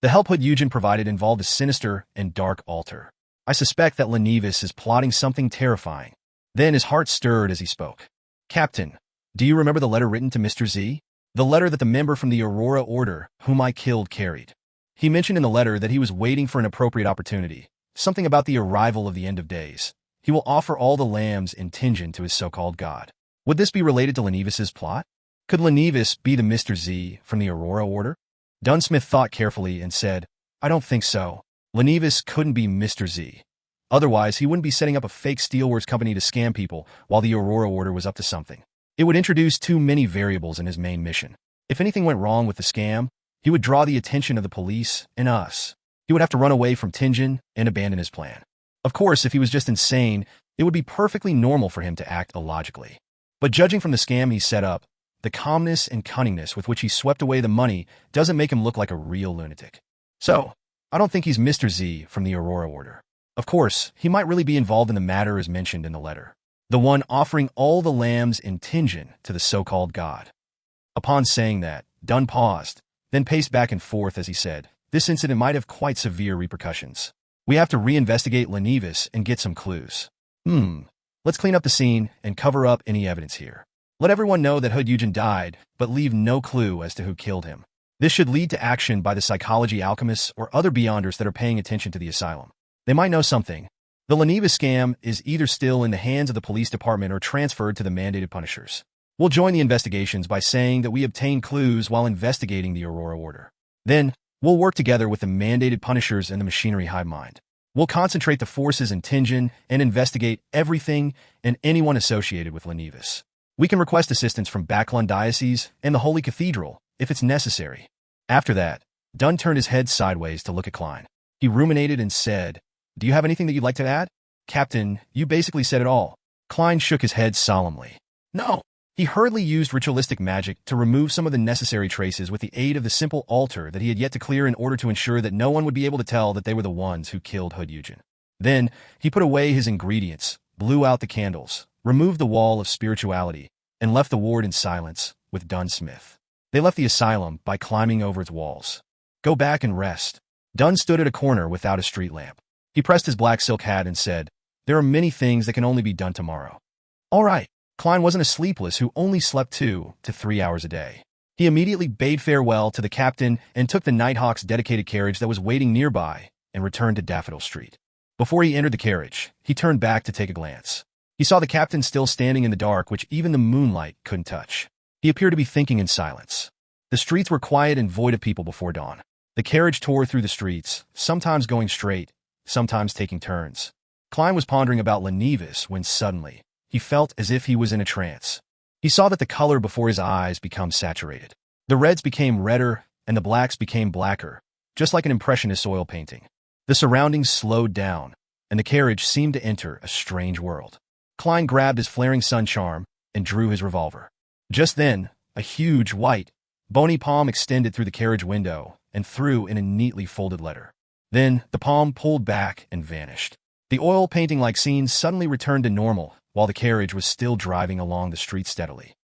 The help Hood Eugen provided involved a sinister and dark altar. I suspect that Lenivis is plotting something terrifying. Then his heart stirred as he spoke. "Captain, do you remember the letter written to Mr. Z? The letter that the member from the Aurora Order, whom I killed, carried. He mentioned in the letter that he was waiting for an appropriate opportunity, something about the arrival of the end of days. He will offer all the lambs in Tingen to his so-called god. Would this be related to Lenivis's plot? Could Lenivis be the Mr. Z from the Aurora Order?" Dunsmith thought carefully and said, "I don't think so. Lenivis couldn't be Mr. Z. Otherwise, he wouldn't be setting up a fake steelworks company to scam people while the Aurora Order was up to something. It would introduce too many variables in his main mission. If anything went wrong with the scam, he would draw the attention of the police and us. He would have to run away from Tingen and abandon his plan. Of course, if he was just insane, it would be perfectly normal for him to act illogically. But judging from the scam he set up, the calmness and cunningness with which he swept away the money doesn't make him look like a real lunatic. So, I don't think he's Mr. Z from the Aurora Order. Of course, he might really be involved in the matter as mentioned in the letter. The one offering all the lambs in Tingen to the so-called god." Upon saying that, Dunn paused, then paced back and forth as he said, "This incident might have quite severe repercussions. We have to reinvestigate Lenevis and get some clues. Let's clean up the scene and cover up any evidence here. Let everyone know that Hood Eugen died, but leave no clue as to who killed him. This should lead to action by the psychology alchemists or other beyonders that are paying attention to the asylum. They might know something. The Lenevis scam is either still in the hands of the police department or transferred to the mandated punishers. We'll join the investigations by saying that we obtained clues while investigating the Aurora Order. Then, we'll work together with the mandated punishers and the machinery hive mind. We'll concentrate the forces in Tingen and investigate everything and anyone associated with Lenevis. We can request assistance from Backlund Diocese and the Holy Cathedral, if it's necessary. After that, Dunn turned his head sideways to look at Klein. He ruminated and said, "Do you have anything that you'd like to add?" "Captain, you basically said it all." Klein shook his head solemnly. "No." He hurriedly used ritualistic magic to remove some of the necessary traces with the aid of the simple altar that he had yet to clear in order to ensure that no one would be able to tell that they were the ones who killed Hood Eugen. Then, he put away his ingredients, blew out the candles, removed the wall of spirituality, and left the ward in silence with Dunn Smith. They left the asylum by climbing over its walls. "Go back and rest." Dunn stood at a corner without a street lamp. He pressed his black silk hat and said, "There are many things that can only be done tomorrow." "All right." Klein wasn't a sleepless who only slept 2 to 3 hours a day. He immediately bade farewell to the captain and took the Nighthawk's dedicated carriage that was waiting nearby and returned to Daffodil Street. Before he entered the carriage, he turned back to take a glance. He saw the captain still standing in the dark, which even the moonlight couldn't touch. He appeared to be thinking in silence. The streets were quiet and void of people before dawn. The carriage tore through the streets, sometimes going straight, sometimes taking turns. Klein was pondering about Lenevis when suddenly, he felt as if he was in a trance. He saw that the color before his eyes became saturated. The reds became redder, and the blacks became blacker, just like an impressionist oil painting. The surroundings slowed down, and the carriage seemed to enter a strange world. Klein grabbed his flaring sun charm and drew his revolver. Just then, a huge, white, bony palm extended through the carriage window and threw in a neatly folded letter. Then, the palm pulled back and vanished. The oil painting-like scene suddenly returned to normal, while the carriage was still driving along the street steadily.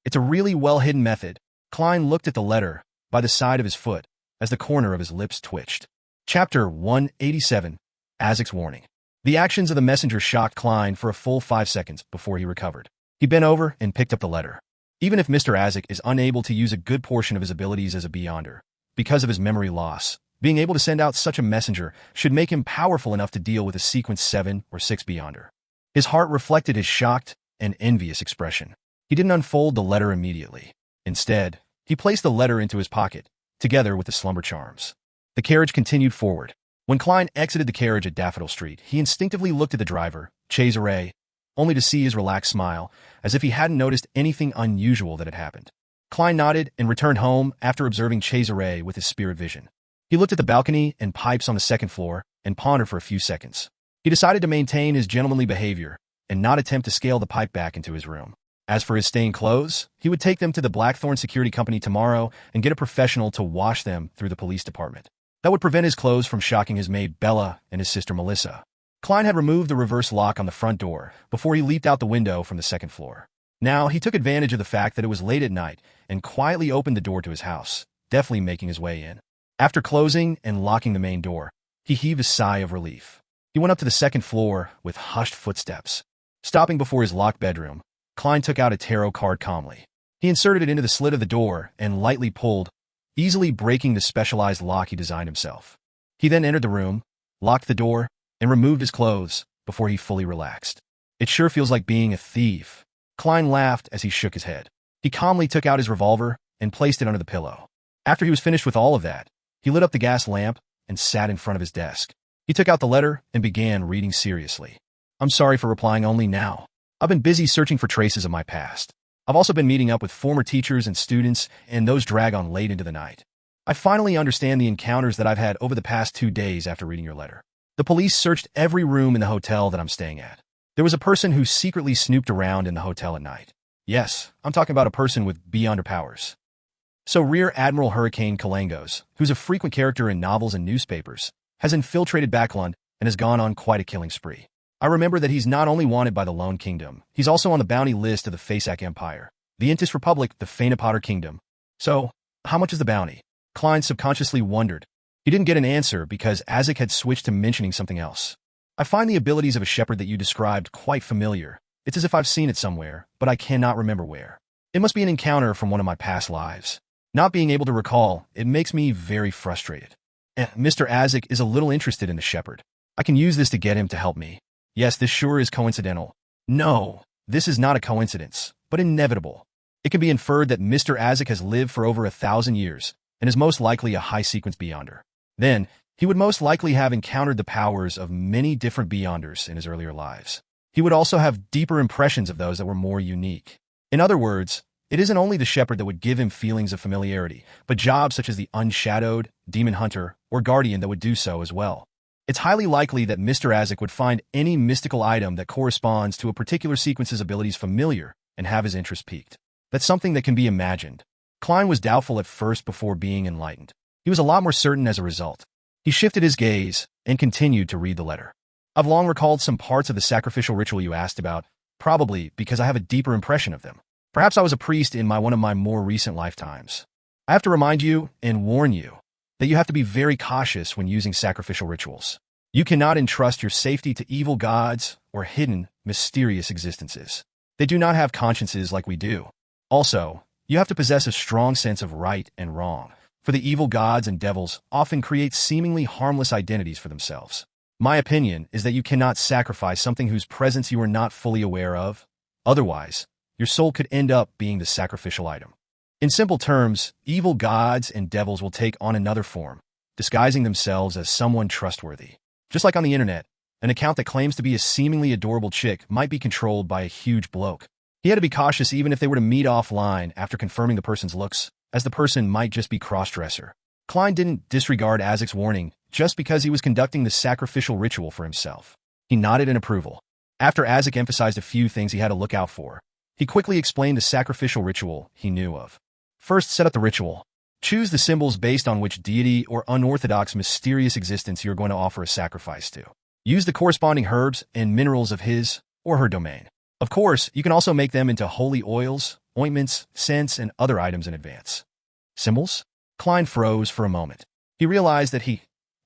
It's a really well-hidden method. Klein looked at the letter by the side of his foot as the corner of his lips twitched. Chapter 187, Azek's Warning. The actions of the messenger shocked Klein for a full 5 seconds before he recovered. He bent over and picked up the letter. Even if Mr. Azek is unable to use a good portion of his abilities as a Beyonder, because of his memory loss, being able to send out such a messenger should make him powerful enough to deal with a Sequence 7 or 6 Beyonder. His heart reflected his shocked and envious expression. He didn't unfold the letter immediately. Instead, he placed the letter into his pocket, together with the slumber charms. The carriage continued forward. When Klein exited the carriage at Daffodil Street, he instinctively looked at the driver, Cesare, only to see his relaxed smile, as if he hadn't noticed anything unusual that had happened. Klein nodded and returned home after observing Cesare with his spirit vision. He looked at the balcony and pipes on the second floor and pondered for a few seconds. He decided to maintain his gentlemanly behavior and not attempt to scale the pipe back into his room. As for his stained clothes, he would take them to the Blackthorn Security Company tomorrow and get a professional to wash them through the police department. That would prevent his clothes from shocking his maid Bella and his sister Melissa. Klein had removed the reverse lock on the front door before he leaped out the window from the second floor. Now, he took advantage of the fact that it was late at night and quietly opened the door to his house, deftly making his way in. After closing and locking the main door, he heaved a sigh of relief. He went up to the second floor with hushed footsteps. Stopping before his locked bedroom, Klein took out a tarot card calmly. He inserted it into the slit of the door and lightly pulled, easily breaking the specialized lock he designed himself. He then entered the room, locked the door, and removed his clothes before he fully relaxed. "It sure feels like being a thief." Klein laughed as he shook his head. He calmly took out his revolver and placed it under the pillow. After he was finished with all of that, he lit up the gas lamp and sat in front of his desk. He took out the letter and began reading seriously. "I'm sorry for replying only now. I've been busy searching for traces of my past. I've also been meeting up with former teachers and students, and those drag on late into the night. I finally understand the encounters that I've had over the past 2 days after reading your letter. The police searched every room in the hotel that I'm staying at. There was a person who secretly snooped around in the hotel at night. Yes, I'm talking about a person with Beyonder powers. So Rear Admiral Hurricane Kalangos, who's a frequent character in novels and newspapers, has infiltrated Backlund and has gone on quite a killing spree. I remember that he's not only wanted by the Lone Kingdom, he's also on the bounty list of the Faceak Empire, the Intis Republic, the Fainapotter Kingdom. So, how much is the bounty?" Klein subconsciously wondered, He didn't get an answer because Azek had switched to mentioning something else. I find the abilities of a shepherd that you described quite familiar. It's as if I've seen it somewhere, but I cannot remember where. It must be an encounter from one of my past lives. Not being able to recall, it makes me very frustrated. Mr. Azek is a little interested in the shepherd. I can use this to get him to help me. Yes, this sure is coincidental. No, this is not a coincidence, but inevitable. It can be inferred that Mr. Azek has lived for over 1,000 years and is most likely a high-sequence beyonder. Then, he would most likely have encountered the powers of many different beyonders in his earlier lives. He would also have deeper impressions of those that were more unique. In other words, it isn't only the shepherd that would give him feelings of familiarity, but jobs such as the unshadowed, demon hunter, or guardian that would do so as well. It's highly likely that Mr. Azek would find any mystical item that corresponds to a particular sequence's abilities familiar and have his interest piqued. That's something that can be imagined. Klein was doubtful at first before being enlightened. He was a lot more certain as a result. He shifted his gaze and continued to read the letter. I've long recalled some parts of the sacrificial ritual you asked about, probably because I have a deeper impression of them. Perhaps I was a priest in one of my more recent lifetimes. I have to remind you and warn you that you have to be very cautious when using sacrificial rituals. You cannot entrust your safety to evil gods or hidden, mysterious existences. They do not have consciences like we do. Also, you have to possess a strong sense of right and wrong, for the evil gods and devils often create seemingly harmless identities for themselves. My opinion is that you cannot sacrifice something whose presence you are not fully aware of. Otherwise, your soul could end up being the sacrificial item. In simple terms, evil gods and devils will take on another form, disguising themselves as someone trustworthy. Just like on the internet, an account that claims to be a seemingly adorable chick might be controlled by a huge bloke. He had to be cautious even if they were to meet offline after confirming the person's looks, as the person might just be cross-dresser. Klein didn't disregard Azek's warning just because he was conducting the sacrificial ritual for himself. He nodded in approval. After Azek emphasized a few things he had to look out for, he quickly explained the sacrificial ritual he knew of. First, set up the ritual. Choose the symbols based on which deity or unorthodox mysterious existence you're going to offer a sacrifice to. Use the corresponding herbs and minerals of his or her domain. Of course, you can also make them into holy oils, ointments, scents, and other items in advance. Symbols? Klein froze for a moment. He realized that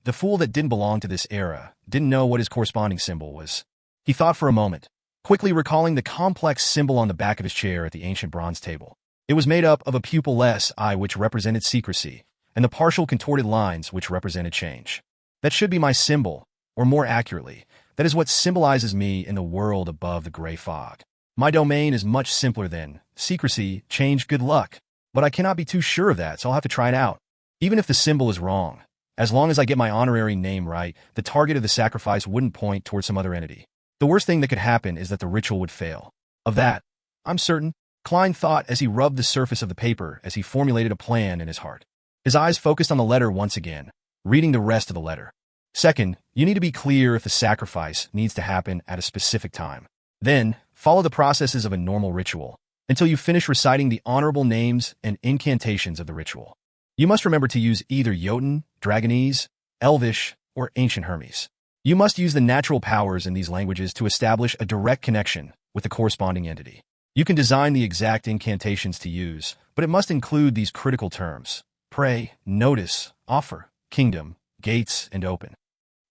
the fool that didn't belong to this era, didn't know what his corresponding symbol was. He thought for a moment, quickly recalling the complex symbol on the back of his chair at the ancient bronze table. It was made up of a pupilless eye which represented secrecy, and the partial contorted lines which represented change. That should be my symbol, or more accurately, that is what symbolizes me in the world above the gray fog. My domain is much simpler than secrecy, change, good luck, but I cannot be too sure of that, so I'll have to try it out. Even if the symbol is wrong, as long as I get my honorary name right, the target of the sacrifice wouldn't point towards some other entity. The worst thing that could happen is that the ritual would fail. Of that, I'm certain, Klein thought as he rubbed the surface of the paper as he formulated a plan in his heart. His eyes focused on the letter once again, reading the rest of the letter. Second, you need to be clear if the sacrifice needs to happen at a specific time. Then, follow the processes of a normal ritual until you finish reciting the honorable names and incantations of the ritual. You must remember to use either Jotun, Dragonese, Elvish, or Ancient Hermes. You must use the natural powers in these languages to establish a direct connection with the corresponding entity. You can design the exact incantations to use, but it must include these critical terms: pray, notice, offer, kingdom, gates, and open.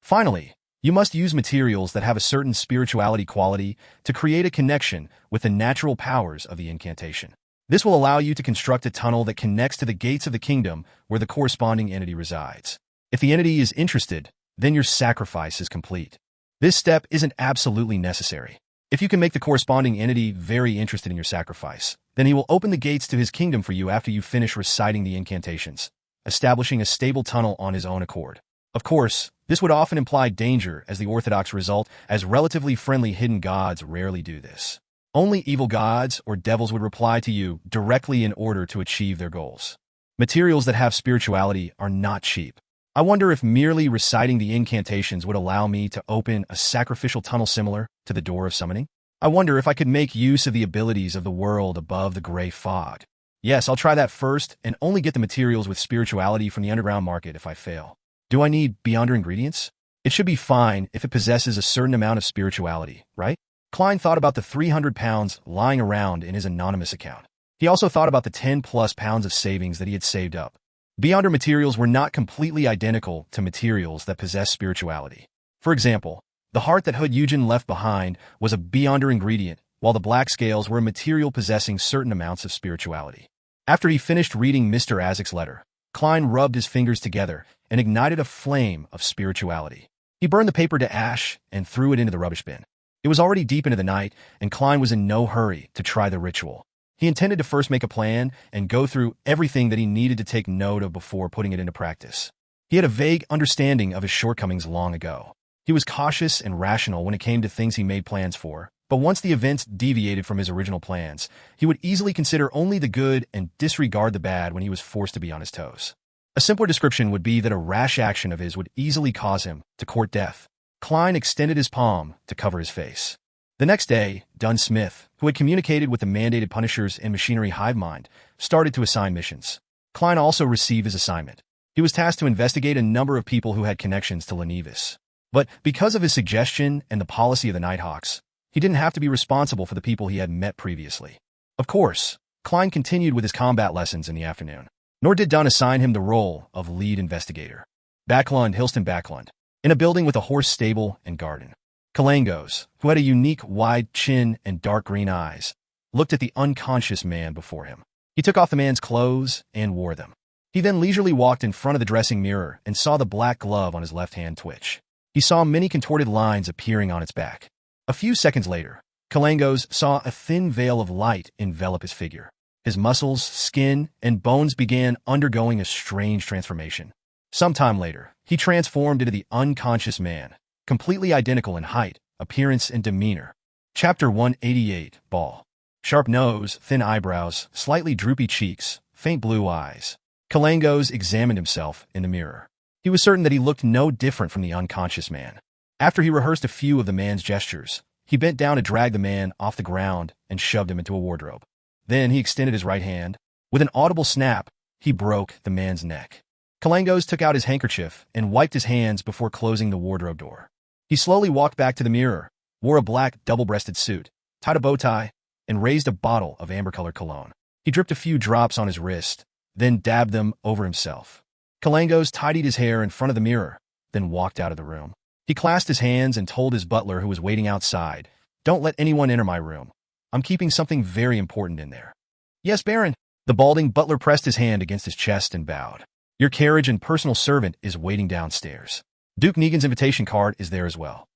Finally, you must use materials that have a certain spirituality quality to create a connection with the natural powers of the incantation. This will allow you to construct a tunnel that connects to the gates of the kingdom where the corresponding entity resides. If the entity is interested, then your sacrifice is complete. This step isn't absolutely necessary. If you can make the corresponding entity very interested in your sacrifice, then he will open the gates to his kingdom for you after you finish reciting the incantations, establishing a stable tunnel on his own accord. Of course, this would often imply danger as the orthodox result, as relatively friendly hidden gods rarely do this. Only evil gods or devils would reply to you directly in order to achieve their goals. Materials that have spirituality are not cheap. I wonder if merely reciting the incantations would allow me to open a sacrificial tunnel similar to the door of summoning. I wonder if I could make use of the abilities of the world above the gray fog. Yes, I'll try that first and only get the materials with spirituality from the underground market if I fail. Do I need beyonder ingredients? It should be fine if it possesses a certain amount of spirituality, right? Klein thought about the 300 pounds lying around in his anonymous account. He also thought about the 10+ pounds of savings that he had saved up. Beyonder materials were not completely identical to materials that possess spirituality. For example, the heart that Hood Eugen left behind was a Beyonder ingredient, while the black scales were a material possessing certain amounts of spirituality. After he finished reading Mr. Isaac's letter, Klein rubbed his fingers together and ignited a flame of spirituality. He burned the paper to ash and threw it into the rubbish bin. It was already deep into the night, and Klein was in no hurry to try the ritual. He intended to first make a plan and go through everything that he needed to take note of before putting it into practice. He had a vague understanding of his shortcomings long ago. He was cautious and rational when it came to things he made plans for, but once the events deviated from his original plans, he would easily consider only the good and disregard the bad when he was forced to be on his toes. A simpler description would be that a rash action of his would easily cause him to court death. Klein extended his palm to cover his face. The next day, Dunn Smith, who had communicated with the mandated punishers in Machinery Hive Mind, started to assign missions. Klein also received his assignment. He was tasked to investigate a number of people who had connections to Lenevis. But because of his suggestion and the policy of the Nighthawks, he didn't have to be responsible for the people he had met previously. Of course, Klein continued with his combat lessons in the afternoon. Nor did Dunn assign him the role of lead investigator. Backlund, Hilston Backlund, in a building with a horse stable and garden. Kalangos, who had a unique wide chin and dark green eyes, looked at the unconscious man before him. He took off the man's clothes and wore them. He then leisurely walked in front of the dressing mirror and saw the black glove on his left hand twitch. He saw many contorted lines appearing on its back. A few seconds later, Kalangos saw a thin veil of light envelop his figure. His muscles, skin, and bones began undergoing a strange transformation. Sometime later, he transformed into the unconscious man, completely identical in height, appearance, and demeanor. Chapter 188, Ball. Sharp nose, thin eyebrows, slightly droopy cheeks, faint blue eyes. Kalangos examined himself in the mirror. He was certain that he looked no different from the unconscious man. After he rehearsed a few of the man's gestures, he bent down to drag the man off the ground and shoved him into a wardrobe. Then he extended his right hand. With an audible snap, he broke the man's neck. Kalangos took out his handkerchief and wiped his hands before closing the wardrobe door. He slowly walked back to the mirror, wore a black double-breasted suit, tied a bow tie, and raised a bottle of amber-colored cologne. He dripped a few drops on his wrist, then dabbed them over himself. Kalangos tidied his hair in front of the mirror, then walked out of the room. He clasped his hands and told his butler, who was waiting outside, "Don't let anyone enter my room. I'm keeping something very important in there." "Yes, Baron." The balding butler pressed his hand against his chest and bowed. "Your carriage and personal servant is waiting downstairs. Duke Negan's invitation card is there as well."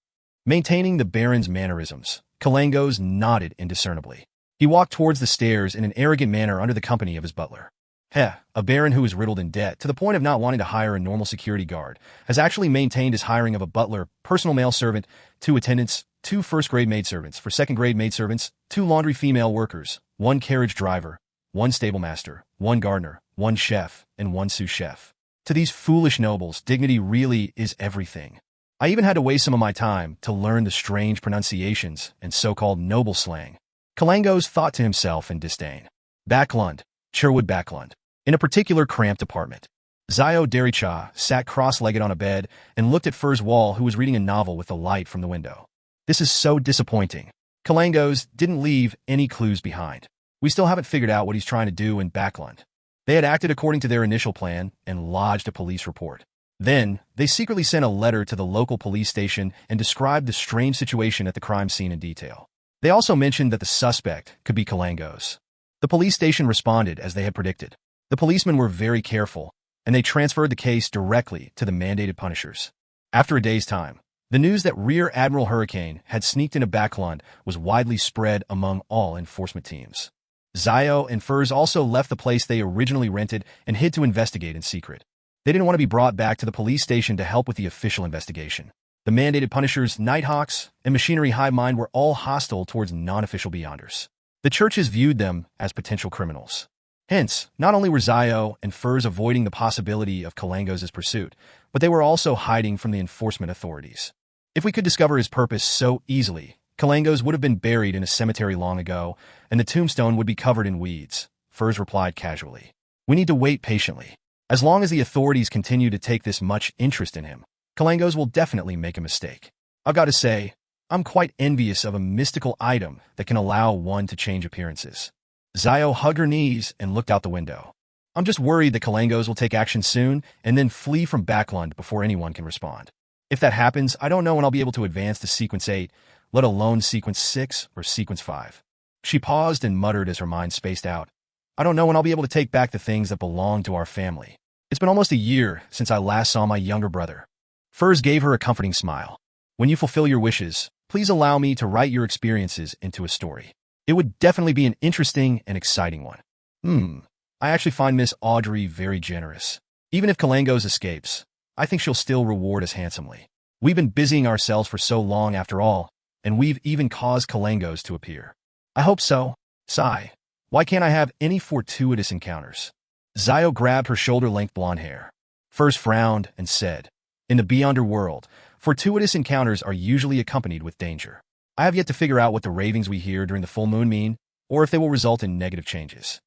Maintaining the Baron's mannerisms, Kalangos nodded indiscernibly. He walked towards the stairs in an arrogant manner under the company of his butler. A Baron who is riddled in debt to the point of not wanting to hire a normal security guard has actually maintained his hiring of a butler, personal male servant, 2 attendants, 2 first-grade maidservants, for second-grade maidservants, 2 laundry female workers, 1 carriage driver, 1 stable master, 1 gardener, 1 chef, and 1 sous chef. To these foolish nobles, dignity really is everything. I even had to waste some of my time to learn the strange pronunciations and so-called noble slang. Kalangos thought to himself in disdain. Backlund, Sherwood Backlund, in a particular cramped apartment. Zio Dericha sat cross-legged on a bed and looked at Furs Wall, who was reading a novel with the light from the window. This is so disappointing. Kalangos didn't leave any clues behind. We still haven't figured out what he's trying to do in Backlund. They had acted according to their initial plan and lodged a police report. Then, they secretly sent a letter to the local police station and described the strange situation at the crime scene in detail. They also mentioned that the suspect could be Kalangos. The police station responded as they had predicted. The policemen were very careful, and they transferred the case directly to the mandated punishers. After a day's time, the news that Rear Admiral Hurricane had sneaked into Backlund was widely spread among all enforcement teams. Zio and Furs also left the place they originally rented and hid to investigate in secret. They didn't want to be brought back to the police station to help with the official investigation. The mandated punishers, Nighthawks, and Machinery Hive Mind were all hostile towards non-official Beyonders. The churches viewed them as potential criminals. Hence, not only were Zio and Furs avoiding the possibility of Kalangos' pursuit, but they were also hiding from the enforcement authorities. If we could discover his purpose so easily, Kalangos would have been buried in a cemetery long ago, and the tombstone would be covered in weeds, Furs replied casually. We need to wait patiently. As long as the authorities continue to take this much interest in him, Kalangos will definitely make a mistake. I've got to say, I'm quite envious of a mystical item that can allow one to change appearances. Zio hugged her knees and looked out the window. I'm just worried that Kalangos will take action soon and then flee from Backlund before anyone can respond. If that happens, I don't know when I'll be able to advance to Sequence 8, let alone Sequence 6 or Sequence 5. She paused and muttered as her mind spaced out. I don't know when I'll be able to take back the things that belong to our family. It's been almost a year since I last saw my younger brother. Furs gave her a comforting smile. When you fulfill your wishes, please allow me to write your experiences into a story. It would definitely be an interesting and exciting one. I actually find Miss Audrey very generous. Even if Kalangos escapes, I think she'll still reward us handsomely. We've been busying ourselves for so long after all, and we've even caused Kalangos to appear. I hope so. Sigh. Why can't I have any fortuitous encounters? Zio grabbed her shoulder-length blonde hair. First frowned and said, in the Beyonder world, fortuitous encounters are usually accompanied with danger. I have yet to figure out what the ravings we hear during the full moon mean, or if they will result in negative changes.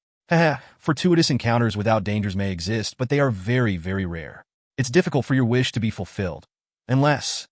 Fortuitous encounters without dangers may exist, but they are very, very rare. It's difficult for your wish to be fulfilled. Unless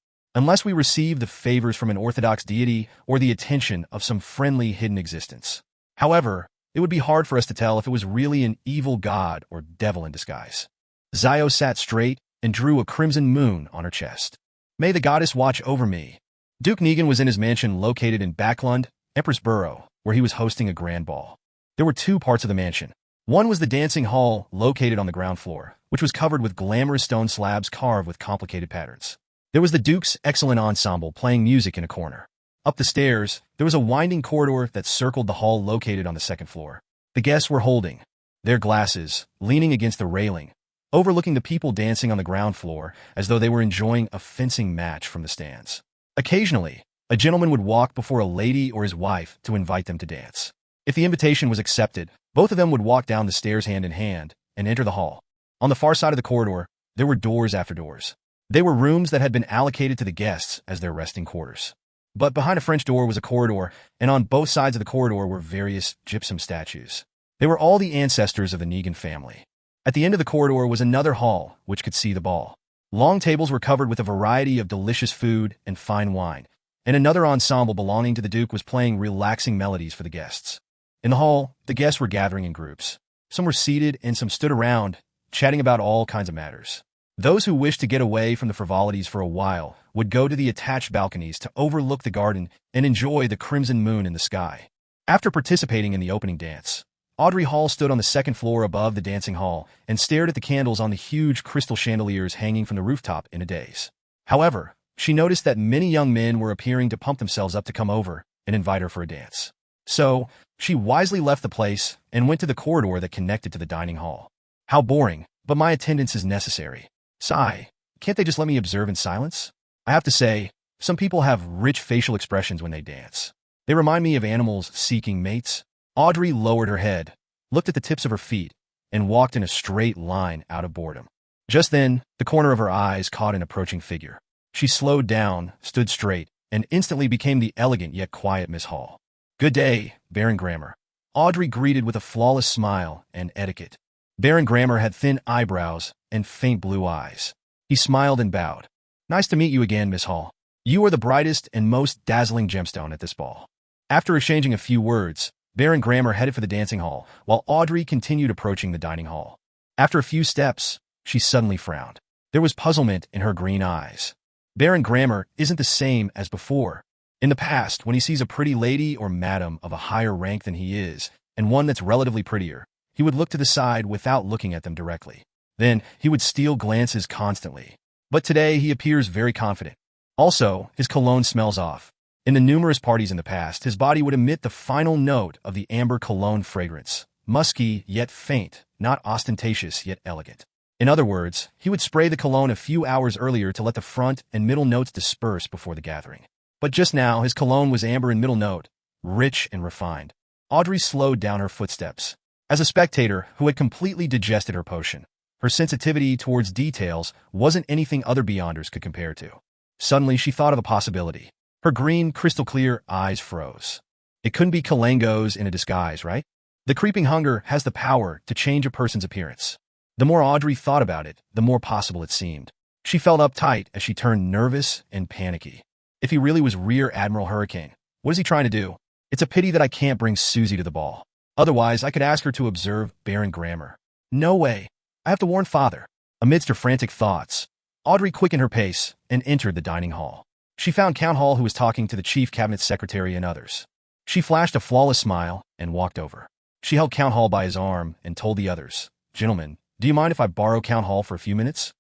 we receive the favors from an orthodox deity or the attention of some friendly hidden existence. However, it would be hard for us to tell if it was really an evil god or devil in disguise. Zio sat straight and drew a crimson moon on her chest. May the goddess watch over me. Duke Negan was in his mansion located in Backlund, Empress Borough, where he was hosting a grand ball. There were two parts of the mansion. One was the dancing hall located on the ground floor, which was covered with glamorous stone slabs carved with complicated patterns. There was the Duke's excellent ensemble playing music in a corner. Up the stairs, there was a winding corridor that circled the hall located on the second floor. The guests were holding their glasses, leaning against the railing, overlooking the people dancing on the ground floor as though they were enjoying a fencing match from the stands. Occasionally, a gentleman would walk before a lady or his wife to invite them to dance. If the invitation was accepted, both of them would walk down the stairs hand in hand and enter the hall. On the far side of the corridor, there were doors after doors. They were rooms that had been allocated to the guests as their resting quarters. But behind a French door was a corridor, and on both sides of the corridor were various gypsum statues. They were all the ancestors of the Negan family. At the end of the corridor was another hall, which could see the ball. Long tables were covered with a variety of delicious food and fine wine, and another ensemble belonging to the Duke was playing relaxing melodies for the guests. In the hall, the guests were gathering in groups. Some were seated and some stood around, chatting about all kinds of matters. Those who wished to get away from the frivolities for a while would go to the attached balconies to overlook the garden and enjoy the crimson moon in the sky. After participating in the opening dance, Audrey Hall stood on the second floor above the dancing hall and stared at the candles on the huge crystal chandeliers hanging from the rooftop in a daze. However, she noticed that many young men were appearing to pump themselves up to come over and invite her for a dance. So, she wisely left the place and went to the corridor that connected to the dining hall. How boring, but my attendance is necessary. Sigh, can't they just let me observe in silence? I have to say, some people have rich facial expressions when they dance. They remind me of animals seeking mates. Audrey lowered her head, looked at the tips of her feet, and walked in a straight line out of boredom. Just then, the corner of her eyes caught an approaching figure. She slowed down, stood straight, and instantly became the elegant yet quiet Miss Hall. Good day, Baron Grammer. Audrey greeted with a flawless smile and etiquette. Baron Grammer had thin eyebrows and faint blue eyes. He smiled and bowed. Nice to meet you again, Miss Hall. You are the brightest and most dazzling gemstone at this ball. After exchanging a few words, Baron Grammer headed for the dancing hall, while Audrey continued approaching the dining hall. After a few steps, she suddenly frowned. There was puzzlement in her green eyes. Baron Grammer isn't the same as before. In the past, when he sees a pretty lady or madam of a higher rank than he is, and one that's relatively prettier, he would look to the side without looking at them directly. Then, he would steal glances constantly. But today, he appears very confident. Also, his cologne smells off. In the numerous parties in the past, his body would emit the final note of the amber cologne fragrance. Musky, yet faint, not ostentatious, yet elegant. In other words, he would spray the cologne a few hours earlier to let the front and middle notes disperse before the gathering. But just now, his cologne was amber in middle note, rich and refined. Audrey slowed down her footsteps. As a spectator who had completely digested her potion, her sensitivity towards details wasn't anything other Beyonders could compare to. Suddenly, she thought of a possibility. Her green, crystal-clear eyes froze. It couldn't be Kalangos in a disguise, right? The creeping hunger has the power to change a person's appearance. The more Audrey thought about it, the more possible it seemed. She felt uptight as she turned nervous and panicky. If he really was Rear Admiral Hurricane, what is he trying to do? It's a pity that I can't bring Susie to the ball. Otherwise, I could ask her to observe Baron Grammer. No way. I have to warn father. Amidst her frantic thoughts, Audrey quickened her pace and entered the dining hall. She found Count Hall, who was talking to the chief cabinet secretary and others. She flashed a flawless smile and walked over. She held Count Hall by his arm and told the others, "Gentlemen, do you mind if I borrow Count Hall for a few minutes?"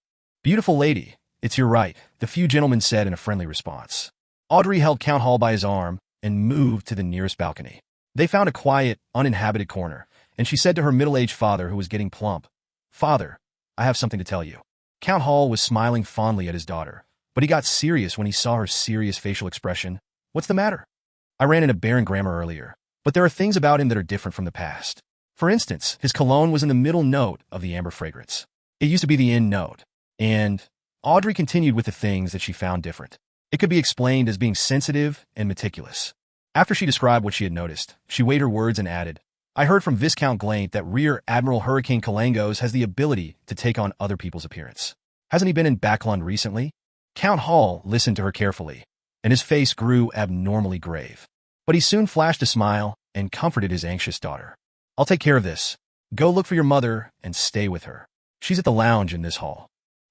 "Beautiful lady, it's your right," the few gentlemen said in a friendly response. Audrey held Count Hall by his arm and moved to the nearest balcony. They found a quiet, uninhabited corner, and she said to her middle-aged father, who was getting plump, "Father, I have something to tell you." Count Hall was smiling fondly at his daughter, but he got serious when he saw her serious facial expression. "What's the matter?" "I ran into Baron Grammar earlier, but there are things about him that are different from the past. For instance, his cologne was in the middle note of the amber fragrance. It used to be the end note. And Audrey continued with the things that she found different. It could be explained as being sensitive and meticulous. After she described what she had noticed, she weighed her words and added, "I heard from Viscount Glaint that Rear Admiral Hurricane Kalangos has the ability to take on other people's appearance. Hasn't he been in Backlund recently?" Count Hall listened to her carefully, and his face grew abnormally grave. But he soon flashed a smile and comforted his anxious daughter. "I'll take care of this. Go look for your mother and stay with her. She's at the lounge in this hall."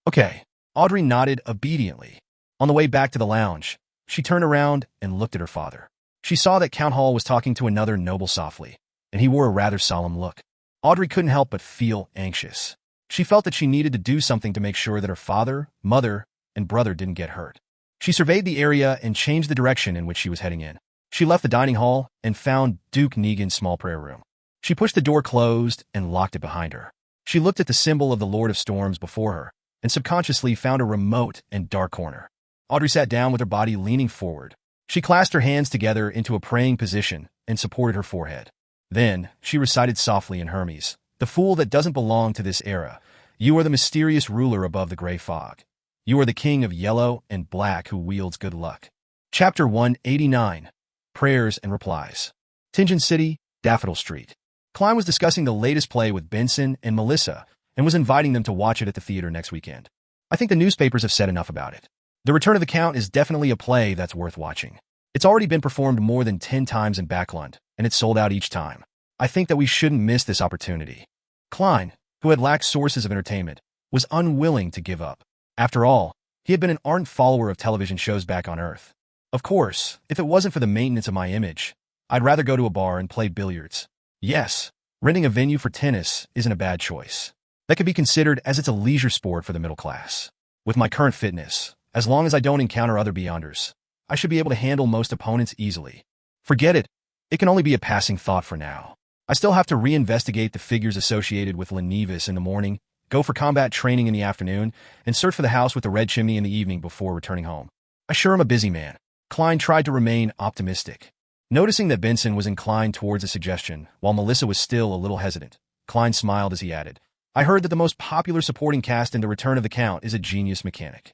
"Okay." Audrey nodded obediently. On the way back to the lounge, she turned around and looked at her father. She saw that Count Hall was talking to another noble softly, and he wore a rather solemn look. Audrey couldn't help but feel anxious. She felt that she needed to do something to make sure that her father, mother, and brother didn't get hurt. She surveyed the area and changed the direction in which she was heading in. She left the dining hall and found Duke Negan's small prayer room. She pushed the door closed and locked it behind her. She looked at the symbol of the Lord of Storms before her and subconsciously found a remote and dark corner. Audrey sat down with her body leaning forward. She clasped her hands together into a praying position and supported her forehead. Then she recited softly in Hermes, "The fool that doesn't belong to this era. You are the mysterious ruler above the gray fog. You are the king of yellow and black who wields good luck." Chapter 189. Prayers and Replies. Tingen City, Daffodil Street. Klein was discussing the latest play with Benson and Melissa and was inviting them to watch it at the theater next weekend. "I think the newspapers have said enough about it. The Return of the Count is definitely a play that's worth watching. It's already been performed more than 10 times in Backlund, and it's sold out each time. I think that we shouldn't miss this opportunity." Klein, who had lacked sources of entertainment, was unwilling to give up. After all, he had been an ardent follower of television shows back on Earth. "Of course, if it wasn't for the maintenance of my image, I'd rather go to a bar and play billiards. Yes, renting a venue for tennis isn't a bad choice. That could be considered as it's a leisure sport for the middle class. With my current fitness, as long as I don't encounter other beyonders, I should be able to handle most opponents easily. Forget it. It can only be a passing thought for now. I still have to reinvestigate the figures associated with Lenivus in the morning, go for combat training in the afternoon, and search for the house with the red chimney in the evening before returning home. I sure am a busy man." Klein tried to remain optimistic. Noticing that Benson was inclined towards a suggestion, while Melissa was still a little hesitant, Klein smiled as he added, "I heard that the most popular supporting cast in The Return of the Count is a genius mechanic.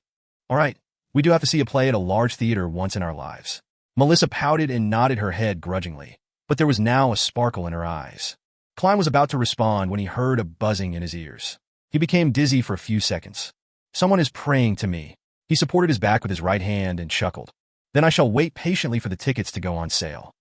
All right, we do have to see a play at a large theater once in our lives." Melissa pouted and nodded her head grudgingly, but there was now a sparkle in her eyes. Klein was about to respond when he heard a buzzing in his ears. He became dizzy for a few seconds. "Someone is praying to me." He supported his back with his right hand and chuckled. "Then I shall wait patiently for the tickets to go on sale.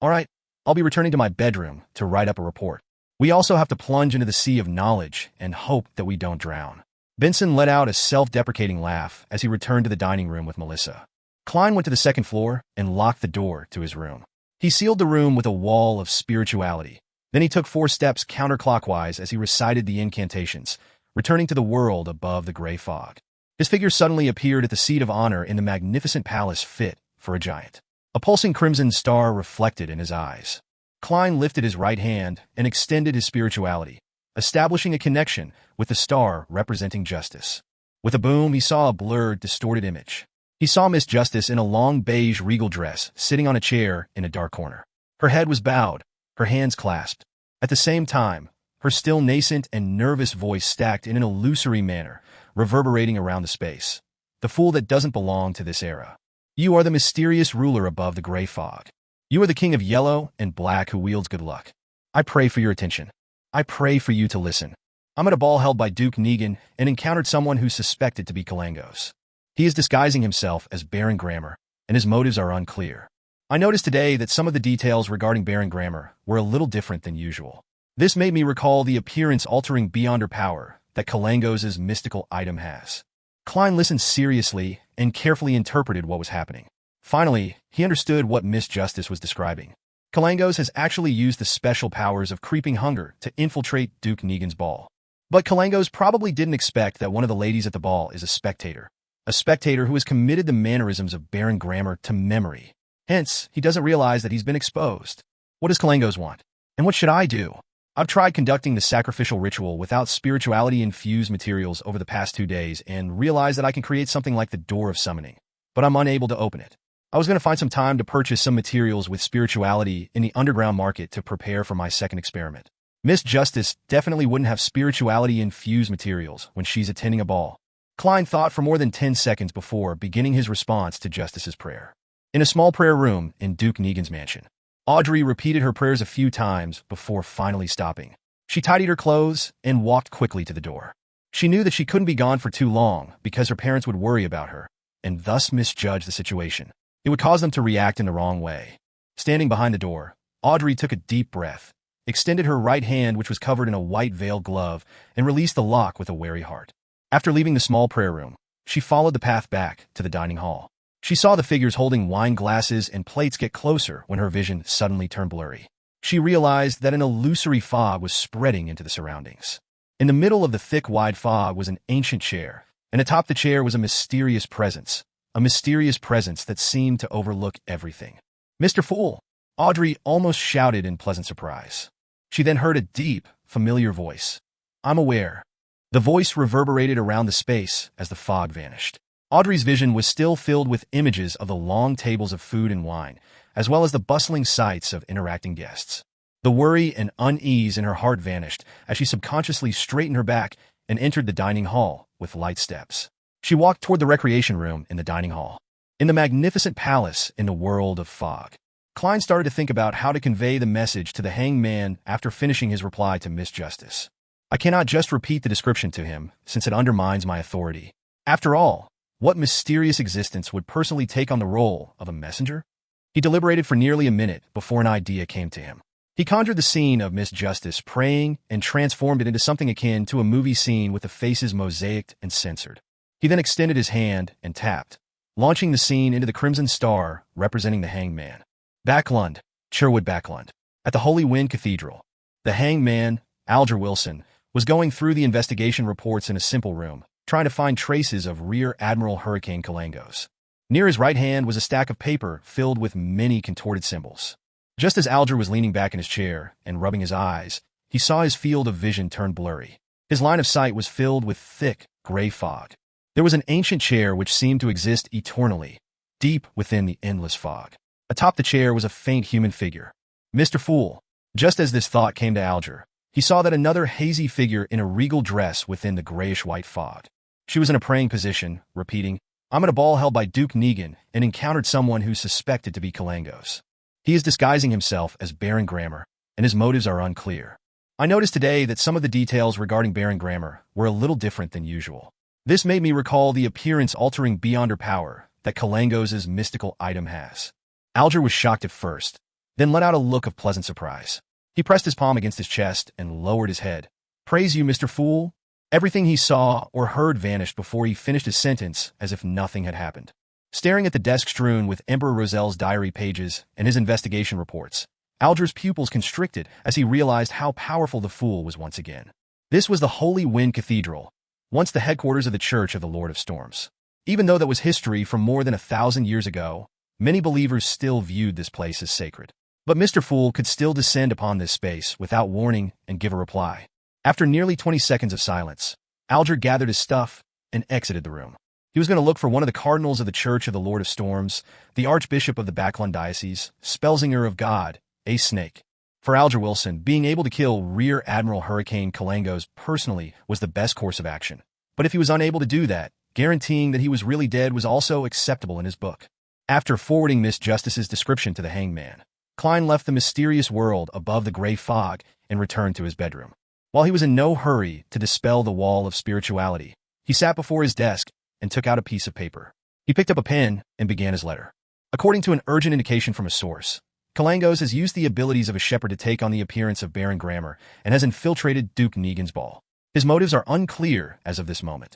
All right, I'll be returning to my bedroom to write up a report. We also have to plunge into the sea of knowledge and hope that we don't drown." Benson let out a self-deprecating laugh as he returned to the dining room with Melissa. Klein went to the second floor and locked the door to his room. He sealed the room with a wall of spirituality. Then he took 4 steps counterclockwise as he recited the incantations, returning to the world above the gray fog. His figure suddenly appeared at the seat of honor in the magnificent palace fit for a giant. A pulsing crimson star reflected in his eyes. Klein lifted his right hand and extended his spirituality, establishing a connection with the star representing justice. With a boom, he saw a blurred, distorted image. He saw Miss Justice in a long beige regal dress, sitting on a chair in a dark corner. Her head was bowed, her hands clasped. At the same time, her still nascent and nervous voice stacked in an illusory manner, reverberating around the space. "The fool that doesn't belong to this era. You are the mysterious ruler above the gray fog. You are the king of yellow and black who wields good luck. I pray for your attention. I pray for you to listen. I'm at a ball held by Duke Negan and encountered someone who's suspected to be Kalangos. He is disguising himself as Baron Grammar, and his motives are unclear. I noticed today that some of the details regarding Baron Grammar were a little different than usual. This made me recall the appearance-altering beyonder power that Kalangos' mystical item has. Klein listened seriously and carefully interpreted what was happening. Finally, he understood what Miss Justice was describing. Kalangos has actually used the special powers of creeping hunger to infiltrate Duke Negan's ball. But Kalangos probably didn't expect that one of the ladies at the ball is a spectator who has committed the mannerisms of Baron Grammar to memory. Hence, he doesn't realize that he's been exposed. What does Kalangos want? And what should I do? I've tried conducting the sacrificial ritual without spirituality-infused materials over the past 2 days and realized that I can create something like the Door of Summoning, but I'm unable to open it. I was going to find some time to purchase some materials with spirituality in the underground market to prepare for my second experiment. Miss Justice definitely wouldn't have spirituality-infused materials when she's attending a ball. Klein thought for more than 10 seconds before beginning his response to Justice's prayer. In a small prayer room in Duke Negan's mansion, Audrey repeated her prayers a few times before finally stopping. She tidied her clothes and walked quickly to the door. She knew that she couldn't be gone for too long because her parents would worry about her and thus misjudge the situation. It would cause them to react in the wrong way. Standing behind the door, Audrey took a deep breath, extended her right hand, which was covered in a white veiled glove, and released the lock with a wary heart. After leaving the small prayer room, she followed the path back to the dining hall. She saw the figures holding wine glasses and plates get closer when her vision suddenly turned blurry. She realized that an illusory fog was spreading into the surroundings. In the middle of the thick, wide fog was an ancient chair, and atop the chair was a mysterious presence that seemed to overlook everything. "Mr. Fool!" Audrey almost shouted in pleasant surprise. She then heard a deep, familiar voice. "I'm aware." The voice reverberated around the space as the fog vanished. Audrey's vision was still filled with images of the long tables of food and wine, as well as the bustling sights of interacting guests. The worry and unease in her heart vanished as she subconsciously straightened her back and entered the dining hall with light steps. She walked toward the recreation room in the dining hall. In the magnificent palace in the world of fog, Klein started to think about how to convey the message to the hanged man after finishing his reply to Miss Justice. I cannot just repeat the description to him, since it undermines my authority. After all, what mysterious existence would personally take on the role of a messenger? He deliberated for nearly a minute before an idea came to him. He conjured the scene of Miss Justice praying and transformed it into something akin to a movie scene with the faces mosaicked and censored. He then extended his hand and tapped, launching the scene into the crimson star representing the hanged man. Backlund, Sherwood Backlund. At the Holy Wind Cathedral, the hanged man, Alger Wilson, was going through the investigation reports in a simple room, trying to find traces of Rear Admiral Hurricane Kalangos. Near his right hand was a stack of paper filled with many contorted symbols. Just as Alger was leaning back in his chair and rubbing his eyes, he saw his field of vision turn blurry. His line of sight was filled with thick, gray fog. There was an ancient chair which seemed to exist eternally, deep within the endless fog. Atop the chair was a faint human figure. "Mr. Fool." Just as this thought came to Alger, he saw that another hazy figure in a regal dress within the grayish-white fog. She was in a praying position, repeating, "I'm at a ball held by Duke Negan and encountered someone who's suspected to be Kalangos. He is disguising himself as Baron Grammar, and his motives are unclear. I noticed today that some of the details regarding Baron Grammar were a little different than usual. This made me recall the appearance-altering beyonder power that Kalangos' mystical item has." Alger was shocked at first, then let out a look of pleasant surprise. He pressed his palm against his chest and lowered his head. "Praise you, Mr. Fool." Everything he saw or heard vanished before he finished his sentence as if nothing had happened. Staring at the desk strewn with Emperor Rozel's diary pages and his investigation reports, Alger's pupils constricted as he realized how powerful the Fool was once again. This was the Holy Wind Cathedral, once the headquarters of the Church of the Lord of Storms. Even though that was history from more than 1,000 years ago, many believers still viewed this place as sacred. But Mr. Fool could still descend upon this space without warning and give a reply. After nearly 20 seconds of silence, Alger gathered his stuff and exited the room. He was going to look for one of the cardinals of the Church of the Lord of Storms, the Archbishop of the Backlund Diocese, Spellsinger of God, a snake. For Alger Wilson, being able to kill Rear Admiral Hurricane Kalangos personally was the best course of action. But if he was unable to do that, guaranteeing that he was really dead was also acceptable in his book. After forwarding Miss Justice's description to the hanged man, Klein left the mysterious world above the gray fog and returned to his bedroom. While he was in no hurry to dispel the wall of spirituality, he sat before his desk and took out a piece of paper. He picked up a pen and began his letter. According to an urgent indication from a source, Kalangos has used the abilities of a shepherd to take on the appearance of Baron Grammar and has infiltrated Duke Negan's ball. His motives are unclear as of this moment.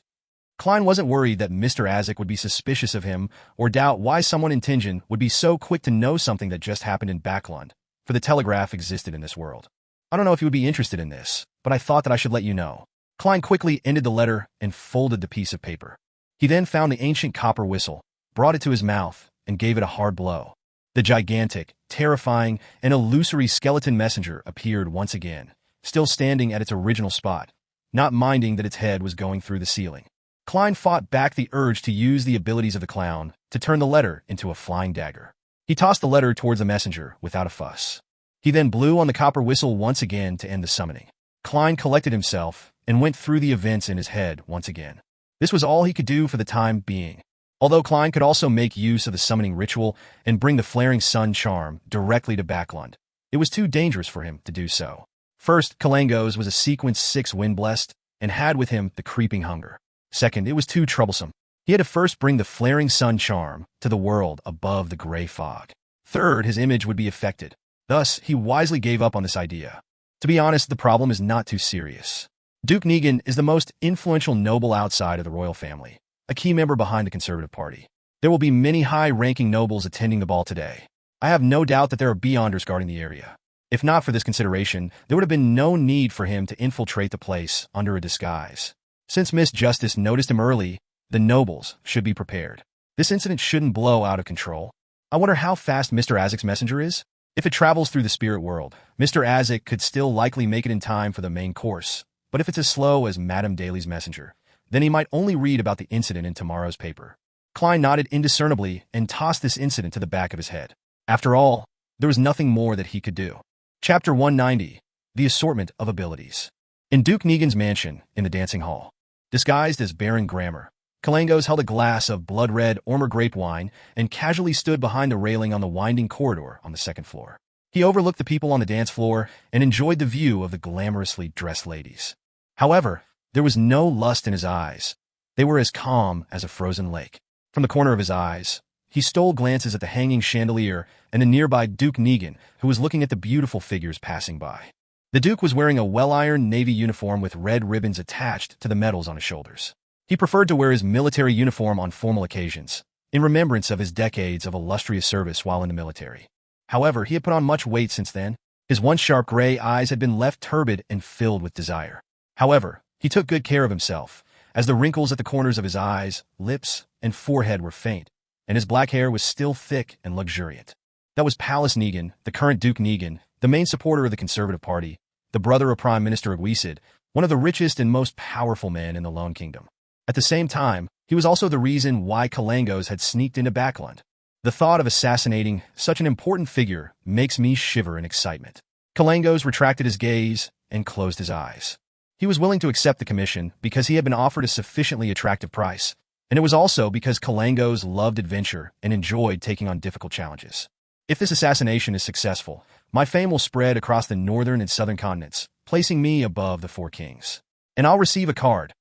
Klein wasn't worried that Mr. Azek would be suspicious of him or doubt why someone in Tingen would be so quick to know something that just happened in Backlund, for the telegraph existed in this world. I don't know if you would be interested in this, but I thought that I should let you know. Klein quickly ended the letter and folded the piece of paper. He then found the ancient copper whistle, brought it to his mouth, and gave it a hard blow. The gigantic, terrifying, and illusory skeleton messenger appeared once again, still standing at its original spot, not minding that its head was going through the ceiling. Klein fought back the urge to use the abilities of the clown to turn the letter into a flying dagger. He tossed the letter towards the messenger without a fuss. He then blew on the copper whistle once again to end the summoning. Klein collected himself and went through the events in his head once again. This was all he could do for the time being. Although Klein could also make use of the summoning ritual and bring the flaring sun charm directly to Backlund, it was too dangerous for him to do so. First, Kalangos was a sequence 6 wind-blessed and had with him the creeping hunger. Second, it was too troublesome. He had to first bring the flaring sun charm to the world above the gray fog. Third, his image would be affected. Thus, he wisely gave up on this idea. To be honest, the problem is not too serious. Duke Negan is the most influential noble outside of the royal family, a key member behind the Conservative Party. There will be many high-ranking nobles attending the ball today. I have no doubt that there are Beyonders guarding the area. If not for this consideration, there would have been no need for him to infiltrate the place under a disguise. Since Miss Justice noticed him early, the nobles should be prepared. This incident shouldn't blow out of control. I wonder how fast Mr. Azek's messenger is? If it travels through the spirit world, Mr. Azek could still likely make it in time for the main course. But if it's as slow as Madame Daly's messenger, then he might only read about the incident in tomorrow's paper. Klein nodded indiscernibly and tossed this incident to the back of his head. After all, there was nothing more that he could do. Chapter 190, The Assortment of Abilities. In Duke Negan's mansion, in the dancing hall, disguised as Baron Grammar, Kalangos held a glass of blood-red Ormer grape wine and casually stood behind the railing on the winding corridor on the second floor. He overlooked the people on the dance floor and enjoyed the view of the glamorously dressed ladies. However, there was no lust in his eyes. They were as calm as a frozen lake. From the corner of his eyes, he stole glances at the hanging chandelier and the nearby Duke Negan, who was looking at the beautiful figures passing by. The Duke was wearing a well-ironed navy uniform with red ribbons attached to the medals on his shoulders. He preferred to wear his military uniform on formal occasions, in remembrance of his decades of illustrious service while in the military. However, he had put on much weight since then. His once sharp gray eyes had been left turbid and filled with desire. However, he took good care of himself, as the wrinkles at the corners of his eyes, lips, and forehead were faint, and his black hair was still thick and luxuriant. That was Palace Negan, the current Duke Negan, the main supporter of the Conservative Party, the brother of Prime Minister Aguisid, one of the richest and most powerful men in the Lone Kingdom. At the same time, he was also the reason why Kalangos had sneaked into Backlund. The thought of assassinating such an important figure makes me shiver in excitement. Kalangos retracted his gaze and closed his eyes. He was willing to accept the commission because he had been offered a sufficiently attractive price, and it was also because Kalangos loved adventure and enjoyed taking on difficult challenges. If this assassination is successful, my fame will spread across the northern and southern continents, placing me above the Four Kings. And I'll receive a card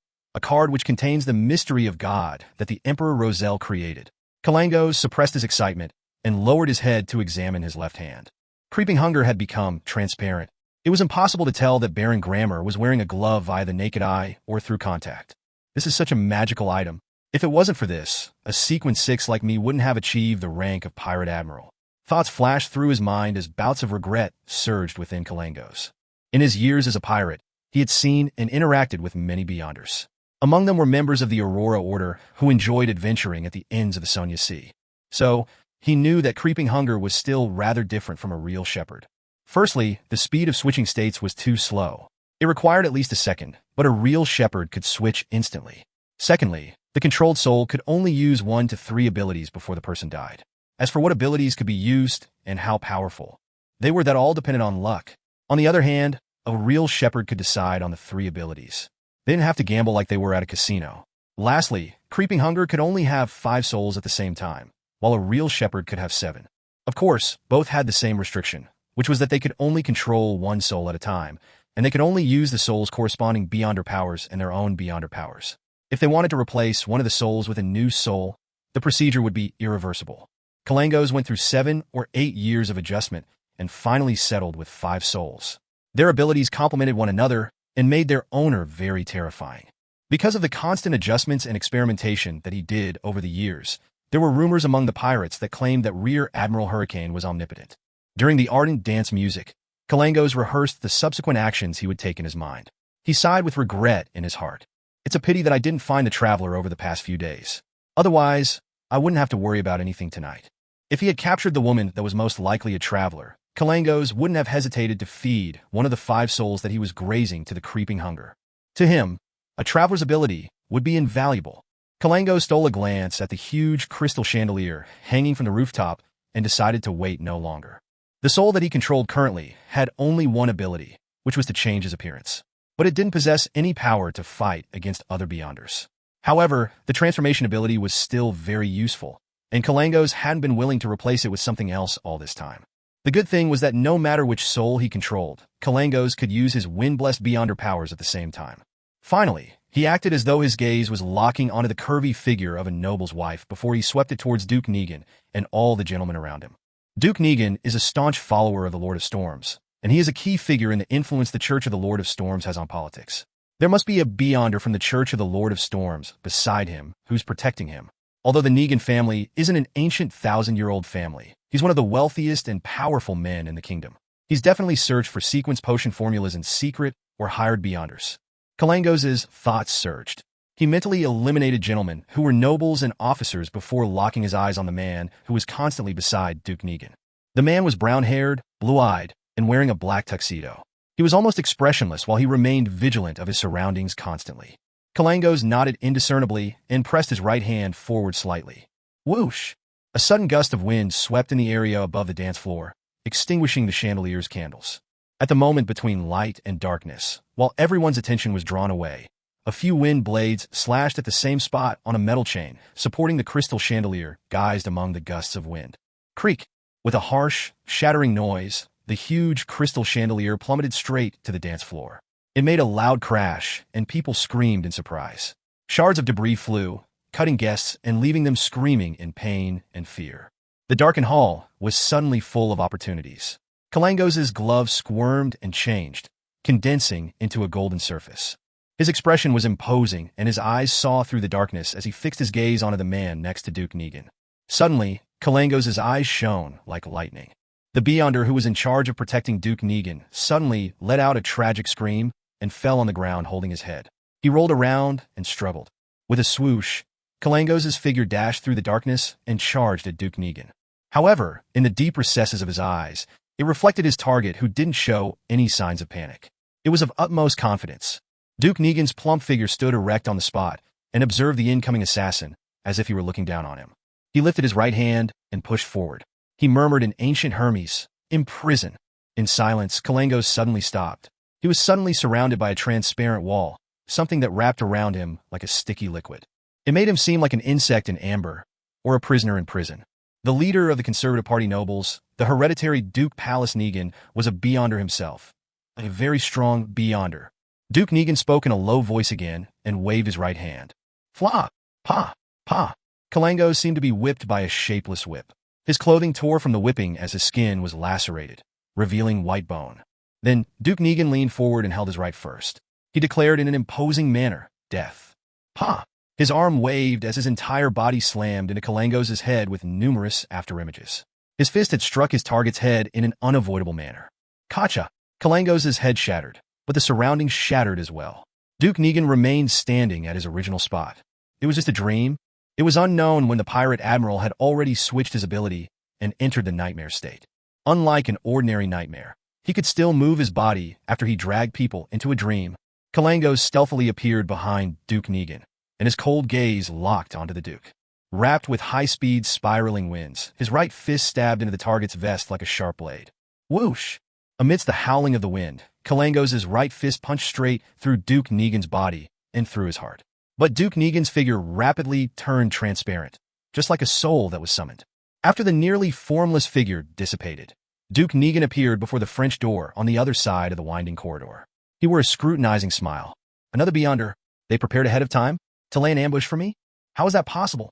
which contains the mystery of God that the Emperor Roselle created. Kalangos suppressed his excitement and lowered his head to examine his left hand. Creeping hunger had become transparent. It was impossible to tell that Baron Grammar was wearing a glove via the naked eye or through contact. This is such a magical item. If it wasn't for this, a Sequence 6 like me wouldn't have achieved the rank of Pirate Admiral. Thoughts flashed through his mind as bouts of regret surged within Kalangos. In his years as a pirate, he had seen and interacted with many Beyonders. Among them were members of the Aurora Order who enjoyed adventuring at the ends of the Sonia Sea. So, he knew that creeping hunger was still rather different from a real shepherd. Firstly, the speed of switching states was too slow. It required at least a second, but a real shepherd could switch instantly. Secondly, the controlled soul could only use 1 to 3 abilities before the person died. As for what abilities could be used and how powerful, they were that all depended on luck. On the other hand, a real shepherd could decide on the 3 abilities. They didn't have to gamble like they were at a casino. Lastly, creeping hunger could only have 5 souls at the same time, while a real shepherd could have 7. Of course, both had the same restriction, which was that they could only control 1 soul at a time, and they could only use the soul's corresponding Beyonder powers and their own Beyonder powers. If they wanted to replace one of the souls with a new soul, the procedure would be irreversible. Kalangos went through 7 or 8 years of adjustment and finally settled with 5 souls. Their abilities complemented one another and made their owner very terrifying. Because of the constant adjustments and experimentation that he did over the years, there were rumors among the pirates that claimed that Rear Admiral Hurricane was omnipotent. During the ardent dance music, Kalangos rehearsed the subsequent actions he would take in his mind. He sighed with regret in his heart. It's a pity that I didn't find the traveler over the past few days. Otherwise, I wouldn't have to worry about anything tonight. If he had captured the woman that was most likely a traveler, Kalangos wouldn't have hesitated to feed one of the 5 souls that he was grazing to the creeping hunger. To him, a traveler's ability would be invaluable. Kalangos stole a glance at the huge crystal chandelier hanging from the rooftop and decided to wait no longer. The soul that he controlled currently had only one ability, which was to change his appearance. But it didn't possess any power to fight against other Beyonders. However, the transformation ability was still very useful, and Kalangos hadn't been willing to replace it with something else all this time. The good thing was that no matter which soul he controlled, Kalangos could use his wind-blessed Beyonder powers at the same time. Finally, he acted as though his gaze was locking onto the curvy figure of a noble's wife before he swept it towards Duke Negan and all the gentlemen around him. Duke Negan is a staunch follower of the Lord of Storms, and he is a key figure in the influence the Church of the Lord of Storms has on politics. There must be a Beyonder from the Church of the Lord of Storms beside him who's protecting him. Although the Negan family isn't an ancient 1,000-year-old family, he's one of the wealthiest and powerful men in the kingdom. He's definitely searched for sequence potion formulas in secret or hired Beyonders. Kalangos' thoughts surged. He mentally eliminated gentlemen who were nobles and officers before locking his eyes on the man who was constantly beside Duke Negan. The man was brown-haired, blue-eyed, and wearing a black tuxedo. He was almost expressionless while he remained vigilant of his surroundings constantly. Kalangos nodded indiscernibly and pressed his right hand forward slightly. Whoosh! A sudden gust of wind swept in the area above the dance floor, extinguishing the chandelier's candles. At the moment between light and darkness, while everyone's attention was drawn away, a few wind blades slashed at the same spot on a metal chain, supporting the crystal chandelier guised among the gusts of wind. Creak! With a harsh, shattering noise, the huge crystal chandelier plummeted straight to the dance floor. It made a loud crash, and people screamed in surprise. Shards of debris flew, cutting guests and leaving them screaming in pain and fear. The darkened hall was suddenly full of opportunities. Kalangos' glove squirmed and changed, condensing into a golden surface. His expression was imposing, and his eyes saw through the darkness as he fixed his gaze onto the man next to Duke Negan. Suddenly, Kalangos' eyes shone like lightning. The Beyonder who was in charge of protecting Duke Negan suddenly let out a tragic scream and fell on the ground holding his head. He rolled around and struggled. With a swoosh, Kalangos' figure dashed through the darkness and charged at Duke Negan. However, in the deep recesses of his eyes, it reflected his target who didn't show any signs of panic. It was of utmost confidence. Duke Negan's plump figure stood erect on the spot and observed the incoming assassin as if he were looking down on him. He lifted his right hand and pushed forward. He murmured in ancient Hermes, "Imprison." In silence, Kalangos suddenly stopped. He was suddenly surrounded by a transparent wall, something that wrapped around him like a sticky liquid. It made him seem like an insect in amber, or a prisoner in prison. The leader of the Conservative Party nobles, the hereditary Duke Palace Negan, was a Beyonder himself. A very strong Beyonder. Duke Negan spoke in a low voice again and waved his right hand. Flop! Pa! Pa! Kalangos seemed to be whipped by a shapeless whip. His clothing tore from the whipping as his skin was lacerated, revealing white bone. Then Duke Negan leaned forward and held his right first. He declared in an imposing manner, "Death." Pa! His arm waved as his entire body slammed into Kalangos' head with numerous afterimages. His fist had struck his target's head in an unavoidable manner. Kacha! Kalangos' head shattered, but the surroundings shattered as well. Duke Negan remained standing at his original spot. It was just a dream. It was unknown when the pirate admiral had already switched his ability and entered the nightmare state. Unlike an ordinary nightmare, he could still move his body after he dragged people into a dream. Kalangos stealthily appeared behind Duke Negan, and his cold gaze locked onto the Duke. Wrapped with high-speed spiraling winds, his right fist stabbed into the target's vest like a sharp blade. Whoosh! Amidst the howling of the wind, Kalangos' right fist punched straight through Duke Negan's body and through his heart. But Duke Negan's figure rapidly turned transparent, just like a soul that was summoned. After the nearly formless figure dissipated, Duke Negan appeared before the French door on the other side of the winding corridor. He wore a scrutinizing smile. Another Beyonder. They prepared ahead of time to lay an ambush for me? How is that possible?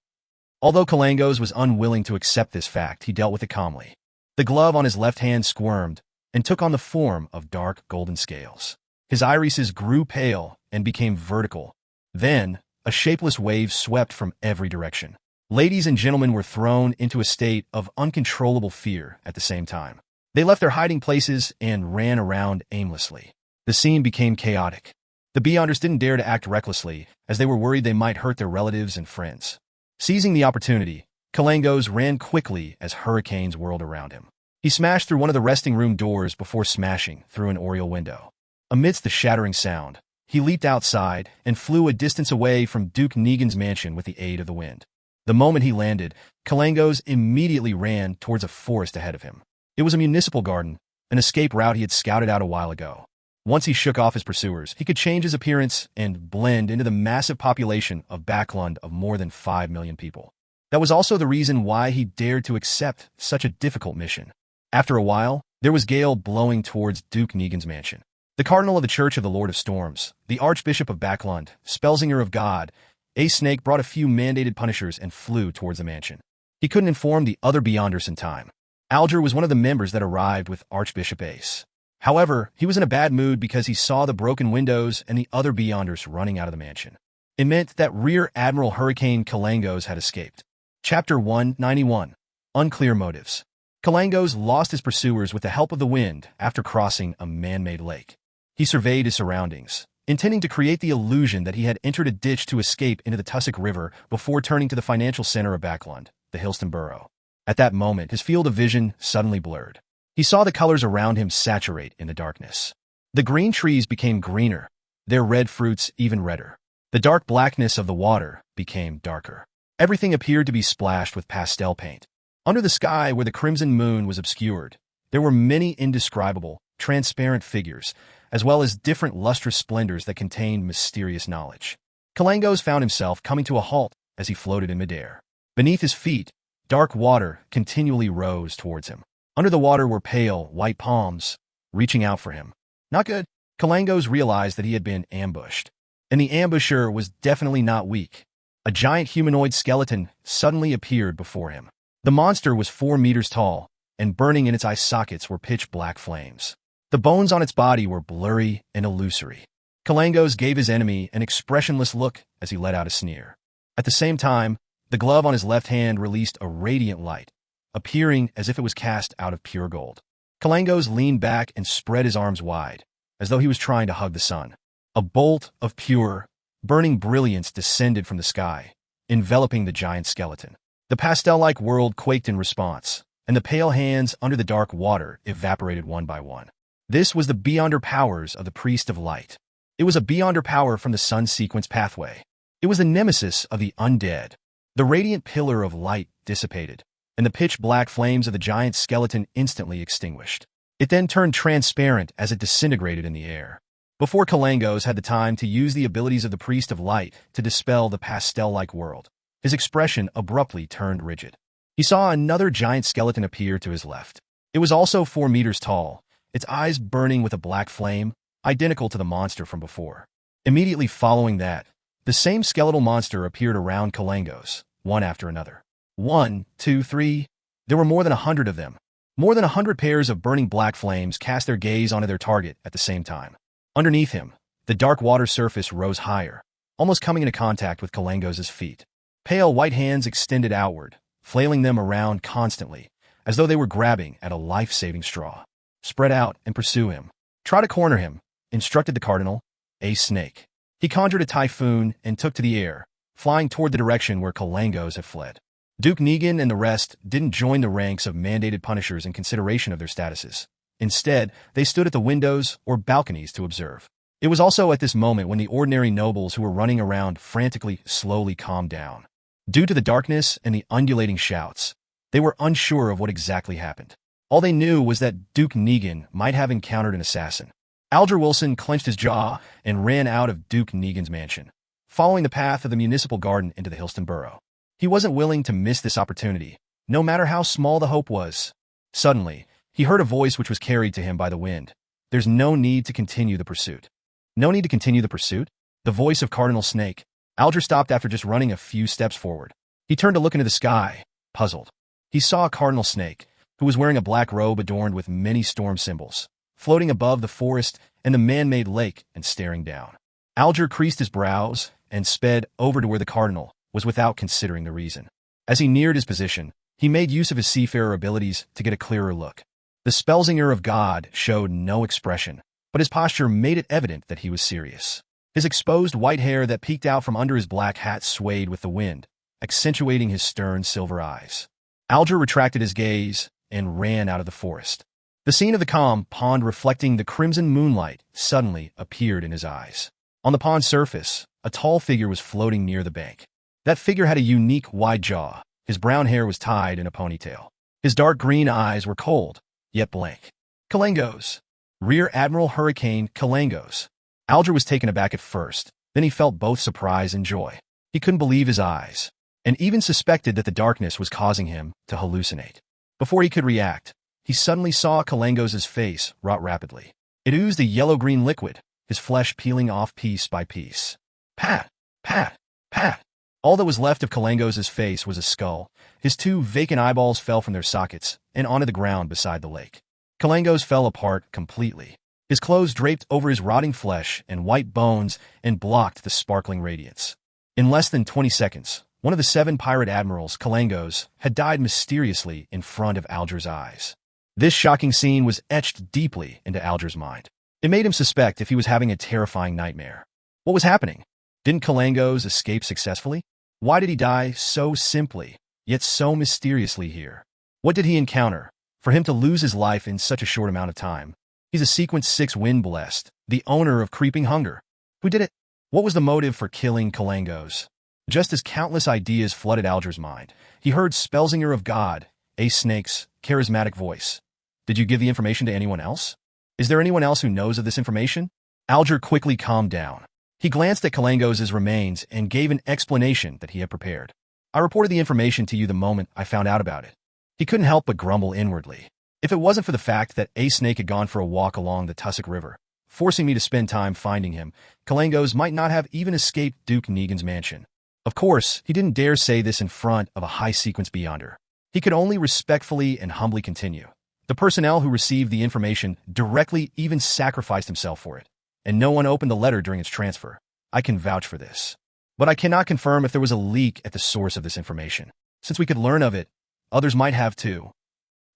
Although Kalangos was unwilling to accept this fact, he dealt with it calmly. The glove on his left hand squirmed and took on the form of dark golden scales. His irises grew pale and became vertical. Then, a shapeless wave swept from every direction. Ladies and gentlemen were thrown into a state of uncontrollable fear at the same time. They left their hiding places and ran around aimlessly. The scene became chaotic. The Beyonders didn't dare to act recklessly, as they were worried they might hurt their relatives and friends. Seizing the opportunity, Kalangos ran quickly as hurricanes whirled around him. He smashed through one of the resting room doors before smashing through an oriel window. Amidst the shattering sound, he leaped outside and flew a distance away from Duke Negan's mansion with the aid of the wind. The moment he landed, Kalangos immediately ran towards a forest ahead of him. It was a municipal garden, an escape route he had scouted out a while ago. Once he shook off his pursuers, he could change his appearance and blend into the massive population of Backlund of more than 5 million people. That was also the reason why he dared to accept such a difficult mission. After a while, there was gale blowing towards Duke Negan's mansion. The Cardinal of the Church of the Lord of Storms, the Archbishop of Backlund, Spellsinger of God, a snake brought a few mandated punishers and flew towards the mansion. He couldn't inform the other Beyonders in time. Alger was one of the members that arrived with Archbishop Ace. However, he was in a bad mood because he saw the broken windows and the other Beyonders running out of the mansion. It meant that Rear Admiral Hurricane Kalangos had escaped. Chapter 191. Unclear Motives. Kalangos lost his pursuers with the help of the wind after crossing a man-made lake. He surveyed his surroundings, intending to create the illusion that he had entered a ditch to escape into the Tussock River before turning to the financial center of Backlund, the Hillston Borough. At that moment, his field of vision suddenly blurred. He saw the colors around him saturate in the darkness. The green trees became greener, their red fruits even redder. The dark blackness of the water became darker. Everything appeared to be splashed with pastel paint. Under the sky where the crimson moon was obscured, there were many indescribable, transparent figures, as well as different lustrous splendors that contained mysterious knowledge. Kalangos found himself coming to a halt as he floated in midair. Beneath his feet, dark water continually rose towards him. Under the water were pale, white palms, reaching out for him. Not good. Kalangos realized that he had been ambushed. And the ambusher was definitely not weak. A giant humanoid skeleton suddenly appeared before him. The monster was 4 meters tall, and burning in its eye sockets were pitch-black flames. The bones on its body were blurry and illusory. Kalangos gave his enemy an expressionless look as he let out a sneer. At the same time, the glove on his left hand released a radiant light, appearing as if it was cast out of pure gold. Kalangos leaned back and spread his arms wide, as though he was trying to hug the sun. A bolt of pure, burning brilliance descended from the sky, enveloping the giant skeleton. The pastel-like world quaked in response, and the pale hands under the dark water evaporated one by one. This was the Beyonder powers of the Priest of Light. It was a Beyonder power from the Sun Sequence pathway. It was the nemesis of the undead. The radiant pillar of light dissipated, and the pitch-black flames of the giant skeleton instantly extinguished. It then turned transparent as it disintegrated in the air. Before Kalangos had the time to use the abilities of the Priest of Light to dispel the pastel-like world, his expression abruptly turned rigid. He saw another giant skeleton appear to his left. It was also 4 meters tall, its eyes burning with a black flame, identical to the monster from before. Immediately following that, the same skeletal monster appeared around Kalangos, one after another. 1, 2, 3. There were more than 100 of them. More than 100 pairs of burning black flames cast their gaze onto their target at the same time. Underneath him, the dark water surface rose higher, almost coming into contact with Kalangos' feet. Pale white hands extended outward, flailing them around constantly, as though they were grabbing at a life-saving straw. Spread out and pursue him. Try to corner him, instructed the Cardinal, a snake. He conjured a typhoon and took to the air, flying toward the direction where Kalangos had fled. Duke Negan and the rest didn't join the ranks of mandated punishers in consideration of their statuses. Instead, they stood at the windows or balconies to observe. It was also at this moment when the ordinary nobles who were running around frantically slowly calmed down. Due to the darkness and the undulating shouts, they were unsure of what exactly happened. All they knew was that Duke Negan might have encountered an assassin. Alger Wilson clenched his jaw and ran out of Duke Negan's mansion, following the path of the municipal garden into the Hillston Borough. He wasn't willing to miss this opportunity, no matter how small the hope was. Suddenly, he heard a voice which was carried to him by the wind. There's no need to continue the pursuit. No need to continue the pursuit? The voice of Cardinal Snake. Alger stopped after just running a few steps forward. He turned to look into the sky, puzzled. He saw a cardinal snake, who was wearing a black robe adorned with many storm symbols, floating above the forest and the man-made lake and staring down. Alger creased his brows and sped over to where the cardinal was without considering the reason. As he neared his position, he made use of his seafarer abilities to get a clearer look. The Spellsinger of God showed no expression, but his posture made it evident that he was serious. His exposed white hair that peeked out from under his black hat swayed with the wind, accentuating his stern silver eyes. Alger retracted his gaze and ran out of the forest. The scene of the calm pond reflecting the crimson moonlight suddenly appeared in his eyes. On the pond's surface, a tall figure was floating near the bank. That figure had a unique wide jaw. His brown hair was tied in a ponytail. His dark green eyes were cold, yet blank. Kalangos. Rear Admiral Hurricane Kalangos. Alger was taken aback at first, then he felt both surprise and joy. He couldn't believe his eyes, and even suspected that the darkness was causing him to hallucinate. Before he could react, he suddenly saw Kalangos' face rot rapidly. It oozed a yellow-green liquid, his flesh peeling off piece by piece. Pat! Pat! Pat! All that was left of Kalangos' face was a skull. His two vacant eyeballs fell from their sockets and onto the ground beside the lake. Kalangos fell apart completely. His clothes draped over his rotting flesh and white bones and blocked the sparkling radiance. In less than 20 seconds, one of the 7 pirate admirals, Kalangos, had died mysteriously in front of Alger's eyes. This shocking scene was etched deeply into Alger's mind. It made him suspect if he was having a terrifying nightmare. What was happening? Didn't Kalangos escape successfully? Why did he die so simply, yet so mysteriously here? What did he encounter for him to lose his life in such a short amount of time? He's a Sequence 6 wind-blessed, the owner of Creeping Hunger. Who did it? What was the motive for killing Kalangos? Just as countless ideas flooded Alger's mind, he heard Spellsinger of God, Ace Snake's charismatic voice. Did you give the information to anyone else? Is there anyone else who knows of this information? Alger quickly calmed down. He glanced at Kalangos' remains and gave an explanation that he had prepared. I reported the information to you the moment I found out about it. He couldn't help but grumble inwardly. If it wasn't for the fact that Ace Snake had gone for a walk along the Tussock River, forcing me to spend time finding him, Kalangos might not have even escaped Duke Negan's mansion. Of course, he didn't dare say this in front of a high-sequence beyonder. He could only respectfully and humbly continue. The personnel who received the information directly even sacrificed himself for it, and no one opened the letter during its transfer. I can vouch for this. But I cannot confirm if there was a leak at the source of this information. Since we could learn of it, others might have too.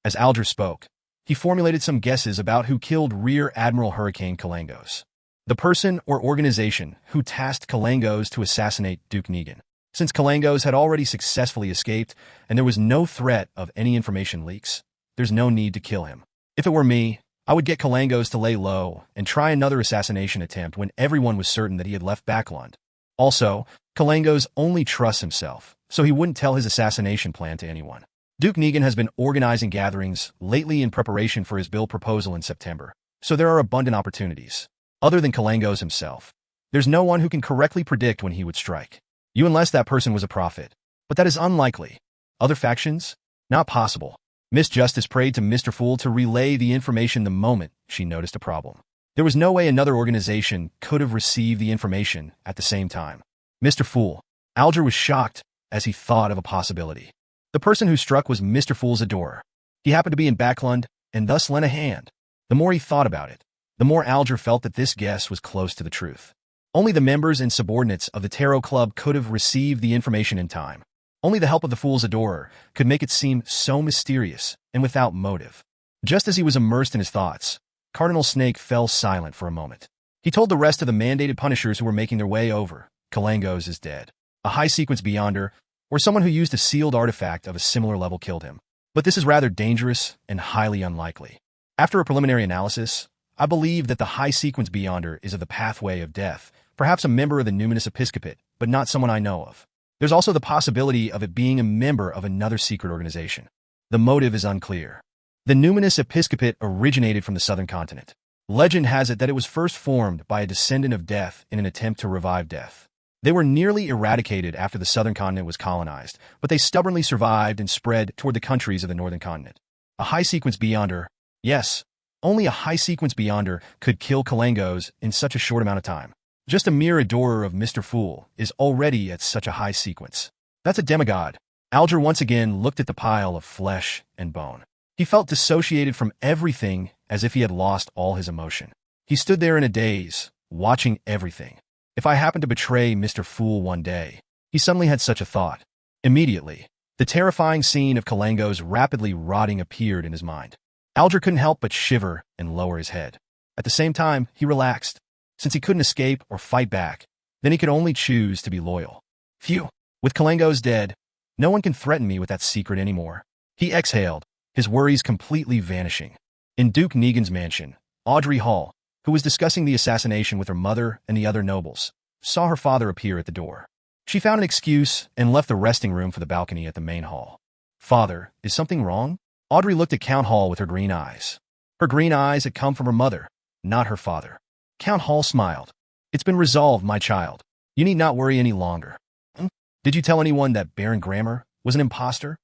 As Alger spoke, he formulated some guesses about who killed Rear Admiral Hurricane Kalangos. The person or organization who tasked Kalangos to assassinate Duke Negan. Since Kalangos had already successfully escaped and there was no threat of any information leaks, there's no need to kill him. If it were me, I would get Kalangos to lay low and try another assassination attempt when everyone was certain that he had left Backlund. Also, Kalangos only trusts himself, so he wouldn't tell his assassination plan to anyone. Duke Negan has been organizing gatherings lately in preparation for his bill proposal in September, so there are abundant opportunities. Other than Kalangos himself, there's no one who can correctly predict when he would strike. You unless that person was a prophet. But that is unlikely. Other factions? Not possible. Miss Justice prayed to Mr. Fool to relay the information the moment she noticed a problem. There was no way another organization could have received the information at the same time. Mr. Fool. Alger was shocked as he thought of a possibility. The person who struck was Mr. Fool's adorer. He happened to be in Backlund and thus lent a hand. The more he thought about it, the more Alger felt that this guess was close to the truth. Only the members and subordinates of the Tarot Club could have received the information in time. Only the help of the Fool's adorer could make it seem so mysterious and without motive. Just as he was immersed in his thoughts, Cardinal Snake fell silent for a moment. He told the rest of the mandated punishers who were making their way over, Kalangos is dead. A high-sequence beyonder, or someone who used a sealed artifact of a similar level killed him. But this is rather dangerous and highly unlikely. After a preliminary analysis, I believe that the high-sequence beyonder is of the pathway of death, perhaps a member of the Numinous Episcopate, but not someone I know of. There's also the possibility of it being a member of another secret organization. The motive is unclear. The Numinous Episcopate originated from the southern continent. Legend has it that it was first formed by a descendant of Death in an attempt to revive Death. They were nearly eradicated after the southern continent was colonized, but they stubbornly survived and spread toward the countries of the northern continent. A high-sequence beyonder, yes, only a high-sequence beyonder could kill Kalangos in such a short amount of time. Just a mere adorer of Mr. Fool is already at such a high sequence. That's a demigod. Alger once again looked at the pile of flesh and bone. He felt dissociated from everything, as if he had lost all his emotion. He stood there in a daze, watching everything. If I happened to betray Mr. Fool one day, he suddenly had such a thought. Immediately, the terrifying scene of Kalango's rapidly rotting appeared in his mind. Alger couldn't help but shiver and lower his head. At the same time, he relaxed. Since he couldn't escape or fight back, then he could only choose to be loyal. Phew! With Kalango's dead, no one can threaten me with that secret anymore. He exhaled, his worries completely vanishing. In Duke Negan's mansion, Audrey Hall, who was discussing the assassination with her mother and the other nobles, saw her father appear at the door. She found an excuse and left the resting room for the balcony at the main hall. Father, is something wrong? Audrey looked at Count Hall with her green eyes. Her green eyes had come from her mother, not her father. Count Hall smiled. It's been resolved, my child. You need not worry any longer. Did you tell anyone that Baron Grammer was an imposter?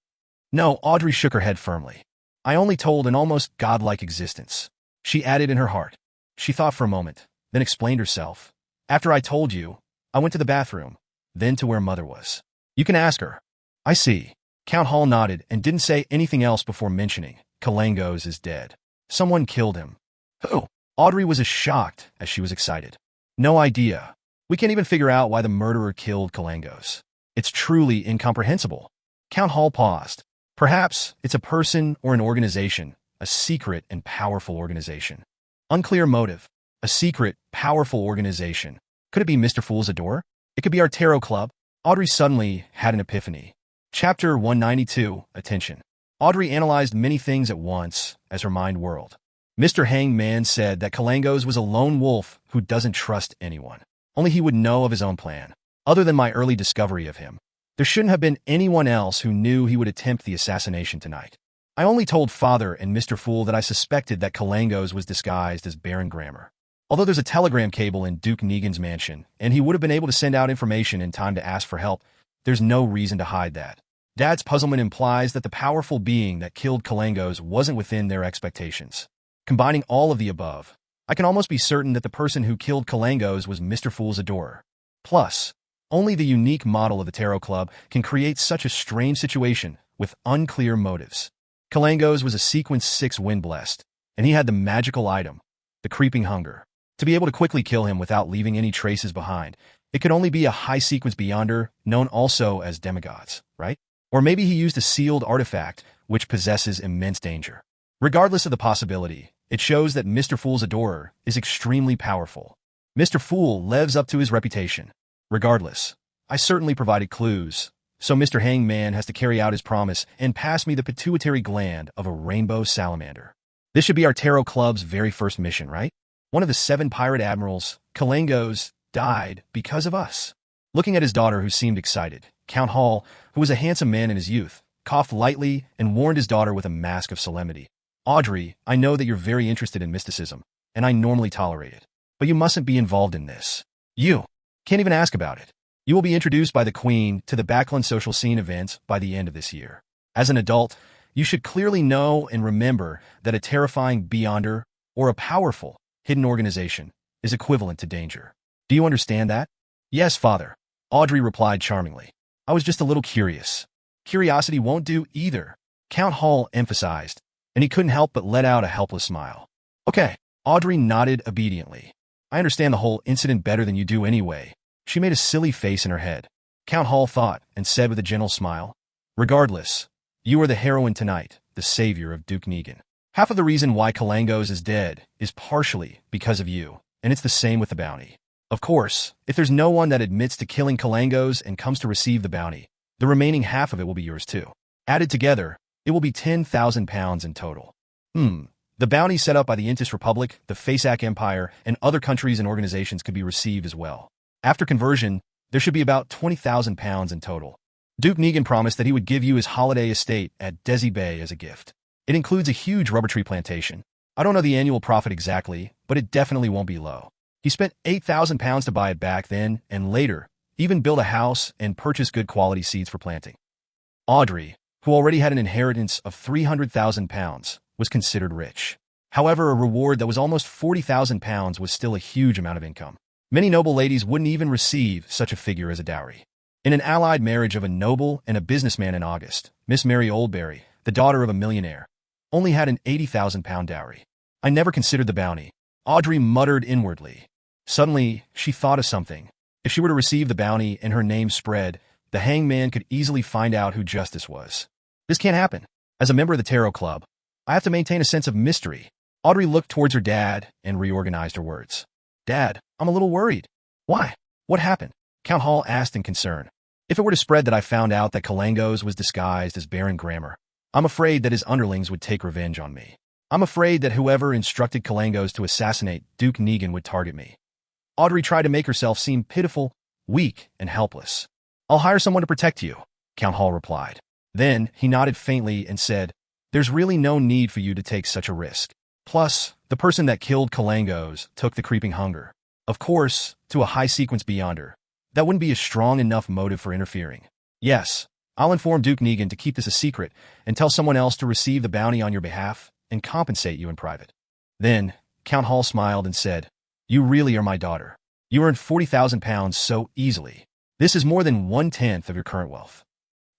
No, Audrey shook her head firmly. I only told an almost godlike existence. She added in her heart. She thought for a moment, then explained herself. After I told you, I went to the bathroom, then to where Mother was. You can ask her. I see. Count Hall nodded and didn't say anything else before mentioning, Kalangos is dead. Someone killed him. Who? Audrey was as shocked as she was excited. No idea. We can't even figure out why the murderer killed Kalangos. It's truly incomprehensible. Count Hall paused. Perhaps it's a person or an organization, a secret and powerful organization. Unclear motive. A secret, powerful organization. Could it be Mr. Fool's Adore? It could be our tarot club. Audrey suddenly had an epiphany. Chapter 192, Attention. Audrey analyzed many things at once as her mind whirled. Mr. Hangman said that Kalangos was a lone wolf who doesn't trust anyone. Only he would know of his own plan. Other than my early discovery of him, there shouldn't have been anyone else who knew he would attempt the assassination tonight. I only told Father and Mr. Fool that I suspected that Kalangos was disguised as Baron Grammer. Although there's a telegram cable in Duke Negan's mansion, and he would have been able to send out information in time to ask for help, there's no reason to hide that. Dad's puzzlement implies that the powerful being that killed Kalangos wasn't within their expectations. Combining all of the above, I can almost be certain that the person who killed Kalangos was Mr. Fool's Adorer. Plus, only the unique model of the Tarot Club can create such a strange situation with unclear motives. Kalangos was a Sequence 6 Wind Blessed, and he had the magical item, the Creeping Hunger. To be able to quickly kill him without leaving any traces behind, it could only be a high sequence beyonder, known also as demigods, right? Or maybe he used a sealed artifact, which possesses immense danger. Regardless of the possibility, it shows that Mr. Fool's Adorer is extremely powerful. Mr. Fool lives up to his reputation. Regardless, I certainly provided clues, so Mr. Hangman has to carry out his promise and pass me the pituitary gland of a rainbow salamander. This should be our Tarot Club's very first mission, right? One of the 7 pirate admirals, Kalangos, died because of us. Looking at his daughter, who seemed excited, Count Hall, who was a handsome man in his youth, coughed lightly and warned his daughter with a mask of solemnity. Audrey, I know that you're very interested in mysticism, and I normally tolerate it, but you mustn't be involved in this. You can't even ask about it. You will be introduced by the Queen to the Backland social scene events by the end of this year. As an adult, you should clearly know and remember that a terrifying beyonder or a powerful, hidden organization is equivalent to danger. Do you understand that? Yes, Father, Audrey replied charmingly. I was just a little curious. Curiosity won't do either, Count Hall emphasized, and he couldn't help but let out a helpless smile. Okay, Audrey nodded obediently. I understand the whole incident better than you do anyway. She made a silly face in her head. Count Hall thought and said with a gentle smile, regardless, you are the heroine tonight, the savior of Duke Negan. Half of the reason why Kalangos is dead is partially because of you, and it's the same with the bounty. Of course, if there's no one that admits to killing Kalangos and comes to receive the bounty, the remaining half of it will be yours too. Added together, it will be 10,000 pounds in total. The bounty set up by the Intis Republic, the Faceac Empire, and other countries and organizations could be received as well. After conversion, there should be about 20,000 pounds in total. Duke Negan promised that he would give you his holiday estate at Desi Bay as a gift. It includes a huge rubber tree plantation. I don't know the annual profit exactly, but it definitely won't be low. He spent 8,000 pounds to buy it back then, and later, even build a house and purchase good quality seeds for planting. Audrey, who already had an inheritance of 300,000 pounds, was considered rich. However, a reward that was almost 40,000 pounds was still a huge amount of income. Many noble ladies wouldn't even receive such a figure as a dowry. In an allied marriage of a noble and a businessman in August, Miss Mary Oldbury, the daughter of a millionaire, only had an £80,000 dowry. I never considered the bounty, Audrey muttered inwardly. Suddenly, she thought of something. If she were to receive the bounty and her name spread, the hangman could easily find out who justice was. This can't happen. As a member of the Tarot Club, I have to maintain a sense of mystery. Audrey looked towards her dad and reorganized her words. Dad, I'm a little worried. Why? What happened? Count Hall asked in concern. If it were to spread that I found out that Kalangos was disguised as Baron Grammar, I'm afraid that his underlings would take revenge on me. I'm afraid that whoever instructed Kalangos to assassinate Duke Negan would target me. Audrey tried to make herself seem pitiful, weak, and helpless. I'll hire someone to protect you, Count Hall replied. Then he nodded faintly and said, There's really no need for you to take such a risk. Plus, the person that killed Kalangos took the creeping hunger. Of course, to a high-sequence beyonder, that wouldn't be a strong enough motive for interfering. Yes, I'll inform Duke Negan to keep this a secret and tell someone else to receive the bounty on your behalf and compensate you in private. Then, Count Hall smiled and said, You really are my daughter. You earned £40,000 so easily. This is more than 1/10 of your current wealth.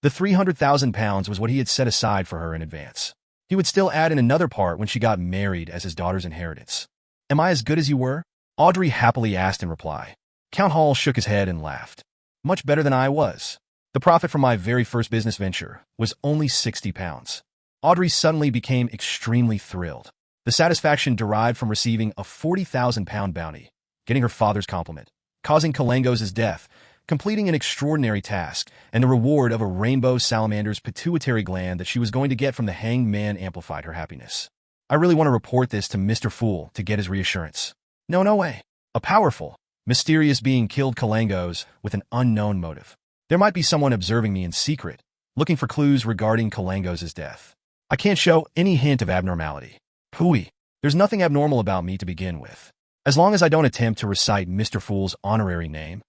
The £300,000 was what he had set aside for her in advance. He would still add in another part when she got married as his daughter's inheritance. Am I as good as you were? Audrey happily asked in reply. Count Hall shook his head and laughed. Much better than I was. The profit from my very first business venture was only £60. Audrey suddenly became extremely thrilled. The satisfaction derived from receiving a £40,000 bounty, getting her father's compliment, causing Kalangos' death, completing an extraordinary task, and the reward of a rainbow salamander's pituitary gland that she was going to get from the hanged man amplified her happiness. I really want to report this to Mr. Fool to get his reassurance. No way. A powerful, mysterious being killed Kalangos with an unknown motive. There might be someone observing me in secret, looking for clues regarding Kalangos' death. I can't show any hint of abnormality. Pooey, there's nothing abnormal about me to begin with. As long as I don't attempt to recite Mr. Fool's honorary name.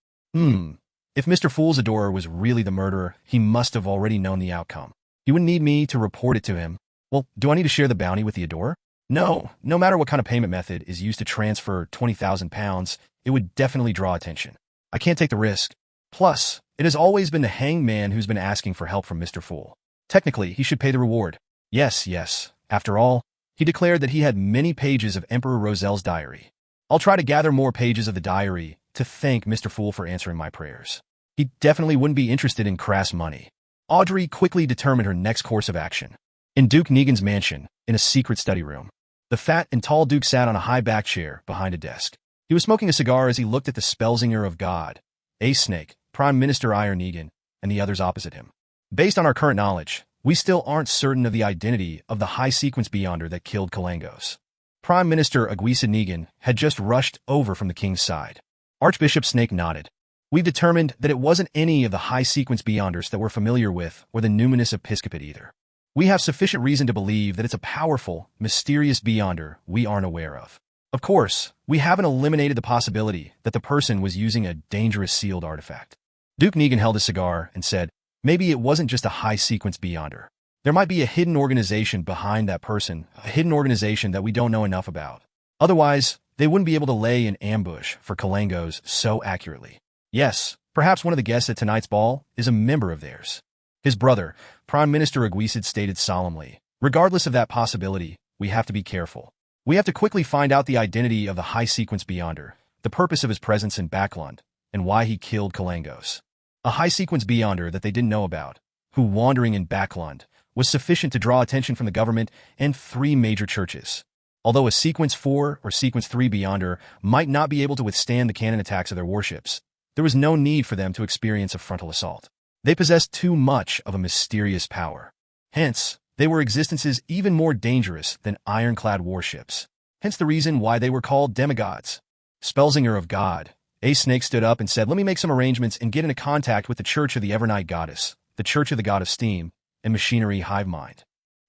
If Mr. Fool's adorer was really the murderer, he must have already known the outcome. He wouldn't need me to report it to him. Well, do I need to share the bounty with the adorer? No matter what kind of payment method is used to transfer £20,000, it would definitely draw attention. I can't take the risk. Plus, it has always been the hanged man who's been asking for help from Mr. Fool. Technically, he should pay the reward. Yes. After all, he declared that he had many pages of Emperor Roselle's diary. I'll try to gather more pages of the diary to thank Mr. Fool for answering my prayers. He definitely wouldn't be interested in crass money. Audrey quickly determined her next course of action. In Duke Negan's mansion, in a secret study room, the fat and tall Duke sat on a high-back chair behind a desk. He was smoking a cigar as he looked at the Spellsinger of God, Ace Snake, Prime Minister Iron Negan, and the others opposite him. Based on our current knowledge, we still aren't certain of the identity of the high-sequence beyonder that killed Kalangos. Prime Minister Aguisa Negan had just rushed over from the king's side. Archbishop Snake nodded. We've determined that it wasn't any of the high-sequence beyonders that we're familiar with or the numinous episcopate either. We have sufficient reason to believe that it's a powerful, mysterious beyonder we aren't aware of. Of course, we haven't eliminated the possibility that the person was using a dangerous sealed artifact. Duke Negan held a cigar and said, Maybe it wasn't just a high-sequence beyonder. There might be a hidden organization behind that person, a hidden organization that we don't know enough about. Otherwise, they wouldn't be able to lay an ambush for Kalangos so accurately. Yes, perhaps one of the guests at tonight's ball is a member of theirs. His brother, Prime Minister Aguisid, stated solemnly, Regardless of that possibility, we have to be careful. We have to quickly find out the identity of the high-sequence beyonder, the purpose of his presence in Backlund, and why he killed Kalangos. A high-sequence beyonder that they didn't know about, who wandering in Backlund, was sufficient to draw attention from the government and 3 major churches. Although a Sequence 4 or Sequence 3 beyonder might not be able to withstand the cannon attacks of their warships, there was no need for them to experience a frontal assault. They possessed too much of a mysterious power. Hence, they were existences even more dangerous than ironclad warships. Hence the reason why they were called demigods. Spellsinger of God, Ace Snake stood up and said, Let me make some arrangements and get into contact with the Church of the Evernight Goddess, the Church of the God of Steam, and Machinery Hive Mind.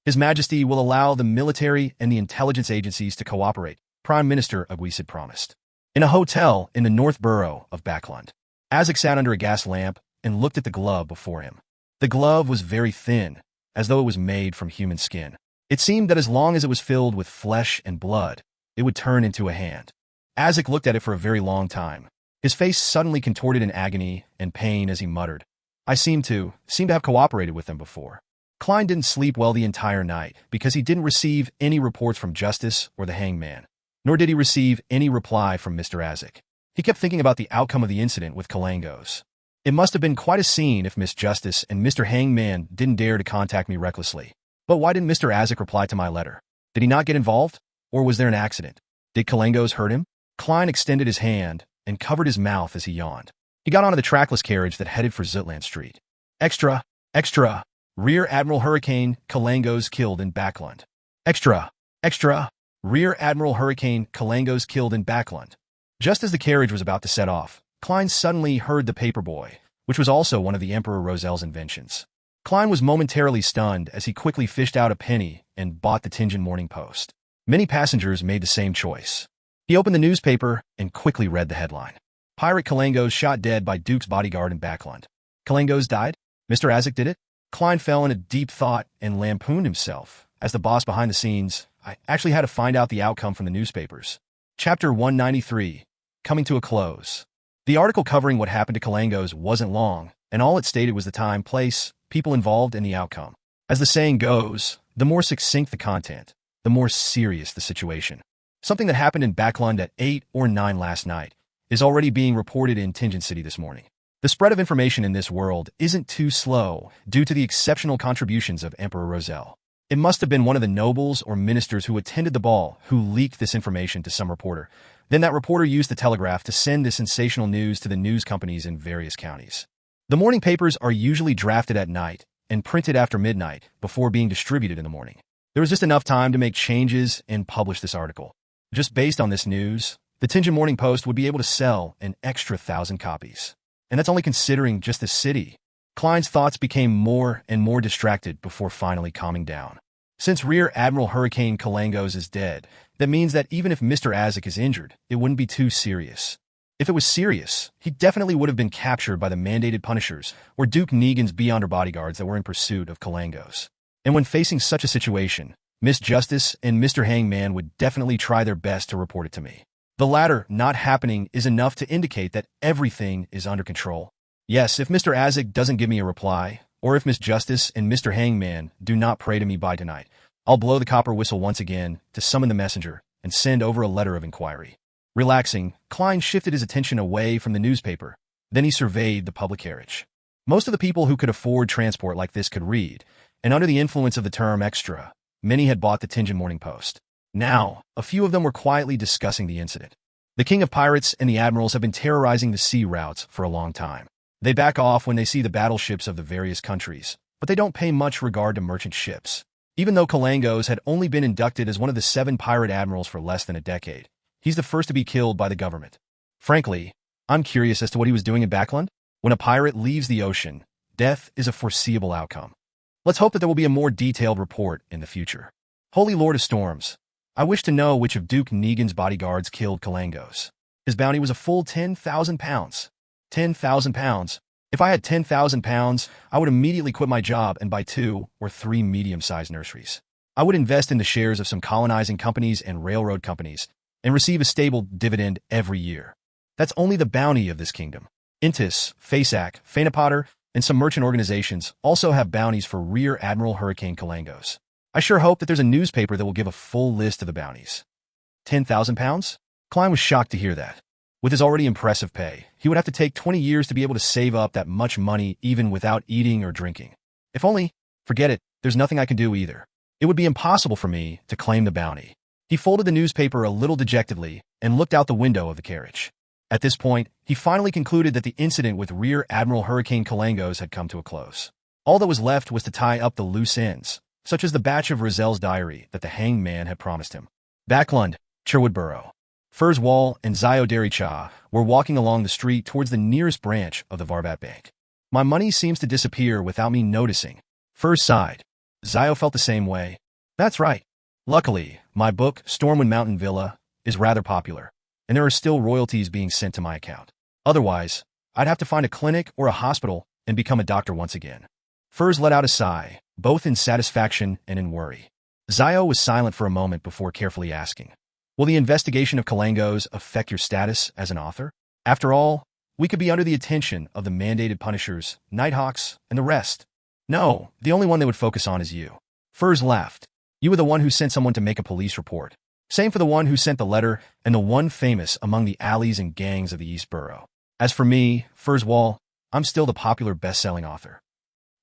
His Majesty will allow the military and the intelligence agencies to cooperate, Prime Minister Aguisid promised. In a hotel in the North Borough of Backlund, Isaac sat under a gas lamp and looked at the glove before him. The glove was very thin, as though it was made from human skin. It seemed that as long as it was filled with flesh and blood, it would turn into a hand. Isaac looked at it for a very long time. His face suddenly contorted in agony and pain as he muttered, I seem to have cooperated with them before. Klein didn't sleep well the entire night because he didn't receive any reports from Justice or the hangman, nor did he receive any reply from Mr. Azek. He kept thinking about the outcome of the incident with Kalangos. It must have been quite a scene if Miss Justice and Mr. Hangman didn't dare to contact me recklessly. But why didn't Mr. Azek reply to my letter? Did he not get involved? Or was there an accident? Did Kalangos hurt him? Klein extended his hand and covered his mouth as he yawned. He got onto the trackless carriage that headed for Zutland Street. Extra! Extra! Rear Admiral Hurricane Kalangos killed in Backlund. Extra! Extra! Rear Admiral Hurricane Kalangos killed in Backlund. Just as the carriage was about to set off, Klein suddenly heard the paperboy, which was also one of the Emperor Rosel's inventions. Klein was momentarily stunned as he quickly fished out a penny and bought the Tianjin Morning Post. Many passengers made the same choice. He opened the newspaper and quickly read the headline. Pirate Kalangos shot dead by Duke's bodyguard in Backlund. Kalangos died? Mr. Azek did it? Klein fell in a deep thought and lampooned himself. As the boss behind the scenes, I actually had to find out the outcome from the newspapers. Chapter 193, coming to a close. The article covering what happened to Kalangos wasn't long, and all it stated was the time, place, people involved, and the outcome. As the saying goes, the more succinct the content, the more serious the situation. Something that happened in Backlund at 8 or 9 last night is already being reported in Tianjin City this morning. The spread of information in this world isn't too slow due to the exceptional contributions of Emperor Rosel. It must have been one of the nobles or ministers who attended the ball who leaked this information to some reporter. Then that reporter used the telegraph to send the sensational news to the news companies in various counties. The morning papers are usually drafted at night and printed after midnight before being distributed in the morning. There was just enough time to make changes and publish this article. Just based on this news, the Tianjin Morning Post would be able to sell an extra 1,000 copies. And that's only considering just the city. Klein's thoughts became more and more distracted before finally calming down. Since Rear Admiral Hurricane Kalangos is dead, that means that even if Mr. Azek is injured, it wouldn't be too serious. If it was serious, he definitely would have been captured by the mandated punishers or Duke Negan's Beyonder bodyguards that were in pursuit of Kalangos. And when facing such a situation, Miss Justice and Mr. Hangman would definitely try their best to report it to me. The latter not happening is enough to indicate that everything is under control. Yes, if Mr. Azek doesn't give me a reply, or if Miss Justice and Mr. Hangman do not pray to me by tonight, I'll blow the copper whistle once again to summon the messenger and send over a letter of inquiry. Relaxing, Klein shifted his attention away from the newspaper. Then he surveyed the public carriage. Most of the people who could afford transport like this could read, and under the influence of the term extra, many had bought the Tianjin Morning Post. Now, a few of them were quietly discussing the incident. The King of Pirates and the Admirals have been terrorizing the sea routes for a long time. They back off when they see the battleships of the various countries, but they don't pay much regard to merchant ships. Even though Kalangos had only been inducted as one of the 7 pirate admirals for less than a decade, he's the first to be killed by the government. Frankly, I'm curious as to what he was doing in Backlund. When a pirate leaves the ocean, death is a foreseeable outcome. Let's hope that there will be a more detailed report in the future. Holy Lord of Storms, I wish to know which of Duke Negan's bodyguards killed Kalangos. His bounty was a full 10,000 pounds. 10,000 pounds. If I had 10,000 pounds, I would immediately quit my job and buy 2 or 3 medium-sized nurseries. I would invest in the shares of some colonizing companies and railroad companies and receive a stable dividend every year. That's only the bounty of this kingdom. Intis, Fasak, Fainapotter, and some merchant organizations also have bounties for Rear Admiral Hurricane Kalangos. I sure hope that there's a newspaper that will give a full list of the bounties. 10,000 pounds? Klein was shocked to hear that. With his already impressive pay, he would have to take 20 years to be able to save up that much money even without eating or drinking. If only, forget it, there's nothing I can do either. It would be impossible for me to claim the bounty. He folded the newspaper a little dejectedly and looked out the window of the carriage. At this point, he finally concluded that the incident with Rear Admiral Hurricane Kalangos had come to a close. All that was left was to tie up the loose ends, such as the batch of Rosel's diary that the hangman had promised him. Backlund, Sherwoodborough. Furs Wall and Zio Dairy Cha were walking along the street towards the nearest branch of the Varbat Bank. My money seems to disappear without me noticing. Furs sighed. Zio felt the same way. That's right. Luckily, my book, Stormwind Mountain Villa, is rather popular, and there are still royalties being sent to my account. Otherwise, I'd have to find a clinic or a hospital and become a doctor once again. Furs let out a sigh, both in satisfaction and in worry. Zio was silent for a moment before carefully asking, will the investigation of Kalangos affect your status as an author? After all, We could be under the attention of the mandated punishers, Nighthawks, and the rest. No, the only one they would focus on is you. Furs laughed. You were the one who sent someone to make a police report. Same for the one who sent the letter and the one famous among the alleys and gangs of the East Borough. As for me, Furs Wall, I'm still the popular best-selling author.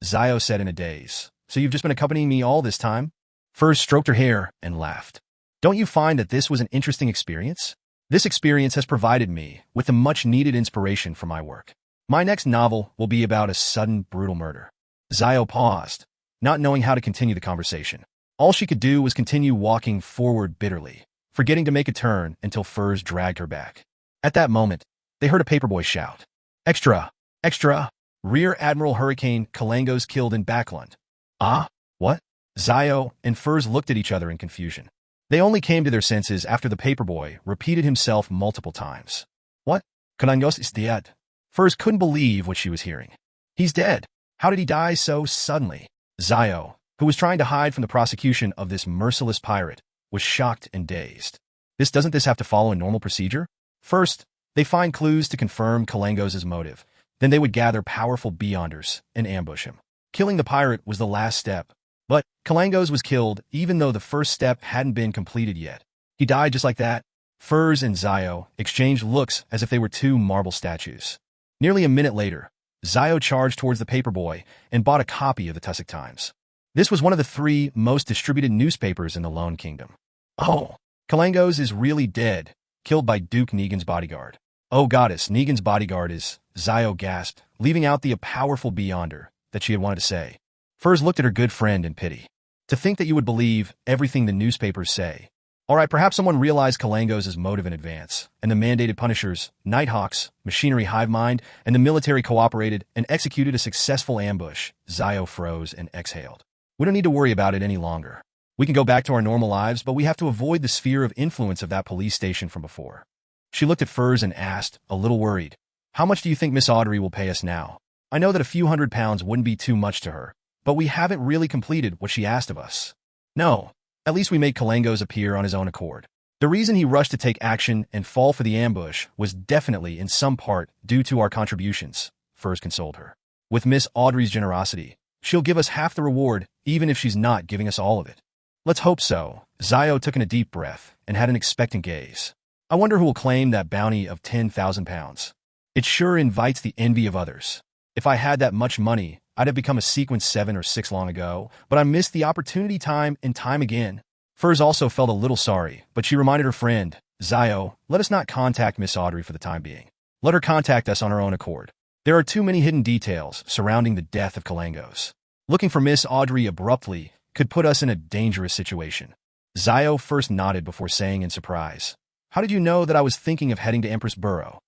Zio said in a daze. So you've just been accompanying me all this time? Furs stroked her hair and laughed. Don't you find that this was an interesting experience? This experience has provided me with the much-needed inspiration for my work. My next novel will be about a sudden, brutal murder. Zio paused, not knowing how to continue the conversation. All she could do was continue walking forward bitterly, forgetting to make a turn until Furs dragged her back. At that moment, they heard a paperboy shout, "Extra! Extra! Rear Admiral Hurricane Kalangos killed in Backland." Ah? What? Zio and Furs looked at each other in confusion. They only came to their senses after the paperboy repeated himself multiple times. What? Kalangos is dead. Furs couldn't believe what she was hearing. He's dead. How did he die so suddenly? Zio, who was trying to hide from the prosecution of this merciless pirate, was shocked and dazed. Doesn't this have to follow a normal procedure? First, they find clues to confirm Kalangos' motive. Then they would gather powerful Beyonders and ambush him. Killing the pirate was the last step. But Kalangos was killed even though the first step hadn't been completed yet. He died just like that. Furs and Zio exchanged looks as if they were two marble statues. Nearly a minute later, Zio charged towards the paperboy and bought a copy of the Tussock Times. This was one of the 3 most distributed newspapers in the Lone Kingdom. Oh, Kalangos is really dead, killed by Duke Negan's bodyguard. Oh goddess, Negan's bodyguard is, Zio gasped, leaving out the powerful Beyonder that she had wanted to say. Furs looked at her good friend in pity. To think that you would believe everything the newspapers say. All right, perhaps someone realized Kalangos' motive in advance, and the mandated punishers, Nighthawks, Machinery Hive Mind, and the military cooperated and executed a successful ambush. Zio froze and exhaled. We don't need to worry about it any longer. We can go back to our normal lives, but we have to avoid the sphere of influence of that police station from before. She looked at Furs and asked, a little worried, "How much do you think Miss Audrey will pay us now? I know that a few £100 wouldn't be too much to her, but we haven't really completed what she asked of us." No. At least we made Kalangos appear on his own accord. The reason he rushed to take action and fall for the ambush was definitely in some part due to our contributions, Furs consoled her. With Miss Audrey's generosity, she'll give us half the reward, even if she's not giving us all of it. Let's hope so. Zio took in a deep breath and had an expectant gaze. I wonder who will claim that bounty of £10,000. It sure invites the envy of others. If I had that much money, I'd have become a Sequence 7 or 6 long ago, but I missed the opportunity time and time again. Furs also felt a little sorry, but she reminded her friend, Zio, let us not contact Miss Audrey for the time being. Let her contact us on her own accord. There are too many hidden details surrounding the death of Kalangos. Looking for Miss Audrey abruptly could put us in a dangerous situation. Zio first nodded before saying in surprise, "How did you know that I was thinking of heading to Empress Borough?"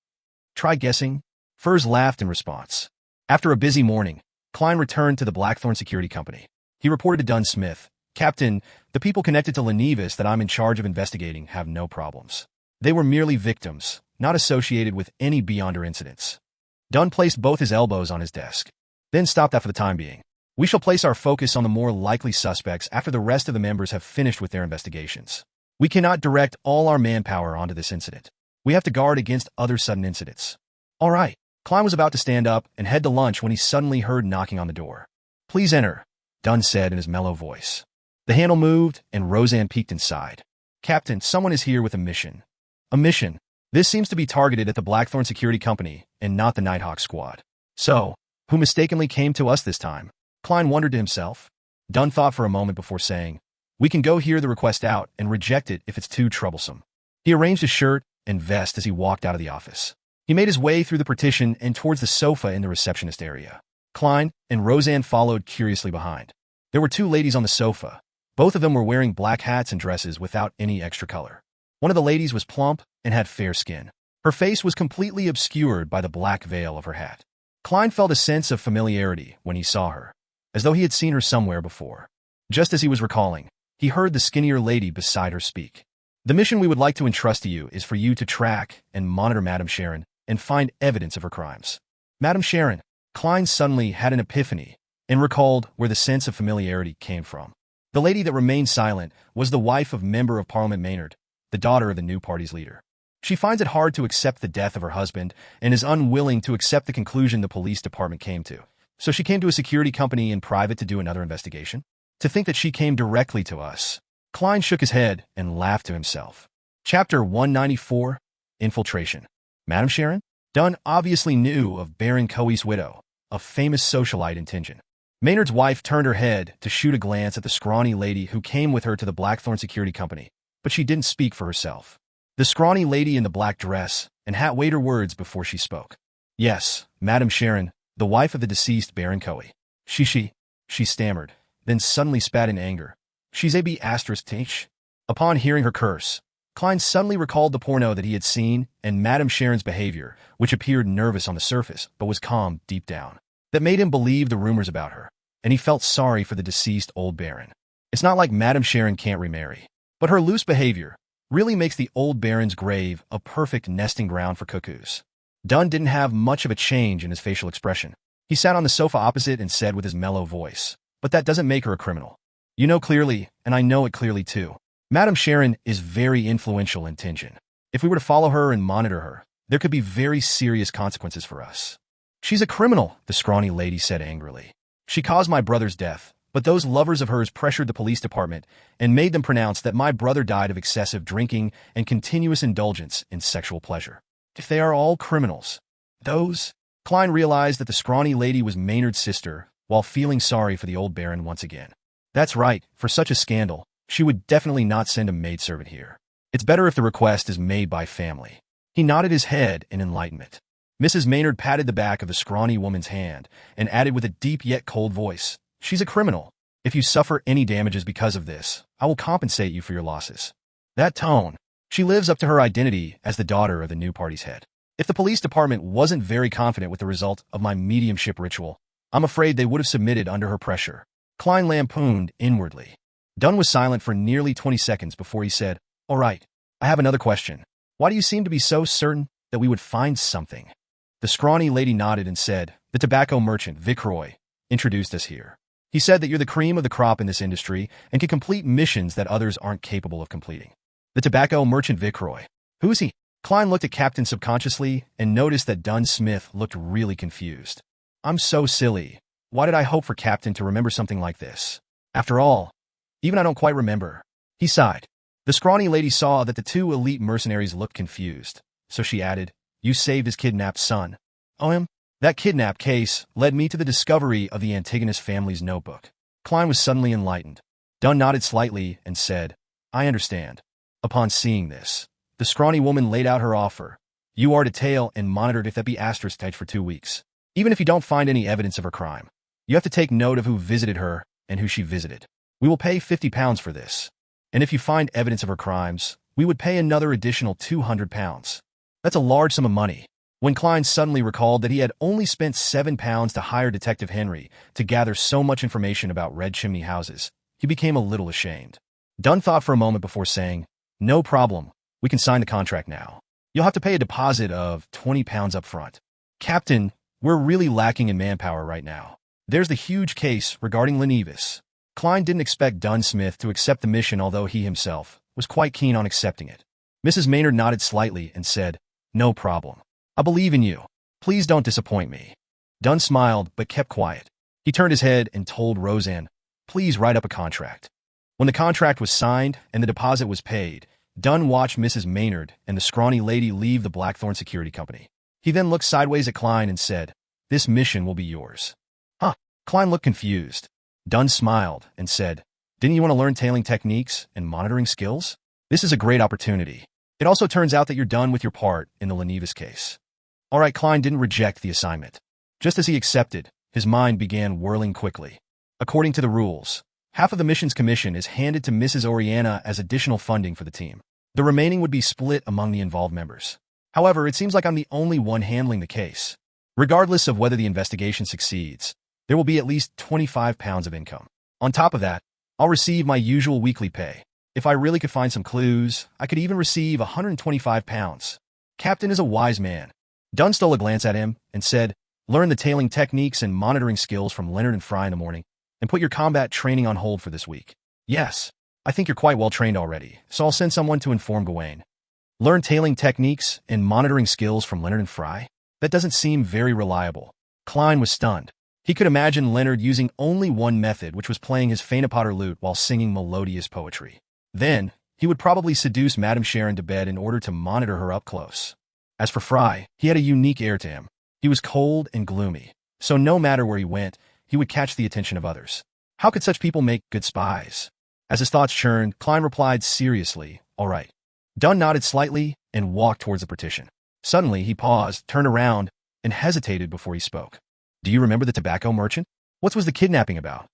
"Try guessing." Furs laughed in response. After a busy morning, Klein returned to the Blackthorn Security Company. He reported to Dunn Smith, "Captain, the people connected to Lenevis that I'm in charge of investigating have no problems. They were merely victims, not associated with any Beyonder incidents." Dunn placed both his elbows on his desk, then stopped that for the time being. "We shall place our focus on the more likely suspects after the rest of the members have finished with their investigations. We cannot direct all our manpower onto this incident. We have to guard against other sudden incidents." "All right." Klein was about to stand up and head to lunch when he suddenly heard knocking on the door. "Please enter," Dunn said in his mellow voice. The handle moved, and Roseanne peeked inside. "Captain, someone is here with a mission." "A mission? This seems to be targeted at the Blackthorn Security Company and not the Nighthawk Squad. So, who mistakenly came to us this time?" Klein wondered to himself. Dunn thought for a moment before saying, "We can go hear the request out and reject it if it's too troublesome." He arranged his shirt and vest as he walked out of the office. He made his way through the partition and towards the sofa in the receptionist area. Klein and Roseanne followed curiously behind. There were 2 ladies on the sofa. Both of them were wearing black hats and dresses without any extra color. One of the ladies was plump and had fair skin. Her face was completely obscured by the black veil of her hat. Klein felt a sense of familiarity when he saw her, as though he had seen her somewhere before. Just as he was recalling, he heard the skinnier lady beside her speak. "The mission we would like to entrust to you is for you to track and monitor Madame Sharon and find evidence of her crimes." Madame Sharon. Klein suddenly had an epiphany and recalled where the sense of familiarity came from. The lady that remained silent was the wife of Member of Parliament Maynard, the daughter of the new party's leader. She finds it hard to accept the death of her husband and is unwilling to accept the conclusion the police department came to. So she came to a security company in private to do another investigation? To think that she came directly to us. Klein shook his head and laughed to himself. Chapter 194, Infiltration. Madam Sharon? Dunn obviously knew of Baron Coey's widow, a famous socialite in Tingen. Maynard's wife turned her head to shoot a glance at the scrawny lady who came with her to the Blackthorn Security Company, but she didn't speak for herself. The scrawny lady in the black dress and hat weighed her words before she spoke. Yes, Madam Sharon, the wife of the deceased Baron Coey. She stammered, then suddenly spat in anger. She's a B***H. Upon hearing her curse, Klein suddenly recalled the porno that he had seen and Madam Sharon's behavior, which appeared nervous on the surface but was calm deep down. That made him believe the rumors about her, and he felt sorry for the deceased old Baron. It's not like Madam Sharon can't remarry, but her loose behavior really makes the old Baron's grave a perfect nesting ground for cuckoos. Dunn didn't have much of a change in his facial expression. He sat on the sofa opposite and said with his mellow voice, "But that doesn't make her a criminal. You know clearly, and I know it clearly too. Madam Sharon is very influential in Tingen. If we were to follow her and monitor her, there could be very serious consequences for us." "She's a criminal," the scrawny lady said angrily. "She caused my brother's death, but those lovers of hers pressured the police department and made them pronounce that my brother died of excessive drinking and continuous indulgence in sexual pleasure. If they are all criminals, those..." Klein realized that the scrawny lady was Maynard's sister, while feeling sorry for the old Baron once again. That's right, for such a scandal, she would definitely not send a maidservant here. It's better if the request is made by family. He nodded his head in enlightenment. Mrs. Maynard patted the back of the scrawny woman's hand and added with a deep yet cold voice, "She's a criminal. If you suffer any damages because of this, I will compensate you for your losses." That tone. She lives up to her identity as the daughter of the new party's head. If the police department wasn't very confident with the result of my mediumship ritual, I'm afraid they would have submitted under her pressure. Klein lampooned inwardly. Dunn was silent for nearly 20 seconds before he said, "All right, I have another question. Why do you seem to be so certain that we would find something?" The scrawny lady nodded and said, "The tobacco merchant, Vic Roy, introduced us here. He said that you're the cream of the crop in this industry and can complete missions that others aren't capable of completing." The tobacco merchant Vic Roy. Who is he? Klein looked at Captain subconsciously and noticed that Dunn Smith looked really confused. "I'm so silly. Why did I hope for Captain to remember something like this? After all, even I don't quite remember." He sighed. The scrawny lady saw that the two elite mercenaries looked confused, so she added, "You saved his kidnapped son." "Oh, him? That kidnap case led me to the discovery of the Antigonus family's notebook." Klein was suddenly enlightened. Dunn nodded slightly and said, "I understand." Upon seeing this, the scrawny woman laid out her offer. "You are to tail and monitor if that be **H for 2 weeks. Even if you don't find any evidence of her crime, you have to take note of who visited her and who she visited. We will pay £50 for this. And if you find evidence of her crimes, we would pay another additional £200. That's a large sum of money." When Klein suddenly recalled that he had only spent £7 to hire Detective Henry to gather so much information about red chimney houses, he became a little ashamed. Dunn thought for a moment before saying, "No problem. We can sign the contract now. You'll have to pay a deposit of £20 up front." "Captain, we're really lacking in manpower right now. There's the huge case regarding Lenevis." Klein didn't expect Dunn Smith to accept the mission, although he himself was quite keen on accepting it. Mrs. Maynard nodded slightly and said, "No problem. I believe in you. Please don't disappoint me." Dunn smiled but kept quiet. He turned his head and told Roseanne, "Please write up a contract." When the contract was signed and the deposit was paid, Dunn watched Mrs. Maynard and the scrawny lady leave the Blackthorn Security Company. He then looked sideways at Klein and said, "This mission will be yours." "Huh?" Klein looked confused. Dunn smiled and said, "Didn't you want to learn tailing techniques and monitoring skills? This is a great opportunity. It also turns out that you're done with your part in the Lenevis case." All right, Klein didn't reject the assignment. Just as he accepted, his mind began whirling quickly. According to the rules, half of the mission's commission is handed to Mrs. Oriana as additional funding for the team. The remaining would be split among the involved members. However, it seems like I'm the only one handling the case. Regardless of whether the investigation succeeds, there will be at least £25 of income. On top of that, I'll receive my usual weekly pay. If I really could find some clues, I could even receive £125. Captain is a wise man. Dunn stole a glance at him and said, "Learn the tailing techniques and monitoring skills from Leonard and Fry in the morning, and put your combat training on hold for this week." "Yes, I think you're quite well trained already, so I'll send someone to inform Gawain." Learn tailing techniques and monitoring skills from Leonard and Fry? That doesn't seem very reliable. Klein was stunned. He could imagine Leonard using only one method, which was playing his Phaenopotter lute while singing melodious poetry. Then, he would probably seduce Madame Sharon to bed in order to monitor her up close. As for Fry, he had a unique air to him. He was cold and gloomy, so no matter where he went, he would catch the attention of others. How could such people make good spies? As his thoughts churned, Klein replied seriously, "All right." Dunn nodded slightly and walked towards the partition. Suddenly, he paused, turned around, and hesitated before he spoke. "Do you remember the tobacco merchant? What was the kidnapping about?"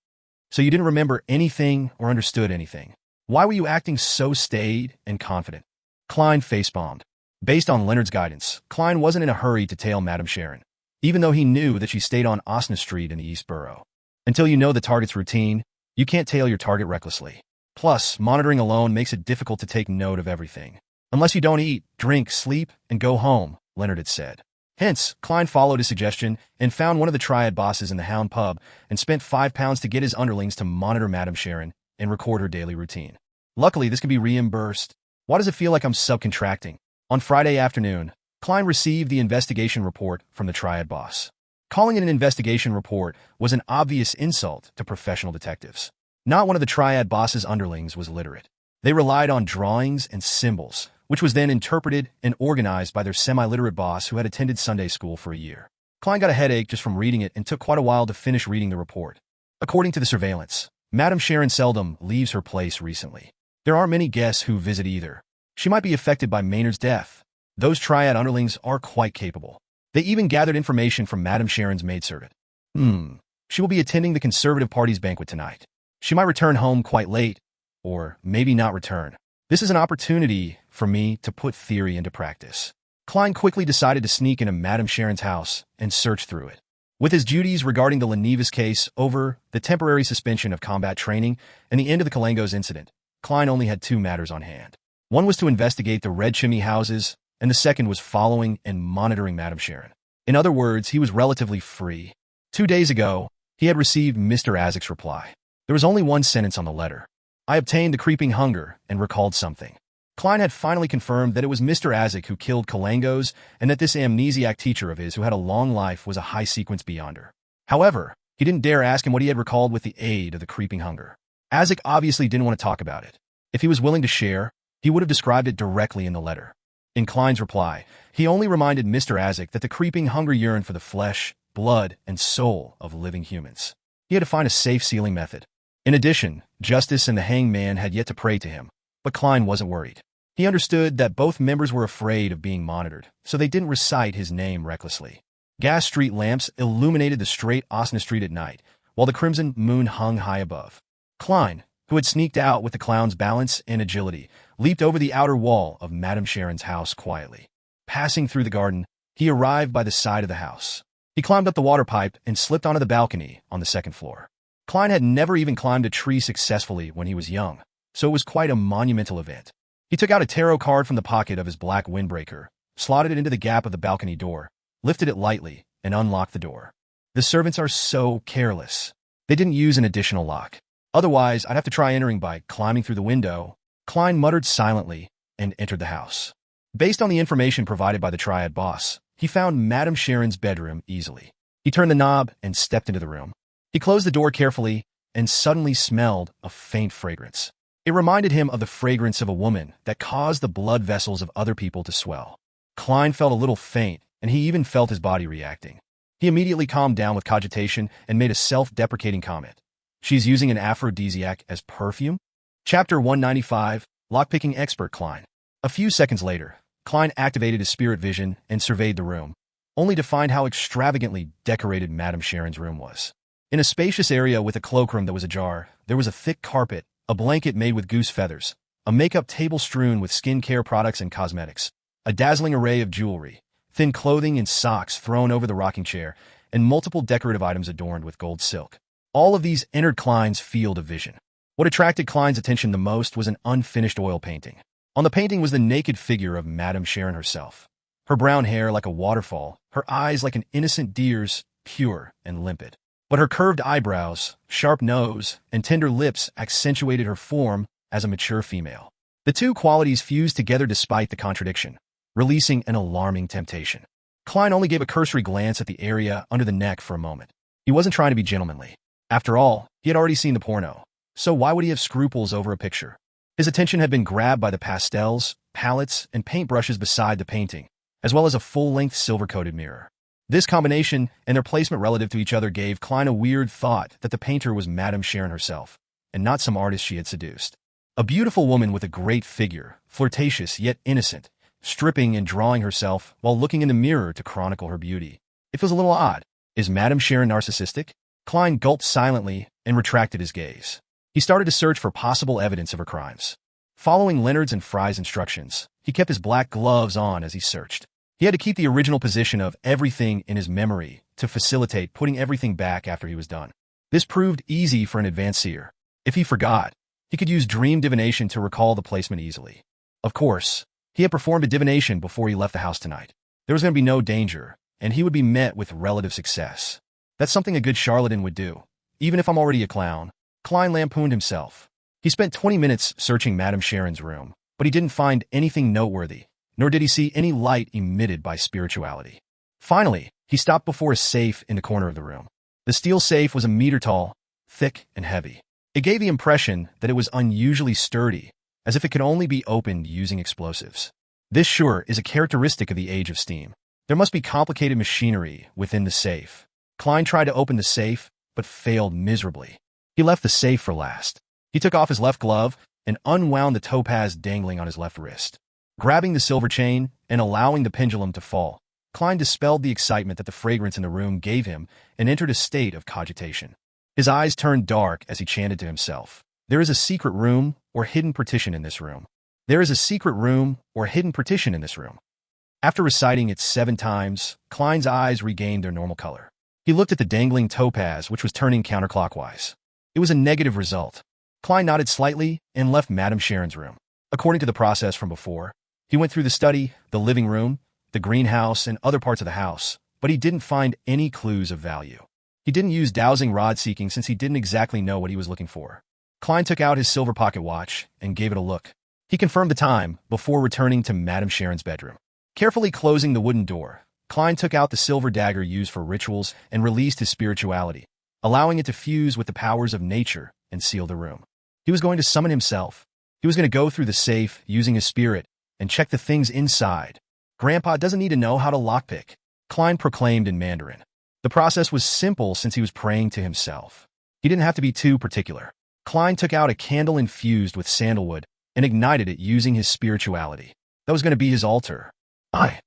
"So you didn't remember anything or understood anything. Why were you acting so staid and confident?" Klein facepalmed. Based on Leonard's guidance, Klein wasn't in a hurry to tail Madame Sharon, even though he knew that she stayed on Osna Street in the East Borough. Until you know the target's routine, you can't tail your target recklessly. Plus, monitoring alone makes it difficult to take note of everything. "Unless you don't eat, drink, sleep, and go home," Leonard had said. Hence, Klein followed his suggestion and found one of the Triad bosses in the Hound pub and spent £5 to get his underlings to monitor Madame Sharon and record her daily routine. Luckily, this can be reimbursed. Why does it feel like I'm subcontracting? On Friday afternoon, Klein received the investigation report from the Triad boss. Calling it an investigation report was an obvious insult to professional detectives. Not one of the Triad boss's underlings was literate. They relied on drawings and symbols, which was then interpreted and organized by their semi-literate boss who had attended Sunday school for a year. Klein got a headache just from reading it and took quite a while to finish reading the report. According to the surveillance, Madame Sharon seldom leaves her place recently. There aren't many guests who visit either. She might be affected by Maynard's death. Those Triad underlings are quite capable. They even gathered information from Madame Sharon's maidservant. She will be attending the Conservative Party's banquet tonight. She might return home quite late, or maybe not return. This is an opportunity for me to put theory into practice. Klein quickly decided to sneak into Madame Sharon's house and search through it. With his duties regarding the Lenivas case over, the temporary suspension of combat training, and the end of the Kalangos incident, Klein only had two matters on hand. One was to investigate the red chimney houses, and the second was following and monitoring Madame Sharon. In other words, he was relatively free. 2 days ago, he had received Mr. Azek's reply. There was only one sentence on the letter. "I obtained the creeping hunger and recalled something." Klein had finally confirmed that it was Mr. Azek who killed Kalangos and that this amnesiac teacher of his who had a long life was a high-sequence beyonder. However, he didn't dare ask him what he had recalled with the aid of the creeping hunger. Azek obviously didn't want to talk about it. If he was willing to share, he would have described it directly in the letter. In Klein's reply, he only reminded Mr. Azek that the creeping hunger yearned for the flesh, blood, and soul of living humans. He had to find a safe sealing method. In addition, Justice and the hangman had yet to pray to him, but Klein wasn't worried. He understood that both members were afraid of being monitored, so they didn't recite his name recklessly. Gas street lamps illuminated the straight Osna Street at night, while the crimson moon hung high above. Klein, who had sneaked out with the clown's balance and agility, leaped over the outer wall of Madame Sharon's house quietly. Passing through the garden, he arrived by the side of the house. He climbed up the water pipe and slipped onto the balcony on the second floor. Klein had never even climbed a tree successfully when he was young, so it was quite a monumental event. He took out a tarot card from the pocket of his black windbreaker, slotted it into the gap of the balcony door, lifted it lightly, and unlocked the door. The servants are so careless. They didn't use an additional lock. Otherwise, I'd have to try entering by climbing through the window. Klein muttered silently and entered the house. Based on the information provided by the Triad boss, he found Madame Sharon's bedroom easily. He turned the knob and stepped into the room. He closed the door carefully and suddenly smelled a faint fragrance. It reminded him of the fragrance of a woman that caused the blood vessels of other people to swell. Klein felt a little faint, and he even felt his body reacting. He immediately calmed down with cogitation and made a self-deprecating comment. "She's using an aphrodisiac as perfume?" Chapter 195, Lockpicking Expert Klein. A few seconds later, Klein activated his spirit vision and surveyed the room, only to find how extravagantly decorated Madame Sharon's room was. In a spacious area with a cloakroom that was ajar, there was a thick carpet, a blanket made with goose feathers, a makeup table strewn with skincare products and cosmetics, a dazzling array of jewelry, thin clothing and socks thrown over the rocking chair, and multiple decorative items adorned with gold silk. All of these entered Klein's field of vision. What attracted Klein's attention the most was an unfinished oil painting. On the painting was the naked figure of Madame Sharon herself. Her brown hair like a waterfall, her eyes like an innocent deer's, pure and limpid. But her curved eyebrows, sharp nose, and tender lips accentuated her form as a mature female. The two qualities fused together despite the contradiction, releasing an alarming temptation. Klein only gave a cursory glance at the area under the neck for a moment. He wasn't trying to be gentlemanly. After all, he had already seen the porno, so why would he have scruples over a picture? His attention had been grabbed by the pastels, palettes, and paintbrushes beside the painting, as well as a full-length silver-coated mirror. This combination and their placement relative to each other gave Klein a weird thought that the painter was Madame Sharon herself, and not some artist she had seduced. A beautiful woman with a great figure, flirtatious yet innocent, stripping and drawing herself while looking in the mirror to chronicle her beauty. It feels a little odd. Is Madame Sharon narcissistic? Klein gulped silently and retracted his gaze. He started to search for possible evidence of her crimes. Following Leonard's and Fry's instructions, he kept his black gloves on as he searched. He had to keep the original position of everything in his memory to facilitate putting everything back after he was done. This proved easy for an advanced seer. If he forgot, he could use dream divination to recall the placement easily. Of course, he had performed a divination before he left the house tonight. There was going to be no danger, and he would be met with relative success. That's something a good charlatan would do. Even if I'm already a clown, Klein lampooned himself. He spent 20 minutes searching Madame Sharon's room, but he didn't find anything noteworthy, nor did he see any light emitted by spirituality. Finally, he stopped before a safe in the corner of the room. The steel safe was a meter tall, thick, and heavy. It gave the impression that it was unusually sturdy, as if it could only be opened using explosives. This sure is a characteristic of the age of steam. There must be complicated machinery within the safe. Klein tried to open the safe, but failed miserably. He left the safe for last. He took off his left glove and unwound the topaz dangling on his left wrist. Grabbing the silver chain and allowing the pendulum to fall, Klein dispelled the excitement that the fragrance in the room gave him and entered a state of cogitation. His eyes turned dark as he chanted to himself. There is a secret room or hidden partition in this room. There is a secret room or hidden partition in this room. After reciting it 7 times, Klein's eyes regained their normal color. He looked at the dangling topaz, which was turning counterclockwise. It was a negative result. Klein nodded slightly and left Madame Sharon's room. According to the process from before, he went through the study, the living room, the greenhouse, and other parts of the house, but he didn't find any clues of value. He didn't use dowsing rod seeking since he didn't exactly know what he was looking for. Klein took out his silver pocket watch and gave it a look. He confirmed the time before returning to Madame Sharon's bedroom. Carefully closing the wooden door, Klein took out the silver dagger used for rituals and released his spirituality, allowing it to fuse with the powers of nature and seal the room. He was going to summon himself. He was going to go through the safe using his spirit and check the things inside. Grandpa doesn't need to know how to lockpick, Klein proclaimed in Mandarin. The process was simple since he was praying to himself. He didn't have to be too particular. Klein took out a candle infused with sandalwood and ignited it using his spirituality. That was going to be his altar. I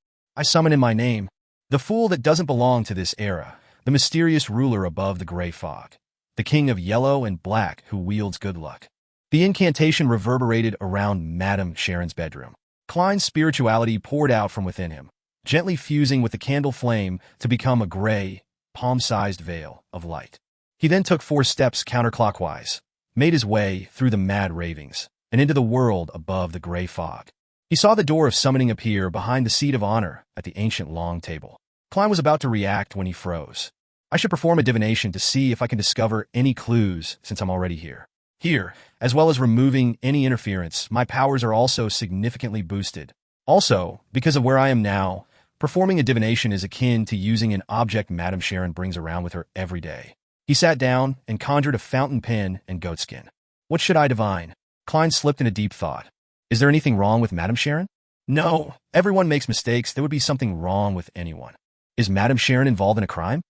summon in my name, the fool that doesn't belong to this era, the mysterious ruler above the gray fog, the king of yellow and black who wields good luck. The incantation reverberated around Madame Sharon's bedroom. Klein's spirituality poured out from within him, gently fusing with the candle flame to become a gray, palm-sized veil of light. He then took 4 steps counterclockwise, made his way through the mad ravings, and into the world above the gray fog. He saw the door of summoning appear behind the seat of honor at the ancient long table. Klein was about to react when he froze. I should perform a divination to see if I can discover any clues since I'm already here. Here, as well as removing any interference, my powers are also significantly boosted. Also, because of where I am now, performing a divination is akin to using an object Madame Sharon brings around with her every day. He sat down and conjured a fountain pen and goatskin. What should I divine? Klein slipped in a deep thought. Is there anything wrong with Madame Sharon? No, everyone makes mistakes. There would be something wrong with anyone. Is Madame Sharon involved in a crime?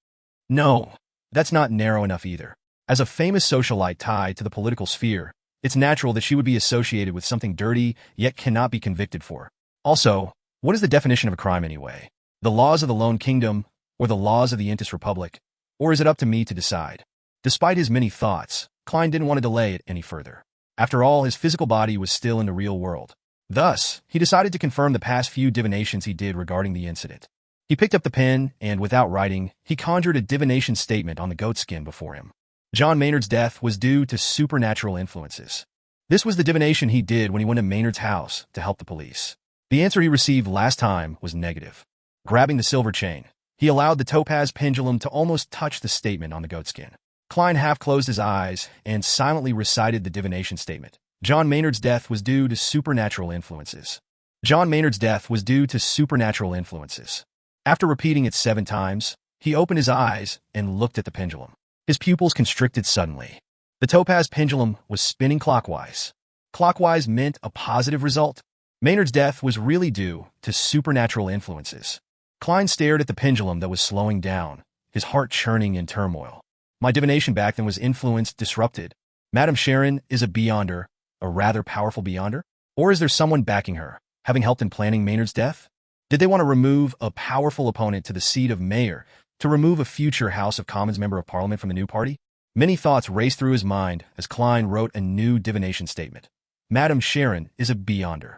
No, that's not narrow enough either. As a famous socialite tied to the political sphere, it's natural that she would be associated with something dirty yet cannot be convicted for. Also, what is the definition of a crime anyway? The laws of the Lone Kingdom, or the laws of the Intis Republic? Or is it up to me to decide? Despite his many thoughts, Klein didn't want to delay it any further. After all, his physical body was still in the real world. Thus, he decided to confirm the past few divinations he did regarding the incident. He picked up the pen, and without writing, he conjured a divination statement on the goatskin before him. John Maynard's death was due to supernatural influences. This was the divination he did when he went to Maynard's house to help the police. The answer he received last time was negative. Grabbing the silver chain, he allowed the topaz pendulum to almost touch the statement on the goatskin. Klein half closed his eyes and silently recited the divination statement, John Maynard's death was due to supernatural influences. John Maynard's death was due to supernatural influences. After repeating it 7 times, he opened his eyes and looked at the pendulum. His pupils constricted suddenly. The topaz pendulum was spinning clockwise. Clockwise meant a positive result. Maynard's death was really due to supernatural influences. Klein stared at the pendulum that was slowing down, his heart churning in turmoil. My divination back then was influenced, disrupted. Madame Sharon is a beyonder, a rather powerful beyonder? Or is there someone backing her, having helped in planning Maynard's death? Did they want to remove a powerful opponent to the seat of mayor, to remove a future House of Commons member of Parliament from the new party? Many thoughts raced through his mind as Klein wrote a new divination statement. Madame Sharon is a beyonder.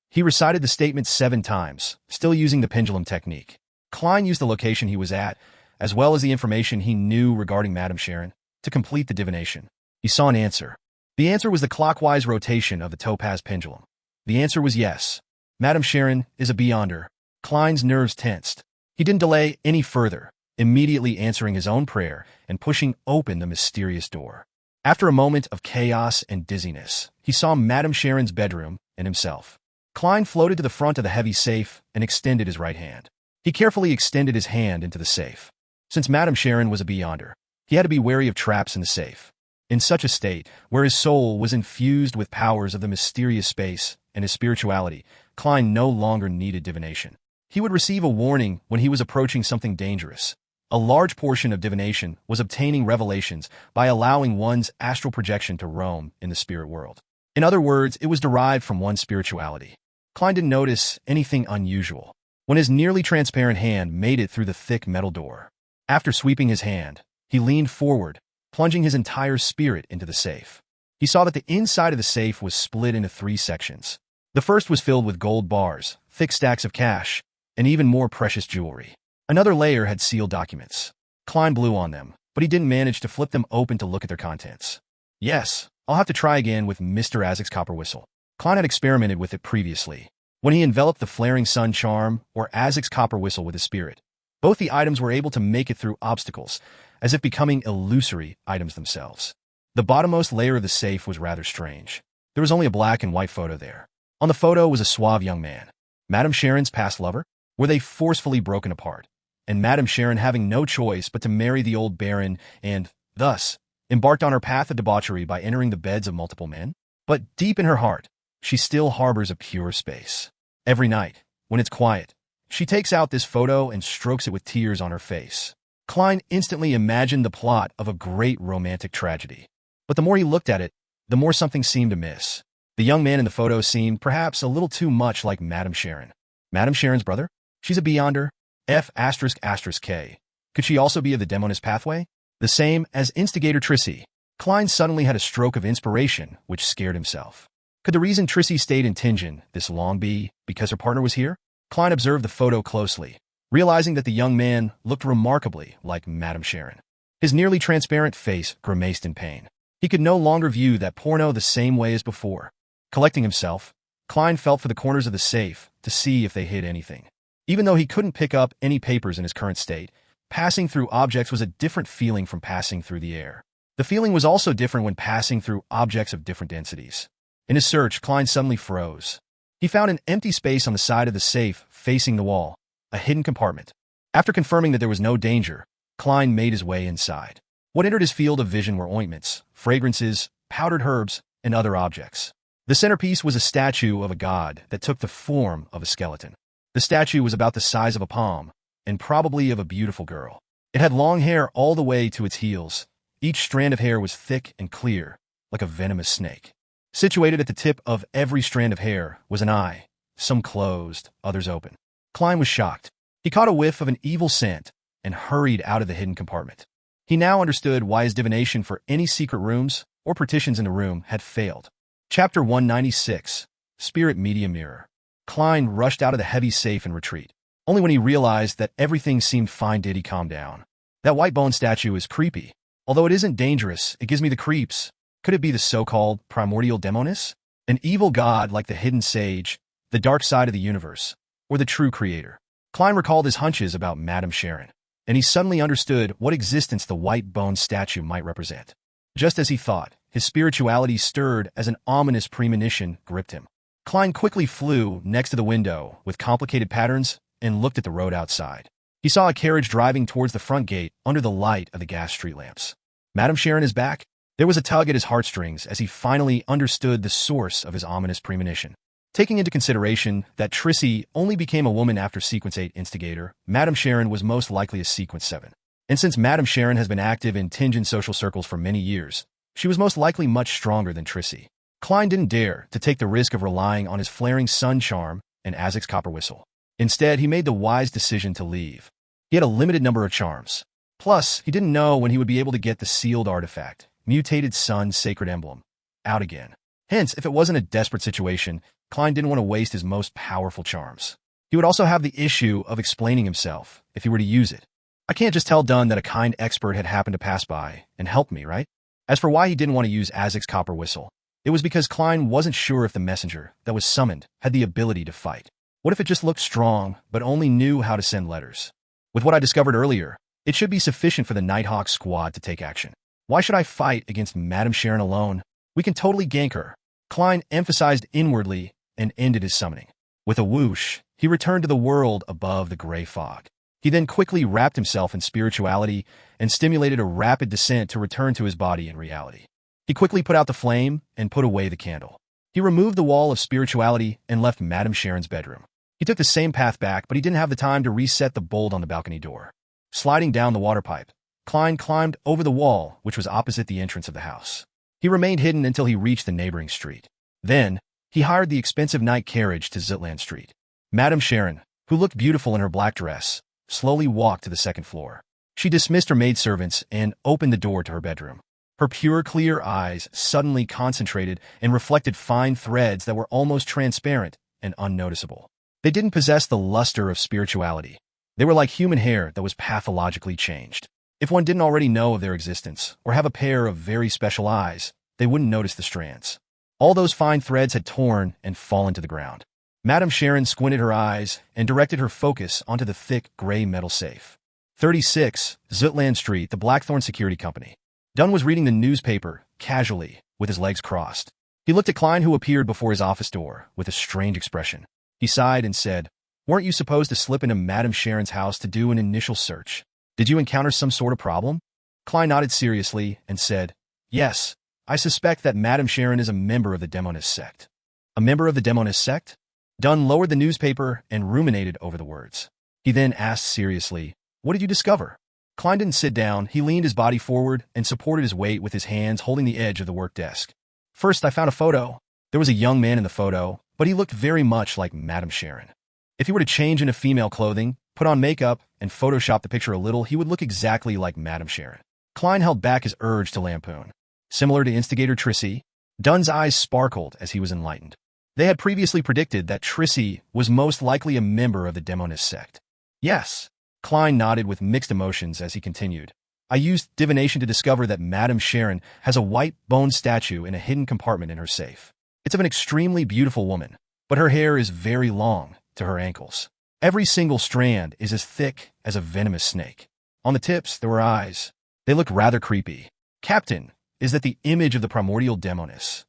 He recited the statement 7 times, still using the pendulum technique. Klein used the location he was at, as well as the information he knew regarding Madame Sharon, to complete the divination. He saw an answer. The answer was the clockwise rotation of the topaz pendulum. The answer was yes. Madame Sharon is a beyonder. Klein's nerves tensed. He didn't delay any further, immediately answering his own prayer and pushing open the mysterious door. After a moment of chaos and dizziness, he saw Madame Sharon's bedroom and himself. Klein floated to the front of the heavy safe and extended his right hand. He carefully extended his hand into the safe. Since Madame Sharon was a beyonder, he had to be wary of traps in the safe. In such a state, where his soul was infused with powers of the mysterious space and his spirituality, Klein no longer needed divination. He would receive a warning when he was approaching something dangerous. A large portion of divination was obtaining revelations by allowing one's astral projection to roam in the spirit world. In other words, it was derived from one's spirituality. Klein didn't notice anything unusual when his nearly transparent hand made it through the thick metal door. After sweeping his hand, he leaned forward, plunging his entire spirit into the safe. He saw that the inside of the safe was split into 3 sections. The first was filled with gold bars, thick stacks of cash, and even more precious jewelry. Another layer had sealed documents. Klein blew on them, but he didn't manage to flip them open to look at their contents. Yes, I'll have to try again with Mr. Azek's copper whistle. Klein had experimented with it previously, when he enveloped the flaring sun charm or Azek's copper whistle with his spirit. Both the items were able to make it through obstacles, as if becoming illusory items themselves. The bottommost layer of the safe was rather strange. There was only a black and white photo there. On the photo was a suave young man. Madame Sharon's past lover? Were they forcefully broken apart? And Madame Sharon having no choice but to marry the old baron and, thus, embarked on her path of debauchery by entering the beds of multiple men? But deep in her heart, she still harbors a pure space. Every night, when it's quiet, she takes out this photo and strokes it with tears on her face. Klein instantly imagined the plot of a great romantic tragedy. But the more he looked at it, the more something seemed amiss. The young man in the photo seemed perhaps a little too much like Madame Sharon. Madame Sharon's brother? She's a beyonder. F***K. Could she also be of the demonist pathway? The same as instigator Trissy. Klein suddenly had a stroke of inspiration, which scared himself. Could the reason Trissy stayed in Tingen this long be because her partner was here? Klein observed the photo closely, realizing that the young man looked remarkably like Madame Sharon. His nearly transparent face grimaced in pain. He could no longer view that porno the same way as before. Collecting himself, Klein felt for the corners of the safe to see if they hid anything. Even though he couldn't pick up any papers in his current state, passing through objects was a different feeling from passing through the air. The feeling was also different when passing through objects of different densities. In his search, Klein suddenly froze. He found an empty space on the side of the safe facing the wall, a hidden compartment. After confirming that there was no danger, Klein made his way inside. What entered his field of vision were ointments, fragrances, powdered herbs, and other objects. The centerpiece was a statue of a god that took the form of a skeleton. The statue was about the size of a palm, and probably of a beautiful girl. It had long hair all the way to its heels. Each strand of hair was thick and clear, like a venomous snake. Situated at the tip of every strand of hair was an eye, some closed, others open. Klein was shocked. He caught a whiff of an evil scent and hurried out of the hidden compartment. He now understood why his divination for any secret rooms or partitions in the room had failed. Chapter 196, Spirit Media Mirror. Klein rushed out of the heavy safe in retreat. Only when he realized that everything seemed fine did he calm down. That white bone statue is creepy. Although it isn't dangerous, it gives me the creeps. Could it be the so-called primordial demoness? An evil god like the hidden sage, the dark side of the universe, or the true creator? Klein recalled his hunches about Madame Sharon, and he suddenly understood what existence the white bone statue might represent. Just as he thought, his spirituality stirred as an ominous premonition gripped him. Klein quickly flew next to the window with complicated patterns and looked at the road outside. He saw a carriage driving towards the front gate under the light of the gas street lamps. Madame Sharon is back? There was a tug at his heartstrings as he finally understood the source of his ominous premonition. Taking into consideration that Trissy only became a woman after Sequence 8 instigator, Madame Sharon was most likely a Sequence 7. And since Madame Sharon has been active in Tinjin social circles for many years, she was most likely much stronger than Trissy. Klein didn't dare to take the risk of relying on his flaring sun charm and Azek's copper whistle. Instead, he made the wise decision to leave. He had a limited number of charms. Plus, he didn't know when he would be able to get the sealed artifact, Mutated Sun's Sacred Emblem, out again. Hence, if it wasn't a desperate situation, Klein didn't want to waste his most powerful charms. He would also have the issue of explaining himself if he were to use it. I can't just tell Dunn that a kind expert had happened to pass by and helped me, right? As for why he didn't want to use Azek's copper whistle, it was because Klein wasn't sure if the messenger that was summoned had the ability to fight. What if it just looked strong, but only knew how to send letters? With what I discovered earlier, it should be sufficient for the Nighthawk squad to take action. Why should I fight against Madame Sharon alone? We can totally gank her. Klein emphasized inwardly and ended his summoning. With a whoosh, he returned to the world above the gray fog. He then quickly wrapped himself in spirituality and stimulated a rapid descent to return to his body in reality. He quickly put out the flame and put away the candle. He removed the wall of spirituality and left Madame Sharon's bedroom. He took the same path back, but he didn't have the time to reset the bolt on the balcony door. Sliding down the water pipe, Klein climbed over the wall, which was opposite the entrance of the house. He remained hidden until he reached the neighboring street. Then, he hired the expensive night carriage to Zitland Street. Madame Sharon, who looked beautiful in her black dress, slowly walked to the second floor. She dismissed her maidservants and opened the door to her bedroom. Her pure, clear eyes suddenly concentrated and reflected fine threads that were almost transparent and unnoticeable. They didn't possess the luster of spirituality. They were like human hair that was pathologically changed. If one didn't already know of their existence or have a pair of very special eyes, they wouldn't notice the strands. All those fine threads had torn and fallen to the ground. Madame Sharon squinted her eyes and directed her focus onto the thick gray metal safe. 36, Zitland Street, the Blackthorn Security Company. Dunn was reading the newspaper, casually, with his legs crossed. He looked at Klein, who appeared before his office door, with a strange expression. He sighed and said, "Weren't you supposed to slip into Madame Sharon's house to do an initial search? Did you encounter some sort of problem?" Klein nodded seriously and said, "Yes, I suspect that Madame Sharon is a member of the Demonist sect." "A member of the Demonist sect?" Dunn lowered the newspaper and ruminated over the words. He then asked seriously, "What did you discover?" Klein didn't sit down. He leaned his body forward and supported his weight with his hands holding the edge of the work desk. "First, I found a photo. There was a young man in the photo, but he looked very much like Madame Sharon. If he were to change into female clothing, put on makeup, and Photoshop the picture a little, he would look exactly like Madame Sharon." Klein held back his urge to lampoon. Similar to instigator Trissy, Dunn's eyes sparkled as he was enlightened. They had previously predicted that Trissy was most likely a member of the Demonist sect. "Yes." Klein nodded with mixed emotions as he continued. "I used divination to discover that Madame Sharon has a white bone statue in a hidden compartment in her safe. It's of an extremely beautiful woman, but her hair is very long to her ankles. Every single strand is as thick as a venomous snake. On the tips, there were eyes. They looked rather creepy. Captain, is that the image of the primordial Demoness?"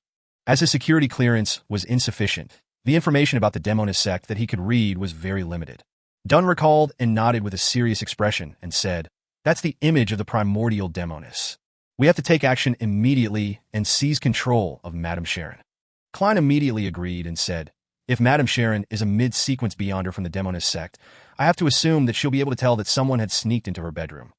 As his security clearance was insufficient, the information about the Demonist sect that he could read was very limited. Dunn recalled and nodded with a serious expression and said, "That's the image of the primordial Demoness. We have to take action immediately and seize control of Madame Sharon." Klein immediately agreed and said, "If Madame Sharon is a mid-sequence beyonder from the Demonist sect, I have to assume that she'll be able to tell that someone had sneaked into her bedroom."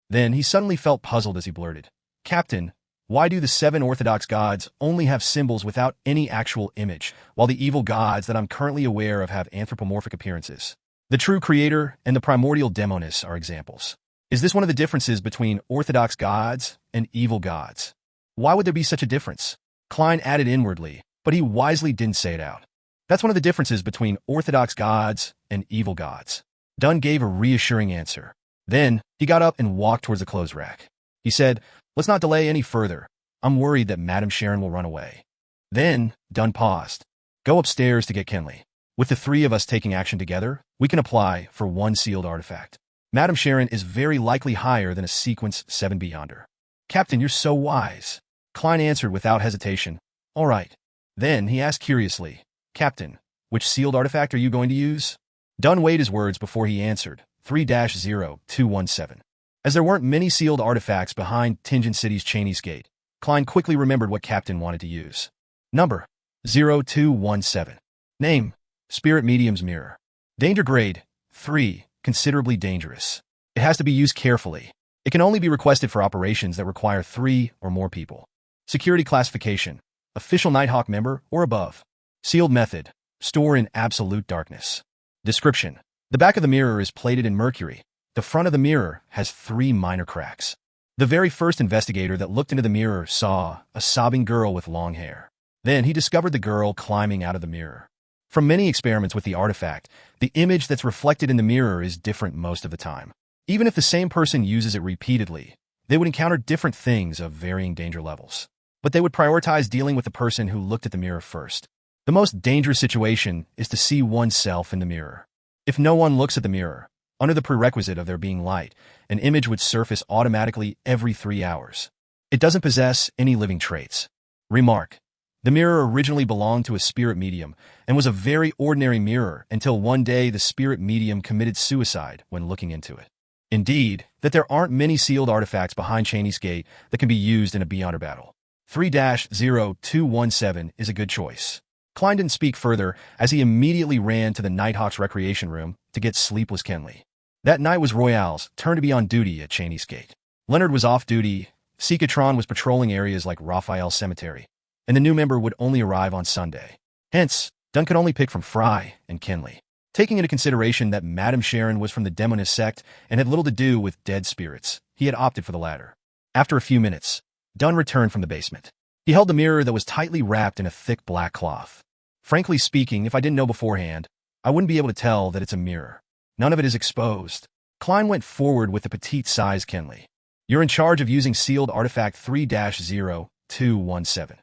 Then he suddenly felt puzzled as he blurted, "Captain, why do the 7 Orthodox gods only have symbols without any actual image, while the evil gods that I'm currently aware of have anthropomorphic appearances? The true creator and the primordial Demoness are examples. Is this one of the differences between Orthodox gods and evil gods? Why would there be such a difference?" Klein added inwardly, but he wisely didn't say it out. "That's one of the differences between Orthodox gods and evil gods." Dunn gave a reassuring answer. Then, he got up and walked towards the clothes rack. He said, "Let's not delay any further. I'm worried that Madame Sharon will run away." Then, Dunn paused. "Go upstairs to get Kenley. With the 3 of us taking action together, we can apply for one sealed artifact. Madame Sharon is very likely higher than a Sequence 7 Beyonder." "Captain, you're so wise." Klein answered without hesitation. All right. Then he asked curiously, Captain, which sealed artifact are you going to use? Dunn weighed his words before he answered, 3-0217. As there weren't many sealed artifacts behind Tinjin City's Chinese gate, Klein quickly remembered what Captain wanted to use. Number, 0217. Name, Spirit Medium's Mirror. Danger grade, 3, considerably dangerous. It has to be used carefully. It can only be requested for operations that require 3 or more people. Security classification, official Nighthawk member or above. Sealed method, store in absolute darkness. Description, the back of the mirror is plated in mercury. The front of the mirror has 3 minor cracks. The very first investigator that looked into the mirror saw a sobbing girl with long hair. Then he discovered the girl climbing out of the mirror. From many experiments with the artifact, the image that's reflected in the mirror is different most of the time. Even if the same person uses it repeatedly, they would encounter different things of varying danger levels. But they would prioritize dealing with the person who looked at the mirror first. The most dangerous situation is to see oneself in the mirror. If no one looks at the mirror, under the prerequisite of there being light, an image would surface automatically every 3 hours. It doesn't possess any living traits. Remark, the mirror originally belonged to a spirit medium and was a very ordinary mirror until one day the spirit medium committed suicide when looking into it. Indeed, that there aren't many sealed artifacts behind Chinese Gate that can be used in a Beyonder battle. 3-0217 is a good choice. Klein didn't speak further as he immediately ran to the Nighthawk's recreation room to get sleepless Kenley. That night was Royale's turn to be on duty at Chinese Gate. Leonard was off duty, Sikatron was patrolling areas like Raphael Cemetery, and the new member would only arrive on Sunday. Hence, Dunn could only pick from Fry and Kenley. Taking into consideration that Madame Sharon was from the Demonist sect and had little to do with dead spirits, he had opted for the latter. After a few minutes, Dunn returned from the basement. He held the mirror that was tightly wrapped in a thick black cloth. Frankly speaking, if I didn't know beforehand, I wouldn't be able to tell that it's a mirror. None of it is exposed. Klein went forward with the petite-sized Kenley. You're in charge of using sealed artifact 3-0217.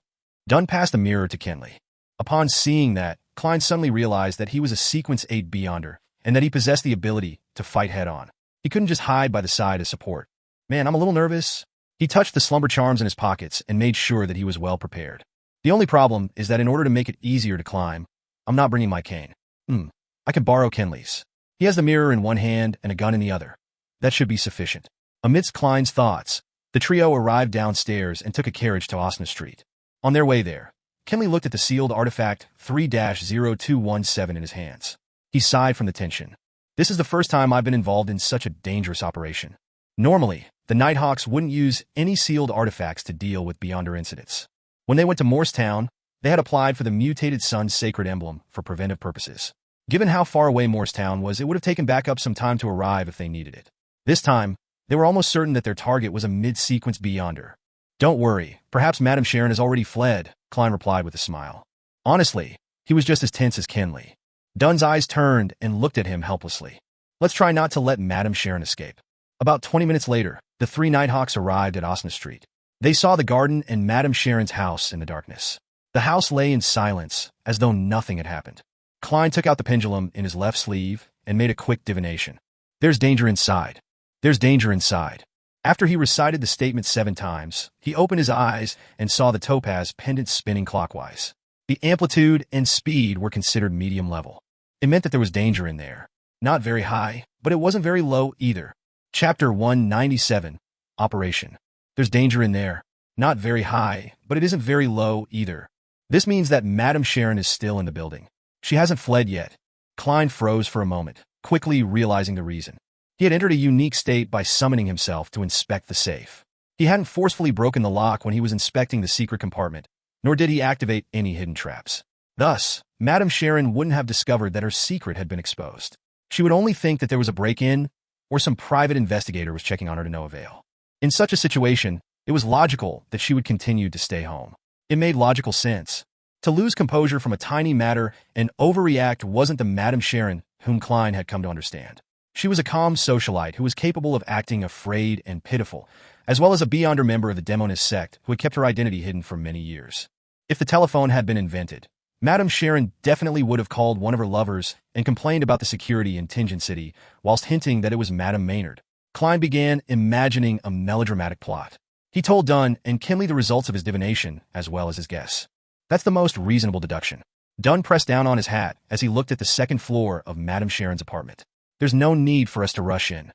Dunn passed the mirror to Kenley. Upon seeing that, Klein suddenly realized that he was a Sequence 8 Beyonder and that he possessed the ability to fight head-on. He couldn't just hide by the side as support. Man, I'm a little nervous. He touched the slumber charms in his pockets and made sure that he was well prepared. The only problem is that in order to make it easier to climb, I'm not bringing my cane. I can borrow Kenley's. He has the mirror in one hand and a gun in the other. That should be sufficient. Amidst Klein's thoughts, the trio arrived downstairs and took a carriage to Osna Street. On their way there, Kenley looked at the sealed artifact 3-0217 in his hands. He sighed from the tension. This is the first time I've been involved in such a dangerous operation. Normally, the Nighthawks wouldn't use any sealed artifacts to deal with Beyonder incidents. When they went to Morristown, they had applied for the Mutated Sun's sacred emblem for preventive purposes. Given how far away Morristown was, it would have taken backup some time to arrive if they needed it. This time, they were almost certain that their target was a mid-sequence Beyonder. Don't worry, perhaps Madame Sharon has already fled, Klein replied with a smile. Honestly, he was just as tense as Kenley. Dunn's eyes turned and looked at him helplessly. Let's try not to let Madame Sharon escape. About 20 minutes later, the 3 Nighthawks arrived at Osna Street. They saw the garden and Madame Sharon's house in the darkness. The house lay in silence, as though nothing had happened. Klein took out the pendulum in his left sleeve and made a quick divination. There's danger inside. There's danger inside. After he recited the statement 7 times, he opened his eyes and saw the topaz pendant spinning clockwise. The amplitude and speed were considered medium level. It meant that there was danger in there. Not very high, but it wasn't very low either. Chapter 197, Operation. There's danger in there. Not very high, but it isn't very low either. This means that Madame Sharon is still in the building. She hasn't fled yet. Klein froze for a moment, quickly realizing the reason. He had entered a unique state by summoning himself to inspect the safe. He hadn't forcefully broken the lock when he was inspecting the secret compartment, nor did he activate any hidden traps. Thus, Madame Sharon wouldn't have discovered that her secret had been exposed. She would only think that there was a break-in, or some private investigator was checking on her to no avail. In such a situation, it was logical that she would continue to stay home. It made logical sense. To lose composure from a tiny matter and overreact wasn't the Madame Sharon whom Klein had come to understand. She was a calm socialite who was capable of acting afraid and pitiful, as well as a Beyonder member of the Demonist sect who had kept her identity hidden for many years. If the telephone had been invented, Madame Sharon definitely would have called one of her lovers and complained about the security in Tinjin City, whilst hinting that it was Madame Maynard. Klein began imagining a melodramatic plot. He told Dunn and Kinley the results of his divination, as well as his guess. That's the most reasonable deduction. Dunn pressed down on his hat as he looked at the second floor of Madame Sharon's apartment. There's no need for us to rush in.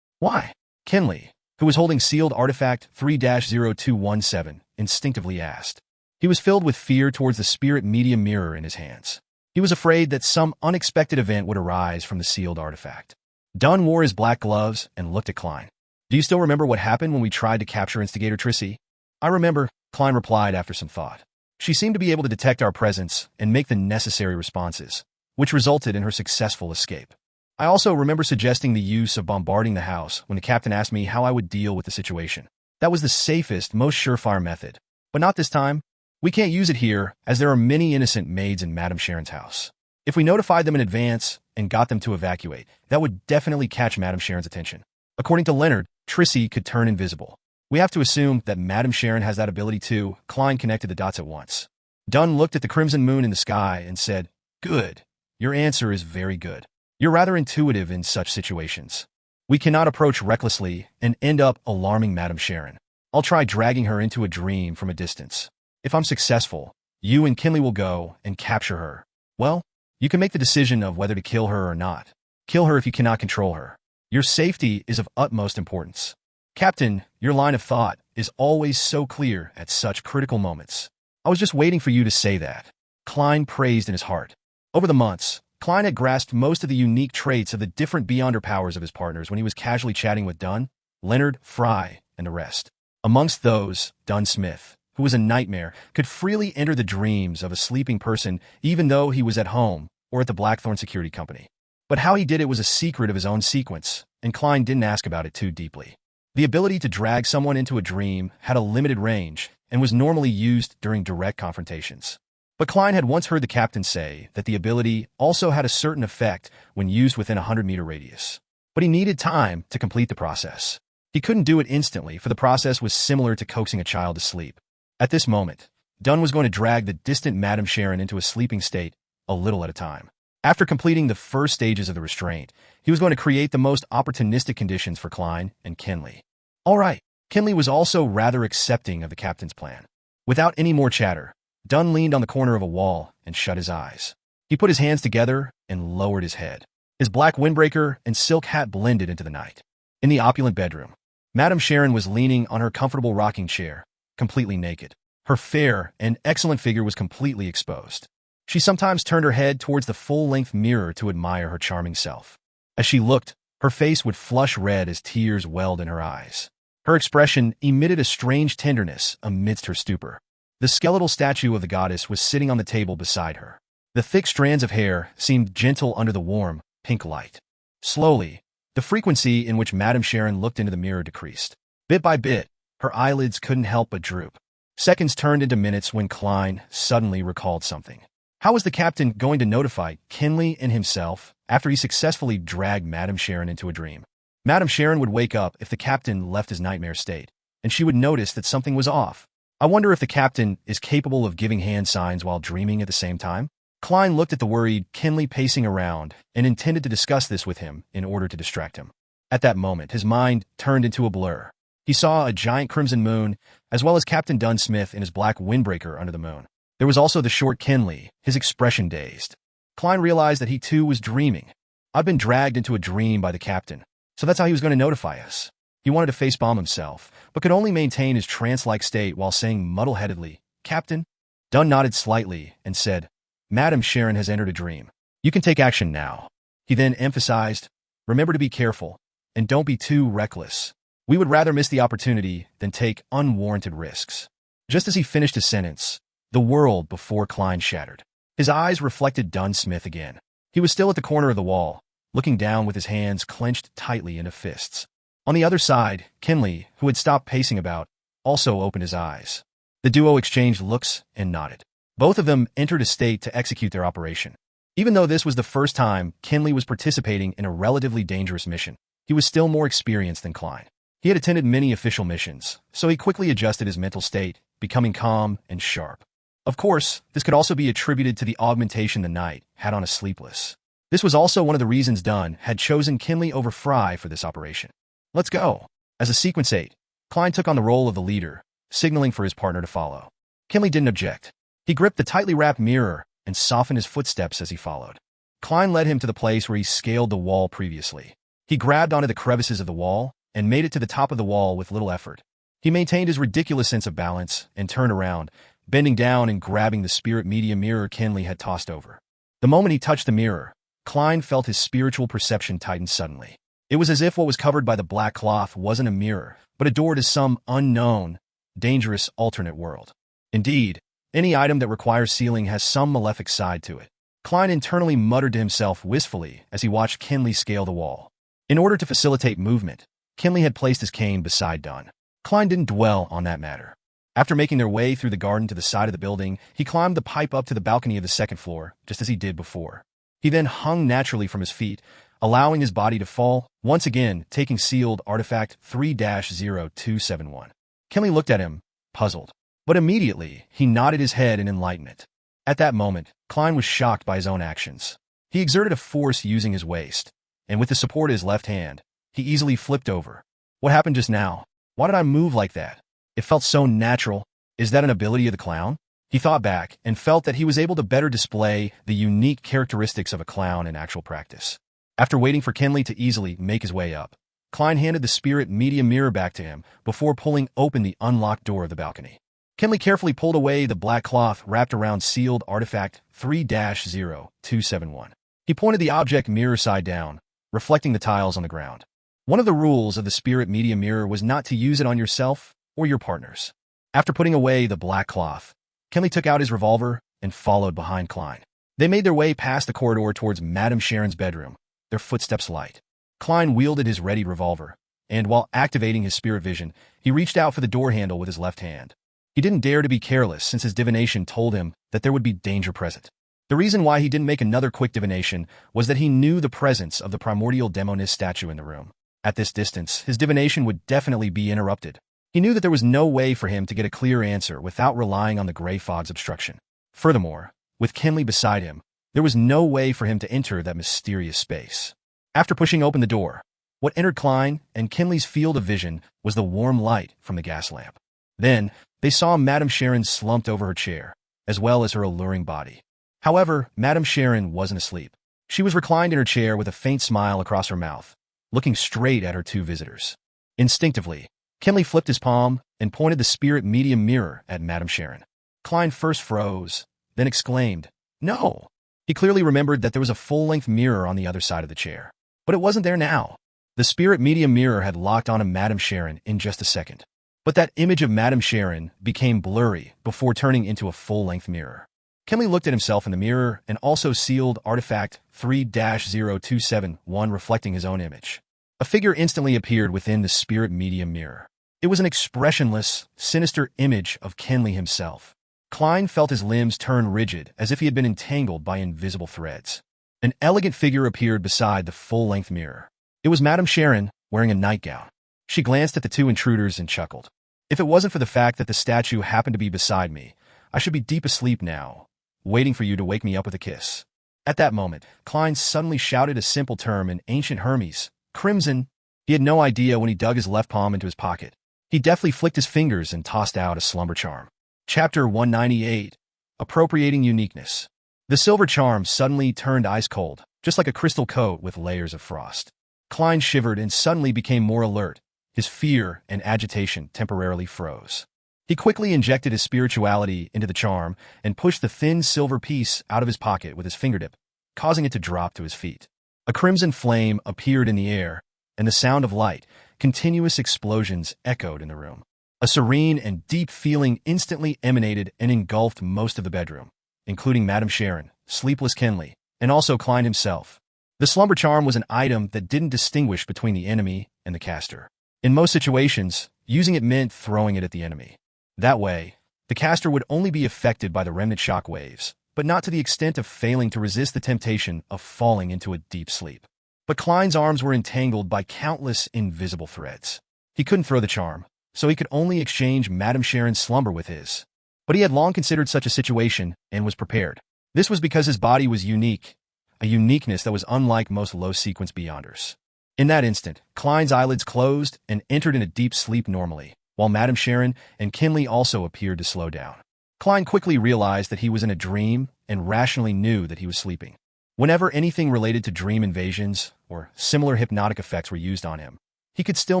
Why? Kinley, who was holding sealed artifact 3-0217, instinctively asked. He was filled with fear towards the spirit medium mirror in his hands. He was afraid that some unexpected event would arise from the sealed artifact. Dunn wore his black gloves and looked at Klein. Do you still remember what happened when we tried to capture Instigator Trissy? I remember, Klein replied after some thought. She seemed to be able to detect our presence and make the necessary responses, which resulted in her successful escape. I also remember suggesting the use of bombarding the house when the captain asked me how I would deal with the situation. That was the safest, most surefire method. But not this time. We can't use it here, as there are many innocent maids in Madame Sharon's house. If we notified them in advance and got them to evacuate, that would definitely catch Madame Sharon's attention. According to Leonard, Trissy could turn invisible. We have to assume that Madame Sharon has that ability too. Klein connected the dots at once. Dunn looked at the crimson moon in the sky and said, Good. Your answer is very good. You're rather intuitive in such situations. We cannot approach recklessly and end up alarming Madame Sharon. I'll try dragging her into a dream from a distance. If I'm successful, you and Kinley will go and capture her. Well, you can make the decision of whether to kill her or not. Kill her if you cannot control her. Your safety is of utmost importance. Captain, your line of thought is always so clear at such critical moments. I was just waiting for you to say that. Klein praised in his heart. Over the months, Klein had grasped most of the unique traits of the different beyonder powers of his partners when he was casually chatting with Dunn, Leonard, Fry, and the rest. Amongst those, Dunn Smith, who was a nightmare, could freely enter the dreams of a sleeping person even though he was at home or at the Blackthorn Security Company. But how he did it was a secret of his own sequence, and Klein didn't ask about it too deeply. The ability to drag someone into a dream had a limited range and was normally used during direct confrontations. But Klein had once heard the captain say that the ability also had a certain effect when used within a 100-meter radius. But he needed time to complete the process. He couldn't do it instantly, for the process was similar to coaxing a child to sleep. At this moment, Dunn was going to drag the distant Madame Sharon into a sleeping state a little at a time. After completing the first stages of the restraint, he was going to create the most opportunistic conditions for Klein and Kinley. All right, Kinley was also rather accepting of the captain's plan. Without any more chatter, Dunn leaned on the corner of a wall and shut his eyes. He put his hands together and lowered his head. His black windbreaker and silk hat blended into the night. In the opulent bedroom, Madame Sharon was leaning on her comfortable rocking chair, completely naked. Her fair and excellent figure was completely exposed. She sometimes turned her head towards the full-length mirror to admire her charming self. As she looked, her face would flush red as tears welled in her eyes. Her expression emitted a strange tenderness amidst her stupor. The skeletal statue of the goddess was sitting on the table beside her. The thick strands of hair seemed gentle under the warm, pink light. Slowly, the frequency in which Madame Sharon looked into the mirror decreased. Bit by bit, her eyelids couldn't help but droop. Seconds turned into minutes when Klein suddenly recalled something. How was the captain going to notify Kinley and himself after he successfully dragged Madame Sharon into a dream? Madame Sharon would wake up if the captain left his nightmare state, and she would notice that something was off. I wonder if the captain is capable of giving hand signs while dreaming at the same time? Klein looked at the worried Kinley pacing around and intended to discuss this with him in order to distract him. At that moment, his mind turned into a blur. He saw a giant crimson moon, as well as Captain Dunn Smith in his black windbreaker under the moon. There was also the short Kinley, his expression dazed. Klein realized that he too was dreaming. I'd been dragged into a dream by the captain, so that's how he was going to notify us. He wanted to face-bomb himself, but could only maintain his trance-like state while saying muddle-headedly, Captain? Dunn nodded slightly and said, Madame Sharon has entered a dream. You can take action now. He then emphasized, remember to be careful, and don't be too reckless. We would rather miss the opportunity than take unwarranted risks. Just as he finished his sentence, the world before Klein shattered. His eyes reflected Dunn Smith again. He was still at the corner of the wall, looking down with his hands clenched tightly into fists. On the other side, Kinley, who had stopped pacing about, also opened his eyes. The duo exchanged looks and nodded. Both of them entered a state to execute their operation. Even though this was the first time Kinley was participating in a relatively dangerous mission, he was still more experienced than Klein. He had attended many official missions, so he quickly adjusted his mental state, becoming calm and sharp. Of course, this could also be attributed to the augmentation the knight had on a sleepless. This was also one of the reasons Dunn had chosen Kinley over Fry for this operation. Let's go. As a sequence 8, Klein took on the role of the leader, signaling for his partner to follow. Kinley didn't object. He gripped the tightly wrapped mirror and softened his footsteps as he followed. Klein led him to the place where he scaled the wall previously. He grabbed onto the crevices of the wall and made it to the top of the wall with little effort. He maintained his ridiculous sense of balance and turned around, bending down and grabbing the spirit medium mirror Kinley had tossed over. The moment he touched the mirror, Klein felt his spiritual perception tighten suddenly. It was as if what was covered by the black cloth wasn't a mirror, but a door to some unknown, dangerous alternate world. Indeed, any item that requires sealing has some malefic side to it. Klein internally muttered to himself wistfully as he watched Kinley scale the wall. In order to facilitate movement, Kinley had placed his cane beside Dunn. Klein didn't dwell on that matter. After making their way through the garden to the side of the building, he climbed the pipe up to the balcony of the second floor, just as he did before. He then hung naturally from his feet, allowing his body to fall, once again taking sealed artifact 3-0271. Kinley looked at him, puzzled. But immediately, he nodded his head in enlightenment. At that moment, Klein was shocked by his own actions. He exerted a force using his waist, and with the support of his left hand, he easily flipped over. What happened just now? Why did I move like that? It felt so natural. Is that an ability of the clown? He thought back and felt that he was able to better display the unique characteristics of a clown in actual practice. After waiting for Kinley to easily make his way up, Klein handed the spirit medium mirror back to him before pulling open the unlocked door of the balcony. Kinley carefully pulled away the black cloth wrapped around sealed artifact 3-0271. He pointed the object mirror side down, reflecting the tiles on the ground. One of the rules of the spirit medium mirror was not to use it on yourself or your partners. After putting away the black cloth, Kinley took out his revolver and followed behind Klein. They made their way past the corridor towards Madame Sharon's bedroom, their footsteps light. Klein wielded his ready revolver, and while activating his spirit vision, he reached out for the door handle with his left hand. He didn't dare to be careless since his divination told him that there would be danger present. The reason why he didn't make another quick divination was that he knew the presence of the primordial demoness statue in the room. At this distance, his divination would definitely be interrupted. He knew that there was no way for him to get a clear answer without relying on the gray fog's obstruction. Furthermore, with Kinley beside him, there was no way for him to enter that mysterious space. After pushing open the door, what entered Klein and Kinley's field of vision was the warm light from the gas lamp. Then, they saw Madame Sharon slumped over her chair, as well as her alluring body. However, Madame Sharon wasn't asleep. She was reclined in her chair with a faint smile across her mouth, looking straight at her two visitors. Instinctively, Kinley flipped his palm and pointed the spirit medium mirror at Madame Sharon. Klein first froze, then exclaimed, "No!" He clearly remembered that there was a full-length mirror on the other side of the chair. But it wasn't there now. The spirit medium mirror had locked onto Madame Sharon in just a second. But that image of Madame Sharon became blurry before turning into a full-length mirror. Kinley looked at himself in the mirror and also sealed artifact 3-0271 reflecting his own image. A figure instantly appeared within the spirit medium mirror. It was an expressionless, sinister image of Kinley himself. Klein felt his limbs turn rigid as if he had been entangled by invisible threads. An elegant figure appeared beside the full-length mirror. It was Madame Sharon, wearing a nightgown. She glanced at the two intruders and chuckled. "If it wasn't for the fact that the statue happened to be beside me, I should be deep asleep now, waiting for you to wake me up with a kiss." At that moment, Klein suddenly shouted a simple term in ancient Hermes, "Crimson." He had no idea when he dug his left palm into his pocket. He deftly flicked his fingers and tossed out a slumber charm. Chapter 198. Appropriating Uniqueness. The silver charm suddenly turned ice cold, just like a crystal coat with layers of frost. Klein shivered and suddenly became more alert. His fear and agitation temporarily froze. He quickly injected his spirituality into the charm and pushed the thin silver piece out of his pocket with his fingertip, causing it to drop to his feet. A crimson flame appeared in the air, and the sound of light, continuous explosions echoed in the room. A serene and deep feeling instantly emanated and engulfed most of the bedroom, including Madame Sharon, sleepless Kinley, and also Klein himself. The slumber charm was an item that didn't distinguish between the enemy and the caster. In most situations, using it meant throwing it at the enemy. That way, the caster would only be affected by the remnant shock waves, but not to the extent of failing to resist the temptation of falling into a deep sleep. But Klein's arms were entangled by countless invisible threads. He couldn't throw the charm, so he could only exchange Madame Sharon's slumber with his. But he had long considered such a situation and was prepared. This was because his body was unique, a uniqueness that was unlike most low-sequence beyonders. In that instant, Klein's eyelids closed and entered in a deep sleep normally. while Madame Sharon and Kinley also appeared to slow down. Klein quickly realized that he was in a dream and rationally knew that he was sleeping. Whenever anything related to dream invasions or similar hypnotic effects were used on him, he could still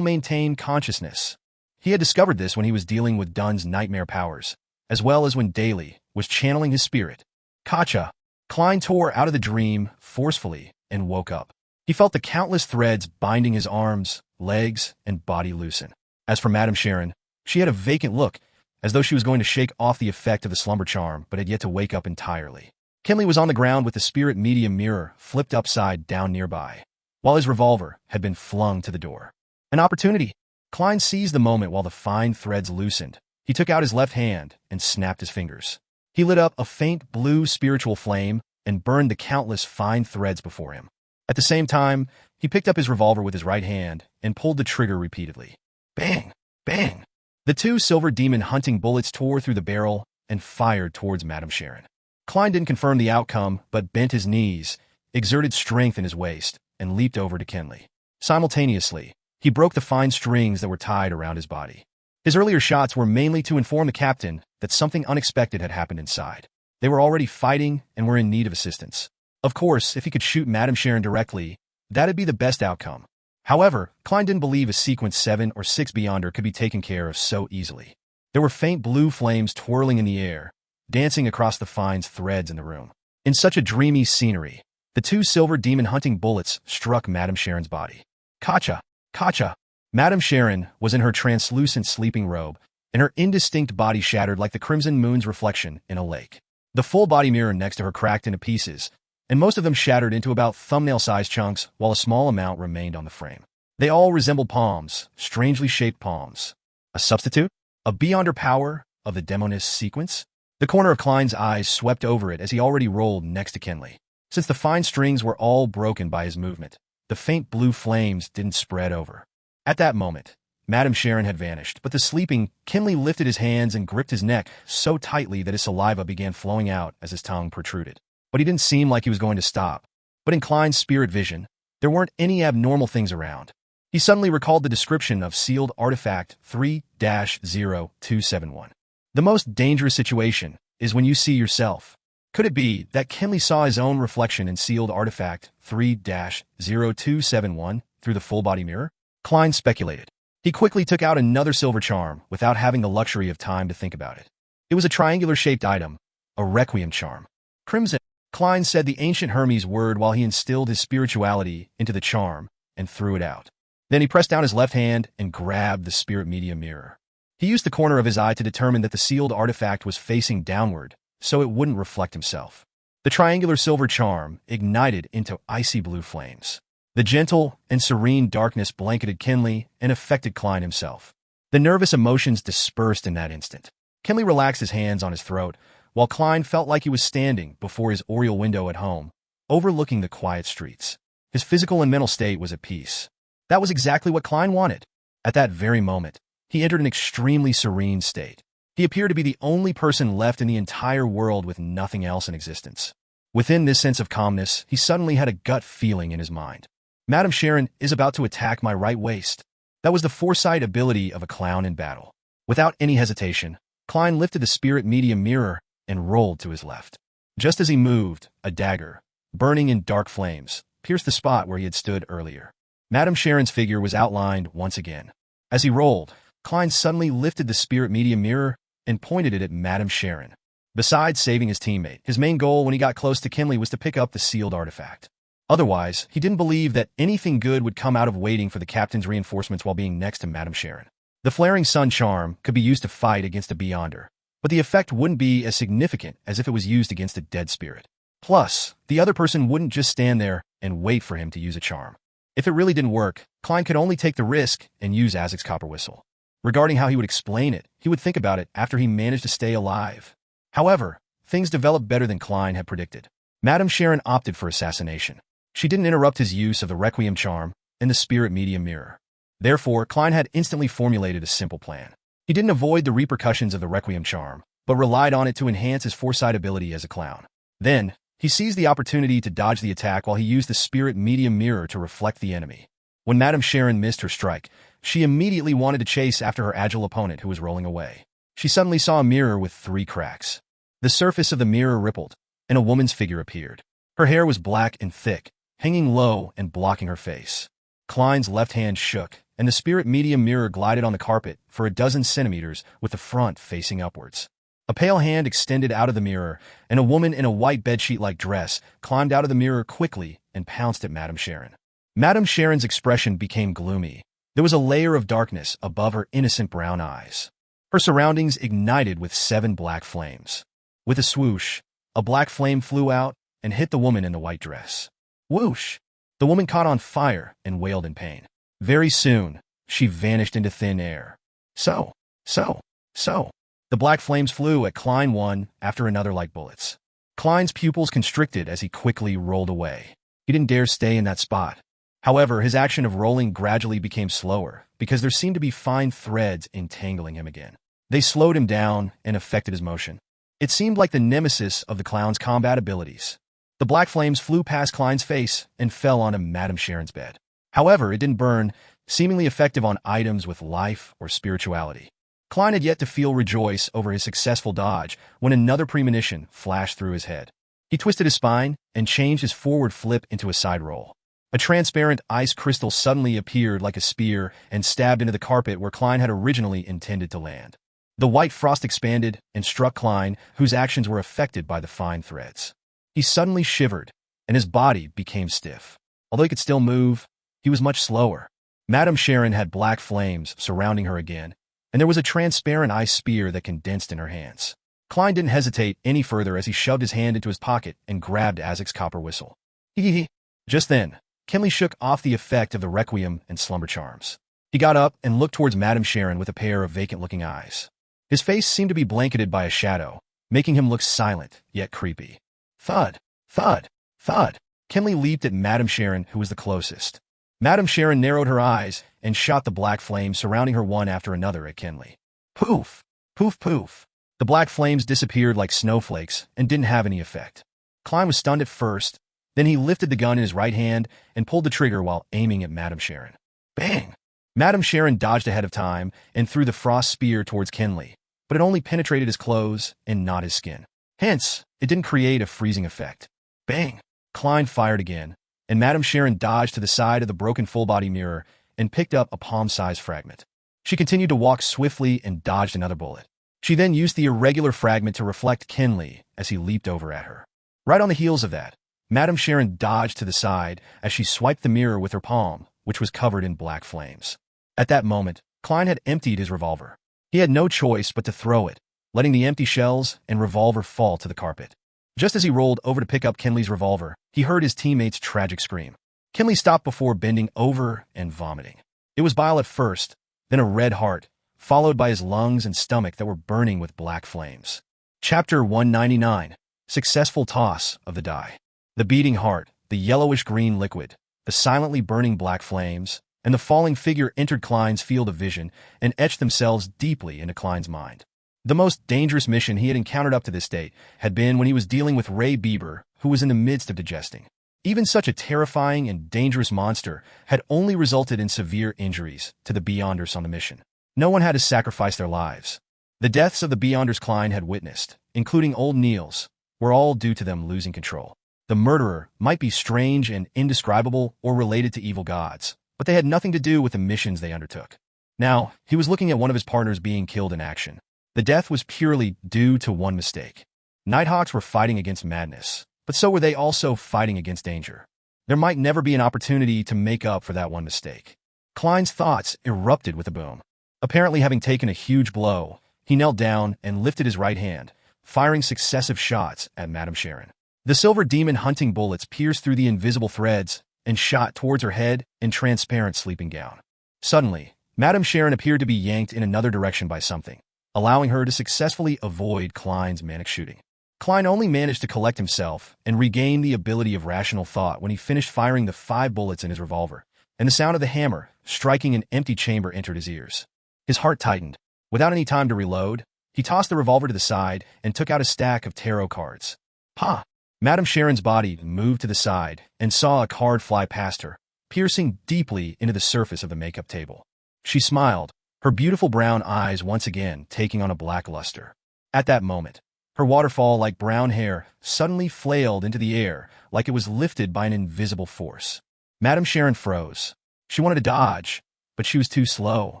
maintain consciousness. He had discovered this when he was dealing with Dunn's nightmare powers, as well as when Daly was channeling his spirit. Kacha. Klein tore out of the dream forcefully and woke up. He felt the countless threads binding his arms, legs, and body loosen. As for Madame Sharon, she had a vacant look, as though she was going to shake off the effect of the slumber charm but had yet to wake up entirely. Kinley was on the ground with the spirit medium mirror flipped upside down nearby, while his revolver had been flung to the door. An opportunity. Klein seized the moment while the fine threads loosened. He took out his left hand and snapped his fingers. He lit up a faint blue spiritual flame and burned the countless fine threads before him. At the same time, he picked up his revolver with his right hand and pulled the trigger repeatedly. Bang! Bang! The two silver demon hunting bullets tore through the barrel and fired towards Madame Sharon. Klein didn't confirm the outcome, but bent his knees, exerted strength in his waist, and leaped over to Kinley. Simultaneously, he broke the fine strings that were tied around his body. His earlier shots were mainly to inform the captain that something unexpected had happened inside. They were already fighting and were in need of assistance. Of course, if he could shoot Madame Sharon directly, that'd be the best outcome. However, Klein didn't believe a Sequence 7 or 6 Beyonder could be taken care of so easily. There were faint blue flames twirling in the air, dancing across the fine threads in the room. In such a dreamy scenery, the two silver demon hunting bullets struck Madame Sharon's body. Kacha! Kacha! Madame Sharon was in her translucent sleeping robe, and her indistinct body shattered like the crimson moon's reflection in a lake. The full body mirror next to her cracked into pieces, and most of them shattered into about thumbnail-sized chunks, while a small amount remained on the frame. They all resembled palms, strangely shaped palms. A substitute? A Beyonder power of the Demoness sequence? The corner of Klein's eyes swept over it as he already rolled next to Kinley. Since the fine strings were all broken by his movement, the faint blue flames didn't spread over. At that moment, Madame Sharon had vanished, but the sleeping Kinley lifted his hands and gripped his neck so tightly that his saliva began flowing out as his tongue protruded. But he didn't seem like he was going to stop. But in Klein's spirit vision, there weren't any abnormal things around. He suddenly recalled the description of sealed artifact 3-0271. The most dangerous situation is when you see yourself. Could it be that Kinley saw his own reflection in sealed artifact 3-0271 through the full-body mirror? Klein speculated. He quickly took out another silver charm without having the luxury of time to think about it. It was a triangular-shaped item, a requiem charm. Crimson. Klein said the ancient Hermes word while he instilled his spirituality into the charm and threw it out. Then he pressed down his left hand and grabbed the spirit medium mirror. He used the corner of his eye to determine that the sealed artifact was facing downward, so it wouldn't reflect himself. The triangular silver charm ignited into icy blue flames. The gentle and serene darkness blanketed Kinley and affected Klein himself. The nervous emotions dispersed in that instant. Kinley relaxed his hands on his throat, while Klein felt like he was standing before his oriel window at home, overlooking the quiet streets. His physical and mental state was at peace. That was exactly what Klein wanted. At that very moment, he entered an extremely serene state. He appeared to be the only person left in the entire world with nothing else in existence. Within this sense of calmness, he suddenly had a gut feeling in his mind. Madame Sharon is about to attack my right waist. That was the foresight ability of a clown in battle. Without any hesitation, Klein lifted the spirit medium mirror and rolled to his left. Just as he moved, a dagger, burning in dark flames, pierced the spot where he had stood earlier. Madame Sharon's figure was outlined once again. As he rolled, Klein suddenly lifted the spirit medium mirror and pointed it at Madame Sharon. Besides saving his teammate, his main goal when he got close to Kinley was to pick up the sealed artifact. Otherwise, he didn't believe that anything good would come out of waiting for the captain's reinforcements while being next to Madame Sharon. The flaring sun charm could be used to fight against a Beyonder, but the effect wouldn't be as significant as if it was used against a dead spirit. Plus, the other person wouldn't just stand there and wait for him to use a charm. If it really didn't work, Klein could only take the risk and use Azek's copper whistle. Regarding how he would explain it, he would think about it after he managed to stay alive. However, things developed better than Klein had predicted. Madame Sharon opted for assassination. She didn't interrupt his use of the requiem charm and the spirit medium mirror. Therefore, Klein had instantly formulated a simple plan. He didn't avoid the repercussions of the requiem charm, but relied on it to enhance his foresight ability as a clown. Then, he seized the opportunity to dodge the attack while he used the spirit medium mirror to reflect the enemy. When Madame Sharon missed her strike, she immediately wanted to chase after her agile opponent who was rolling away. She suddenly saw a mirror with 3 cracks. The surface of the mirror rippled, and a woman's figure appeared. Her hair was black and thick, hanging low and blocking her face. Klein's left hand shook, and the spirit medium mirror glided on the carpet for a dozen centimeters with the front facing upwards. A pale hand extended out of the mirror, and a woman in a white bedsheet-like dress climbed out of the mirror quickly and pounced at Madame Sharon. Madame Sharon's expression became gloomy. There was a layer of darkness above her innocent brown eyes. Her surroundings ignited with 7 black flames. With a swoosh, a black flame flew out and hit the woman in the white dress. Whoosh! The woman caught on fire and wailed in pain. Very soon, she vanished into thin air. So. The black flames flew at Klein one after another like bullets. Klein's pupils constricted as he quickly rolled away. He didn't dare stay in that spot. However, his action of rolling gradually became slower because there seemed to be fine threads entangling him again. They slowed him down and affected his motion. It seemed like the nemesis of the clown's combat abilities. The black flames flew past Klein's face and fell onto Madame Sharon's bed. However, it didn't burn, seemingly effective on items with life or spirituality. Klein had yet to feel rejoice over his successful dodge when another premonition flashed through his head. He twisted his spine and changed his forward flip into a side roll. A transparent ice crystal suddenly appeared like a spear and stabbed into the carpet where Klein had originally intended to land. The white frost expanded and struck Klein, whose actions were affected by the fine threads. He suddenly shivered, and his body became stiff. Although he could still move, he was much slower. Madame Sharon had black flames surrounding her again, and there was a transparent ice spear that condensed in her hands. Klein didn't hesitate any further as he shoved his hand into his pocket and grabbed Azek's copper whistle. Hee. Just then, Kenley shook off the effect of the requiem and slumber charms. He got up and looked towards Madame Sharon with a pair of vacant-looking eyes. His face seemed to be blanketed by a shadow, making him look silent, yet creepy. Thud, thud, thud. Kenley leaped at Madame Sharon, who was the closest. Madame Sharon narrowed her eyes and shot the black flames surrounding her one after another at Kenley. Poof! Poof poof! The black flames disappeared like snowflakes and didn't have any effect. Klein was stunned at first, then he lifted the gun in his right hand and pulled the trigger while aiming at Madame Sharon. Bang! Madame Sharon dodged ahead of time and threw the frost spear towards Kenley, but it only penetrated his clothes and not his skin. Hence, it didn't create a freezing effect. Bang! Klein fired again, and Madame Sharon dodged to the side of the broken full-body mirror and picked up a palm-sized fragment. She continued to walk swiftly and dodged another bullet. She then used the irregular fragment to reflect Kenley as he leaped over at her. Right on the heels of that, Madame Sharon dodged to the side as she swiped the mirror with her palm, which was covered in black flames. At that moment, Klein had emptied his revolver. He had no choice but to throw it, letting the empty shells and revolver fall to the carpet. Just as he rolled over to pick up Kenley's revolver, he heard his teammate's tragic scream. Kenley stopped before bending over and vomiting. It was bile at first, then a red heart, followed by his lungs and stomach that were burning with black flames. Chapter 199. Successful Toss of the Die. The beating heart, the yellowish-green liquid, the silently burning black flames, and the falling figure entered Klein's field of vision and etched themselves deeply into Klein's mind. The most dangerous mission he had encountered up to this date had been when he was dealing with Ray Bieber, who was in the midst of digesting. Even such a terrifying and dangerous monster had only resulted in severe injuries to the Beyonders on the mission. No one had to sacrifice their lives. The deaths of the Beyonders Klein had witnessed, including old Niels, were all due to them losing control. The murderer might be strange and indescribable or related to evil gods, but they had nothing to do with the missions they undertook. Now, he was looking at one of his partners being killed in action. The death was purely due to one mistake. Nighthawks were fighting against madness, but so were they also fighting against danger. There might never be an opportunity to make up for that one mistake. Klein's thoughts erupted with a boom. Apparently having taken a huge blow, he knelt down and lifted his right hand, firing successive shots at Madame Sharon. The silver demon hunting bullets pierced through the invisible threads and shot towards her head and transparent sleeping gown. Suddenly, Madame Sharon appeared to be yanked in another direction by something, allowing her to successfully avoid Klein's manic shooting. Klein only managed to collect himself and regain the ability of rational thought when he finished firing the 5 bullets in his revolver, and the sound of the hammer striking an empty chamber entered his ears. His heart tightened. Without any time to reload, he tossed the revolver to the side and took out a stack of tarot cards. Ha! Madame Sharon's body moved to the side and saw a card fly past her, piercing deeply into the surface of the makeup table. She smiled, her beautiful brown eyes once again taking on a black luster. At that moment, her waterfall-like brown hair suddenly flailed into the air like it was lifted by an invisible force. Madame Sharon froze. She wanted to dodge, but she was too slow.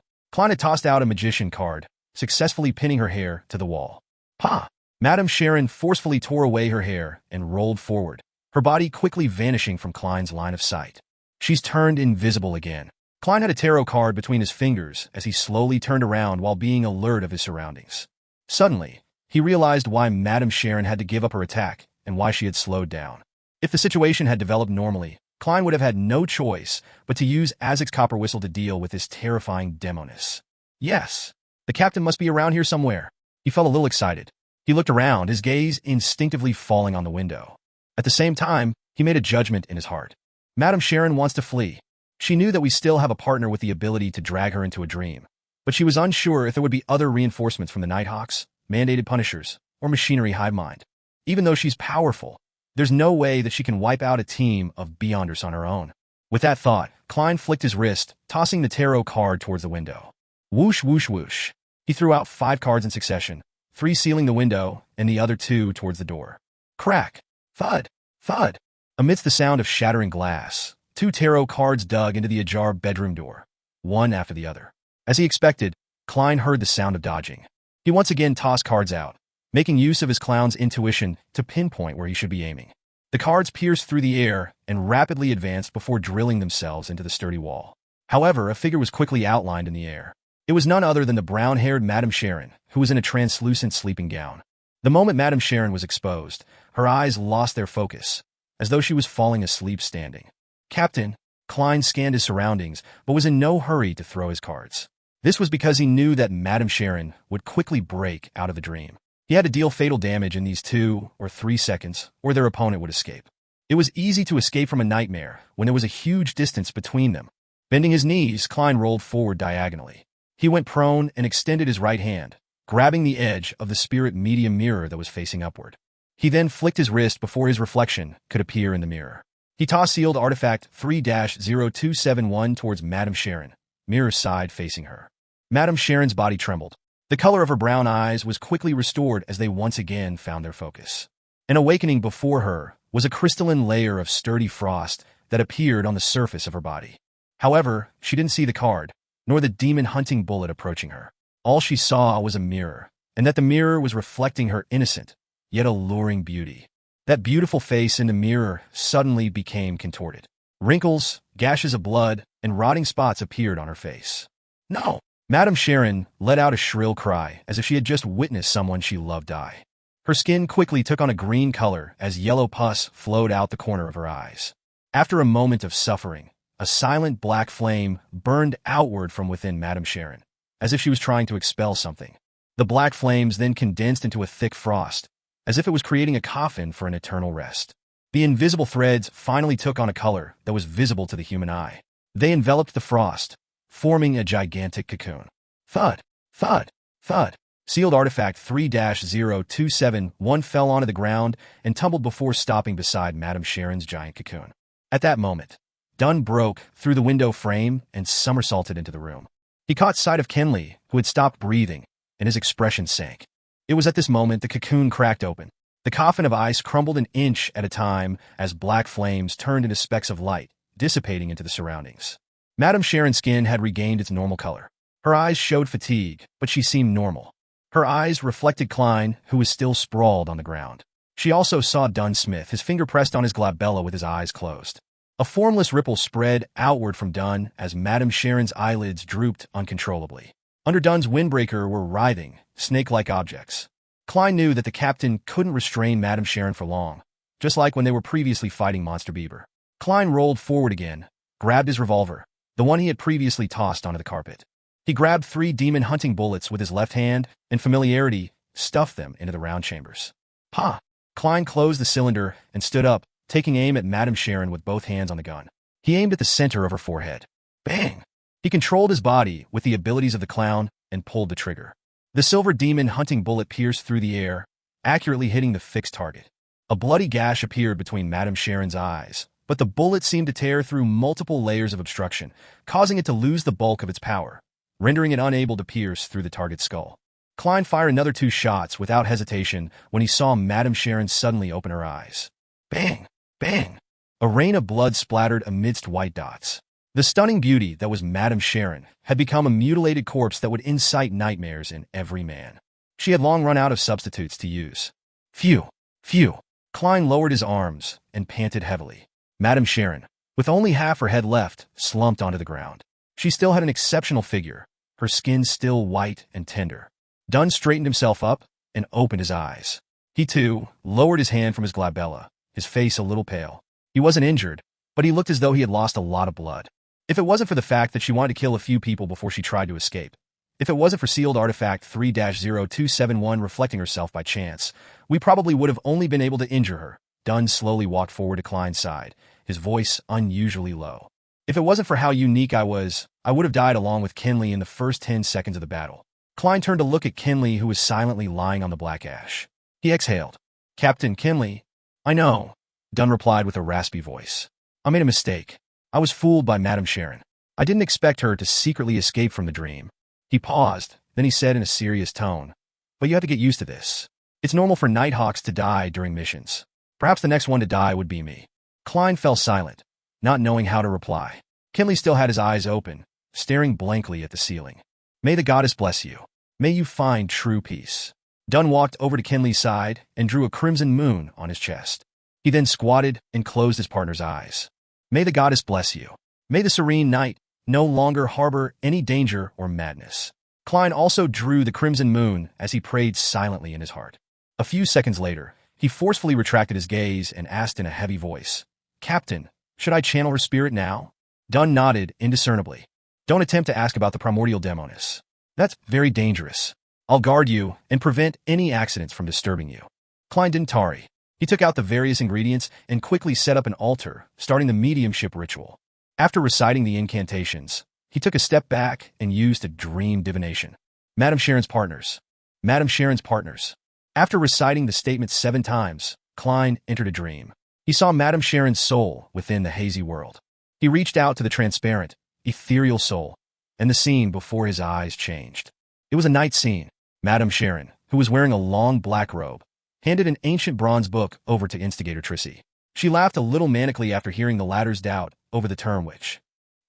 Klein had tossed out a magician card, successfully pinning her hair to the wall. Ha! Madame Sharon forcefully tore away her hair and rolled forward, her body quickly vanishing from Klein's line of sight. She's turned invisible again. Klein had a tarot card between his fingers as he slowly turned around while being alert of his surroundings. Suddenly, he realized why Madame Sharon had to give up her attack and why she had slowed down. If the situation had developed normally, Klein would have had no choice but to use Azek's copper whistle to deal with this terrifying demoness. Yes, the captain must be around here somewhere. He felt a little excited. He looked around, his gaze instinctively falling on the window. At the same time, he made a judgment in his heart. Madame Sharon wants to flee. She knew that we still have a partner with the ability to drag her into a dream, but she was unsure if there would be other reinforcements from the Nighthawks, mandated punishers, or machinery hive mind. Even though she's powerful, there's no way that she can wipe out a team of Beyonders on her own. With that thought, Klein flicked his wrist, tossing the tarot card towards the window. Whoosh, whoosh, whoosh. He threw out 5 cards in succession, 3 sealing the window and the other 2 towards the door. Crack! Thud! Thud! Amidst the sound of shattering glass, 2 tarot cards dug into the ajar bedroom door, one after the other. As he expected, Klein heard the sound of dodging. He once again tossed cards out, making use of his clown's intuition to pinpoint where he should be aiming. The cards pierced through the air and rapidly advanced before drilling themselves into the sturdy wall. However, a figure was quickly outlined in the air. It was none other than the brown-haired Madame Sharon, who was in a translucent sleeping gown. The moment Madame Sharon was exposed, her eyes lost their focus, as though she was falling asleep standing. Captain, Klein scanned his surroundings, but was in no hurry to throw his cards. This was because he knew that Madame Sharon would quickly break out of the dream. He had to deal fatal damage in these 2 or 3 seconds, or their opponent would escape. It was easy to escape from a nightmare when there was a huge distance between them. Bending his knees, Klein rolled forward diagonally. He went prone and extended his right hand, grabbing the edge of the spirit medium mirror that was facing upward. He then flicked his wrist before his reflection could appear in the mirror. He tossed sealed artifact 3-0271 towards Madame Sharon, mirror side facing her. Madame Sharon's body trembled. The color of her brown eyes was quickly restored as they once again found their focus. An awakening before her was a crystalline layer of sturdy frost that appeared on the surface of her body. However, she didn't see the card, nor the demon-hunting bullet approaching her. All she saw was a mirror, and that the mirror was reflecting her innocent, yet alluring beauty. That beautiful face in the mirror suddenly became contorted. Wrinkles, gashes of blood, and rotting spots appeared on her face. No! Madame Sharon let out a shrill cry as if she had just witnessed someone she loved die. Her skin quickly took on a green color as yellow pus flowed out the corner of her eyes. After a moment of suffering, a silent black flame burned outward from within Madame Sharon, as if she was trying to expel something. The black flames then condensed into a thick frost, as if it was creating a coffin for an eternal rest. The invisible threads finally took on a color that was visible to the human eye. They enveloped the frost, forming a gigantic cocoon. Thud! Thud! Thud! Sealed artifact 3-0271 fell onto the ground and tumbled before stopping beside Madame Sharon's giant cocoon. At that moment, Dunn broke through the window frame and somersaulted into the room. He caught sight of Kenley, who had stopped breathing, and his expression sank. It was at this moment the cocoon cracked open. The coffin of ice crumbled an inch at a time as black flames turned into specks of light, dissipating into the surroundings. Madame Sharon's skin had regained its normal color. Her eyes showed fatigue, but she seemed normal. Her eyes reflected Klein, who was still sprawled on the ground. She also saw Dunn Smith, his finger pressed on his glabella with his eyes closed. A formless ripple spread outward from Dunn as Madame Sharon's eyelids drooped uncontrollably. Under Dunn's windbreaker were writhing, snake-like objects. Klein knew that the captain couldn't restrain Madame Sharon for long, just like when they were previously fighting Monster Bieber. Klein rolled forward again, grabbed his revolver, the one he had previously tossed onto the carpet. He grabbed 3 demon-hunting bullets with his left hand and familiarity stuffed them into the round chambers. Ha! Klein closed the cylinder and stood up, taking aim at Madame Sharon with both hands on the gun. He aimed at the center of her forehead. Bang! He controlled his body with the abilities of the clown and pulled the trigger. The silver demon-hunting bullet pierced through the air, accurately hitting the fixed target. A bloody gash appeared between Madame Sharon's eyes, but the bullet seemed to tear through multiple layers of obstruction, causing it to lose the bulk of its power. rendering it unable to pierce through the target's skull. Klein fired another 2 shots without hesitation when he saw Madame Sharon suddenly open her eyes. Bang! Bang! A rain of blood splattered amidst white dots. The stunning beauty that was Madame Sharon had become a mutilated corpse that would incite nightmares in every man. She had long run out of substitutes to use. Phew! Phew! Klein lowered his arms and panted heavily. Madame Sharon, with only half her head left, slumped onto the ground. She still had an exceptional figure, her skin still white and tender. Dunn straightened himself up and opened his eyes. He, too, lowered his hand from his glabella, his face a little pale. He wasn't injured, but he looked as though he had lost a lot of blood. If it wasn't for the fact that she wanted to kill a few people before she tried to escape, if it wasn't for sealed artifact 3-0271 reflecting herself by chance, we probably would have only been able to injure her. Dunn slowly walked forward to Klein's side, his voice unusually low. If it wasn't for how unique I was, I would have died along with Kinley in the first 10 seconds of the battle. Klein turned to look at Kinley, who was silently lying on the black ash. He exhaled. Captain Kinley? I know, Dunn replied with a raspy voice. I made a mistake. I was fooled by Madame Sharon. I didn't expect her to secretly escape from the dream. He paused, then he said in a serious tone, but you have to get used to this. It's normal for Nighthawks to die during missions. Perhaps the next one to die would be me. Klein fell silent, not knowing how to reply. Kinley still had his eyes open, staring blankly at the ceiling. May the goddess bless you. May you find true peace. Dunn walked over to Kinley's side and drew a crimson moon on his chest. He then squatted and closed his partner's eyes. May the goddess bless you. May the serene night no longer harbor any danger or madness. Klein also drew the crimson moon as he prayed silently in his heart. A few seconds later, he forcefully retracted his gaze and asked in a heavy voice, Captain, should I channel her spirit now? Dunn nodded indiscernibly. Don't attempt to ask about the primordial demoness. That's very dangerous. I'll guard you and prevent any accidents from disturbing you. Klein didn't tarry. He took out the various ingredients and quickly set up an altar, starting the mediumship ritual. After reciting the incantations, he took a step back and used a dream divination. Madame Sharon's partners. Madame Sharon's partners. After reciting the statement 7 times, Klein entered a dream. He saw Madame Sharon's soul within the hazy world. He reached out to the transparent, ethereal soul, and the scene before his eyes changed. It was a night scene. Madame Sharon, who was wearing a long black robe, handed an ancient bronze book over to Instigator Trissy. She laughed a little manically after hearing the latter's doubt over the term witch.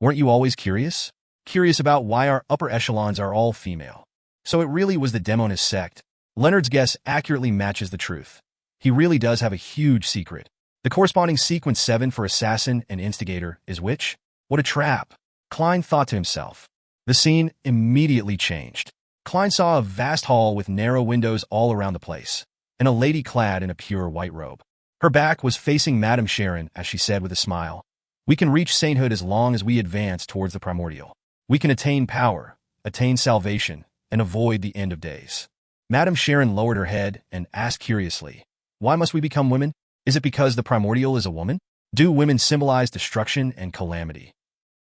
Weren't you always curious? Curious about why our upper echelons are all female. So it really was the Demonist sect. Leonard's guess accurately matches the truth. He really does have a huge secret. The corresponding sequence 7 for assassin and instigator is witch? What a trap. Klein thought to himself. The scene immediately changed. Klein saw a vast hall with narrow windows all around the place, and a lady clad in a pure white robe. Her back was facing Madame Sharon as she said with a smile, We can reach sainthood as long as we advance towards the primordial. We can attain power, attain salvation, and avoid the end of days. Madame Sharon lowered her head and asked curiously, Why must we become women? Is it because the primordial is a woman? Do women symbolize destruction and calamity?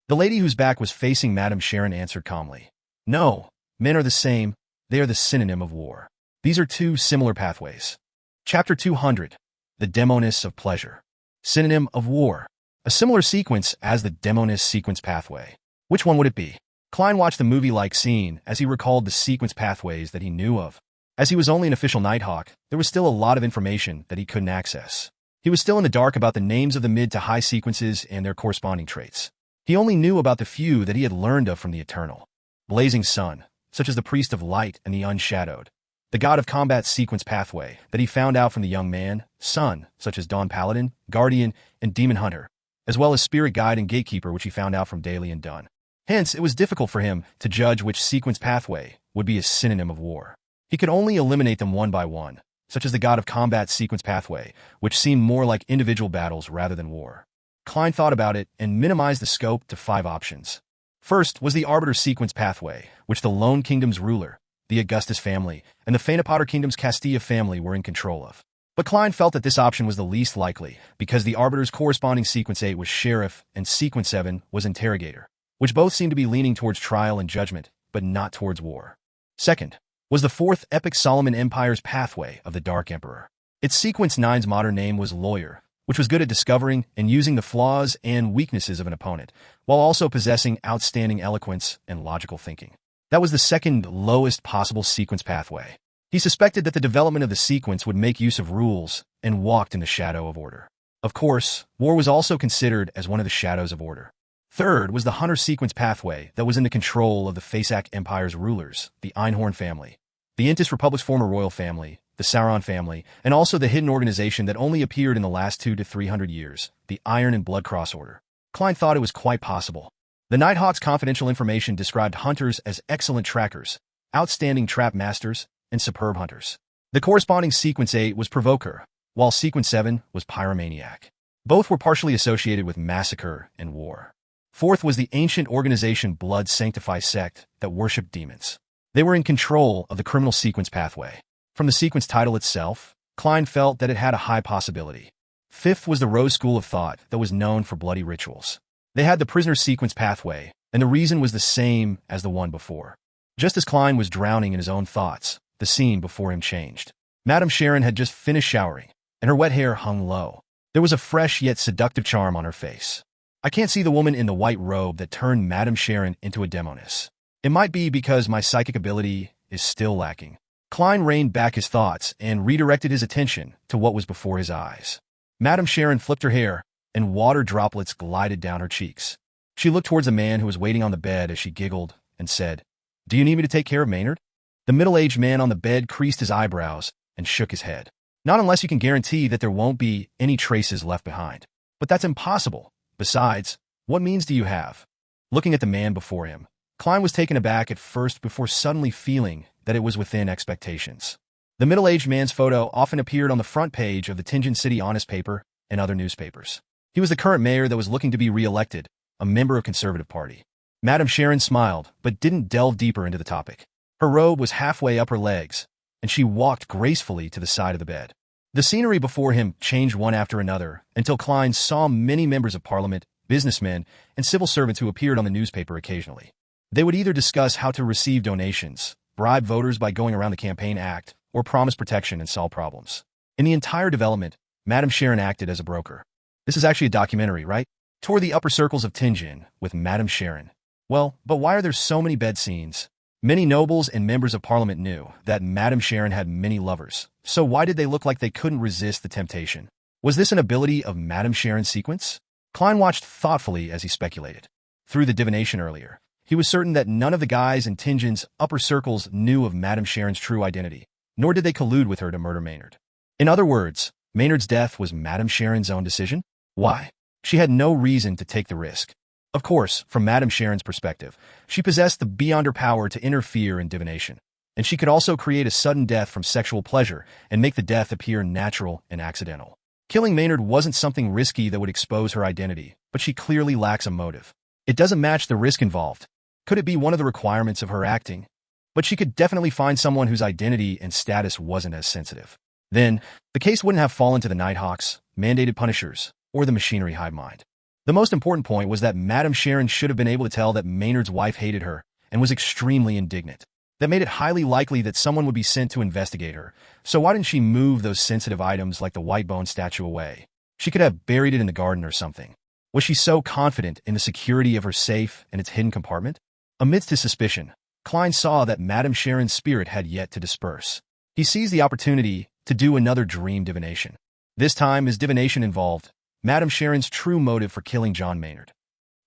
The lady whose back was facing Madame Sharon answered calmly, No, men are the same. They are the synonym of war. These are 2 similar pathways. Chapter 200. The Demoness of Pleasure. Synonym of war. A similar sequence as the Demoness sequence pathway. Which one would it be? Klein watched the movie-like scene as he recalled the sequence pathways that he knew of. As he was only an official Nighthawk, there was still a lot of information that he couldn't access. He was still in the dark about the names of the mid to high sequences and their corresponding traits. He only knew about the few that he had learned of from the Eternal. Blazing Sun, such as the Priest of Light and the Unshadowed. The God of Combat sequence pathway that he found out from the young man, Sun, such as Dawn Paladin, Guardian, and Demon Hunter, as well as Spirit Guide and Gatekeeper, which he found out from Daly and Dunn. Hence, it was difficult for him to judge which sequence pathway would be a synonym of war. He could only eliminate them one by one, such as the God of Combat sequence pathway, which seemed more like individual battles rather than war. Klein thought about it and minimized the scope to 5 options. First was the Arbiter sequence pathway, which the Lone Kingdom's ruler, the Augustus family, and the Phaenopotter Kingdom's Castilla family were in control of. But Klein felt that this option was the least likely, because the Arbiter's corresponding sequence 8 was Sheriff and sequence 7 was Interrogator, which both seemed to be leaning towards trial and judgment, but not towards war. Second was the 4th Epic Solomon Empire's pathway of the Dark Emperor. Its sequence 9's modern name was Lawyer, which was good at discovering and using the flaws and weaknesses of an opponent, while also possessing outstanding eloquence and logical thinking. That was the second lowest possible sequence pathway. He suspected that the development of the sequence would make use of rules and walked in the shadow of order. Of course, war was also considered as one of the shadows of order. Third was the hunter sequence pathway that was in the control of the Fasak Empire's rulers, the Einhorn family, the Intis Republic's former royal family, the Sauron family, and also the hidden organization that only appeared in the last 200 to 300 years, the Iron and Blood Cross Order. Klein thought it was quite possible. The Nighthawk's confidential information described hunters as excellent trackers, outstanding trap masters, and superb hunters. The corresponding Sequence 8 was Provoker, while Sequence 7 was Pyromaniac. Both were partially associated with massacre and war. Fourth was the ancient organization Blood Sanctify sect that worshipped demons. They were in control of the criminal sequence pathway. From the sequence title itself, Klein felt that it had a high possibility. Fifth was the Rose School of Thought that was known for bloody rituals. They had the prisoner sequence pathway, and the reason was the same as the one before. Just as Klein was drowning in his own thoughts, the scene before him changed. Madame Sharon had just finished showering, and her wet hair hung low. There was a fresh yet seductive charm on her face. I can't see the woman in the white robe that turned Madame Sharon into a demoness. It might be because my psychic ability is still lacking. Klein reined back his thoughts and redirected his attention to what was before his eyes. Madame Sharon flipped her hair, and water droplets glided down her cheeks. She looked towards a man who was waiting on the bed as she giggled and said, "Do you need me to take care of Maynard?" The middle-aged man on the bed creased his eyebrows and shook his head. "Not unless you can guarantee that there won't be any traces left behind. But that's impossible. Besides, what means do you have?" Looking at the man before him, Klein was taken aback at first before suddenly feeling that it was within expectations. The middle-aged man's photo often appeared on the front page of the Tingen City Honest paper and other newspapers. He was the current mayor that was looking to be re-elected, a member of Conservative Party. Madame Sharon smiled, but didn't delve deeper into the topic. Her robe was halfway up her legs, and she walked gracefully to the side of the bed. The scenery before him changed one after another until Klein saw many members of parliament, businessmen, and civil servants who appeared on the newspaper occasionally. They would either discuss how to receive donations, bribe voters by going around the campaign act, or promise protection and solve problems. In the entire development, Madame Sharon acted as a broker. This is actually a documentary, right? Toward the upper circles of Tingen with Madame Sharon. Well, but why are there so many bed scenes? Many nobles and members of parliament knew that Madame Sharon had many lovers, so why did they look like they couldn't resist the temptation? Was this an ability of Madame Sharon's sequence? Klein watched thoughtfully as he speculated. Through the divination earlier, he was certain that none of the guys in Tingen's upper circles knew of Madame Sharon's true identity, nor did they collude with her to murder Maynard. In other words, Maynard's death was Madame Sharon's own decision? Why? She had no reason to take the risk. Of course, from Madame Sharon's perspective, she possessed the beyond her power to interfere in divination, and she could also create a sudden death from sexual pleasure and make the death appear natural and accidental. Killing Maynard wasn't something risky that would expose her identity, but she clearly lacks a motive. It doesn't match the risk involved. Could it be one of the requirements of her acting? But she could definitely find someone whose identity and status wasn't as sensitive. Then, the case wouldn't have fallen to the Nighthawks, mandated punishers, or the machinery hive mind. The most important point was that Madame Sharon should have been able to tell that Maynard's wife hated her and was extremely indignant. That made it highly likely that someone would be sent to investigate her, so why didn't she move those sensitive items like the white bone statue away? She could have buried it in the garden or something. Was she so confident in the security of her safe and its hidden compartment? Amidst his suspicion, Klein saw that Madame Sharon's spirit had yet to disperse. He seized the opportunity to do another dream divination. This time, his divination involved Madame Sharon's true motive for killing John Maynard.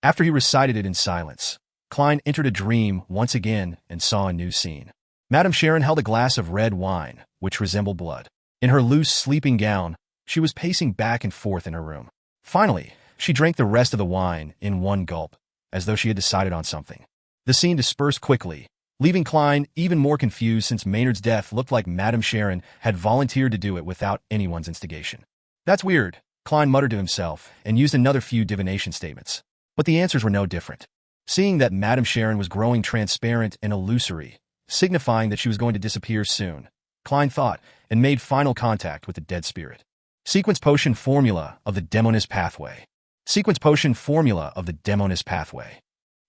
After he recited it in silence, Klein entered a dream once again and saw a new scene. Madame Sharon held a glass of red wine, which resembled blood. In her loose sleeping gown, she was pacing back and forth in her room. Finally, she drank the rest of the wine in one gulp, as though she had decided on something. The scene dispersed quickly, leaving Klein even more confused since Maynard's death looked like Madame Sharon had volunteered to do it without anyone's instigation. "That's weird," Klein muttered to himself and used another few divination statements. But the answers were no different. Seeing that Madame Sharon was growing transparent and illusory, signifying that she was going to disappear soon, Klein thought and made final contact with the dead spirit. Sequence potion formula of the Demonist pathway. Sequence potion formula of the Demonist pathway.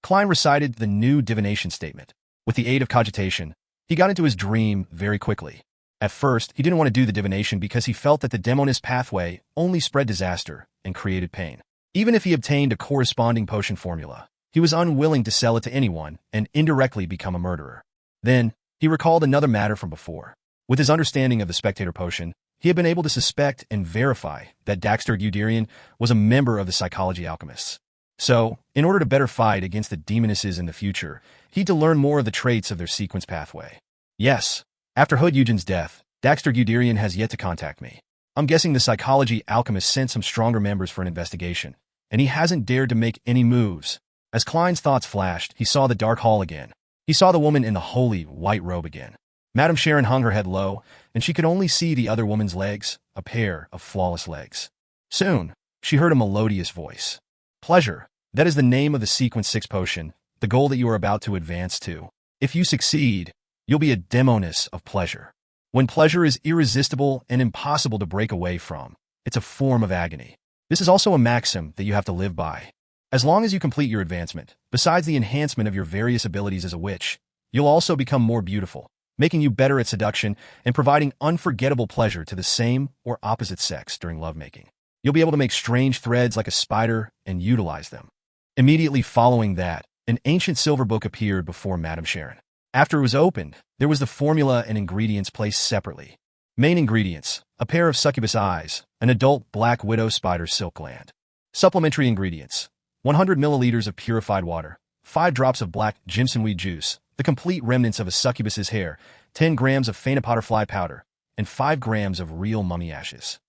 Klein recited the new divination statement. With the aid of cogitation, he got into his dream very quickly. At first, he didn't want to do the divination because he felt that the Demonist pathway only spread disaster and created pain. Even if he obtained a corresponding potion formula, He was unwilling to sell it to anyone and indirectly become a murderer. Then, he recalled another matter from before. With his understanding of the spectator potion, he had been able to suspect and verify that Daxter Guderian was a member of the psychology alchemists. So, in order to better fight against the demonesses in the future, he had to learn more of the traits of their sequence pathway. Yes, after Hood Eugen's death, Daxter Guderian has yet to contact me. I'm guessing the psychology alchemist sent some stronger members for an investigation, and he hasn't dared to make any moves. As Klein's thoughts flashed, he saw the dark hall again. He saw the woman in the holy white robe again. Madame Sharon hung her head low, and she could only see the other woman's legs, a pair of flawless legs. Soon, she heard a melodious voice. Pleasure. That is the name of the Sequence 6 potion, the goal that you are about to advance to. If you succeed, you'll be a demoness of pleasure. When pleasure is irresistible and impossible to break away from, it's a form of agony. This is also a maxim that you have to live by. As long as you complete your advancement, besides the enhancement of your various abilities as a witch, you'll also become more beautiful, making you better at seduction and providing unforgettable pleasure to the same or opposite sex during lovemaking. You'll be able to make strange threads like a spider and utilize them. Immediately following that, an ancient silver book appeared before Madame Sharon. After it was opened, there was the formula and ingredients placed separately. Main ingredients: a pair of succubus eyes, an adult black widow spider silk gland. Supplementary ingredients: 100 milliliters of purified water, 5 drops of black jimsonweed juice, the complete remnants of a succubus's hair, 10 grams of phainopotterfly fly powder, and 5 grams of real mummy ashes.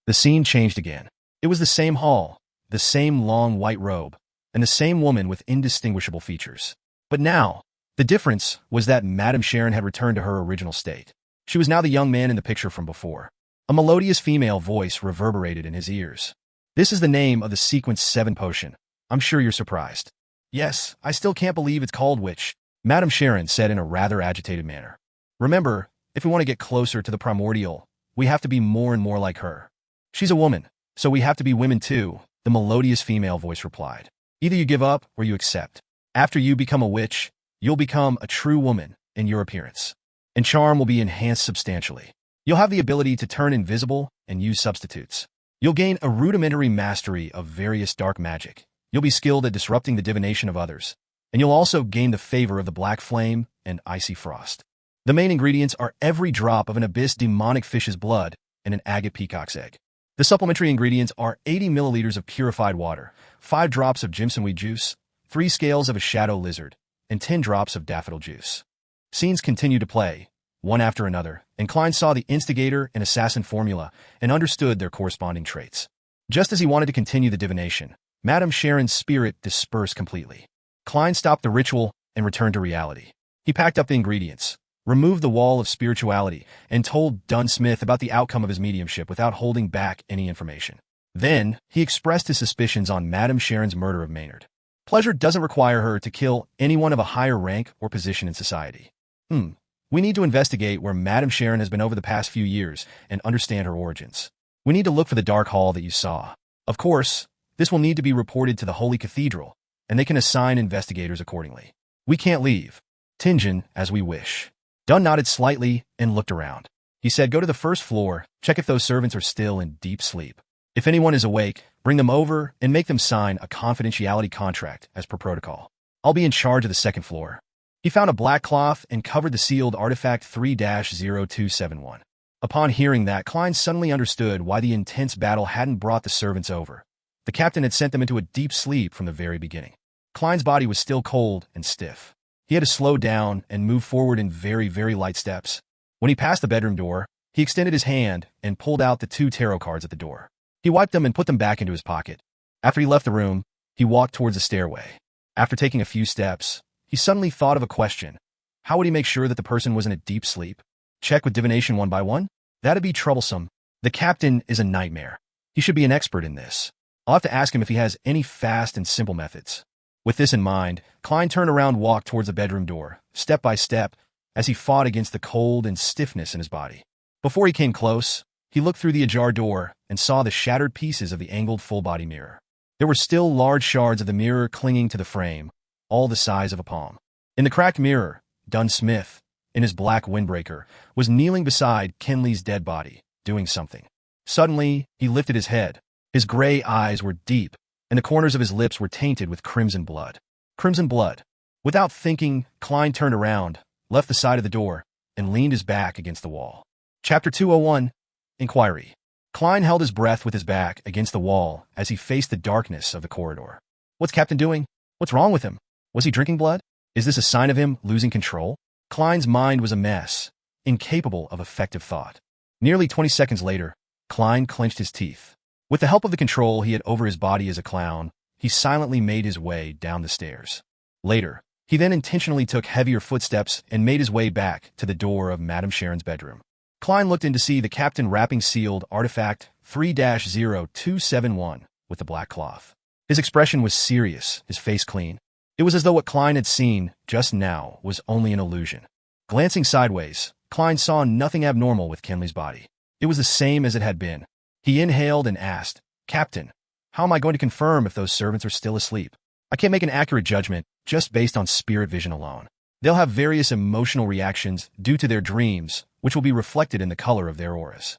The scene changed again. It was the same hall, the same long white robe, and the same woman with indistinguishable features. But now, the difference was that Madame Sharon had returned to her original state. She was now the young man in the picture from before. A melodious female voice reverberated in his ears. This is the name of the Sequence 7 potion. I'm sure you're surprised. Yes, I still can't believe it's called witch, Madame Sharon said in a rather agitated manner. Remember, if we want to get closer to the primordial, we have to be more and more like her. She's a woman, so we have to be women too, the melodious female voice replied. Either you give up or you accept. After you become a witch, you'll become a true woman in your appearance. And charm will be enhanced substantially. You'll have the ability to turn invisible and use substitutes. You'll gain a rudimentary mastery of various dark magic. You'll be skilled at disrupting the divination of others. And you'll also gain the favor of the black flame and icy frost. The main ingredients are every drop of an abyss demonic fish's blood and an agate peacock's egg. The supplementary ingredients are 80 milliliters of purified water, 5 drops of jimsonweed juice, 3 scales of a shadow lizard, and 10 drops of daffodil juice. Scenes continued to play, one after another, and Klein saw the instigator and assassin formula and understood their corresponding traits. Just as he wanted to continue the divination, Madame Sharon's spirit dispersed completely. Klein stopped the ritual and returned to reality. He packed up the ingredients, removed the wall of spirituality, and told Dunn Smith about the outcome of his mediumship without holding back any information. Then, he expressed his suspicions on Madame Sharon's murder of Maynard. Pleasure doesn't require her to kill anyone of a higher rank or position in society. We need to investigate where Madame Sharon has been over the past few years and understand her origins. We need to look for the dark hall that you saw. Of course, this will need to be reported to the Holy Cathedral, and they can assign investigators accordingly. We can't leave Tingen as we wish. Dunn nodded slightly and looked around. He said, go to the first floor, check if those servants are still in deep sleep. If anyone is awake, bring them over and make them sign a confidentiality contract as per protocol. I'll be in charge of the second floor. He found a black cloth and covered the sealed artifact 3-0271. Upon hearing that, Klein suddenly understood why the intense battle hadn't brought the servants over. The captain had sent them into a deep sleep from the very beginning. Klein's body was still cold and stiff. He had to slow down and move forward in very, very light steps. When he passed the bedroom door, he extended his hand and pulled out the 2 tarot cards at the door. He wiped them and put them back into his pocket. After he left the room, he walked towards the stairway. After taking a few steps, he suddenly thought of a question. How would he make sure that the person was in a deep sleep? Check with divination one by one? That'd be troublesome. The captain is a nightmare. He should be an expert in this. I'll have to ask him if he has any fast and simple methods. With this in mind, Klein turned around and walked towards the bedroom door, step by step, as he fought against the cold and stiffness in his body. Before he came close, he looked through the ajar door and saw the shattered pieces of the angled full-body mirror. There were still large shards of the mirror clinging to the frame, all the size of a palm. In the cracked mirror, Dunn Smith, in his black windbreaker, was kneeling beside Kenley's dead body, doing something. Suddenly, he lifted his head. His gray eyes were deep, and the corners of his lips were tainted with crimson blood. Crimson blood. Without thinking, Klein turned around, left the side of the door, and leaned his back against the wall. Chapter 201. Inquiry. Klein held his breath with his back against the wall as he faced the darkness of the corridor. What's Captain doing? What's wrong with him? Was he drinking blood? Is this a sign of him losing control? Klein's mind was a mess, incapable of effective thought. Nearly 20 seconds later, Klein clenched his teeth. With the help of the control he had over his body as a clown, he silently made his way down the stairs. Later, he then intentionally took heavier footsteps and made his way back to the door of Madame Sharon's bedroom. Klein looked in to see the captain wrapping sealed artifact 3-0271 with the black cloth. His expression was serious, his face clean. It was as though what Klein had seen just now was only an illusion. Glancing sideways, Klein saw nothing abnormal with Kinley's body. It was the same as it had been. He inhaled and asked, "Captain, how am I going to confirm if those servants are still asleep? I can't make an accurate judgment just based on spirit vision alone. They'll have various emotional reactions due to their dreams, which will be reflected in the color of their auras."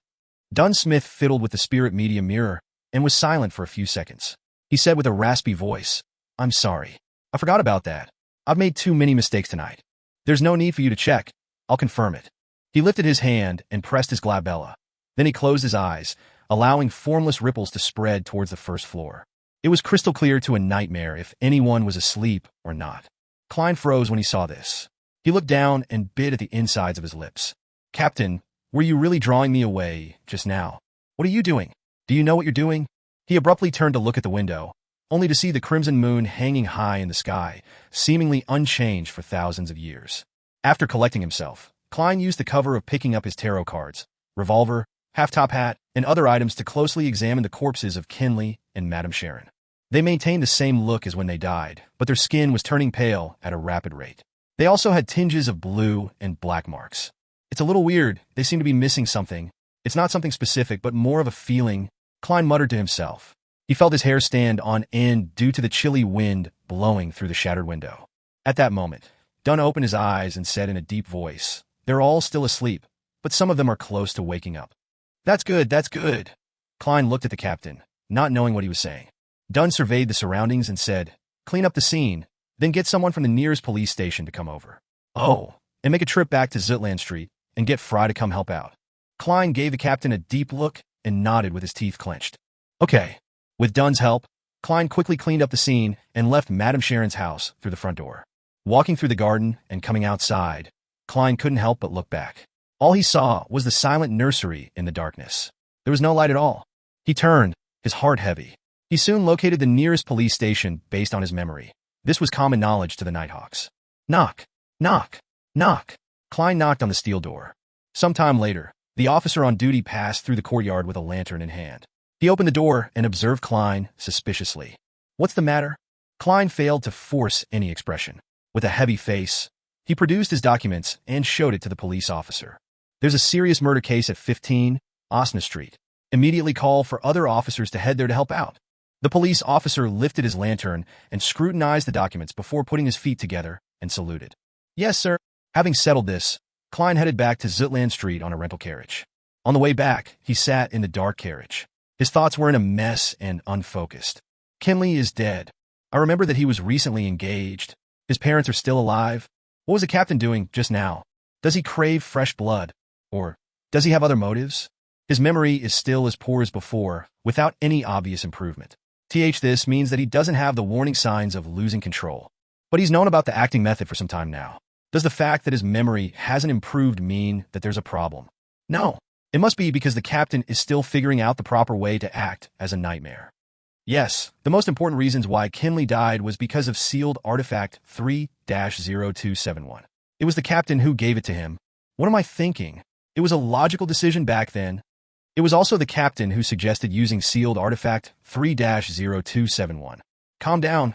Dunsmith fiddled with the spirit medium mirror and was silent for a few seconds. He said with a raspy voice, "I'm sorry. I forgot about that. I've made too many mistakes tonight. There's no need for you to check. I'll confirm it." He lifted his hand and pressed his glabella. Then he closed his eyes, allowing formless ripples to spread towards the first floor. It was crystal clear to a nightmare if anyone was asleep or not. Klein froze when he saw this. He looked down and bit at the insides of his lips. "Captain, were you really drawing me away just now? What are you doing? Do you know what you're doing?" He abruptly turned to look at the window, only to see the crimson moon hanging high in the sky, seemingly unchanged for thousands of years. After collecting himself, Klein used the cover of picking up his tarot cards, revolver, half-top hat, and other items to closely examine the corpses of Kinley and Madame Sharon. They maintained the same look as when they died, but their skin was turning pale at a rapid rate. They also had tinges of blue and black marks. "It's a little weird. They seem to be missing something. It's not something specific, but more of a feeling," Klein muttered to himself. He felt his hair stand on end due to the chilly wind blowing through the shattered window. At that moment, Dunn opened his eyes and said in a deep voice, "They're all still asleep, but some of them are close to waking up." That's good, that's good." Klein looked at the captain, not knowing what he was saying. Dunn surveyed the surroundings and said, "Clean up the scene, then get someone from the nearest police station to come over. Oh, and make a trip back to Zutland Street and get Fry to come help out." Klein gave the captain a deep look and nodded with his teeth clenched. "Okay." With Dunn's help, Klein quickly cleaned up the scene and left Madame Sharon's house through the front door. Walking through the garden and coming outside, Klein couldn't help but look back. All he saw was the silent nursery in the darkness. There was no light at all. He turned, his heart heavy. He soon located the nearest police station based on his memory. This was common knowledge to the Nighthawks. Knock, knock, knock. Klein knocked on the steel door. Some time later, the officer on duty passed through the courtyard with a lantern in hand. He opened the door and observed Klein suspiciously. "What's the matter?" Klein failed to force any expression. With a heavy face, he produced his documents and showed it to the police officer. "There's a serious murder case at 15 Osna Street. Immediately call for other officers to head there to help out." The police officer lifted his lantern and scrutinized the documents before putting his feet together and saluted. "Yes, sir." Having settled this, Klein headed back to Zutland Street on a rental carriage. On the way back, he sat in the dark carriage. His thoughts were in a mess and unfocused. Kinley is dead. I remember that he was recently engaged. His parents are still alive. What was the captain doing just now? Does he crave fresh blood? Or does he have other motives? His memory is still as poor as before, without any obvious improvement. This means that he doesn't have the warning signs of losing control. But he's known about the acting method for some time now. Does the fact that his memory hasn't improved mean that there's a problem? No. It must be because the captain is still figuring out the proper way to act as a nightmare. Yes, the most important reasons why Kinley died was because of sealed artifact 3-0271. It was the captain who gave it to him. What am I thinking? It was a logical decision back then. It was also the captain who suggested using sealed artifact 3-0271. Calm down.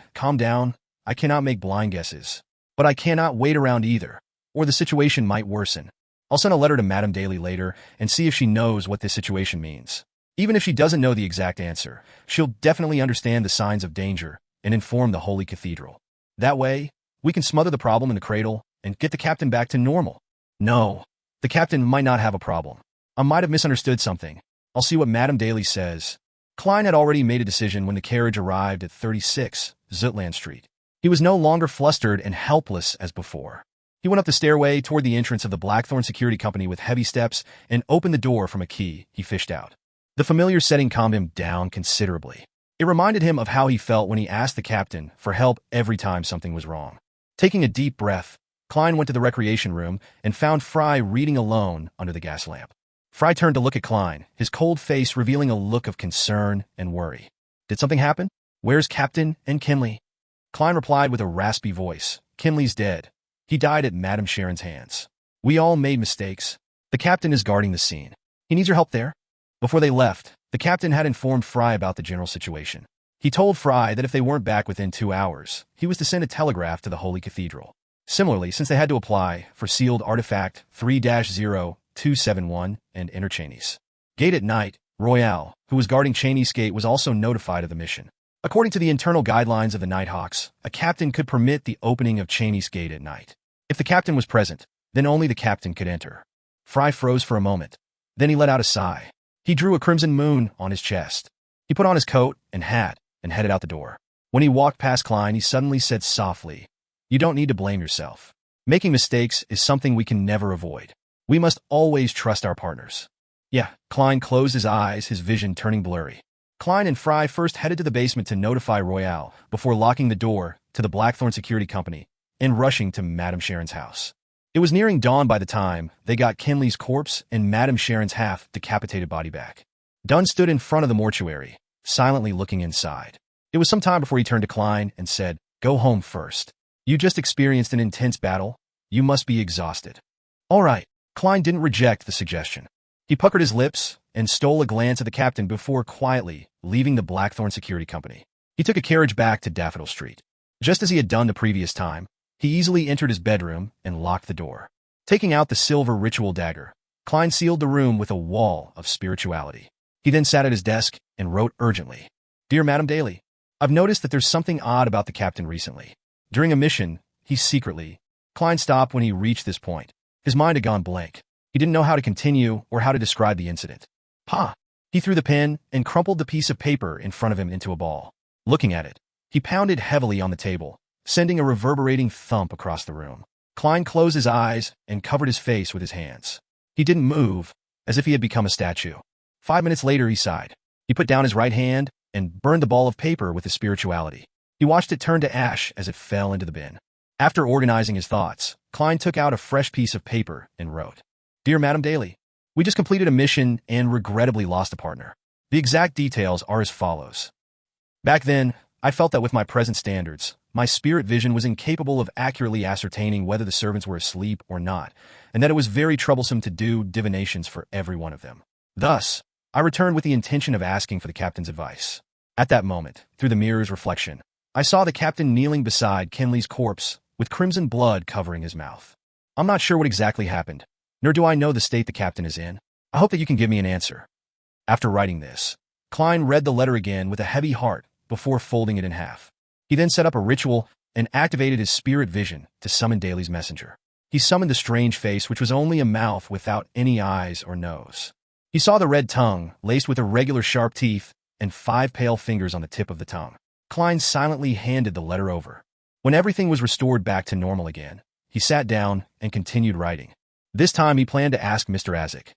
I cannot make blind guesses. But I cannot wait around either, or the situation might worsen. I'll send a letter to Madame Daly later and see if she knows what this situation means. Even if she doesn't know the exact answer, she'll definitely understand the signs of danger and inform the Holy Cathedral. That way, we can smother the problem in the cradle and get the captain back to normal. No, the captain might not have a problem. I might have misunderstood something. I'll see what Madame Daly says. Klein had already made a decision when the carriage arrived at 36 Zutland Street. He He was no longer flustered and helpless as before. He went up the stairway toward the entrance of the Blackthorn Security Company with heavy steps and opened the door from a key he fished out. The familiar setting calmed him down considerably. It reminded him of how he felt when he asked the captain for help every time something was wrong. Taking a deep breath, Klein went to the recreation room and found Fry reading alone under the gas lamp. Fry turned to look at Klein, his cold face revealing a look of concern and worry. "Did something happen? Where's Captain and Kinley?" Klein replied with a raspy voice. "Kinley's dead. He died at Madame Sharon's hands. We all made mistakes. The captain is guarding the scene. He needs your help there." Before they left, the captain had informed Fry about the general situation. He told Fry that if they weren't back within 2 hours, he was to send a telegraph to the Holy Cathedral. Similarly, since they had to apply for sealed artifact 3-0271 and enter Cheney's gate at night, Royale, who was guarding Cheney's gate, was also notified of the mission. According to the internal guidelines of the Nighthawks, a captain could permit the opening of Cheney's gate at night. If the captain was present, then only the captain could enter. Fry froze for a moment. Then he let out a sigh. He drew a crimson moon on his chest. He put on his coat and hat and headed out the door. When he walked past Klein, he suddenly said softly, "You don't need to blame yourself. Making mistakes is something we can never avoid. We must always trust our partners." "Yeah." Klein closed his eyes, his vision turning blurry. Klein and Fry first headed to the basement to notify Royale before locking the door to the Blackthorn Security Company and rushing to Madame Sharon's house. It was nearing dawn by the time they got Kinley's corpse and Madame Sharon's half-decapitated body back. Dunn stood in front of the mortuary, silently looking inside. It was some time before he turned to Klein and said, "Go home first. You just experienced an intense battle. You must be exhausted." "All right." Klein didn't reject the suggestion. He puckered his lips and stole a glance at the captain before quietly leaving the Blackthorn Security Company. He took a carriage back to Daffodil Street. Just as he had done the previous time, he easily entered his bedroom and locked the door. Taking out the silver ritual dagger, Klein sealed the room with a wall of spirituality. He then sat at his desk and wrote urgently, "Dear Madame Daly, I've noticed that there's something odd about the captain recently. During a mission, he secretly..." Klein stopped when he reached this point. His mind had gone blank. He didn't know how to continue or how to describe the incident. "Ha!" He threw the pen and crumpled the piece of paper in front of him into a ball. Looking at it, he pounded heavily on the table, sending a reverberating thump across the room. Klein closed his eyes and covered his face with his hands. He didn't move, as if he had become a statue. 5 minutes later, he sighed. He put down his right hand and burned the ball of paper with his spirituality. He watched it turn to ash as it fell into the bin. After organizing his thoughts, Klein took out a fresh piece of paper and wrote, "Dear Madame Daly, we just completed a mission and regrettably lost a partner. The exact details are as follows. Back then, I felt that with my present standards, my spirit vision was incapable of accurately ascertaining whether the servants were asleep or not, and that it was very troublesome to do divinations for every one of them. Thus, I returned with the intention of asking for the captain's advice. At that moment, through the mirror's reflection, I saw the captain kneeling beside Kinley's corpse with crimson blood covering his mouth. I'm not sure what exactly happened, nor do I know the state the captain is in. I hope that you can give me an answer." After writing this, Klein read the letter again with a heavy heart before folding it in half. He then set up a ritual and activated his spirit vision to summon Daly's messenger. He summoned the strange face, which was only a mouth without any eyes or nose. He saw the red tongue, laced with irregular sharp teeth, and 5 pale fingers on the tip of the tongue. Klein silently handed the letter over. When everything was restored back to normal again, he sat down and continued writing. This time he planned to ask Mr. Azek.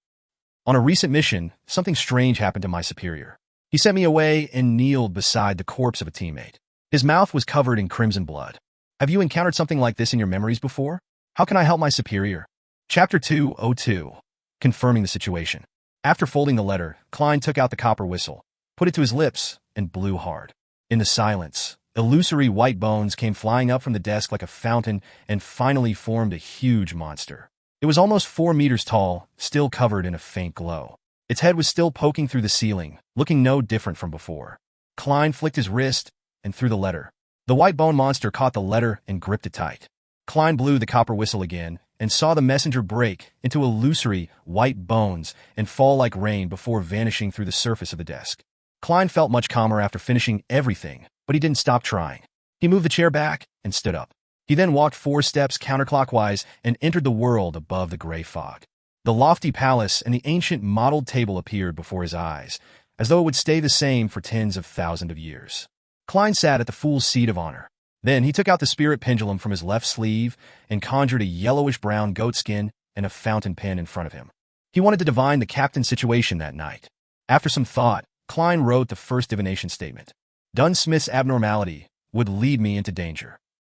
"On a recent mission, something strange happened to my superior. He sent me away and kneeled beside the corpse of a teammate. His mouth was covered in crimson blood. Have you encountered something like this in your memories before? How can I help my superior?" Chapter 202. Confirming the situation. After folding the letter, Klein took out the copper whistle, put it to his lips, and blew hard. In the silence, illusory white bones came flying up from the desk like a fountain and finally formed a huge monster. It was almost 4 meters tall, still covered in a faint glow. Its head was still poking through the ceiling, looking no different from before. Klein flicked his wrist and threw the letter. The white bone monster caught the letter and gripped it tight. Klein blew the copper whistle again and saw the messenger break into illusory white bones and fall like rain before vanishing through the surface of the desk. Klein felt much calmer after finishing everything, but he didn't stop trying. He moved the chair back and stood up. He then walked 4 steps counterclockwise and entered the world above the gray fog. The lofty palace and the ancient modeled table appeared before his eyes, as though it would stay the same for tens of thousands of years. Klein sat at the fool's seat of honor. Then he took out the spirit pendulum from his left sleeve and conjured a yellowish-brown goatskin and a fountain pen in front of him. He wanted to divine the captain's situation that night. After some thought, Klein wrote the first divination statement. Dunsmith's abnormality would lead me into danger.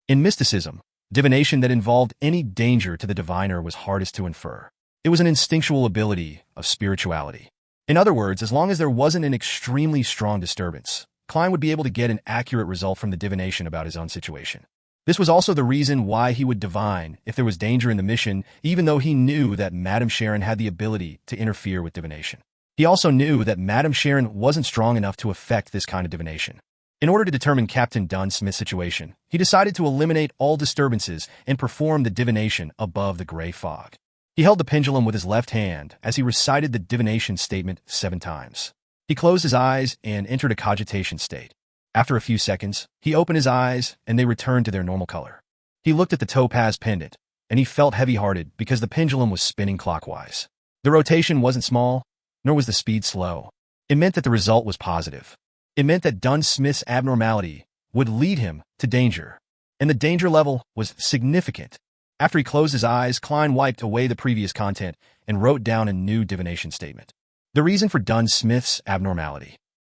In mysticism, divination that involved any danger to the diviner was hardest to infer. It was an instinctual ability of spirituality. In other words, as long as there wasn't an extremely strong disturbance, Klein would be able to get an accurate result from the divination about his own situation. This was also the reason why he would divine if there was danger in the mission, even though he knew that Madame Sharon had the ability to interfere with divination. He also knew that Madame Sharon wasn't strong enough to affect this kind of divination. In order to determine Captain Dunsmith's situation, he decided to eliminate all disturbances and perform the divination above the gray fog. He held the pendulum with his left hand as he recited the divination statement 7 times. He closed his eyes and entered a cogitation state. After a few seconds, he opened his eyes and they returned to their normal color. He looked at the topaz pendant, and he felt heavy-hearted because the pendulum was spinning clockwise. The rotation wasn't small, nor was the speed slow. It meant that the result was positive. It meant that Dunsmith's abnormality would lead him to danger, and the danger level was significant. After he closed his eyes, Klein wiped away the previous content and wrote down a new divination statement. The reason for Dunsmith's abnormality.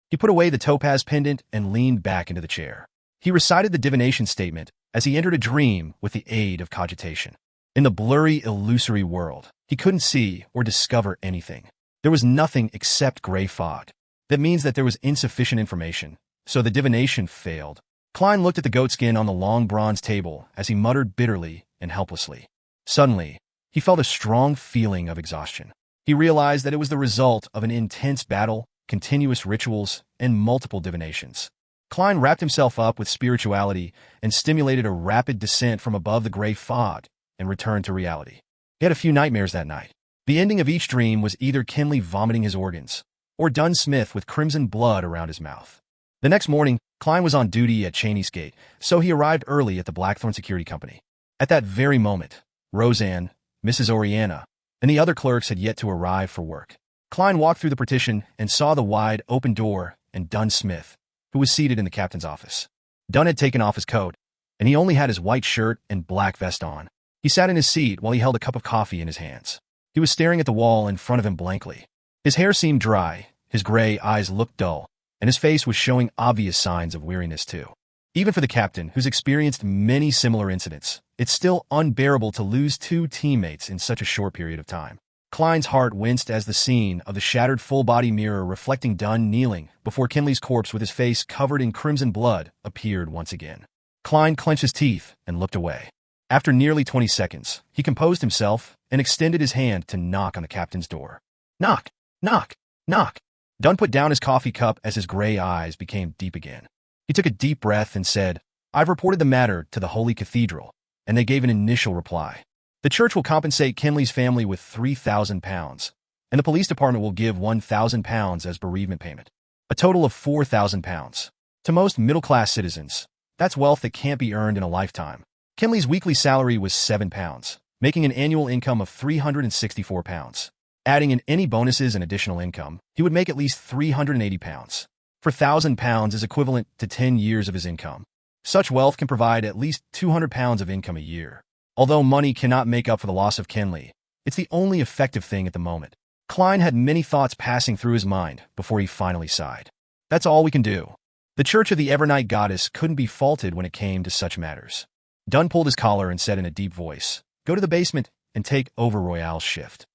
He put away the topaz pendant and leaned back into the chair. He recited the divination statement as he entered a dream with the aid of cogitation. In the blurry, illusory world, he couldn't see or discover anything. There was nothing except gray fog. That means that there was insufficient information, so the divination failed. Klein looked at the goatskin on the long bronze table as he muttered bitterly and helplessly. Suddenly, he felt a strong feeling of exhaustion. He realized that it was the result of an intense battle, continuous rituals, and multiple divinations. Klein wrapped himself up with spirituality and stimulated a rapid descent from above the gray fog and returned to reality. He had a few nightmares that night. The ending of each dream was either Kinley vomiting his organs or Dunsmith with crimson blood around his mouth. The next morning, Klein was on duty at Cheney's Gate, so he arrived early at the Blackthorn Security Company. At that very moment, Roseanne, Mrs. Oriana, and the other clerks had yet to arrive for work. Klein walked through the partition and saw the wide, open door and Dunsmith, who was seated in the captain's office. Dunn had taken off his coat, and he only had his white shirt and black vest on. He sat in his seat while he held a cup of coffee in his hands. He was staring at the wall in front of him blankly. His hair seemed dry, his gray eyes looked dull, and his face was showing obvious signs of weariness too. Even for the captain, who's experienced many similar incidents, it's still unbearable to lose 2 teammates in such a short period of time. Klein's heart winced as the scene of the shattered full-body mirror reflecting Dunn kneeling before Kinley's corpse with his face covered in crimson blood appeared once again. Klein clenched his teeth and looked away. After nearly 20 seconds, he composed himself and extended his hand to knock on the captain's door. Knock, knock, knock. Dunn put down his coffee cup as his gray eyes became deep again. He took a deep breath and said, "I've reported the matter to the Holy Cathedral," and they gave an initial reply. The church will compensate Kinley's family with £3,000, and the police department will give £1,000 as bereavement payment. A total of £4,000. To most middle-class citizens, that's wealth that can't be earned in a lifetime. Kinley's weekly salary was £7, making an annual income of £364. Adding in any bonuses and additional income, he would make at least £380. For £1,000 is equivalent to 10 years of his income. Such wealth can provide at least £200 of income a year. Although money cannot make up for the loss of Kinley, it's the only effective thing at the moment. Klein had many thoughts passing through his mind before he finally sighed. That's all we can do. The Church of the Evernight Goddess couldn't be faulted when it came to such matters. Dunn pulled his collar and said in a deep voice, "Go to the basement and take over Royale's shift."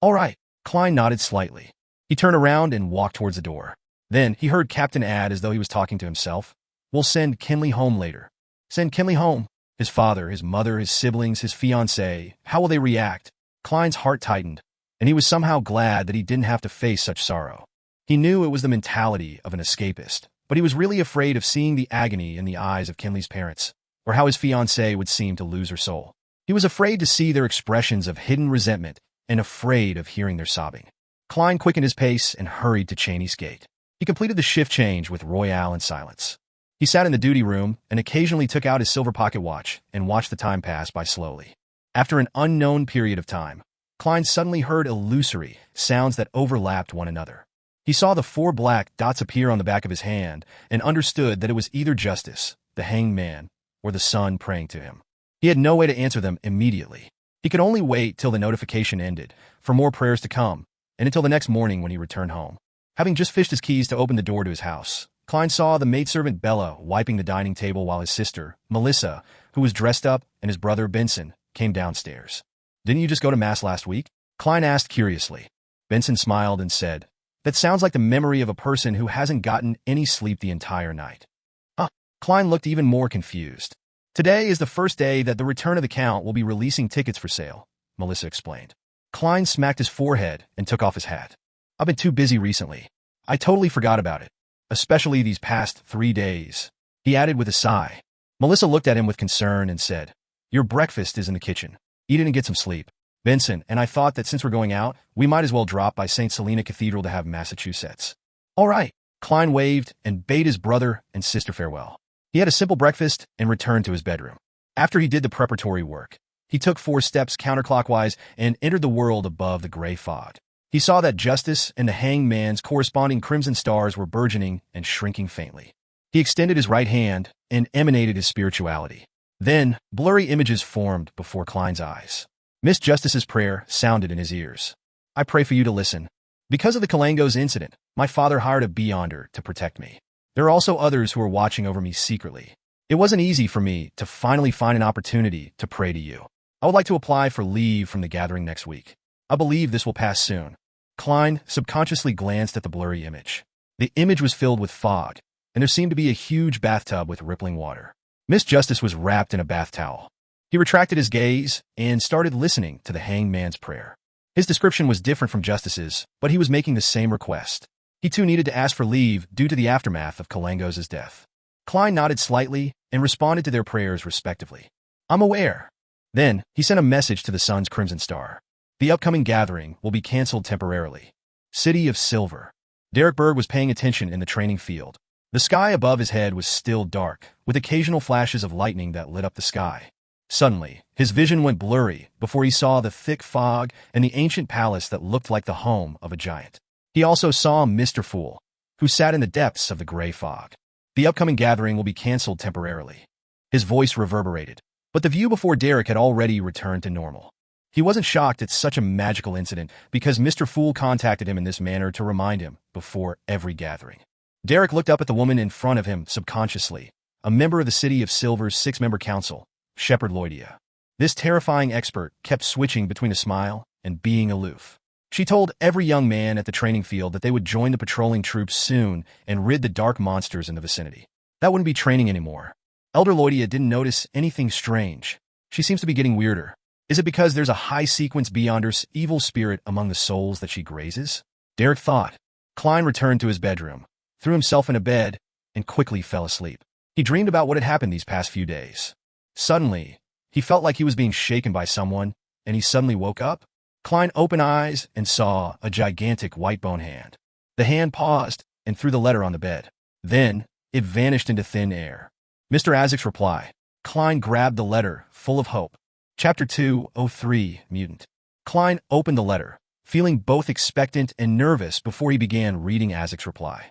"All right." Klein nodded slightly. He turned around and walked towards the door. Then he heard Captain add as though he was talking to himself, "We'll send Kinley home later." Send Kinley home? His father, his mother, his siblings, his fiancée, how will they react? Klein's heart tightened, and he was somehow glad that he didn't have to face such sorrow. He knew it was the mentality of an escapist, but he was really afraid of seeing the agony in the eyes of Kinley's parents, or how his fiancée would seem to lose her soul. He was afraid to see their expressions of hidden resentment and afraid of hearing their sobbing. Klein quickened his pace and hurried to Cheney's Gate. He completed the shift change with Royale in silence. He sat in the duty room and occasionally took out his silver pocket watch and watched the time pass by slowly. After an unknown period of time, Klein suddenly heard illusory sounds that overlapped one another. He saw the 4 black dots appear on the back of his hand and understood that it was either Justice, the hanged man, or the sun praying to him. He had no way to answer them immediately. He could only wait till the notification ended, for more prayers to come, and until the next morning when he returned home. Having just fished his keys to open the door to his house, Klein saw the maidservant Bella wiping the dining table while his sister, Melissa, who was dressed up, and his brother, Benson, came downstairs. "Didn't you just go to Mass last week?" Klein asked curiously. Benson smiled and said, "That sounds like the memory of a person who hasn't gotten any sleep the entire night." Huh? Klein looked even more confused. "Today is the first day that the Return of the Count will be releasing tickets for sale," Melissa explained. Klein smacked his forehead and took off his hat. "I've been too busy recently. I totally forgot about it. Especially these past 3 days," he added with a sigh. Melissa looked at him with concern and said, "Your breakfast is in the kitchen. Eat it and get some sleep." "Benson and I thought that since we're going out, we might as well drop by St. Selena Cathedral to have Massachusetts." "All right." Klein waved and bade his brother and sister farewell. He had a simple breakfast and returned to his bedroom. After he did the preparatory work, he took 4 steps counterclockwise and entered the world above the gray fog. He saw that Justice and the Hanged Man's corresponding crimson stars were burgeoning and shrinking faintly. He extended his right hand and emanated his spirituality. Then, blurry images formed before Klein's eyes. Miss Justice's prayer sounded in his ears. "I pray for you to listen. Because of the Kalangos incident, my father hired a beyonder to protect me. There are also others who are watching over me secretly. It wasn't easy for me to finally find an opportunity to pray to you. I would like to apply for leave from the gathering next week. I believe this will pass soon." Klein subconsciously glanced at the blurry image. The image was filled with fog, and there seemed to be a huge bathtub with rippling water. Miss Justice was wrapped in a bath towel. He retracted his gaze and started listening to the Hanged Man's prayer. His description was different from Justice's, but he was making the same request. He too needed to ask for leave due to the aftermath of Kalangos' death. Klein nodded slightly and responded to their prayers respectively. "I'm aware." Then, he sent a message to the Sun's Crimson Star. "The upcoming gathering will be canceled temporarily. City of Silver." Derek Berg was paying attention in the training field. The sky above his head was still dark, with occasional flashes of lightning that lit up the sky. Suddenly, his vision went blurry before he saw the thick fog and the ancient palace that looked like the home of a giant. He also saw Mr. Fool, who sat in the depths of the gray fog. "The upcoming gathering will be canceled temporarily." His voice reverberated, but the view before Derek had already returned to normal. He wasn't shocked at such a magical incident because Mr. Fool contacted him in this manner to remind him before every gathering. Derek looked up at the woman in front of him subconsciously, a member of the City of Silver's 6-member council, Shepherd Lloydia. This terrifying expert kept switching between a smile and being aloof. She told every young man at the training field that they would join the patrolling troops soon and rid the dark monsters in the vicinity. That wouldn't be training anymore. Elder Lloydia didn't notice anything strange. She seems to be getting weirder. Is it because there's a high-sequence Beyonder's evil spirit among the souls that she grazes? Derek thought. Klein returned to his bedroom, threw himself in a bed, and quickly fell asleep. He dreamed about what had happened these past few days. Suddenly, he felt like he was being shaken by someone, and he suddenly woke up. Klein opened eyes and saw a gigantic white bone hand. The hand paused and threw the letter on the bed. Then, it vanished into thin air. Mr. Isaac's reply. Klein grabbed the letter, full of hope. Chapter 203, Mutant. Klein opened the letter, feeling both expectant and nervous before he began reading Isaac's reply.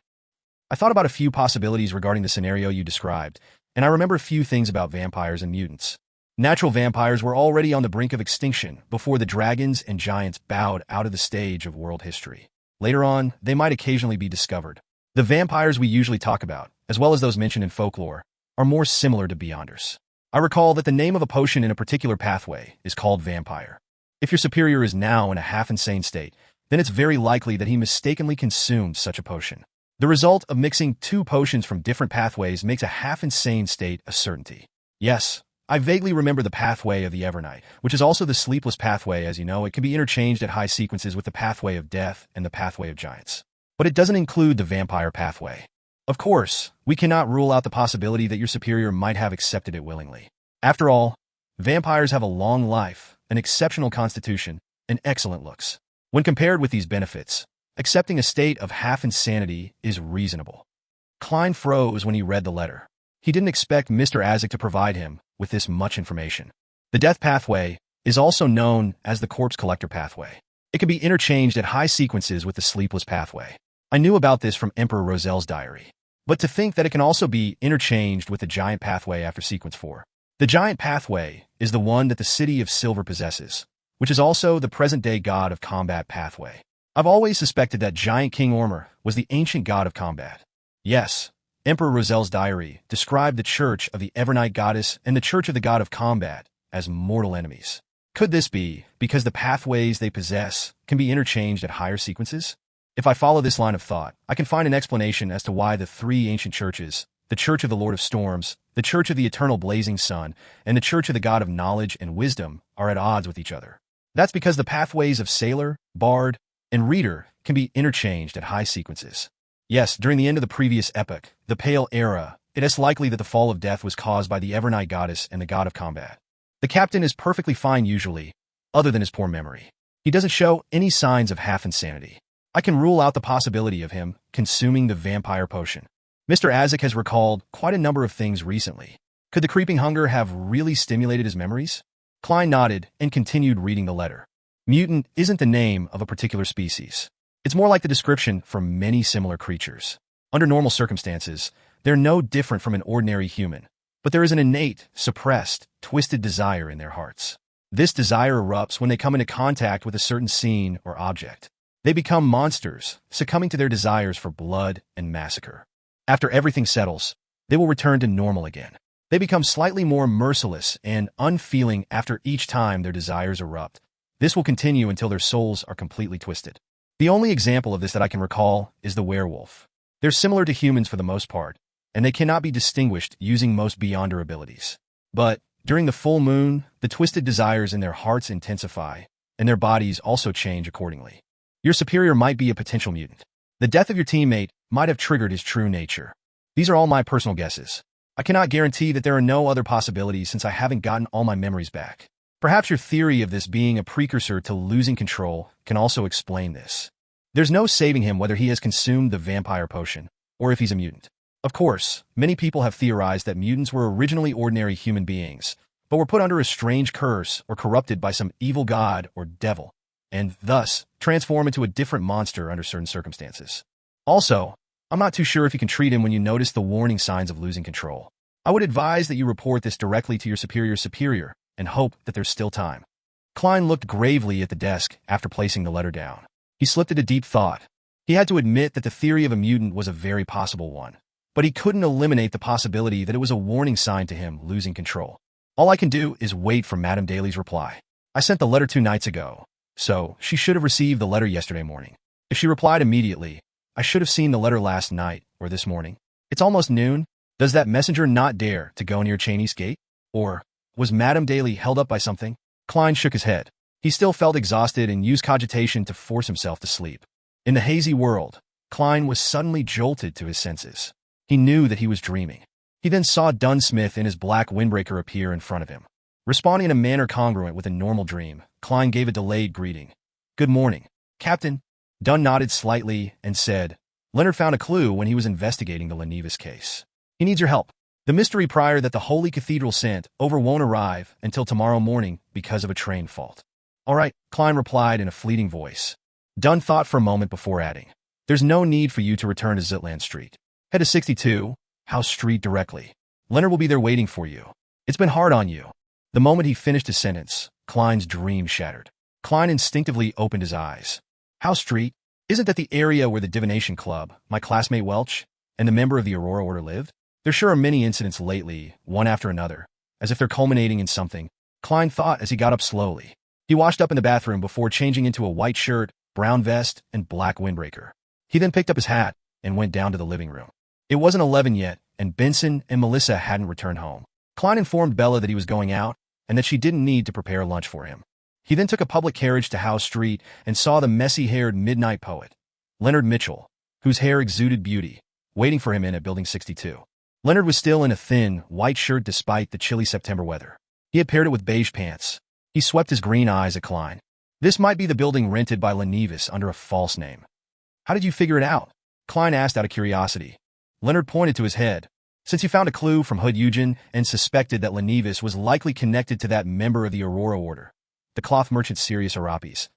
"I thought about a few possibilities regarding the scenario you described, and I remember a few things about vampires and mutants. Natural vampires were already on the brink of extinction before the dragons and giants bowed out of the stage of world history. Later on, they might occasionally be discovered. The vampires we usually talk about, as well as those mentioned in folklore, are more similar to Beyonders. I recall that the name of a potion in a particular pathway is called vampire. If your superior is now in a half-insane state, then it's very likely that he mistakenly consumed such a potion. The result of mixing 2 potions from different pathways makes a half-insane state a certainty. Yes, I vaguely remember the pathway of the Evernight, which is also the sleepless pathway. As you know, it can be interchanged at high sequences with the pathway of death and the pathway of giants. But it doesn't include the vampire pathway. Of course, we cannot rule out the possibility that your superior might have accepted it willingly. After all, vampires have a long life, an exceptional constitution, and excellent looks. When compared with these benefits, accepting a state of half-insanity is reasonable. Klein froze when he read the letter. He didn't expect Mr. Isaac to provide him with this much information. The death pathway is also known as the corpse collector pathway. It can be interchanged at high sequences with the sleepless pathway. I knew about this from Emperor Roselle's diary. But to think that it can also be interchanged with the giant pathway after sequence 4. The giant pathway is the one that the city of Silver possesses, which is also the present-day god of combat pathway. I've always suspected that giant King Ormur was the ancient god of combat. Yes, Emperor Rozel's diary described the Church of the Evernight Goddess and the Church of the God of Combat as mortal enemies. Could this be because the pathways they possess can be interchanged at higher sequences? If I follow this line of thought, I can find an explanation as to why the three ancient churches, the Church of the Lord of Storms, the Church of the Eternal Blazing Sun, and the Church of the God of Knowledge and Wisdom, are at odds with each other. That's because the pathways of Sailor, Bard, and Reader can be interchanged at high sequences. Yes, during the end of the previous epoch, the Pale Era, it is likely that the fall of death was caused by the Evernight Goddess and the God of Combat. The captain is perfectly fine usually, other than his poor memory. He doesn't show any signs of half-insanity. I can rule out the possibility of him consuming the vampire potion. Mr. Azek has recalled quite a number of things recently. Could the creeping hunger have really stimulated his memories? Klein nodded and continued reading the letter. Mutant isn't the name of a particular species. It's more like the description for many similar creatures. Under normal circumstances, they're no different from an ordinary human, but there is an innate, suppressed, twisted desire in their hearts. This desire erupts when they come into contact with a certain scene or object. They become monsters, succumbing to their desires for blood and massacre. After everything settles, they will return to normal again. They become slightly more merciless and unfeeling after each time their desires erupt. This will continue until their souls are completely twisted. The only example of this that I can recall is the werewolf. They're similar to humans for the most part, and they cannot be distinguished using most Beyonder abilities. But during the full moon, the twisted desires in their hearts intensify, and their bodies also change accordingly. Your superior might be a potential mutant. The death of your teammate might have triggered his true nature. These are all my personal guesses. I cannot guarantee that there are no other possibilities since I haven't gotten all my memories back. Perhaps your theory of this being a precursor to losing control can also explain this. There's no saving him whether he has consumed the vampire potion, or if he's a mutant. Of course, many people have theorized that mutants were originally ordinary human beings, but were put under a strange curse or corrupted by some evil god or devil, and thus transform into a different monster under certain circumstances. Also, I'm not too sure if you can treat him when you notice the warning signs of losing control. I would advise that you report this directly to your superior and hope that there's still time. Klein looked gravely at the desk after placing the letter down. He slipped into deep thought. He had to admit that the theory of a mutant was a very possible one, but he couldn't eliminate the possibility that it was a warning sign to him losing control. All I can do is wait for Madame Daly's reply. I sent the letter 2 nights ago, so she should have received the letter yesterday morning. If she replied immediately, I should have seen the letter last night or this morning. It's almost noon. Does that messenger not dare to go near Cheney's gate? Or was Madame Daly held up by something? Klein shook his head. He still felt exhausted and used cogitation to force himself to sleep. In the hazy world, Klein was suddenly jolted to his senses. He knew that he was dreaming. He then saw Dunsmith in his black windbreaker appear in front of him. Responding in a manner congruent with a normal dream, Klein gave a delayed greeting. Good morning, Captain. Dunn nodded slightly and said, Leonard found a clue when he was investigating the Lenevis case. He needs your help. The mystery prior that the Holy Cathedral sent over won't arrive until tomorrow morning because of a train fault. All right, Klein replied in a fleeting voice. Dunn thought for a moment before adding, There's no need for you to return to Zitland Street. Head to 62, House Street directly. Leonard will be there waiting for you. It's been hard on you. The moment he finished his sentence, Klein's dream shattered. Klein instinctively opened his eyes. House Street? Isn't that the area where the Divination Club, my classmate Welch, and the member of the Aurora Order lived? There sure are many incidents lately, one after another, as if they're culminating in something, Klein thought as he got up slowly. He washed up in the bathroom before changing into a white shirt, brown vest, and black windbreaker. He then picked up his hat and went down to the living room. It wasn't 11 yet, and Benson and Melissa hadn't returned home. Klein informed Bella that he was going out and that she didn't need to prepare lunch for him. He then took a public carriage to House Street and saw the messy-haired midnight poet, Leonard Mitchell, whose hair exuded beauty, waiting for him in at Building 62. Leonard was still in a thin, white shirt despite the chilly September weather. He had paired it with beige pants. He swept his green eyes at Klein. This might be the building rented by Lenevis under a false name. How did you figure it out? Klein asked out of curiosity. Leonard pointed to his head. Since he found a clue from Hood Eugen and suspected that Lenevis was likely connected to that member of the Aurora Order, the cloth merchant Sirius Arapis,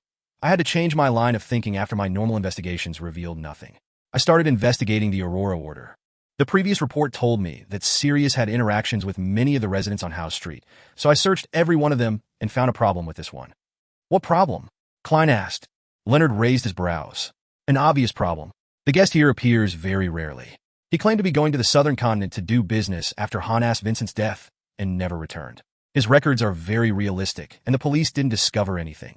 I had to change my line of thinking after my normal investigations revealed nothing. I started investigating the Aurora Order. The previous report told me that Sirius had interactions with many of the residents on House Street, so I searched every one of them and found a problem with this one. What problem? Klein asked. Leonard raised his brows. An obvious problem. The guest here appears very rarely. He claimed to be going to the southern continent to do business after Honas Vincent's death and never returned. His records are very realistic, and the police didn't discover anything.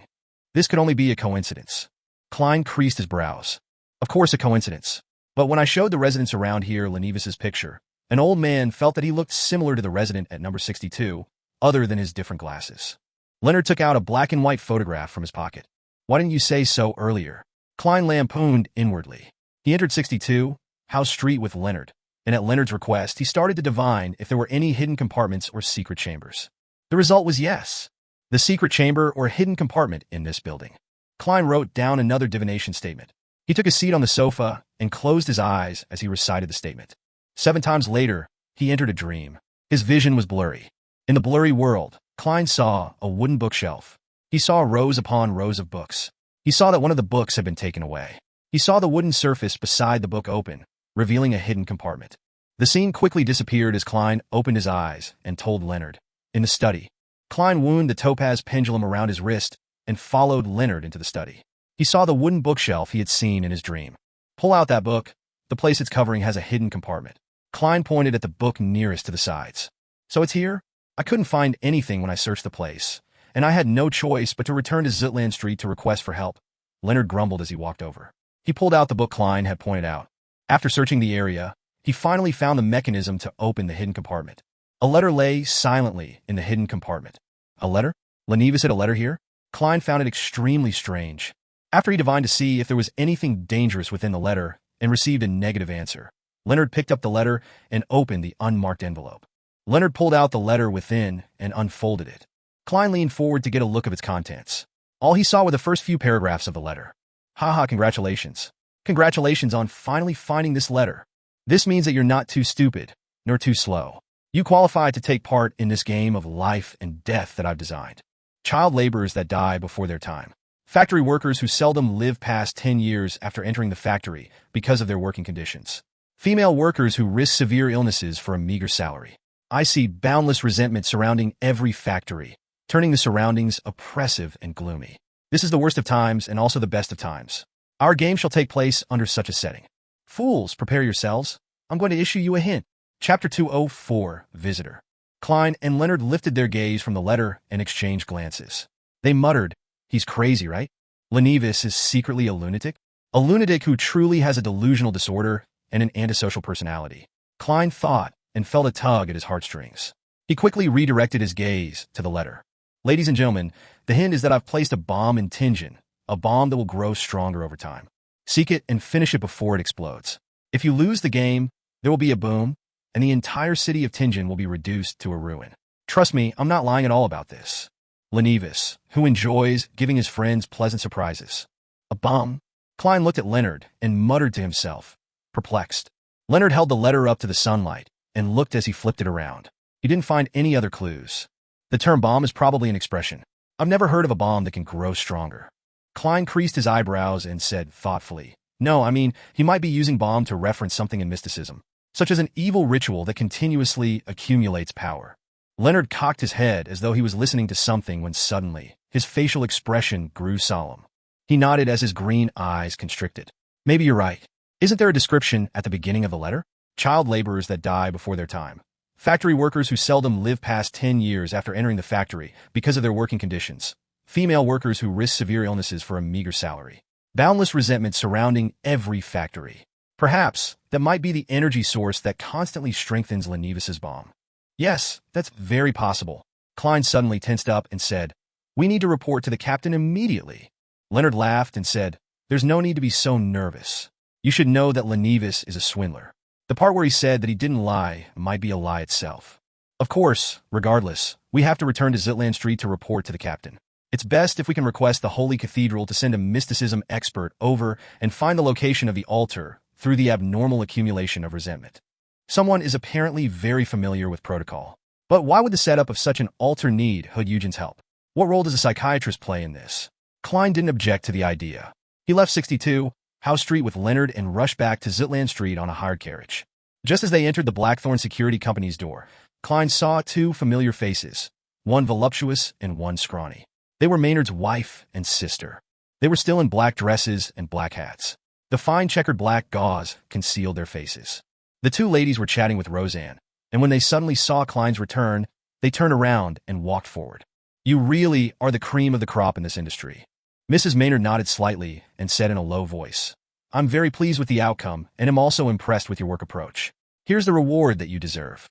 This could only be a coincidence. Klein creased his brows. Of course a coincidence. But when I showed the residents around here Lenivis's picture, an old man felt that he looked similar to the resident at number 62, other than his different glasses. Leonard took out a black and white photograph from his pocket. Why didn't you say so earlier? Klein lampooned inwardly. He entered 62, House Street with Leonard, and at Leonard's request, he started to divine if there were any hidden compartments or secret chambers. The result was yes. The secret chamber or hidden compartment in this building. Klein wrote down another divination statement. He took a seat on the sofa and closed his eyes as he recited the statement. 7 times later, he entered a dream. His vision was blurry. In the blurry world, Klein saw a wooden bookshelf. He saw rows upon rows of books. He saw that one of the books had been taken away. He saw the wooden surface beside the book open, revealing a hidden compartment. The scene quickly disappeared as Klein opened his eyes and told Leonard. In the study, Klein wound the topaz pendulum around his wrist and followed Leonard into the study. He saw the wooden bookshelf he had seen in his dream. Pull out that book. The place it's covering has a hidden compartment. Klein pointed at the book nearest to the sides. So it's here? I couldn't find anything when I searched the place, and I had no choice but to return to Zitland Street to request for help. Leonard grumbled as he walked over. He pulled out the book Klein had pointed out. After searching the area, he finally found the mechanism to open the hidden compartment. A letter lay silently in the hidden compartment. A letter? Lenivis had a letter here? Klein found it extremely strange. After he divined to see if there was anything dangerous within the letter and received a negative answer, Leonard picked up the letter and opened the unmarked envelope. Leonard pulled out the letter within and unfolded it. Klein leaned forward to get a look of its contents. All he saw were the first few paragraphs of the letter. Haha, congratulations. Congratulations on finally finding this letter. This means that you're not too stupid, nor too slow. You qualify to take part in this game of life and death that I've designed. Child laborers that die before their time. Factory workers who seldom live past 10 years after entering the factory because of their working conditions. Female workers who risk severe illnesses for a meager salary. I see boundless resentment surrounding every factory, turning the surroundings oppressive and gloomy. This is the worst of times and also the best of times. Our game shall take place under such a setting. Fools, prepare yourselves. I'm going to issue you a hint. Chapter 204, Visitor. Klein and Leonard lifted their gaze from the letter and exchanged glances. They muttered, he's crazy, right? Lenivis is secretly a lunatic? A lunatic who truly has a delusional disorder and an antisocial personality. Klein thought and felt a tug at his heartstrings. He quickly redirected his gaze to the letter. Ladies and gentlemen, the hint is that I've placed a bomb in Tingen, a bomb that will grow stronger over time. Seek it and finish it before it explodes. If you lose the game, there will be a boom, and the entire city of Tingen will be reduced to a ruin. Trust me, I'm not lying at all about this. Lenivis, who enjoys giving his friends pleasant surprises. A bomb? Klein looked at Leonard and muttered to himself, perplexed. Leonard held the letter up to the sunlight and looked as he flipped it around. He didn't find any other clues. The term bomb is probably an expression. I've never heard of a bomb that can grow stronger. Klein creased his eyebrows and said thoughtfully, no, I mean, he might be using bomb to reference something in mysticism, such as an evil ritual that continuously accumulates power. Leonard cocked his head as though he was listening to something when suddenly, his facial expression grew solemn. He nodded as his green eyes constricted. Maybe you're right. Isn't there a description at the beginning of the letter? Child laborers that die before their time. Factory workers who seldom live past 10 years after entering the factory because of their working conditions. Female workers who risk severe illnesses for a meager salary. Boundless resentment surrounding every factory. Perhaps that might be the energy source that constantly strengthens Lenivis's bomb. Yes, that's very possible. Klein suddenly tensed up and said, we need to report to the captain immediately. Leonard laughed and said, there's no need to be so nervous. You should know that Lenivis is a swindler. The part where he said that he didn't lie might be a lie itself. Of course, regardless, we have to return to Zitland Street to report to the captain. It's best if we can request the Holy Cathedral to send a mysticism expert over and find the location of the altar through the abnormal accumulation of resentment. Someone is apparently very familiar with protocol. But why would the setup of such an altar need Hood Eugen's help? What role does a psychiatrist play in this? Klein didn't object to the idea. He left 62, House Street with Leonard and rushed back to Zitland Street on a hired carriage. Just as they entered the Blackthorn Security Company's door, Klein saw two familiar faces, one voluptuous and one scrawny. They were Maynard's wife and sister. They were still in black dresses and black hats. The fine checkered black gauze concealed their faces. The two ladies were chatting with Roseanne, and when they suddenly saw Klein's return, they turned around and walked forward. "You really are the cream of the crop in this industry." Mrs. Maynard nodded slightly and said in a low voice, "I'm very pleased with the outcome and am also impressed with your work approach. Here's the reward that you deserve."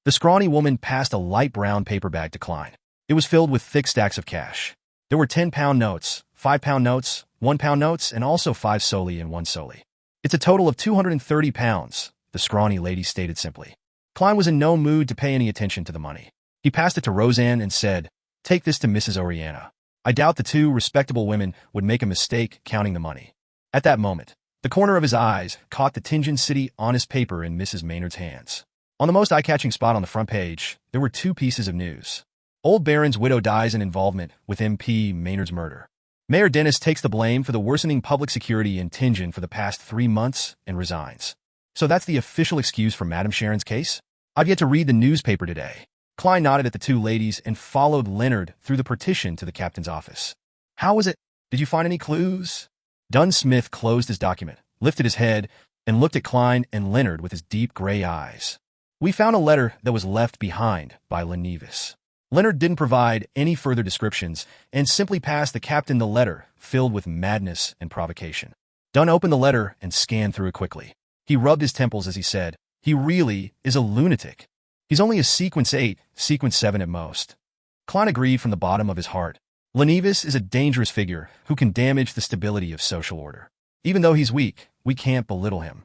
The scrawny woman passed a light brown paper bag to Klein. It was filled with thick stacks of cash. There were 10-pound notes, 5-pound notes, 1-pound notes, and also 5 soli and 1 soli. "It's a total of 230 pounds, the scrawny lady stated simply. Klein was in no mood to pay any attention to the money. He passed it to Roseanne and said, "Take this to Mrs. Oriana." I doubt the two respectable women would make a mistake counting the money. At that moment, the corner of his eyes caught the Tinjin City honest paper in Mrs. Maynard's hands. On the most eye-catching spot on the front page, there were two pieces of news. Old Baron's widow dies in involvement with MP Maynard's murder. Mayor Dennis takes the blame for the worsening public security in Tinjin for the past 3 months and resigns. So that's the official excuse for Madame Sharon's case? I've yet to read the newspaper today. Klein nodded at the two ladies and followed Leonard through the partition to the captain's office. "How was it? Did you find any clues?" Dunn Smith closed his document, lifted his head, and looked at Klein and Leonard with his deep gray eyes. "We found a letter that was left behind by Lenevis." Leonard didn't provide any further descriptions and simply passed the captain the letter filled with madness and provocation. Dunn opened the letter and scanned through it quickly. He rubbed his temples as he said, "He really is a lunatic. He's only a sequence 8, sequence 7 at most." Klein agreed from the bottom of his heart. Lenevis is a dangerous figure who can damage the stability of social order. Even though he's weak, we can't belittle him.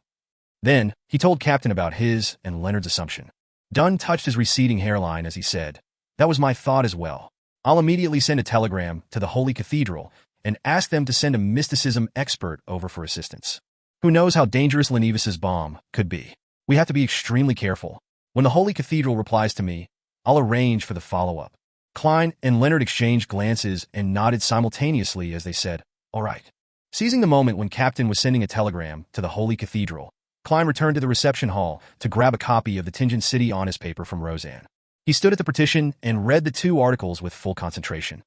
Then, he told Captain about his and Leonard's assumption. Dunn touched his receding hairline as he said, "That was my thought as well. I'll immediately send a telegram to the Holy Cathedral and ask them to send a mysticism expert over for assistance. Who knows how dangerous Lenevis's bomb could be? We have to be extremely careful. When the Holy Cathedral replies to me, I'll arrange for the follow-up." Klein and Leonard exchanged glances and nodded simultaneously as they said, "All right." Seizing the moment when Captain was sending a telegram to the Holy Cathedral, Klein returned to the reception hall to grab a copy of the Tinjin City honest paper from Roseanne. He stood at the partition and read the two articles with full concentration.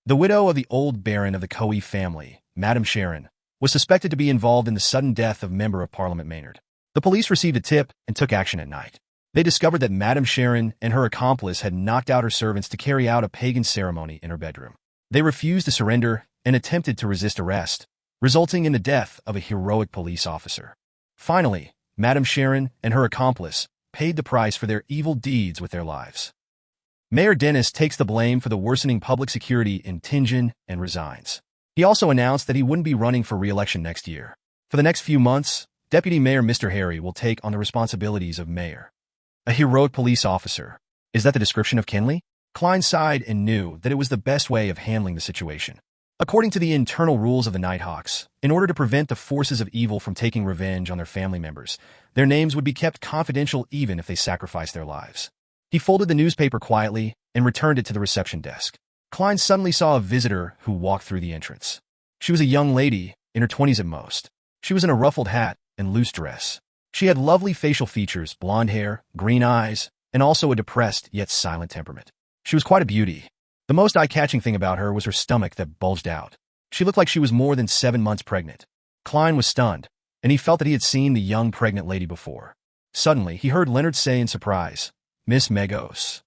The widow of the old baron of the Coe family, Madame Sharon, was suspected to be involved in the sudden death of Member of Parliament Maynard. The police received a tip and took action at night. They discovered that Madame Sharon and her accomplice had knocked out her servants to carry out a pagan ceremony in her bedroom. They refused to surrender and attempted to resist arrest, resulting in the death of a heroic police officer. Finally, Madame Sharon and her accomplice paid the price for their evil deeds with their lives. Mayor Dennis takes the blame for the worsening public security in Tinjin and resigns. He also announced that he wouldn't be running for re-election next year. For the next few months, Deputy Mayor Mr. Harry will take on the responsibilities of mayor. A heroic police officer. Is that the description of Kenley? Klein sighed and knew that it was the best way of handling the situation. According to the internal rules of the Nighthawks, in order to prevent the forces of evil from taking revenge on their family members, their names would be kept confidential even if they sacrificed their lives. He folded the newspaper quietly and returned it to the reception desk. Klein suddenly saw a visitor who walked through the entrance. She was a young lady, in her 20s at most. She was in a ruffled hat and loose dress. She had lovely facial features, blonde hair, green eyes, and also a depressed yet silent temperament. She was quite a beauty. The most eye-catching thing about her was her stomach that bulged out. She looked like she was more than 7 months pregnant. Klein was stunned, and he felt that he had seen the young pregnant lady before. Suddenly, he heard Leonard say in surprise, "Miss Megos."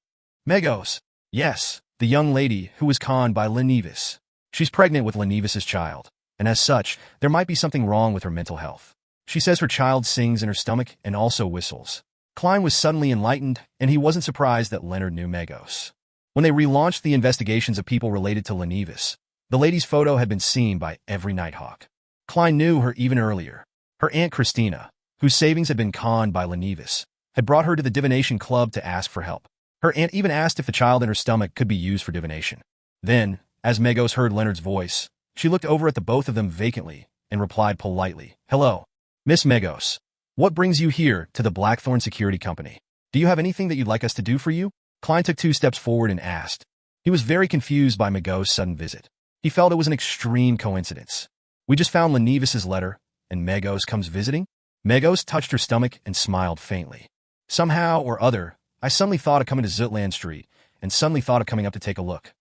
"Megos?" "Yes, the young lady who was conned by Lenevis. She's pregnant with Lenevis's child, and as such, there might be something wrong with her mental health. She says her child sings in her stomach and also whistles." Klein was suddenly enlightened, and he wasn't surprised that Leonard knew Megos. When they relaunched the investigations of people related to Lenevis, the lady's photo had been seen by every Nighthawk. Klein knew her even earlier. Her Aunt Christina, whose savings had been conned by Lenevis, had brought her to the divination club to ask for help. Her aunt even asked if the child in her stomach could be used for divination. Then, as Megos heard Leonard's voice, she looked over at the both of them vacantly and replied politely, "Hello, Miss Megos. What brings you here to the Blackthorn Security Company? Do you have anything that you'd like us to do for you?" Klein took 2 steps forward and asked. He was very confused by Megos' sudden visit. He felt it was an extreme coincidence. "We just found Lenevis's letter, and Megos comes visiting?" Megos touched her stomach and smiled faintly. Somehow or other, I suddenly thought of coming to Zutland Street, and suddenly thought of coming up to take a look.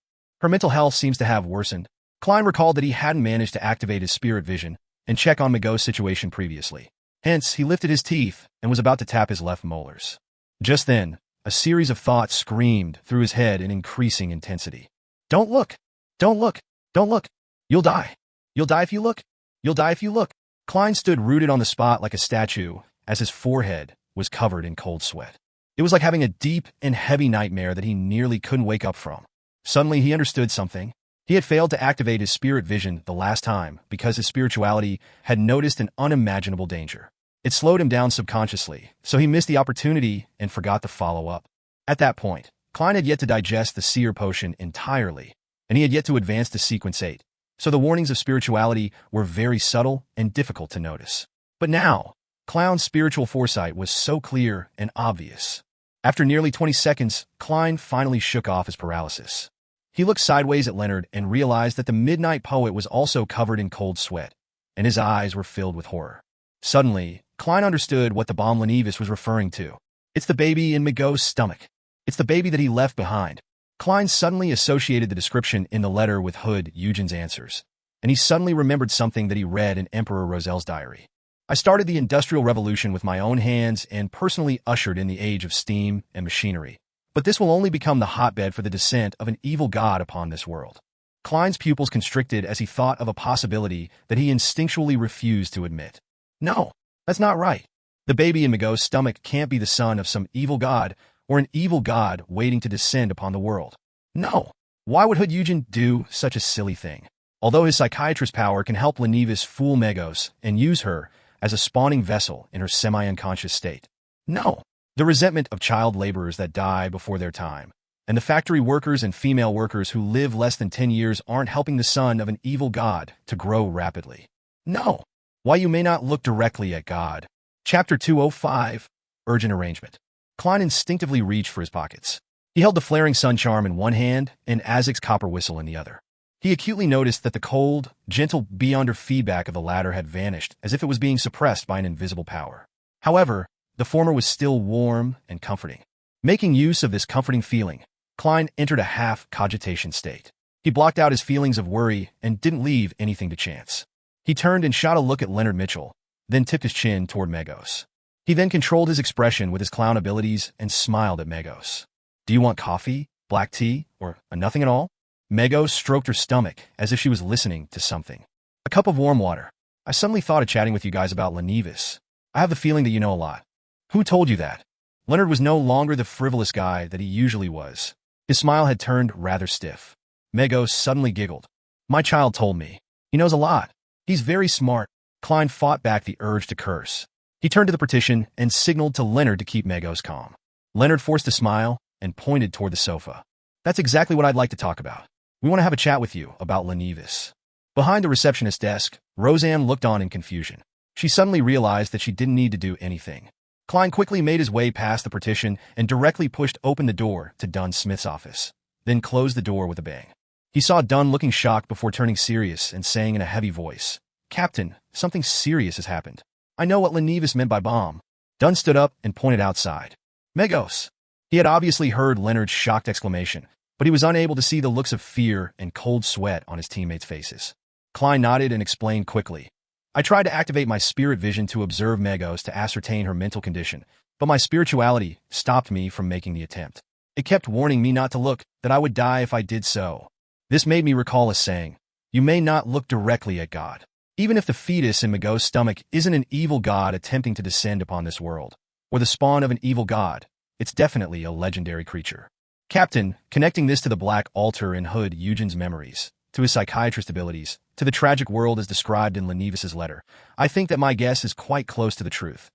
Her mental health seems to have worsened. Klein recalled that he hadn't managed to activate his spirit vision and check on Megos' situation previously. Hence, he lifted his teeth and was about to tap his left molars. Just then, a series of thoughts screamed through his head in increasing intensity. Don't look! Don't look! Don't look! You'll die! You'll die if you look! You'll die if you look! Klein stood rooted on the spot like a statue as his forehead was covered in cold sweat. It was like having a deep and heavy nightmare that he nearly couldn't wake up from. Suddenly, he understood something. He had failed to activate his spirit vision the last time because his spirituality had noticed an unimaginable danger. It slowed him down subconsciously, so he missed the opportunity and forgot to follow up. At that point, Klein had yet to digest the seer potion entirely, and he had yet to advance to sequence 8, so the warnings of spirituality were very subtle and difficult to notice. But now, Klein's spiritual foresight was so clear and obvious. After nearly 20 seconds, Klein finally shook off his paralysis. He looked sideways at Leonard and realized that the midnight poet was also covered in cold sweat, and his eyes were filled with horror. Suddenly, Klein understood what the bomb Lenevis was referring to. It's the baby in Megos' stomach. It's the baby that he left behind. Klein suddenly associated the description in the letter with Hood Eugen's answers, and he suddenly remembered something that he read in Emperor Rosel's diary. I started the Industrial Revolution with my own hands and personally ushered in the age of steam and machinery. But this will only become the hotbed for the descent of an evil god upon this world. Klein's pupils constricted as he thought of a possibility that he instinctually refused to admit. No, that's not right. The baby in Megos' stomach can't be the son of some evil god or an evil god waiting to descend upon the world. No. Why would Hood Eugen do such a silly thing? Although his psychiatrist power can help Lenevis fool Megos and use her as a spawning vessel in her semi-unconscious state. No. The resentment of child laborers that die before their time, and the factory workers and female workers who live less than 10 years aren't helping the son of an evil god to grow rapidly. No. Why you may not look directly at God. Chapter 205, Urgent Arrangement. Klein instinctively reached for his pockets. He held the flaring sun charm in one hand and Azek's copper whistle in the other. He acutely noticed that the cold, gentle beyonder feedback of the latter had vanished as if it was being suppressed by an invisible power. However, the former was still warm and comforting. Making use of this comforting feeling, Klein entered a half-cogitation state. He blocked out his feelings of worry and didn't leave anything to chance. He turned and shot a look at Leonard Mitchell, then tipped his chin toward Megos. He then controlled his expression with his clown abilities and smiled at Megos. Do you want coffee, black tea, or a nothing at all? Megos stroked her stomach as if she was listening to something. A cup of warm water. I suddenly thought of chatting with you guys about Lenevis. I have the feeling that you know a lot. Who told you that? Leonard was no longer the frivolous guy that he usually was. His smile had turned rather stiff. Megos suddenly giggled. My child told me. He knows a lot. He's very smart. Klein fought back the urge to curse. He turned to the partition and signaled to Leonard to keep Megos calm. Leonard forced a smile and pointed toward the sofa. That's exactly what I'd like to talk about. We want to have a chat with you about Lenevis. Behind the receptionist's desk, Roseanne looked on in confusion. She suddenly realized that she didn't need to do anything. Klein quickly made his way past the partition and directly pushed open the door to Dunn Smith's office, then closed the door with a bang. He saw Dunn looking shocked before turning serious and saying in a heavy voice, Captain, something serious has happened. I know what Lenevis meant by bomb. Dunn stood up and pointed outside. Megos! He had obviously heard Leonard's shocked exclamation, but he was unable to see the looks of fear and cold sweat on his teammates' faces. Klein nodded and explained quickly. I tried to activate my spirit vision to observe Megos to ascertain her mental condition, but my spirituality stopped me from making the attempt. It kept warning me not to look, that I would die if I did so. This made me recall a saying, you may not look directly at God. Even if the fetus in Megos' stomach isn't an evil god attempting to descend upon this world, or the spawn of an evil god, it's definitely a legendary creature. Captain, connecting this to the black altar in Hood Eugen's memories, to his psychiatrist abilities, to the tragic world as described in Lenevis' letter, I think that my guess is quite close to the truth.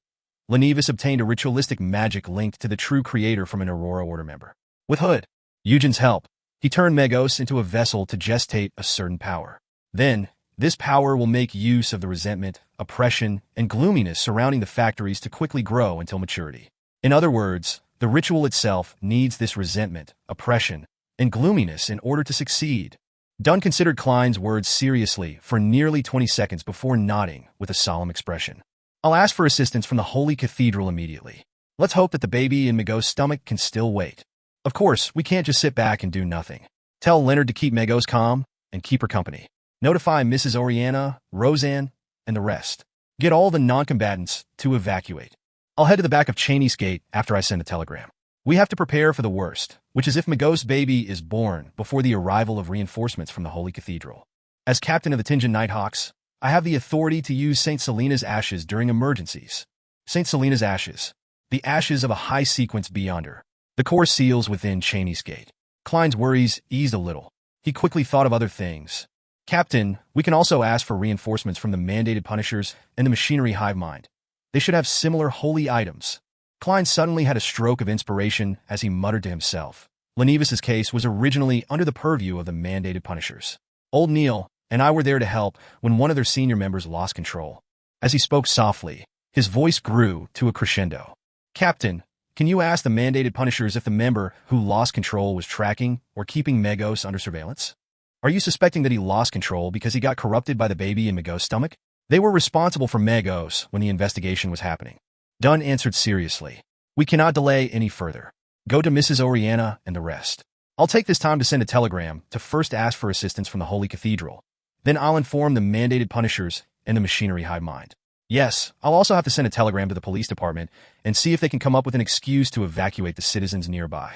Lenevis obtained a ritualistic magic linked to the true creator from an Aurora Order member. With Hood Eugen's help, he turned Megos into a vessel to gestate a certain power. Then, this power will make use of the resentment, oppression, and gloominess surrounding the factories to quickly grow until maturity. In other words, the ritual itself needs this resentment, oppression, and gloominess in order to succeed. Dunn considered Klein's words seriously for nearly 20 seconds before nodding with a solemn expression. I'll ask for assistance from the Holy Cathedral immediately. Let's hope that the baby in Mego's stomach can still wait. Of course, we can't just sit back and do nothing. Tell Leonard to keep Megos calm and keep her company. Notify Mrs. Oriana, Roseanne, and the rest. Get all the non-combatants to evacuate. I'll head to the back of Cheney's gate after I send a telegram. We have to prepare for the worst, which is if Megos' baby is born before the arrival of reinforcements from the Holy Cathedral. As captain of the Tinjan Nighthawks, I have the authority to use St. Selena's ashes during emergencies. St. Selena's ashes. The ashes of a high-sequence beyonder. The core seals within Cheney's gate. Klein's worries eased a little. He quickly thought of other things. Captain, we can also ask for reinforcements from the mandated punishers and the machinery hive mind. They should have similar holy items. Klein suddenly had a stroke of inspiration as he muttered to himself. Lenivis's case was originally under the purview of the mandated punishers. Old Neil and I were there to help when one of their senior members lost control. As he spoke softly, his voice grew to a crescendo. Captain, can you ask the mandated punishers if the member who lost control was tracking or keeping Megos under surveillance? Are you suspecting that he lost control because he got corrupted by the baby in Megos' stomach? They were responsible for Megos when the investigation was happening. Dunn answered seriously. We cannot delay any further. Go to Mrs. Oriana and the rest. I'll take this time to send a telegram to first ask for assistance from the Holy Cathedral. Then I'll inform the mandated punishers and the machinery hive mind. Yes, I'll also have to send a telegram to the police department and see if they can come up with an excuse to evacuate the citizens nearby.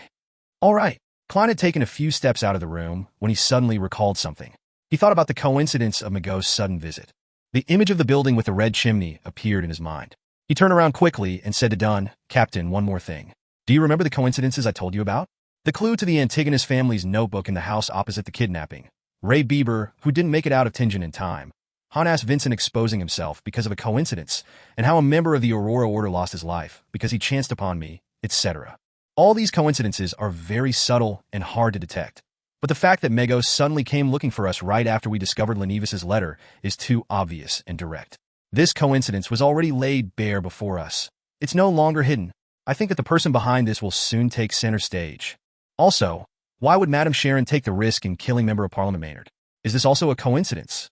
All right. Klein had taken a few steps out of the room when he suddenly recalled something. He thought about the coincidence of Megos' sudden visit. The image of the building with the red chimney appeared in his mind. He turned around quickly and said to Dunn, Captain, one more thing. Do you remember the coincidences I told you about? The clue to the Antigonus family's notebook in the house opposite the kidnapping. Ray Bieber, who didn't make it out of Tinjan in time. Hanas Vincent exposing himself because of a coincidence, and how a member of the Aurora Order lost his life because he chanced upon me, etc. All these coincidences are very subtle and hard to detect. But the fact that Megos suddenly came looking for us right after we discovered Lenivis's letter is too obvious and direct. This coincidence was already laid bare before us. It's no longer hidden. I think that the person behind this will soon take center stage. Also, why would Madame Sharon take the risk in killing Member of Parliament Maynard? Is this also a coincidence?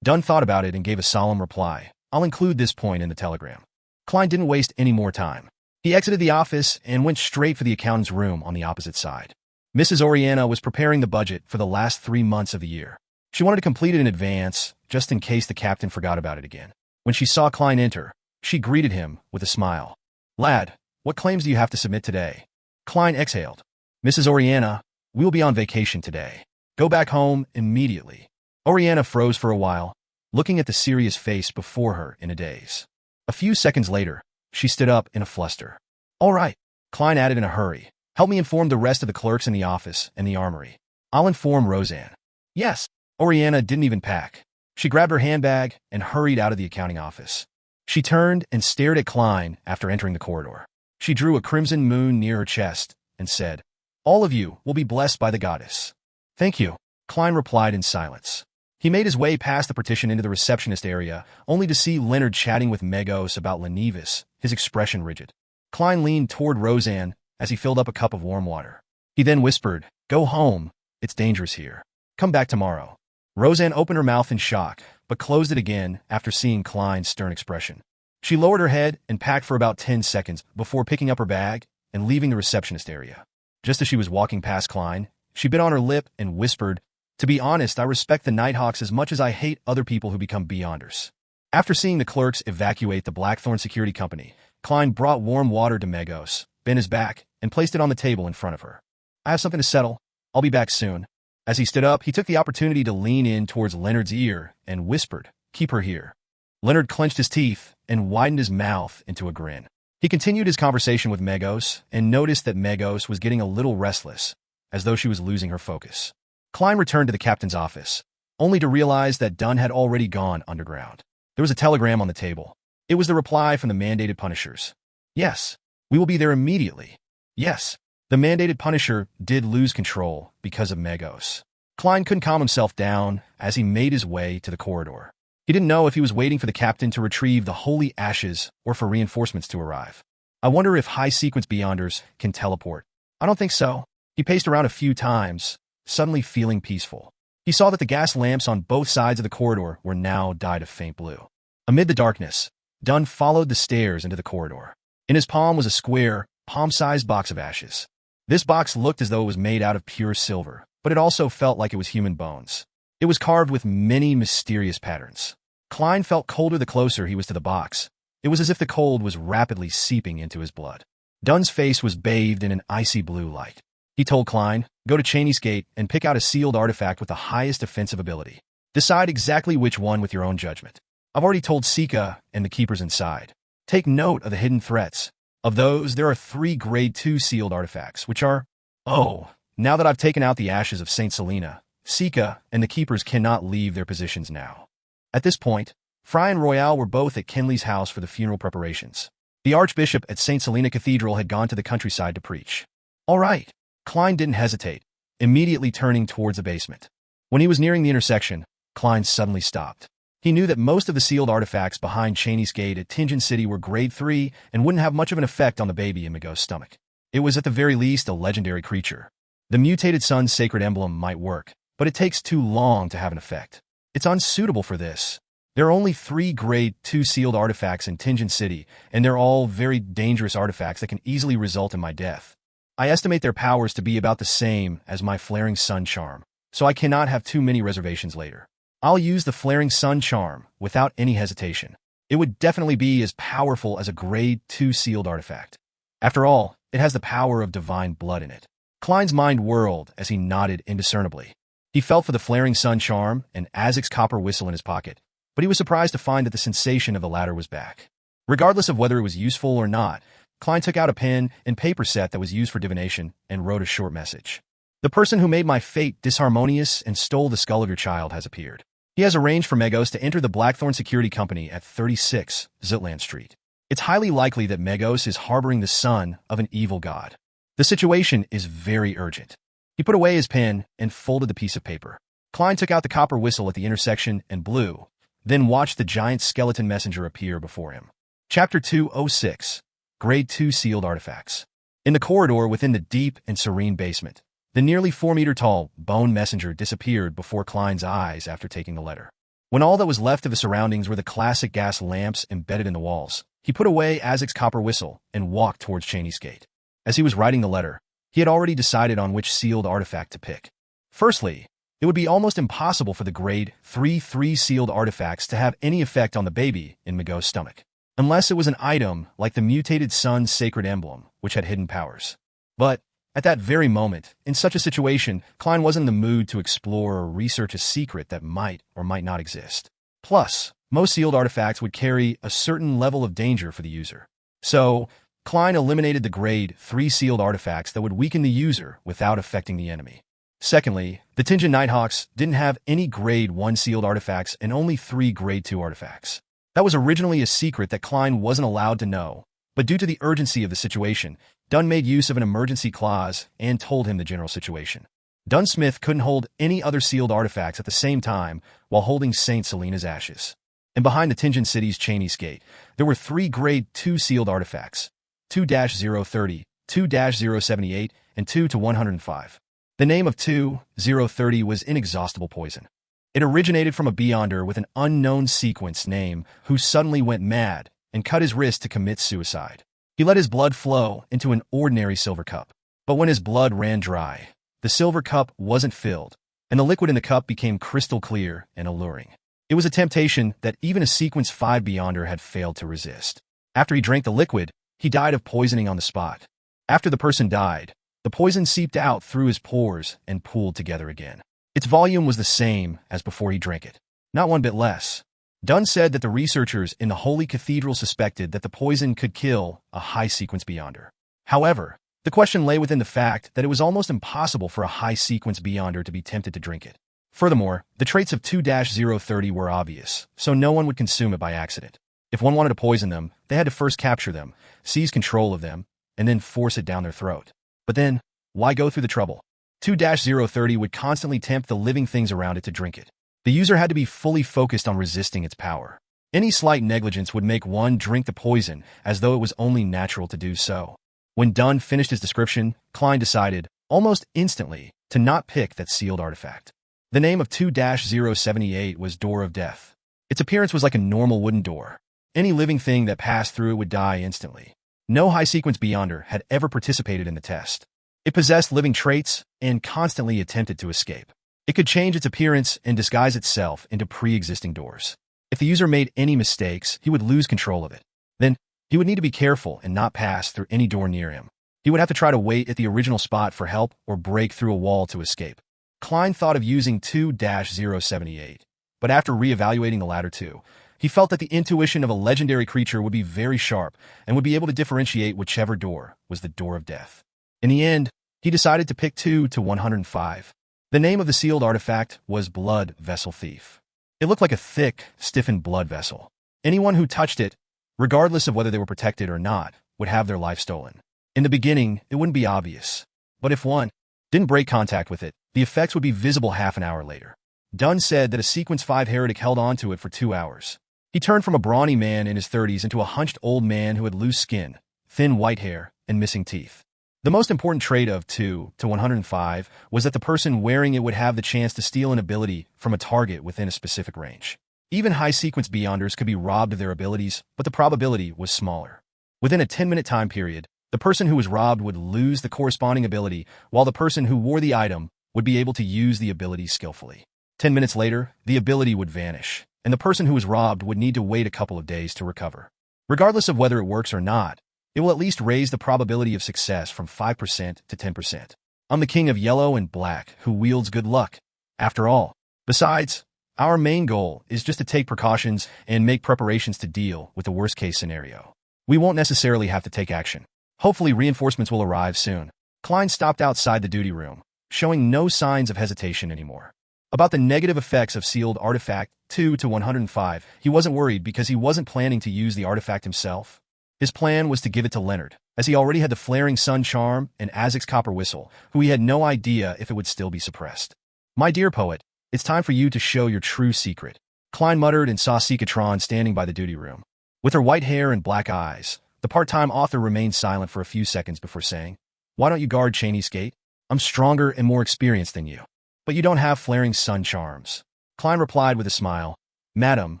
Dunn thought about it and gave a solemn reply. I'll include this point in the telegram. Klein didn't waste any more time. He exited the office and went straight for the accountant's room on the opposite side. Mrs. Oriana was preparing the budget for the last 3 months of the year. She wanted to complete it in advance, just in case the captain forgot about it again. When she saw Klein enter, she greeted him with a smile. Lad, what claims do you have to submit today? Klein exhaled. Mrs. Oriana, we will be on vacation today. Go back home immediately. Oriana froze for a while, looking at the serious face before her in a daze. A few seconds later, she stood up in a fluster. All right, Klein added in a hurry. Help me inform the rest of the clerks in the office and the armory. I'll inform Roseanne. Yes. Oriana didn't even pack. She grabbed her handbag and hurried out of the accounting office. She turned and stared at Klein after entering the corridor. She drew a crimson moon near her chest and said, All of you will be blessed by the goddess. Thank you, Klein replied in silence. He made his way past the partition into the receptionist area, only to see Leonard chatting with Megos about Lenivis, his expression rigid. Klein leaned toward Roseanne as he filled up a cup of warm water. He then whispered, Go home. It's dangerous here. Come back tomorrow. Roseanne opened her mouth in shock, but closed it again after seeing Klein's stern expression. She lowered her head and packed for about 10 seconds before picking up her bag and leaving the receptionist area. Just as she was walking past Klein, she bit on her lip and whispered, To be honest, I respect the Nighthawks as much as I hate other people who become beyonders. After seeing the clerks evacuate the Blackthorn Security Company, Klein brought warm water to Megos, bent his back, and placed it on the table in front of her. I have something to settle. I'll be back soon. As he stood up, he took the opportunity to lean in towards Leonard's ear and whispered, Keep her here. Leonard clenched his teeth and widened his mouth into a grin. He continued his conversation with Megos and noticed that Megos was getting a little restless, as though she was losing her focus. Klein returned to the captain's office, only to realize that Dunn had already gone underground. There was a telegram on the table. It was the reply from the mandated punishers. Yes, we will be there immediately. Yes, the mandated punisher did lose control because of Megos. Klein couldn't calm himself down as he made his way to the corridor. He didn't know if he was waiting for the captain to retrieve the holy ashes or for reinforcements to arrive. I wonder if high-sequence beyonders can teleport. I don't think so. He paced around a few times, suddenly feeling peaceful. He saw that the gas lamps on both sides of the corridor were now dyed a faint blue. Amid the darkness, Dunn followed the stairs into the corridor. In his palm was a square, palm-sized box of ashes. This box looked as though it was made out of pure silver, but it also felt like it was human bones. It was carved with many mysterious patterns. Klein felt colder the closer he was to the box. It was as if the cold was rapidly seeping into his blood. Dunn's face was bathed in an icy blue light. He told Klein, "Go to Cheney's Gate and pick out a sealed artifact with the highest offensive ability. Decide exactly which one with your own judgment. I've already told Sika and the keepers inside. Take note of the hidden threats. Of those, there are 3 Grade 2 sealed artifacts, which are... Oh, now that I've taken out the ashes of St. Selena, Sika and the keepers cannot leave their positions now." At this point, Fry and Royale were both at Kenley's house for the funeral preparations. The Archbishop at St. Selena Cathedral had gone to the countryside to preach. "All right." Klein didn't hesitate, immediately turning towards the basement. When he was nearing the intersection, Klein suddenly stopped. He knew that most of the sealed artifacts behind Cheney's Gate at Tingen City were Grade 3 and wouldn't have much of an effect on the baby in Migos' stomach. It was at the very least a legendary creature. The mutated sun's sacred emblem might work, but it takes too long to have an effect. It's unsuitable for this. There are only 3 Grade 2 sealed artifacts in Tingen City, and they're all very dangerous artifacts that can easily result in my death. I estimate their powers to be about the same as my Flaring Sun charm, so I cannot have too many reservations later. I'll use the Flaring Sun charm without any hesitation. It would definitely be as powerful as a Grade 2 sealed artifact. After all, it has the power of divine blood in it. Klein's mind whirled as he nodded indiscernibly. He felt for the Flaring Sun charm and Azek's copper whistle in his pocket, but he was surprised to find that the sensation of the latter was back. Regardless of whether it was useful or not, Klein took out a pen and paper set that was used for divination and wrote a short message. "The person who made my fate disharmonious and stole the skull of your child has appeared. He has arranged for Megos to enter the Blackthorn Security Company at 36 Zitland Street. It's highly likely that Megos is harboring the son of an evil god. The situation is very urgent." He put away his pen and folded the piece of paper. Klein took out the copper whistle at the intersection and blew, then watched the giant skeleton messenger appear before him. Chapter 206, Grade 2 Sealed Artifacts. In the corridor within the deep and serene basement, the nearly 4-meter-tall bone messenger disappeared before Klein's eyes after taking the letter. When all that was left of the surroundings were the classic gas lamps embedded in the walls, he put away Azek's copper whistle and walked towards Cheney's Gate. As he was writing the letter, he had already decided on which sealed artifact to pick. Firstly, it would be almost impossible for the Grade 3 sealed artifacts to have any effect on the baby in Migos' stomach, unless it was an item like the mutated sun's sacred emblem, which had hidden powers. But at that very moment, in such a situation, Klein wasn't in the mood to explore or research a secret that might or might not exist. Plus, most sealed artifacts would carry a certain level of danger for the user. So, Klein eliminated the Grade 3 sealed artifacts that would weaken the user without affecting the enemy. Secondly, the Tingen Nighthawks didn't have any Grade 1 sealed artifacts and only 3 Grade 2 artifacts. That was originally a secret that Klein wasn't allowed to know, but due to the urgency of the situation, Dunn made use of an emergency clause and told him the general situation. Dunn Smith couldn't hold any other sealed artifacts at the same time while holding St. Selena's ashes. And behind the Tingen City's Cheney's Gate, there were 3 Grade 2 sealed artifacts, 2-030, 2-078, and 2-105. The name of 2-030 was inexhaustible poison. It originated from a Beyonder with an unknown sequence name who suddenly went mad and cut his wrist to commit suicide. He let his blood flow into an ordinary silver cup. But when his blood ran dry, the silver cup wasn't filled, and the liquid in the cup became crystal clear and alluring. It was a temptation that even a Sequence 5 Beyonder had failed to resist. After he drank the liquid, he died of poisoning on the spot. After the person died, the poison seeped out through his pores and pooled together again. Its volume was the same as before he drank it, not one bit less. Dunn said that the researchers in the Holy Cathedral suspected that the poison could kill a high-sequence Beyonder. However, the question lay within the fact that it was almost impossible for a high-sequence Beyonder to be tempted to drink it. Furthermore, the traits of 2-030 were obvious, so no one would consume it by accident. If one wanted to poison them, they had to first capture them, seize control of them, and then force it down their throat. But then, why go through the trouble? 2-030 would constantly tempt the living things around it to drink it. The user had to be fully focused on resisting its power. Any slight negligence would make one drink the poison as though it was only natural to do so. When Dunn finished his description, Klein decided, almost instantly, to not pick that sealed artifact. The name of 2-078 was Door of Death. Its appearance was like a normal wooden door. Any living thing that passed through it would die instantly. No high-sequence Beyonder had ever participated in the test. It possessed living traits and constantly attempted to escape. It could change its appearance and disguise itself into pre-existing doors. If the user made any mistakes, he would lose control of it. Then, he would need to be careful and not pass through any door near him. He would have to try to wait at the original spot for help or break through a wall to escape. Klein thought of using 2-078, but after re-evaluating the latter two, he felt that the intuition of a legendary creature would be very sharp and would be able to differentiate whichever door was the door of death. In the end, he decided to pick 2-105. The name of the sealed artifact was Blood Vessel Thief. It looked like a thick, stiffened blood vessel. Anyone who touched it, regardless of whether they were protected or not, would have their life stolen. In the beginning, it wouldn't be obvious. But if one didn't break contact with it, the effects would be visible half an hour later. Dunn said that a Sequence 5 heretic held onto it for 2 hours. He turned from a brawny man in his 30s into a hunched old man who had loose skin, thin white hair, and missing teeth. The most important trait of 2-105 was that the person wearing it would have the chance to steal an ability from a target within a specific range. Even high-sequence Beyonders could be robbed of their abilities, but the probability was smaller. Within a 10-minute time period, the person who was robbed would lose the corresponding ability, while the person who wore the item would be able to use the ability skillfully. 10 minutes later, the ability would vanish, and the person who was robbed would need to wait a couple of days to recover. Regardless of whether it works or not, it will at least raise the probability of success from 5% to 10%. I'm the king of yellow and black who wields good luck. After all, besides, our main goal is just to take precautions and make preparations to deal with the worst-case scenario. We won't necessarily have to take action. Hopefully reinforcements will arrive soon. Klein stopped outside the duty room, showing no signs of hesitation anymore. About the negative effects of sealed artifact 2-105, he wasn't worried because he wasn't planning to use the artifact himself. His plan was to give it to Leonard, as he already had the Flaring Sun Charm and Azek's Copper Whistle, who he had no idea if it would still be suppressed. My dear poet, it's time for you to show your true secret. Klein muttered and saw Sikatron standing by the duty room. With her white hair and black eyes, the part-time author remained silent for a few seconds before saying, "Why don't you guard Cheney's gate? I'm stronger and more experienced than you. But you don't have Flaring Sun Charms." Klein replied with a smile, "Madam,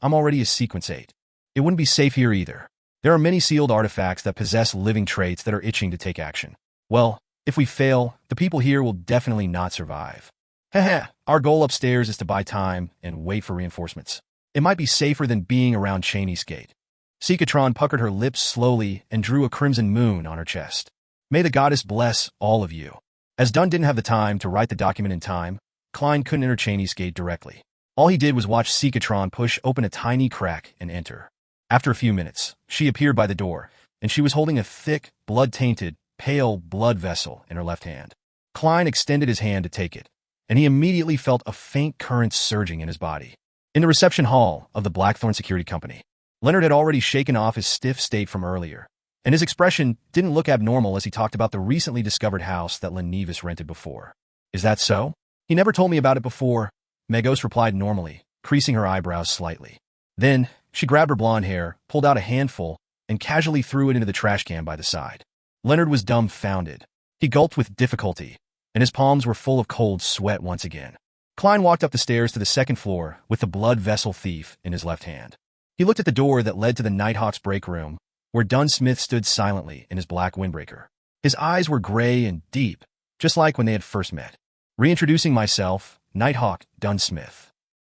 I'm already a Sequence 8. It wouldn't be safe here either. There are many sealed artifacts that possess living traits that are itching to take action. Well, if we fail, the people here will definitely not survive. Heh, our goal upstairs is to buy time and wait for reinforcements. It might be safer than being around Cheney's gate." Sikatron puckered her lips slowly and drew a crimson moon on her chest. "May the goddess bless all of you." As Dunn didn't have the time to write the document in time, Klein couldn't enter Cheney's gate directly. All he did was watch Sikatron push open a tiny crack and enter. After a few minutes, she appeared by the door, and she was holding a thick, blood-tainted, pale blood vessel in her left hand. Klein extended his hand to take it, and he immediately felt a faint current surging in his body. In the reception hall of the Blackthorn Security Company, Leonard had already shaken off his stiff state from earlier, and his expression didn't look abnormal as he talked about the recently discovered house that Lenevis rented before. "Is that so? He never told me about it before," Megos replied normally, creasing her eyebrows slightly. Then, she grabbed her blonde hair, pulled out a handful, and casually threw it into the trash can by the side. Leonard was dumbfounded. He gulped with difficulty, and his palms were full of cold sweat once again. Klein walked up the stairs to the second floor with the Blood Vessel Thief in his left hand. He looked at the door that led to the Nighthawk's break room, where Dunn Smith stood silently in his black windbreaker. His eyes were gray and deep, just like when they had first met. "Reintroducing myself, Nighthawk Dunn Smith."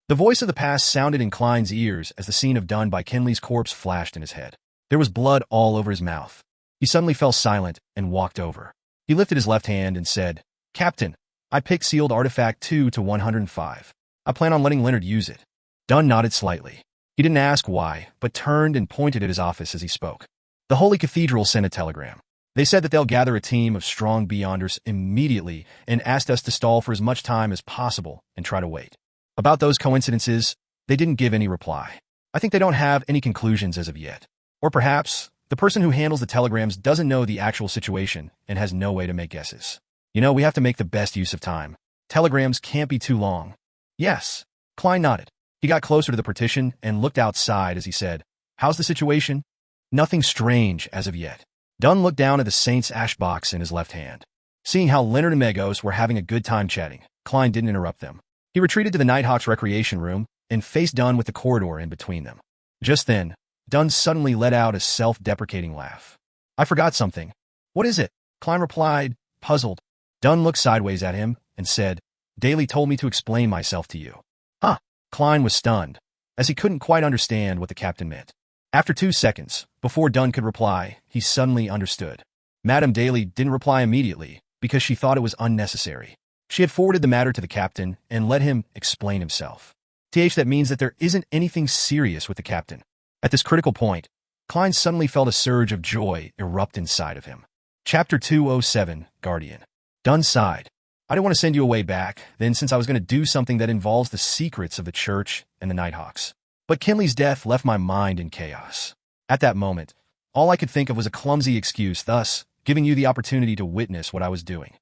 The voice of the past sounded in Klein's ears as the scene of Dunn by Kenley's corpse flashed in his head. There was blood all over his mouth. He suddenly fell silent and walked over. He lifted his left hand and said, "Captain, I picked sealed artifact 2-105. I plan on letting Leonard use it." Dunn nodded slightly. He didn't ask why, but turned and pointed at his office as he spoke. "The Holy Cathedral sent a telegram. They said that they'll gather a team of strong Beyonders immediately and asked us to stall for as much time as possible and try to wait. About those coincidences, they didn't give any reply. I think they don't have any conclusions as of yet. Or perhaps, the person who handles the telegrams doesn't know the actual situation and has no way to make guesses. We have to make the best use of time. Telegrams can't be too long." "Yes." Klein nodded. He got closer to the partition and looked outside as he said, "How's the situation?" "Nothing strange as of yet." Dunn looked down at the Saint's ash box in his left hand. Seeing how Leonard and Megos were having a good time chatting, Klein didn't interrupt them. He retreated to the Nighthawk's recreation room and faced Dunn with the corridor in between them. Just then, Dunn suddenly let out a self-deprecating laugh. I forgot something. What is it? Klein replied, puzzled. Dunn looked sideways at him and said, Daly told me to explain myself to you. Huh? Klein was stunned, as he couldn't quite understand what the captain meant. After 2 seconds, before Dunn could reply, he suddenly understood. Madame Daly didn't reply immediately because she thought it was unnecessary. She had forwarded the matter to the captain and let him explain himself. That means that there isn't anything serious with the captain. At this critical point, Klein suddenly felt a surge of joy erupt inside of him. Chapter 207, Guardian. Dunn sighed. I didn't want to send you away back then, since I was going to do something that involves the secrets of the church and the Nighthawks. But Kinley's death left my mind in chaos. At that moment, all I could think of was a clumsy excuse, thus giving you the opportunity to witness what I was doing.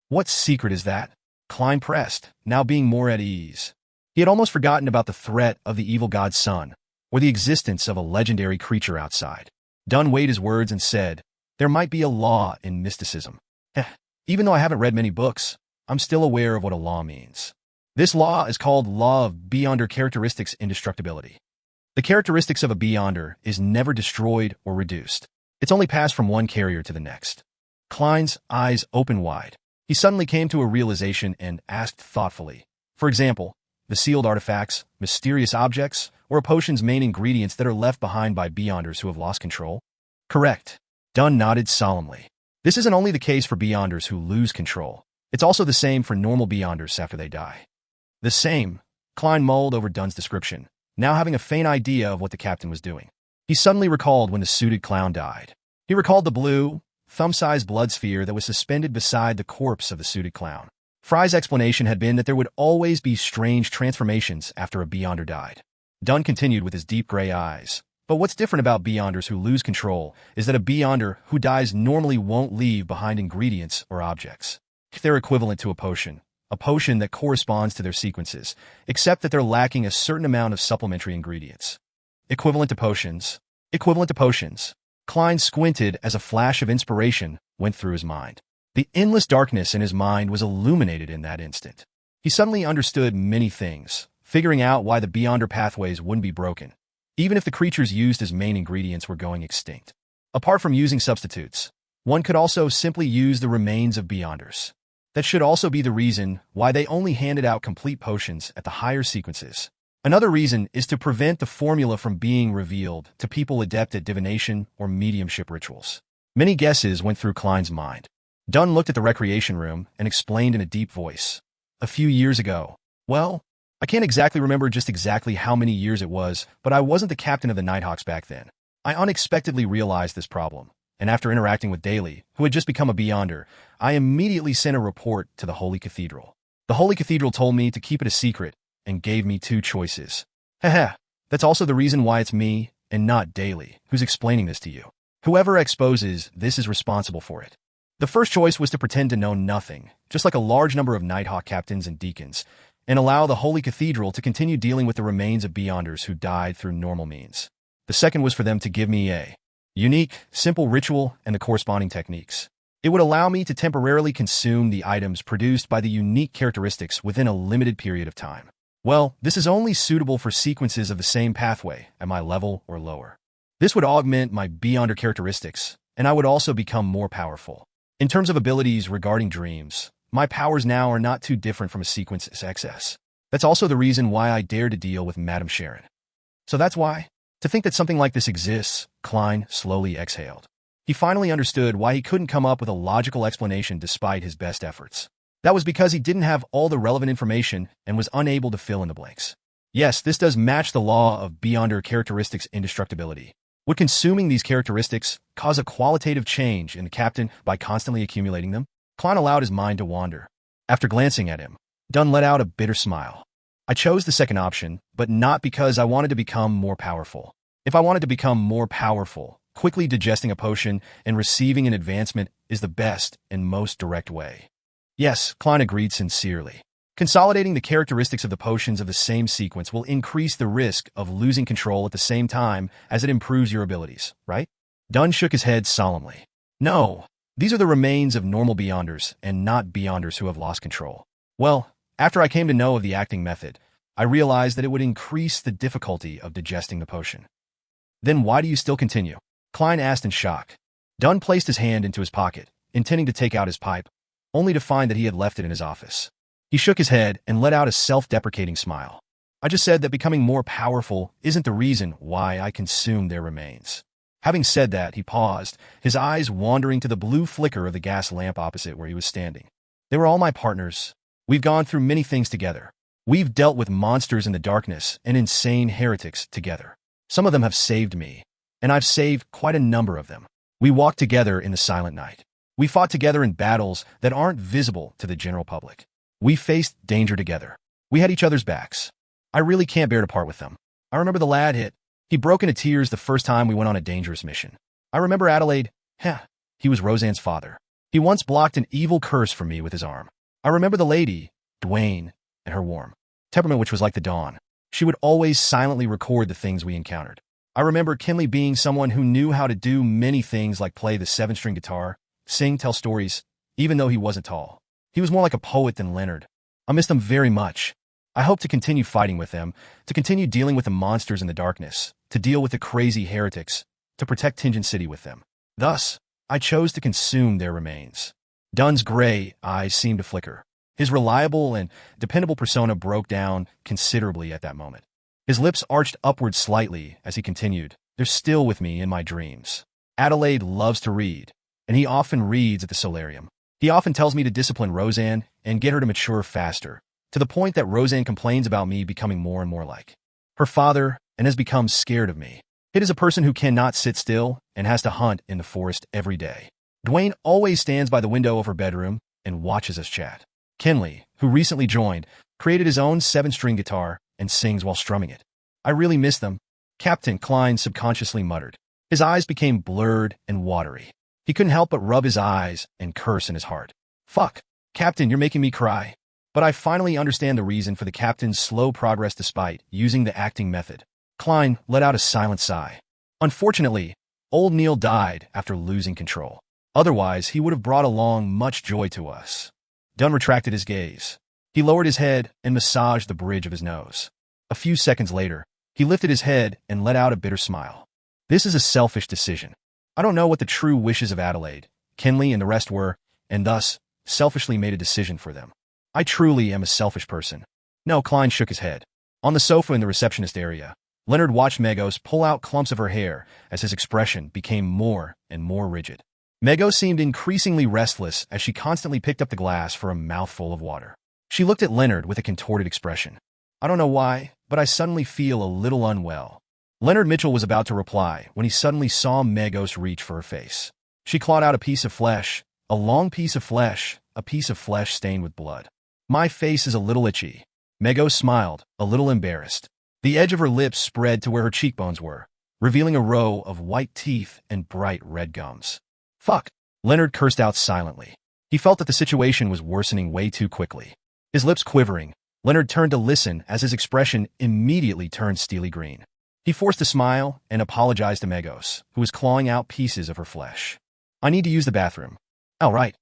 What secret is that? Klein pressed, now being more at ease. He had almost forgotten about the threat of the evil god's son, or the existence of a legendary creature outside. Dunn weighed his words and said, there might be a law in mysticism. Even though I haven't read many books, I'm still aware of what a law means. This law is called Law of Beyonder Characteristics Indestructibility. The characteristics of a Beyonder is never destroyed or reduced. It's only passed from one carrier to the next. Klein's eyes opened wide. He suddenly came to a realization and asked thoughtfully, for example, the sealed artifacts, mysterious objects, or a potion's main ingredients that are left behind by Beyonders who have lost control? Correct. Dunn nodded solemnly. This isn't only the case for Beyonders who lose control. It's also the same for normal Beyonders after they die. The same. Klein mulled over Dunn's description, now having a faint idea of what the captain was doing. He suddenly recalled when the suited clown died. He recalled the blue, thumb-sized blood sphere that was suspended beside the corpse of the suited clown. Fry's explanation had been that there would always be strange transformations after a Beyonder died. Dunn continued with his deep gray eyes. But what's different about Beyonders who lose control is that a Beyonder who dies normally won't leave behind ingredients or objects. They're equivalent to a potion that corresponds to their sequences, except that they're lacking a certain amount of supplementary ingredients. Equivalent to potions. Klein squinted as a flash of inspiration went through his mind. The endless darkness in his mind was illuminated in that instant. He suddenly understood many things, figuring out why the Beyonder pathways wouldn't be broken, even if the creatures used as main ingredients were going extinct. Apart from using substitutes, one could also simply use the remains of Beyonders. That should also be the reason why they only handed out complete potions at the higher sequences. Another reason is to prevent the formula from being revealed to people adept at divination or mediumship rituals. Many guesses went through Klein's mind. Dunn looked at the recreation room and explained in a deep voice. A few years ago. Well, I can't exactly remember just exactly how many years it was, but I wasn't the captain of the Nighthawks back then. I unexpectedly realized this problem, and after interacting with Daly, who had just become a Beyonder, I immediately sent a report to the Holy Cathedral. The Holy Cathedral told me to keep it a secret and gave me 2 choices. That's also the reason why it's me and not Daly who's explaining this to you. Whoever exposes this is responsible for it. The first choice was to pretend to know nothing, just like a large number of Nighthawk captains and deacons, and allow the Holy Cathedral to continue dealing with the remains of Beyonders who died through normal means. The second was for them to give me a unique, simple ritual and the corresponding techniques. It would allow me to temporarily consume the items produced by the unique characteristics within a limited period of time. Well, this is only suitable for sequences of the same pathway at my level or lower. This would augment my Beyonder characteristics, and I would also become more powerful. In terms of abilities regarding dreams, my powers now are not too different from a sequence's excess. That's also the reason why I dare to deal with Madame Sharon. So that's why. To think that something like this exists, Klein slowly exhaled. He finally understood why he couldn't come up with a logical explanation despite his best efforts. That was because he didn't have all the relevant information and was unable to fill in the blanks. Yes, this does match the law of Beyonder Characteristics Indestructibility. Would consuming these characteristics cause a qualitative change in the captain by constantly accumulating them? Klein allowed his mind to wander. After glancing at him, Dunn let out a bitter smile. I chose the second option, but not because I wanted to become more powerful. If I wanted to become more powerful, quickly digesting a potion and receiving an advancement is the best and most direct way. Yes, Klein agreed sincerely. Consolidating the characteristics of the potions of the same sequence will increase the risk of losing control at the same time as it improves your abilities, right? Dunn shook his head solemnly. No, these are the remains of normal Beyonders and not Beyonders who have lost control. Well, after I came to know of the acting method, I realized that it would increase the difficulty of digesting the potion. Then why do you still continue? Klein asked in shock. Dunn placed his hand into his pocket, intending to take out his pipe, only to find that he had left it in his office. He shook his head and let out a self-deprecating smile. I just said that becoming more powerful isn't the reason why I consumed their remains. Having said that, he paused, his eyes wandering to the blue flicker of the gas lamp opposite where he was standing. They were all my partners. We've gone through many things together. We've dealt with monsters in the darkness and insane heretics together. Some of them have saved me, and I've saved quite a number of them. We walked together in the silent night. We fought together in battles that aren't visible to the general public. We faced danger together. We had each other's backs. I really can't bear to part with them. I remember the lad hit. He broke into tears the first time we went on a dangerous mission. I remember Adelaide. He was Roseanne's father. He once blocked an evil curse from me with his arm. I remember the lady, Dwayne, and her warm temperament which was like the dawn. She would always silently record the things we encountered. I remember Kinley being someone who knew how to do many things like play the 7-string guitar, sing, tell stories, even though he wasn't tall. He was more like a poet than Leonard. I miss them very much. I hope to continue fighting with them, to continue dealing with the monsters in the darkness, to deal with the crazy heretics, to protect Tingen City with them. Thus, I chose to consume their remains. Dunn's gray eyes seemed to flicker. His reliable and dependable persona broke down considerably at that moment. His lips arched upward slightly as he continued, "They're still with me in my dreams. Adelaide loves to read, and he often reads at the solarium. He often tells me to discipline Roseanne and get her to mature faster, to the point that Roseanne complains about me becoming more and more like her father and has become scared of me. It is a person who cannot sit still and has to hunt in the forest every day. Dwayne always stands by the window of her bedroom and watches us chat. Kinley, who recently joined, created his own 7-string guitar and sings while strumming it. I really miss them," Captain Klein subconsciously muttered. His eyes became blurred and watery. He couldn't help but rub his eyes and curse in his heart. "Fuck, Captain, you're making me cry." But I finally understand the reason for the captain's slow progress despite using the acting method. Klein let out a silent sigh. Unfortunately, old Neil died after losing control. Otherwise, he would have brought along much joy to us. Dunn retracted his gaze. He lowered his head and massaged the bridge of his nose. A few seconds later, he lifted his head and let out a bitter smile. "This is a selfish decision. I don't know what the true wishes of Adelaide, Kinley, and the rest were, and thus, selfishly made a decision for them. I truly am a selfish person." No, Klein shook his head. On the sofa in the receptionist area, Leonard watched Megos pull out clumps of her hair as his expression became more and more rigid. Megos seemed increasingly restless as she constantly picked up the glass for a mouthful of water. She looked at Leonard with a contorted expression. "I don't know why, but I suddenly feel a little unwell." Leonard Mitchell was about to reply when he suddenly saw Megos reach for her face. She clawed out a piece of flesh, a long piece of flesh, a piece of flesh stained with blood. "My face is a little itchy." Megos smiled, a little embarrassed. The edge of her lips spread to where her cheekbones were, revealing a row of white teeth and bright red gums. "Fuck," Leonard cursed out silently. He felt that the situation was worsening way too quickly. His lips quivering, Leonard turned to listen as his expression immediately turned steely green. He forced a smile and apologized to Megos, who was clawing out pieces of her flesh. "I need to use the bathroom." "All right."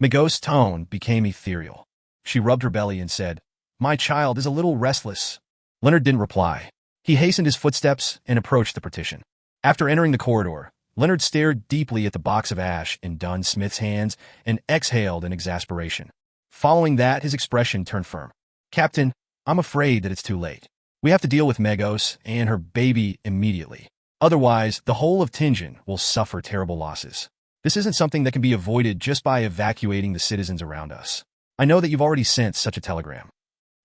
Megos' tone became ethereal. She rubbed her belly and said, "My child is a little restless." Leonard didn't reply. He hastened his footsteps and approached the partition. After entering the corridor, Leonard stared deeply at the box of ash in Dunn Smith's hands and exhaled in exasperation. Following that, his expression turned firm. "Captain, I'm afraid that it's too late. We have to deal with Megos and her baby immediately. Otherwise, the whole of Tingen will suffer terrible losses. This isn't something that can be avoided just by evacuating the citizens around us. I know that you've already sent such a telegram."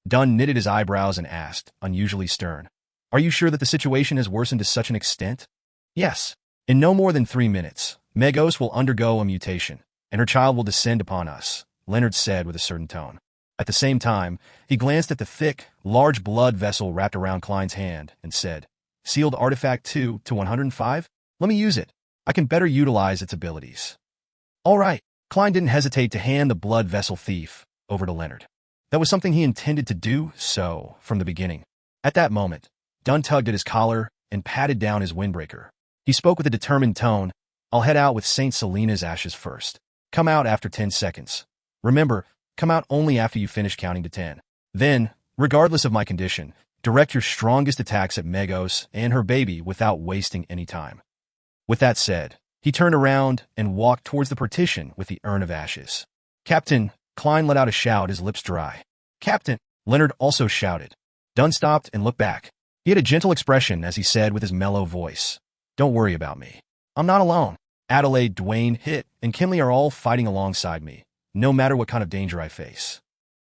Dunn knitted his eyebrows and asked, unusually stern, "Are you sure that the situation has worsened to such an extent?" "Yes. In no more than 3 minutes, Megos will undergo a mutation, and her child will descend upon us," Leonard said with a certain tone. At the same time, he glanced at the thick, large blood vessel wrapped around Klein's hand and said, "Sealed artifact 2 to 105? Let me use it. I can better utilize its abilities." "All right." Klein didn't hesitate to hand the blood vessel thief over to Leonard. That was something he intended to do so from the beginning. At that moment, Dunn tugged at his collar and patted down his windbreaker. He spoke with a determined tone, "I'll head out with St. Selena's ashes first. Come out after 10 seconds. Remember, come out only after you finish counting to 10. Then, regardless of my condition, Direct your strongest attacks at Megos and her baby without wasting any time. With that said, he turned around and walked towards the partition with the urn of ashes. Captain, Klein let out a shout, his lips dry. Captain, Leonard also shouted. Dunn stopped and looked back. He had a gentle expression as he said with his mellow voice, "Don't worry about me. I'm not alone. Adelaide, Dwayne, Hit, and Kinley are all fighting alongside me, no matter what kind of danger I face."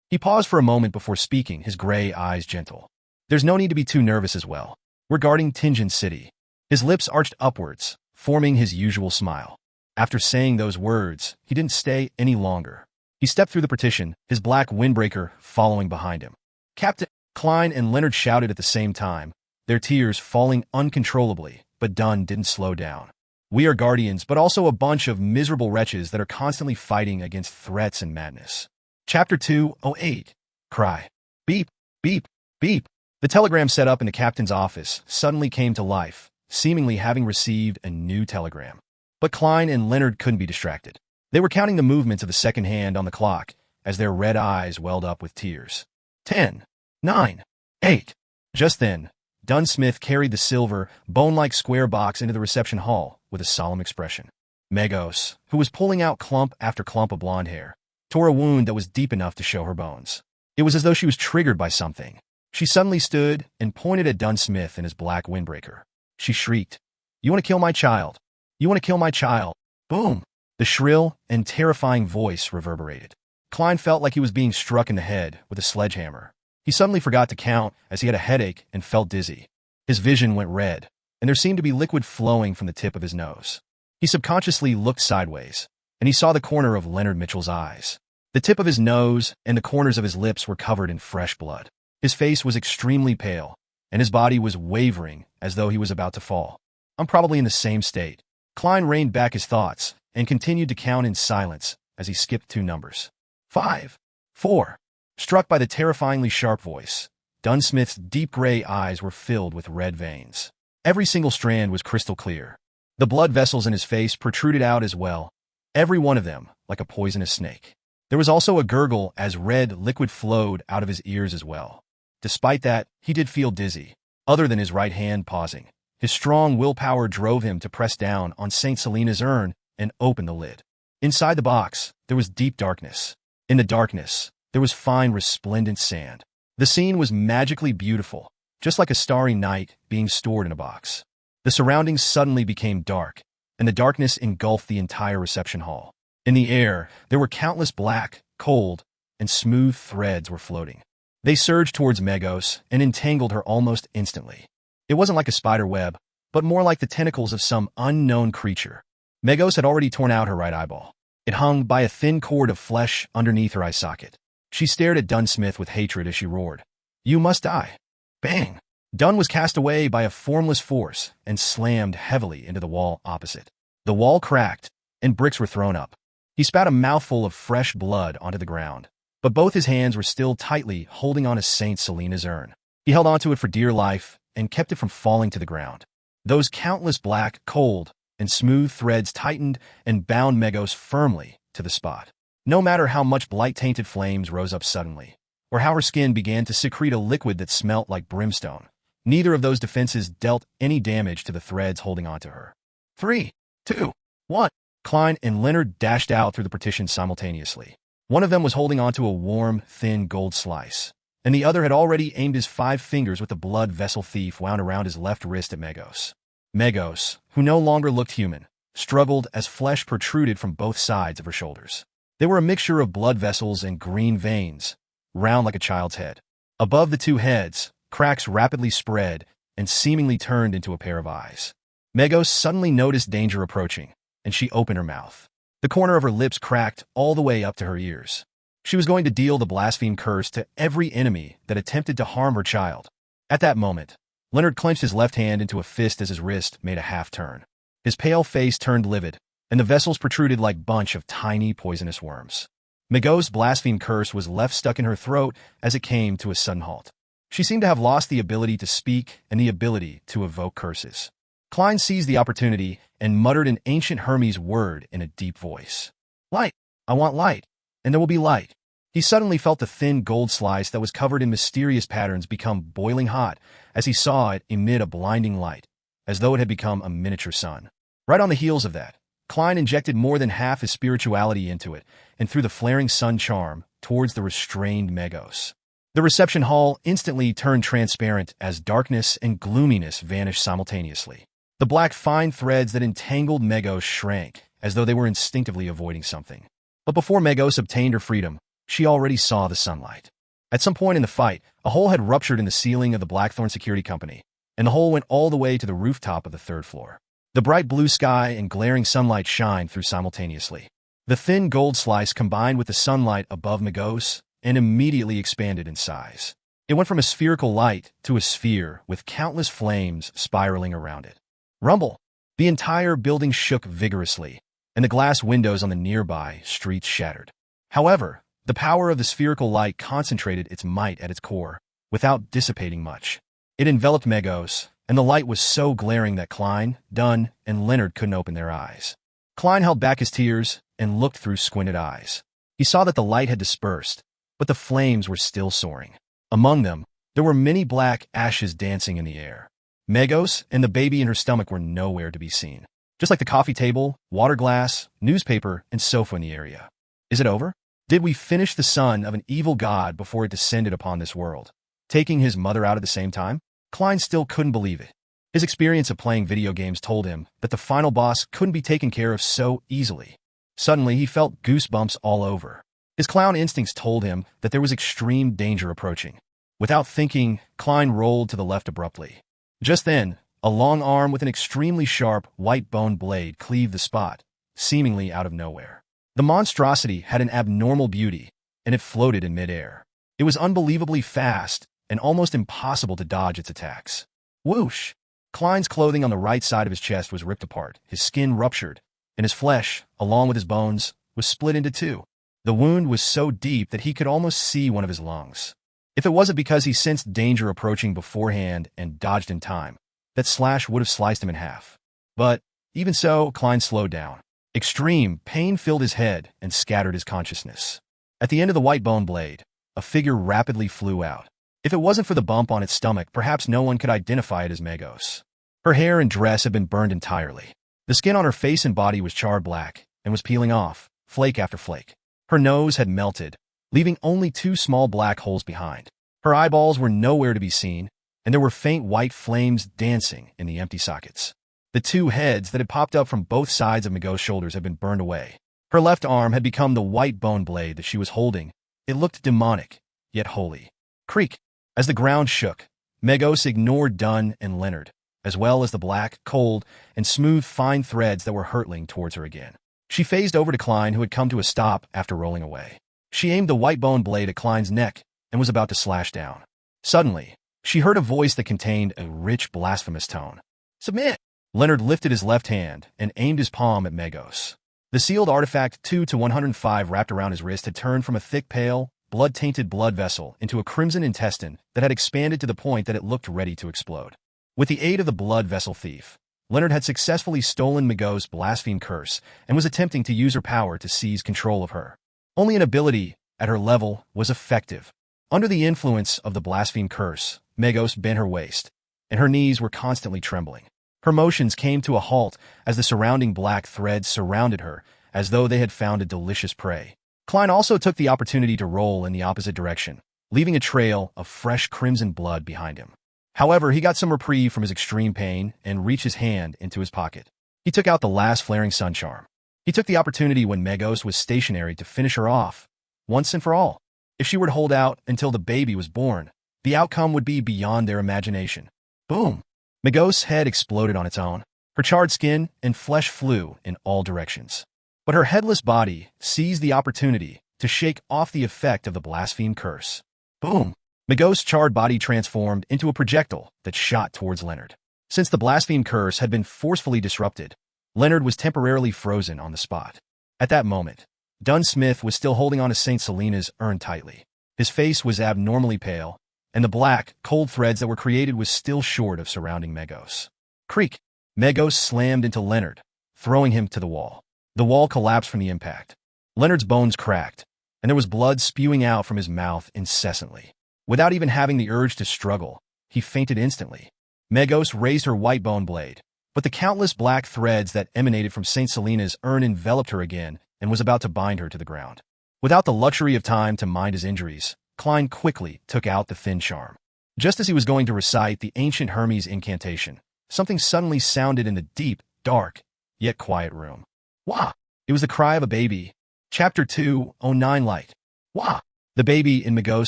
He paused for a moment before speaking, his gray eyes gentle. "There's no need to be too nervous as well. We're guarding Tinjin City." His lips arched upwards, forming his usual smile. After saying those words, he didn't stay any longer. He stepped through the partition, his black windbreaker following behind him. Captain, Klein and Leonard shouted at the same time, their tears falling uncontrollably, but Dunn didn't slow down. "We are guardians, but also a bunch of miserable wretches that are constantly fighting against threats and madness." Chapter 208. Cry. Beep, beep, beep. The telegram set up in the captain's office suddenly came to life, seemingly having received a new telegram. But Klein and Leonard couldn't be distracted. They were counting the movements of the second hand on the clock as their red eyes welled up with tears. 10, 9, 8. Just then, Dunn Smith carried the silver, bone-like square box into the reception hall with a solemn expression. Megos, who was pulling out clump after clump of blonde hair, tore a wound that was deep enough to show her bones. It was as though she was triggered by something. She suddenly stood and pointed at Dunn Smith in his black windbreaker. She shrieked, "You want to kill my child? You want to kill my child?" Boom! The shrill and terrifying voice reverberated. Klein felt like he was being struck in the head with a sledgehammer. He suddenly forgot to count as he had a headache and felt dizzy. His vision went red, and there seemed to be liquid flowing from the tip of his nose. He subconsciously looked sideways, and he saw the corner of Leonard Mitchell's eyes. The tip of his nose and the corners of his lips were covered in fresh blood. His face was extremely pale, and his body was wavering as though he was about to fall. "I'm probably in the same state." Klein reined back his thoughts and continued to count in silence as he skipped 2 numbers. 5, 4. Struck by the terrifyingly sharp voice, Dunn Smith's deep gray eyes were filled with red veins. Every single strand was crystal clear. The blood vessels in his face protruded out as well, every one of them like a poisonous snake. There was also a gurgle as red liquid flowed out of his ears as well. Despite that, he did feel dizzy. Other than his right hand pausing, his strong willpower drove him to press down on St. Selena's urn and open the lid. Inside the box, there was deep darkness. In the darkness, there was fine resplendent sand. The scene was magically beautiful, just like a starry night being stored in a box. The surroundings suddenly became dark, and the darkness engulfed the entire reception hall. In the air, there were countless black, cold, and smooth threads were floating. They surged towards Megos and entangled her almost instantly. It wasn't like a spider web, but more like the tentacles of some unknown creature. Megos had already torn out her right eyeball. It hung by a thin cord of flesh underneath her eye socket. She stared at Dunn Smith with hatred as she roared, "You must die." Bang! Dunn was cast away by a formless force and slammed heavily into the wall opposite. The wall cracked, and bricks were thrown up. He spat a mouthful of fresh blood onto the ground, but both his hands were still tightly holding on to St. Selena's urn. He held onto it for dear life and kept it from falling to the ground. Those countless black, cold, and smooth threads tightened and bound Megos firmly to the spot. No matter how much blight-tainted flames rose up suddenly, or how her skin began to secrete a liquid that smelt like brimstone, neither of those defenses dealt any damage to the threads holding onto her. 3, 2, 1. Klein and Leonard dashed out through the partition simultaneously. One of them was holding onto a warm, thin gold slice, and the other had already aimed his 5 fingers with the blood vessel thief wound around his left wrist at Megos. Megos, who no longer looked human, struggled as flesh protruded from both sides of her shoulders. They were a mixture of blood vessels and green veins, round like a child's head. Above the 2 heads, cracks rapidly spread and seemingly turned into a pair of eyes. Megos suddenly noticed danger approaching, and she opened her mouth. The corner of her lips cracked all the way up to her ears. She was going to deal the blaspheme curse to every enemy that attempted to harm her child. At that moment, Leonard clenched his left hand into a fist as his wrist made a half-turn. His pale face turned livid, and the vessels protruded like bunch of tiny poisonous worms. Megos' blaspheme curse was left stuck in her throat as it came to a sudden halt. She seemed to have lost the ability to speak and the ability to evoke curses. Klein seized the opportunity and muttered an ancient Hermes word in a deep voice. "Light! I want light, and there will be light." He suddenly felt the thin gold slice that was covered in mysterious patterns become boiling hot as he saw it emit a blinding light, as though it had become a miniature sun. Right on the heels of that, Klein injected more than half his spirituality into it and threw the flaring sun charm towards the restrained Megos. The reception hall instantly turned transparent as darkness and gloominess vanished simultaneously. The black fine threads that entangled Megos shrank, as though they were instinctively avoiding something. But before Megos obtained her freedom, she already saw the sunlight. At some point in the fight, a hole had ruptured in the ceiling of the Blackthorn Security Company, and the hole went all the way to the rooftop of the third floor. The bright blue sky and glaring sunlight shined through simultaneously. The thin gold slice combined with the sunlight above Megos and immediately expanded in size. It went from a spherical light to a sphere with countless flames spiraling around it. Rumble! The entire building shook vigorously, and the glass windows on the nearby streets shattered. However, the power of the spherical light concentrated its might at its core, without dissipating much. It enveloped Megos, and the light was so glaring that Klein, Dunn, and Leonard couldn't open their eyes. Klein held back his tears and looked through squinted eyes. He saw that the light had dispersed, but the flames were still soaring. Among them, there were many black ashes dancing in the air. Megos and the baby in her stomach were nowhere to be seen, just like the coffee table, water glass, newspaper, and sofa in the area. Is it over? Did we finish the son of an evil god before it descended upon this world, taking his mother out at the same time? Klein still couldn't believe it. His experience of playing video games told him that the final boss couldn't be taken care of so easily. Suddenly, he felt goosebumps all over. His clown instincts told him that there was extreme danger approaching. Without thinking, Klein rolled to the left abruptly. Just then, a long arm with an extremely sharp, white bone blade cleaved the spot, seemingly out of nowhere. The monstrosity had an abnormal beauty, and it floated in midair. It was unbelievably fast and almost impossible to dodge its attacks. Whoosh! Klein's clothing on the right side of his chest was ripped apart, his skin ruptured, and his flesh, along with his bones, was split into two. The wound was so deep that he could almost see one of his lungs. If it wasn't because he sensed danger approaching beforehand and dodged in time, that slash would have sliced him in half. But, even so, Klein slowed down. Extreme pain filled his head and scattered his consciousness. At the end of the white bone blade, a figure rapidly flew out. If it wasn't for the bump on its stomach, perhaps no one could identify it as Megos. Her hair and dress had been burned entirely. The skin on her face and body was charred black and was peeling off, flake after flake. Her nose had melted, leaving only two small black holes behind. Her eyeballs were nowhere to be seen, and there were faint white flames dancing in the empty sockets. The two heads that had popped up from both sides of Megos' shoulders had been burned away. Her left arm had become the white bone blade that she was holding. It looked demonic, yet holy. Creak! As the ground shook, Megos ignored Dunn and Leonard, as well as the black, cold, and smooth fine threads that were hurtling towards her again. She phased over to Klein, who had come to a stop after rolling away. She aimed the white bone blade at Klein's neck and was about to slash down. Suddenly, she heard a voice that contained a rich, blasphemous tone. Submit! Leonard lifted his left hand and aimed his palm at Megos. The sealed artifact 2-105 wrapped around his wrist had turned from a thick, pale, blood-tainted blood vessel into a crimson intestine that had expanded to the point that it looked ready to explode. With the aid of the blood vessel thief, Leonard had successfully stolen Megos' blaspheme curse and was attempting to use her power to seize control of her. Only an ability, at her level, was effective. Under the influence of the blaspheme curse, Megos bent her waist, and her knees were constantly trembling. Her motions came to a halt as the surrounding black threads surrounded her, as though they had found a delicious prey. Klein also took the opportunity to roll in the opposite direction, leaving a trail of fresh crimson blood behind him. However, he got some reprieve from his extreme pain and reached his hand into his pocket. He took out the last flaring sun charm. He took the opportunity when Megos was stationary to finish her off, once and for all. If she were to hold out until the baby was born, the outcome would be beyond their imagination. Boom! Megos' head exploded on its own. Her charred skin and flesh flew in all directions. But her headless body seized the opportunity to shake off the effect of the blaspheme curse. Boom! Megos' charred body transformed into a projectile that shot towards Leonard. Since the blaspheme curse had been forcefully disrupted, Leonard was temporarily frozen on the spot. At that moment, Dunn Smith was still holding on to St. Selena's urn tightly. His face was abnormally pale, and the black, cold threads that were created was still short of surrounding Megos. Creak! Megos slammed into Leonard, throwing him to the wall. The wall collapsed from the impact. Leonard's bones cracked, and there was blood spewing out from his mouth incessantly. Without even having the urge to struggle, he fainted instantly. Megos raised her white bone blade, but the countless black threads that emanated from St. Selena's urn enveloped her again and was about to bind her to the ground. Without the luxury of time to mind his injuries, Klein quickly took out the thin charm. Just as he was going to recite the ancient Hermes incantation, something suddenly sounded in the deep, dark, yet quiet room. Wah! It was the cry of a baby. Chapter 209 Light. Wah! The baby in Megos'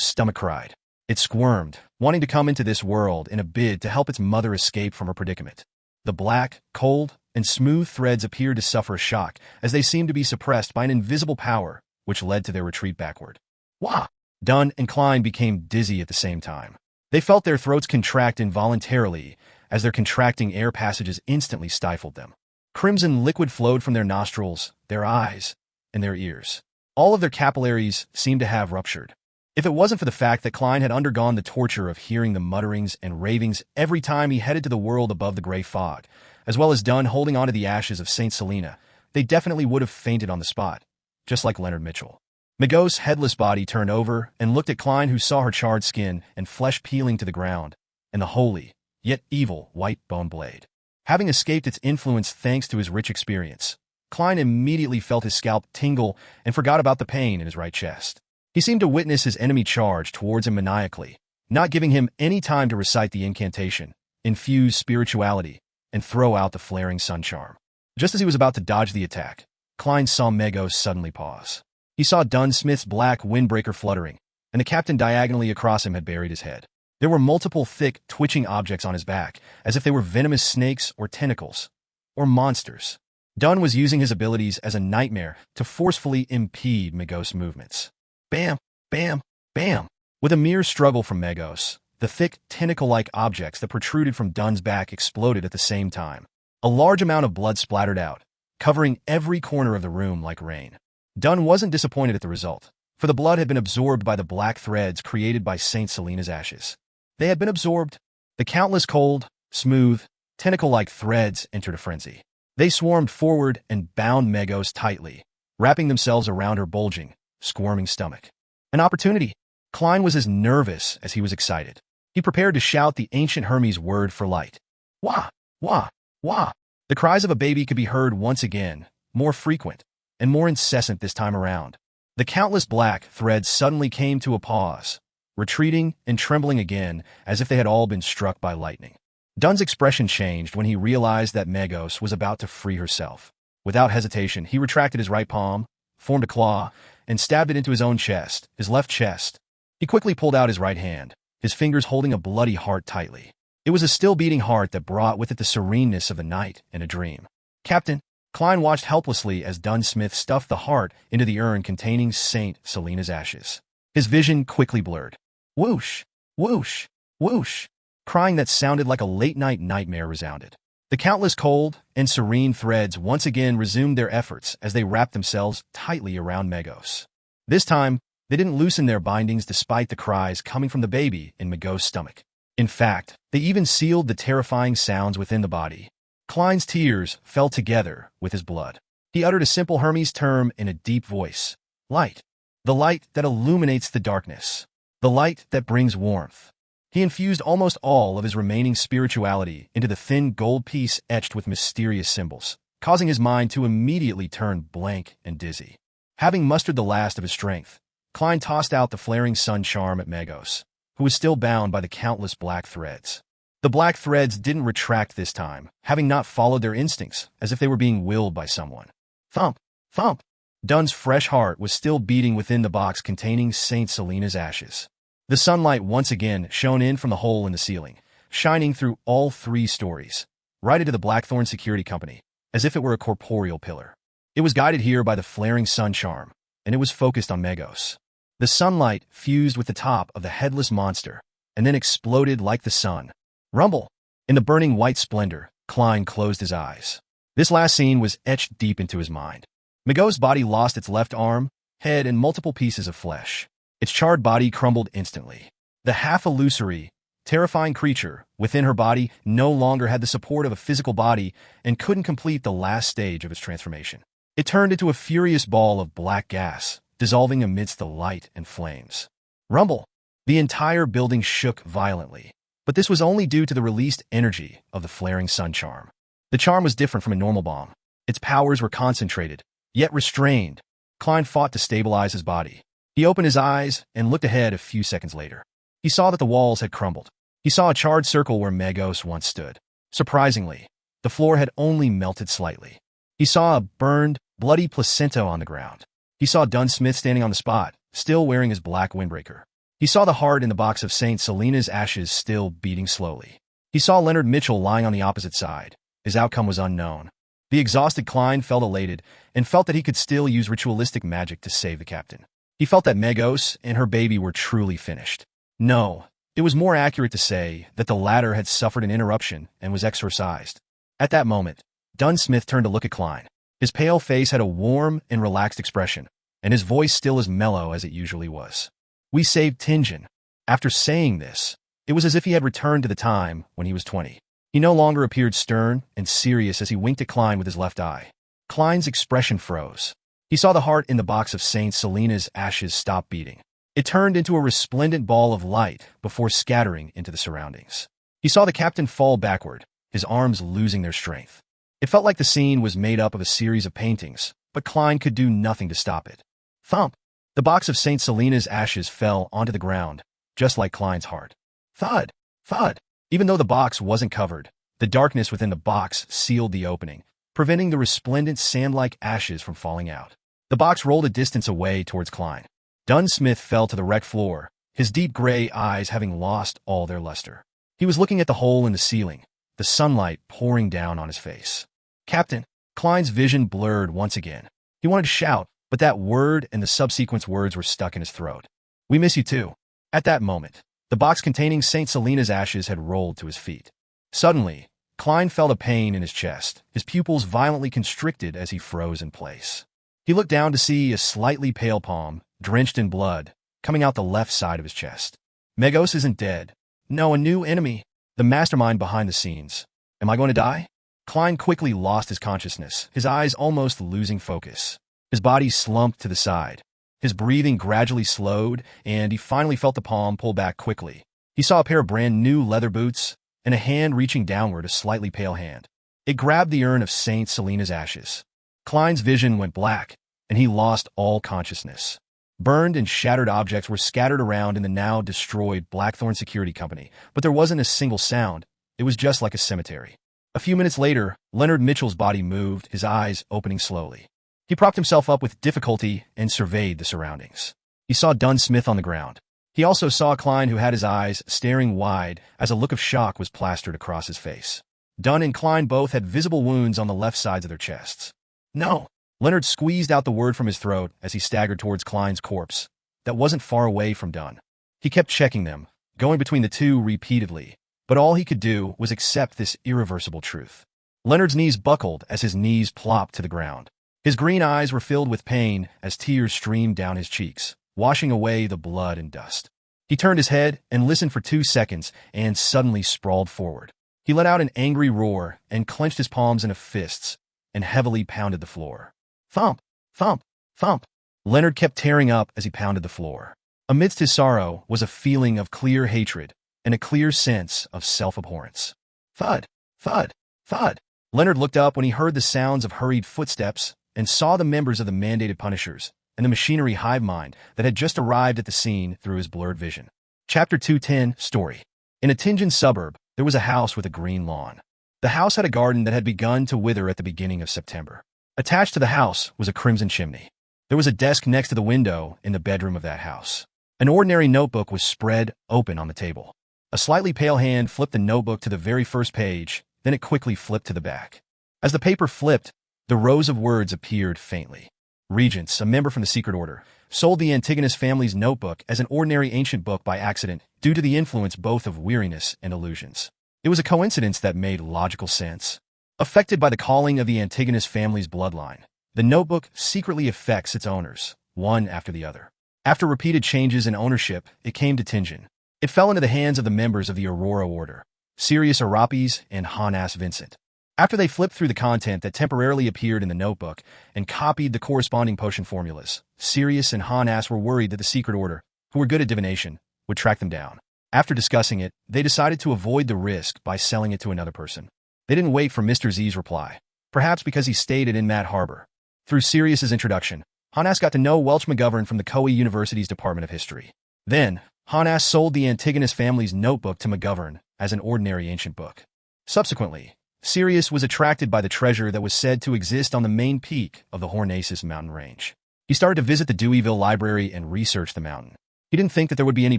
stomach cried. It squirmed, wanting to come into this world in a bid to help its mother escape from her predicament. The black, cold, and smooth threads appeared to suffer a shock as they seemed to be suppressed by an invisible power, which led to their retreat backward. Wah! Dunn and Klein became dizzy at the same time. They felt their throats contract involuntarily as their contracting air passages instantly stifled them. Crimson liquid flowed from their nostrils, their eyes, and their ears. All of their capillaries seemed to have ruptured. If it wasn't for the fact that Klein had undergone the torture of hearing the mutterings and ravings every time he headed to the world above the gray fog, as well as Dunn holding onto the ashes of St. Selena, they definitely would have fainted on the spot, just like Leonard Mitchell. Megos' headless body turned over and looked at Klein, who saw her charred skin and flesh peeling to the ground, and the holy, yet evil, white bone blade. Having escaped its influence thanks to his rich experience, Klein immediately felt his scalp tingle and forgot about the pain in his right chest. He seemed to witness his enemy charge towards him maniacally, not giving him any time to recite the incantation, infuse spirituality, and throw out the flaring sun charm. Just as he was about to dodge the attack, Klein saw Megos suddenly pause. He saw Dunn Smith's black windbreaker fluttering, and the captain diagonally across him had buried his head. There were multiple thick, twitching objects on his back, as if they were venomous snakes or tentacles, or monsters. Dunn was using his abilities as a nightmare to forcefully impede Megos' movements. Bam! Bam! Bam! With a mere struggle from Megos, the thick, tentacle-like objects that protruded from Dunn's back exploded at the same time. A large amount of blood splattered out, covering every corner of the room like rain. Dunn wasn't disappointed at the result, for the blood had been absorbed by the black threads created by St. Selena's ashes. They had been absorbed. The countless cold, smooth, tentacle-like threads entered a frenzy. They swarmed forward and bound Megos tightly, wrapping themselves around her bulging, squirming stomach. An opportunity. Klein was as nervous as he was excited. He prepared to shout the ancient Hermes word for light. Wah! Wah! Wah! The cries of a baby could be heard once again, more frequent, and more incessant this time around. The countless black threads suddenly came to a pause, retreating and trembling again as if they had all been struck by lightning. Dunn's expression changed when he realized that Megos was about to free herself. Without hesitation, he retracted his right palm, formed a claw, and stabbed it into his own chest, his left chest. He quickly pulled out his right hand, his fingers holding a bloody heart tightly. It was a still-beating heart that brought with it the sereneness of the night and a dream. Captain, Klein watched helplessly as Dunn Smith stuffed the heart into the urn containing St. Selena's ashes. His vision quickly blurred. Whoosh! Whoosh! Whoosh! Crying that sounded like a late-night nightmare resounded. The countless cold and serene threads once again resumed their efforts as they wrapped themselves tightly around Megos. This time, they didn't loosen their bindings despite the cries coming from the baby in Megos' stomach. In fact, they even sealed the terrifying sounds within the body. Klein's tears fell together with his blood. He uttered a simple Hermes term in a deep voice. Light. The light that illuminates the darkness. The light that brings warmth. He infused almost all of his remaining spirituality into the thin gold piece etched with mysterious symbols, causing his mind to immediately turn blank and dizzy. Having mustered the last of his strength, Klein tossed out the flaring sun charm at Megos, who was still bound by the countless black threads. The black threads didn't retract this time, having not followed their instincts, as if they were being willed by someone. Thump! Thump! Dunn's fresh heart was still beating within the box containing St. Selena's ashes. The sunlight once again shone in from the hole in the ceiling, shining through all 3 stories, right into the Blackthorn Security Company, as if it were a corporeal pillar. It was guided here by the flaring sun charm, and it was focused on Megos. The sunlight fused with the top of the headless monster, and then exploded like the sun. Rumble! In the burning white splendor, Klein closed his eyes. This last scene was etched deep into his mind. Megos' body lost its left arm, head, and multiple pieces of flesh. Its charred body crumbled instantly. The half-illusory, terrifying creature within her body no longer had the support of a physical body and couldn't complete the last stage of its transformation. It turned into a furious ball of black gas, dissolving amidst the light and flames. Rumble! The entire building shook violently, but this was only due to the released energy of the flaring sun charm. The charm was different from a normal bomb. Its powers were concentrated, yet restrained. Klein fought to stabilize his body. He opened his eyes and looked ahead a few seconds later. He saw that the walls had crumbled. He saw a charred circle where Magos once stood. Surprisingly, the floor had only melted slightly. He saw a burned, bloody placenta on the ground. He saw Dunn Smith standing on the spot, still wearing his black windbreaker. He saw the heart in the box of St. Selena's ashes still beating slowly. He saw Leonard Mitchell lying on the opposite side. His outcome was unknown. The exhausted Klein felt elated and felt that he could still use ritualistic magic to save the captain. He felt that Magos and her baby were truly finished. No, it was more accurate to say that the latter had suffered an interruption and was exorcised. At that moment, Dunn Smith turned to look at Klein. His pale face had a warm and relaxed expression, and his voice still as mellow as it usually was. "We saved Tingen." After saying this, it was as if he had returned to the time when he was 20. He no longer appeared stern and serious as he winked at Klein with his left eye. Klein's expression froze. He saw the heart in the box of St. Selena's ashes stop beating. It turned into a resplendent ball of light before scattering into the surroundings. He saw the captain fall backward, his arms losing their strength. It felt like the scene was made up of a series of paintings, but Klein could do nothing to stop it. Thump! The box of St. Selena's ashes fell onto the ground, just like Klein's heart. Thud! Thud! Even though the box wasn't covered, the darkness within the box sealed the opening, preventing the resplendent sand-like ashes from falling out. The box rolled a distance away towards Klein. Dunn Smith fell to the wrecked floor, his deep gray eyes having lost all their luster. He was looking at the hole in the ceiling, the sunlight pouring down on his face. "Captain!" Klein's vision blurred once again. He wanted to shout, but that word and the subsequent words were stuck in his throat. "We miss you too." At that moment, the box containing St. Selena's ashes had rolled to his feet. Suddenly, Klein felt a pain in his chest, his pupils violently constricted as he froze in place. He looked down to see a slightly pale palm, drenched in blood, coming out the left side of his chest. Magos isn't dead. No, a new enemy. The mastermind behind the scenes. Am I going to die? Klein quickly lost his consciousness, his eyes almost losing focus. His body slumped to the side. His breathing gradually slowed, and he finally felt the palm pull back quickly. He saw a pair of brand new leather boots and a hand reaching downward, a slightly pale hand. It grabbed the urn of St. Selena's ashes. Klein's vision went black, and he lost all consciousness. Burned and shattered objects were scattered around in the now destroyed Blackthorn Security Company, but there wasn't a single sound. It was just like a cemetery. A few minutes later, Leonard Mitchell's body moved, his eyes opening slowly. He propped himself up with difficulty and surveyed the surroundings. He saw Dunn Smith on the ground. He also saw Klein, who had his eyes staring wide as a look of shock was plastered across his face. Dunn and Klein both had visible wounds on the left sides of their chests. "No!" Leonard squeezed out the word from his throat as he staggered towards Klein's corpse. That wasn't far away from Dunn. He kept checking them, going between the two repeatedly, but all he could do was accept this irreversible truth. Leonard's knees buckled as his knees plopped to the ground. His green eyes were filled with pain as tears streamed down his cheeks, washing away the blood and dust. He turned his head and listened for 2 seconds and suddenly sprawled forward. He let out an angry roar and clenched his palms into fists and heavily pounded the floor. Thump! Thump! Thump! Leonard kept tearing up as he pounded the floor. Amidst his sorrow was a feeling of clear hatred and a clear sense of self-abhorrence. Thud! Thud! Thud! Leonard looked up when he heard the sounds of hurried footsteps and saw the members of the mandated punishers and the machinery hive mind that had just arrived at the scene through his blurred vision. Chapter 210 Story. In a Tingen suburb, there was a house with a green lawn. The house had a garden that had begun to wither at the beginning of September. Attached to the house was a crimson chimney. There was a desk next to the window in the bedroom of that house. An ordinary notebook was spread open on the table. A slightly pale hand flipped the notebook to the very first page, then it quickly flipped to the back. As the paper flipped, the rows of words appeared faintly. Regents, a member from the secret order, sold the Antigonus family's notebook as an ordinary ancient book by accident due to the influence both of weariness and illusions. It was a coincidence that made logical sense. Affected by the calling of the Antigonus family's bloodline, the notebook secretly affects its owners, one after the other. After repeated changes in ownership, it came to Tingen. It fell into the hands of the members of the Aurora Order, Sirius Arapes and Hanas Vincent. After they flipped through the content that temporarily appeared in the notebook and copied the corresponding potion formulas, Sirius and Hanas were worried that the Secret Order, who were good at divination, would track them down. After discussing it, they decided to avoid the risk by selling it to another person. They didn't wait for Mr. Z's reply, perhaps because he stayed at Inmat Harbor. Through Sirius's introduction, Hanas got to know Welch McGovern from the Koei University's Department of History. Then, Hanas sold the Antigonus family's notebook to McGovern as an ordinary ancient book. Subsequently, Sirius was attracted by the treasure that was said to exist on the main peak of the Hornaces mountain range. He started to visit the Deweyville Library and research the mountain. He didn't think that there would be any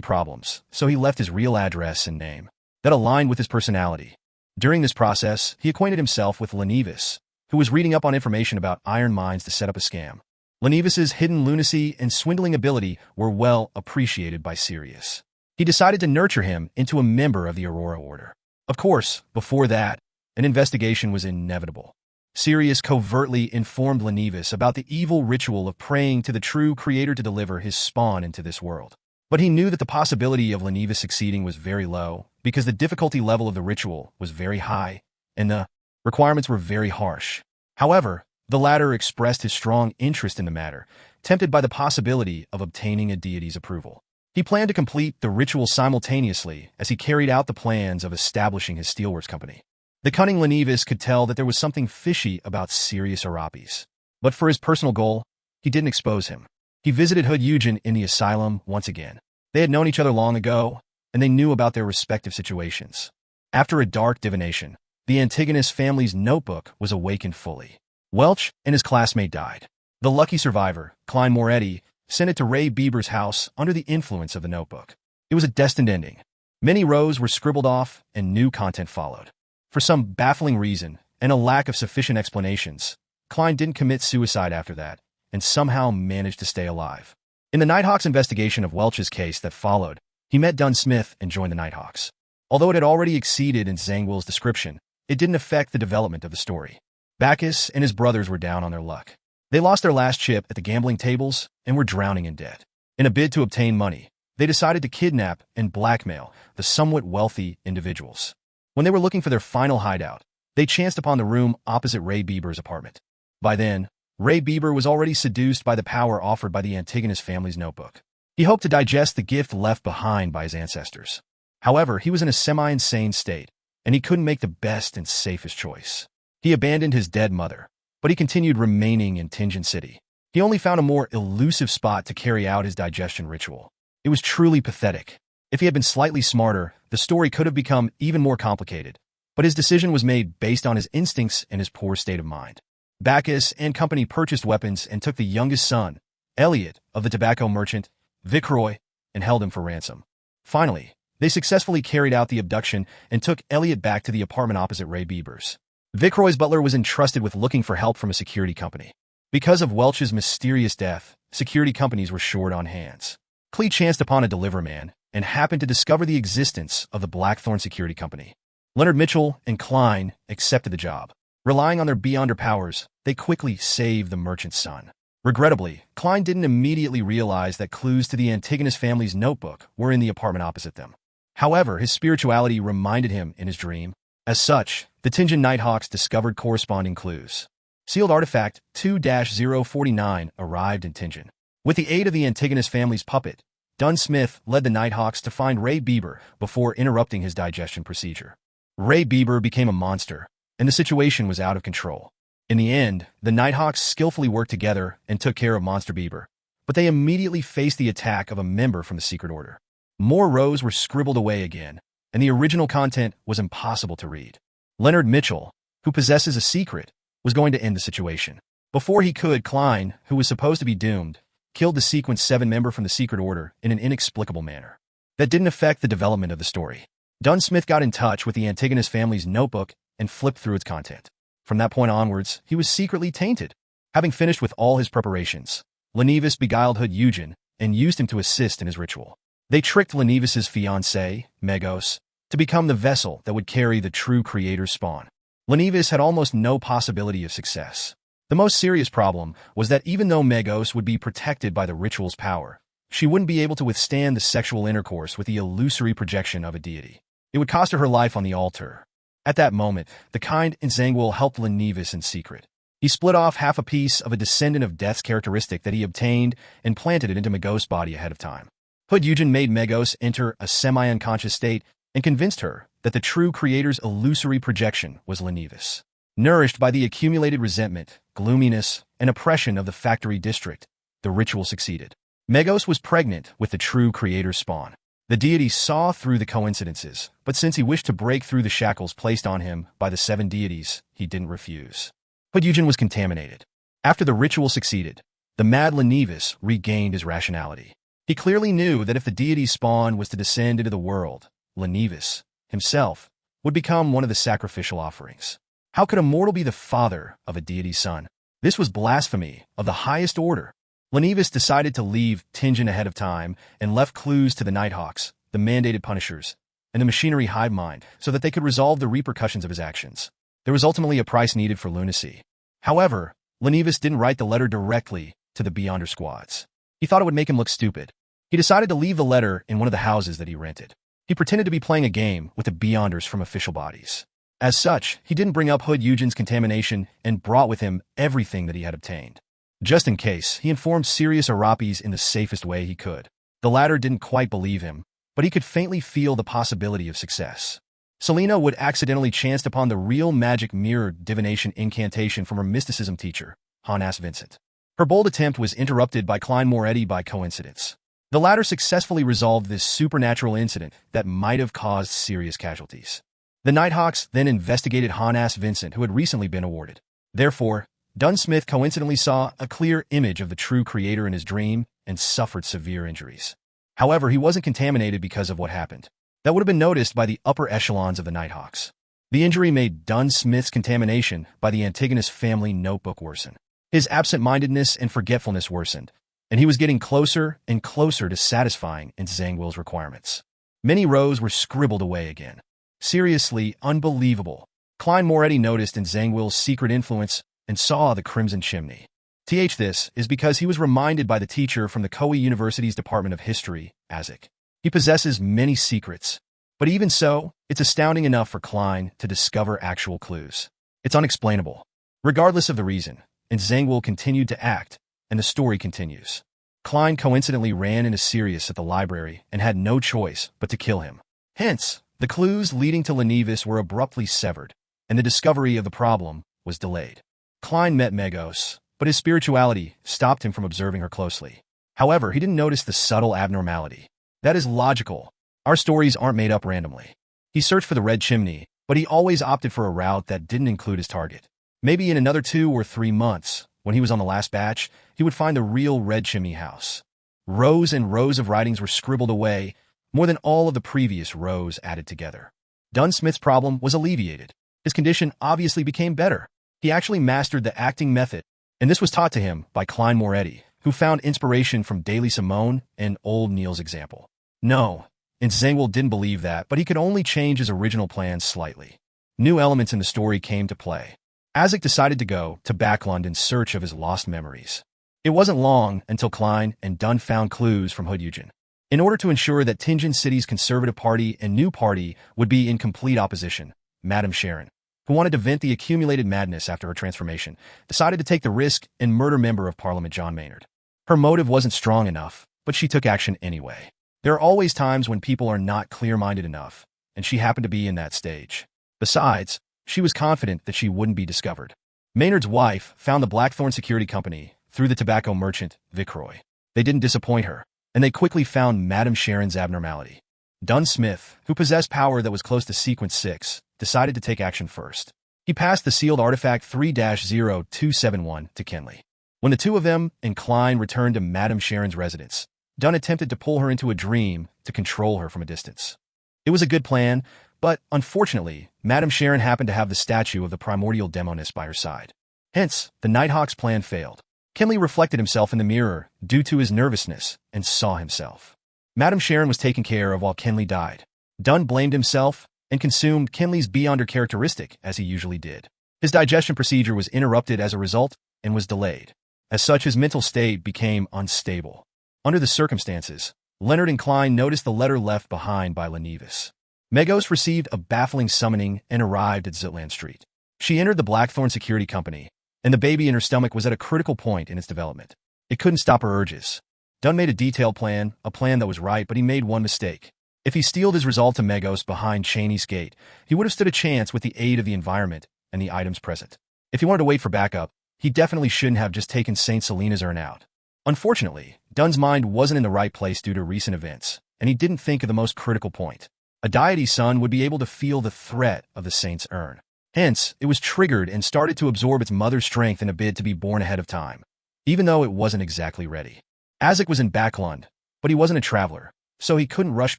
problems, so he left his real address and name that aligned with his personality. During this process, he acquainted himself with Lenevis, who was reading up on information about iron mines to set up a scam. Lenevis's hidden lunacy and swindling ability were well appreciated by Sirius. He decided to nurture him into a member of the Aurora Order. Of course, before that, an investigation was inevitable. Sirius covertly informed Lenevis about the evil ritual of praying to the true creator to deliver his spawn into this world. But he knew that the possibility of Lenevis succeeding was very low because the difficulty level of the ritual was very high and the requirements were very harsh. However, the latter expressed his strong interest in the matter, tempted by the possibility of obtaining a deity's approval. He planned to complete the ritual simultaneously as he carried out the plans of establishing his steelworks company. The cunning Lenevis could tell that there was something fishy about Sirius Arapis. But for his personal goal, he didn't expose him. He visited Hood Eugen in the asylum once again. They had known each other long ago, and they knew about their respective situations. After a dark divination, the Antigonus family's notebook was awakened fully. Welch and his classmate died. The lucky survivor, Klein Moretti, sent it to Ray Bieber's house under the influence of the notebook. It was a destined ending. Many rows were scribbled off, and new content followed. For some baffling reason, and a lack of sufficient explanations, Klein didn't commit suicide after that, and somehow managed to stay alive. In the Nighthawks investigation of Welch's case that followed, he met Dunn Smith and joined the Nighthawks. Although it had already exceeded in Zangwill's description, it didn't affect the development of the story. Bacchus and his brothers were down on their luck. They lost their last chip at the gambling tables and were drowning in debt. In a bid to obtain money, they decided to kidnap and blackmail the somewhat wealthy individuals. When they were looking for their final hideout, they chanced upon the room opposite Ray Bieber's apartment. By then, Ray Bieber was already seduced by the power offered by the Antigonus family's notebook. He hoped to digest the gift left behind by his ancestors. However, he was in a semi-insane state, and he couldn't make the best and safest choice. He abandoned his dead mother, but he continued remaining in Tingen City. He only found a more elusive spot to carry out his digestion ritual. It was truly pathetic. If he had been slightly smarter, the story could have become even more complicated, but his decision was made based on his instincts and his poor state of mind. Bacchus and company purchased weapons and took the youngest son, Elliot, of the tobacco merchant, Vicroy, and held him for ransom. Finally, they successfully carried out the abduction and took Elliot back to the apartment opposite Ray Bieber's. Vicroy's butler was entrusted with looking for help from a security company. Because of Welch's mysterious death, security companies were short on hands. Clee chanced upon a deliverman and happened to discover the existence of the Blackthorn Security Company. Leonard Mitchell and Klein accepted the job. Relying on their beyonder powers, they quickly saved the merchant's son. Regrettably, Klein didn't immediately realize that clues to the Antigonus family's notebook were in the apartment opposite them. However, his spirituality reminded him in his dream. As such, the Tingen Nighthawks discovered corresponding clues. Sealed artifact 2-049 arrived in Tingen. With the aid of the Antigonus family's puppet, Dunn Smith led the Nighthawks to find Ray Bieber before interrupting his digestion procedure. Ray Bieber became a monster, and the situation was out of control. In the end, the Nighthawks skillfully worked together and took care of Monster Bieber, but they immediately faced the attack of a member from the Secret Order. More rows were scribbled away again, and the original content was impossible to read. Leonard Mitchell, who possesses a secret, was going to end the situation. Before he could, Klein, who was supposed to be doomed, killed the Sequence 7 member from the Secret Order in an inexplicable manner. That didn't affect the development of the story. Dunn Smith got in touch with the Antigonus family's notebook and flipped through its content. From that point onwards, he was secretly tainted. Having finished with all his preparations, Lenevis beguiled Hood Eugen and used him to assist in his ritual. They tricked Lenevis's fiancée, Megos, to become the vessel that would carry the true creator's spawn. Lenevis had almost no possibility of success. The most serious problem was that even though Megos would be protected by the ritual's power, she wouldn't be able to withstand the sexual intercourse with the illusory projection of a deity. It would cost her life on the altar. At that moment, the kind Zangwill helped Lenevis in secret. He split off half a piece of a descendant of Death's characteristic that he obtained and planted it into Megos' body ahead of time. Hood Eugen made Megos enter a semi-unconscious state and convinced her that the true creator's illusory projection was Lenivis. Nourished by the accumulated resentment, gloominess, and oppression of the factory district, the ritual succeeded. Megos was pregnant with the true creator's spawn. The deity saw through the coincidences, but since he wished to break through the shackles placed on him by the 7 deities, he didn't refuse. But Eugen was contaminated. After the ritual succeeded, the mad Lenivis regained his rationality. He clearly knew that if the deity's spawn was to descend into the world, Lenivis, himself, would become one of the sacrificial offerings. How could a mortal be the father of a deity's son? This was blasphemy of the highest order. Lenivis decided to leave Tingen ahead of time and left clues to the Nighthawks, the mandated punishers, and the machinery hive mind so that they could resolve the repercussions of his actions. There was ultimately a price needed for lunacy. However, Lenivis didn't write the letter directly to the Beyonder squads. He thought it would make him look stupid. He decided to leave the letter in one of the houses that he rented. He pretended to be playing a game with the Beyonders from official bodies. As such, he didn't bring up Hood Eugen's contamination and brought with him everything that he had obtained. Just in case, he informed Sirius Arapis in the safest way he could. The latter didn't quite believe him, but he could faintly feel the possibility of success. Selena would accidentally chanced upon the real magic mirror divination incantation from her mysticism teacher, Hannas Vincent. Her bold attempt was interrupted by Klein Moretti by coincidence. The latter successfully resolved this supernatural incident that might have caused serious casualties. The Nighthawks then investigated Hannas Vincent, who had recently been awarded. Therefore, Dunsmith coincidentally saw a clear image of the true creator in his dream and suffered severe injuries. However, he wasn't contaminated because of what happened. That would have been noticed by the upper echelons of the Nighthawks. The injury made Dunsmith's contamination by the Antigonus family notebook worsen. His absent-mindedness and forgetfulness worsened, and he was getting closer and closer to satisfying in Zangwill's requirements. Many rows were scribbled away again. Seriously unbelievable. Klein Moretti noticed in Zangwill's secret influence and saw the Crimson Chimney. This is because he was reminded by the teacher from the Koei University's Department of History, Azik. He possesses many secrets, but even so, it's astounding enough for Klein to discover actual clues. It's unexplainable. Regardless of the reason, and Zangwill continued to act, and the story continues. Klein coincidentally ran into Sirius at the library and had no choice but to kill him. Hence, the clues leading to Lenivis were abruptly severed, and the discovery of the problem was delayed. Klein met Megos, but his spirituality stopped him from observing her closely. However, he didn't notice the subtle abnormality. That is logical. Our stories aren't made up randomly. He searched for the Red Chimney, but he always opted for a route that didn't include his target. Maybe in another 2 or 3 months, when he was on the last batch, he would find the real Red Chimney house. Rows and rows of writings were scribbled away, more than all of the previous rows added together. Dunsmith's problem was alleviated. His condition obviously became better. He actually mastered the acting method, and this was taught to him by Klein Moretti, who found inspiration from Daily Simone and Old Neil's example. No, and Zangwill didn't believe that, but he could only change his original plans slightly. New elements in the story came to play. Azik decided to go to Backlund in search of his lost memories. It wasn't long until Klein and Dunn found clues from Hood Eugen. In order to ensure that Tingen City's Conservative Party and New Party would be in complete opposition, Madame Sharon, who wanted to vent the accumulated madness after her transformation, decided to take the risk and murder Member of Parliament John Maynard. Her motive wasn't strong enough, but she took action anyway. There are always times when people are not clear-minded enough, and she happened to be in that stage. Besides, she was confident that she wouldn't be discovered. Maynard's wife found the Blackthorn Security Company through the tobacco merchant, Vicroy. They didn't disappoint her, and they quickly found Madame Sharon's abnormality. Dunsmith, who possessed power that was close to Sequence 6, decided to take action first. He passed the sealed artifact 3-0271 to Kenley. When the two of them and Klein returned to Madame Sharon's residence, Dunn attempted to pull her into a dream to control her from a distance. It was a good plan, but unfortunately, Madame Sharon happened to have the statue of the primordial demoness by her side. Hence, the Nighthawk's plan failed. Kenley reflected himself in the mirror due to his nervousness and saw himself. Madame Sharon was taken care of while Kenley died. Dunn blamed himself and consumed Kenley's Beyonder characteristic as he usually did. His digestion procedure was interrupted as a result and was delayed. As such, his mental state became unstable. Under the circumstances, Leonard and Klein noticed the letter left behind by Lenivis. Megos received a baffling summoning and arrived at Zitland Street. She entered the Blackthorn Security Company and the baby in her stomach was at a critical point in its development. It couldn't stop her urges. Dunn made a detailed plan, a plan that was right, but he made one mistake. If he steeled his resolve to Megos behind Cheney's gate, he would have stood a chance with the aid of the environment and the items present. If he wanted to wait for backup, he definitely shouldn't have just taken St. Selena's urn out. Unfortunately, Dunn's mind wasn't in the right place due to recent events, and he didn't think of the most critical point. A deity's son would be able to feel the threat of the saint's urn. Hence, it was triggered and started to absorb its mother's strength in a bid to be born ahead of time, even though it wasn't exactly ready. Azek was in Backlund, but he wasn't a traveler, so he couldn't rush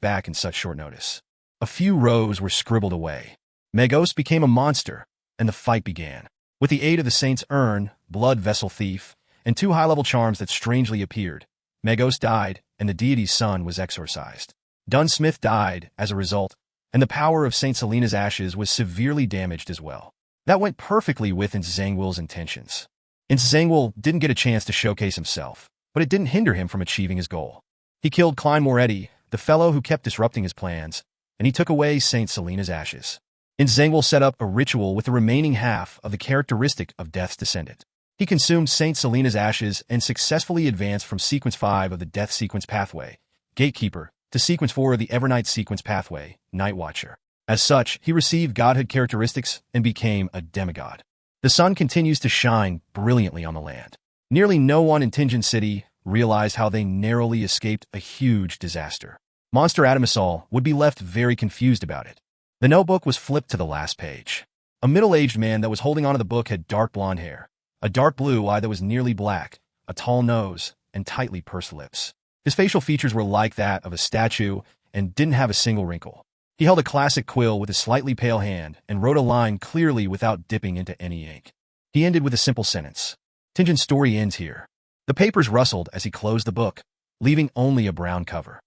back in such short notice. A few rows were scribbled away. Megos became a monster, and the fight began. With the aid of the saint's urn, blood vessel thief, and 2 high-level charms that strangely appeared, Megos died, and the deity's son was exorcised. Dunn Smith died as a result, and the power of St. Selena's ashes was severely damaged as well. That went perfectly with Zangwill's intentions. Zangwill didn't get a chance to showcase himself, but it didn't hinder him from achieving his goal. He killed Klein Moretti, the fellow who kept disrupting his plans, and he took away St. Selena's ashes. Zangwill set up a ritual with the remaining half of the characteristic of Death's descendant. He consumed St. Selena's ashes and successfully advanced from Sequence 5 of the Death Sequence pathway, Gatekeeper, to Sequence 4 of the Evernight Sequence pathway, Night Watcher. As such, he received godhood characteristics and became a demigod. The sun continues to shine brilliantly on the land. Nearly no one in Tingen City realized how they narrowly escaped a huge disaster. Monster Adamasol would be left very confused about it. The notebook was flipped to the last page. A middle-aged man that was holding onto the book had dark blonde hair, a dark blue eye that was nearly black, a tall nose, and tightly pursed lips. His facial features were like that of a statue and didn't have a single wrinkle. He held a classic quill with a slightly pale hand and wrote a line clearly without dipping into any ink. He ended with a simple sentence. Tingen's story ends here. The papers rustled as he closed the book, leaving only a brown cover.